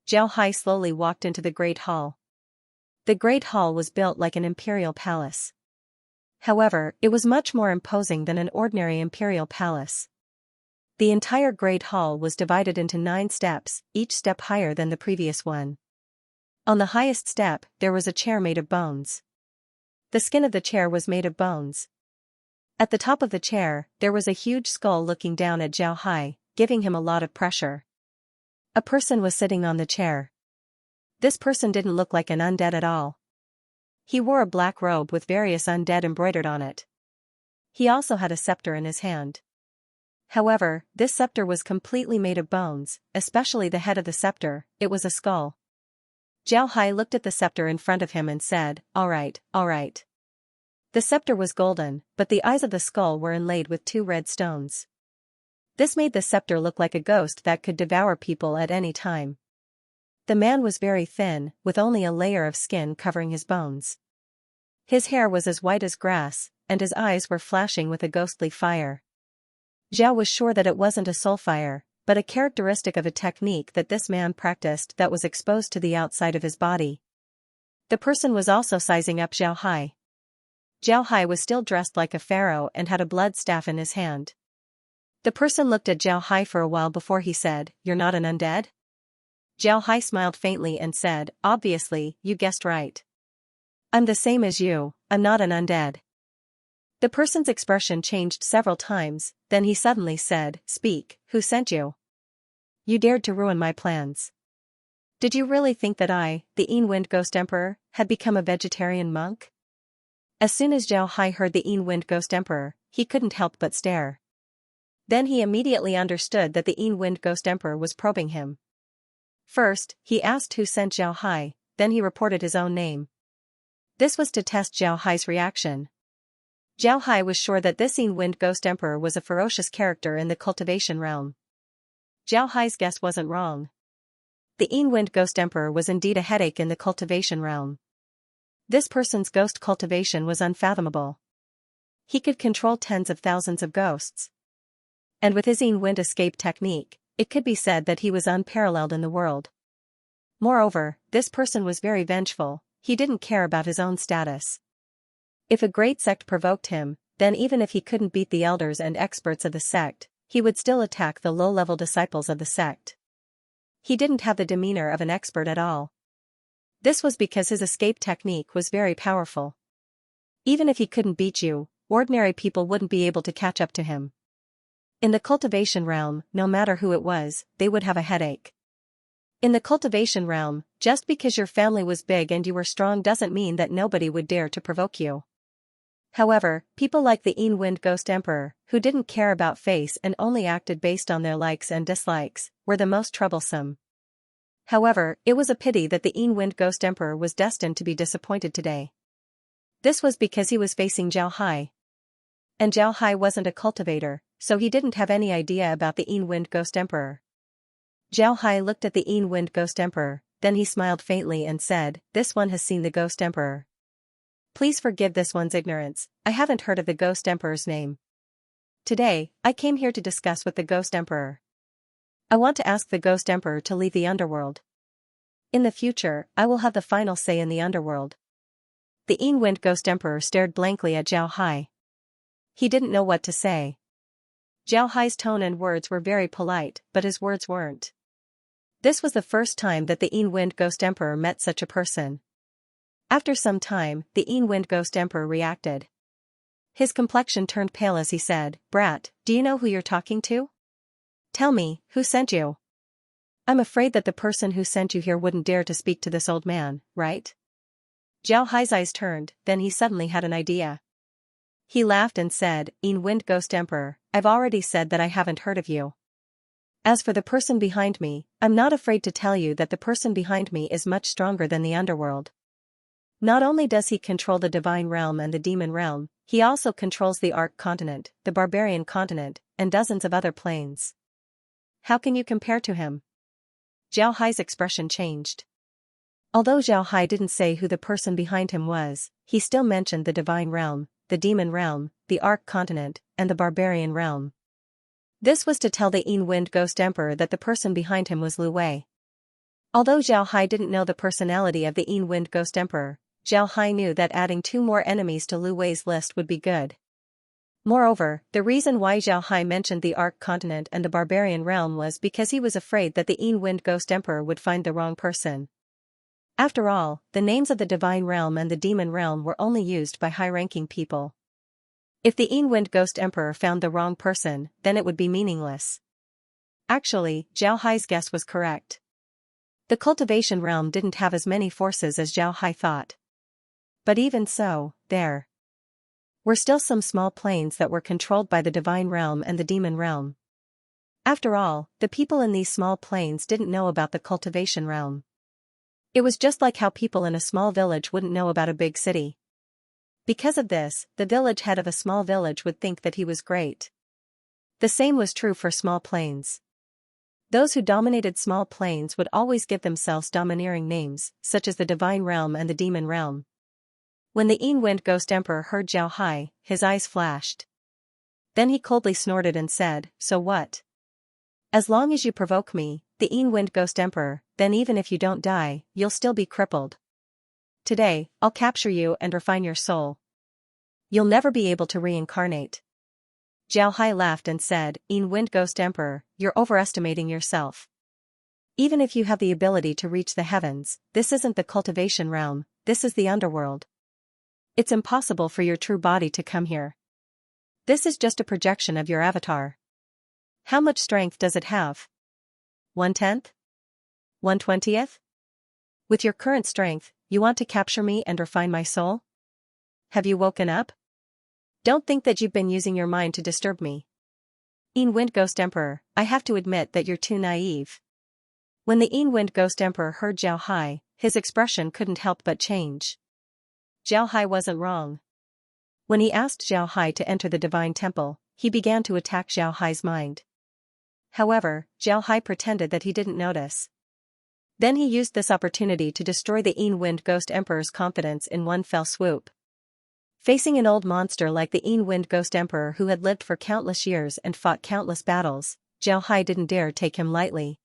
Zhao Hai slowly walked into the great hall. The great hall was built like an imperial palace. However, it was much more imposing than an ordinary imperial palace. The entire great hall was divided into 9 steps, each step higher than the previous one. On the highest step, there was a chair made of bones. The skin of the chair was made of bones. At the top of the chair, there was a huge skull looking down at Zhao Hai, giving him a lot of pressure. A person was sitting on the chair. This person didn't look like an undead at all. He wore a black robe with various undead embroidered on it. He also had a scepter in his hand. However, this scepter was completely made of bones, especially the head of the scepter. It was a skull. Zhao Hai looked at the scepter in front of him and said, "All right, all right." The scepter was golden, but the eyes of the skull were inlaid with 2 red stones. This made the scepter look like a ghost that could devour people at any time. The man was very thin, with only a layer of skin covering his bones. His hair was as white as grass, and his eyes were flashing with a ghostly fire. Zhao was sure that it wasn't a soul fire, but a characteristic of a technique that this man practiced that was exposed to the outside of his body. The person was also sizing up Zhao Hai. Zhao Hai was still dressed like a pharaoh and had a blood staff in his hand. The person looked at Zhao Hai for a while before he said, "You're not an undead?" Zhao Hai smiled faintly and said, "Obviously, you guessed right. I'm the same as you, I'm not an undead." The person's expression changed several times, then he suddenly said, "Speak, who sent you? You dared to ruin my plans. Did you really think that I, the Wind Ghost Emperor, had become a vegetarian monk?" As soon as Zhao Hai heard the Wind Ghost Emperor, he couldn't help but stare. Then he immediately understood that the Wind Ghost Emperor was probing him. First, he asked who sent Zhao Hai, then he reported his own name. This was to test Zhao Hai's reaction. Zhao Hai was sure that this Wind Ghost Emperor was a ferocious character in the cultivation realm. Zhao Hai's guess wasn't wrong. The Wind Ghost Emperor was indeed a headache in the cultivation realm. This person's ghost cultivation was unfathomable. He could control tens of thousands of ghosts. And with his wind escape technique, it could be said that he was unparalleled in the world. Moreover, this person was very vengeful, he didn't care about his own status. If a great sect provoked him, then even if he couldn't beat the elders and experts of the sect, he would still attack the low-level disciples of the sect. He didn't have the demeanor of an expert at all. This was because his escape technique was very powerful. Even if he couldn't beat you, ordinary people wouldn't be able to catch up to him. In the cultivation realm, no matter who it was, they would have a headache. In the cultivation realm, just because your family was big and you were strong doesn't mean that nobody would dare to provoke you. However, people like the Wind Ghost Emperor, who didn't care about face and only acted based on their likes and dislikes, were the most troublesome. However, it was a pity that the Wind Ghost Emperor was destined to be disappointed today. This was because he was facing Zhao Hai. And Zhao Hai wasn't a cultivator, so he didn't have any idea about the Wind Ghost Emperor. Zhao Hai looked at the Wind Ghost Emperor, then he smiled faintly and said, "This one has seen the Ghost Emperor. Please forgive this one's ignorance, I haven't heard of the Ghost Emperor's name. Today, I came here to discuss with the Ghost Emperor. I want to ask the Ghost Emperor to leave the underworld. In the future, I will have the final say in the underworld." The Wind Ghost Emperor stared blankly at Zhao Hai. He didn't know what to say. Zhao Hai's tone and words were very polite, but his words weren't. This was the first time that the Wind Ghost Emperor met such a person. After some time, the Wind Ghost Emperor reacted. His complexion turned pale as he said, "Brat, do you know who you're talking to? Tell me, who sent you? I'm afraid that the person who sent you here wouldn't dare to speak to this old man, right?" Zhao Hai's eyes turned, then he suddenly had an idea. He laughed and said, "Wind Ghost Emperor, I've already said that I haven't heard of you. As for the person behind me, I'm not afraid to tell you that the person behind me is much stronger than the underworld. Not only does he control the divine realm and the demon realm, he also controls the Ark continent, the barbarian continent, and dozens of other planes. How can you compare to him?" Zhao Hai's expression changed. Although Zhao Hai didn't say who the person behind him was, he still mentioned the divine realm, the demon realm, the Ark continent, and the barbarian realm. This was to tell the Wind Ghost Emperor that the person behind him was Lu Wei. Although Zhao Hai didn't know the personality of the Wind Ghost Emperor, Zhao Hai knew that adding 2 more enemies to Lu Wei's list would be good. Moreover, the reason why Zhao Hai mentioned the Ark continent and the barbarian realm was because he was afraid that the Wind Ghost Emperor would find the wrong person. After all, the names of the divine realm and the demon realm were only used by high-ranking people. If the Wind Ghost Emperor found the wrong person, then it would be meaningless. Actually, Zhao Hai's guess was correct. The cultivation realm didn't have as many forces as Zhao Hai thought. But even so, there were still some small planes that were controlled by the divine realm and the demon realm. After all, the people in these small planes didn't know about the cultivation realm. It was just like how people in a small village wouldn't know about a big city. Because of this, the village head of a small village would think that he was great. The same was true for small planes. Those who dominated small planes would always give themselves domineering names, such as the divine realm and the demon realm. When the Wind Ghost Emperor heard Zhao Hai, his eyes flashed. Then he coldly snorted and said, "So what? As long as you provoke me, the Wind Ghost Emperor, then even if you don't die, you'll still be crippled. Today, I'll capture you and refine your soul. You'll never be able to reincarnate." Zhao Hai laughed and said, "Wind Ghost Emperor, you're overestimating yourself. Even if you have the ability to reach the heavens, this isn't the cultivation realm, this is the underworld. It's impossible for your true body to come here. This is just a projection of your avatar. How much strength does it have? 1/10? 1/20? With your current strength, you want to capture me and refine my soul? Have you woken up? Don't think that you've been using your mind to disturb me. Wind Ghost Emperor, I have to admit that you're too naive." When the Wind Ghost Emperor heard Zhao Hai, his expression couldn't help but change. Zhao Hai wasn't wrong. When he asked Zhao Hai to enter the divine temple, he began to attack Zhao Hai's mind. However, Zhao Hai pretended that he didn't notice. Then he used this opportunity to destroy the Wind Ghost Emperor's confidence in one fell swoop. Facing an old monster like the Wind Ghost Emperor who had lived for countless years and fought countless battles, Zhao Hai didn't dare take him lightly.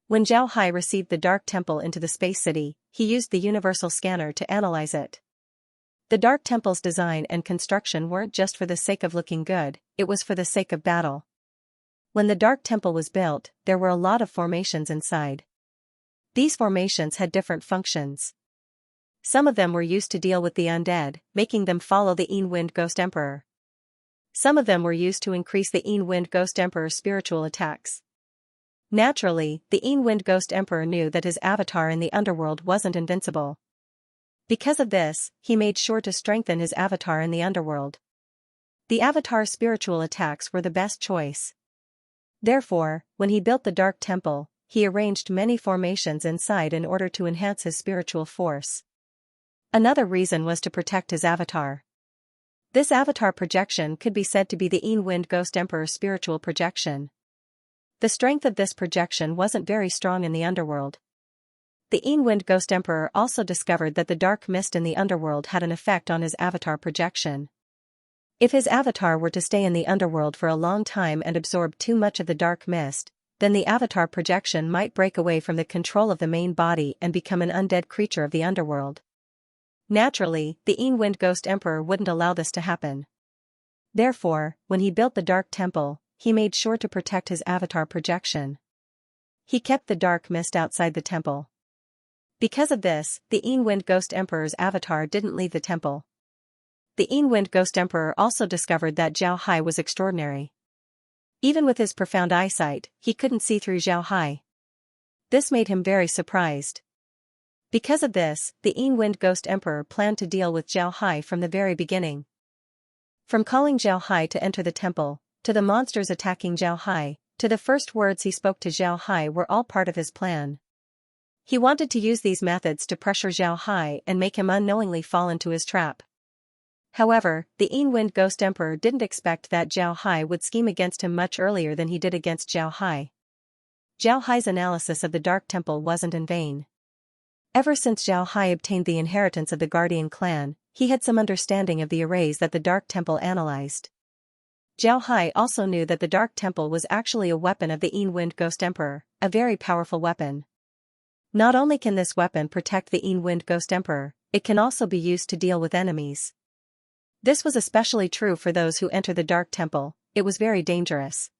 When Zhao Hai received the Dark Temple into the Space City, he used the Universal Scanner to analyze it. The Dark Temple's design and construction weren't just for the sake of looking good, it was for the sake of battle. When the Dark Temple was built, there were a lot of formations inside. These formations had different functions. Some of them were used to deal with the undead, making them follow the Wind Ghost Emperor. Some of them were used to increase the Wind Ghost Emperor's spiritual attacks. Naturally, the Wind Ghost Emperor knew that his avatar in the underworld wasn't invincible. Because of this, he made sure to strengthen his avatar in the underworld. The avatar's spiritual attacks were the best choice. Therefore, when he built the Dark Temple, he arranged many formations inside in order to enhance his spiritual force. Another reason was to protect his avatar. This avatar projection could be said to be the Wind Ghost Emperor's spiritual projection. The strength of this projection wasn't very strong in the underworld. The Wind Ghost Emperor also discovered that the dark mist in the underworld had an effect on his avatar projection. If his avatar were to stay in the underworld for a long time and absorb too much of the dark mist, then the avatar projection might break away from the control of the main body and become an undead creature of the underworld. Naturally, the Wind Ghost Emperor wouldn't allow this to happen. Therefore, when he built the Dark Temple, he made sure to protect his avatar projection. He kept the dark mist outside the temple. Because of this, the Wind Ghost Emperor's avatar didn't leave the temple. The Wind Ghost Emperor also discovered that Zhao Hai was extraordinary. Even with his profound eyesight, he couldn't see through Zhao Hai. This made him very surprised. Because of this, the Wind Ghost Emperor planned to deal with Zhao Hai from the very beginning. From calling Zhao Hai to enter the temple, to the monsters attacking Zhao Hai, to the first words he spoke to Zhao Hai were all part of his plan. He wanted to use these methods to pressure Zhao Hai and make him unknowingly fall into his trap. However, the Wind Ghost Emperor didn't expect that Zhao Hai would scheme against him much earlier than he did against Zhao Hai. Zhao Hai's analysis of the Dark Temple wasn't in vain. Ever since Zhao Hai obtained the inheritance of the Guardian clan, he had some understanding of the arrays that the Dark Temple analyzed. Zhao Hai also knew that the Dark Temple was actually a weapon of the Wind Ghost Emperor, a very powerful weapon. Not only can this weapon protect the Wind Ghost Emperor, it can also be used to deal with enemies. This was especially true for those who enter the Dark Temple. It was very dangerous.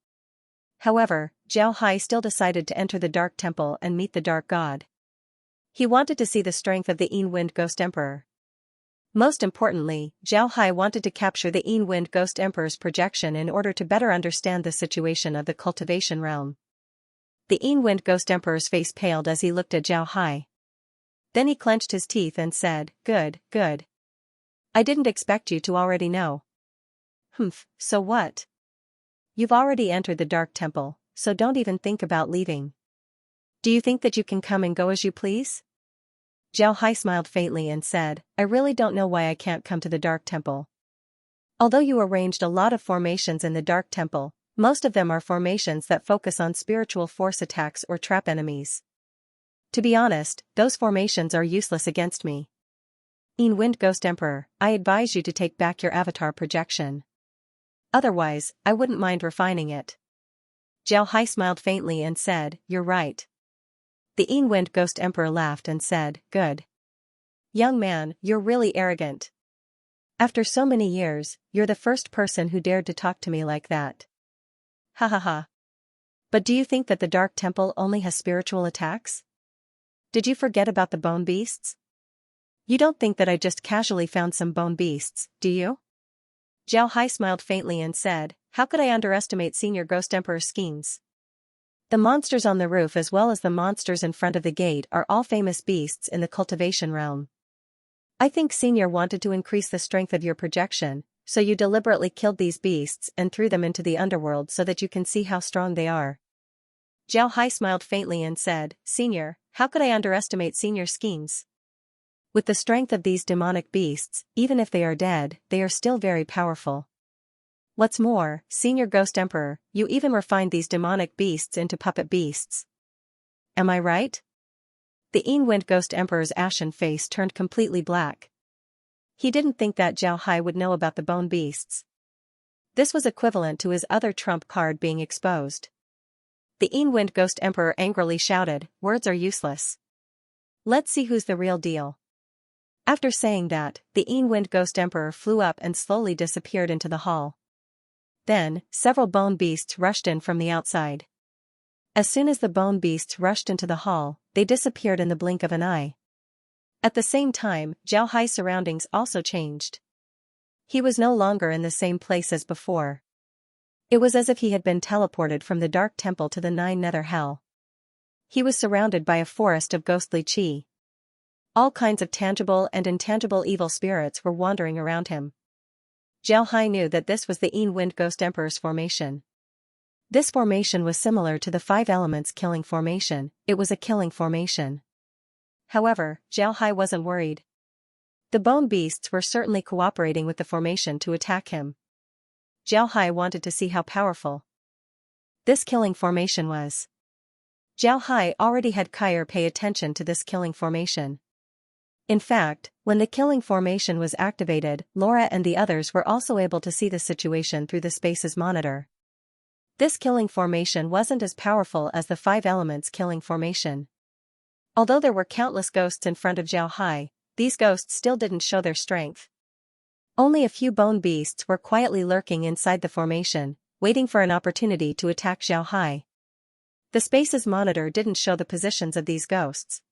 However, Zhao Hai still decided to enter the Dark Temple and meet the Dark God. He wanted to see the strength of the Wind Ghost Emperor. Most importantly, Zhao Hai wanted to capture the Wind Ghost Emperor's projection in order to better understand the situation of the cultivation realm. The Wind Ghost Emperor's face paled as he looked at Zhao Hai. Then he clenched his teeth and said, "Good, good. I didn't expect you to already know." So what? You've already entered the Dark Temple, so don't even think about leaving. Do you think that you can come and go as you please? Zhao Hai smiled faintly and said, "I really don't know why I can't come to the Dark Temple. Although you arranged a lot of formations in the Dark Temple, most of them are formations that focus on spiritual force attacks or trap enemies. To be honest, those formations are useless against me. Wind Ghost Emperor, I advise you to take back your avatar projection. Otherwise, I wouldn't mind refining it." Zhao Hai smiled faintly and said, "You're right." The Wind Ghost Emperor laughed and said, "Good. Young man, you're really arrogant. After so many years, you're the first person who dared to talk to me like that. Ha ha ha. But do you think that the Dark Temple only has spiritual attacks? Did you forget about the bone beasts? You don't think that I just casually found some bone beasts, do you?" Zhao Hai smiled faintly and said, "How could I underestimate Senior Ghost Emperor's schemes? The monsters on the roof as well as the monsters in front of the gate are all famous beasts in the cultivation realm. I think Senior wanted to increase the strength of your projection, so you deliberately killed these beasts and threw them into the underworld so that you can see how strong they are." Zhao Hai smiled faintly and said, "Senior, how could I underestimate Senior's schemes? With the strength of these demonic beasts, even if they are dead, they are still very powerful. What's more, Senior Ghost Emperor, you even refined these demonic beasts into puppet beasts. Am I right?" The Wind Ghost Emperor's ashen face turned completely black. He didn't think that Zhao Hai would know about the bone beasts. This was equivalent to his other trump card being exposed. The Wind Ghost Emperor angrily shouted, "Words are useless. Let's see who's the real deal." After saying that, the Wind Ghost Emperor flew up and slowly disappeared into the hall. Then, several bone beasts rushed in from the outside. As soon as the bone beasts rushed into the hall, they disappeared in the blink of an eye. At the same time, Zhao Hai's surroundings also changed. He was no longer in the same place as before. It was as if he had been teleported from the Dark Temple to the Nine Nether Hell. He was surrounded by a forest of ghostly chi. All kinds of tangible and intangible evil spirits were wandering around him. Zhao Hai knew that this was the Wind Ghost Emperor's formation. This formation was similar to the Five Elements killing formation. It was a killing formation. However, Zhao Hai wasn't worried. The bone beasts were certainly cooperating with the formation to attack him. Zhao Hai wanted to see how powerful this killing formation was. Zhao Hai already had Kyer pay attention to this killing formation. In fact, when the killing formation was activated, Laura and the others were also able to see the situation through the space's monitor. This killing formation wasn't as powerful as the 5 elements killing formation. Although there were countless ghosts in front of Zhao Hai, these ghosts still didn't show their strength. Only a few bone beasts were quietly lurking inside the formation, waiting for an opportunity to attack Zhao Hai. The space's monitor didn't show the positions of these ghosts.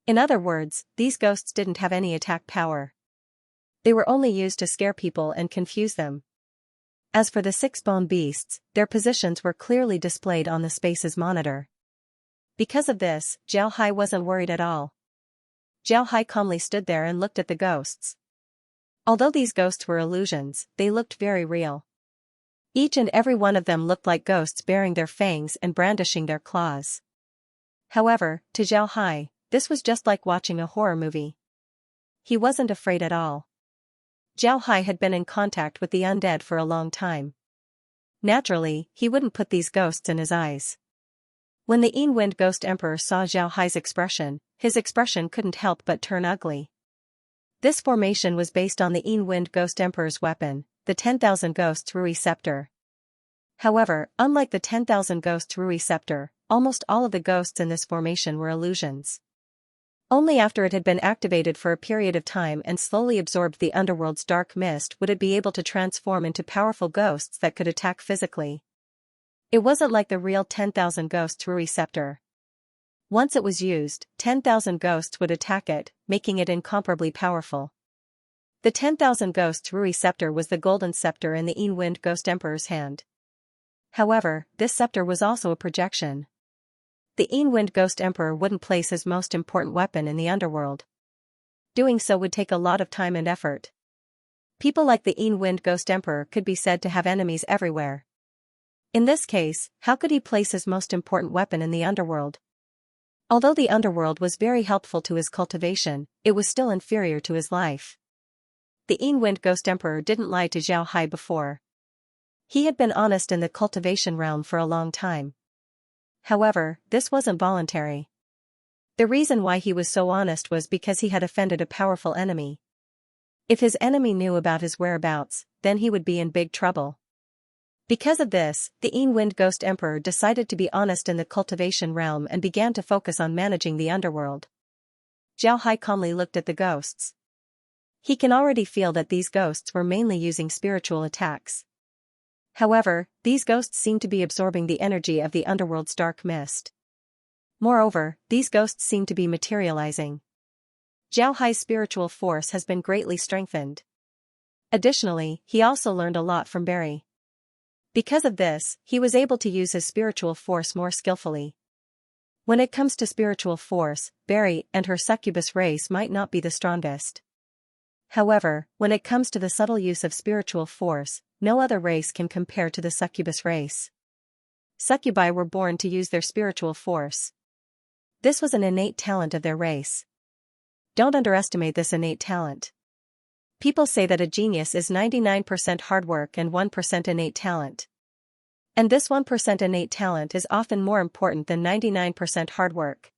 In other words, these ghosts didn't have any attack power. They were only used to scare people and confuse them. As for the 6 bone beasts, their positions were clearly displayed on the space's monitor. Because of this, Zhao Hai wasn't worried at all. Zhao Hai calmly stood there and looked at the ghosts. Although these ghosts were illusions, they looked very real. Each and every one of them looked like ghosts baring their fangs and brandishing their claws. However, to Zhao Hai, this was just like watching a horror movie. He wasn't afraid at all. Zhao Hai had been in contact with the undead for a long time. Naturally, he wouldn't put these ghosts in his eyes. When the Wind Ghost Emperor saw Zhao Hai's expression, his expression couldn't help but turn ugly. This formation was based on the Wind Ghost Emperor's weapon, the 10,000 Ghosts Rui Scepter. However, unlike the 10,000 Ghosts Rui Scepter, almost all of the ghosts in this formation were illusions. Only after it had been activated for a period of time and slowly absorbed the underworld's dark mist would it be able to transform into powerful ghosts that could attack physically. It wasn't like the real 10,000 Ghosts Rui Scepter. Once it was used, 10,000 ghosts would attack it, making it incomparably powerful. The 10,000 Ghosts Rui Scepter was the golden scepter in the Wind Ghost Emperor's hand. However, this scepter was also a projection. The Wind Ghost Emperor wouldn't place his most important weapon in the underworld. Doing so would take a lot of time and effort. People like the Wind Ghost Emperor could be said to have enemies everywhere. In this case, how could he place his most important weapon in the underworld? Although the underworld was very helpful to his cultivation, it was still inferior to his life. The Wind Ghost Emperor didn't lie to Zhao Hai before. He had been honest in the cultivation realm for a long time. However, this wasn't voluntary. The reason why he was so honest was because he had offended a powerful enemy. If his enemy knew about his whereabouts, then he would be in big trouble. Because of this, the Wind Ghost Emperor decided to be honest in the cultivation realm and began to focus on managing the underworld. Zhao Hai calmly looked at the ghosts. He can already feel that these ghosts were mainly using spiritual attacks. However, these ghosts seemed to be absorbing the energy of the underworld's dark mist. Moreover, these ghosts seem to be materializing. Zhao Hai's spiritual force has been greatly strengthened. Additionally, he also learned a lot from Barry. Because of this, he was able to use his spiritual force more skillfully. When it comes to spiritual force, Barry and her succubus race might not be the strongest. However, when it comes to the subtle use of spiritual force, no other race can compare to the succubus race. Succubi were born to use their spiritual force. This was an innate talent of their race. Don't underestimate this innate talent. People say that a genius is 99% hard work and 1% innate talent. And this 1% innate talent is often more important than 99% hard work.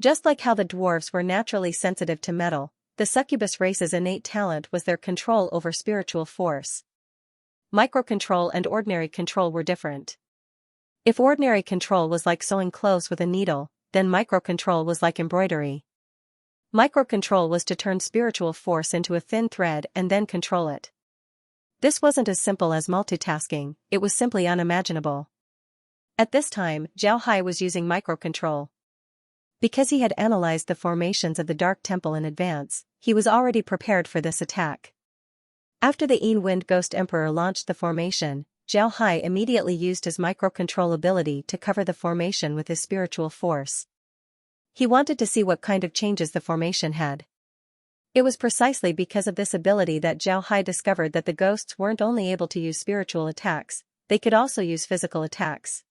Just like how the dwarves were naturally sensitive to metal, the succubus race's innate talent was their control over spiritual force. Microcontrol and ordinary control were different. If ordinary control was like sewing clothes with a needle, then microcontrol was like embroidery. Microcontrol was to turn spiritual force into a thin thread and then control it. This wasn't as simple as multitasking, it was simply unimaginable. At this time, Zhao Hai was using microcontrol. Because he had analyzed the formations of the Dark Temple in advance, he was already prepared for this attack. After the Wind Ghost Emperor launched the formation, Zhao Hai immediately used his microcontrol ability to cover the formation with his spiritual force. He wanted to see what kind of changes the formation had. It was precisely because of this ability that Zhao Hai discovered that the ghosts weren't only able to use spiritual attacks, they could also use physical attacks.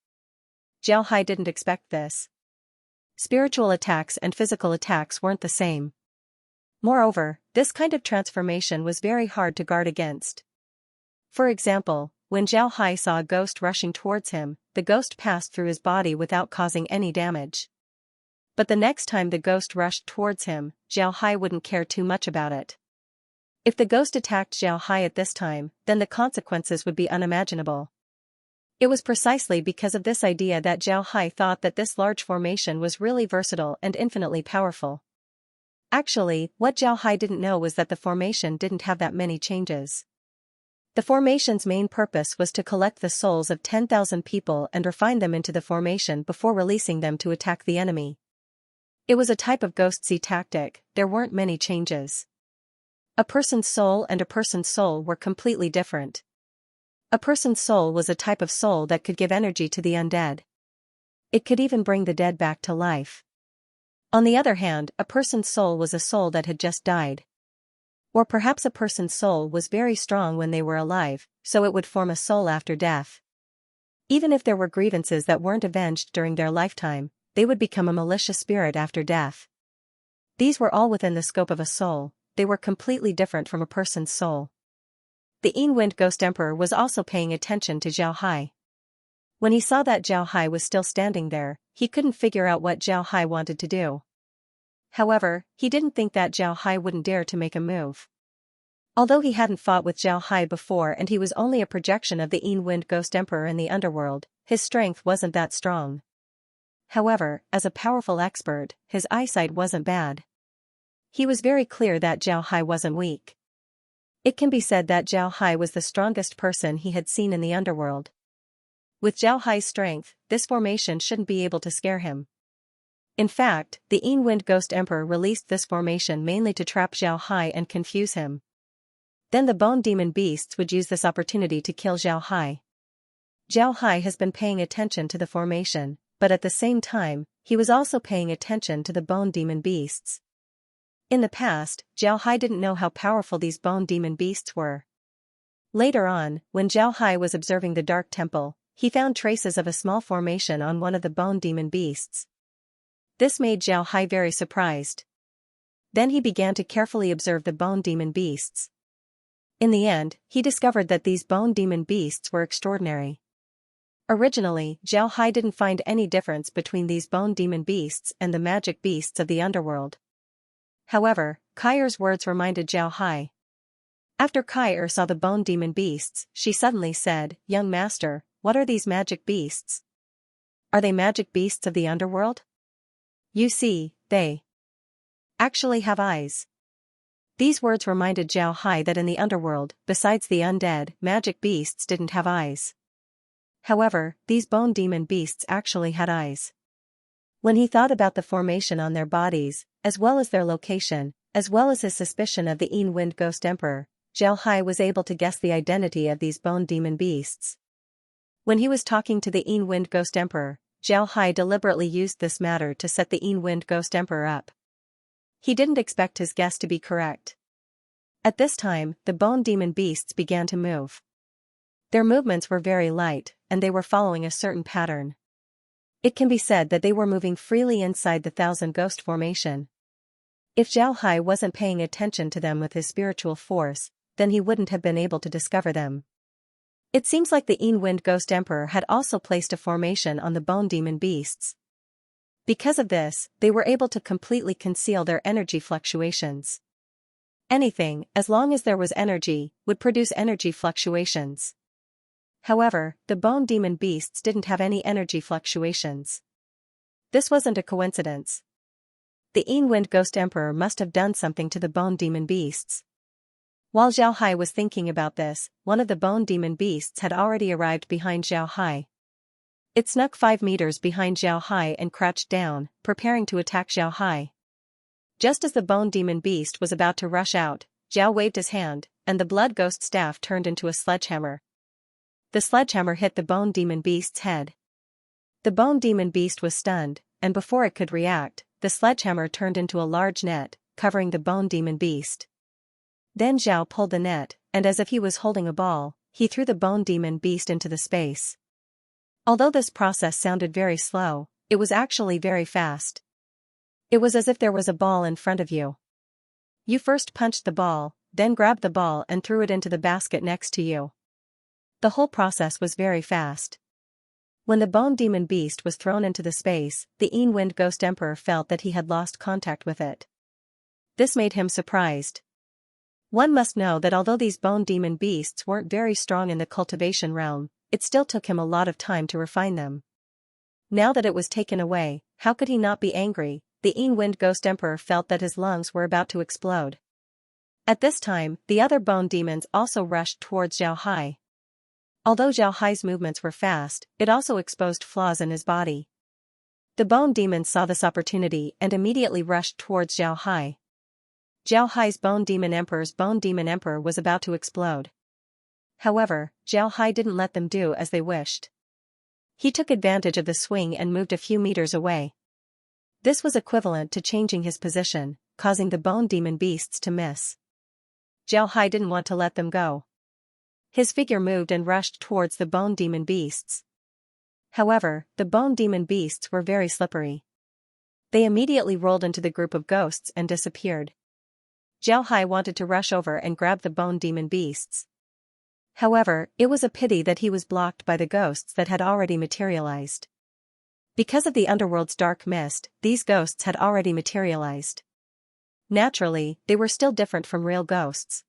Zhao Hai didn't expect this. Spiritual attacks and physical attacks weren't the same. Moreover, this kind of transformation was very hard to guard against. For example, when Zhao Hai saw a ghost rushing towards him, the ghost passed through his body without causing any damage. But the next time the ghost rushed towards him, Zhao Hai wouldn't care too much about it. If the ghost attacked Zhao Hai at this time, then the consequences would be unimaginable. It was precisely because of this idea that Zhao Hai thought that this large formation was really versatile and infinitely powerful. Actually, what Zhao Hai didn't know was that the formation didn't have that many changes. The formation's main purpose was to collect the souls of 10,000 people and refine them into the formation before releasing them to attack the enemy. It was a type of ghostly tactic. There weren't many changes. A person's soul and a person's soul were completely different. A person's soul was a type of soul that could give energy to the undead. It could even bring the dead back to life. On the other hand, a person's soul was a soul that had just died. Or perhaps a person's soul was very strong when they were alive, so it would form a soul after death. Even if there were grievances that weren't avenged during their lifetime, they would become a malicious spirit after death. These were all within the scope of a soul. They were completely different from a person's soul. The Wind Ghost Emperor was also paying attention to Zhao Hai. When he saw that Zhao Hai was still standing there, he couldn't figure out what Zhao Hai wanted to do. However, he didn't think that Zhao Hai wouldn't dare to make a move. Although he hadn't fought with Zhao Hai before and he was only a projection of the Wind Ghost Emperor in the underworld, his strength wasn't that strong. However, as a powerful expert, his eyesight wasn't bad. He was very clear that Zhao Hai wasn't weak. It can be said that Zhao Hai was the strongest person he had seen in the underworld. With Zhao Hai's strength, this formation shouldn't be able to scare him. In fact, the Wind Ghost Emperor released this formation mainly to trap Zhao Hai and confuse him. Then the Bone Demon beasts would use this opportunity to kill Zhao Hai. Zhao Hai has been paying attention to the formation, but at the same time, he was also paying attention to the Bone Demon beasts. In the past, Zhao Hai didn't know how powerful these Bone Demon beasts were. Later on, when Zhao Hai was observing the Dark Temple, he found traces of a small formation on one of the Bone Demon beasts. This made Zhao Hai very surprised. Then he began to carefully observe the Bone Demon beasts. In the end, he discovered that these Bone Demon beasts were extraordinary. Originally, Zhao Hai didn't find any difference between these Bone Demon beasts and the magic beasts of the underworld. However, Kair's words reminded Zhao Hai. After Kair saw the Bone Demon beasts, she suddenly said, "Young master, what are these magic beasts? Are they magic beasts of the underworld? You see, they actually have eyes." These words reminded Zhao Hai that in the underworld, besides the undead, magic beasts didn't have eyes. However, these Bone Demon beasts actually had eyes. When he thought about the formation on their bodies, as well as their location, as well as his suspicion of the Wind Ghost Emperor, Zhao Hai was able to guess the identity of these Bone Demon beasts. When he was talking to the Wind Ghost Emperor, Zhao Hai deliberately used this matter to set the Wind Ghost Emperor up. He didn't expect his guess to be correct. At this time, the Bone Demon beasts began to move. Their movements were very light, and they were following a certain pattern. It can be said that they were moving freely inside the Thousand Ghost formation. If Zhao Hai wasn't paying attention to them with his spiritual force, then he wouldn't have been able to discover them. It seems like the Wind Ghost Emperor had also placed a formation on the Bone Demon beasts. Because of this, they were able to completely conceal their energy fluctuations. Anything, as long as there was energy, would produce energy fluctuations. However, the Bone Demon beasts didn't have any energy fluctuations. This wasn't a coincidence. The Wind Ghost Emperor must have done something to the Bone Demon beasts. While Zhao Hai was thinking about this, one of the Bone Demon beasts had already arrived behind Zhao Hai. It snuck 5 meters behind Zhao Hai and crouched down, preparing to attack Zhao Hai. Just as the Bone Demon beast was about to rush out, Zhao waved his hand, and the Blood Ghost staff turned into a sledgehammer. The sledgehammer hit the Bone Demon beast's head. The Bone Demon beast was stunned, and before it could react, the sledgehammer turned into a large net, covering the Bone Demon beast. Then Zhao pulled the net, and as if he was holding a ball, he threw the Bone Demon beast into the space. Although this process sounded very slow, it was actually very fast. It was as if there was a ball in front of you. You first punched the ball, then grabbed the ball and threw it into the basket next to you. The whole process was very fast. When the bone demon beast was thrown into the space, the Wind Ghost Emperor felt that he had lost contact with it. This made him surprised. One must know that although these bone demon beasts weren't very strong in the cultivation realm, it still took him a lot of time to refine them. Now that it was taken away, how could he not be angry? The Wind Ghost Emperor felt that his lungs were about to explode. At this time, the other bone demons also rushed towards Xiaohai. Although Xiaohai's movements were fast, it also exposed flaws in his body. The bone demons saw this opportunity and immediately rushed towards Xiaohai. Xiaohai's bone demon emperor was about to explode. However, Xiaohai didn't let them do as they wished. He took advantage of the swing and moved a few meters away. This was equivalent to changing his position, causing the bone demon beasts to miss. Xiaohai didn't want to let them go. His figure moved and rushed towards the bone demon beasts. However, the bone demon beasts were very slippery. They immediately rolled into the group of ghosts and disappeared. Xiaohai wanted to rush over and grab the bone demon beasts. However, it was a pity that he was blocked by the ghosts that had already materialized. Because of the underworld's dark mist, these ghosts had already materialized. Naturally, they were still different from real ghosts.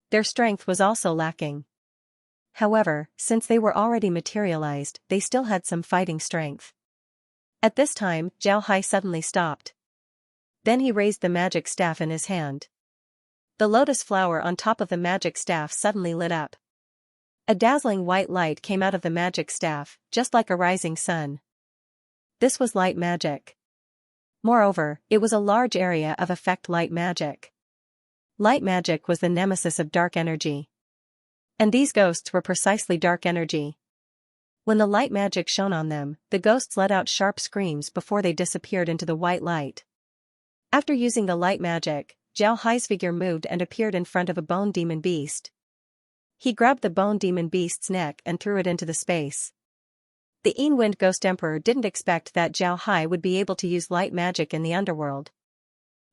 Their strength was also lacking. However, since they were already materialized, they still had some fighting strength. At this time, Xiaohai suddenly stopped. Then he raised the magic staff in his hand. The lotus flower on top of the magic staff suddenly lit up. A dazzling white light came out of the magic staff, just like a rising sun. This was light magic. Moreover, it was a large area of effect light magic. Light magic was the nemesis of dark energy. And these ghosts were precisely dark energy. When the light magic shone on them, the ghosts let out sharp screams before they disappeared into the white light. After using the light magic, Xiaohai's figure moved and appeared in front of a bone demon beast. He grabbed the bone demon beast's neck and threw it into the space. The Wind Ghost Emperor didn't expect that Xiaohai would be able to use light magic in the underworld.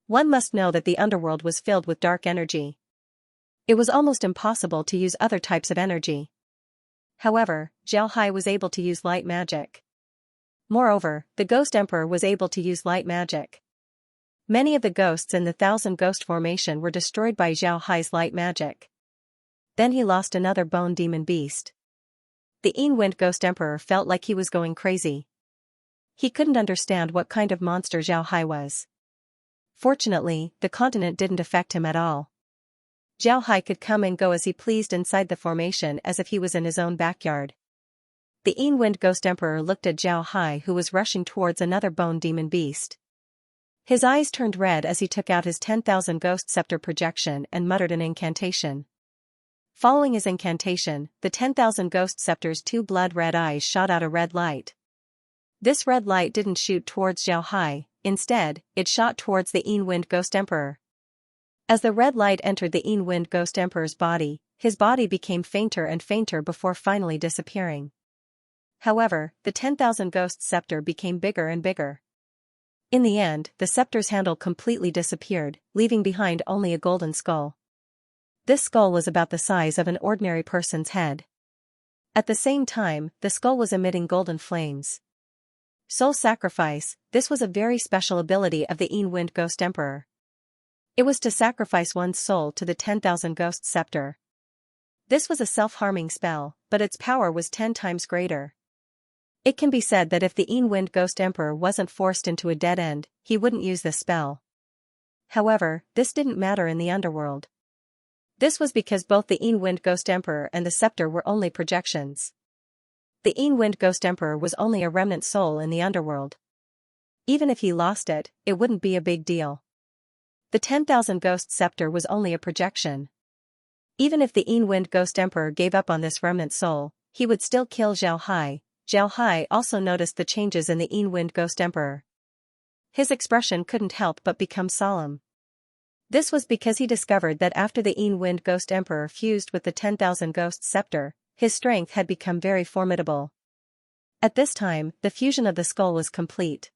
One must know that the underworld was filled with dark energy. It was almost impossible to use other types of energy. However, Xiaohai was able to use light magic. Moreover, the Ghost Emperor was able to use light magic. Many of the ghosts in the Thousand Ghost Formation were destroyed by Xiaohai's light magic. Then he lost another bone demon beast. The Wind Ghost Emperor felt like he was going crazy. He couldn't understand what kind of monster Xiaohai was. Fortunately, the continent didn't affect him at all. Xiaohai could come and go as he pleased inside the formation as if he was in his own backyard. The Wind Ghost Emperor looked at Xiaohai, who was rushing towards another bone demon beast. His eyes turned red as he took out his 10,000 Ghost Scepter projection and muttered an incantation. Following his incantation, the 10,000 Ghost Scepter's two blood-red eyes shot out a red light. This red light didn't shoot towards Xiaohai, instead, it shot towards the Wind Ghost Emperor. As the red light entered the Wind Ghost Emperor's body, his body became fainter and fainter before finally disappearing. However, the 10,000 Ghost Scepter became bigger and bigger. In the end, the scepter's handle completely disappeared, leaving behind only a golden skull. This skull was about the size of an ordinary person's head. At the same time, the skull was emitting golden flames. Soul sacrifice, this was a very special ability of the Wind Ghost Emperor. It was to sacrifice one's soul to the 10,000 Ghost Scepter. This was a self-harming spell, but its power was 10 times greater. It can be said that if the Wind Ghost Emperor wasn't forced into a dead end, he wouldn't use this spell. However, this didn't matter in the underworld. This was because both the Wind Ghost Emperor and the scepter were only projections. The Wind Ghost Emperor was only a remnant soul in the underworld. Even if he lost it, it wouldn't be a big deal. The 10,000 Ghost Scepter was only a projection. Even if the Wind Ghost Emperor gave up on this remnant soul, he would still kill Xiaohai. Xiaohai also noticed the changes in the Wind Ghost Emperor. His expression couldn't help but become solemn. This was because he discovered that after the Wind Ghost Emperor fused with the 10,000 Ghost Scepter, his strength had become very formidable. At this time, the fusion of the skull was complete.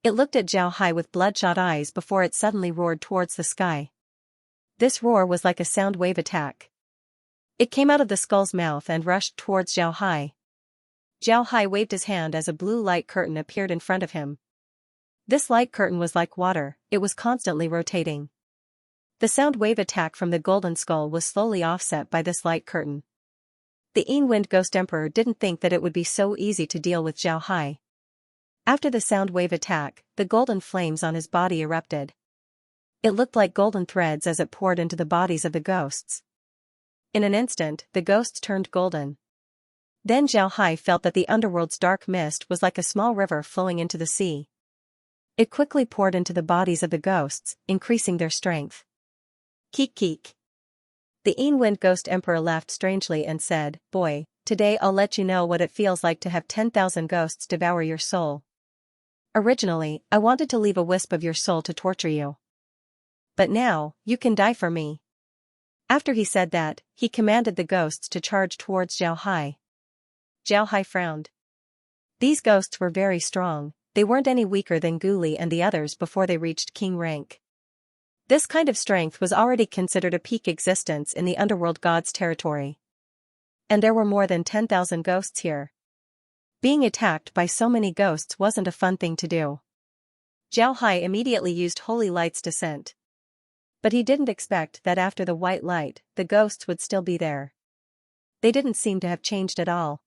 It looked at Xiaohai with bloodshot eyes before it suddenly roared towards the sky. This roar was like a sound wave attack. It came out of the skull's mouth and rushed towards Xiao Hai. Xiao Hai waved his hand as a blue light curtain appeared in front of him. This light curtain was like water, it was constantly rotating. The sound wave attack from the golden skull was slowly offset by this light curtain. The Wind Ghost Emperor didn't think that it would be so easy to deal with Xiao Hai. After the sound wave attack, the golden flames on his body erupted. It looked like golden threads as it poured into the bodies of the ghosts. In an instant, the ghosts turned golden. Then Xiao Hai felt that the underworld's dark mist was like a small river flowing into the sea. It quickly poured into the bodies of the ghosts, increasing their strength. Keek keek. The Wind Ghost Emperor laughed strangely and said, "Boy, today I'll let you know what it feels like to have 10,000 ghosts devour your soul. Originally, I wanted to leave a wisp of your soul to torture you. But now, you can die for me." After he said that, he commanded the ghosts to charge towards Xiao Hai. Xiao Hai frowned. These ghosts were very strong, they weren't any weaker than Guli and the others before they reached king rank. This kind of strength was already considered a peak existence in the underworld god's territory. And there were more than 10,000 ghosts here. Being attacked by so many ghosts wasn't a fun thing to do. Xiao Hai immediately used holy light's descent. But he didn't expect that after the white light, the ghosts would still be there. They didn't seem to have changed at all.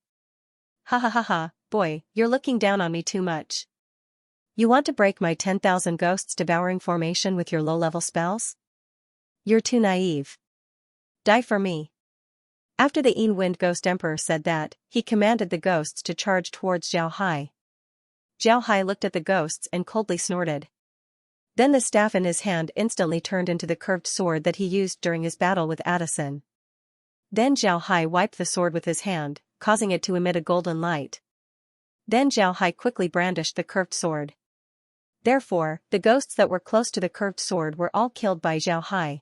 Ha ha ha ha, boy, you're looking down on me too much. You want to break my 10,000 ghosts devouring formation with your low-level spells? You're too naive. Die for me. After the Wind Ghost Emperor said that, he commanded the ghosts to charge towards Xiao Hai. Xiao Hai looked at the ghosts and coldly snorted. Then the staff in his hand instantly turned into the curved sword that he used during his battle with Addison. Then Xiao Hai wiped the sword with his hand, causing it to emit a golden light. Then Xiao Hai quickly brandished the curved sword. Therefore, the ghosts that were close to the curved sword were all killed by Xiao Hai.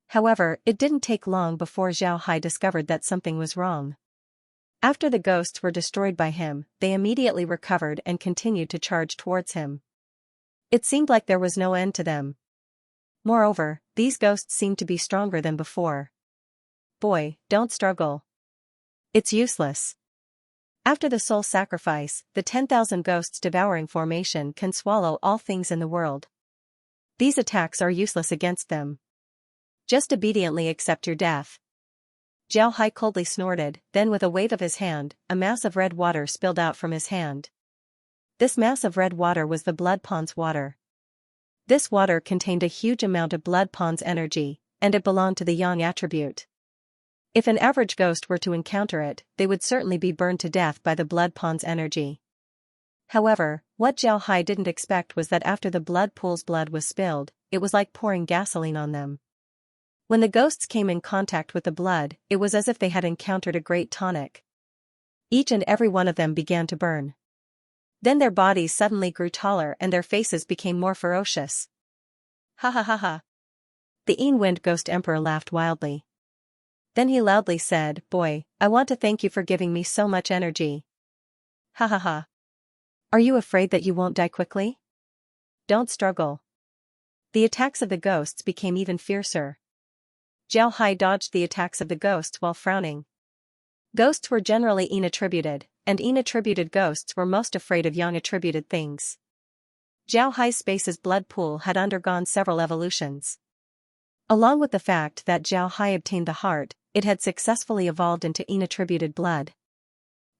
However, it didn't take long before Xiao Hai discovered that something was wrong. After the ghosts were destroyed by him, they immediately recovered and continued to charge towards him. It seemed like there was no end to them. Moreover, these ghosts seemed to be stronger than before. Boy, don't struggle. It's useless. After the soul sacrifice, the 10,000 ghosts devouring formation can swallow all things in the world. These attacks are useless against them. Just obediently accept your death. Xiao Hai coldly snorted, then with a wave of his hand, a mass of red water spilled out from his hand. This mass of red water was the Blood Pond's water. This water contained a huge amount of Blood Pond's energy, and it belonged to the Yang attribute. If an average ghost were to encounter it, they would certainly be burned to death by the Blood Pond's energy. However, what Xiao Hai didn't expect was that after the blood pool's blood was spilled, it was like pouring gasoline on them. When the ghosts came in contact with the blood, it was as if they had encountered a great tonic. Each and every one of them began to burn. Then their bodies suddenly grew taller and their faces became more ferocious. Ha ha ha ha. The Wind Ghost Emperor laughed wildly. Then he loudly said, "Boy, I want to thank you for giving me so much energy." Ha ha ha. Are you afraid that you won't die quickly? Don't struggle. The attacks of the ghosts became even fiercer. Xiao Hai dodged the attacks of the ghosts while frowning. Ghosts were generally Yin attributed, and Yin attributed ghosts were most afraid of Yang attributed things. Xiao Hai's space's blood pool had undergone several evolutions. Along with the fact that Xiao Hai obtained the heart, it had successfully evolved into Yin attributed blood.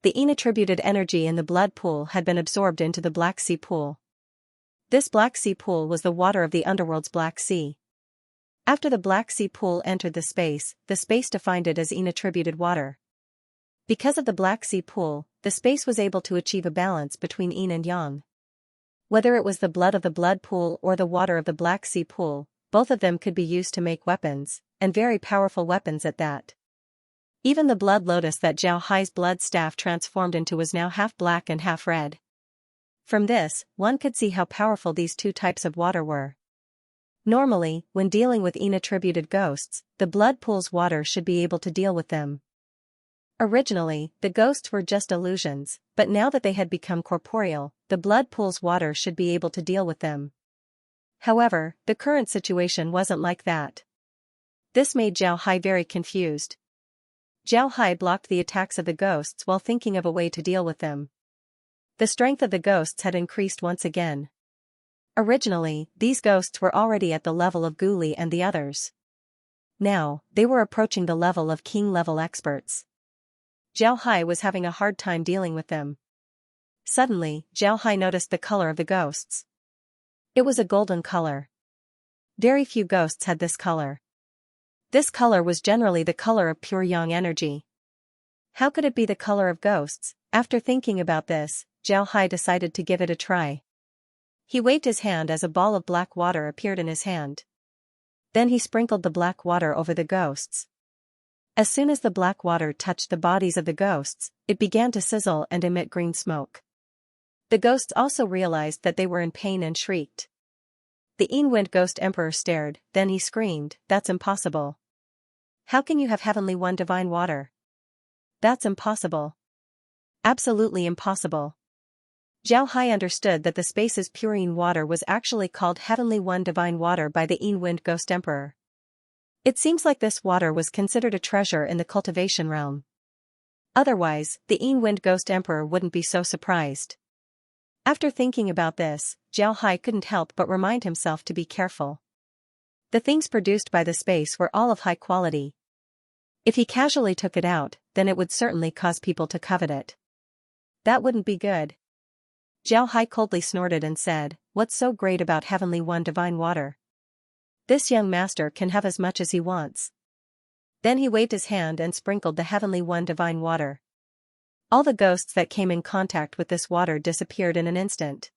The Yin attributed energy in the blood pool had been absorbed into the Black Sea pool. This Black Sea pool was the water of the underworld's Black Sea. After the Black Sea pool entered the space defined it as Yin attributed water. Because of the Black Sea pool, the space was able to achieve a balance between Yin and Yang. Whether it was the blood of the blood pool or the water of the Black Sea pool, both of them could be used to make weapons, and very powerful weapons at that. Even the blood lotus that Xiao Hai's blood staff transformed into was now half black and half red. From this, one could see how powerful these two types of water were. Normally, when dealing with Yin attributed ghosts, the blood pool's water should be able to deal with them. Originally, the ghosts were just illusions, but now that they had become corporeal, the blood pool's water should be able to deal with them. However, the current situation wasn't like that. This made Xiao Hai very confused. Zhao Hai blocked the attacks of the ghosts while thinking of a way to deal with them. The strength of the ghosts had increased once again. Originally, these ghosts were already at the level of Gu Li and the others. Now, they were approaching the level of king-level experts. Zhao Hai was having a hard time dealing with them. Suddenly, Zhao Hai noticed the color of the ghosts. It was a golden color. Very few ghosts had this color. This color was generally the color of pure yang energy. How could it be the color of ghosts? After thinking about this, Zhao Hai decided to give it a try. He waved his hand as a ball of black water appeared in his hand. Then he sprinkled the black water over the ghosts. As soon as the black water touched the bodies of the ghosts, it began to sizzle and emit green smoke. The ghosts also realized that they were in pain and shrieked. The Wind Ghost Emperor stared, then he screamed, "That's impossible. How can you have Heavenly One divine water? That's impossible. Absolutely impossible." Zhao Hai understood that the space's purine water was actually called Heavenly One divine water by the Wind Ghost Emperor. It seems like this water was considered a treasure in the cultivation realm. Otherwise, the Wind Ghost Emperor wouldn't be so surprised. After thinking about this, Zhao Hai couldn't help but remind himself to be careful. The things produced by the space were all of high quality. If he casually took it out, then it would certainly cause people to covet it. That wouldn't be good. Zhao Hai coldly snorted and said, "What's so great about Heavenly One divine water? This young master can have as much as he wants." Then he waved his hand and sprinkled the Heavenly One divine water. All the ghosts that came in contact with this water disappeared in an instant.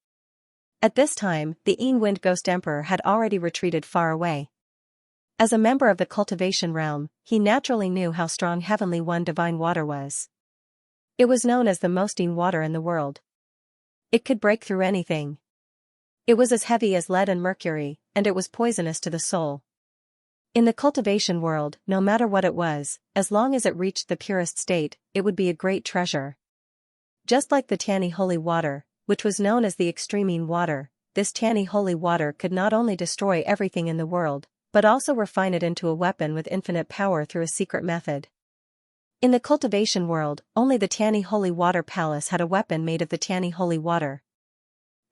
At this time, the Wind Ghost Emperor had already retreated far away. As a member of the cultivation realm, he naturally knew how strong Heavenly One divine water was. It was known as the most water in the world. It could break through anything. It was as heavy as lead and mercury, and it was poisonous to the soul. In the cultivation world, no matter what it was, as long as it reached the purest state, it would be a great treasure. Just like the Tiani holy water, which was known as the extreme water, this Tiani holy water could not only destroy everything in the world, but also refine it into a weapon with infinite power through a secret method. In the cultivation world, only the Tiani holy water palace had a weapon made of the Tiani holy water.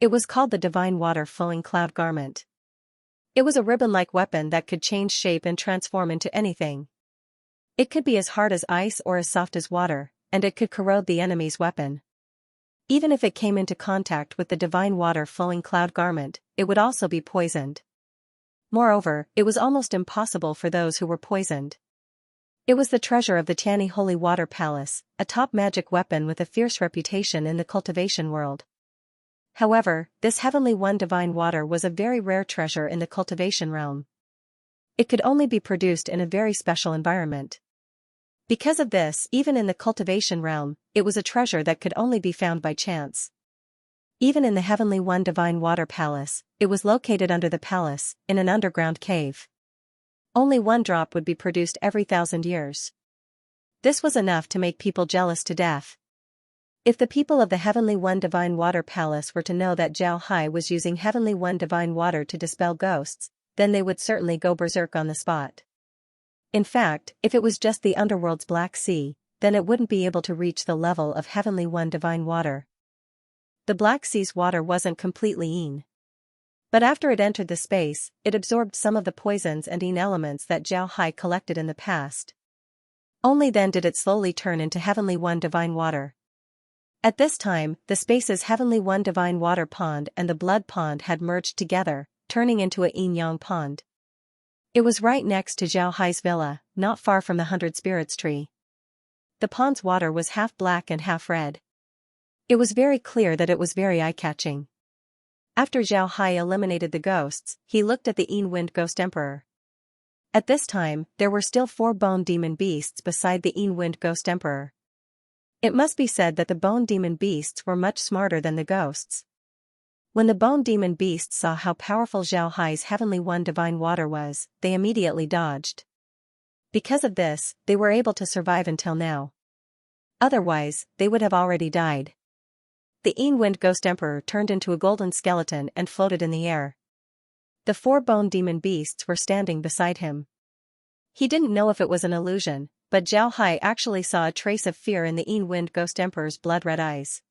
It was called the divine water flowing cloud garment. It was a ribbon-like weapon that could change shape and transform into anything. It could be as hard as ice or as soft as water, and it could corrode the enemy's weapon. Even if it came into contact with the divine water flowing cloud garment, it would also be poisoned. Moreover, it was almost impossible for those who were poisoned. It was the treasure of the Tiani Holy Water Palace, a top magic weapon with a fierce reputation in the cultivation world. However, this Heavenly One divine water was a very rare treasure in the cultivation realm. It could only be produced in a very special environment. Because of this, even in the cultivation realm, it was a treasure that could only be found by chance. Even in the Heavenly One divine water palace, it was located under the palace, in an underground cave. Only one drop would be produced every 1,000 years. This was enough to make people jealous to death. If the people of the Heavenly One Divine Water Palace were to know that Zhao Hai was using Heavenly One Divine Water to dispel ghosts, then they would certainly go berserk on the spot. In fact, if it was just the underworld's Black Sea, then it wouldn't be able to reach the level of Heavenly One Divine Water. The Black Sea's water wasn't completely Yin. But after it entered the space, it absorbed some of the poisons and Yin elements that Zhao Hai collected in the past. Only then did it slowly turn into Heavenly One Divine Water. At this time, the space's Heavenly One Divine Water Pond and the Blood Pond had merged together, turning into a Yin-Yang Pond. It was right next to Zhao Hai's villa, not far from the 100 Spirits tree. The pond's water was half black and half red. It was very clear that it was very eye-catching. After Zhao Hai eliminated the ghosts, he looked at the Wind Ghost Emperor. At this time, there were still 4 bone demon beasts beside the Wind Ghost Emperor. It must be said that the bone demon beasts were much smarter than the ghosts. When the bone demon beasts saw how powerful Zhao Hai's Heavenly One Divine Water was, they immediately dodged. Because of this, they were able to survive until now. Otherwise, they would have already died. The Wind Ghost Emperor turned into a golden skeleton and floated in the air. The 4 bone demon beasts were standing beside him. He didn't know if it was an illusion, but Zhao Hai actually saw a trace of fear in the Yin Wind Ghost Emperor's blood-red eyes.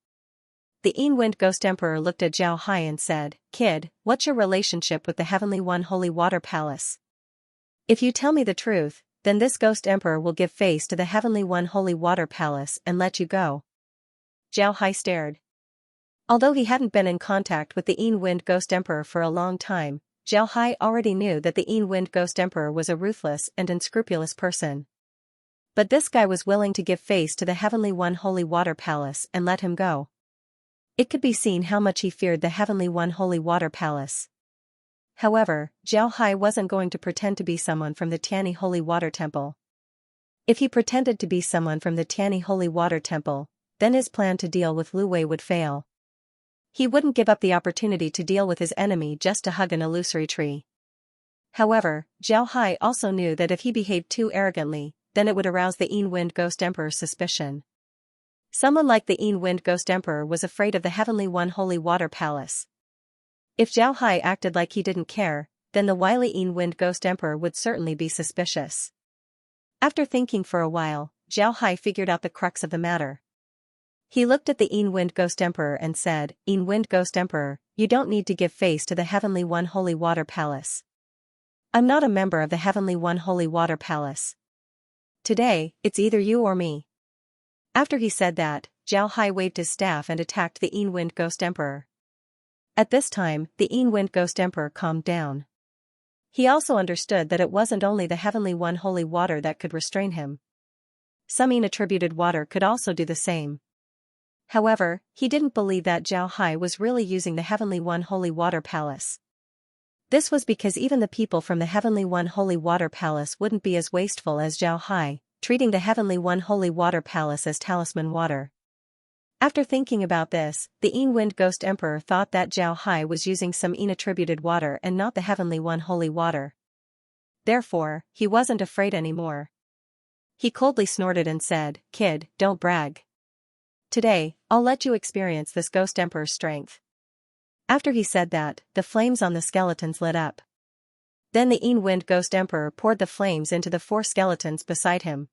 The Yin Wind Ghost Emperor looked at Zhao Hai and said, "Kid, what's your relationship with the Heavenly One Holy Water Palace? If you tell me the truth, then this Ghost Emperor will give face to the Heavenly One Holy Water Palace and let you go." Zhao Hai stared. Although he hadn't been in contact with the Yin Wind Ghost Emperor for a long time, Zhao Hai already knew that the Yin Wind Ghost Emperor was a ruthless and unscrupulous person. But this guy was willing to give face to the Heavenly One Holy Water Palace and let him go. It could be seen how much he feared the Heavenly One Holy Water Palace. However, Zhao Hai wasn't going to pretend to be someone from the Tianyi Holy Water Temple. If he pretended to be someone from the Tianyi Holy Water Temple, then his plan to deal with Lu Wei would fail. He wouldn't give up the opportunity to deal with his enemy just to hug an illusory tree. However, Zhao Hai also knew that if he behaved too arrogantly, then it would arouse the Yin Wind Ghost Emperor's suspicion. Someone like the Yin Wind Ghost Emperor was afraid of the Heavenly One Holy Water Palace. If Zhao Hai acted like he didn't care, then the wily Yin Wind Ghost Emperor would certainly be suspicious. After thinking for a while, Zhao Hai figured out the crux of the matter. He looked at the Yin Wind Ghost Emperor and said, "Yin Wind Ghost Emperor, you don't need to give face to the Heavenly One Holy Water Palace. I'm not a member of the Heavenly One Holy Water Palace. Today, it's either you or me." After he said that, Zhao Hai waved his staff and attacked the Yin Wind Ghost Emperor. At this time, the Yin Wind Ghost Emperor calmed down. He also understood that it wasn't only the Heavenly One Holy Water that could restrain him. Some Yin-attributed water could also do the same. However, he didn't believe that Zhao Hai was really using the Heavenly One Holy Water Palace. This was because even the people from the Heavenly One Holy Water Palace wouldn't be as wasteful as Zhao Hai, treating the Heavenly One Holy Water Palace as talisman water. After thinking about this, the Yin Wind Ghost Emperor thought that Zhao Hai was using some Yin-attributed water and not the Heavenly One Holy Water. Therefore, he wasn't afraid anymore. He coldly snorted and said, "Kid, don't brag. Today, I'll let you experience this Ghost Emperor's strength." After he said that, the flames on the skeletons lit up. Then the Yin Wind Ghost Emperor poured the flames into the 4 skeletons beside him.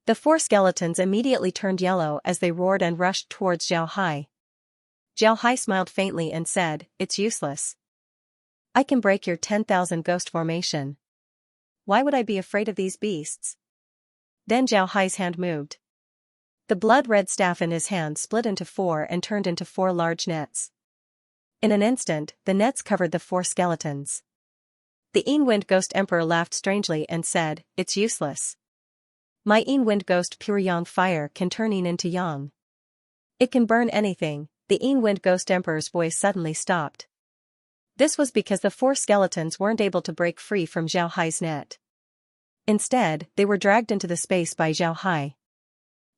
The 4 skeletons immediately turned yellow as they roared and rushed towards Zhao Hai. Zhao Hai smiled faintly and said, "It's useless. I can break your 10,000 ghost formation. Why would I be afraid of these beasts?" Then Zhao Hai's hand moved. The blood-red staff in his hand split into 4 and turned into 4 large nets. In an instant, the nets covered the 4 skeletons. The Yin Wind Ghost Emperor laughed strangely and said, "It's useless. My Yin Wind Ghost Pure Yang Fire can turn Yin into Yang. It can burn anything." The Yin Wind Ghost Emperor's voice suddenly stopped. This was because the 4 skeletons weren't able to break free from Zhao Hai's net. Instead, they were dragged into the space by Zhao Hai.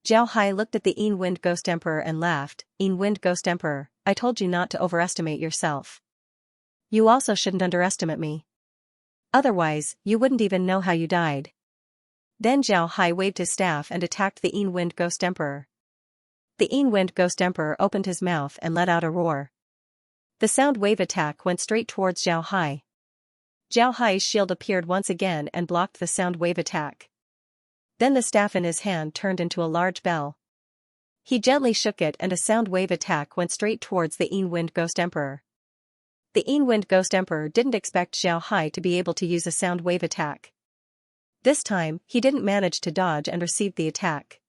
Zhao Hai looked at the Yin Wind Ghost Emperor and laughed, "Yin Wind Ghost Emperor, I told you not to overestimate yourself. You also shouldn't underestimate me. Otherwise, you wouldn't even know how you died." Then Zhao Hai waved his staff and attacked the Yin Wind Ghost Emperor. The Yin Wind Ghost Emperor opened his mouth and let out a roar. The sound wave attack went straight towards Zhao Hai. Zhao Hai's shield appeared once again and blocked the sound wave attack. Then the staff in his hand turned into a large bell. He gently shook it and a sound wave attack went straight towards the Yin Wind Ghost Emperor. The Yin Wind Ghost Emperor didn't expect Zhao Hai to be able to use a sound wave attack. This time, he didn't manage to dodge and received the attack.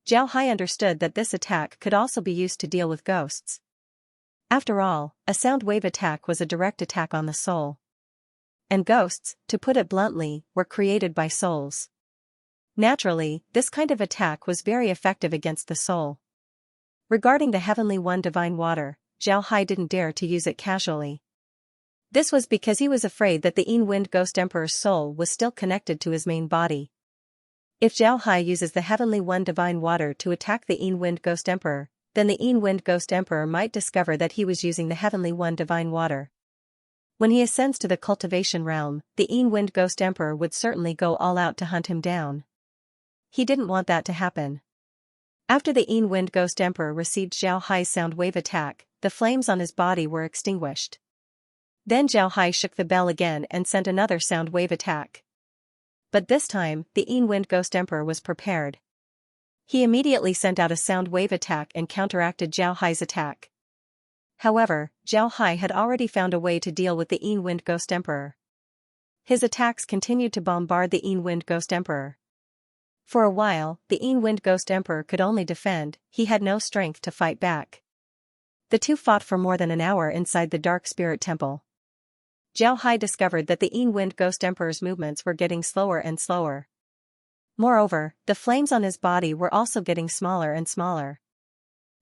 Zhao Hai understood that this attack could also be used to deal with ghosts. After all, a sound wave attack was a direct attack on the soul. And ghosts, to put it bluntly, were created by souls. Naturally, this kind of attack was very effective against the soul. Regarding the Heavenly One Divine Water, Zhao Hai didn't dare to use it casually. This was because he was afraid that the Yin Wind Ghost Emperor's soul was still connected to his main body. If Zhao Hai uses the Heavenly One Divine Water to attack the Yin Wind Ghost Emperor, then the Yin Wind Ghost Emperor might discover that he was using the Heavenly One Divine Water. When he ascends to the Cultivation realm, the Yin Wind Ghost Emperor would certainly go all out to hunt him down. He didn't want that to happen. After the Yin Wind Ghost Emperor received Zhao Hai's sound wave attack, the flames on his body were extinguished. Then Zhao Hai shook the bell again and sent another sound wave attack. But this time, the Wind Ghost Emperor was prepared. He immediately sent out a sound wave attack and counteracted Zhao Hai's attack. However, Zhao Hai had already found a way to deal with the Wind Ghost Emperor. His attacks continued to bombard the Wind Ghost Emperor. For a while, the Wind Ghost Emperor could only defend, he had no strength to fight back. The two fought for more than an hour inside the Dark Spirit Temple. Zhao Hai discovered that the Wind Ghost Emperor's movements were getting slower and slower. Moreover, the flames on his body were also getting smaller and smaller.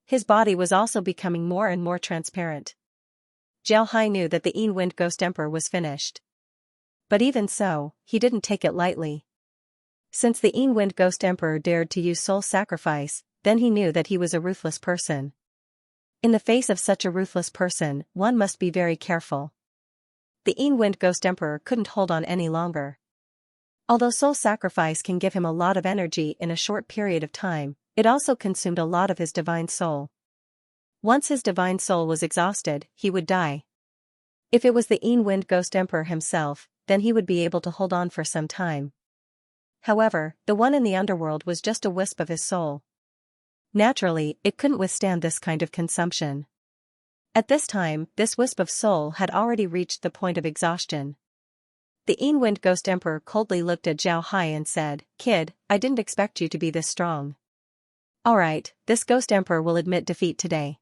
His body was also becoming more and more transparent. Zhao Hai knew that the Wind Ghost Emperor was finished. But even so, he didn't take it lightly. Since the Wind Ghost Emperor dared to use soul sacrifice, then he knew that he was a ruthless person. In the face of such a ruthless person, one must be very careful. The Wind Ghost Emperor couldn't hold on any longer. Although soul sacrifice can give him a lot of energy in a short period of time, it also consumed a lot of his divine soul. Once his divine soul was exhausted, he would die. If it was the Wind Ghost Emperor himself, then he would be able to hold on for some time. However, the one in the underworld was just a wisp of his soul. Naturally, it couldn't withstand this kind of consumption. At this time, this wisp of soul had already reached the point of exhaustion. The Wind Ghost Emperor coldly looked at Zhao Hai and said, "Kid, I didn't expect you to be this strong. Alright, this Ghost Emperor will admit defeat today.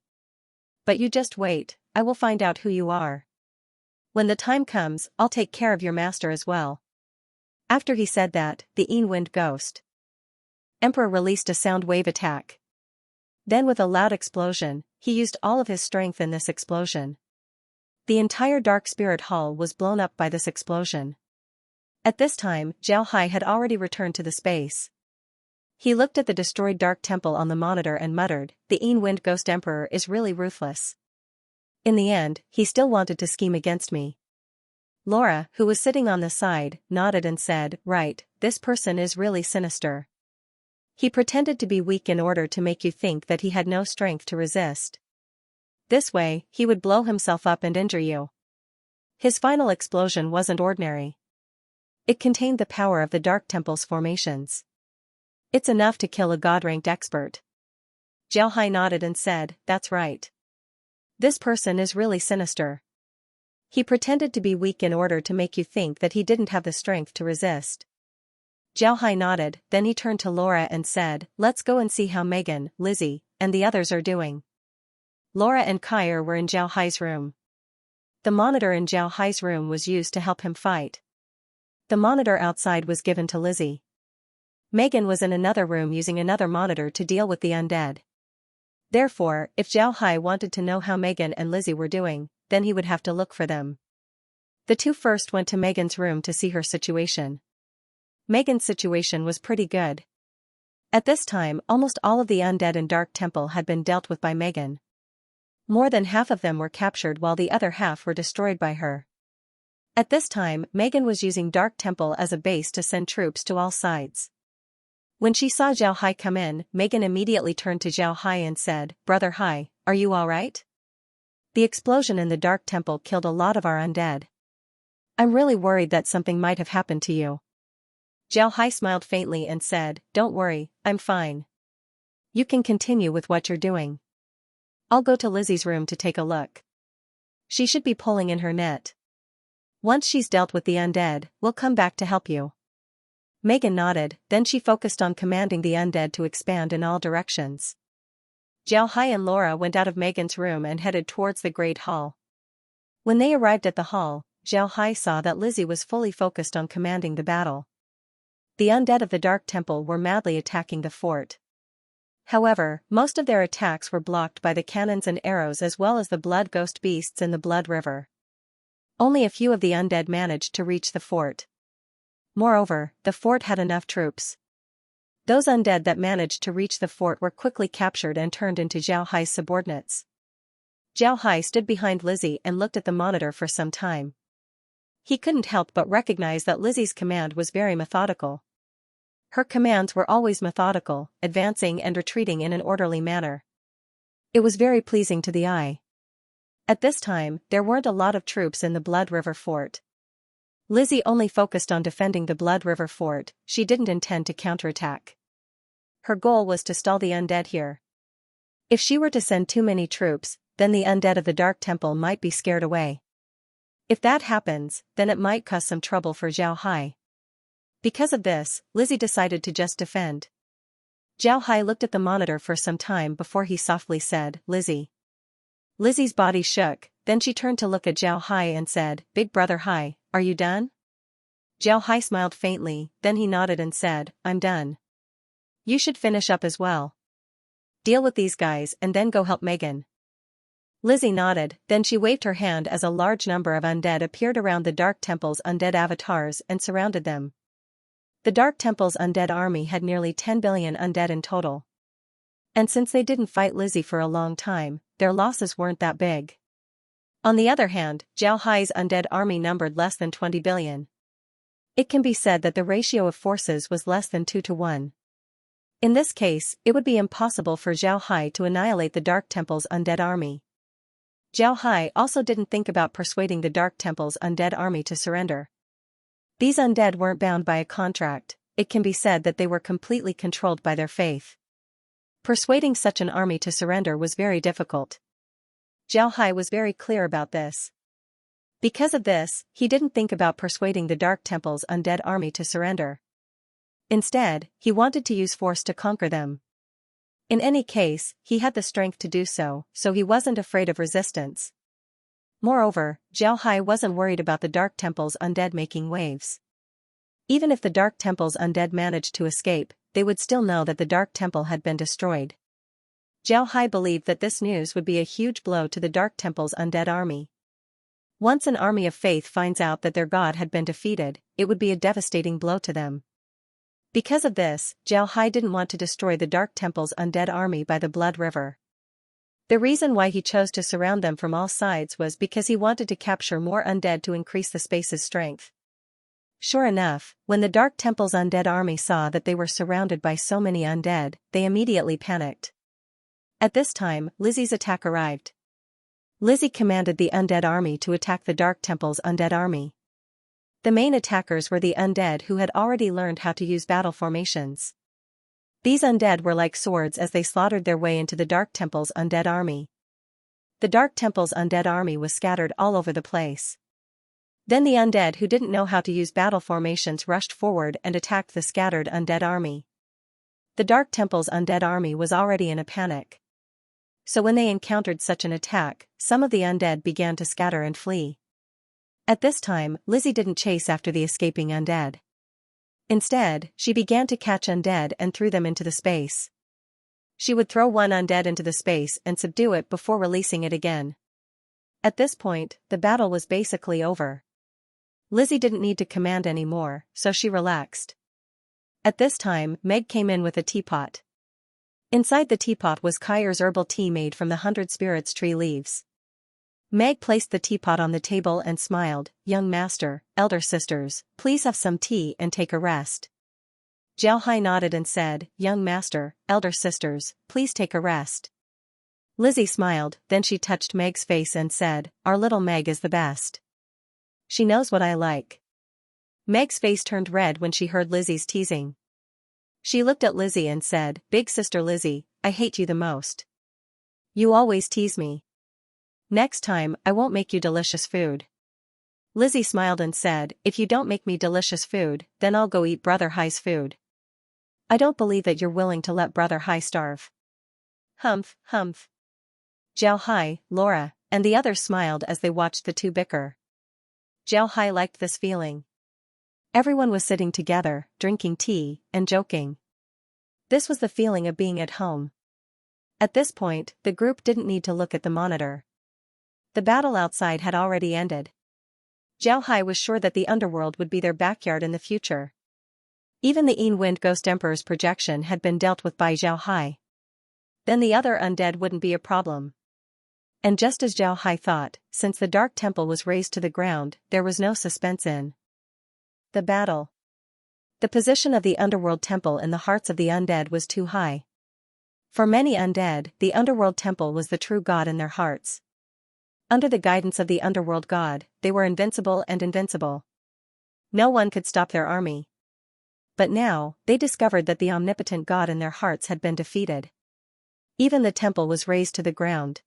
But you just wait, I will find out who you are. When the time comes, I'll take care of your master as well." After he said that, the Wind Ghost Emperor released a sound wave attack. Then with a loud explosion, he used all of his strength in this explosion. The entire Dark Spirit Hall was blown up by this explosion. At this time, Zhao Hai had already returned to the space. He looked at the destroyed Dark Temple on the monitor and muttered, "The Wind Ghost Emperor is really ruthless. In the end, he still wanted to scheme against me." Laura, who was sitting on the side, nodded and said, "Right, this person is really sinister. He pretended to be weak in order to make you think that he had no strength to resist. This way, he would blow himself up and injure you." His final explosion wasn't ordinary. It contained the power of the Dark Temple's formations. It's enough to kill a god-ranked expert. Zhao Hai nodded and said, "That's right. This person is really sinister. He pretended to be weak in order to make you think that he didn't have the strength to resist." Zhao Hai nodded, then he turned to Laura and said, "Let's go and see how Megan, Lizzie, and the others are doing." Laura and Kyer were in Zhao Hai's room. The monitor in Zhao Hai's room was used to help him fight. The monitor outside was given to Lizzie. Megan was in another room using another monitor to deal with the undead. Therefore, if Zhao Hai wanted to know how Megan and Lizzie were doing, then he would have to look for them. The two first went to Megan's room to see her situation. Megan's situation was pretty good. At this time, almost all of the undead in Dark Temple had been dealt with by Megan. More than half of them were captured while the other half were destroyed by her. At this time, Megan was using Dark Temple as a base to send troops to all sides. When she saw Zhao Hai come in, Megan immediately turned to Zhao Hai and said, "Brother Hai, are you alright? The explosion in the Dark Temple killed a lot of our undead. I'm really worried that something might have happened to you." Zhao Hai smiled faintly and said, "Don't worry, I'm fine. You can continue with what you're doing. I'll go to Lizzie's room to take a look. She should be pulling in her net. Once she's dealt with the undead, we'll come back to help you." Megan nodded, then she focused on commanding the undead to expand in all directions. Zhao Hai and Laura went out of Megan's room and headed towards the Great Hall. When they arrived at the hall, Zhao Hai saw that Lizzie was fully focused on commanding the battle. The undead of the Dark Temple were madly attacking the fort. However, most of their attacks were blocked by the cannons and arrows as well as the blood ghost beasts in the Blood River. Only a few of the undead managed to reach the fort. Moreover, the fort had enough troops. Those undead that managed to reach the fort were quickly captured and turned into Zhao Hai's subordinates. Zhao Hai stood behind Lizzie and looked at the monitor for some time. He couldn't help but recognize that Lizzie's command was very methodical. Her commands were always methodical, advancing and retreating in an orderly manner. It was very pleasing to the eye. At this time, there weren't a lot of troops in the Blood River Fort. Lizzie only focused on defending the Blood River fort, she didn't intend to counterattack. Her goal was to stall the undead here. If she were to send too many troops, then the undead of the Dark Temple might be scared away. If that happens, then it might cause some trouble for Zhao Hai. Because of this, Lizzie decided to just defend. Zhao Hai looked at the monitor for some time before he softly said, "Lizzie." Lizzie's body shook, then she turned to look at Zhao Hai and said, "Big brother Hai, are you done?" Zhao Hai smiled faintly, then he nodded and said, "I'm done. You should finish up as well. Deal with these guys and then go help Megan." Lizzie nodded, then she waved her hand as a large number of undead appeared around the Dark Temple's undead avatars and surrounded them. The Dark Temple's undead army had nearly 10 billion undead in total. And since they didn't fight Lizzie for a long time, their losses weren't that big. On the other hand, Zhao Hai's undead army numbered less than 20 billion. It can be said that the ratio of forces was less than 2 to 1. In this case, it would be impossible for Zhao Hai to annihilate the Dark Temple's undead army. Zhao Hai also didn't think about persuading the Dark Temple's undead army to surrender. These undead weren't bound by a contract, it can be said that they were completely controlled by their faith. Persuading such an army to surrender was very difficult. Zhao Hai was very clear about this. Because of this, he didn't think about persuading the Dark Temple's undead army to surrender. Instead, he wanted to use force to conquer them. In any case, he had the strength to do so, so he wasn't afraid of resistance. Moreover, Zhao Hai wasn't worried about the Dark Temple's undead making waves. Even if the Dark Temple's undead managed to escape, they would still know that the Dark Temple had been destroyed. Zhao Hai believed that this news would be a huge blow to the Dark Temple's undead army. Once an army of faith finds out that their god had been defeated, it would be a devastating blow to them. Because of this, Zhao Hai didn't want to destroy the Dark Temple's undead army by the Blood River. The reason why he chose to surround them from all sides was because he wanted to capture more undead to increase the space's strength. Sure enough, when the Dark Temple's undead army saw that they were surrounded by so many undead, they immediately panicked. At this time, Lizzie's attack arrived. Lizzie commanded the undead army to attack the Dark Temple's undead army. The main attackers were the undead who had already learned how to use battle formations. These undead were like swords as they slaughtered their way into the Dark Temple's undead army. The Dark Temple's undead army was scattered all over the place. Then the undead who didn't know how to use battle formations rushed forward and attacked the scattered undead army. The Dark Temple's undead army was already in a panic. So when they encountered such an attack, some of the undead began to scatter and flee. At this time, Lizzie didn't chase after the escaping undead. Instead, she began to catch undead and threw them into the space. She would throw one undead into the space and subdue it before releasing it again. At this point, the battle was basically over. Lizzie didn't need to command anymore, so she relaxed. At this time, Meg came in with a teapot. Inside the teapot was Kyr's herbal tea made from the 100 spirits tree leaves. Meg placed the teapot on the table and smiled, "Young master, elder sisters, please have some tea and take a rest." Zhao Hai nodded and said, "Young master, elder sisters, please take a rest." Lizzie smiled, then she touched Meg's face and said, "Our little Meg is the best. She knows what I like." Meg's face turned red when she heard Lizzie's teasing. She looked at Lizzie and said, "Big sister Lizzie, I hate you the most. You always tease me. Next time, I won't make you delicious food." Lizzie smiled and said, "If you don't make me delicious food, then I'll go eat Brother Hai's food. I don't believe that you're willing to let Brother Hai starve." Humph, humph. Zhao Hai, Laura, and the others smiled as they watched the two bicker. Zhao Hai liked this feeling. Everyone was sitting together, drinking tea, and joking. This was the feeling of being at home. At this point, the group didn't need to look at the monitor. The battle outside had already ended. Zhao Hai was sure that the underworld would be their backyard in the future. Even the Wind Ghost Emperor's projection had been dealt with by Zhao Hai. Then the other undead wouldn't be a problem. And just as Zhao Hai thought, since the Dark Temple was razed to the ground, there was no suspense in the battle. The position of the Underworld Temple in the hearts of the undead was too high. For many undead, the Underworld Temple was the true god in their hearts. Under the guidance of the Underworld god, they were invincible and invincible. No one could stop their army. But now, they discovered that the omnipotent God in their hearts had been defeated. Even the temple was razed to the ground.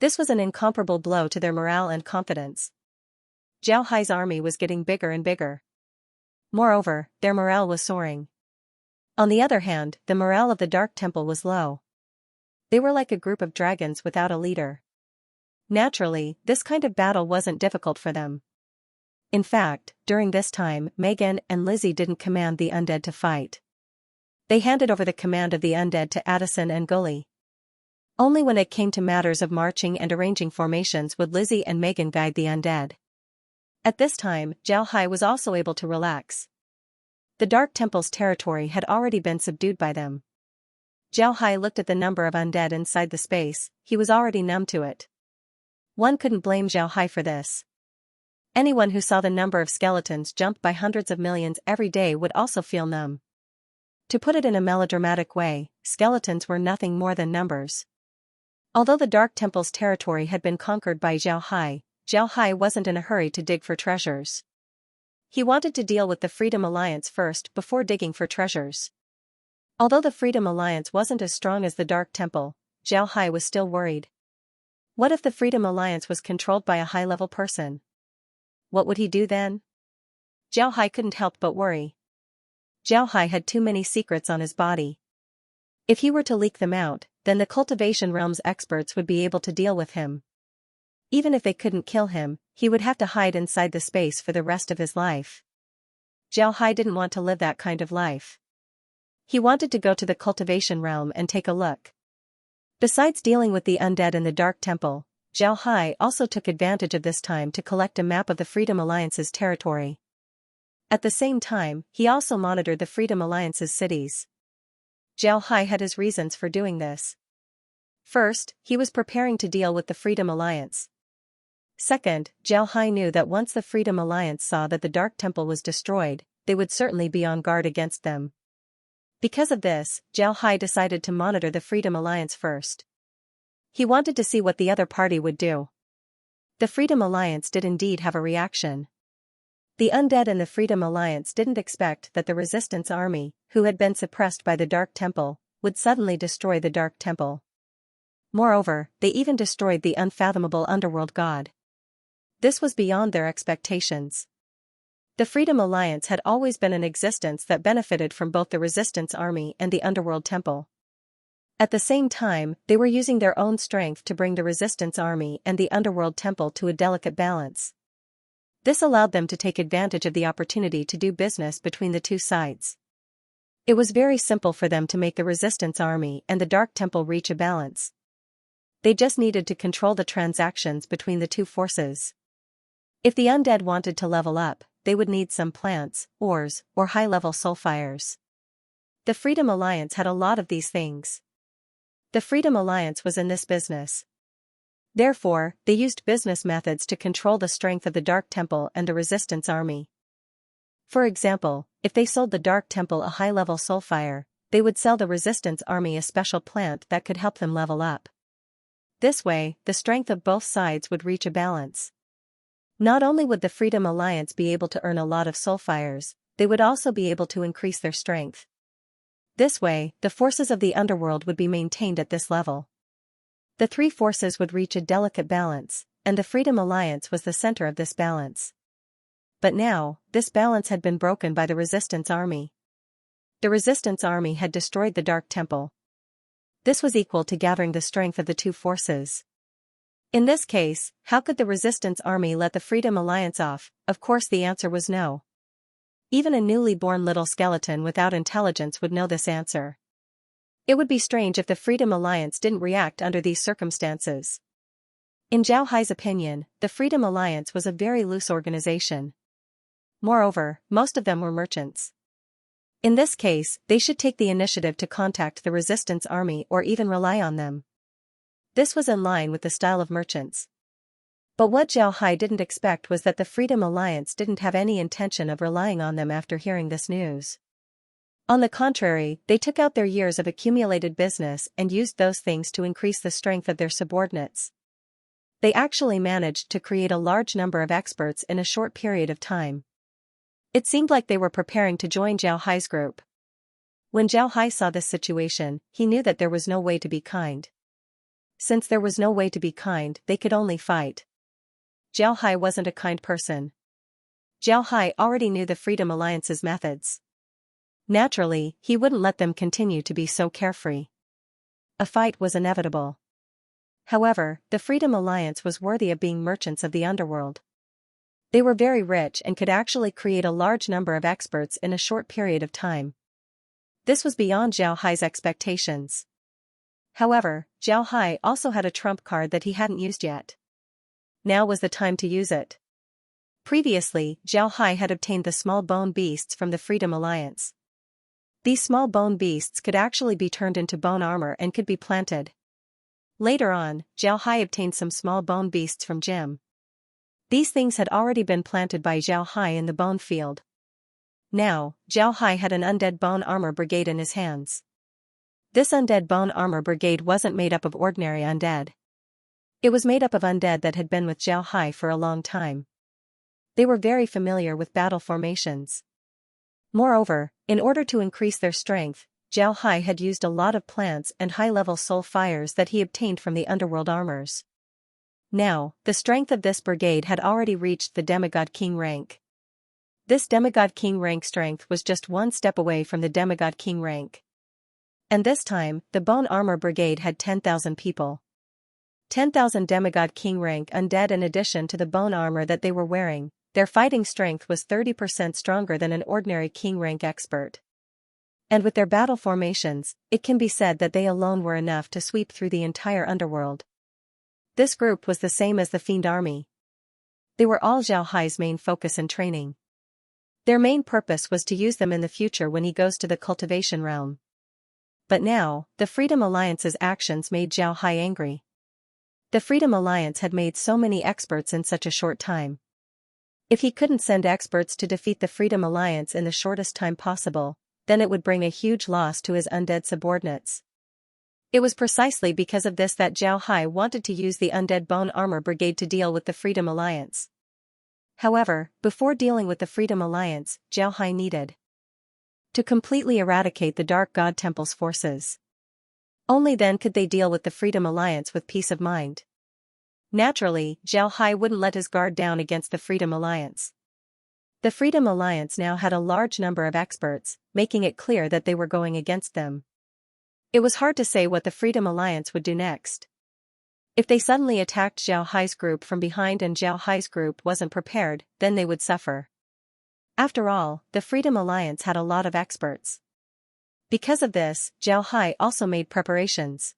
This was an incomparable blow to their morale and confidence. Zhao Hai's army was getting bigger and bigger. Moreover, their morale was soaring. On the other hand, the morale of the Dark Temple was low. They were like a group of dragons without a leader. Naturally, this kind of battle wasn't difficult for them. In fact, during this time, Megan and Lizzie didn't command the undead to fight. They handed over the command of the undead to Addison and Gully. Only when it came to matters of marching and arranging formations would Lizzie and Megan guide the undead. At this time, Zhao Hai was also able to relax. The Dark Temple's territory had already been subdued by them. Zhao Hai looked at the number of undead inside the space, he was already numb to it. One couldn't blame Zhao Hai for this. Anyone who saw the number of skeletons jump by hundreds of millions every day would also feel numb. To put it in a melodramatic way, skeletons were nothing more than numbers. Although the Dark Temple's territory had been conquered by Zhao Hai wasn't in a hurry to dig for treasures. He wanted to deal with the Freedom Alliance first before digging for treasures. Although the Freedom Alliance wasn't as strong as the Dark Temple, Zhao Hai was still worried. What if the Freedom Alliance was controlled by a high-level person? What would he do then? Zhao Hai couldn't help but worry. Zhao Hai had too many secrets on his body. If he were to leak them out, then the Cultivation Realm's experts would be able to deal with him. Even if they couldn't kill him, he would have to hide inside the space for the rest of his life. Zhao Hai didn't want to live that kind of life. He wanted to go to the Cultivation Realm and take a look. Besides dealing with the undead in the Dark Temple, Zhao Hai also took advantage of this time to collect a map of the Freedom Alliance's territory. At the same time, he also monitored the Freedom Alliance's cities. Zhao Hai had his reasons for doing this. First, he was preparing to deal with the Freedom Alliance. Second, Zhao Hai knew that once the Freedom Alliance saw that the Dark Temple was destroyed, they would certainly be on guard against them. Because of this, Zhao Hai decided to monitor the Freedom Alliance first. He wanted to see what the other party would do. The Freedom Alliance did indeed have a reaction. The undead in the Freedom Alliance didn't expect that the Resistance Army, who had been suppressed by the Dark Temple, would suddenly destroy the Dark Temple. Moreover, they even destroyed the unfathomable underworld god. This was beyond their expectations. The Freedom Alliance had always been an existence that benefited from both the Resistance Army and the Underworld Temple. At the same time, they were using their own strength to bring the Resistance Army and the Underworld Temple to a delicate balance. This allowed them to take advantage of the opportunity to do business between the two sides. It was very simple for them to make the Resistance Army and the Dark Temple reach a balance. They just needed to control the transactions between the two forces. If the undead wanted to level up, they would need some plants, ores, or high-level sulfires. The Freedom Alliance had a lot of these things. The Freedom Alliance was in this business. Therefore, they used business methods to control the strength of the Dark Temple and the Resistance Army. For example, if they sold the Dark Temple a high-level sulfire, they would sell the Resistance Army a special plant that could help them level up. This way, the strength of both sides would reach a balance. Not only would the Freedom Alliance be able to earn a lot of sulfires, they would also be able to increase their strength. This way, the forces of the underworld would be maintained at this level. The three forces would reach a delicate balance, and the Freedom Alliance was the center of this balance. But now, this balance had been broken by the Resistance Army. The Resistance Army had destroyed the Dark Temple. This was equal to gathering the strength of the two forces. In this case, how could the Resistance Army let the Freedom Alliance off? Of course the answer was no. Even a newly born little skeleton without intelligence would know this answer. It would be strange if the Freedom Alliance didn't react under these circumstances. In Zhao Hai's opinion, the Freedom Alliance was a very loose organization. Moreover, most of them were merchants. In this case, they should take the initiative to contact the Resistance Army or even rely on them. This was in line with the style of merchants. But what Zhao Hai didn't expect was that the Freedom Alliance didn't have any intention of relying on them after hearing this news. On the contrary, they took out their years of accumulated business and used those things to increase the strength of their subordinates. They actually managed to create a large number of experts in a short period of time. It seemed like they were preparing to join Zhao Hai's group. When Zhao Hai saw this situation, he knew that there was no way to be kind. Since there was no way to be kind, they could only fight. Zhao Hai wasn't a kind person. Zhao Hai already knew the Freedom Alliance's methods. Naturally, he wouldn't let them continue to be so carefree. A fight was inevitable. However, the Freedom Alliance was worthy of being merchants of the underworld. They were very rich and could actually create a large number of experts in a short period of time. This was beyond Zhao Hai's expectations. However, Zhao Hai also had a trump card that he hadn't used yet. Now was the time to use it. Previously, Zhao Hai had obtained the small bone beasts from the Freedom Alliance. These small bone beasts could actually be turned into bone armor and could be planted. Later on, Zhao Hai obtained some small bone beasts from Jim. These things had already been planted by Zhao Hai in the bone field. Now, Zhao Hai had an undead bone armor brigade in his hands. This undead bone armor brigade wasn't made up of ordinary undead. It was made up of undead that had been with Zhao Hai for a long time. They were very familiar with battle formations. Moreover, in order to increase their strength, Zhao Hai had used a lot of plants and high-level soul fires that he obtained from the underworld armors. Now, the strength of this brigade had already reached the Demigod King rank. This Demigod King rank strength was just one step away from the Demigod King rank. And this time, the Bone Armor Brigade had 10,000 people. 10,000 Demigod King rank undead in addition to the bone armor that they were wearing. Their fighting strength was 30% stronger than an ordinary King rank expert. And with their battle formations, it can be said that they alone were enough to sweep through the entire underworld. This group was the same as the Fiend Army. They were all Zhao Hai's main focus and training. Their main purpose was to use them in the future when he goes to the Cultivation realm. But now, the Freedom Alliance's actions made Zhao Hai angry. The Freedom Alliance had made so many experts in such a short time. If he couldn't send experts to defeat the Freedom Alliance in the shortest time possible, then it would bring a huge loss to his undead subordinates. It was precisely because of this that Zhao Hai wanted to use the Undead Bone Armor Brigade to deal with the Freedom Alliance. However, before dealing with the Freedom Alliance, Zhao Hai needed to completely eradicate the Dark God Temple's forces. Only then could they deal with the Freedom Alliance with peace of mind. Naturally, Zhao Hai wouldn't let his guard down against the Freedom Alliance. The Freedom Alliance now had a large number of experts, making it clear that they were going against them. It was hard to say what the Freedom Alliance would do next. If they suddenly attacked Zhao Hai's group from behind and Zhao Hai's group wasn't prepared, then they would suffer. After all, the Freedom Alliance had a lot of experts. Because of this, Zhao Hai also made preparations.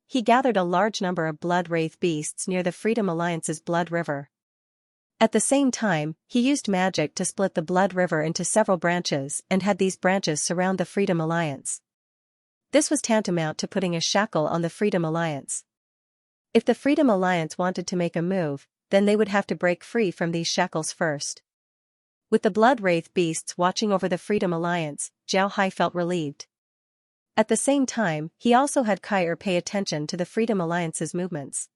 He gathered a large number of blood wraith beasts near the Freedom Alliance's Blood River. At the same time, he used magic to split the Blood River into several branches and had these branches surround the Freedom Alliance. This was tantamount to putting a shackle on the Freedom Alliance. If the Freedom Alliance wanted to make a move, then they would have to break free from these shackles first. With the Blood Wraith beasts watching over the Freedom Alliance, Zhao Hai felt relieved. At the same time, he also had Kai pay attention to the Freedom Alliance's movements.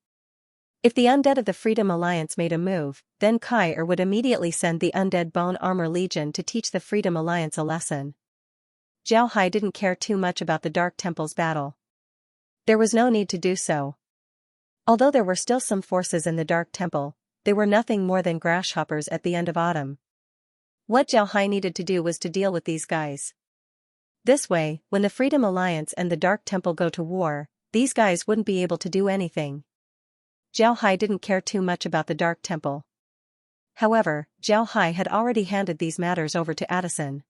If the undead of the Freedom Alliance made a move, then Kai would immediately send the Undead Bone Armor Legion to teach the Freedom Alliance a lesson. Zhao Hai didn't care too much about the Dark Temple's battle. There was no need to do so. Although there were still some forces in the Dark Temple, they were nothing more than grasshoppers at the end of autumn. What Zhao Hai needed to do was to deal with these guys. This way, when the Freedom Alliance and the Dark Temple go to war, these guys wouldn't be able to do anything. Zhao Hai didn't care too much about the Dark Temple. However, Zhao Hai had already handed these matters over to Addison.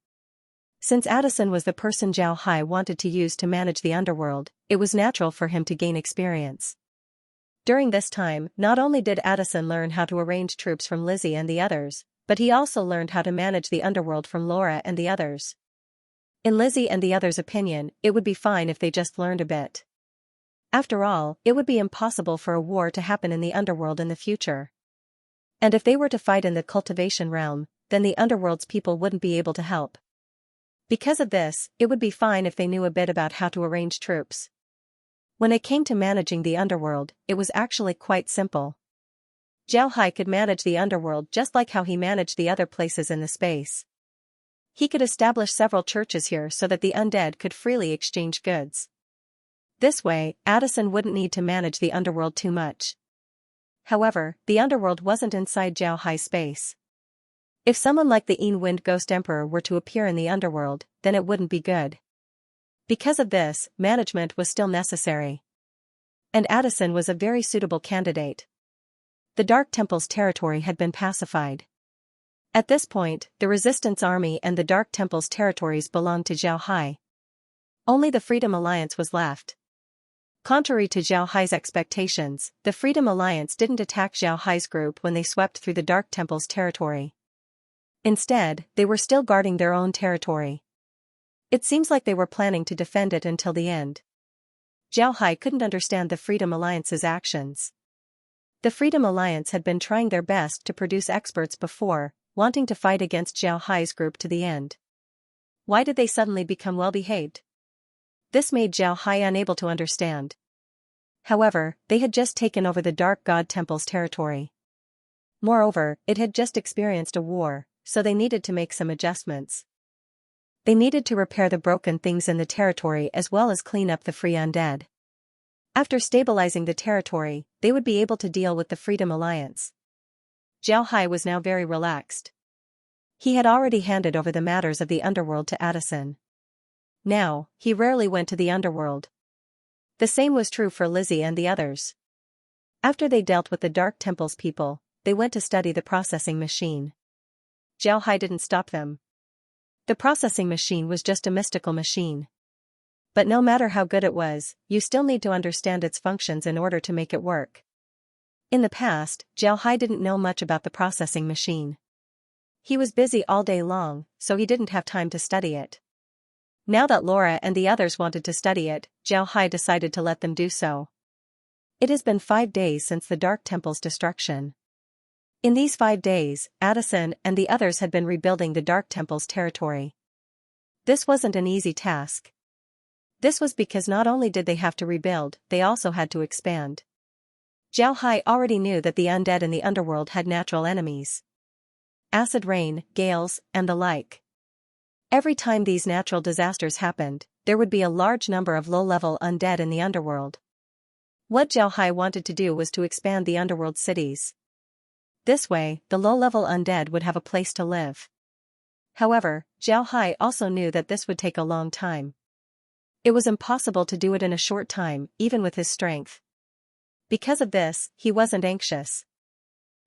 Since Addison was the person Zhao Hai wanted to use to manage the underworld, it was natural for him to gain experience. During this time, not only did Addison learn how to arrange troops from Lizzie and the others, but he also learned how to manage the underworld from Laura and the others. In Lizzie and the others' opinion, it would be fine if they just learned a bit. After all, it would be impossible for a war to happen in the underworld in the future. And if they were to fight in the Cultivation realm, then the underworld's people wouldn't be able to help. Because of this, it would be fine if they knew a bit about how to arrange troops. When it came to managing the underworld, it was actually quite simple. Zhao Hai could manage the underworld just like how he managed the other places in the space. He could establish several churches here so that the undead could freely exchange goods. This way, Addison wouldn't need to manage the underworld too much. However, the underworld wasn't inside Zhao Hai's space. If someone like the Wind Ghost Emperor were to appear in the underworld, then it wouldn't be good. Because of this, management was still necessary. And Addison was a very suitable candidate. The Dark Temple's territory had been pacified. At this point, the Resistance Army and the Dark Temple's territories belonged to Zhao Hai. Only the Freedom Alliance was left. Contrary to Zhao Hai's expectations, the Freedom Alliance didn't attack Zhao Hai's group when they swept through the Dark Temple's territory. Instead, they were still guarding their own territory. It seems like they were planning to defend it until the end. Zhao Hai couldn't understand the Freedom Alliance's actions. The Freedom Alliance had been trying their best to produce experts before, wanting to fight against Zhao Hai's group to the end. Why did they suddenly become well-behaved? This made Zhao Hai unable to understand. However, they had just taken over the Dark God Temple's territory. Moreover, it had just experienced a war, so they needed to make some adjustments. They needed to repair the broken things in the territory as well as clean up the free undead. After stabilizing the territory, they would be able to deal with the Freedom Alliance. Zhao Hai was now very relaxed. He had already handed over the matters of the underworld to Addison. Now, he rarely went to the underworld. The same was true for Lizzie and the others. After they dealt with the Dark Temple's people, they went to study the processing machine. Zhao Hai didn't stop them. The processing machine was just a mystical machine. But no matter how good it was, you still need to understand its functions in order to make it work. In the past, Zhao Hai didn't know much about the processing machine. He was busy all day long, so he didn't have time to study it. Now that Laura and the others wanted to study it, Zhao Hai decided to let them do so. It has been 5 days since the Dark Temple's destruction. In these 5 days, Addison and the others had been rebuilding the Dark Temple's territory. This wasn't an easy task. This was because not only did they have to rebuild, they also had to expand. Zhao Hai already knew that the undead in the underworld had natural enemies. Acid rain, gales, and the like. Every time these natural disasters happened, there would be a large number of low-level undead in the underworld. What Zhao Hai wanted to do was to expand the underworld cities. This way, the low-level undead would have a place to live. However, Zhao Hai also knew that this would take a long time. It was impossible to do it in a short time, even with his strength. Because of this, he wasn't anxious.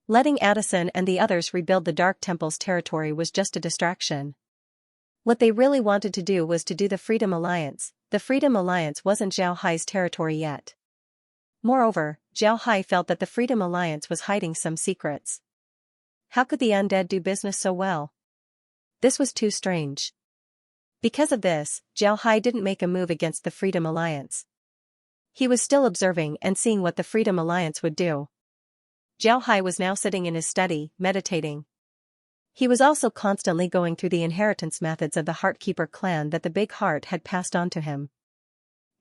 Letting Addison and the others rebuild the Dark Temple's territory was just a distraction. What they really wanted to do was to do the Freedom Alliance. The Freedom Alliance wasn't Zhao Hai's territory yet. Moreover, Zhao Hai felt that the Freedom Alliance was hiding some secrets. How could the undead do business so well? This was too strange. Because of this, Zhao Hai didn't make a move against the Freedom Alliance. He was still observing and seeing what the Freedom Alliance would do. Zhao Hai was now sitting in his study, meditating. He was also constantly going through the inheritance methods of the Heartkeeper clan that the Big Heart had passed on to him.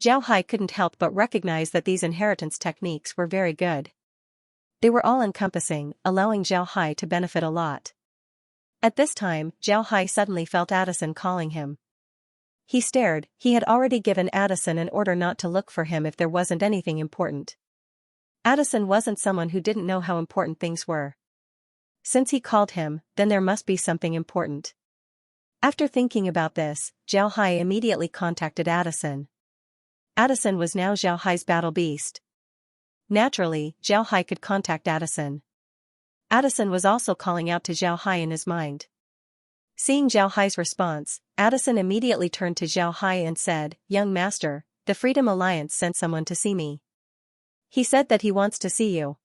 Zhao Hai couldn't help but recognize that these inheritance techniques were very good. They were all-encompassing, allowing Zhao Hai to benefit a lot. At this time, Zhao Hai suddenly felt Addison calling him. He stared. He had already given Addison an order not to look for him if there wasn't anything important. Addison wasn't someone who didn't know how important things were. Since he called him, then there must be something important. After thinking about this, Zhao Hai immediately contacted Addison. Addison was now Zhao Hai's battle beast. Naturally, Zhao Hai could contact Addison. Addison was also calling out to Zhao Hai in his mind. Seeing Zhao Hai's response, Addison immediately turned to Zhao Hai and said, "Young master, the Freedom Alliance sent someone to see me. He said that he wants to see you."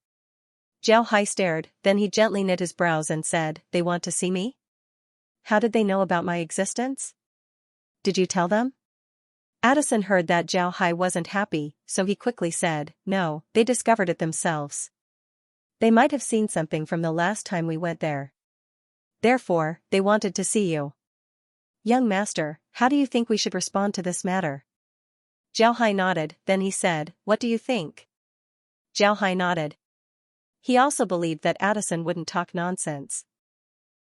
Zhao Hai stared, then he gently knit his brows and said, "They want to see me? How did they know about my existence? Did you tell them?" Addison heard that Zhao Hai wasn't happy, so he quickly said, "No, they discovered it themselves. They might have seen something from the last time we went there. Therefore, they wanted to see you. Young master, how do you think we should respond to this matter?" Zhao Hai nodded, then he said, "What do you think?" Zhao Hai nodded. He also believed that Addison wouldn't talk nonsense.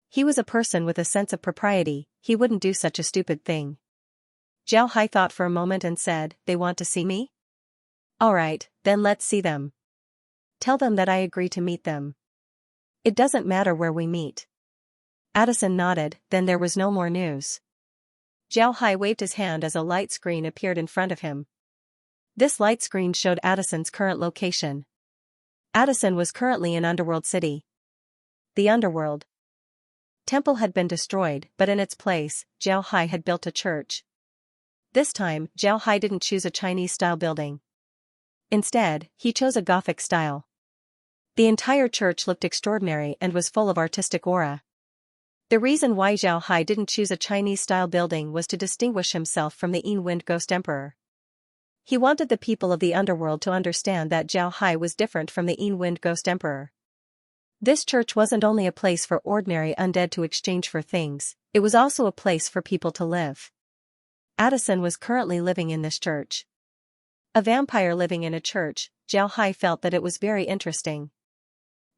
He was a person with a sense of propriety, he wouldn't do such a stupid thing. Zhao Hai thought for a moment and said, "They want to see me? Alright, then let's see them. Tell them that I agree to meet them. It doesn't matter where we meet." Addison nodded, then there was no more news. Zhao Hai waved his hand as a light screen appeared in front of him. This light screen showed Addison's current location. Addison was currently in Underworld City. The Underworld Temple had been destroyed, but in its place, Zhao Hai had built a church. This time, Zhao Hai didn't choose a Chinese-style building. Instead, he chose a Gothic style. The entire church looked extraordinary and was full of artistic aura. The reason why Zhao Hai didn't choose a Chinese-style building was to distinguish himself from the Yin-Wind Ghost Emperor. He wanted the people of the underworld to understand that Zhao Hai was different from the Yin-Wind Ghost Emperor. This church wasn't only a place for ordinary undead to exchange for things, it was also a place for people to live. Addison was currently living in this church. A vampire living in a church, Zhao Hai felt that it was very interesting.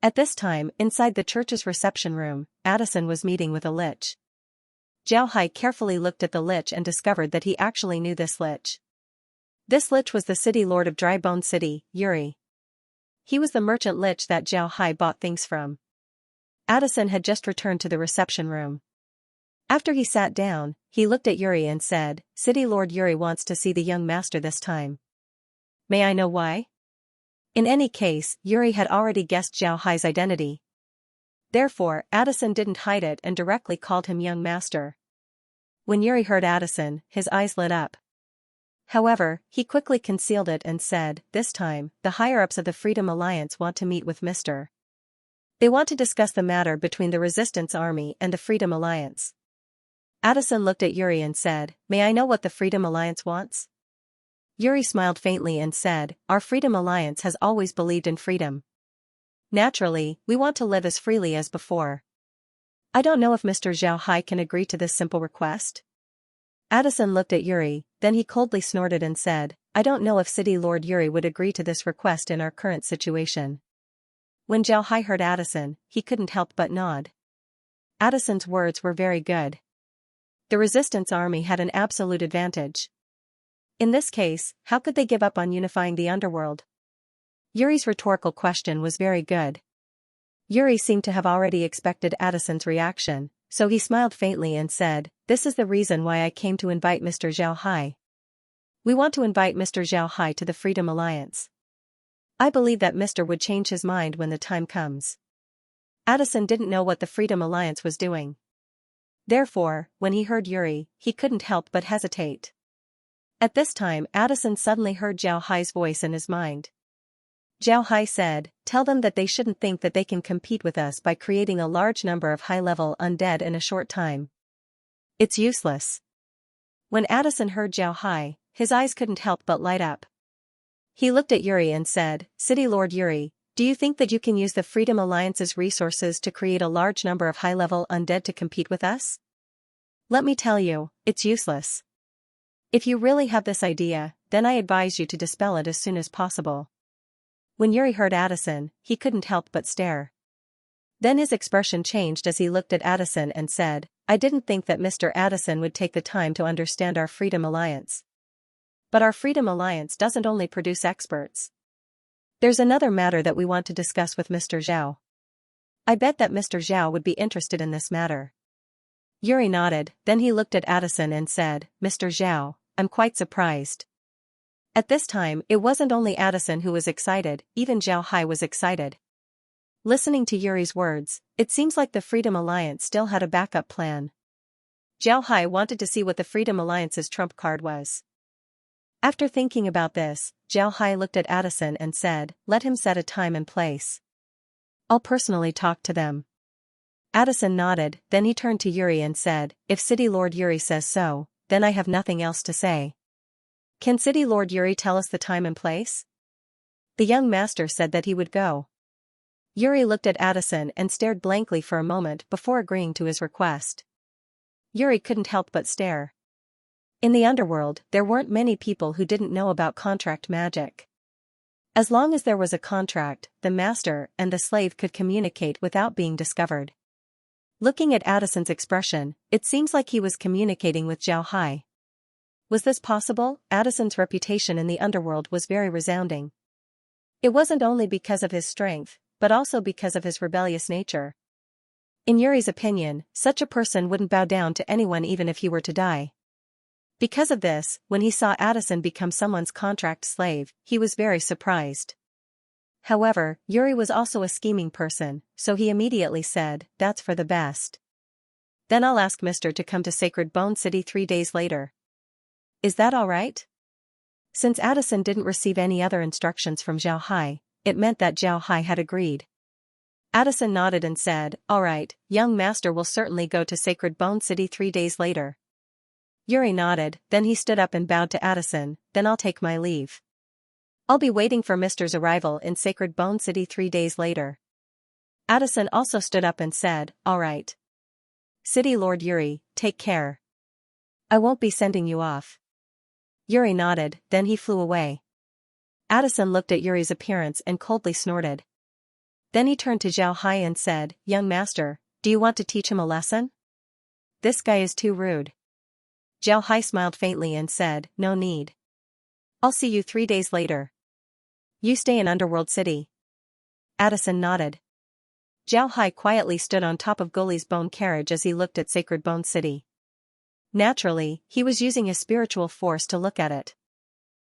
At this time, inside the church's reception room, Addison was meeting with a lich. Zhao Hai carefully looked at the lich and discovered that he actually knew this lich. This lich was the city lord of Dry Bone City, Yuri. He was the merchant lich that Zhao Hai bought things from. Addison had just returned to the reception room. After he sat down, he looked at Yuri and said, "City Lord Yuri wants to see the young master this time. May I know why?" In any case, Yuri had already guessed Zhao Hai's identity. Therefore, Addison didn't hide it and directly called him young master. When Yuri heard Addison, his eyes lit up. However, he quickly concealed it and said, "This time, the higher-ups of the Freedom Alliance want to meet with Mr. They want to discuss the matter between the Resistance Army and the Freedom Alliance." Addison looked at Yuri and said, "May I know what the Freedom Alliance wants?" Yuri smiled faintly and said, "Our Freedom Alliance has always believed in freedom. Naturally, we want to live as freely as before. I don't know if Mr. Zhao Hai can agree to this simple request." Addison looked at Yuri, then he coldly snorted and said, "I don't know if City Lord Yuri would agree to this request in our current situation." When Zhao Hai heard Addison, he couldn't help but nod. Addison's words were very good. The Resistance Army had an absolute advantage. In this case, how could they give up on unifying the underworld? Yuri's rhetorical question was very good. Yuri seemed to have already expected Addison's reaction, so he smiled faintly and said, "This is the reason why I came to invite Mr. Zhao Hai. We want to invite Mr. Zhao Hai to the Freedom Alliance. I believe that Mr. would change his mind when the time comes." Addison didn't know what the Freedom Alliance was doing. Therefore, when he heard Yuri, he couldn't help but hesitate. At this time, Addison suddenly heard Zhao Hai's voice in his mind. Zhao Hai said, "Tell them that they shouldn't think that they can compete with us by creating a large number of high-level undead in a short time. It's useless." When Addison heard Zhao Hai, his eyes couldn't help but light up. He looked at Yuri and said, "City Lord Yuri, do you think that you can use the Freedom Alliance's resources to create a large number of high-level undead to compete with us? Let me tell you, it's useless. If you really have this idea, then I advise you to dispel it as soon as possible." When Yuri heard Addison, he couldn't help but stare. Then his expression changed as he looked at Addison and said, "I didn't think that Mr. Addison would take the time to understand our Freedom Alliance. But our Freedom Alliance doesn't only produce experts. There's another matter that we want to discuss with Mr. Zhao. I bet that Mr. Zhao would be interested in this matter." Yuri nodded, then he looked at Addison and said, "Mr. Zhao, I'm quite surprised." At this time, it wasn't only Addison who was excited, even Zhao Hai was excited. Listening to Yuri's words, it seems like the Freedom Alliance still had a backup plan. Zhao Hai wanted to see what the Freedom Alliance's trump card was. After thinking about this, Zhao Hai looked at Addison and said, "Let him set a time and place. I'll personally talk to them." Addison nodded, then he turned to Yuri and said, "If City Lord Yuri says so, then I have nothing else to say. Can City Lord Yuri tell us the time and place?" The young master said that he would go. Yuri looked at Addison and stared blankly for a moment before agreeing to his request. Yuri couldn't help but stare. In the underworld, there weren't many people who didn't know about contract magic. As long as there was a contract, the master and the slave could communicate without being discovered. Looking at Addison's expression, it seems like he was communicating with Zhao Hai. Was this possible? Addison's reputation in the underworld was very resounding. It wasn't only because of his strength, but also because of his rebellious nature. In Yuri's opinion, such a person wouldn't bow down to anyone even if he were to die. Because of this, when he saw Addison become someone's contract slave, he was very surprised. However, Yuri was also a scheming person, so he immediately said, "That's for the best. Then I'll ask Mr. to come to Sacred Bone City 3 days later. Is that all right?" Since Addison didn't receive any other instructions from Zhao Hai, it meant that Zhao Hai had agreed. Addison nodded and said, "All right, young master will certainly go to Sacred Bone City 3 days later." Yuri nodded, then he stood up and bowed to Addison, "Then I'll take my leave. I'll be waiting for Mr.'s arrival in Sacred Bone City 3 days later." Addison also stood up and said, "All right. City Lord Yuri, take care. I won't be sending you off." Yuri nodded, then he flew away. Addison looked at Yuri's appearance and coldly snorted. Then he turned to Zhao Hai and said, "Young master, do you want to teach him a lesson? This guy is too rude." Zhao Hai smiled faintly and said, "No need. I'll see you 3 days later. You stay in Underworld City." Addison nodded. Zhao Hai quietly stood on top of Guli's bone carriage as he looked at Sacred Bone City. Naturally, he was using his spiritual force to look at it.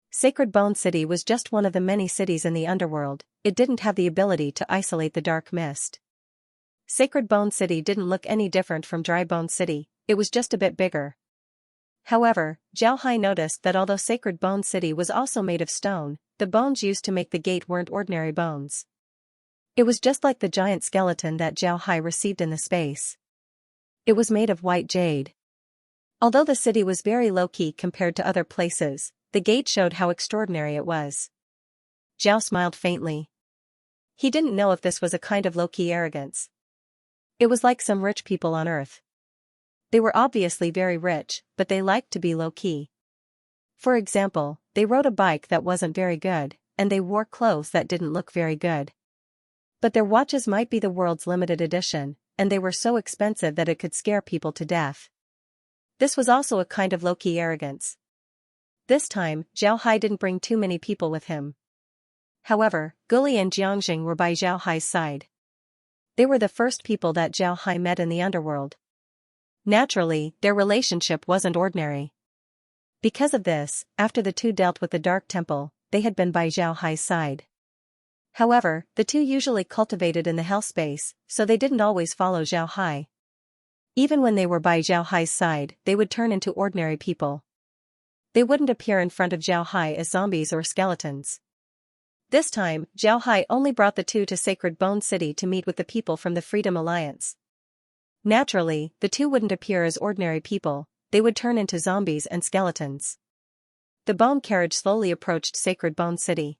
Sacred Bone City was just one of the many cities in the underworld. It didn't have the ability to isolate the dark mist. Sacred Bone City didn't look any different from Dry Bone City, it was just a bit bigger. However, Zhao Hai noticed that although Sacred Bone City was also made of stone, the bones used to make the gate weren't ordinary bones. It was just like the giant skeleton that Zhao Hai received in the space. It was made of white jade. Although the city was very low-key compared to other places, the gate showed how extraordinary it was. Zhao smiled faintly. He didn't know if this was a kind of low-key arrogance. It was like some rich people on Earth. They were obviously very rich, but they liked to be low-key. For example, they rode a bike that wasn't very good, and they wore clothes that didn't look very good. But their watches might be the world's limited edition, and they were so expensive that it could scare people to death. This was also a kind of low-key arrogance. This time, Zhao Hai didn't bring too many people with him. However, Guli and Jiangjing were by Zhao Hai's side. They were the first people that Zhao Hai met in the underworld. Naturally, their relationship wasn't ordinary. Because of this, after the two dealt with the Dark Temple, they had been by Zhao Hai's side. However, the two usually cultivated in the hell space, so they didn't always follow Zhao Hai. Even when they were by Zhao Hai's side, they would turn into ordinary people. They wouldn't appear in front of Zhao Hai as zombies or skeletons. This time, Zhao Hai only brought the two to Sacred Bone City to meet with the people from the Freedom Alliance. Naturally, the two wouldn't appear as ordinary people, they would turn into zombies and skeletons. The bone carriage slowly approached Sacred Bone City.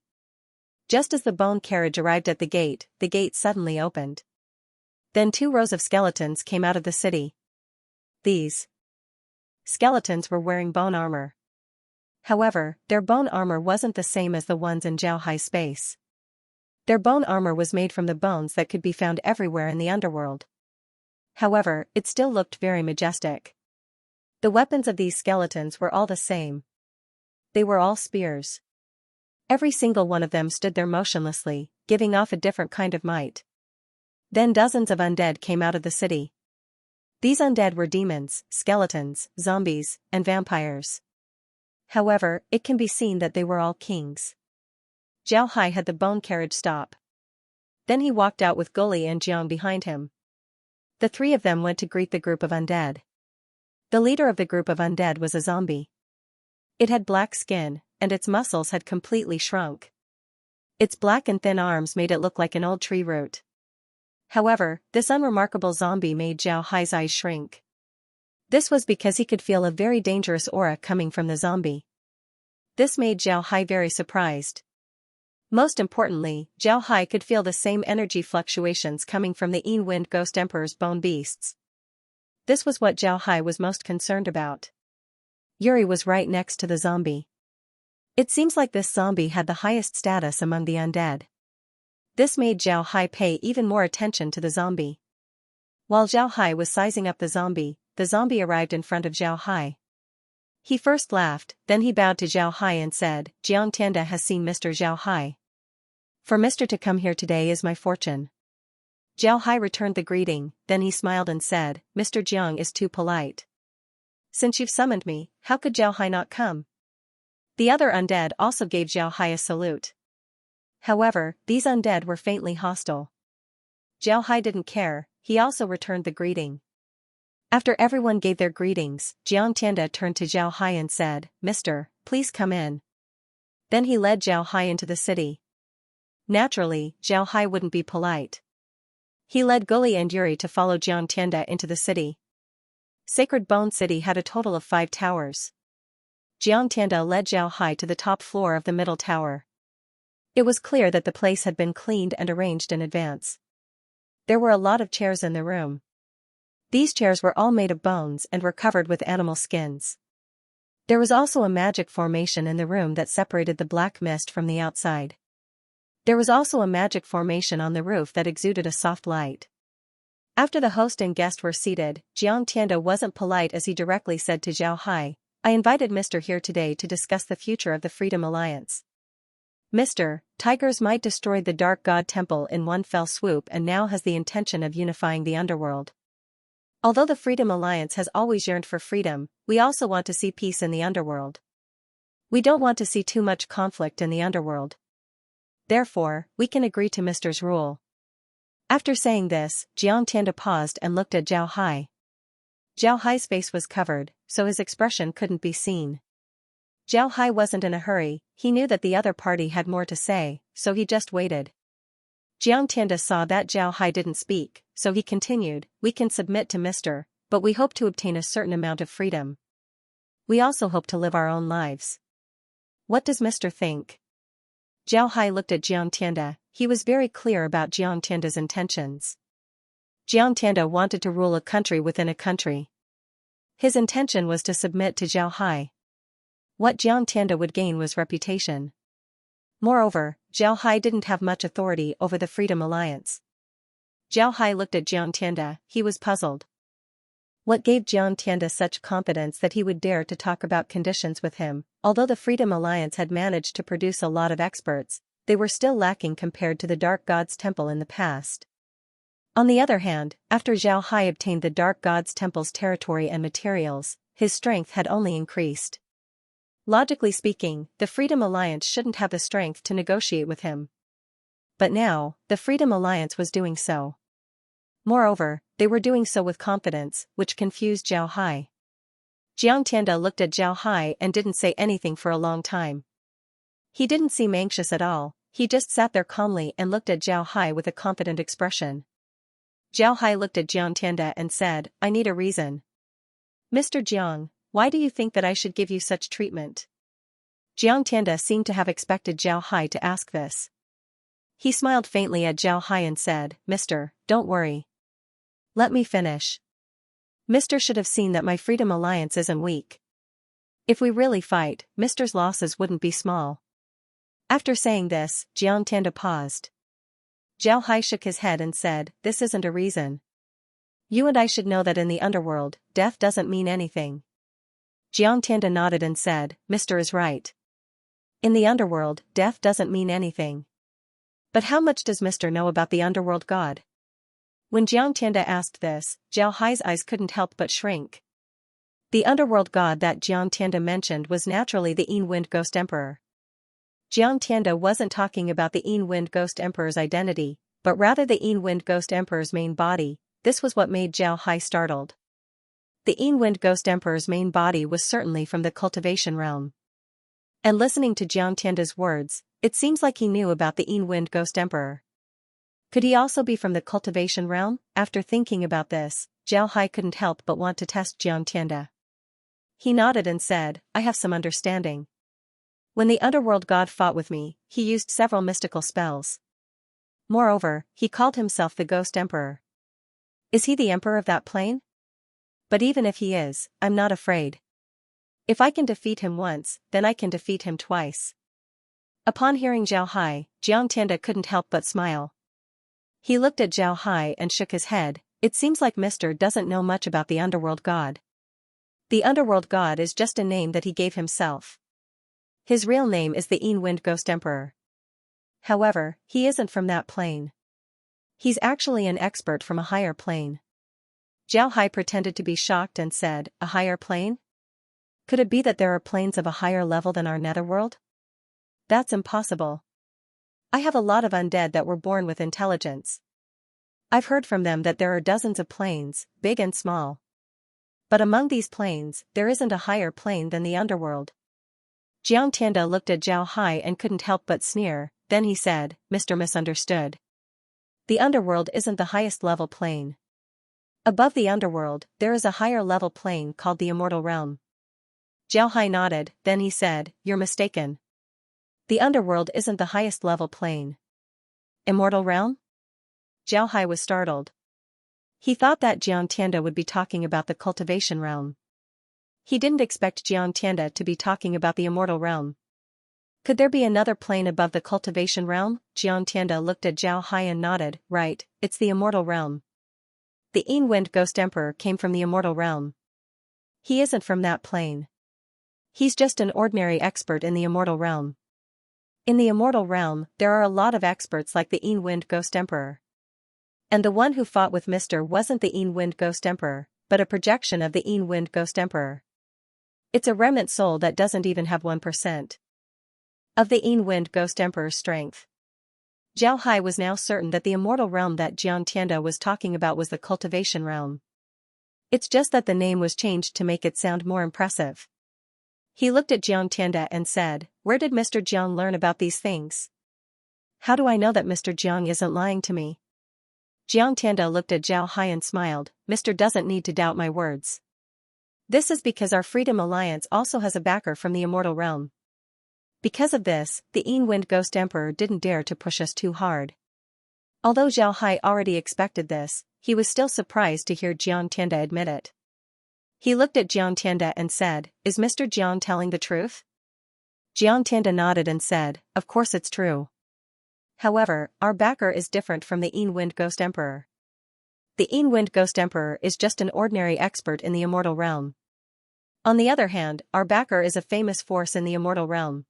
Just as the bone carriage arrived at the gate suddenly opened. Then 2 rows of skeletons came out of the city. These skeletons were wearing bone armor. However, their bone armor wasn't the same as the ones in Zhao Hai's space. Their bone armor was made from the bones that could be found everywhere in the underworld. However, it still looked very majestic. The weapons of these skeletons were all the same. They were all spears. Every single one of them stood there motionlessly, giving off a different kind of might. Then dozens of undead came out of the city. These undead were demons, skeletons, zombies, and vampires. However, it can be seen that they were all kings. Zhao Hai had the bone carriage stop. Then he walked out with Guli and Jiang behind him. The 3 of them went to greet the group of undead. The leader of the group of undead was a zombie. It had black skin, and its muscles had completely shrunk. Its black and thin arms made it look like an old tree root. However, this unremarkable zombie made Zhao Hai's eyes shrink. This was because he could feel a very dangerous aura coming from the zombie. This made Zhao Hai very surprised. Most importantly, Zhao Hai could feel the same energy fluctuations coming from the Yin Wind Ghost Emperor's bone beasts. This was what Zhao Hai was most concerned about. Yuri was right next to the zombie. It seems like this zombie had the highest status among the undead. This made Xiao Hai pay even more attention to the zombie. While Xiao Hai was sizing up the zombie arrived in front of Xiao Hai. He first laughed, then he bowed to Xiao Hai and said, "Jiang Tianda has seen Mr. Xiao Hai. For Mr. to come here today is my fortune." Xiao Hai returned the greeting, then he smiled and said, "Mr. Jiang is too polite. Since you've summoned me, how could Xiao Hai not come?" The other undead also gave Xiao Hai a salute. However, these undead were faintly hostile. Xiao Hai didn't care, he also returned the greeting. After everyone gave their greetings, Jiang Tianda turned to Xiao Hai and said, "Mister, please come in." Then he led Xiao Hai into the city. Naturally, Xiao Hai wouldn't be polite. He led Guli and Yuri to follow Jiang Tianda into the city. Sacred Bone City had a total of 5 towers. Jiang Tianda led Xiao Hai to the top floor of the middle tower. It was clear that the place had been cleaned and arranged in advance. There were a lot of chairs in the room. These chairs were all made of bones and were covered with animal skins. There was also a magic formation in the room that separated the black mist from the outside. There was also a magic formation on the roof that exuded a soft light. After the host and guest were seated, Jiang Tianda wasn't polite as he directly said to Xiao Hai, "I invited Mr. here today to discuss the future of the Freedom Alliance. Mr. Tigers might destroyed the Dark God Temple in one fell swoop and now has the intention of unifying the underworld. Although the Freedom Alliance has always yearned for freedom, we also want to see peace in the underworld. We don't want to see too much conflict in the underworld. Therefore, we can agree to Mr.'s rule." After saying this, Jiang Tianda paused and looked at Xiao Hai. Xiao Hai's face was covered, so his expression couldn't be seen. Xiao Hai wasn't in a hurry, he knew that the other party had more to say, so he just waited. Jiang Tianda saw that Xiao Hai didn't speak, so he continued, "We can submit to Mr., but we hope to obtain a certain amount of freedom. We also hope to live our own lives. What does Mr. think?" Xiao Hai looked at Jiang Tianda, he was very clear about Jiang Tianda's intentions. Jiang Tianda wanted to rule a country within a country. His intention was to submit to Xiao Hai. What Jiang Tianda would gain was reputation. Moreover, Xiao Hai didn't have much authority over the Freedom Alliance. Xiao Hai looked at Jiang Tianda, he was puzzled. What gave Jiang Tianda such confidence that he would dare to talk about conditions with him? Although the Freedom Alliance had managed to produce a lot of experts, they were still lacking compared to the Dark God's Temple in the past. On the other hand, after Xiao Hai obtained the Dark God's Temple's territory and materials, his strength had only increased. Logically speaking, the Freedom Alliance shouldn't have the strength to negotiate with him. But now, the Freedom Alliance was doing so. Moreover, they were doing so with confidence, which confused Xiao Hai. Jiang Tianda looked at Xiao Hai and didn't say anything for a long time. He didn't seem anxious at all, he just sat there calmly and looked at Xiao Hai with a confident expression. Xiao Hai looked at Jiang Tianda and said, "I need a reason. Mr. Jiang, why do you think that I should give you such treatment?" Jiang Tianda seemed to have expected Xiao Hai to ask this. He smiled faintly at Xiao Hai and said, "Mister, don't worry. Let me finish. Mister should have seen that my Freedom Alliance isn't weak. If we really fight, Mister's losses wouldn't be small." After saying this, Jiang Tianda paused. Xiao Hai shook his head and said, "This isn't a reason. You and I should know that in the underworld, death doesn't mean anything." Jiang Tianda nodded and said, "Mister is right. In the underworld, death doesn't mean anything. But how much does Mister know about the underworld god?" When Jiang Tianda asked this, Xiao Hai's eyes couldn't help but shrink. The underworld god that Jiang Tianda mentioned was naturally the Yin Wind Ghost Emperor. Jiang Tianda wasn't talking about the Yin Wind Ghost Emperor's identity, but rather the Yin Wind Ghost Emperor's main body. This was what made Xiao Hai startled. The Yin Wind Ghost Emperor's main body was certainly from the Cultivation realm. And listening to Jiang Tianda's words, it seems like he knew about the Yin Wind Ghost Emperor. Could he also be from the Cultivation realm? After thinking about this, Xiao Hai couldn't help but want to test Jiang Tianda. He nodded and said, "I have some understanding. When the underworld god fought with me, he used several mystical spells. Moreover, he called himself the Ghost Emperor. Is he the emperor of that plane? But even if he is, I'm not afraid. If I can defeat him once, then I can defeat him twice. Upon hearing Zhao Hai, Jiang Tianda couldn't help but smile. He looked at Zhao Hai and shook his head. It seems like Mr. doesn't know much about the underworld god. The underworld god is just a name that he gave himself. His real name is the Wind Ghost Emperor. However, he isn't from that plane. He's actually an expert from a higher plane. Zhao Hai pretended to be shocked and said, a higher plane? Could it be that there are planes of a higher level than our netherworld? That's impossible. I have a lot of undead that were born with intelligence. I've heard from them that there are dozens of planes, big and small. But among these planes, there isn't a higher plane than the underworld. Jiang Tianda looked at Zhao Hai and couldn't help but sneer, then he said, Mr. Misunderstood. The underworld isn't the highest level plane. Above the underworld, there is a higher level plane called the immortal realm. Zhao Hai nodded, then he said, you're mistaken. The underworld isn't the highest level plane. Immortal realm? Zhao Hai was startled. He thought that Jiang Tianda would be talking about the cultivation realm. He didn't expect Jiang Tianda to be talking about the immortal realm. Could there be another plane above the cultivation realm? Jiang Tianda looked at Zhao Hai and nodded, right, it's the immortal realm. The Wind Ghost Emperor came from the immortal realm. He isn't from that plane. He's just an ordinary expert in the immortal realm. In the immortal realm, there are a lot of experts like the Wind Ghost Emperor. And the one who fought with Mr. wasn't the Wind Ghost Emperor, but a projection of the Wind Ghost Emperor. It's a remnant soul that doesn't even have 1% of the Wind Ghost Emperor's strength. Zhao Hai was now certain that the immortal realm that Jiang Tianda was talking about was the cultivation realm. It's just that the name was changed to make it sound more impressive. He looked at Jiang Tianda and said, where did Mr. Jiang learn about these things? How do I know that Mr. Jiang isn't lying to me? Jiang Tianda looked at Zhao Hai and smiled, Mr. doesn't need to doubt my words. This is because our Freedom Alliance also has a backer from the immortal realm. Because of this, the Wind Ghost Emperor didn't dare to push us too hard. Although Zhao Hai already expected this, he was still surprised to hear Jiang Tianda admit it. He looked at Jiang Tianda and said, is Mr. Jiang telling the truth? Jiang Tianda nodded and said, of course it's true. However, our backer is different from the Wind Ghost Emperor. The Wind Ghost Emperor is just an ordinary expert in the immortal realm. On the other hand, our backer is a famous force in the immortal realm.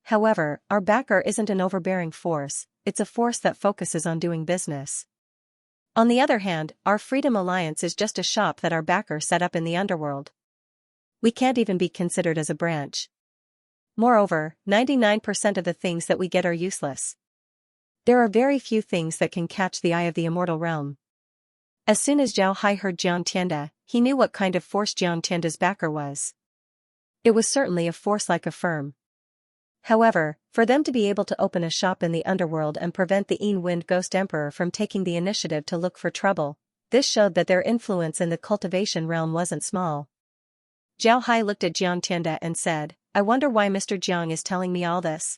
However, our backer isn't an overbearing force, it's a force that focuses on doing business. On the other hand, our Freedom Alliance is just a shop that our backer set up in the underworld. We can't even be considered as a branch. Moreover, 99% of the things that we get are useless. There are very few things that can catch the eye of the immortal realm. As soon as Zhao Hai heard Jiang Tianda, he knew what kind of force Jiang Tianda's backer was. It was certainly a force like a firm. However, for them to be able to open a shop in the underworld and prevent the Wind Ghost Emperor from taking the initiative to look for trouble, this showed that their influence in the cultivation realm wasn't small. Zhao Hai looked at Jiang Tianda and said, I wonder why Mr. Jiang is telling me all this.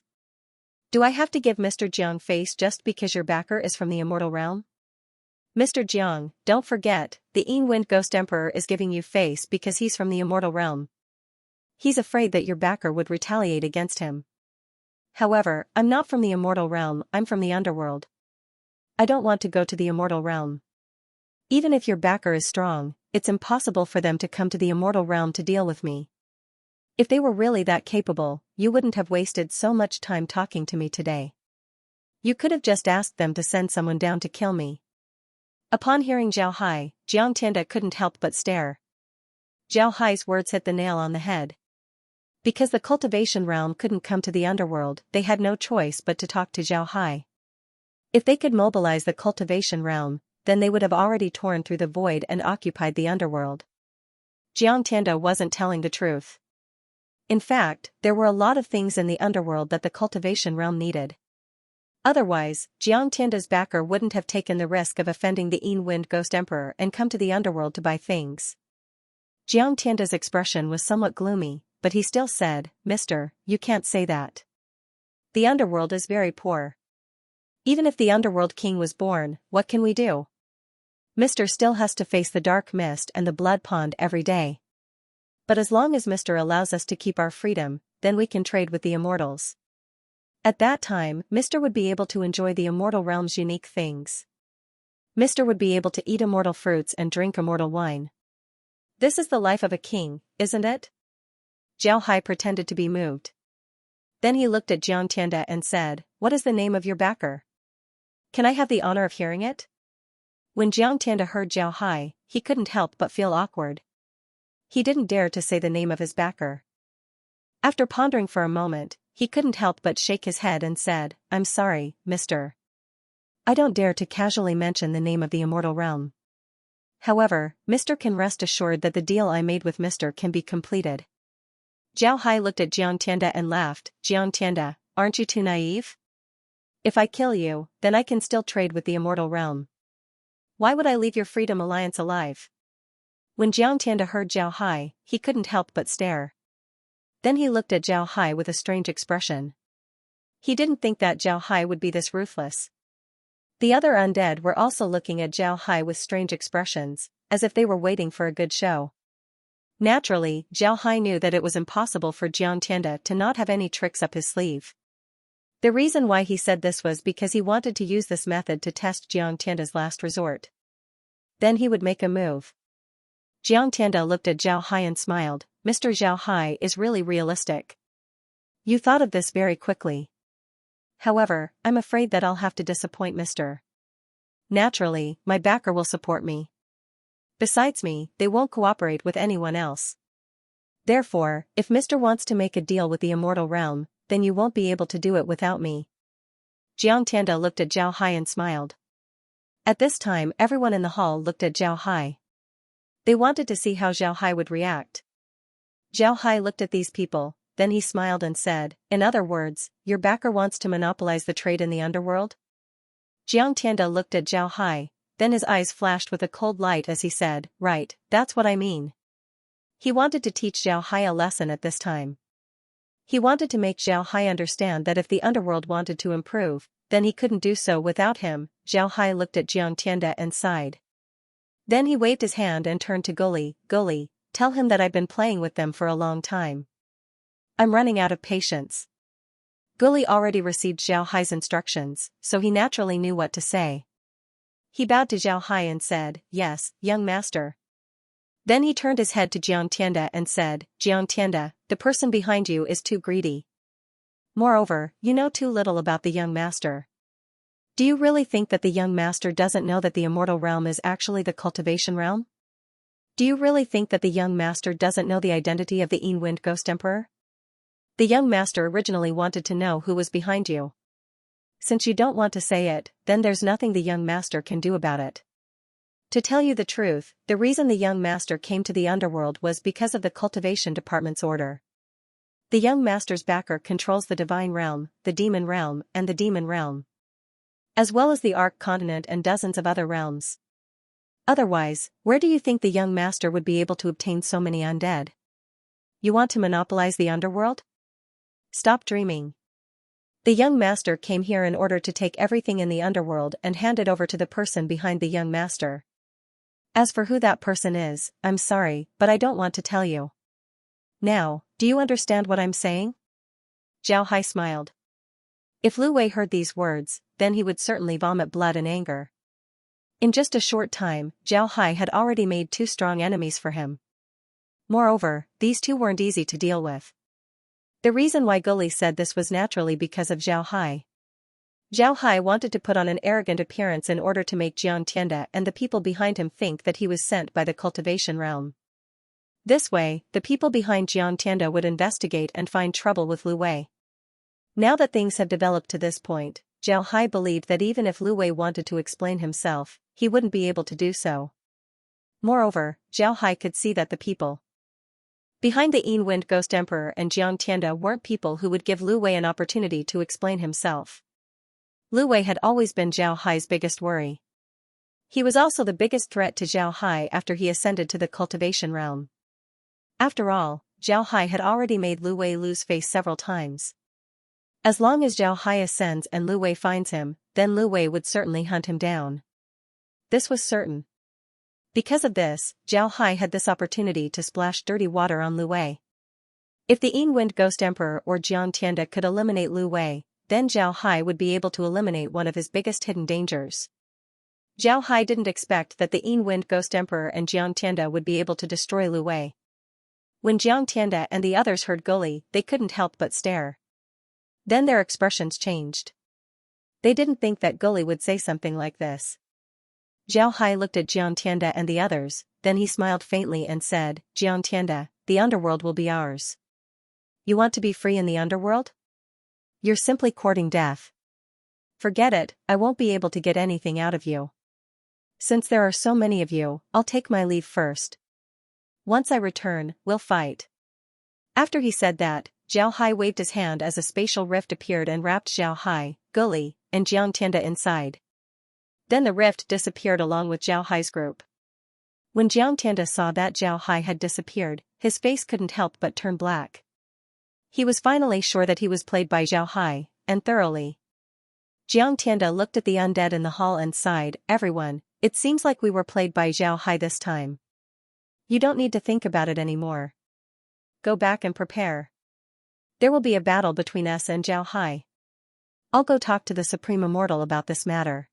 Do I have to give Mr. Jiang face just because your backer is from the immortal realm? Mr. Jiang, don't forget, the Wind Ghost Emperor is giving you face because he's from the immortal realm. He's afraid that your backer would retaliate against him. However, I'm not from the immortal realm, I'm from the underworld. I don't want to go to the immortal realm. Even if your backer is strong, it's impossible for them to come to the immortal realm to deal with me. If they were really that capable, you wouldn't have wasted so much time talking to me today. You could have just asked them to send someone down to kill me. Upon hearing Zhao Hai, Jiang Tianda couldn't help but stare. Zhao Hai's words hit the nail on the head. Because the cultivation realm couldn't come to the underworld, they had no choice but to talk to Zhao Hai. If they could mobilize the cultivation realm, then they would have already torn through the void and occupied the underworld. Jiang Tianda wasn't telling the truth. In fact, there were a lot of things in the underworld that the cultivation realm needed. Otherwise, Jiang Tianda's backer wouldn't have taken the risk of offending the Wind Ghost Emperor and come to the underworld to buy things. Jiang Tianda's expression was somewhat gloomy, but he still said, Mister, you can't say that. The underworld is very poor. Even if the underworld king was born, what can we do? Mister still has to face the dark mist and the blood pond every day. But as long as Mr. allows us to keep our freedom, then we can trade with the immortals. At that time, Mr. would be able to enjoy the immortal realm's unique things. Mr. would be able to eat immortal fruits and drink immortal wine. This is the life of a king, isn't it? Zhao Hai pretended to be moved. Then he looked at Jiang Tianda and said, "What is the name of your backer? Can I have the honor of hearing it?" When Jiang Tianda heard Zhao Hai, he couldn't help but feel awkward. He didn't dare to say the name of his backer. After pondering for a moment, he couldn't help but shake his head and said, "I'm sorry, Mr. I don't dare to casually mention the name of the immortal realm. However, Mr. can rest assured that the deal I made with Mr. can be completed." Zhao Hai looked at Jiang Tianda and laughed. "Jiang Tianda, aren't you too naive? If I kill you, then I can still trade with the immortal realm. Why would I leave your freedom alliance alive?" When Jiang Tianda heard Zhao Hai, he couldn't help but stare. Then he looked at Zhao Hai with a strange expression. He didn't think that Zhao Hai would be this ruthless. The other undead were also looking at Zhao Hai with strange expressions, as if they were waiting for a good show. Naturally, Zhao Hai knew that it was impossible for Jiang Tianda to not have any tricks up his sleeve. The reason why he said this was because he wanted to use this method to test Jiang Tianda's last resort. Then he would make a move. Jiang Tianda looked at Zhao Hai and smiled. "Mr. Zhao Hai is really realistic. You thought of this very quickly. However, I'm afraid that I'll have to disappoint Mr. Naturally, my backer will support me. Besides me, they won't cooperate with anyone else. Therefore, if Mr. wants to make a deal with the immortal realm, then you won't be able to do it without me." Jiang Tianda looked at Zhao Hai and smiled. At this time, everyone in the hall looked at Zhao Hai. They wanted to see how Zhao Hai would react. Zhao Hai looked at these people, then he smiled and said, "In other words, your backer wants to monopolize the trade in the underworld?" Jiang Tianda looked at Zhao Hai, then his eyes flashed with a cold light as he said, "Right, that's what I mean." He wanted to teach Zhao Hai a lesson at this time. He wanted to make Zhao Hai understand that if the underworld wanted to improve, then he couldn't do so without him. Zhao Hai looked at Jiang Tianda and sighed. Then he waved his hand and turned to Guli. "Guli, tell him that I've been playing with them for a long time. I'm running out of patience." Guli already received Zhao Hai's instructions, so he naturally knew what to say. He bowed to Zhao Hai and said, "Yes, young master." Then he turned his head to Jiang Tianda and said, "Jiang Tianda, the person behind you is too greedy. Moreover, you know too little about the young master. Do you really think that the young master doesn't know that the immortal realm is actually the cultivation realm? Do you really think that the young master doesn't know the identity of the Wind Ghost Emperor? The young master originally wanted to know who was behind you. Since you don't want to say it, then there's nothing the young master can do about it. To tell you the truth, the reason the young master came to the underworld was because of the cultivation department's order. The young master's backer controls the divine realm, the demon realm, and the demon realm, as well as the Arc continent and dozens of other realms. Otherwise, where do you think the young master would be able to obtain so many undead? You want to monopolize the underworld? Stop dreaming. The young master came here in order to take everything in the underworld and hand it over to the person behind the young master. As for who that person is, I'm sorry, but I don't want to tell you. Now, do you understand what I'm saying?" Zhao Hai smiled. If Lu Wei heard these words, then he would certainly vomit blood in anger. In just a short time, Zhao Hai had already made 2 strong enemies for him. Moreover, these 2 weren't easy to deal with. The reason why Guli said this was naturally because of Zhao Hai. Zhao Hai wanted to put on an arrogant appearance in order to make Jiang Tianda and the people behind him think that he was sent by the cultivation realm. This way, the people behind Jiang Tianda would investigate and find trouble with Lu Wei. Now that things have developed to this point, Zhao Hai believed that even if Lu Wei wanted to explain himself, he wouldn't be able to do so. Moreover, Zhao Hai could see that the people behind the Wind Ghost Emperor and Jiang Tianda weren't people who would give Lu Wei an opportunity to explain himself. Lu Wei had always been Zhao Hai's biggest worry. He was also the biggest threat to Zhao Hai after he ascended to the cultivation realm. After all, Zhao Hai had already made Lu Wei lose face several times. As long as Zhao Hai ascends and Lu Wei finds him, then Lu Wei would certainly hunt him down. This was certain. Because of this, Zhao Hai had this opportunity to splash dirty water on Lu Wei. If the Wind Ghost Emperor or Jiang Tianda could eliminate Lu Wei, then Zhao Hai would be able to eliminate one of his biggest hidden dangers. Zhao Hai didn't expect that the Wind Ghost Emperor and Jiang Tianda would be able to destroy Lu Wei. When Jiang Tianda and the others heard Guli, they couldn't help but stare. Then their expressions changed. They didn't think that Guli would say something like this. Zhao Hai looked at Jiang Tianda and the others, then he smiled faintly and said, Jiang Tianda, the underworld will be ours. You want to be free in the underworld? You're simply courting death. Forget it, I won't be able to get anything out of you. Since there are so many of you, I'll take my leave first. Once I return, we'll fight. After he said that, Zhao Hai waved his hand as a spatial rift appeared and wrapped Zhao Hai, Guli, and Jiang Tianda inside. Then the rift disappeared along with Zhao Hai's group. When Jiang Tianda saw that Zhao Hai had disappeared, his face couldn't help but turn black. He was finally sure that he was played by Zhao Hai, and thoroughly. Jiang Tianda looked at the undead in the hall and sighed, everyone, it seems like we were played by Zhao Hai this time. You don't need to think about it anymore. Go back and prepare. There will be a battle between us and Zhao Hai. I'll go talk to the Supreme Immortal about this matter.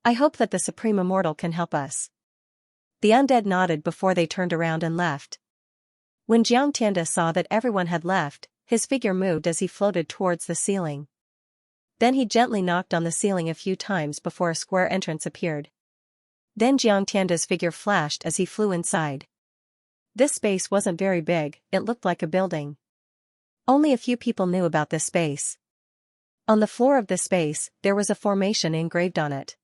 I hope that the Supreme Immortal can help us. The undead nodded before they turned around and left. When Jiang Tianda saw that everyone had left, his figure moved as he floated towards the ceiling. Then he gently knocked on the ceiling a few times before a square entrance appeared. Then Jiang Tianda's figure flashed as he flew inside. This space wasn't very big, it looked like a building. Only a few people knew about this space. On the floor of this space, there was a formation engraved on it.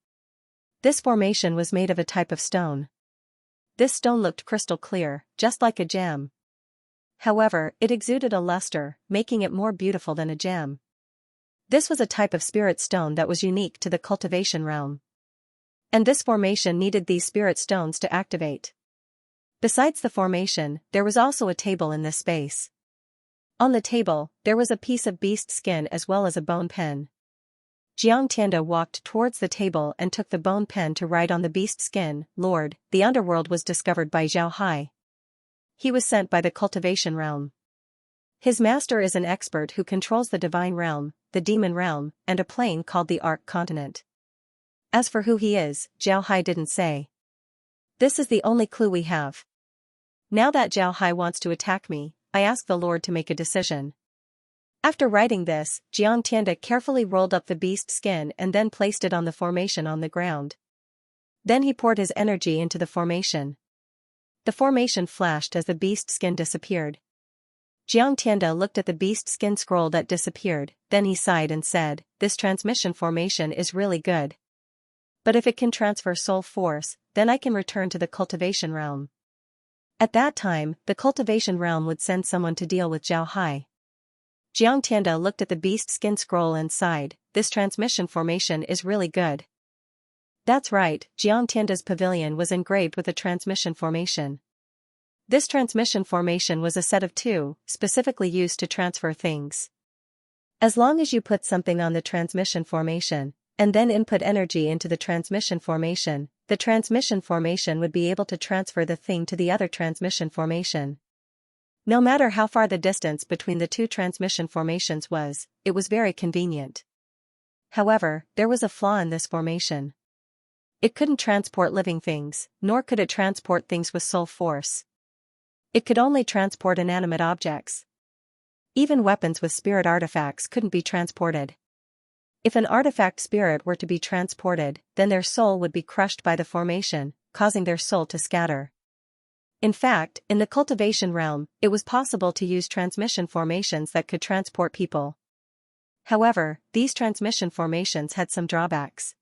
This formation was made of a type of stone. This stone looked crystal clear, just like a gem. However, it exuded a luster, making it more beautiful than a gem. This was a type of spirit stone that was unique to the cultivation realm. And this formation needed these spirit stones to activate. Besides the formation, there was also a table in this space. On the table, there was a piece of beast skin as well as a bone pen. Jiang Tianda walked towards the table and took the bone pen to write on the beast skin, Lord, the underworld was discovered by Zhao Hai. He was sent by the cultivation realm. His master is an expert who controls the divine realm, the demon realm, and a plane called the Arc Continent. As for who he is, Zhao Hai didn't say. This is the only clue we have. Now that Zhao Hai wants to attack me, I ask the Lord to make a decision. After writing this, Jiang Tianda carefully rolled up the beast skin and then placed it on the formation on the ground. Then he poured his energy into the formation. The formation flashed as the beast skin disappeared. Jiang Tianda looked at the beast skin scroll that disappeared, then he sighed and said, this transmission formation is really good. But if it can transfer soul force, then I can return to the cultivation realm. At that time, the cultivation realm would send someone to deal with Zhao Hai. Jiang Tianda looked at the beast skin scroll and sighed, this transmission formation is really good. That's right, Jiang Tianda's pavilion was engraved with a transmission formation. This transmission formation was a set of 2, specifically used to transfer things. As long as you put something on the transmission formation, and then input energy into the transmission formation would be able to transfer the thing to the other transmission formation. No matter how far the distance between the 2 transmission formations was, it was very convenient. However, there was a flaw in this formation. It couldn't transport living things, nor could it transport things with soul force. It could only transport inanimate objects. Even weapons with spirit artifacts couldn't be transported. If an artifact spirit were to be transported, then their soul would be crushed by the formation, causing their soul to scatter. In fact, in the cultivation realm, it was possible to use transmission formations that could transport people. However, these transmission formations had some drawbacks.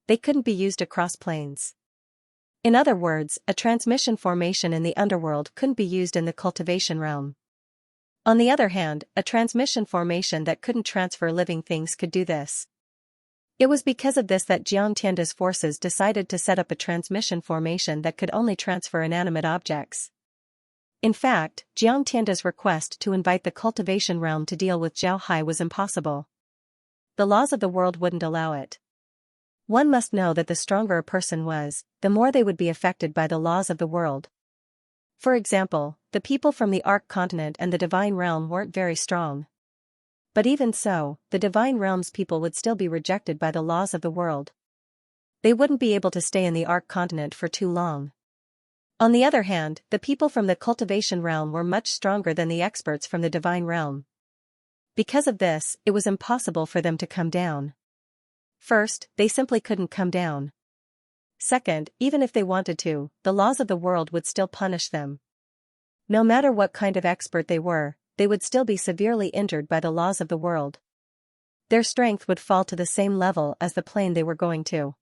They couldn't be used across planes. In other words, a transmission formation in the underworld couldn't be used in the cultivation realm. On the other hand, a transmission formation that couldn't transfer living things could do this. It was because of this that Jiang Tianda's forces decided to set up a transmission formation that could only transfer inanimate objects. In fact, Jiang Tianda's request to invite the cultivation realm to deal with Zhao Hai was impossible. The laws of the world wouldn't allow it. One must know that the stronger a person was, the more they would be affected by the laws of the world. For example, the people from the Ark continent and the Divine Realm weren't very strong. But even so, the Divine Realm's people would still be rejected by the laws of the world. They wouldn't be able to stay in the Ark continent for too long. On the other hand, the people from the Cultivation Realm were much stronger than the experts from the Divine Realm. Because of this, it was impossible for them to come down. First, they simply couldn't come down. Second, even if they wanted to, the laws of the world would still punish them. No matter what kind of expert they were, they would still be severely injured by the laws of the world. Their strength would fall to the same level as the plane they were going to.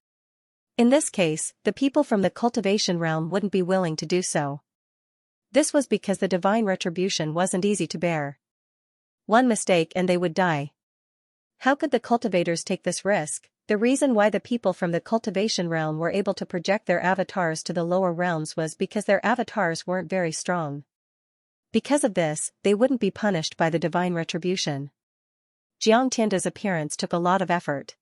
In this case, the people from the Cultivation Realm wouldn't be willing to do so. This was because the divine retribution wasn't easy to bear. One mistake and they would die. How could the cultivators take this risk? The reason why the people from the Cultivation Realm were able to project their avatars to the lower realms was because their avatars weren't very strong. Because of this, they wouldn't be punished by the divine retribution. Xianxia's appearance took a lot of effort.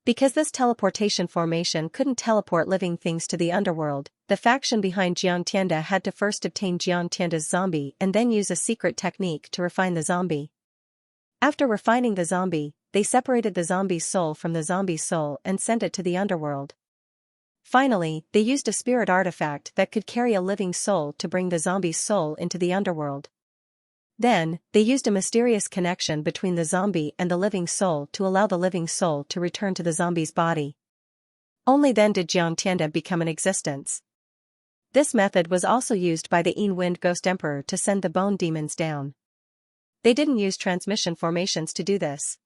Because this teleportation formation couldn't teleport living things to the underworld, the faction behind Xianxia had to first obtain Xianxia's zombie and then use a secret technique to refine the zombie. After refining the zombie, they separated the zombie's soul from the zombie's soul and sent it to the underworld. Finally, they used a spirit artifact that could carry a living soul to bring the zombie's soul into the underworld. Then, they used a mysterious connection between the zombie and the living soul to allow the living soul to return to the zombie's body. Only then did Xianxia become in existence. This method was also used by the Wind Ghost Emperor to send the bone demons down. They didn't use transmission formations to do this.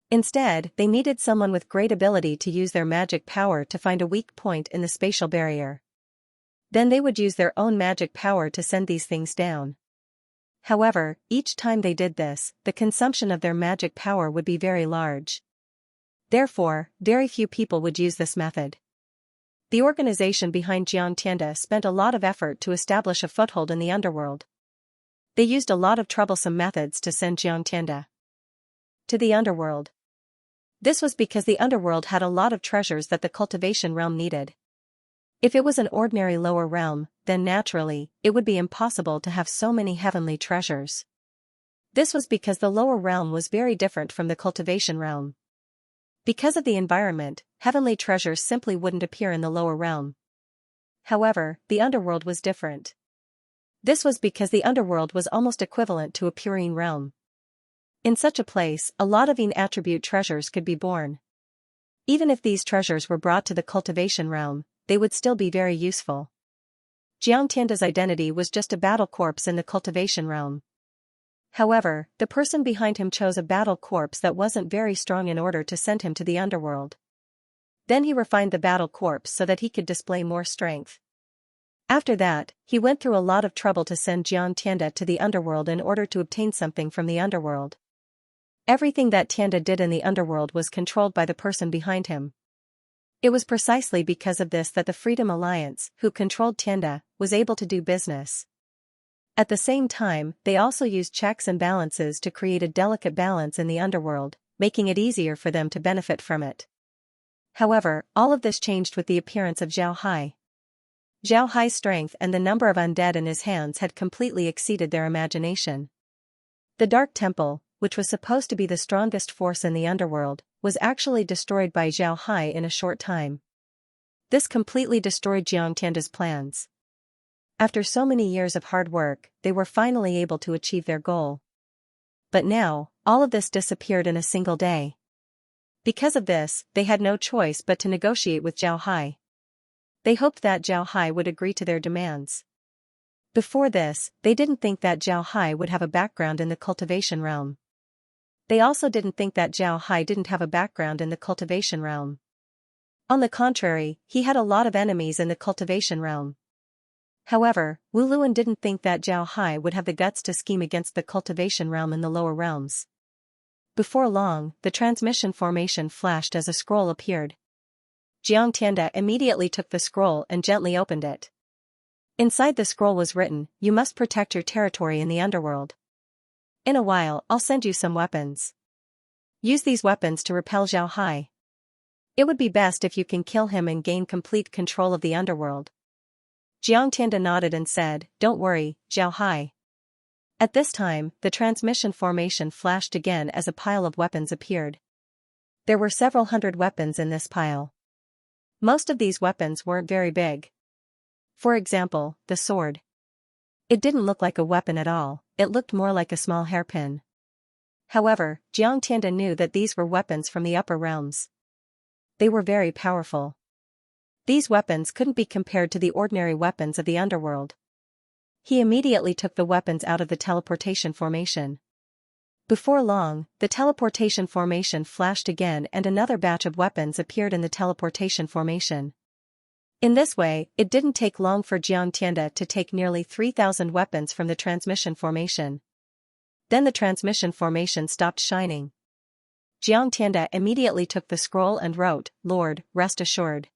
Instead, they needed someone with great ability to use their magic power to find a weak point in the spatial barrier. Then they would use their own magic power to send these things down. However, each time they did this, the consumption of their magic power would be very large. Therefore, very few people would use this method. The organization behind Xianxia spent a lot of effort to establish a foothold in the underworld. They used a lot of troublesome methods to send Xianxia to the underworld. This was because the underworld had a lot of treasures that the Cultivation Realm needed. If it was an ordinary lower realm, then naturally, it would be impossible to have so many heavenly treasures. This was because the lower realm was very different from the Cultivation Realm. Because of the environment, heavenly treasures simply wouldn't appear in the lower realm. However, the underworld was different. This was because the underworld was almost equivalent to a purine realm. In such a place, a lot of attribute treasures could be born. Even if these treasures were brought to the Cultivation Realm, they would still be very useful. Xianxia's identity was just a battle corpse in the Cultivation Realm. However, the person behind him chose a battle corpse that wasn't very strong in order to send him to the underworld. Then he refined the battle corpse so that he could display more strength. After that, he went through a lot of trouble to send Xianxia to the underworld in order to obtain something from the underworld. Everything that Tianda did in the underworld was controlled by the person behind him. It was precisely because of this that the Freedom Alliance, who controlled Tianda, was able to do business. At the same time, they also used checks and balances to create a delicate balance in the underworld, making it easier for them to benefit from it. However, all of this changed with the appearance of Zhao Hai. Zhao Hai's strength and the number of undead in his hands had completely exceeded their imagination. The Dark Temple, which was supposed to be the strongest force in the underworld, was actually destroyed by Zhao Hai in a short time. This completely destroyed Xianxia's plans. After so many years of hard work, they were finally able to achieve their goal. But now, all of this disappeared in a single day. Because of this, they had no choice but to negotiate with Zhao Hai. They hoped that Zhao Hai would agree to their demands. Before this, they didn't think that Zhao Hai would have a background in the Cultivation Realm. They also didn't think that Zhao Hai didn't have a background in the Cultivation Realm. On the contrary, he had a lot of enemies in the Cultivation Realm. However, Wu Luan didn't think that Zhao Hai would have the guts to scheme against the Cultivation Realm in the lower realms. Before long, the transmission formation flashed as a scroll appeared. Xianxia immediately took the scroll and gently opened it. Inside the scroll was written, "You must protect your territory in the underworld. In a while, I'll send you some weapons. Use these weapons to repel Zhao Hai." It would be best if you can kill him and gain complete control of the underworld. Xianxia nodded and said, "Don't worry, Zhao Hai." At this time, the transmission formation flashed again as a pile of weapons appeared. There were several hundred weapons in this pile. Most of these weapons weren't very big. For example, the sword. It didn't look like a weapon at all, it looked more like a small hairpin. However, Xianxia knew that these were weapons from the upper realms. They were very powerful. These weapons couldn't be compared to the ordinary weapons of the underworld. He immediately took the weapons out of the teleportation formation. Before long, the teleportation formation flashed again and another batch of weapons appeared in the teleportation formation. In this way, it didn't take long for Xianxia to take nearly 3,000 weapons from the transmission formation. Then the transmission formation stopped shining. Xianxia immediately took the scroll and wrote, "Lord, rest assured.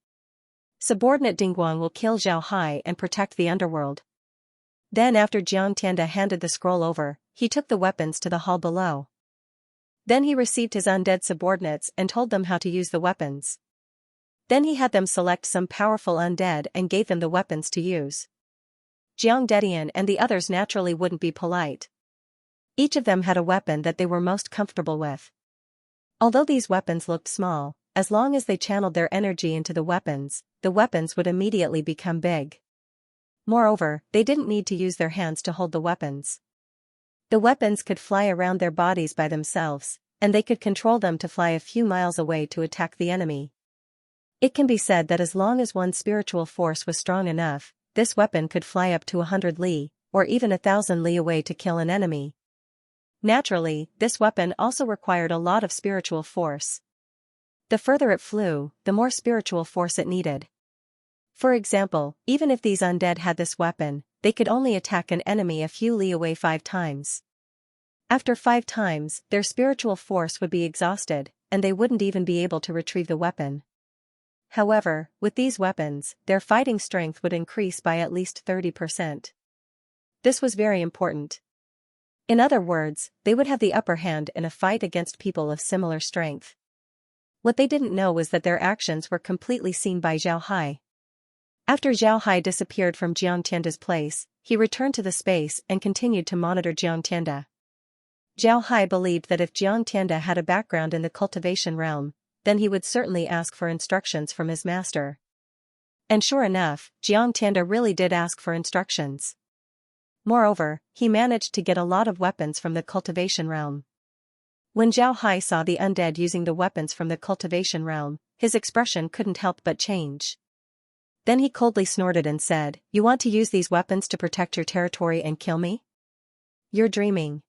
Subordinate Dingguang will kill Zhao Hai and protect the underworld." Then after Xianxia handed the scroll over, he took the weapons to the hall below. Then he received his undead subordinates and told them how to use the weapons. Then he had them select some powerful undead and gave them the weapons to use. Jiang Dedian and the others naturally wouldn't be polite. Each of them had a weapon that they were most comfortable with. Although these weapons looked small, as long as they channeled their energy into the weapons would immediately become big. Moreover, they didn't need to use their hands to hold the weapons. The weapons could fly around their bodies by themselves, and they could control them to fly a few miles away to attack the enemy. It can be said that as long as one's spiritual force was strong enough, this weapon could fly up to 100 li, or even 1,000 li away to kill an enemy. Naturally, this weapon also required a lot of spiritual force. The further it flew, the more spiritual force it needed. For example, even if these undead had this weapon, they could only attack an enemy a few li away 5 times. After 5 times, their spiritual force would be exhausted, and they wouldn't even be able to retrieve the weapon. However, with these weapons, their fighting strength would increase by at least 30%. This was very important. In other words, they would have the upper hand in a fight against people of similar strength. What they didn't know was that their actions were completely seen by Zhao Hai. After Zhao Hai disappeared from Xianxia's place, he returned to the space and continued to monitor Xianxia. Zhao Hai believed that if Xianxia had a background in the cultivation realm, then he would certainly ask for instructions from his master. And sure enough, Xianxia really did ask for instructions. Moreover, he managed to get a lot of weapons from the cultivation realm. When Zhao Hai saw the undead using the weapons from the cultivation realm, his expression couldn't help but change. Then he coldly snorted and said, "You want to use these weapons to protect your territory and kill me? You're dreaming."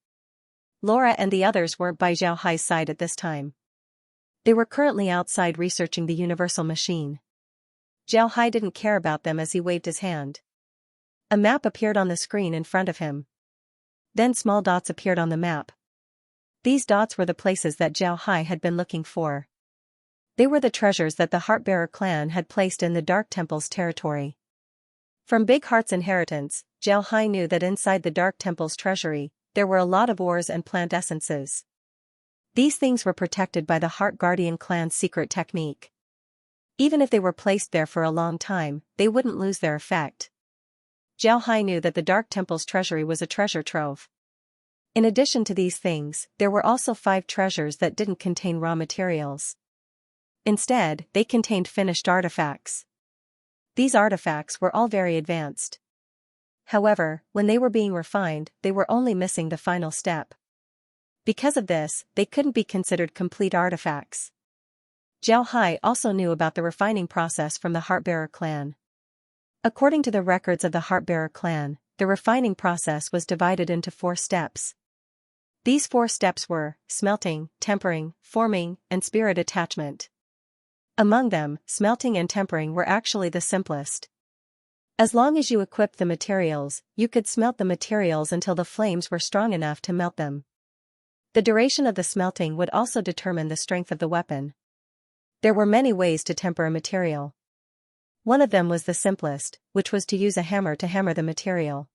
Laura and the others weren't by Zhao Hai's side at this time. They were currently outside researching the universal machine. Zhao Hai didn't care about them as he waved his hand. A map appeared on the screen in front of him. Then small dots appeared on the map. These dots were the places that Zhao Hai had been looking for. They were the treasures that the Heartbearer clan had placed in the Dark Temple's territory. From Big Heart's inheritance, Zhao Hai knew that inside the Dark Temple's treasury, there were a lot of ores and plant essences. These things were protected by the Heart Guardian clan's secret technique. Even if they were placed there for a long time, they wouldn't lose their effect. Zhao Hai knew that the Dark Temple's treasury was a treasure trove. In addition to these things, there were also 5 treasures that didn't contain raw materials. Instead, they contained finished artifacts. These artifacts were all very advanced. However, when they were being refined, they were only missing the final step. Because of this, they couldn't be considered complete artifacts. Zhao Hai also knew about the refining process from the Heartbearer clan. According to the records of the Heartbearer clan, the refining process was divided into 4 steps. These 4 steps were smelting, tempering, forming, and spirit attachment. Among them, smelting and tempering were actually the simplest. As long as you equipped the materials, you could smelt the materials until the flames were strong enough to melt them. The duration of the smelting would also determine the strength of the weapon. There were many ways to temper a material. One of them was the simplest, which was to use a hammer to hammer the material.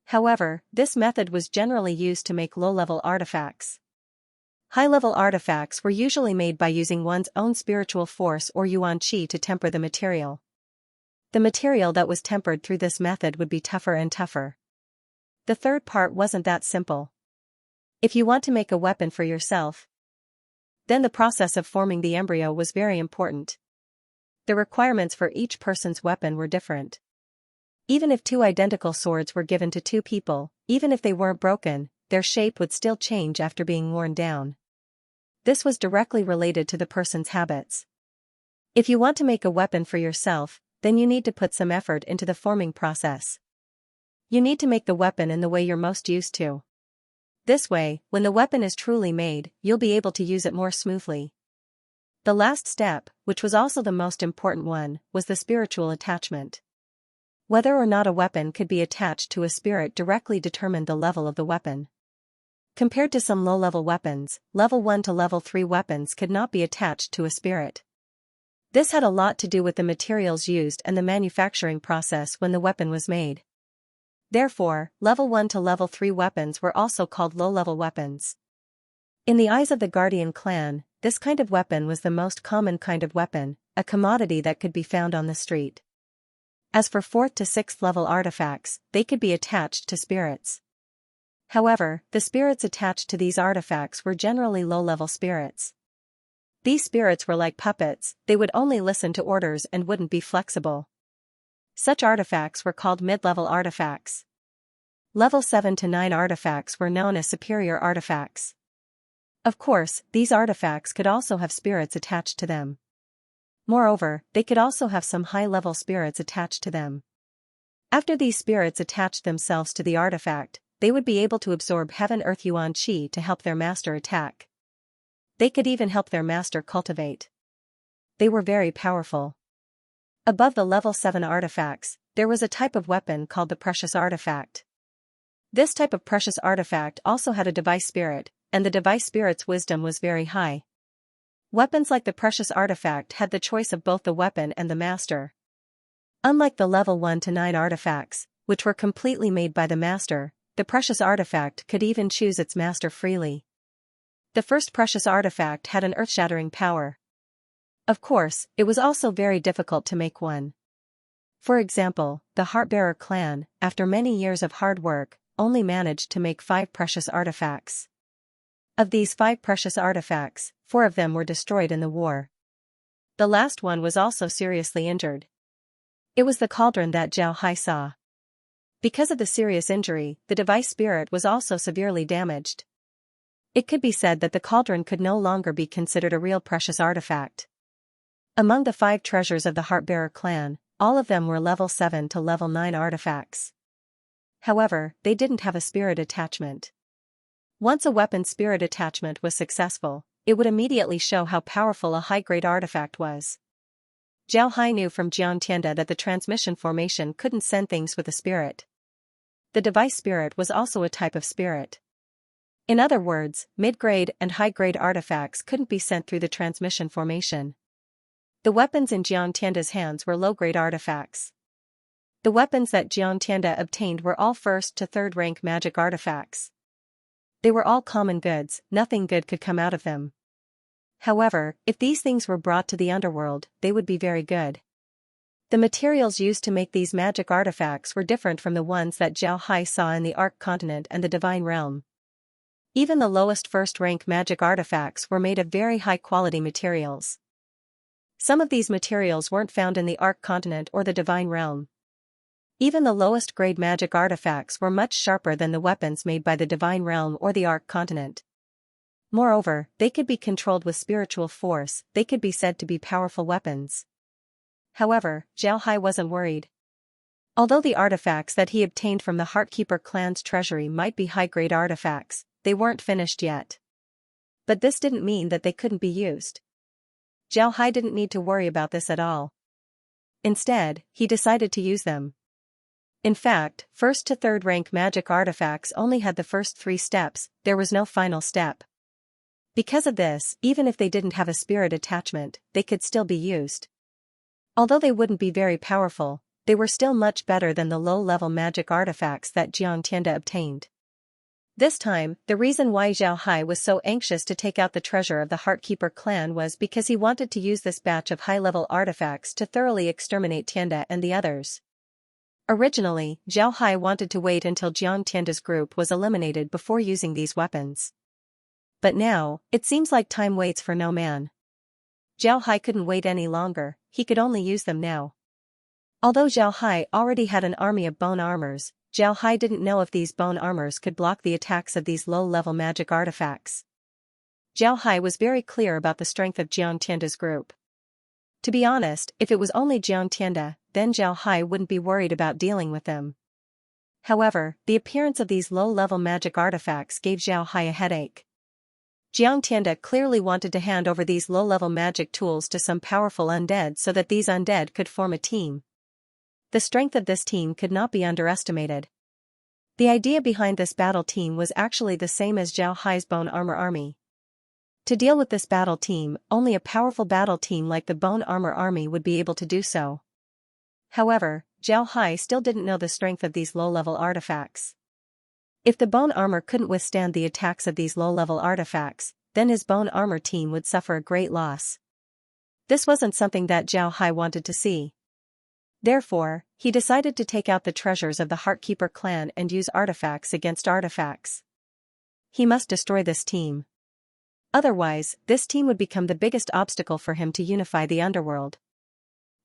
However, this method was generally used to make low-level artifacts. High-level artifacts were usually made by using one's own spiritual force or yuan qi to temper the material. The material that was tempered through this method would be tougher and tougher. The third part wasn't that simple. If you want to make a weapon for yourself, then the process of forming the embryo was very important. The requirements for each person's weapon were different. Even if two identical swords were given to two people, even if they weren't broken, their shape would still change after being worn down. This was directly related to the person's habits. If you want to make a weapon for yourself, then you need to put some effort into the forming process. You need to make the weapon in the way you're most used to. This way, when the weapon is truly made, you'll be able to use it more smoothly. The last step, which was also the most important one, was the spiritual attachment. Whether or not a weapon could be attached to a spirit directly determined the level of the weapon. Compared to some low-level weapons, level 1 to level 3 weapons could not be attached to a spirit. This had a lot to do with the materials used and the manufacturing process when the weapon was made. Therefore, level 1 to level 3 weapons were also called low-level weapons. In the eyes of the Guardian clan, this kind of weapon was the most common kind of weapon, a commodity that could be found on the street. As for 4th to 6th level artifacts, they could be attached to spirits. However, the spirits attached to these artifacts were generally low-level spirits. These spirits were like puppets, they would only listen to orders and wouldn't be flexible. Such artifacts were called mid-level artifacts. Level 7 to 9 artifacts were known as superior artifacts. Of course, these artifacts could also have spirits attached to them. Moreover, they could also have some high-level spirits attached to them. After these spirits attached themselves to the artifact, they would be able to absorb heaven-earth yuan qi to help their master attack. They could even help their master cultivate. They were very powerful. Above the level 7 artifacts, there was a type of weapon called the precious artifact. This type of precious artifact also had a device spirit, and the device spirit's wisdom was very high. Weapons like the precious artifact had the choice of both the weapon and the master. Unlike the level 1 to 9 artifacts, which were completely made by the master, the precious artifact could even choose its master freely. The first precious artifact had an earth-shattering power. Of course, it was also very difficult to make one. For example, the Heartbearer clan, after many years of hard work, only managed to make 5 precious artifacts. Of these 5 precious artifacts, 4 of them were destroyed in the war. The last one was also seriously injured. It was the cauldron that Zhao Hai saw. Because of the serious injury, the device spirit was also severely damaged. It could be said that the cauldron could no longer be considered a real precious artifact. Among the 5 treasures of the Heartbearer clan, all of them were level 7 to level 9 artifacts. However, they didn't have a spirit attachment. Once a weapon's spirit attachment was successful, it would immediately show how powerful a high-grade artifact was. Zhao Hai knew from Xianxia that the transmission formation couldn't send things with a spirit. The device spirit was also a type of spirit. In other words, mid-grade and high-grade artifacts couldn't be sent through the transmission formation. The weapons in Xianxia's hands were low-grade artifacts. The weapons that Xianxia obtained were all 1st to 3rd rank magic artifacts. They were all common goods, nothing good could come out of them. However, if these things were brought to the underworld, they would be very good. The materials used to make these magic artifacts were different from the ones that Zhao Hai saw in the Ark Continent and the Divine Realm. Even the lowest 1st rank magic artifacts were made of very high-quality materials. Some of these materials weren't found in the Ark Continent or the Divine Realm. Even the lowest grade magic artifacts were much sharper than the weapons made by the Divine Realm or the Ark Continent. Moreover, they could be controlled with spiritual force, they could be said to be powerful weapons. However, Zhao Hai wasn't worried. Although the artifacts that he obtained from the Heartkeeper clan's treasury might be high-grade artifacts, they weren't finished yet. But this didn't mean that they couldn't be used. Zhao Hai didn't need to worry about this at all. Instead, he decided to use them. In fact, 1st to 3rd rank magic artifacts only had the first 3 steps, there was no final step. Because of this, even if they didn't have a spirit attachment, they could still be used. Although they wouldn't be very powerful, they were still much better than the low-level magic artifacts that Xianxia obtained. This time, the reason why Zhao Hai was so anxious to take out the treasure of the Heartkeeper clan was because he wanted to use this batch of high-level artifacts to thoroughly exterminate Tianda and the others. Originally, Zhao Hai wanted to wait until Jiang Tianda's group was eliminated before using these weapons. But now, it seems like time waits for no man. Zhao Hai couldn't wait any longer, he could only use them now. Although Zhao Hai already had an army of bone armors, Zhao Hai didn't know if these bone armors could block the attacks of these low-level magic artifacts. Zhao Hai was very clear about the strength of Jiang Tianda's group. To be honest, if it was only Jiang Tianda, then Zhao Hai wouldn't be worried about dealing with them. However, the appearance of these low-level magic artifacts gave Zhao Hai a headache. Jiang Tianda clearly wanted to hand over these low-level magic tools to some powerful undead so that these undead could form a team. The strength of this team could not be underestimated. The idea behind this battle team was actually the same as Zhao Hai's bone armor army. To deal with this battle team, only a powerful battle team like the bone armor army would be able to do so. However, Zhao Hai still didn't know the strength of these low-level artifacts. If the bone armor couldn't withstand the attacks of these low-level artifacts, then his bone armor team would suffer a great loss. This wasn't something that Zhao Hai wanted to see. Therefore, he decided to take out the treasures of the Heartkeeper clan and use artifacts against artifacts. He must destroy this team. Otherwise, this team would become the biggest obstacle for him to unify the underworld.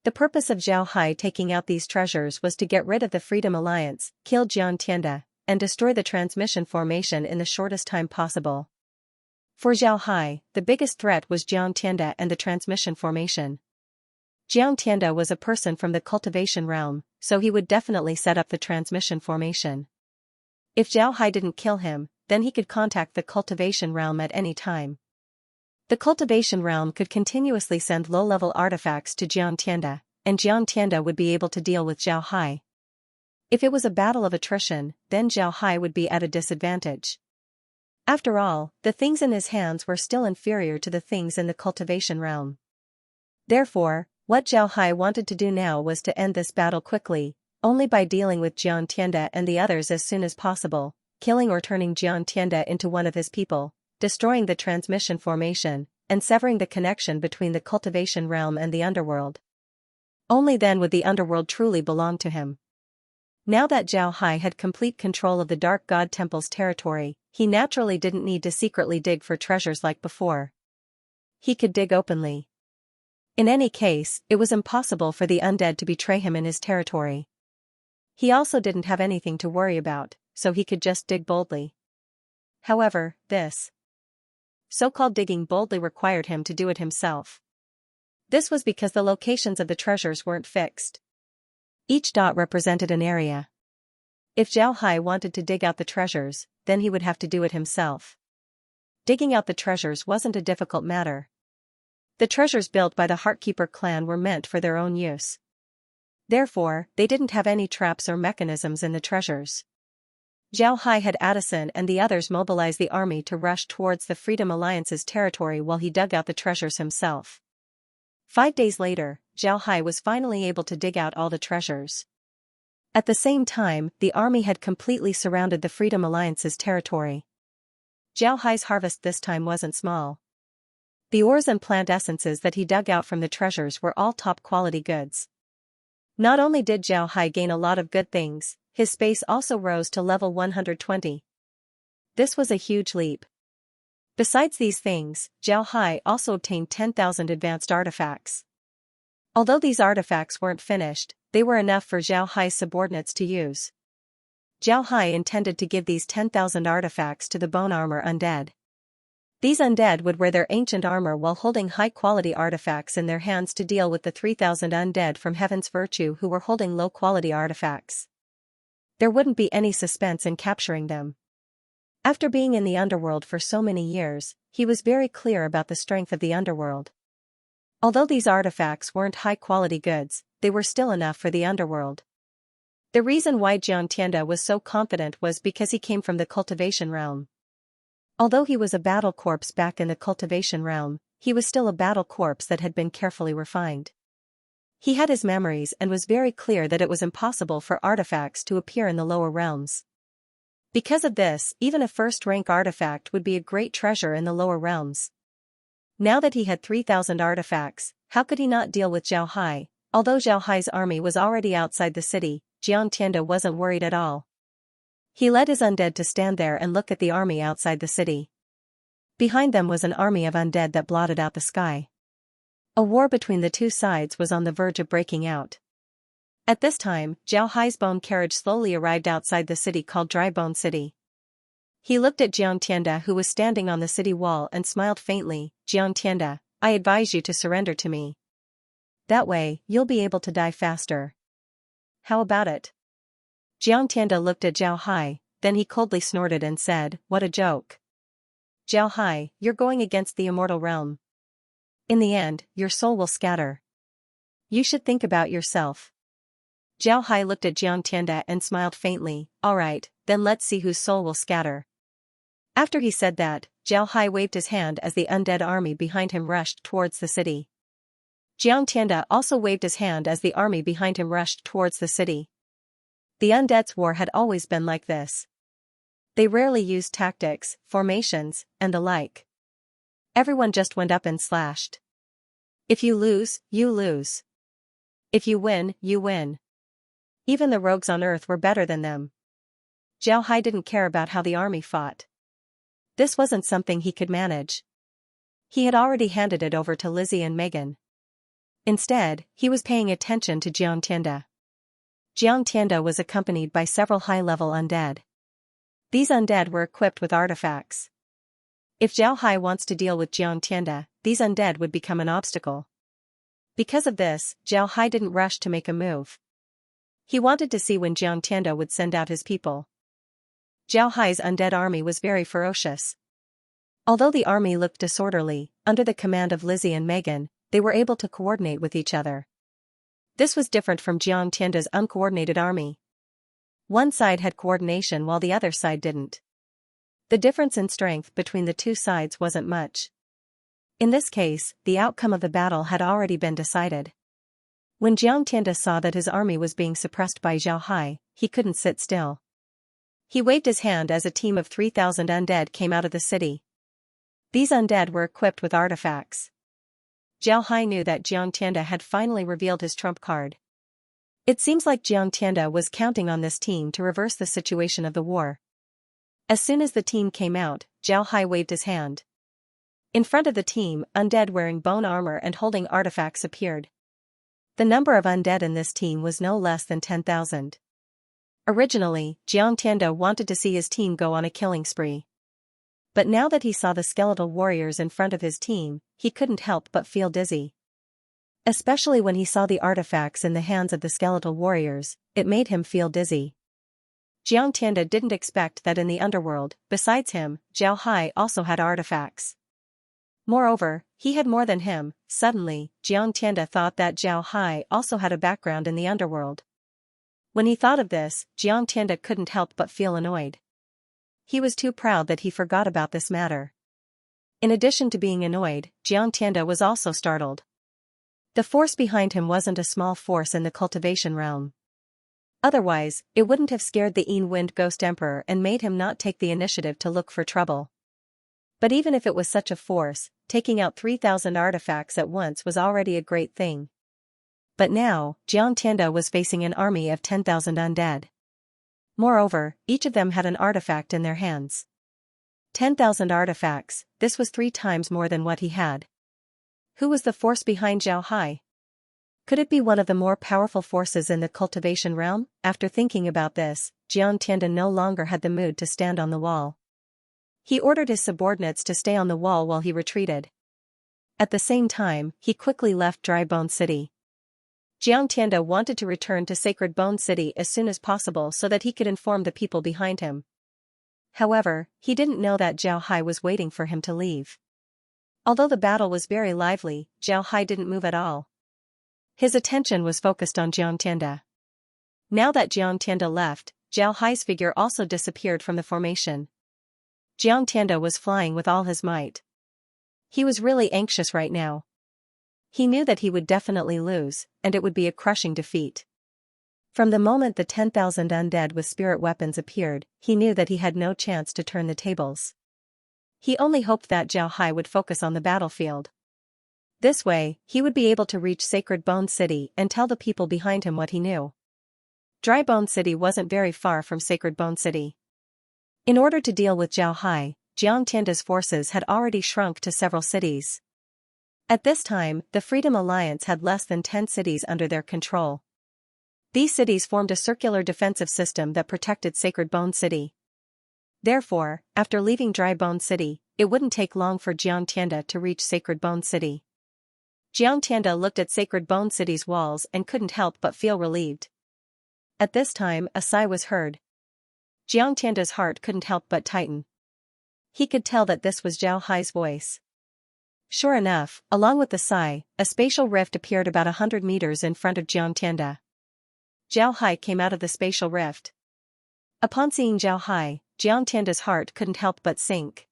The purpose of Zhao Hai taking out these treasures was to get rid of the Freedom Alliance, kill Jiang Tianda, and destroy the transmission formation in the shortest time possible. For Zhao Hai, the biggest threat was Jiang Tianda and the transmission formation. Jiang Tianda was a person from the Cultivation realm, so he would definitely set up the transmission formation. If Zhao Hai didn't kill him, then he could contact the Cultivation realm at any time. The Cultivation realm could continuously send low-level artifacts to Jiang Tianda, and Jiang Tianda would be able to deal with Zhao Hai. If it was a battle of attrition, then Zhao Hai would be at a disadvantage. After all, the things in his hands were still inferior to the things in the Cultivation realm. Therefore, what Zhao Hai wanted to do now was to end this battle quickly, only by dealing with Jiang Tianda and the others as soon as possible, killing or turning Jiang Tianda into one of his people, destroying the transmission formation, and severing the connection between the Cultivation realm and the underworld. Only then would the underworld truly belong to him. Now that Zhao Hai had complete control of the Dark God Temple's territory, he naturally didn't need to secretly dig for treasures like before. He could dig openly. In any case, it was impossible for the undead to betray him in his territory. He also didn't have anything to worry about, so he could just dig boldly. However, this so-called digging boldly required him to do it himself. This was because the locations of the treasures weren't fixed. Each dot represented an area. If Zhao Hai wanted to dig out the treasures, then he would have to do it himself. Digging out the treasures wasn't a difficult matter. The treasures built by the Heartkeeper clan were meant for their own use. Therefore, they didn't have any traps or mechanisms in the treasures. Zhao Hai had Addison and the others mobilize the army to rush towards the Freedom Alliance's territory while he dug out the treasures himself. 5 days later, Zhao Hai was finally able to dig out all the treasures. At the same time, the army had completely surrounded the Freedom Alliance's territory. Zhao Hai's harvest this time wasn't small. The ores and plant essences that he dug out from the treasures were all top-quality goods. Not only did Zhao Hai gain a lot of good things, his space also rose to level 120. This was a huge leap. Besides these things, Zhao Hai also obtained 10,000 advanced artifacts. Although these artifacts weren't finished, they were enough for Zhao Hai's subordinates to use. Zhao Hai intended to give these 10,000 artifacts to the bone armor undead. These undead would wear their ancient armor while holding high-quality artifacts in their hands to deal with the 3,000 undead from Heaven's Virtue who were holding low-quality artifacts. There wouldn't be any suspense in capturing them. After being in the underworld for so many years, he was very clear about the strength of the underworld. Although these artifacts weren't high-quality goods, they were still enough for the underworld. The reason why Jiang Tianda was so confident was because he came from the Cultivation realm. Although he was a battle corpse back in the Cultivation realm, he was still a battle corpse that had been carefully refined. He had his memories and was very clear that it was impossible for artifacts to appear in the lower realms. Because of this, even a first-rank artifact would be a great treasure in the lower realms. Now that he had 3,000 artifacts, how could he not deal with Zhao Hai? Although Zhao Hai's army was already outside the city, Jiang Tianda wasn't worried at all. He led his undead to stand there and look at the army outside the city. Behind them was an army of undead that blotted out the sky. A war between the two sides was on the verge of breaking out. At this time, Zhao Hai's bone carriage slowly arrived outside the city called Dry Bone City. He looked at Jiang Tianda, who was standing on the city wall, and smiled faintly. Jiang Tianda, I advise you to surrender to me. That way, you'll be able to die faster. How about it? Jiang Tianda looked at Zhao Hai, then he coldly snorted and said, what a joke. Zhao Hai, you're going against the immortal realm. In the end, your soul will scatter. You should think about yourself. Zhao Hai looked at Jiang Tianda and smiled faintly. Alright, then let's see whose soul will scatter. After he said that, Zhao Hai waved his hand as the undead army behind him rushed towards the city. Jiang Tianda also waved his hand as the army behind him rushed towards the city. The undead's war had always been like this. They rarely used tactics, formations, and the like. Everyone just went up and slashed. If you lose, you lose. If you win, you win. Even the rogues on Earth were better than them. Zhao Hai didn't care about how the army fought. This wasn't something he could manage. He had already handed it over to Lizzie and Megan. Instead, he was paying attention to Jiang Tianda. Jiang Tianda was accompanied by several high-level undead. These undead were equipped with artifacts. If Zhao Hai wants to deal with Jiang Tianda, these undead would become an obstacle. Because of this, Zhao Hai didn't rush to make a move. He wanted to see when Jiang Tianda would send out his people. Zhao Hai's undead army was very ferocious. Although the army looked disorderly, under the command of Lizzie and Megan, they were able to coordinate with each other. This was different from Jiang Tianda's uncoordinated army. One side had coordination while the other side didn't. The difference in strength between the two sides wasn't much. In this case, the outcome of the battle had already been decided. When Jiang Tianda saw that his army was being suppressed by Zhao Hai, he couldn't sit still. He waved his hand as a team of 3,000 undead came out of the city. These undead were equipped with artifacts. Zhao Hai knew that Jiang Tianda had finally revealed his trump card. It seems like Jiang Tianda was counting on this team to reverse the situation of the war. As soon as the team came out, Zhao Hai waved his hand. In front of the team, undead wearing bone armor and holding artifacts appeared. The number of undead in this team was no less than 10,000. Originally, Jiang Tianda wanted to see his team go on a killing spree. But now that he saw the skeletal warriors in front of his team, he couldn't help but feel dizzy. Especially when he saw the artifacts in the hands of the skeletal warriors, it made him feel dizzy. Jiang Tianda didn't expect that in the underworld, besides him, Zhao Hai also had artifacts. Moreover, he had more than him. Suddenly, Jiang Tianda thought that Zhao Hai also had a background in the underworld. When he thought of this, Jiang Tianda couldn't help but feel annoyed. He was too proud that he forgot about this matter. In addition to being annoyed, Jiang Tianda was also startled. The force behind him wasn't a small force in the cultivation realm. Otherwise, it wouldn't have scared the Wind Ghost Emperor and made him not take the initiative to look for trouble. But even if it was such a force, taking out 3,000 artifacts at once was already a great thing. But now, Jiang Tianda was facing an army of 10,000 undead. Moreover, each of them had an artifact in their hands. 10,000 artifacts, this was 3 times more than what he had. Who was the force behind Zhao Hai? Could it be one of the more powerful forces in the cultivation realm? After thinking about this, Jiang Tianda no longer had the mood to stand on the wall. He ordered his subordinates to stay on the wall while he retreated. At the same time, he quickly left Dry Bone City. Jiang Tianda wanted to return to Sacred Bone City as soon as possible so that he could inform the people behind him. However, he didn't know that Zhao Hai was waiting for him to leave. Although the battle was very lively, Zhao Hai didn't move at all. His attention was focused on Jiang Tianda. Now that Jiang Tianda left, Zhao Hai's figure also disappeared from the formation. Jiang Tianda was flying with all his might. He was really anxious right now. He knew that he would definitely lose, and it would be a crushing defeat. From the moment the 10,000 undead with spirit weapons appeared, he knew that he had no chance to turn the tables. He only hoped that Zhao Hai would focus on the battlefield. This way, he would be able to reach Sacred Bone City and tell the people behind him what he knew. Dry Bone City wasn't very far from Sacred Bone City. In order to deal with Zhao Hai, Jiang Tianda's forces had already shrunk to several cities. At this time, the Freedom Alliance had less than 10 cities under their control. These cities formed a circular defensive system that protected Sacred Bone City. Therefore, after leaving Dry Bone City, it wouldn't take long for Jiang Tianda to reach Sacred Bone City. Jiang Tianda looked at Sacred Bone City's walls and couldn't help but feel relieved. At this time, a sigh was heard. Jiang Tianda's heart couldn't help but tighten. He could tell that this was Zhao Hai's voice. Sure enough, along with the sigh, a spatial rift appeared about 100 meters in front of Jiang Tianda. Zhao Hai came out of the spatial rift. Upon seeing Zhao Hai, Jiang Tianda's heart couldn't help but sink.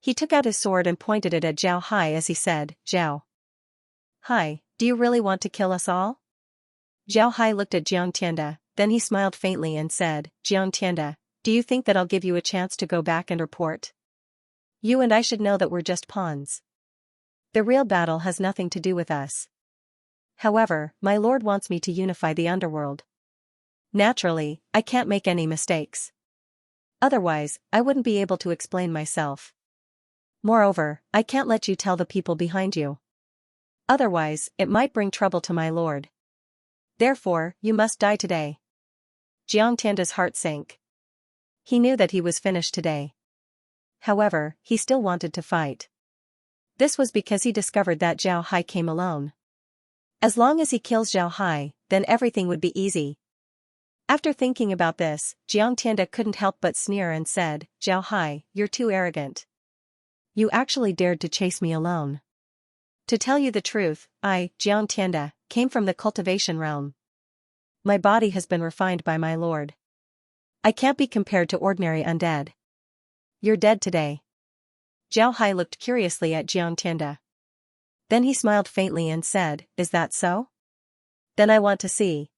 He took out his sword and pointed it at Zhao Hai as he said, "Zhao Hai, do you really want to kill us all?" Zhao Hai looked at Jiang Tianda, then he smiled faintly and said, "Jiang Tianda, do you think that I'll give you a chance to go back and report? You and I should know that we're just pawns. The real battle has nothing to do with us. However, my lord wants me to unify the underworld. Naturally, I can't make any mistakes. Otherwise, I wouldn't be able to explain myself. Moreover, I can't let you tell the people behind you. Otherwise, it might bring trouble to my lord. Therefore, you must die today." Jiang Tianda's heart sank. He knew that he was finished today. However, he still wanted to fight. This was because he discovered that Zhao Hai came alone. As long as he kills Zhao Hai, then everything would be easy. After thinking about this, Jiang Tianda couldn't help but sneer and said, "Zhao Hai, you're too arrogant. You actually dared to chase me alone. To tell you the truth, I, Jiang Tianda, came from the cultivation realm. My body has been refined by my lord. I can't be compared to ordinary undead. You're dead today." Zhao Hai looked curiously at Jiang Tianda. Then he smiled faintly and said, "Is that so? Then I want to see."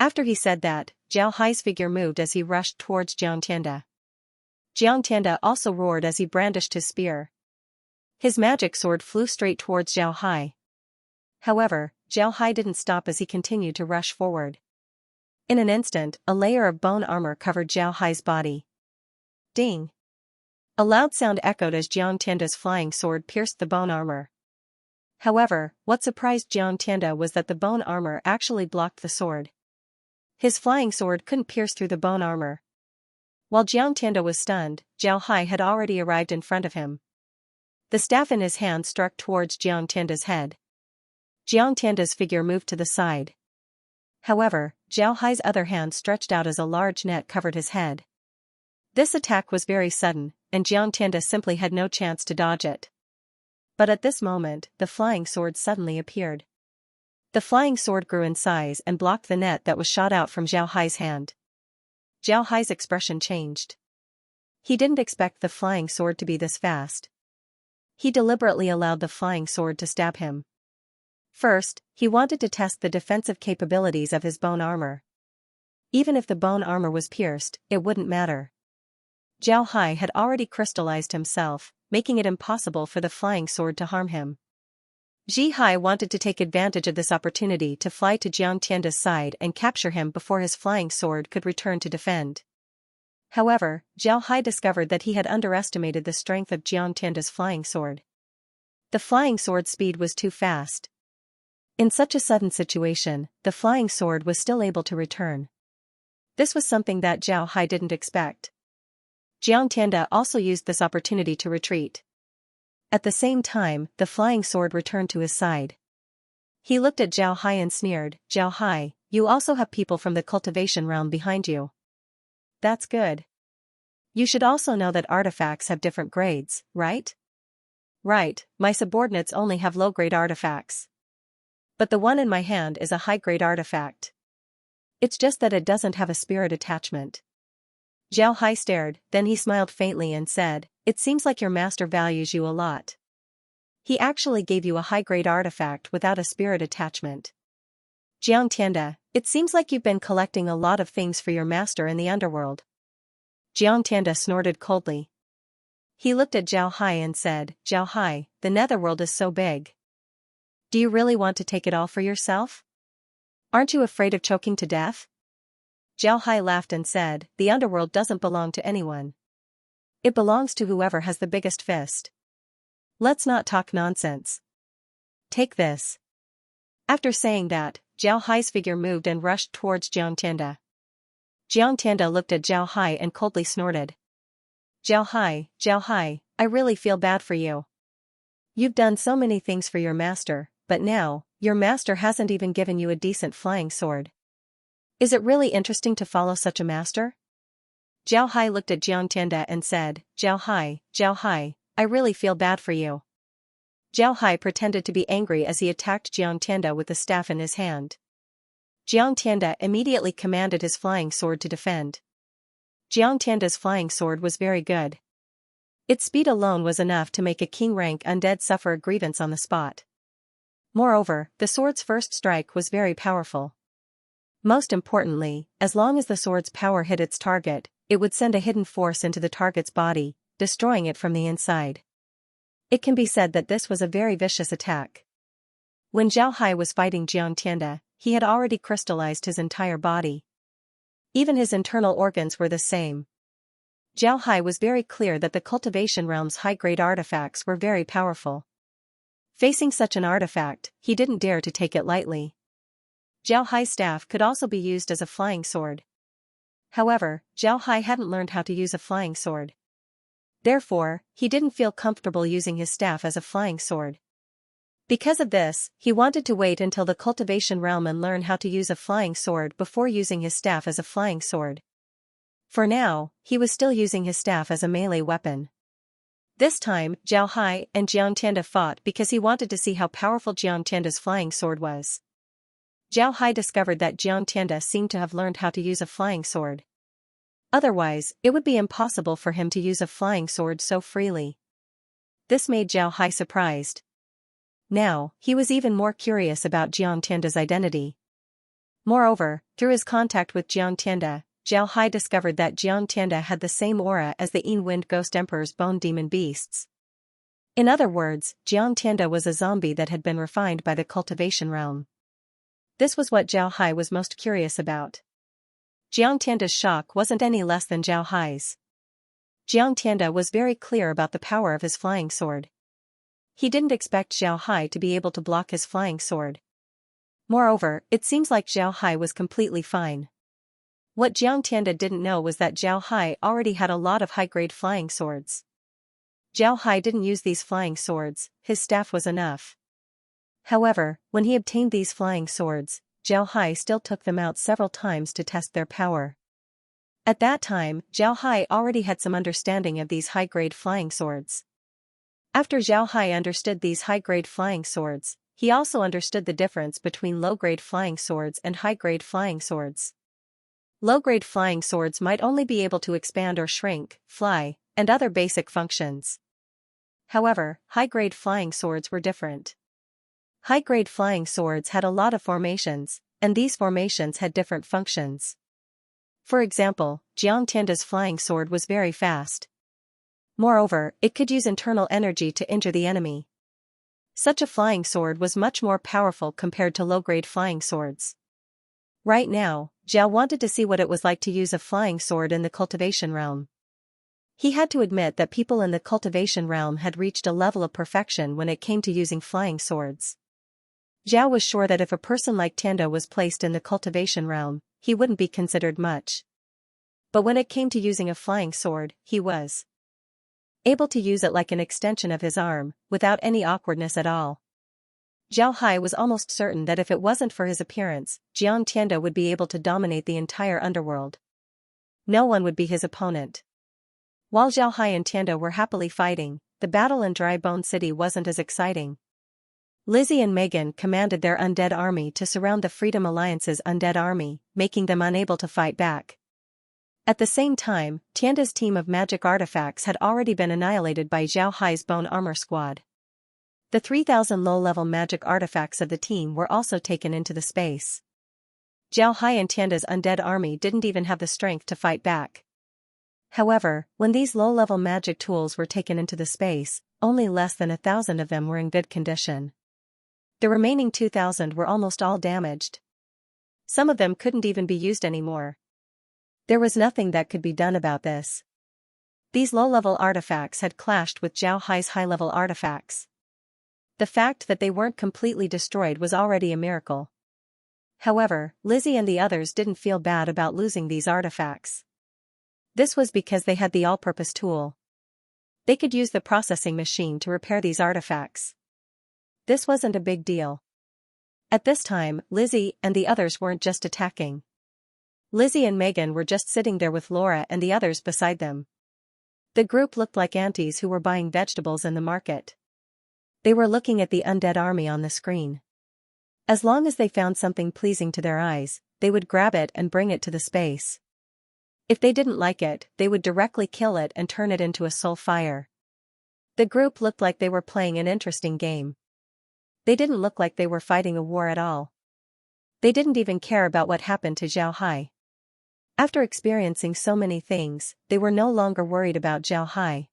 After he said that, Zhao Hai's figure moved as he rushed towards Jiang Tianda. Jiang Tianda also roared as he brandished his spear. His magic sword flew straight towards Zhao Hai. However, Zhao Hai didn't stop as he continued to rush forward. In an instant, a layer of bone armor covered Zhao Hai's body. Ding! A loud sound echoed as Jiang Tianda's flying sword pierced the bone armor. However, what surprised Jiang Tianda was that the bone armor actually blocked the sword. His flying sword couldn't pierce through the bone armor. While Jiang Tianda was stunned, Zhao Hai had already arrived in front of him. The staff in his hand struck towards Jiang Tianda's head. Jiang Tianda's figure moved to the side. However, Zhao Hai's other hand stretched out as a large net covered his head. This attack was very sudden, and Jiang Tianda simply had no chance to dodge it. But at this moment, the flying sword suddenly appeared. The flying sword grew in size and blocked the net that was shot out from Zhao Hai's hand. Zhao Hai's expression changed. He didn't expect the flying sword to be this fast. He deliberately allowed the flying sword to stab him. First, he wanted to test the defensive capabilities of his bone armor. Even if the bone armor was pierced, it wouldn't matter. Zhao Hai had already crystallized himself, making it impossible for the flying sword to harm him. Zhi Hai wanted to take advantage of this opportunity to fly to Jiang Tianda's side and capture him before his flying sword could return to defend. However, Zhao Hai discovered that he had underestimated the strength of Jiang Tianda's flying sword. The flying sword's speed was too fast. In such a sudden situation, the flying sword was still able to return. This was something that Zhao Hai didn't expect. Jiang Tianda also used this opportunity to retreat. At the same time, the flying sword returned to his side. He looked at Zhao Hai and sneered, "Zhao Hai, you also have people from the cultivation realm behind you. That's good. You should also know that artifacts have different grades, right?" "Right, my subordinates only have low-grade artifacts. But the one in my hand is a high-grade artifact. It's just that it doesn't have a spirit attachment." Zhao Hai stared, then he smiled faintly and said, "It seems like your master values you a lot. He actually gave you a high-grade artifact without a spirit attachment." Jiang Tianda, It seems like you've been collecting a lot of things for your master in the underworld. Jiang Tianda snorted coldly. He looked at Zhao Hai and said, Zhao Hai, the netherworld is so big. Do you really want to take it all for yourself? Aren't you afraid of choking to death? Zhao Hai laughed and said, the underworld doesn't belong to anyone. It belongs to whoever has the biggest fist. Let's not talk nonsense. Take this. After saying that, Zhao Hai's figure moved and rushed towards Jiang Tianda. Jiang Tianda looked at Zhao Hai and coldly snorted. Zhao Hai, I really feel bad for you. You've done so many things for your master, but now, your master hasn't even given you a decent flying sword. Is it really interesting to follow such a master? Zhao Hai looked at Jiang Tianda and said, Zhao Hai, I really feel bad for you. Zhao Hai pretended to be angry as he attacked Jiang Tianda with the staff in his hand. Jiang Tianda immediately commanded his flying sword to defend. Jiang Tianda's flying sword was very good. Its speed alone was enough to make a king-rank undead suffer a grievance on the spot. Moreover, the sword's first strike was very powerful. Most importantly, as long as the sword's power hit its target, it would send a hidden force into the target's body, destroying it from the inside. It can be said that this was a very vicious attack. When Zhao Hai was fighting Jiang Tianda, he had already crystallized his entire body. Even his internal organs were the same. Zhao Hai was very clear that the cultivation realm's high-grade artifacts were very powerful. Facing such an artifact, he didn't dare to take it lightly. Zhao Hai's staff could also be used as a flying sword. However, Zhao Hai hadn't learned how to use a flying sword. Therefore, he didn't feel comfortable using his staff as a flying sword. Because of this, he wanted to wait until the cultivation realm and learn how to use a flying sword before using his staff as a flying sword. For now, he was still using his staff as a melee weapon. This time, Zhao Hai and Jiang Tianda fought because he wanted to see how powerful Jiang Tianda's flying sword was. Zhao Hai discovered that Jiang Tianda seemed to have learned how to use a flying sword. Otherwise, it would be impossible for him to use a flying sword so freely. This made Zhao Hai surprised. Now, he was even more curious about Jiang Tianda's identity. Moreover, through his contact with Jiang Tianda, Zhao Hai discovered that Jiang Tianda had the same aura as the Yin-Wind Ghost Emperor's bone demon beasts. In other words, Jiang Tianda was a zombie that had been refined by the cultivation realm. This was what Zhao Hai was most curious about. Jiang Tianda's shock wasn't any less than Zhao Hai's. Jiang Tianda was very clear about the power of his flying sword. He didn't expect Zhao Hai to be able to block his flying sword. Moreover, it seems like Zhao Hai was completely fine. What Jiang Tianda didn't know was that Zhao Hai already had a lot of high-grade flying swords. Zhao Hai didn't use these flying swords, his staff was enough. However, when he obtained these flying swords, Zhao Hai still took them out several times to test their power. At that time, Zhao Hai already had some understanding of these high-grade flying swords. After Zhao Hai understood these high-grade flying swords, he also understood the difference between low-grade flying swords and high-grade flying swords. Low-grade flying swords might only be able to expand or shrink, fly, and other basic functions. However, high-grade flying swords were different. High-grade flying swords had a lot of formations, and these formations had different functions. For example, Jiang Tianda's flying sword was very fast. Moreover, it could use internal energy to injure the enemy. Such a flying sword was much more powerful compared to low-grade flying swords. Right now, Zhao wanted to see what it was like to use a flying sword in the cultivation realm. He had to admit that people in the cultivation realm had reached a level of perfection when it came to using flying swords. Zhao was sure that if a person like Tianda was placed in the cultivation realm, he wouldn't be considered much. But when it came to using a flying sword, he was able to use it like an extension of his arm, without any awkwardness at all. Zhao Hai was almost certain that if it wasn't for his appearance, Jiang Tianda would be able to dominate the entire underworld. No one would be his opponent. While Zhao Hai and Tianda were happily fighting, the battle in Dry Bone City wasn't as exciting. Lizzie and Megan commanded their undead army to surround the Freedom Alliance's undead army, making them unable to fight back. At the same time, Tianda's team of magic artifacts had already been annihilated by Zhao Hai's bone armor squad. The 3,000 low-level magic artifacts of the team were also taken into the space. Zhao Hai and Tianda's undead army didn't even have the strength to fight back. However, when these low-level magic tools were taken into the space, only less than 1,000 of them were in good condition. The remaining 2,000 were almost all damaged. Some of them couldn't even be used anymore. There was nothing that could be done about this. These low-level artifacts had clashed with Zhao Hai's high-level artifacts. The fact that they weren't completely destroyed was already a miracle. However, Lizzie and the others didn't feel bad about losing these artifacts. This was because they had the all-purpose tool. They could use the processing machine to repair these artifacts. This wasn't a big deal. At this time, Lizzie and the others weren't just attacking. Lizzie and Megan were just sitting there with Laura and the others beside them. The group looked like aunties who were buying vegetables in the market. They were looking at the undead army on the screen. As long as they found something pleasing to their eyes, they would grab it and bring it to the space. If they didn't like it, they would directly kill it and turn it into a soul fire. The group looked like they were playing an interesting game. They didn't look like they were fighting a war at all. They didn't even care about what happened to Zhao Hai. After experiencing so many things, they were no longer worried about Zhao Hai.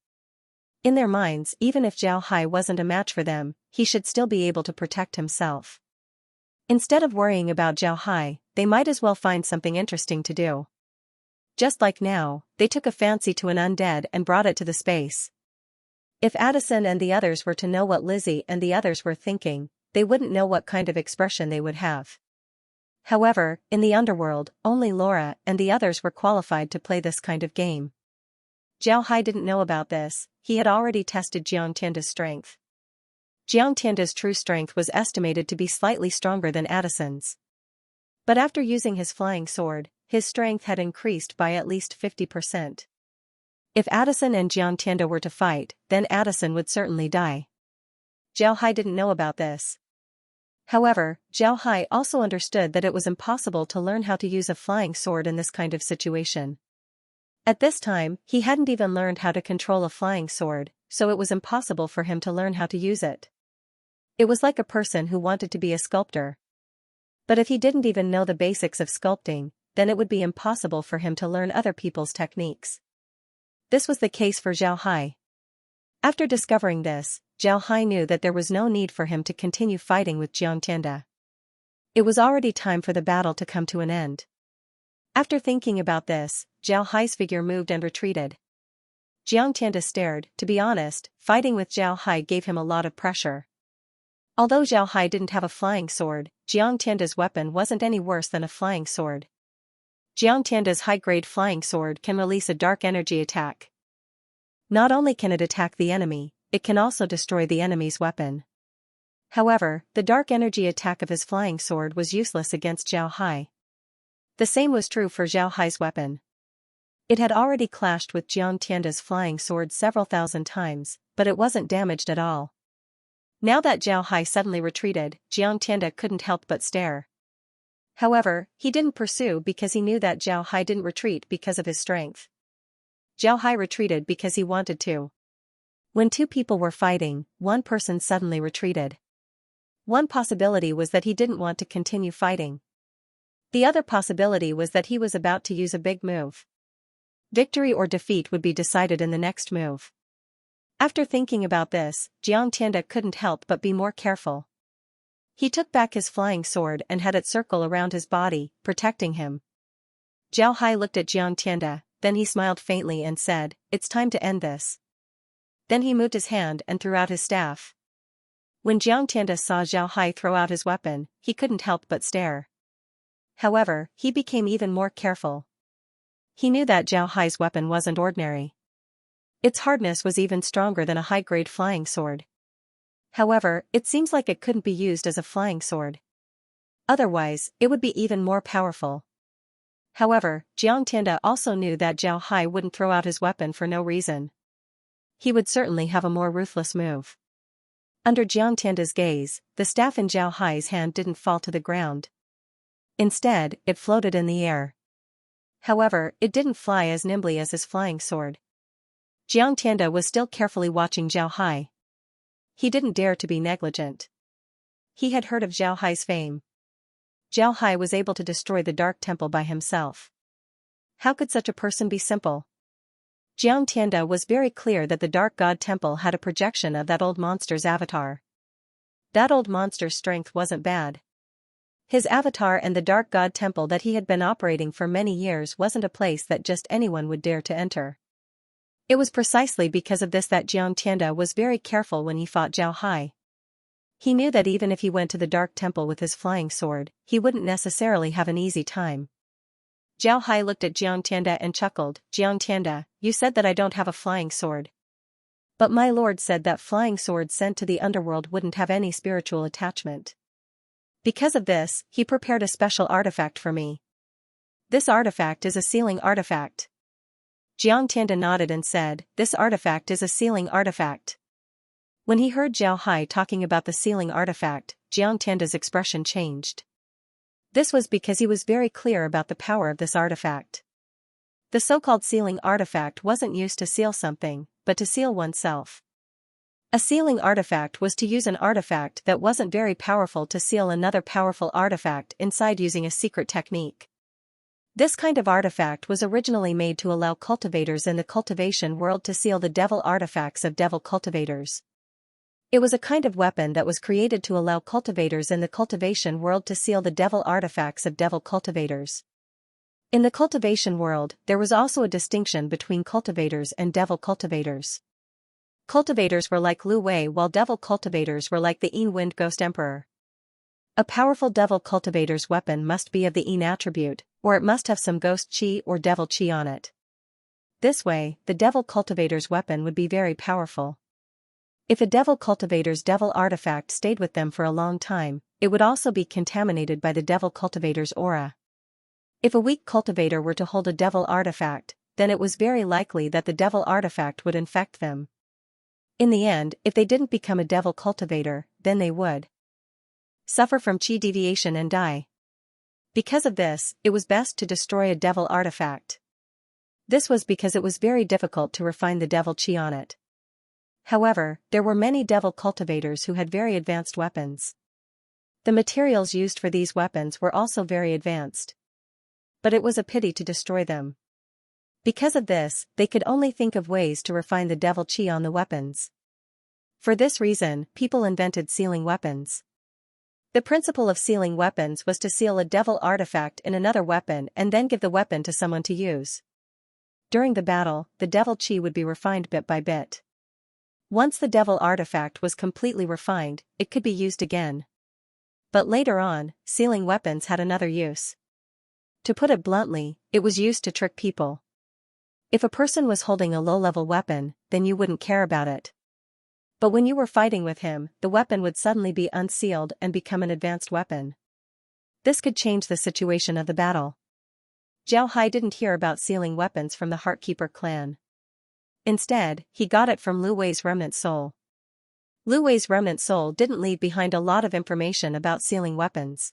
In their minds, even if Zhao Hai wasn't a match for them, he should still be able to protect himself. Instead of worrying about Zhao Hai, they might as well find something interesting to do. Just like now, they took a fancy to an undead and brought it to the space. If Addison and the others were to know what Lizzie and the others were thinking, they wouldn't know what kind of expression they would have. However, in the underworld, only Laura and the others were qualified to play this kind of game. Zhao Hai didn't know about this. He had already tested Jiang Tianda's strength. Jiang Tianda's true strength was estimated to be slightly stronger than Addison's. But after using his flying sword, his strength had increased by at least 50%. If Addison and Jiang Tianda were to fight, then Addison would certainly die. Zhao Hai didn't know about this. However, Zhao Hai also understood that it was impossible to learn how to use a flying sword in this kind of situation. At this time, he hadn't even learned how to control a flying sword, so it was impossible for him to learn how to use it. It was like a person who wanted to be a sculptor. But if he didn't even know the basics of sculpting, then it would be impossible for him to learn other people's techniques. This was the case for Zhao Hai. After discovering this, Zhao Hai knew that there was no need for him to continue fighting with Jiang Tianda. It was already time for the battle to come to an end. After thinking about this, Zhao Hai's figure moved and retreated. Jiang Tianda stared. To be honest, fighting with Zhao Hai gave him a lot of pressure. Although Zhao Hai didn't have a flying sword, Jiang Tianda's weapon wasn't any worse than a flying sword. Jiang Tianda's high-grade flying sword can release a dark energy attack. Not only can it attack the enemy, it can also destroy the enemy's weapon. However, the dark energy attack of his flying sword was useless against Zhao Hai. The same was true for Zhao Hai's weapon. It had already clashed with Jiang Tianda's flying sword several thousand times, but it wasn't damaged at all. Now that Zhao Hai suddenly retreated, Jiang Tianda couldn't help but stare. However, he didn't pursue because he knew that Zhao Hai didn't retreat because of his strength. Zhao Hai retreated because he wanted to. When two people were fighting, one person suddenly retreated. One possibility was that he didn't want to continue fighting. The other possibility was that he was about to use a big move. Victory or defeat would be decided in the next move. After thinking about this, Jiang Tianda couldn't help but be more careful. He took back his flying sword and had it circle around his body, protecting him. Zhao Hai looked at Jiang Tianda, then he smiled faintly and said, "It's time to end this." Then he moved his hand and threw out his staff. When Jiang Tianda saw Zhao Hai throw out his weapon, he couldn't help but stare. However, he became even more careful. He knew that Zhao Hai's weapon wasn't ordinary. Its hardness was even stronger than a high-grade flying sword. However, it seems like it couldn't be used as a flying sword. Otherwise, it would be even more powerful. However, Jiang Tianda also knew that Zhao Hai wouldn't throw out his weapon for no reason. He would certainly have a more ruthless move. Under Jiang Tianda's gaze, the staff in Zhao Hai's hand didn't fall to the ground. Instead, it floated in the air. However, it didn't fly as nimbly as his flying sword. Jiang Tianda was still carefully watching Zhao Hai. He didn't dare to be negligent. He had heard of Zhao Hai's fame. Jiao Hai was able to destroy the Dark Temple by himself. How could such a person be simple? Jiang Tianda was very clear that the Dark God Temple had a projection of that old monster's avatar. That old monster's strength wasn't bad. His avatar and the Dark God Temple that he had been operating for many years wasn't a place that just anyone would dare to enter. It was precisely because of this that Jiang Tianda was very careful when he fought Jiao Hai. He knew that even if he went to the Dark Temple with his flying sword, he wouldn't necessarily have an easy time. Jiao Hai looked at Jiang Tianda and chuckled. Jiang Tianda, you said that I don't have a flying sword. But my lord said that flying swords sent to the underworld wouldn't have any spiritual attachment. Because of this, he prepared a special artifact for me. This artifact is a sealing artifact. Jiang Tianda nodded and said, this artifact is a sealing artifact. When he heard Jiao Hai talking about the sealing artifact, Jiang Tianda's expression changed. This was because he was very clear about the power of this artifact. The so-called sealing artifact wasn't used to seal something, but to seal oneself. A sealing artifact was to use an artifact that wasn't very powerful to seal another powerful artifact inside using a secret technique. This kind of artifact was originally made to allow cultivators in the cultivation world to seal the devil artifacts of devil cultivators. It was a kind of weapon that was created to allow cultivators in the cultivation world to seal the devil artifacts of devil cultivators. In the cultivation world, there was also a distinction between cultivators and devil cultivators. Cultivators were like Lu Wei while devil cultivators were like the Yin Wind Ghost Emperor. A powerful devil cultivator's weapon must be of the Yin attribute, or it must have some ghost chi or devil chi on it. This way, the devil cultivator's weapon would be very powerful. If a devil cultivator's devil artifact stayed with them for a long time, it would also be contaminated by the devil cultivator's aura. If a weak cultivator were to hold a devil artifact, then it was very likely that the devil artifact would infect them. In the end, if they didn't become a devil cultivator, then they would suffer from chi deviation and die. Because of this, it was best to destroy a devil artifact. This was because it was very difficult to refine the devil chi on it. However, there were many devil cultivators who had very advanced weapons. The materials used for these weapons were also very advanced. But it was a pity to destroy them. Because of this, they could only think of ways to refine the devil chi on the weapons. For this reason, people invented sealing weapons. The principle of sealing weapons was to seal a devil artifact in another weapon and then give the weapon to someone to use. During the battle, the devil chi would be refined bit by bit. Once the devil artifact was completely refined, it could be used again. But later on, sealing weapons had another use. To put it bluntly, it was used to trick people. If a person was holding a low-level weapon, then you wouldn't care about it. But when you were fighting with him, the weapon would suddenly be unsealed and become an advanced weapon. This could change the situation of the battle. Jiao Hai didn't hear about sealing weapons from the Heartkeeper clan. Instead, he got it from Lu Wei's remnant soul. Lu Wei's remnant soul didn't leave behind a lot of information about sealing weapons.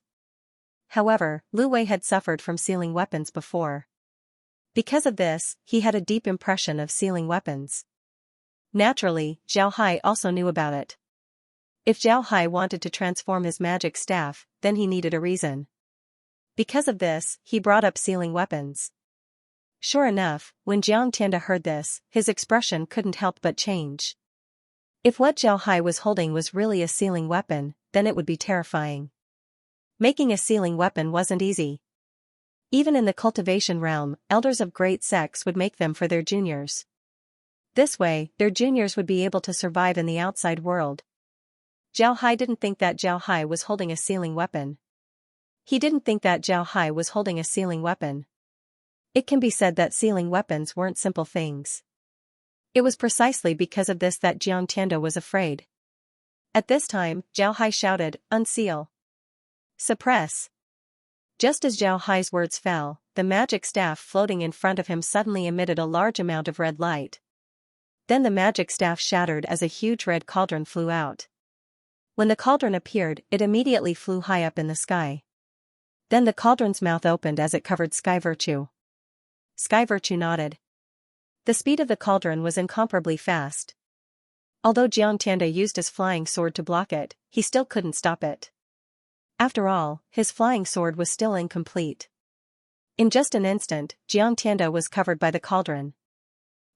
However, Lu Wei had suffered from sealing weapons before. Because of this, he had a deep impression of sealing weapons. Naturally, Jiao Hai also knew about it. If Jiao Hai wanted to transform his magic staff, then he needed a reason. Because of this, he brought up sealing weapons. Sure enough, when Jiang Tianda heard this, his expression couldn't help but change. If what Jiao Hai was holding was really a sealing weapon, then it would be terrifying. Making a sealing weapon wasn't easy. Even in the cultivation realm, elders of great sects would make them for their juniors. This way, their juniors would be able to survive in the outside world. Jiao Hai didn't think that Jiao Hai was holding a sealing weapon. He didn't think that Jiao Hai was holding a sealing weapon. It can be said that sealing weapons weren't simple things. It was precisely because of this that Jiang Tianda was afraid. At this time, Jiao Hai shouted, "Unseal! Suppress!" Just as Jiao Hai's words fell, the magic staff floating in front of him suddenly emitted a large amount of red light. Then the magic staff shattered as a huge red cauldron flew out. When the cauldron appeared, it immediately flew high up in the sky. Then the cauldron's mouth opened as it covered Sky Virtue. Sky Virtue nodded. The speed of the cauldron was incomparably fast. Although Jiang Tianda used his flying sword to block it, he still couldn't stop it. After all, his flying sword was still incomplete. In just an instant, Xianxia was covered by the cauldron.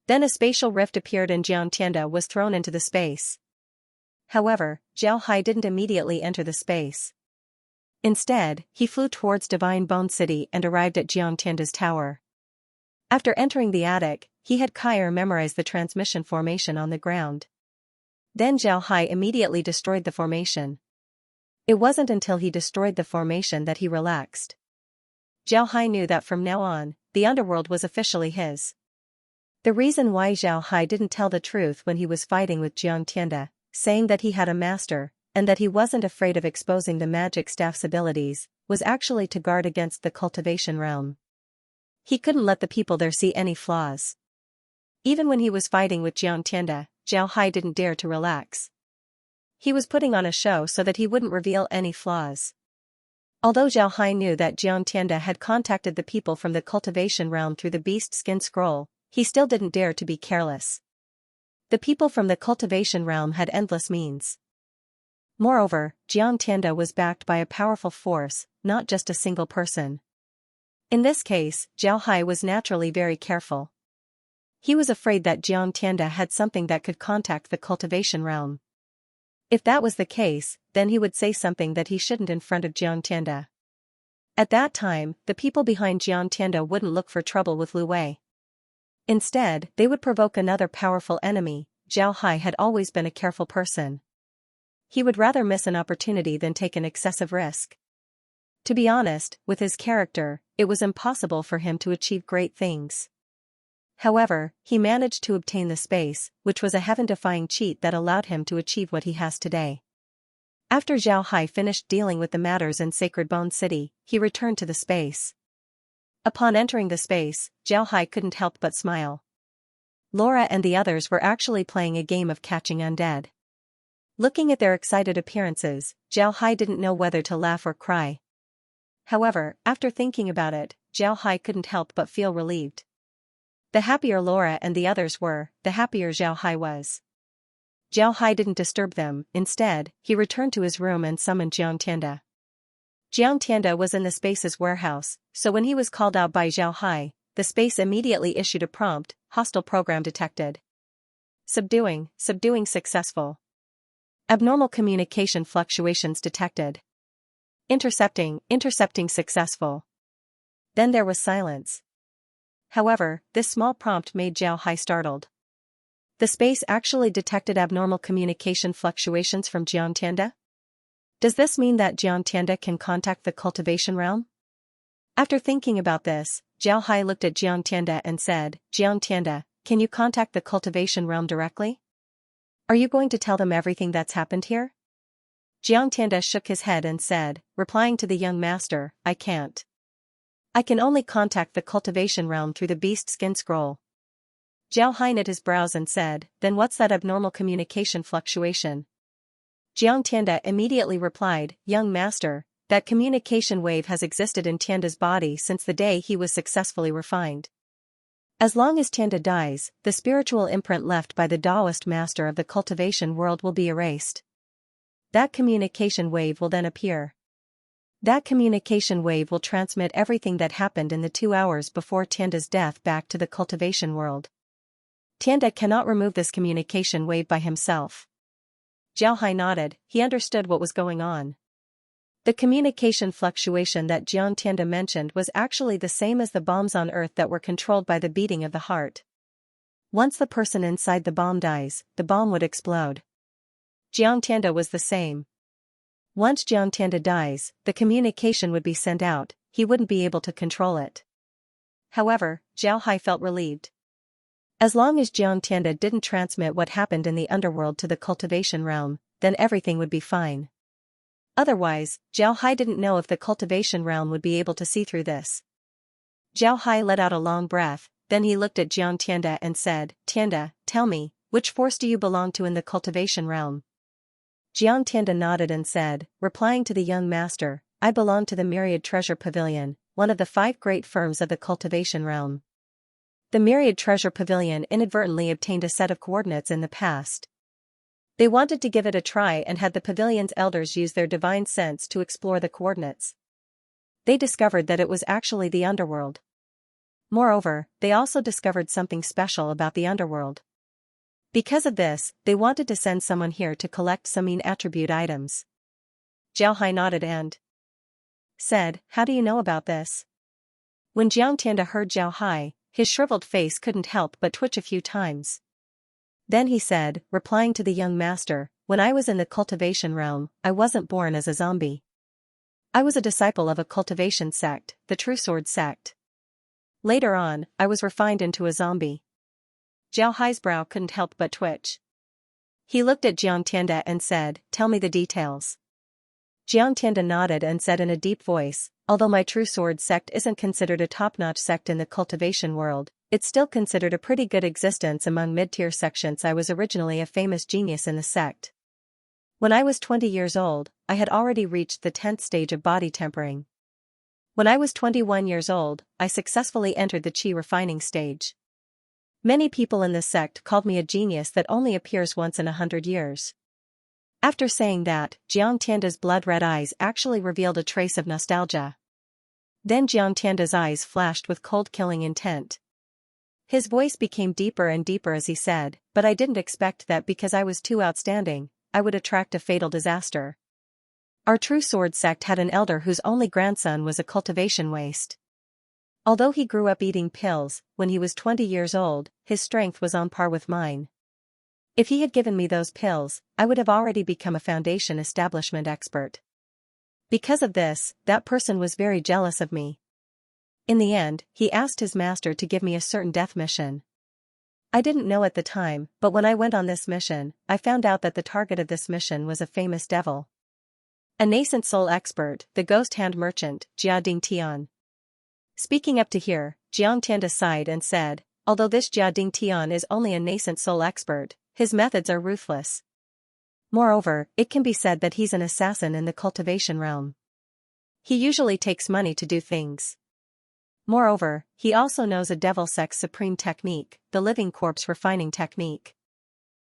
Then a spatial rift appeared and Xianxia was thrown into the space. However, Zhao Hai didn't immediately enter the space. Instead, he flew towards Divine Bone City and arrived at Xianxia's tower. After entering the attic, he had Kair memorize the transmission formation on the ground. Then Zhao Hai immediately destroyed the formation. It wasn't until he destroyed the formation that he relaxed. Zhao Hai knew that from now on, the underworld was officially his. The reason why Zhao Hai didn't tell the truth when he was fighting with Xianxia, saying that he had a master, and that he wasn't afraid of exposing the magic staff's abilities, was actually to guard against the cultivation realm. He couldn't let the people there see any flaws. Even when he was fighting with Xianxia, Zhao Hai didn't dare to relax. He was putting on a show so that he wouldn't reveal any flaws. Although Zhao Hai knew that Xianxia had contacted the people from the cultivation realm through the beast skin scroll, he still didn't dare to be careless. The people from the cultivation realm had endless means. Moreover, Xianxia was backed by a powerful force, not just a single person. In this case, Zhao Hai was naturally very careful. He was afraid that Xianxia had something that could contact the cultivation realm. If that was the case, then he would say something that he shouldn't in front of Xianxia. At that time, the people behind Xianxia wouldn't look for trouble with Lu Wei. Instead, they would provoke another powerful enemy. Zhao Hai had always been a careful person. He would rather miss an opportunity than take an excessive risk. To be honest, with his character, it was impossible for him to achieve great things. However, he managed to obtain the space, which was a heaven-defying cheat that allowed him to achieve what he has today. After Zhao Hai finished dealing with the matters in Sacred Bone City, he returned to the space. Upon entering the space, Zhao Hai couldn't help but smile. Laura and the others were actually playing a game of catching undead. Looking at their excited appearances, Zhao Hai didn't know whether to laugh or cry. However, after thinking about it, Zhao Hai couldn't help but feel relieved. The happier Laura and the others were, the happier Zhao Hai was. Zhao Hai didn't disturb them. Instead, he returned to his room and summoned Xianxia. Xianxia was in the space's warehouse, so when he was called out by Zhao Hai, the space immediately issued a prompt: hostile program detected. Subduing successful. Abnormal communication fluctuations detected. Intercepting successful. Then there was silence. However, this small prompt made Zhao Hai startled. The space actually detected abnormal communication fluctuations from Xianxia? Does this mean that Xianxia can contact the cultivation realm? After thinking about this, Zhao Hai looked at Xianxia and said, "Xianxia, can you contact the cultivation realm directly? Are you going to tell them everything that's happened here?" Xianxia shook his head and said, replying to the young master, "I can't. I can only contact the cultivation realm through the beast skin scroll." Zhao Hai knit his brows and said, "Then what's that abnormal communication fluctuation?" Xianxia immediately replied, "Young master, that communication wave has existed in Tianda's body since the day he was successfully refined. As long as Tianda dies, the spiritual imprint left by the Taoist master of the cultivation world will be erased. That communication wave will then appear. That communication wave will transmit everything that happened in the 2 hours before Tianda's death back to the cultivation world. Tianda cannot remove this communication wave by himself." Zhao Hai nodded. He understood what was going on. The communication fluctuation that Xianxia mentioned was actually the same as the bombs on Earth that were controlled by the beating of the heart. Once the person inside the bomb dies, the bomb would explode. Xianxia was the same. Once Xianxia dies, the communication would be sent out, he wouldn't be able to control it. However, Zhao Hai felt relieved. As long as Xianxia didn't transmit what happened in the underworld to the cultivation realm, then everything would be fine. Otherwise, Zhao Hai didn't know if the cultivation realm would be able to see through this. Zhao Hai let out a long breath, then he looked at Xianxia and said, "Tianda, tell me, which force do you belong to in the cultivation realm?" Xianxia nodded and said, replying to the young master, "I belong to the Myriad Treasure Pavilion, one of the 5 great firms of the cultivation realm." The Myriad Treasure Pavilion inadvertently obtained a set of coordinates in the past. They wanted to give it a try and had the pavilion's elders use their divine sense to explore the coordinates. They discovered that it was actually the underworld. Moreover, they also discovered something special about the underworld. Because of this, they wanted to send someone here to collect some mean attribute items. Jiao Hai nodded and said, "How do you know about this?" When Jiang Tianda heard Jiao Hai, his shriveled face couldn't help but twitch a few times. Then he said, replying to the young master, "When I was in the cultivation realm, I wasn't born as a zombie. I was a disciple of a cultivation sect, the True Sword sect. Later on, I was refined into a zombie." Jiao Hai's brow couldn't help but twitch. He looked at Jiang Tianda and said, "Tell me the details." Jiang Tianda nodded and said in a deep voice, "Although my True Sword sect isn't considered a top-notch sect in the cultivation world, it's still considered a pretty good existence among mid-tier sections. I was originally a famous genius in the sect. When I was 20 years old, I had already reached the 10th stage of body tempering. When I was 21 years old, I successfully entered the chi refining stage. Many people in this sect called me a genius that only appears once in 100 years. After saying that, Jiang Tianda's blood-red eyes actually revealed a trace of nostalgia. Then Jiang Tianda's eyes flashed with cold-killing intent. His voice became deeper and deeper as he said, "But I didn't expect that because I was too outstanding, I would attract a fatal disaster. Our True Sword sect had an elder whose only grandson was a cultivation waste. Although he grew up eating pills, when he was 20 years old, his strength was on par with mine. If he had given me those pills, I would have already become a foundation establishment expert. Because of this, that person was very jealous of me. In the end, he asked his master to give me a certain death mission. I didn't know at the time, but when I went on this mission, I found out that the target of this mission was a famous devil. A nascent soul expert, the ghost hand merchant, Jia Ding Tian." Speaking up to here, Jiang Tianda sighed and said, "Although this Jia Ding Tian is only a nascent soul expert, his methods are ruthless. Moreover, it can be said that he's an assassin in the cultivation realm. He usually takes money to do things. Moreover, he also knows a devil sect's supreme technique, the living corpse refining technique.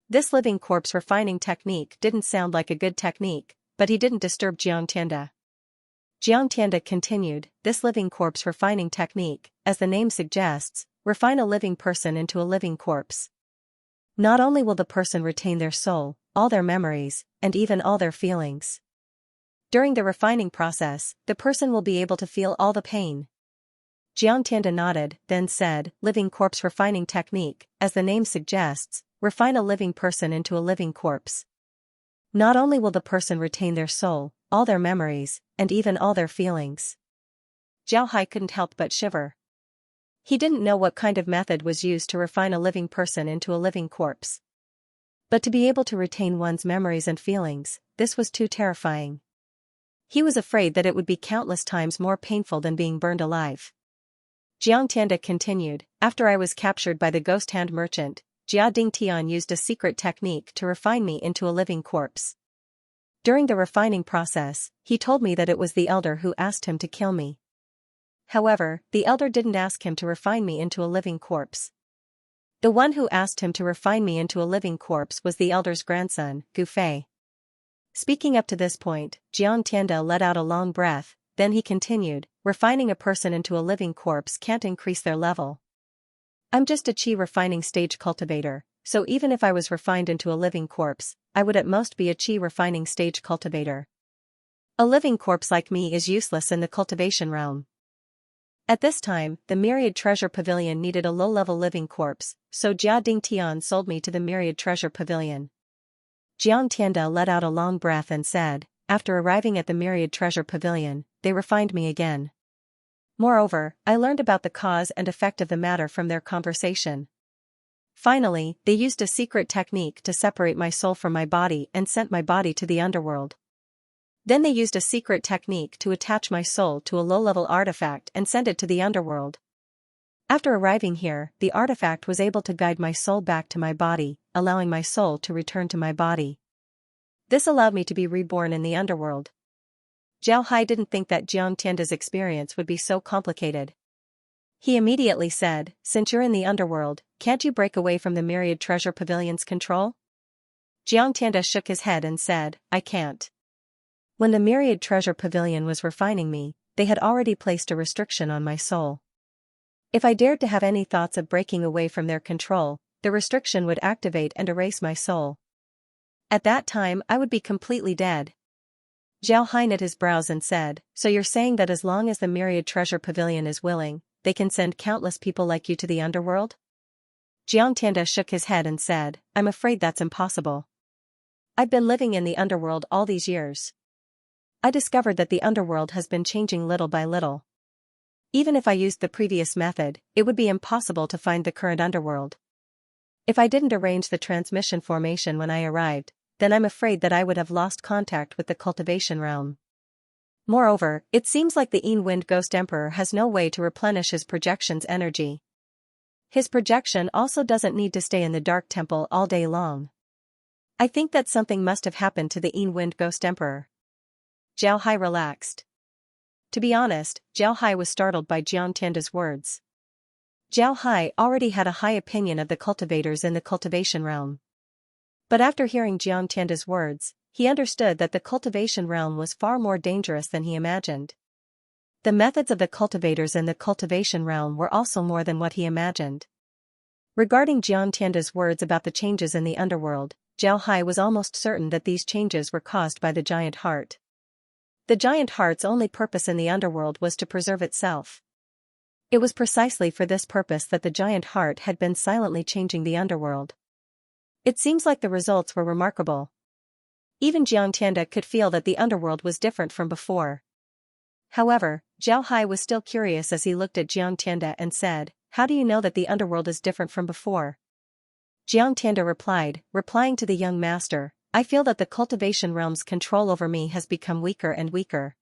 This living corpse refining technique didn't sound like a good technique, but he didn't disturb Jiang Tianda. Jiang Tianda continued, "This living corpse refining technique, as the name suggests, refine a living person into a living corpse. Not only will the person retain their soul, all their memories, and even all their feelings. During the refining process, the person will be able to feel all the pain." Jiang Tianda nodded, then said, "Living corpse refining technique, as the name suggests, refine a living person into a living corpse. Not only will the person retain their soul, all their memories, and even all their feelings." Jiao Hai couldn't help but shiver. He didn't know what kind of method was used to refine a living person into a living corpse. But to be able to retain one's memories and feelings, this was too terrifying. He was afraid that it would be countless times more painful than being burned alive. Jiang Tianda continued, "After I was captured by the ghost hand merchant, Jia Ding Tian used a secret technique to refine me into a living corpse. During the refining process, he told me that it was the elder who asked him to kill me. However, the elder didn't ask him to refine me into a living corpse. The one who asked him to refine me into a living corpse was the elder's grandson, Gu Fei." Speaking up to this point, Jiang Tianda let out a long breath, then he continued, "Refining a person into a living corpse can't increase their level. I'm just a chi refining stage cultivator, so even if I was refined into a living corpse, I would at most be a chi refining stage cultivator. A living corpse like me is useless in the cultivation realm." At this time, the Myriad Treasure Pavilion needed a low-level living corpse, so Jia Ding Tian sold me to the Myriad Treasure Pavilion. Jiang Tianda let out a long breath and said, "After arriving at the Myriad Treasure Pavilion, they refined me again. Moreover, I learned about the cause and effect of the matter from their conversation. Finally, they used a secret technique to separate my soul from my body and sent my body to the underworld. Then they used a secret technique to attach my soul to a low-level artifact and send it to the underworld. After arriving here, the artifact was able to guide my soul back to my body, allowing my soul to return to my body. This allowed me to be reborn in the underworld." Jiao Hai didn't think that Jiang Tianda's experience would be so complicated. He immediately said, "Since you're in the underworld, can't you break away from the Myriad Treasure Pavilion's control?" Xianxia shook his head and said, I can't. When the Myriad Treasure Pavilion was refining me, they had already placed a restriction on my soul. If I dared to have any thoughts of breaking away from their control, the restriction would activate and erase my soul. At that time I would be completely dead. Zhao Hai knit his brows and said, so you're saying that as long as the Myriad Treasure Pavilion is willing, they can send countless people like you to the underworld? Xianxia shook his head and said, I'm afraid that's impossible. I've been living in the underworld all these years. I discovered that the underworld has been changing little by little. Even if I used the previous method, it would be impossible to find the current underworld. If I didn't arrange the transmission formation when I arrived, then I'm afraid that I would have lost contact with the cultivation realm. Moreover, it seems like the Wind Ghost Emperor has no way to replenish his projection's energy. His projection also doesn't need to stay in the Dark Temple all day long. I think that something must have happened to the Wind Ghost Emperor. Zhao Hai relaxed. To be honest, Zhao Hai was startled by Xianxia's words. Zhao Hai already had a high opinion of the cultivators in the cultivation realm. But after hearing Xianxia's words, he understood that the cultivation realm was far more dangerous than he imagined. The methods of the cultivators in the cultivation realm were also more than what he imagined. Regarding Xianxia's words about the changes in the underworld, Zhao Hai was almost certain that these changes were caused by the giant heart. The giant heart's only purpose in the underworld was to preserve itself. It was precisely for this purpose that the giant heart had been silently changing the underworld. It seems like the results were remarkable. Even Xianxia could feel that the underworld was different from before. However, Zhao Hai was still curious as he looked at Xianxia and said, how do you know that the underworld is different from before? Xianxia replied, replying to the young master, I feel that the cultivation realm's control over me has become weaker and weaker.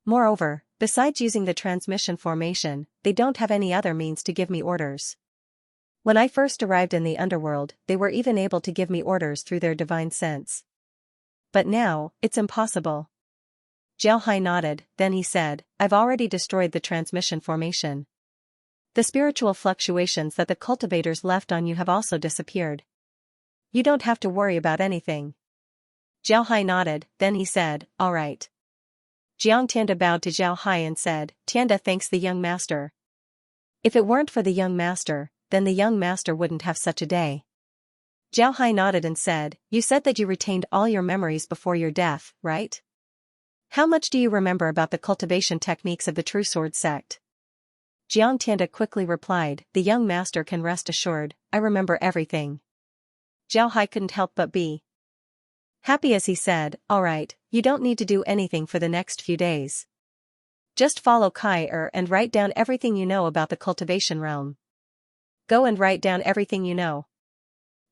Moreover, besides using the transmission formation, they don't have any other means to give me orders. When I first arrived in the underworld, they were even able to give me orders through their divine sense. But now, it's impossible. Zhao Hai nodded, then he said, I've already destroyed the transmission formation. The spiritual fluctuations that the cultivators left on you have also disappeared. You don't have to worry about anything. Zhao Hai nodded, then he said, all right. Xianxia bowed to Zhao Hai and said, Tianda thanks the young master. If it weren't for the young master, then the young master wouldn't have such a day. Zhao Hai nodded and said, you said that you retained all your memories before your death, right? How much do you remember about the cultivation techniques of the True Sword sect? Xianxia quickly replied, the young master can rest assured, I remember everything. Zhao Hai couldn't help but be happy as he said, all right, you don't need to do anything for the next few days. Just follow Kai and write down everything you know about the cultivation realm. Go and write down everything you know.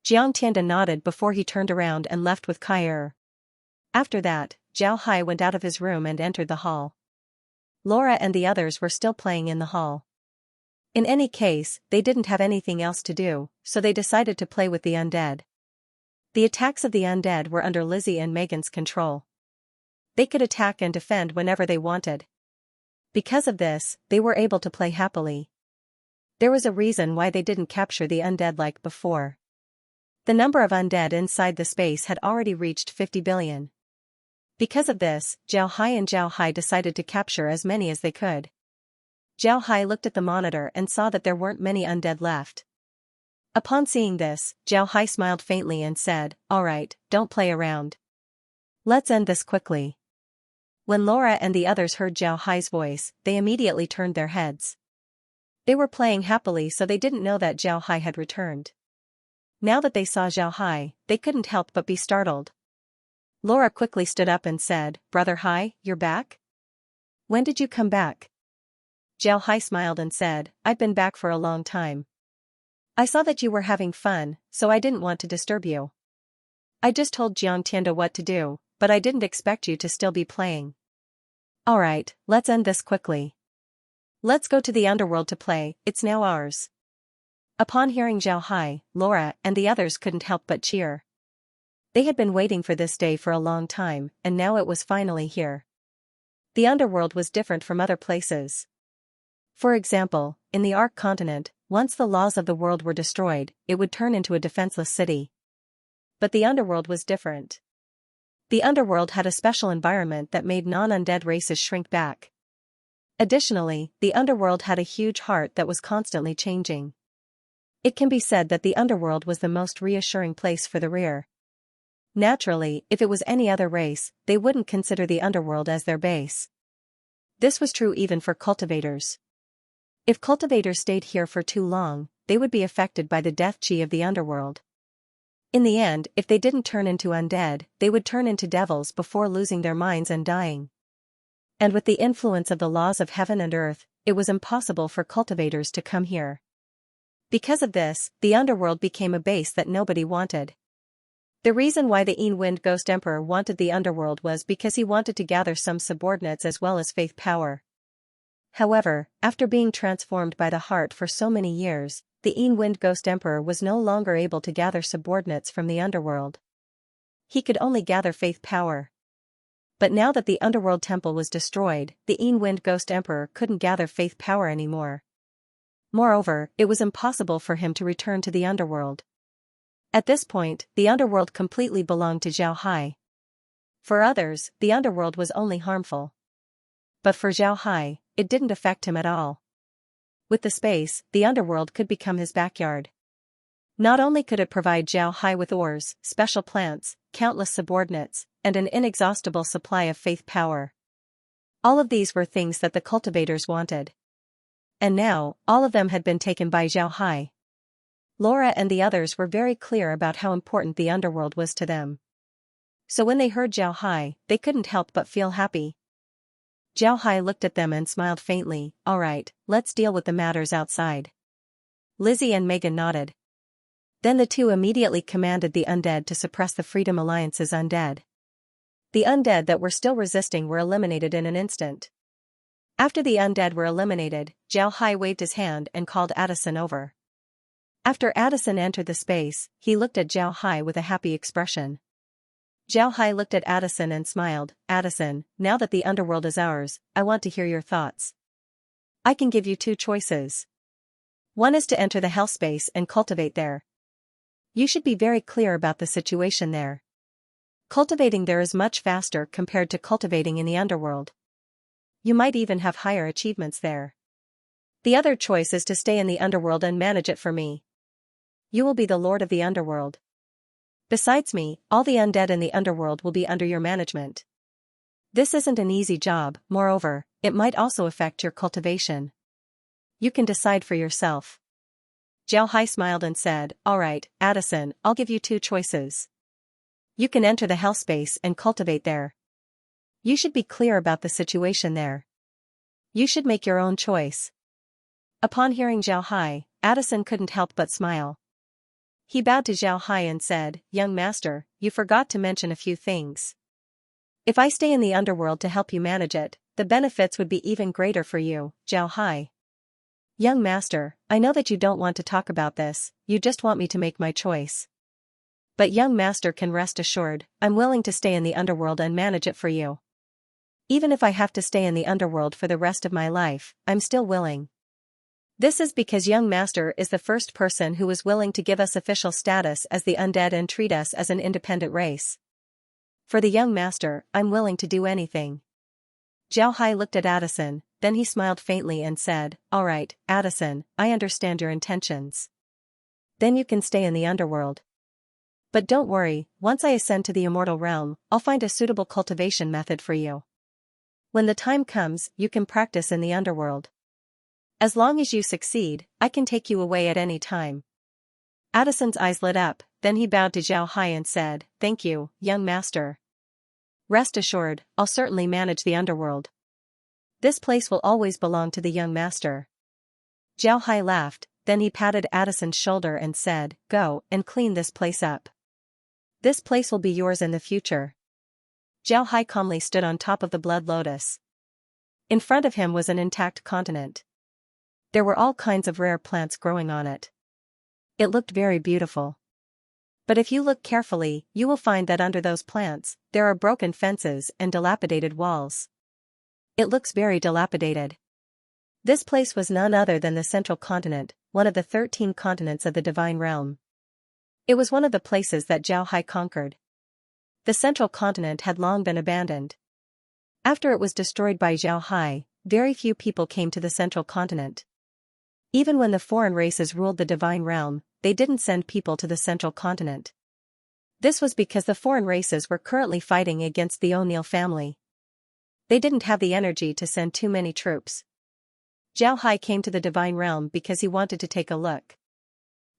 Xianxia nodded before he turned around and left with Kai. After that, Zhao Hai went out of his room and entered the hall. Laura and the others were still playing in the hall. In any case, they didn't have anything else to do, so they decided to play with the undead. The attacks of the undead were under Lizzie and Megan's control. They could attack and defend whenever they wanted. Because of this, they were able to play happily. There was a reason why they didn't capture the undead like before. The number of undead inside the space had already reached 50 billion. Because of this, Zhao Hai decided to capture as many as they could. Zhao Hai looked at the monitor and saw that there weren't many undead left. Upon seeing this, Zhao Hai smiled faintly and said, alright, don't play around. Let's end this quickly. When Laura and the others heard Zhao Hai's voice, they immediately turned their heads. They were playing happily, so they didn't know that Zhao Hai had returned. Now that they saw Zhao Hai, they couldn't help but be startled. Laura quickly stood up and said, Brother Hai, you're back? When did you come back? Zhao Hai smiled and said, I've been back for a long time. I saw that you were having fun, so I didn't want to disturb you. I just told Xianxia what to do, but I didn't expect you to still be playing. Alright, let's end this quickly. Let's go to the underworld to play, it's now ours. Upon hearing Zhao Hai, Laura and the others couldn't help but cheer. They had been waiting for this day for a long time, and now it was finally here. The underworld was different from other places. For example, in the Ark continent, once the laws of the world were destroyed, it would turn into a defenseless city. but the underworld was different. The underworld had a special environment that made non-undead races shrink back. Additionally, the underworld had a huge heart that was constantly changing. It can be said that the underworld was the most reassuring place for the rear. Naturally, if it was any other race, they wouldn't consider the underworld as their base. This was true even for cultivators. If cultivators stayed here for too long, they would be affected by the death chi of the underworld. In the end, if they didn't turn into undead, they would turn into devils before losing their minds and dying. And with the influence of the laws of heaven and earth, it was impossible for cultivators to come here. Because of this, the underworld became a base that nobody wanted. The reason why the Wind Ghost Emperor wanted the underworld was because he wanted to gather some subordinates as well as faith power. However, after being transformed by the heart for so many years, the Wind Ghost Emperor was no longer able to gather subordinates from the underworld. He could only gather faith power. But now that the underworld temple was destroyed, the Wind Ghost Emperor couldn't gather faith power anymore. Moreover, it was impossible for him to return to the underworld. At this point, the underworld completely belonged to Zhao Hai. For others, the underworld was only harmful. But for Zhao Hai, it didn't affect him at all. With the space, the underworld could become his backyard. Not only could it provide Zhao Hai with ores, special plants, countless subordinates, and an inexhaustible supply of faith power. All of these were things that the cultivators wanted. And now, all of them had been taken by Zhao Hai. Laura and the others were very clear about how important the underworld was to them. So when they heard Zhao Hai, they couldn't help but feel happy. Zhao Hai looked at them and smiled faintly. All right, let's deal with the matters outside. Lizzie and Megan nodded. Then the two immediately commanded the undead to suppress the Freedom Alliance's undead. The undead that were still resisting were eliminated in an instant. After the undead were eliminated, Zhao Hai waved his hand and called Addison over. After Addison entered the space, he looked at Zhao Hai with a happy expression. Zhao Hai looked at Addison and smiled. Addison, now that the underworld is ours, I want to hear your thoughts. I can give you two choices. One is to enter the hell space and cultivate there. You should be very clear about the situation there. Cultivating there is much faster compared to cultivating in the underworld. You might even have higher achievements there. The other choice is to stay in the underworld and manage it for me. You will be the lord of the underworld. Besides me, all the undead in the underworld will be under your management. This isn't an easy job, moreover, it might also affect your cultivation. You can decide for yourself. Zhao Hai smiled and said, all right, Addison, I'll give you two choices. You can enter the hell space and cultivate there. You should be clear about the situation there. You should make your own choice. Upon hearing Zhao Hai, Addison couldn't help but smile. He bowed to Zhao Hai and said, young master, you forgot to mention a few things. If I stay in the underworld to help you manage it, the benefits would be even greater for you, Zhao Hai. Young master, I know that you don't want to talk about this, you just want me to make my choice. But young master can rest assured, I'm willing to stay in the underworld and manage it for you. Even if I have to stay in the underworld for the rest of my life, I'm still willing. This is because young master is the first person who was willing to give us official status as the undead and treat us as an independent race. For the young master, I'm willing to do anything. Zhao Hai looked at Addison, then he smiled faintly and said, all right, Addison, I understand your intentions. Then you can stay in the underworld. But don't worry, once I ascend to the immortal realm, I'll find a suitable cultivation method for you. When the time comes, you can practice in the underworld. As long as you succeed, I can take you away at any time. Addison's eyes lit up, then he bowed to Zhao Hai and said, thank you, young master. Rest assured, I'll certainly manage the underworld. This place will always belong to the young master. Zhao Hai laughed, then he patted Addison's shoulder and said, go and clean this place up. This place will be yours in the future. Zhao Hai calmly stood on top of the blood lotus. In front of him was an intact continent. There were all kinds of rare plants growing on it. It looked very beautiful. But if you look carefully, you will find that under those plants, there are broken fences and dilapidated walls. It looks very dilapidated. This place was none other than the central continent, one of the 13 continents of the divine realm. It was one of the places that Zhao Hai conquered. The central continent had long been abandoned. After it was destroyed by Zhao Hai, very few people came to the central continent. Even when the foreign races ruled the divine realm, they didn't send people to the central continent. This was because the foreign races were currently fighting against the O'Neill family. They didn't have the energy to send too many troops. Zhao Hai came to the divine realm because he wanted to take a look.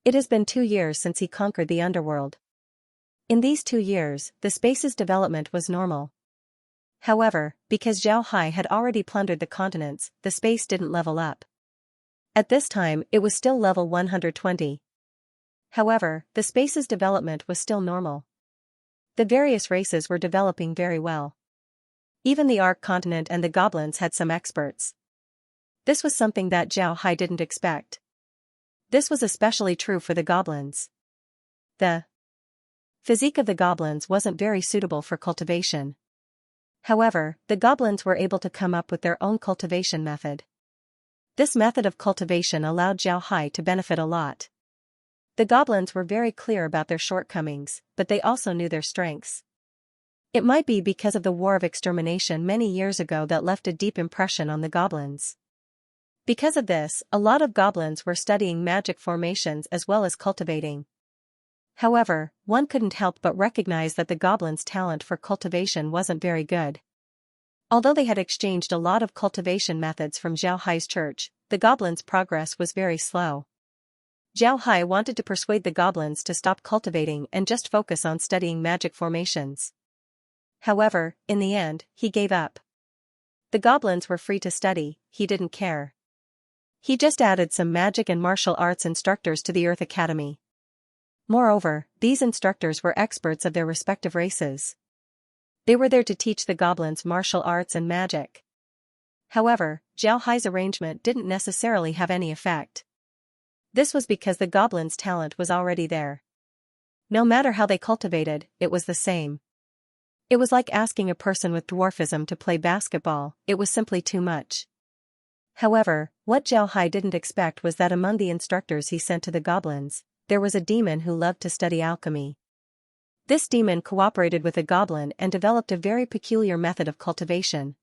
It has been 2 years since he conquered the underworld. In these 2 years, the space's development was normal. However, because Zhao Hai had already plundered the continents, the space didn't level up. At this time, it was still level 120. However, the space's development was still normal. The various races were developing very well. Even the Ark continent and the goblins had some experts. This was something that Zhao Hai didn't expect. This was especially true for the goblins. The physique of the goblins wasn't very suitable for cultivation. However, the goblins were able to come up with their own cultivation method. This method of cultivation allowed Zhao Hai to benefit a lot. The goblins were very clear about their shortcomings, but they also knew their strengths. It might be because of the war of extermination many years ago that left a deep impression on the goblins. Because of this, a lot of goblins were studying magic formations as well as cultivating. However, one couldn't help but recognize that the goblins' talent for cultivation wasn't very good. Although they had exchanged a lot of cultivation methods from Zhao Hai's church, the goblins' progress was very slow. Zhao Hai wanted to persuade the goblins to stop cultivating and just focus on studying magic formations. However, in the end, he gave up. The goblins were free to study, he didn't care. He just added some magic and martial arts instructors to the Earth Academy. Moreover, these instructors were experts of their respective races. They were there to teach the goblins martial arts and magic. However, Zhao Hai's arrangement didn't necessarily have any effect. This was because the goblins' talent was already there. No matter how they cultivated, it was the same. It was like asking a person with dwarfism to play basketball, it was simply too much. However, what Zhao Hai didn't expect was that among the instructors he sent to the goblins, there was a demon who loved to study alchemy. This demon cooperated with a goblin and developed a very peculiar method of cultivation.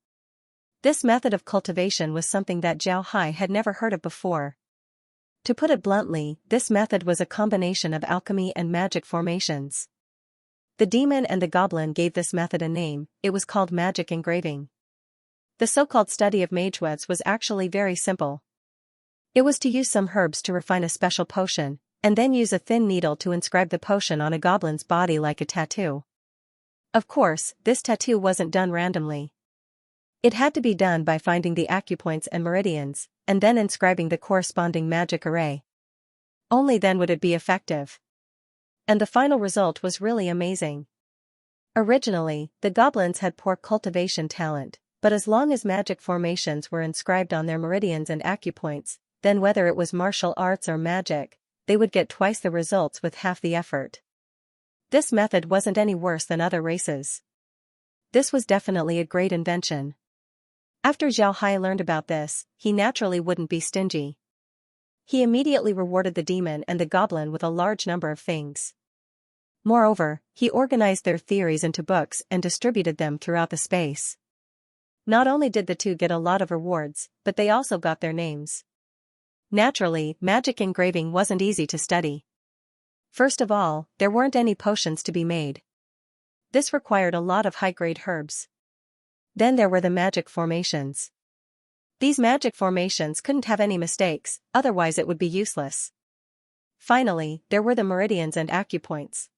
This method of cultivation was something that Zhao Hai had never heard of before. To put it bluntly, this method was a combination of alchemy and magic formations. The demon and the goblin gave this method a name, it was called magic engraving. The so-called study of magewebs was actually very simple. It was to use some herbs to refine a special potion, and then use a thin needle to inscribe the potion on a goblin's body like a tattoo. Of course, this tattoo wasn't done randomly. It had to be done by finding the acupoints and meridians, and then inscribing the corresponding magic array. Only then would it be effective. And the final result was really amazing. Originally, the goblins had poor cultivation talent, but as long as magic formations were inscribed on their meridians and acupoints, then whether it was martial arts or magic, they would get twice the results with half the effort. This method wasn't any worse than other races. This was definitely a great invention. After Zhao Hai learned about this, he naturally wouldn't be stingy. He immediately rewarded the demon and the goblin with a large number of things. Moreover, he organized their theories into books and distributed them throughout the space. Not only did the two get a lot of rewards, but they also got their names. Naturally, magic engraving wasn't easy to study. First of all, there weren't any potions to be made. This required a lot of high-grade herbs. Then there were the magic formations. These magic formations couldn't have any mistakes, otherwise it would be useless. Finally, there were the meridians and acupoints.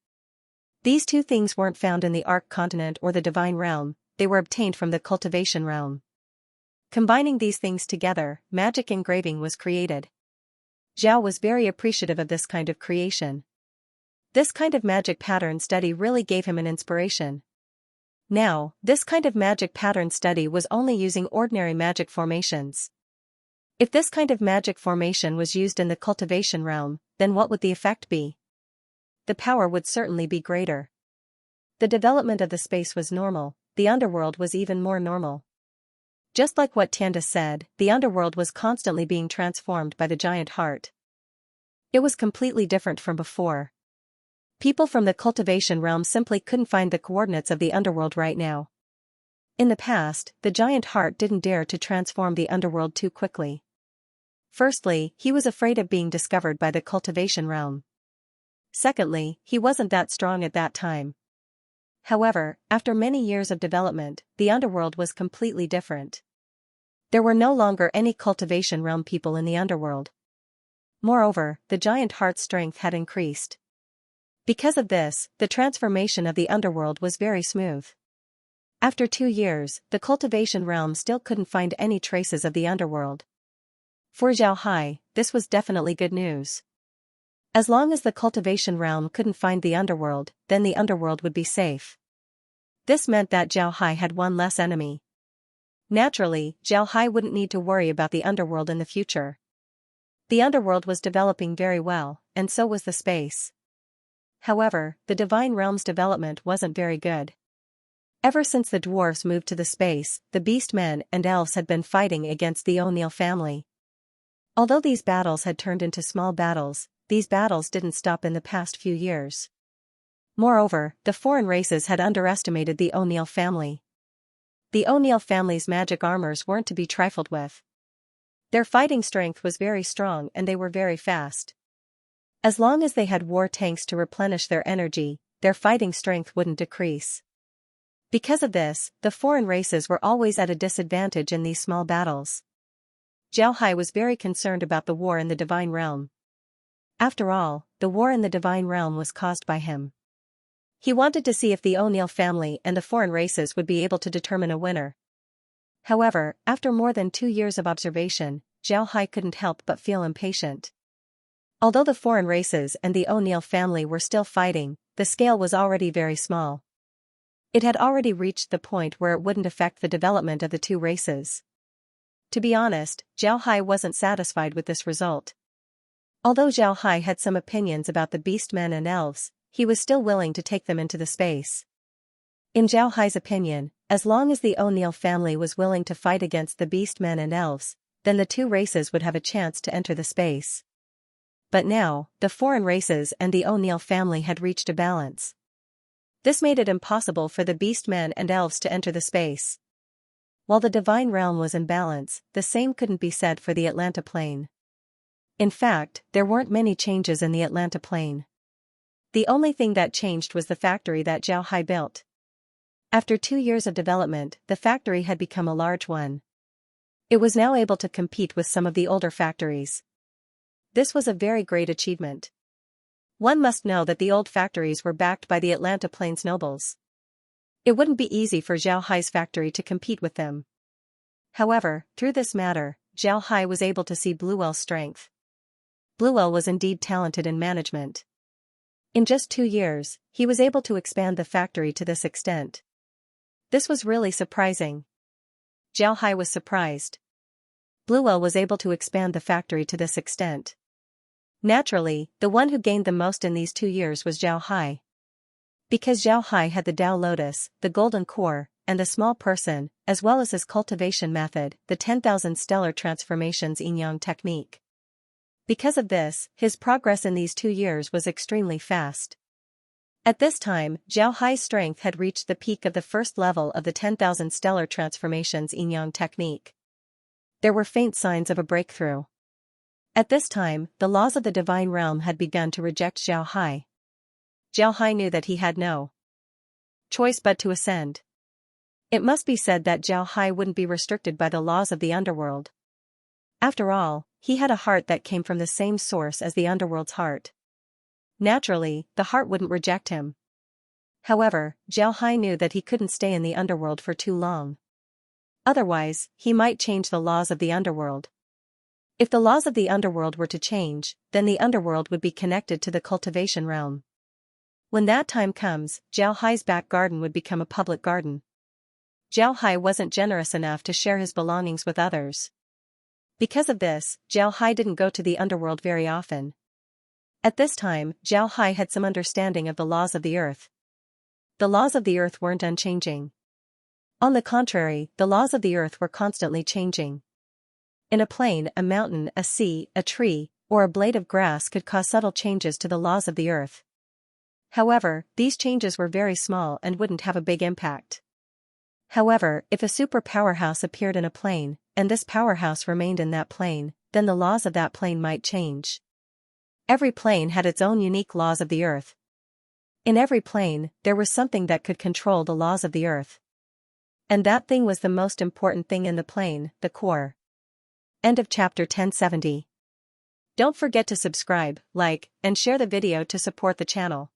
These two things weren't found in the Ark continent or the divine realm, they were obtained from the cultivation realm. Combining these things together, magic engraving was created. Zhao was very appreciative of this kind of creation. This kind of magic pattern study really gave him an inspiration. Now, this kind of magic pattern study was only using ordinary magic formations. If this kind of magic formation was used in the cultivation realm, then what would the effect be? The power would certainly be greater. The development of the space was normal, the underworld was even more normal. Just like what Tianda said, the underworld was constantly being transformed by the giant heart. It was completely different from before. People from the cultivation realm simply couldn't find the coordinates of the underworld right now. In the past, the giant heart didn't dare to transform the underworld too quickly. Firstly, he was afraid of being discovered by the cultivation realm. Secondly, he wasn't that strong at that time. However, after many years of development, the underworld was completely different. There were no longer any cultivation realm people in the underworld. Moreover, the giant heart's strength had increased. Because of this, the transformation of the underworld was very smooth. After 2 years, the cultivation realm still couldn't find any traces of the underworld. For Zhao Hai, this was definitely good news. As long as the cultivation realm couldn't find the underworld, then the underworld would be safe. This meant that Zhao Hai had one less enemy. Naturally, Zhao Hai wouldn't need to worry about the underworld in the future. The underworld was developing very well, and so was the space. However, the divine realm's development wasn't very good. Ever since the dwarves moved to the space, the beastmen and elves had been fighting against the O'Neill family. Although these battles had turned into small battles, these battles didn't stop in the past few years. Moreover, the foreign races had underestimated the O'Neill family. The O'Neill family's magic armors weren't to be trifled with. Their fighting strength was very strong and they were very fast. As long as they had war tanks to replenish their energy, their fighting strength wouldn't decrease. Because of this, the foreign races were always at a disadvantage in these small battles. Zhao Hai was very concerned about the war in the divine realm. After all, the war in the divine realm was caused by him. He wanted to see if the O'Neill family and the foreign races would be able to determine a winner. However, after more than 2 years of observation, Zhao Hai couldn't help but feel impatient. Although the foreign races and the O'Neill family were still fighting, the scale was already very small. It had already reached the point where it wouldn't affect the development of the two races. To be honest, Zhao Hai wasn't satisfied with this result. Although Zhao Hai had some opinions about the beastmen and elves, he was still willing to take them into the space. In Zhao Hai's opinion, as long as the O'Neill family was willing to fight against the beastmen and elves, then the two races would have a chance to enter the space. But now, the foreign races and the O'Neill family had reached a balance. This made it impossible for the beastmen and elves to enter the space. While the divine realm was in balance, the same couldn't be said for the Atlanta Plain. In fact, there weren't many changes in the Atlanta Plain. The only thing that changed was the factory that Zhao Hai built. After 2 years of development, the factory had become a large one. It was now able to compete with some of the older factories. This was a very great achievement. One must know that the old factories were backed by the Atlanta Plains nobles. It wouldn't be easy for Zhao Hai's factory to compete with them. However, through this matter, Zhao Hai was able to see Bluewell's strength. Bluewell was indeed talented in management. In just 2 years, he was able to expand the factory to this extent. This was really surprising. Zhao Hai was surprised. Bluewell was able to expand the factory to this extent. Naturally, the one who gained the most in these 2 years was Zhao Hai. Because Zhao Hai had the Tao Lotus, the Golden Core, and the Small Person, as well as his cultivation method, the 10,000 stellar transformations Yin-Yang technique. Because of this, his progress in these 2 years was extremely fast. At this time, Zhao Hai's strength had reached the peak of the first level of the 10,000 stellar transformations Yin-Yang technique. There were faint signs of a breakthrough. At this time, the laws of the divine realm had begun to reject Zhao Hai. Zhao Hai knew that he had no choice but to ascend. It must be said that Zhao Hai wouldn't be restricted by the laws of the underworld. After all, he had a heart that came from the same source as the underworld's heart. Naturally, the heart wouldn't reject him. However, Zhao Hai knew that he couldn't stay in the underworld for too long. Otherwise, he might change the laws of the underworld. If the laws of the underworld were to change, then the underworld would be connected to the cultivation realm. When that time comes, Zhao Hai's back garden would become a public garden. Zhao Hai wasn't generous enough to share his belongings with others. Because of this, Zhao Hai didn't go to the underworld very often. At this time, Zhao Hai had some understanding of the laws of the earth. The laws of the earth weren't unchanging. On the contrary, the laws of the earth were constantly changing. In a plain, a mountain, a sea, a tree, or a blade of grass could cause subtle changes to the laws of the earth. However, these changes were very small and wouldn't have a big impact. However, if a super powerhouse appeared in a plane, and this powerhouse remained in that plane, then the laws of that plane might change. Every plane had its own unique laws of the Earth. In every plane, there was something that could control the laws of the Earth. And that thing was the most important thing in the plane, the core. End of chapter 1070. Don't forget to subscribe, like, and share the video to support the channel.